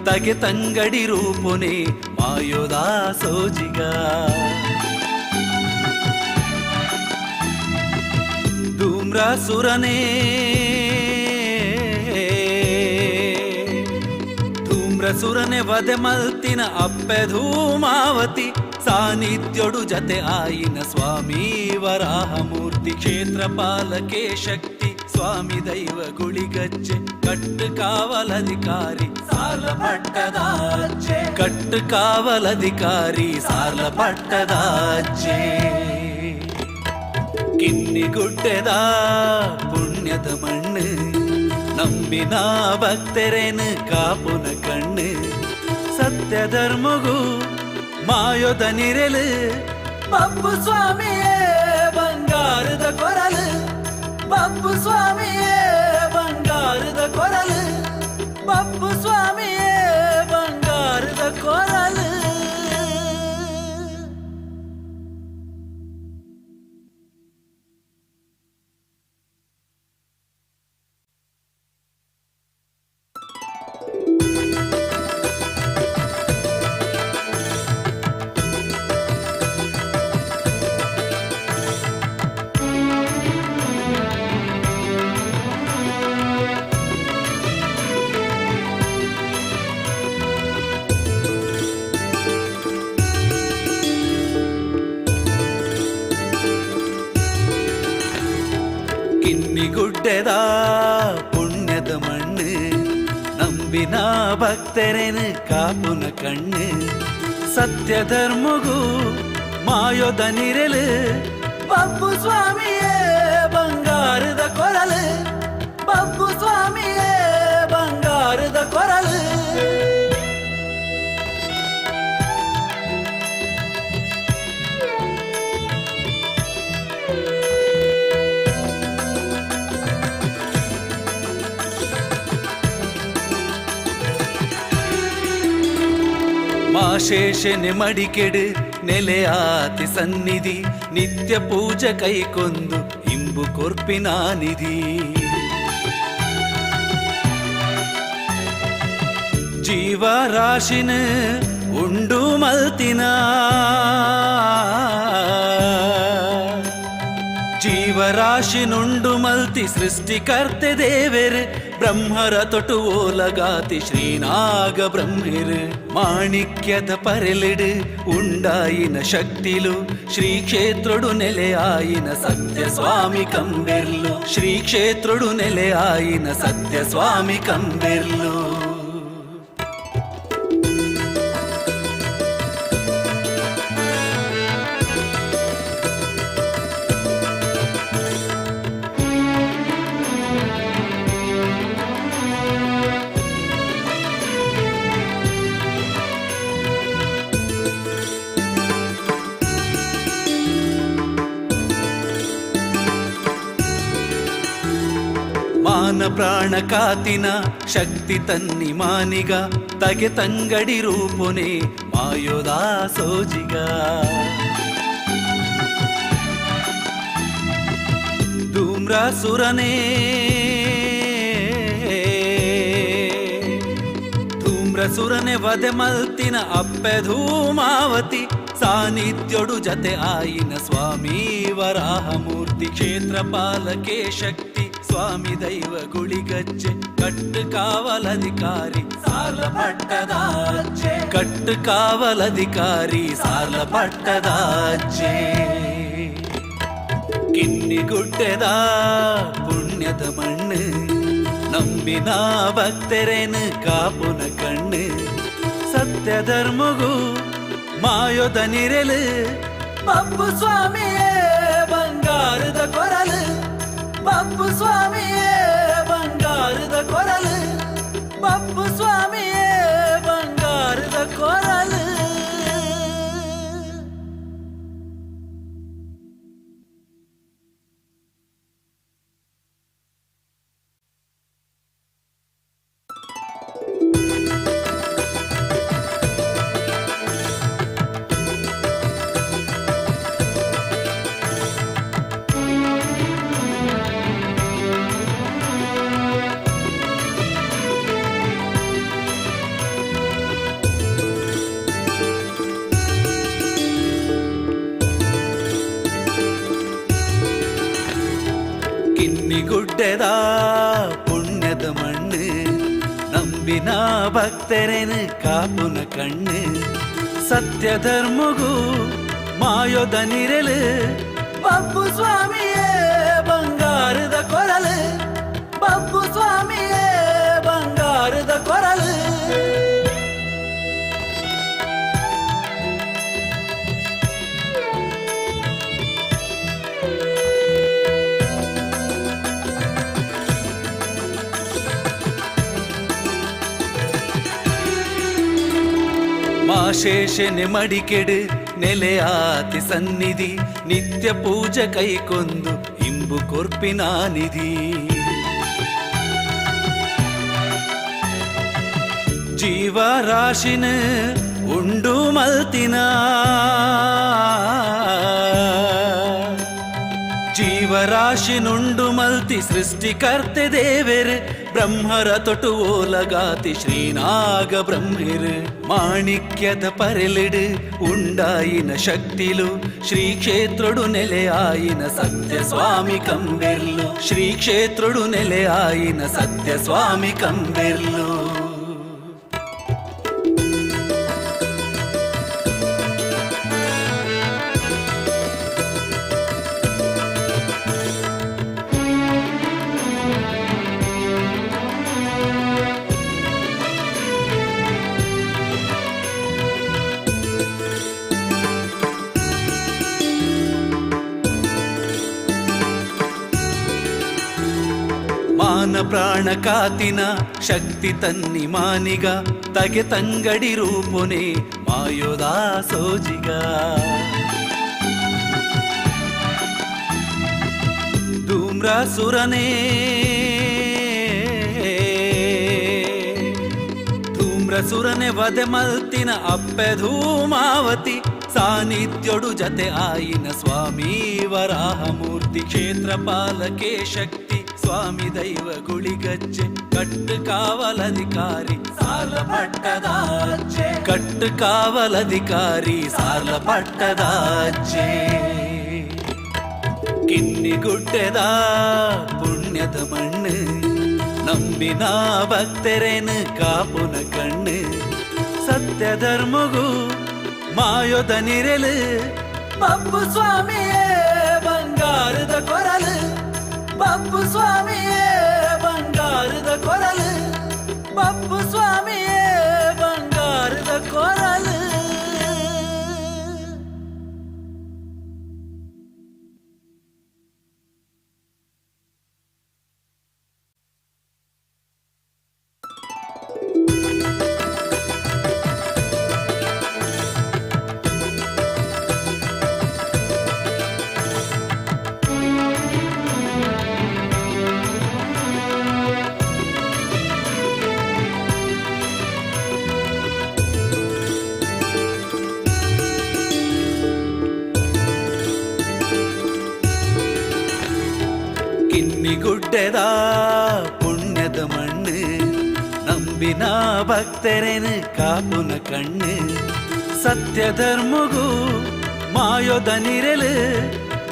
ತಗೆ ತಂಗಡಿ ರೂಪುನೆ ಮಾಯೋದಾ ಸೋಜಿಗ ಧೂಮ್ರಸುರನೇ ವದೆ ಮಲ್ತಿನ ಅಪ್ಪೆ ಧೂಮಾವತಿ ಸಾನ್ನಿಧ್ಯೋಡು ಜತೆ ಆಯಿನ ಸ್ವಾಮಿ ವರಾಹ ಮೂರ್ತಿ ಕ್ಷೇತ್ರಪಾಲಕೆ ಶಕ್ತಿ ಸ್ವಾಮಿ ದೈವ ಗುಳಿಗಜ್ಜೆ ಕಟ್ಟು ಕಾವಲಧಿಕಾರಿ ಸಾಲ ಪಟ್ಟದಾಜ್ಜೆ ಕಟ್ಟು ಕಾವಲಧಿಕಾರಿ ಸಾಲ ಪಟ್ಟದಾಜ್ಜೆ ಕಿನ್ನಿಗುಡ್ಡೆದ ಪುಣ್ಯದ ಮಣ್ಣು ನಂಬಿನ ಭಕ್ತರೇನು ಕಾಪುನ ಕಣ್ಣು ಸತ್ಯ ಧರ್ಮಗೂ ಮಾಯೊದ ನಿರಲು ಪಪ್ಪು ಸ್ವಾಮಿಯೇ ಬಂಗಾರದ ಕೊರಲು ಪಪ್ಪು ಸ್ವಾಮಿಯೇ ಬಂಗಾರದ ಕೊರಲು ಪಪ್ಪು ಸ್ವಾಮಿಯೇ ಬಂಗಾರದ ಕೊರಲು. ಕಿನ್ನಿಗುಡ್ಡೆದ ಪುಣ್ಯದ ಮಣ್ಣು ನಂಬಿನ ಭಕ್ತರೇನು ಕಾಪುನ ಕಣ್ಣು ಸತ್ಯ ಧರ್ಮಗೂ ಮಾಯೊದ ನಿರಲು ಪಪ್ಪು ಸ್ವಾಮಿಯೇ ಬಂಗಾರದ ಕೊರಲು ಪಪ್ಪು ಸ್ವಾಮಿಯೇ ಬಂಗಾರದ ಕೊರಲು. ಮಾಶೇಷನೆ ಮಡಿಕೆಡು ನೆಲೆಯಾತಿ ಸನ್ನಿಧಿ ನಿತ್ಯ ಪೂಜೆ ಕೈಕೊಂದು ಇಂಬು ಕೊರ್ಪಿನ ನಿಧಿ ಜೀವರಾಶಿನ ಉಂಡು ಮಲ್ತಿನ ಜೀವರಾಶಿನುಂಡು ಮಲ್ತಿ ಸೃಷ್ಟಿಕರ್ತೆ ದೇವೆರ್ ಬ್ರಹ್ಮರ ತೊಟು ಓಲಗಾತಿ ಶ್ರೀನಾಗ ಬ್ರಹ್ಮಿರ್ ಮಾಣಿಕ್ಯದ ಪರೆಲಿಡು ಉಂಡಾಯಿನ ಶಕ್ತಿಲು ಶ್ರೀ ಕ್ಷೇತ್ರಡು ನೆಲೆಯಾಯಿನ ಸತ್ಯ ಸ್ವಾಮಿ ಕಂಬೆರ್ಲು ಶ್ರೀ ಕ್ಷೇತ್ರಡು ನೆಲೆಯಾಯಿನ ಸತ್ಯ ಸ್ವಾಮಿ ಕಂಬೆರ್ಲು. ಮಾನ ಪ್ರಾಣ ಕಾತಿನ ಶಕ್ತಿ ತನ್ನಿ ಮಾನಿಗ ತಗೆ ತಂಗಡಿ ರೂಪುನೆ ಮಾಯೋದಾ ಸೋಜಿಗ ಧೂಮ್ರಾಸುರನೇ ಧೂಮ್ರಸುರನೆ ವಧೆ ಮಲ್ತಿನ ಅಪ್ಪೆ ಧೂಮಾವತಿ ಸಾನ್ನಿಧ್ಯೋಡು ಜತೆ ಆಯಿನ ಸ್ವಾಮಿ ವರಾಹ ಮೂರ್ತಿ ಕ್ಷೇತ್ರಪಾಲಕೆ ಶಕ್ತಿ ಸ್ವಾಮಿ ದೈವ ಗುಳಿಗಜ್ಜೆ ಕಟ್ಟು ಕಾವಲಧಿಕಾರಿ ಸಾಲ ಪಟ್ಟದಾಜ್ಜೆ ಕಟ್ಟು ಕಾವಲಧಿಕಾರಿ ಸಾಲ ಪಟ್ಟದಾಜ್ಜೆ. ಕಿನ್ನಿಗುಡ್ಡೆದ ಪುಣ್ಯದ ಮಣ್ಣು ನಂಬಿನ ಭಕ್ತರೇನು ಕಾಪುನ ಕಣ್ಣು ಸತ್ಯ ಧರ್ಮಗೂ ಮಾಯೊದ ನಿರಲು ಪಪ್ಪು ಸ್ವಾಮಿಯೇ ಬಂಗಾರದ ಕೊರಲು ಪಪ್ಪು ಸ್ವಾಮಿಯೇ ಬಂಗಾರದ ಕೊರಲು ಪಪ್ಪು ಸ್ವಾಮಿಯೇ ಬಂಗಾರದ ಕೊರಲು. ಕಿನ್ನಿಗುಡ್ಡೆದ ಪುಣ್ಯದ ಮಣ್ಣು ನಂಬಿನ ಭಕ್ತರೇನು ಕಾಪುನ ಕಣ್ಣು ಸತ್ಯ ಧರ್ಮಗೂ ಮಾಯೊದ ನಿರಲು ಪಪ್ಪು ಸ್ವಾಮಿಯೇ ಬಂಗಾರದ ಕೊರಲು ಪಪ್ಪು ಸ್ವಾಮಿಯೇ ಬಂಗಾರದ ಕೊರಲು. ಮಾಶೇಷನೆ ಮಡಿಕೆಡು ನೆಲೆಯಾತಿ ಸನ್ನಿಧಿ ನಿತ್ಯ ಪೂಜೆ ಕೈಕೊಂದು ಇಂಬು ಕೊರ್ಪಿನ ನಿಧಿ ಜೀವರಾಶಿನ ಉಂಡು ಮಲ್ತಿನ ಜೀವರಾಶಿನುಂಡು ಮಲ್ತಿ ಸೃಷ್ಟಿಕರ್ತೆ ದೇವೆರ್ ಬ್ರಹ್ಮರ ತೊಟು ಓಲಗಾತಿ ಶ್ರೀನಾಗ ಬ್ರಹ್ಮಿರ್ ಮಾಣಿಕ್ಯದ ಪರೆಲಿಡು ಉಂಡಾಯಿನ ಶಕ್ತಿಲು ಶ್ರೀ ಕ್ಷೇತ್ರಡು ನೆಲೆಯಾಯಿನ ಸತ್ಯ ಸ್ವಾಮಿ ಕಂಬೆರ್ಲು ಶ್ರೀ ಕ್ಷೇತ್ರಡು ನೆಲೆಯಾಯಿನ ಸತ್ಯ ಸ್ವಾಮಿ ಕಂಬೆರ್ಲು ಮಾನ ಪ್ರಾಣ ಕಾತಿನ ಶಕ್ತಿ ತನ್ನಿ ಮಾನಿಗ ತಗೆ ತಂಗಡಿ ರೂಪುನೆ ಮಾಯೋದಾ ಸೋಜಿಗ ಧೂಮ್ರಸುರನೇ ಧೂಮ್ರಸುರನೆ ವದೆ ಮಲ್ತಿನ ಅಪ್ಪೆ ಧೂಮಾವತಿ ಸಾನ್ನಿಧ್ಯೋಡು ಜತೆ ಆಯಿನ ಸ್ವಾಮಿ ವರಾಹಮೂರ್ತಿ ಕ್ಷೇತ್ರಪಾಲಕೆ ಶಕ್ತಿ ಸ್ವಾಮಿ ದೈವ ಗುಳಿಗಜ್ಜೆ ಕಟ್ಟು ಕಾವಲಧಿಕಾರಿ ಸಾಲ ಪಟ್ಟದಾಜೆ ಕಟ್ಟು ಕಾವಲಧಿಕಾರಿ ಸಾಲ ಪಟ್ಟದಾಜೆ ಕಿನ್ನಿಗುಡ್ಡೆದ ಪುಣ್ಯದ ಮಣ್ಣು ನಂಬಿನ ಭಕ್ತರೇನು ಕಾಪುನ ಕಣ್ಣು ಸತ್ಯ ಧರ್ಮಗೂ ಮಾಯೋದ ನಿರೆಲು ಪಪ್ಪು ಸ್ವಾಮಿಯೇ ಬಂಗಾರದ ಕೊರಲು ಪಪ್ಪು ಸ್ವಾಮಿಯೇ ಬಂಗಾರದ ಕೊರಲು ಪಪ್ಪು ಸ್ವಾಮಿಯೇ ಬಂಗಾರದ ಕೊರಲು ಕಿನ್ನಿಗುಡ್ಡೆದ ಪುಣ್ಯದ ಮಣ್ಣು ನಂಬಿನ ಭಕ್ತರೇನು ಕಾಪುನ ಕಣ್ಣು ಸತ್ಯ ಧರ್ಮಗೂ ಮಾಯೋದ ನಿರೆಲು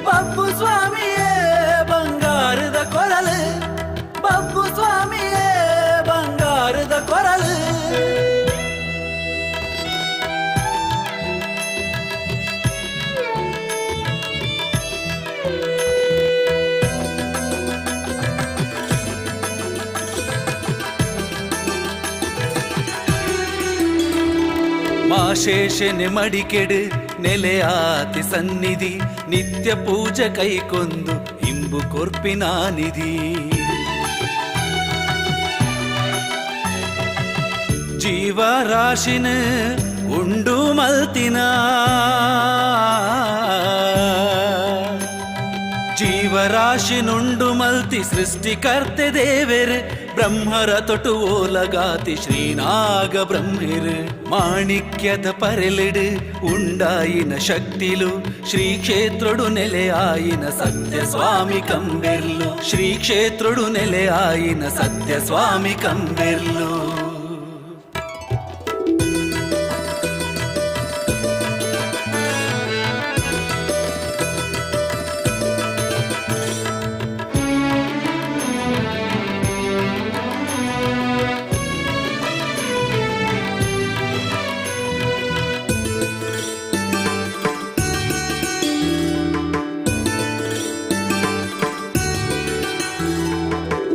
ಪಪ್ಪು ಸ್ವಾಮಿಯೇ ಬಂಗಾರದ ಕೊರಲು ಪಪ್ಪು ಸ್ವಾಮಿಯೇ ಬಂಗಾರದ ಕೊರಲು ಮಾಶೇಷನೆ ಮಡಿಕೆಡು ನೆಲೆಯಾತಿ ಸನ್ನಿಧಿ ನಿತ್ಯ ಪೂಜೆ ಕೈಕೊಂದು ಇಂಬು ಕೊರ್ಪಿನ ನಿಧಿ ಜೀವರಾಶಿನ ಉಂಡು ಮಲ್ತಿನ ಜೀವರಾಶಿನುಂಡು ಮಲ್ತಿ ಸೃಷ್ಟಿಕರ್ತೆ ದೇವೆರ್ ಬ್ರಹ್ಮರ ತೊಟು ಓಲಗಾತಿ ಶ್ರೀನಾಗ ಬ್ರಹ್ಮಿರ್ ಮಾಣಿಕ್ಯದ ಪರೆಲಿಡು ಉಂಡಾಯಿನ ಶಕ್ತಿಲು ಶ್ರೀ ಕ್ಷೇತ್ರಡು ನೆಲೆಯಾಯಿನ ಸತ್ಯ ಸ್ವಾಮಿ ಕಂಬೆರ್ಲು ಶ್ರೀ ಕ್ಷೇತ್ರಡು ನೆಲೆಯಾಯಿನ ಸತ್ಯ ಸ್ವಾಮಿ ಕಂಬೆರ್ಲು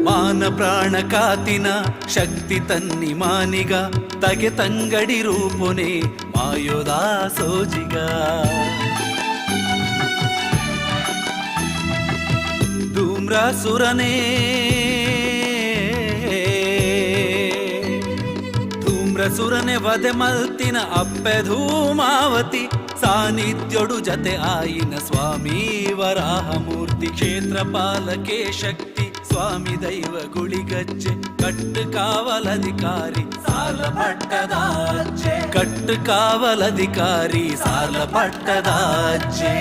ಮಾನ ಪ್ರಾಣ ಕಾತಿನ ಶಕ್ತಿ ತನ್ನಿ ಮಾನಿಗ ತಗೆ ತಂಗಡಿ ರೂಪುನೆ ಮಾಯೋದಾ ಸೋಜಿಗ ಧೂಮ್ರಸುರನೇ ಸುರನೆ ವದೆ ಮಲ್ತಿನ ಅಪ್ಪೆ ಧೂಮಾವತಿ ಸಾನ್ನಿಧ್ಯೋಡು ಜತೆ ಆಯಿನ ಸ್ವಾಮಿ ವರಾಹ ಮೂರ್ತಿ ಕ್ಷೇತ್ರ ಪಾಲಕೆ ಶಕ್ತಿ ಸ್ವಾಮಿ ದೈವ ಗುಳಿಗಜ್ಜೆ ಕಟ್ಟು ಕಾವಲಧಿಕಾರಿ ಸಾಲ ಪಟ್ಟದಾಜ್ಜೆ ಕಟ್ಟು ಕಾವಲಧಿಕಾರಿ ಸಾಲ ಪಟ್ಟದಾಜ್ಜೆ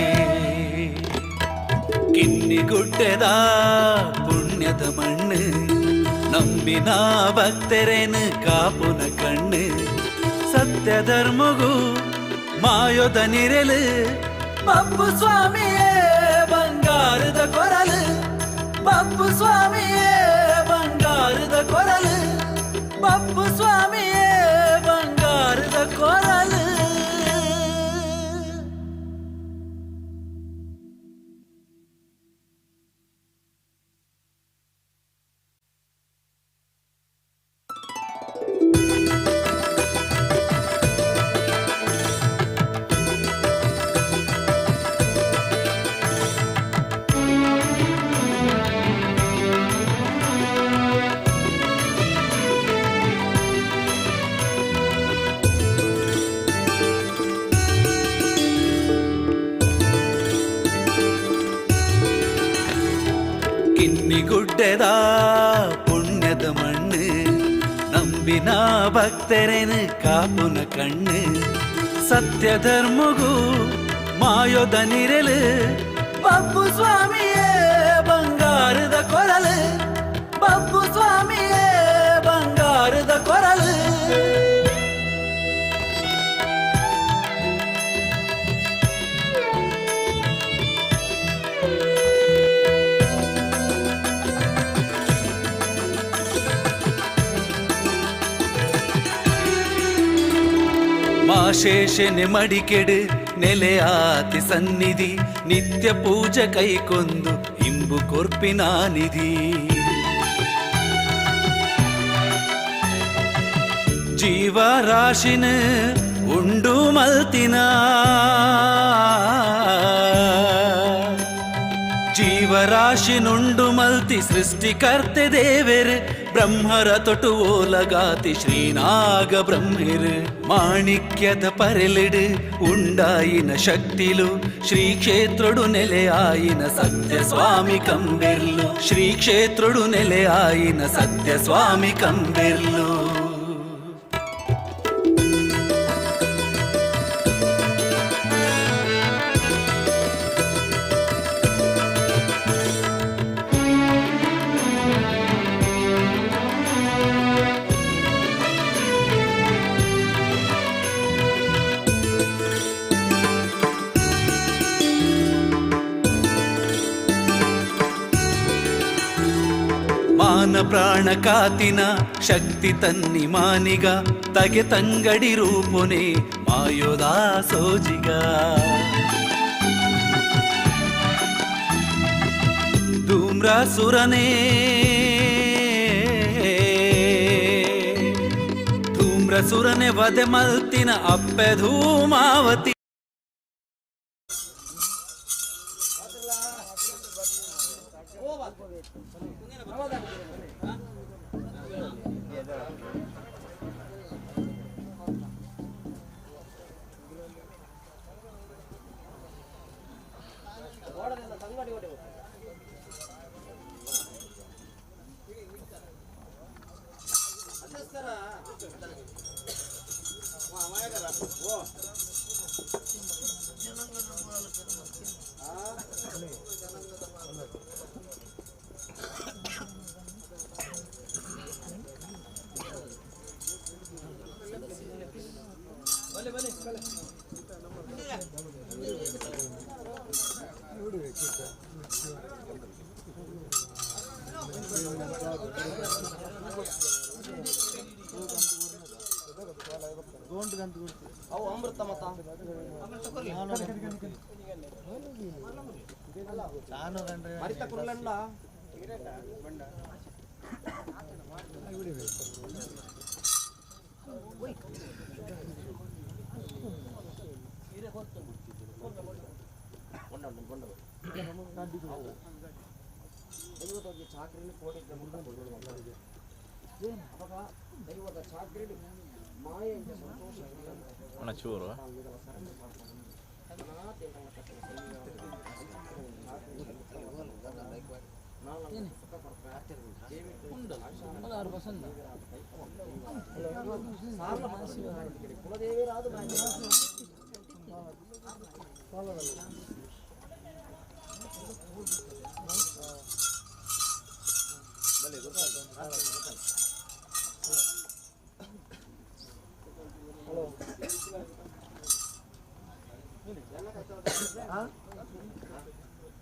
ಕಿನ್ನಿಗುಡ್ಡೆದ ಪುಣ್ಯದ ಮಣ್ಣು ನಂಬಿನ ಭಕ್ತರೇನು ಕಾಪುನ ಕಣ್ಣು ಸತ್ಯ ಧರ್ಮಗೂ ಮಾಯೋದ ನಿರಲು ಬಪ್ಪು ಸ್ವಾಮಿಯೇ ಬಂಗಾರದ ಕೊರಲು ಬಪ್ಪು ಸ್ವಾಮಿಯೇ ಬಂಗಾರದ ಕೊರಲು ಬಪ್ಪು ಸ್ವಾಮಿಯೇ ಬಂಗಾರದ ಕೊರಲು. ಕಿನ್ನಿಗುಡ್ಡೆದ ಪುಣ್ಯದ ಮಣ್ಣು ನಂಬಿನ ಭಕ್ತರೇನು ಕಾಪುನ ಕಣ್ಣು ಸತ್ಯ ಧರ್ಮಗೂ ಮಾಯೋದ ನಿರಲು ಬಪ್ಪು ಸ್ವಾಮಿಯೇ ಬಂಗಾರದ ಕೊರಲು ಬಪ್ಪು ಸ್ವಾಮಿಯೇ ಬಂಗಾರದ ಕೊರಲು. ಮಾಶೇಷನೆ ಮಡಿಕೆಡು ನೆಲೆಯಾತಿ ಸನ್ನಿಧಿ ನಿತ್ಯ ಪೂಜೆ ಕೈಕೊಂದು ಇಂಬು ಕೊರ್ಪಿನ ನಿಧಿ ಜೀವರಾಶಿನ ಉಂಡು ಮಲ್ತಿನ ಜೀವರಾಶಿನುಂಡು ಮಲ್ತಿ ಸೃಷ್ಟಿಕರ್ತೆ ದೇವೆರು ಬ್ರಹ್ಮರ ತೊಟು ಓಲಗಾತಿ ಶ್ರೀನಾಗ ಬ್ರಹ್ಮಿರು ಮಾಣಿಕ್ಯದ ಪರೆಲಿಡು ಉಂಡಾಯಿನ ಶಕ್ತಿಲು ಶ್ರೀ ಕ್ಷೇತ್ರಡು ನೆಲೆಯಾಯಿನ ಸತ್ಯ ಸ್ವಾಮಿ ಕಂಬೆರ್ಲು ಶ್ರೀ ಕ್ಷೇತ್ರಡು ನೆಲೆಯಾಯಿನ ಸತ್ಯ ಸ್ವಾಮಿ ಕಂಬೆರ್ಲು. ಮಾನ ಪ್ರಾಣ ಕಾತಿನ ಶಕ್ತಿ ತನ್ನಿ ಮಾನಿಗ ತಗೆ ತಂಗಡಿ ರೂಪುನೆ ಮಾಯೋದಾ ಸೋಜಿಗ ಧೂಮ್ರ ಸುರನೇ ಧೂಮ್ರ ಸುರನೆ ವದೆ ಮಲ್ತಿನ ಅಪ್ಪೆ ಧೂಮಾವತಿ ಅವು ಅಮೃತ ಮತ ಮರಿತ ಕುರ್ಲಂಡ ಚಾಕ್ರಿ ಚೂರು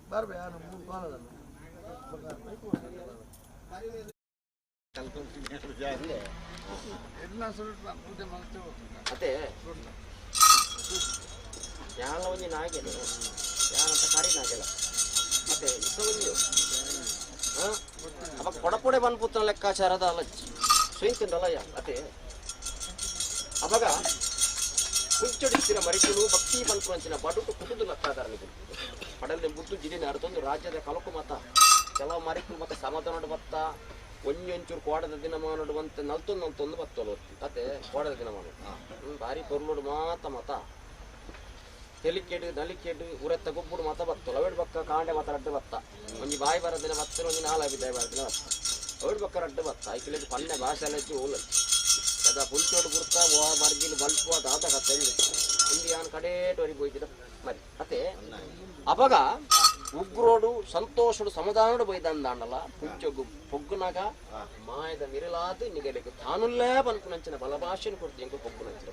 ಬರ್ಬೇ ಯಾರು ಬಾಲದಲ್ಲ ಅದೇ ಯಾರ ಒಂಜಿ ನಾಗೆನೆ ಯಾರಂತ ಕರಿನಾಗೆಲ್ಲ ಮತ್ತೆ ಇಸವಂಜು ಅವಾಗ ಕೊಡಪೊಡೆ ಬಂದ್ಪುತ್ರ ಲೆಕ್ಕಾಚಾರದ ಅಲಜ್ಜಿ ಸ್ವಯಿಂತಿಂದಲ್ಲ ಅದೇ ಅವಾಗ ಕುಂಚೊಡಿಸಿನ ಮರಿಕಲು ಭಕ್ತಿ ಬಂದ್ಪುರಂಚಿನ ಬಡುಟು ಕುಟುದು ಲೆಕ್ಕಾದಾರನಿಗೆ ಪಡಲ್ದೆ ಬುದ್ದು ಜಿಡಿನ ಅರ್ಥೊಂದು ರಾಜ್ಯದ ಕಲಕು ಮತ ಕೆಲವು ಮರಿಕಲು ಮತ್ತೆ ಸಮಾಧಾನ ಬತ್ತ ಒಂಚೂರು ಕೋಡದ ದಿನಮಾನ ನೋಡುವಂತೆ ನಲ್ತೊಂದು ಬತ್ತಲು ಮತ್ತೆ ಕೋಡದ ದಿನಮಾನ ಭಾರಿ ಪೊರ್ಲೋಡು ಮತ ತೆಲಿಕೆಡು ನಲಿಕೆಡು ಉರೆತ್ತ ಗೊಬ್ಬುಡು ಮತ ಬತ್ತಲು ಅವೇಡು ಬಕ್ಕ ಕಾಂಡೆ ಮತ ರಡ್ಡು ಬತ್ತ ಒಂಜಿ ಬಾಯಿ ಬರದಿನ ಬತ್ತಲು ಒಂಜಿ ನಾಲ್ಕು ಬಾಯಿ ಬರದಿನ ಬತ್ತ ಅವೇಡು ಬಕ್ಕ ರಡ್ಡು ಬತ್ತ ಐಕಿಲೆದು ಪನ್ನೆ ಭಾಷೆ ಅಲ್ಲಜ್ಜಿ ಓಲಜ್ಜಿ ಅದ ಪುಲ್ಚೋಡು ಬುರ್ತ ಮರ್ಗಿಲು ಬಲ್ಪುವ ದಾತ ಕತ್ತಲ್ಲಿ ಇಂಡಿಯಾನ್ ಕಡೇಟು ವರಿ ಹೋಯ್ತಿದ ಮರಿ ಮತ್ತೆ ಅವಾಗ ಉಗ್ರೋಡು ಸಂತೋಷಡು ಸಮಾಧಾನಡು ಬೈದಂದಾಂಡಲ ಪುಂಚೊಗ್ಗು ಪೊಗ್ಗುನಾಗ ಮಾಯದ ಮಿರಲಾದು ನಿಗಲಿಗೆ ತಾನುಲ್ಲೇ ಬನ್ಪುನಂಚಿನ ಬಲಭಾಷೆಯನ್ನು ಕೊಡ್ತೀನಿ ಪೊಗ್ಗುನಂಚಿನ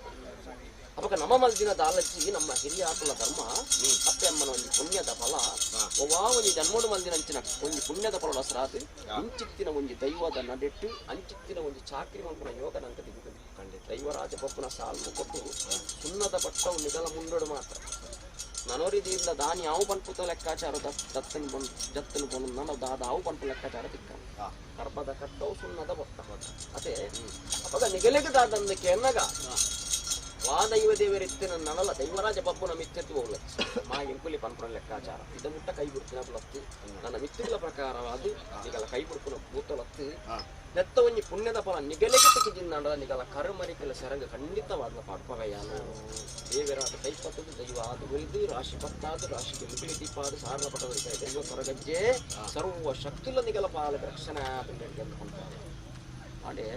ಅವಾಗ ನಮ್ಮ ಮಲ್ದಿನ ದಾಲಜ್ಜಿ ನಮ್ಮ ಹಿರಿಯ ಆಕುಲ ಧರ್ಮ ಅಪ್ಪೆ ಅಮ್ಮನ ಒಂದು ಪುಣ್ಯದ ಫಲ ಒವಾ ಒಂಜಿ ಜನ್ಮೋಡು ಮಲ್ದಿನಂಚಿನ ಒಂದು ಪುಣ್ಯದ ಫಲ ಹಸರಾದು ಇಂಚಿತ್ತಿನ ಒಂದು ದೈವದ ನಡೆಟ್ಟು ಅಂಚಿತ್ತಿನ ಒಂದು ಚಾಕ್ರಿ ಮಲ್ಪನ ಯೋಗ ನಂತ ದಿಗುತ್ತದೆ ದೈವರಾಜ ಪಪ್ಪನ ಸಾಲು ಕೊಟ್ಟು ಸುಣ್ಣದ ಬಟ್ಟವು ನಿಗಲ ಮುಂದೋಡು ಮಾತ್ರ ನನೋರಿದಿಂದ ದಾನಿ ಆವು ಪಂಪುತ ಲೆಕ್ಕಾಚಾರ ಜತ್ತನು ಬಂದು ನನ್ನ ದಾದ ಆವು ಪಂಪು ಲೆಕ್ಕಾಚಾರ ದಿಕ್ಕ ಕರ್ಬದ ಕಟ್ಟವು ಸುಣ್ಣದ ಬಟ್ಟ ಅದೇ ಅವಾಗ ನಿಗಲೆಗೆ ದಾದಂದಕ್ಕೆ ಎನ್ನಗ ವಾ ದೈವ ದೇವರಿತ್ತಿನ ನನಲ ದೈವರಾಜ ಪಪ್ಪನ ಮಿತ್ಯತ್ತು ಹೋಗ್ಲತ್ತು ಮಾ ಎಂಕುಲಿ ಪಂಪನ ಲೆಕ್ಕಾಚಾರ ಇದು ಮುಟ್ಟ ಕೈ ಬಿಡ್ತಿನ ಬುಲತ್ತು ನನ್ನ ಮಿತ್ತಿಗಳ ಪ್ರಕಾರವಾದ ನಿಗಲ ಕೈ ಬಿಡ್ಪುನ ಭೂತಲತ್ತು ನೆತ್ತ ಒಂಜಿ ಪುಣ್ಯದ ಫಲ ನಿಗಲೆಗೆ ತೆಗೆಜಿಂದ ನಿಗಲ ಕರುಮರಿಕಲ ಸೆರಂಗ ಖಂಡಿತವಾದ ಪಾಡ್ಪಗಯ್ಯಾನು ದೇವರಾದ ಕೈಪತ್ತದು ದೈವ ಅದು ಒಯ್ದು ರಾಶಿ ಪತ್ತಾದು ರಾಶಿಗೆ ಮುಗಿಲಿ ದೀಪಾದು ಸಾರಲ ಪಟದ ದೈವ ಕೊರಗಜ್ಜೆ ಸರ್ವ ಶಕ್ತಿಲ ನಿಗಲ ಪಾಲ ರಕ್ಷಣೆ ಅಂದ್ಕೊಂತಾರೆ ಅದೇ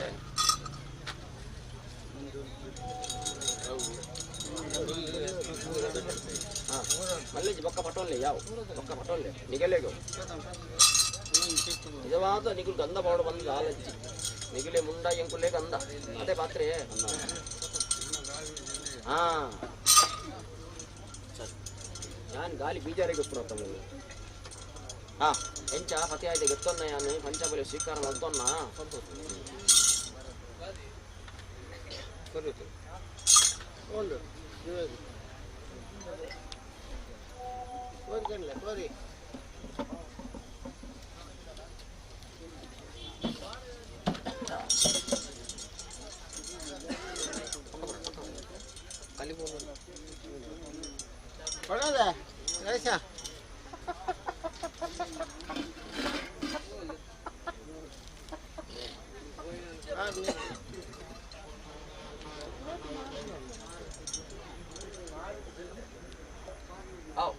ಮಲ್ಲೇಜ್ ಬೊಕ್ಕ ಪಟೋಲ್ಲೆ ಯಾವ ಬೊಕ್ಕ ಪಟೋಲ್ಲೆ ನಿಗಲೆಗು ನಿಜವಾದ ನಿಗುಲ್ ಗಂಧ ಬಾಡು ಬಂದು ಆಲಜ್ಜಿ ನಿಗಿಲೆ ಮುಂಡ ಎಂಕುಲೆ ಗಂಧ ಅದೇ ಪಾತ್ರೆ ಹಾ ഞാൻ ಗಾಲಿ ಬೀಜಾರಿಗೆ ಗೊತ್ತಿರತ್ತಲ್ಲ ಹಾ ಎಂಚ ಪತಿ ಆಯ್ತು ಗೊತ್ತೊನ್ನ ಯಾನು ಪಂಚಬಲಿ ಸ್ವೀಕಾರ ಮಾಡ್ತೊನ್ನ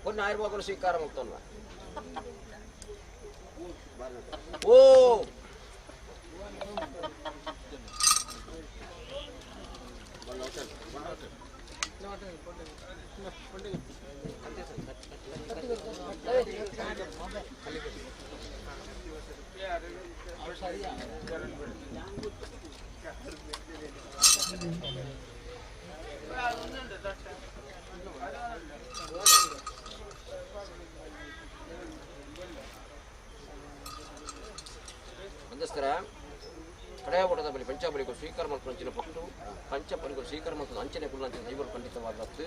కొన్ని ఆయుర్వేదం స్వీకారం అవుతున్నా ఓ ಅಂದಸ್ಕರ ಕಡೆಯ ಓಟದ ಬಳಿ ಪಂಚಾಬಲಿಗಳು ಸ್ವೀಕಾರ ಮಾಡ್ಕೊಂಡು ಪಟ್ಟು ಪಂಚಬಲಿಗಳು ಸ್ವೀಕಾರ ಮಾಡ್ಕೊಂಡು ಅಂಚನೆ ಕುಳ್ಳಂತ ದೈವರು ಖಂಡಿತವಾದತ್ತು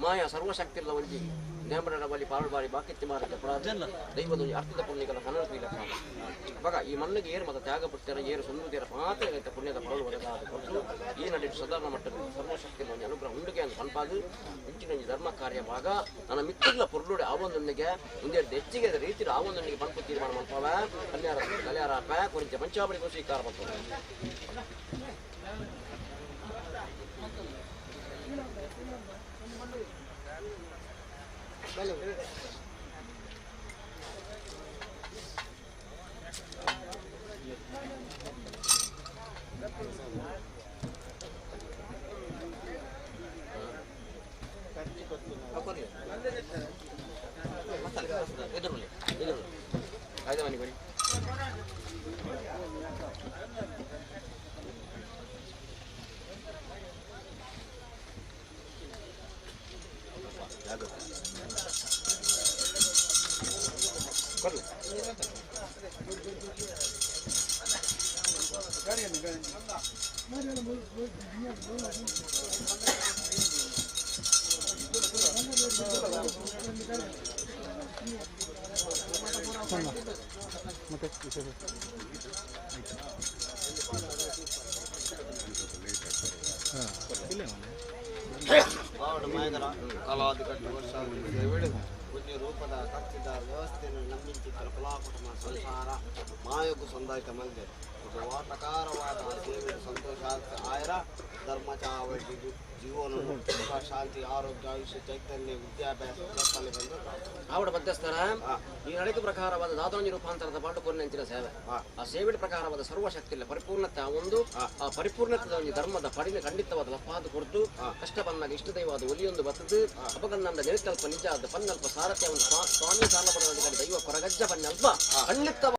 ಮಾಯಾ ಸರ್ವಶಕ್ತಿರದ ಒಂಜಿ ನೇಮರ ಬಳಿ ಪಾಳು ಬಾರಿ ಬಾಕಿತ್ತಿ ಮಾರಕ್ಕೆ ದೈವದ ಅರ್ಥದ ಪುಣ್ಯಗಳ ಕನಡ ಅವಾಗ ಈ ಮಣ್ಣಿಗೆ ಏರು ಮತ್ತು ತ್ಯಾಗ ಪುಟ್ಟಾರ ಏರು ಸುಂದರ ಮಾತ್ರ ಪುಣ್ಯದ ಪರಳು ಒದಗಾದ ಕೊಟ್ಟು ಈ ನಡೆ ಸಾಧಾರಣ ಮಟ್ಟದ ಸರ್ವಶಕ್ತಿಯ ಒಂದು ಅನುಗ್ರಹ ಉಂಡುಗೆ ಅಂತ ಅನ್ಪಾದು ಹೆಚ್ಚಿನ ಧರ್ಮ ಕಾರ್ಯವಾಗ ನನ್ನ ಮಿತ್ರಗಳ ಪೊರ್ಲುಡೆ ಆವೊಂದೊಂದಿಗೆ ಮುಂದೆ ಹೆಚ್ಚಿಗೆ ರೀತಿ ಆವೊಂದೊಂದಿಗೆ ಬಂದು ತೀರ್ಮಾನ ಮಾಡ್ತಾವ ಕಲ್ಯಾಣ ಕಲ್ಯಾರಾಪ ಕುರಿತ ಪಂಚಾಬಳಿ ಸ್ವೀಕಾರ ಮಾಡ್ತಾರೆ ಕಲಾದಿ ಕಟ್ಟು ವರ್ಷ ಪುಣ್ಯ ರೂಪದ ಕಚ್ಚಿದ ವ್ಯವಸ್ಥೆಯನ್ನು ನಂಬಿಂಚಿತ್ರ ಕಲಾಕುಟುಂಬ ಸಂಸಾರ ಮಾಯಕು ಸಂದಾಯಿತ ಮಂದಿರ ಇದು ವಾಟಕಾರವಾದ ಸೇವೆ ಸಂತೋಷಾರ್ಥ ಆಯರ ಧರ್ಮ ಚಾವಟಿದು ಜೀವನ ಸುಖ ಶಾಂತಿ ಆರೋಗ್ಯ ಆಯುಷ್ಯ ಚೈತನ್ಯ ವಿದ್ಯಾಭ್ಯಾಸ ಕತ್ತಲೆ ಬಂದು ಆವಡ ಮಧ್ಯಸ್ಥರ ಈ ನಡೆದ ಪ್ರಕಾರವಾದ ದಾದೋಂಜಿ ರೂಪಾಂತರದ ಪಾಟು ಕೊನೆಂಚಿನ ಸೇವೆ ಆ ಸೇವೆ ಪ್ರಕಾರವಾದ ಸರ್ವಶಕ್ತಿಲ್ಲ ಪರಿಪೂರ್ಣತೆ ಒಂದು ಆ ಪರಿಪೂರ್ಣತೆ ಒಂದು ಧರ್ಮದ ಪಡಿನ ಖಂಡಿತವಾದ ಲಪ್ಪಾದ ಕೊಡ್ತು ಕಷ್ಟ ಬಂದಾಗ ಇಷ್ಟ ದೈವಾದ ಒಲಿಯೊಂದು ಬರ್ತದು ಅಪಗನ್ನಂದ ನಿರಕಲ್ಪ ನಿಜ ಆದ ಪನ್ನಲ್ಪ ಸಾರಥ್ಯ ಒಂದು ಸ್ವಾಮಿ ಸಾಲ ಬರೋದಕ್ಕೆ ದೈವ ಕೊರಗಜ್ಜ ಪನ್ನಲ್ಪ ಖಂಡಿತ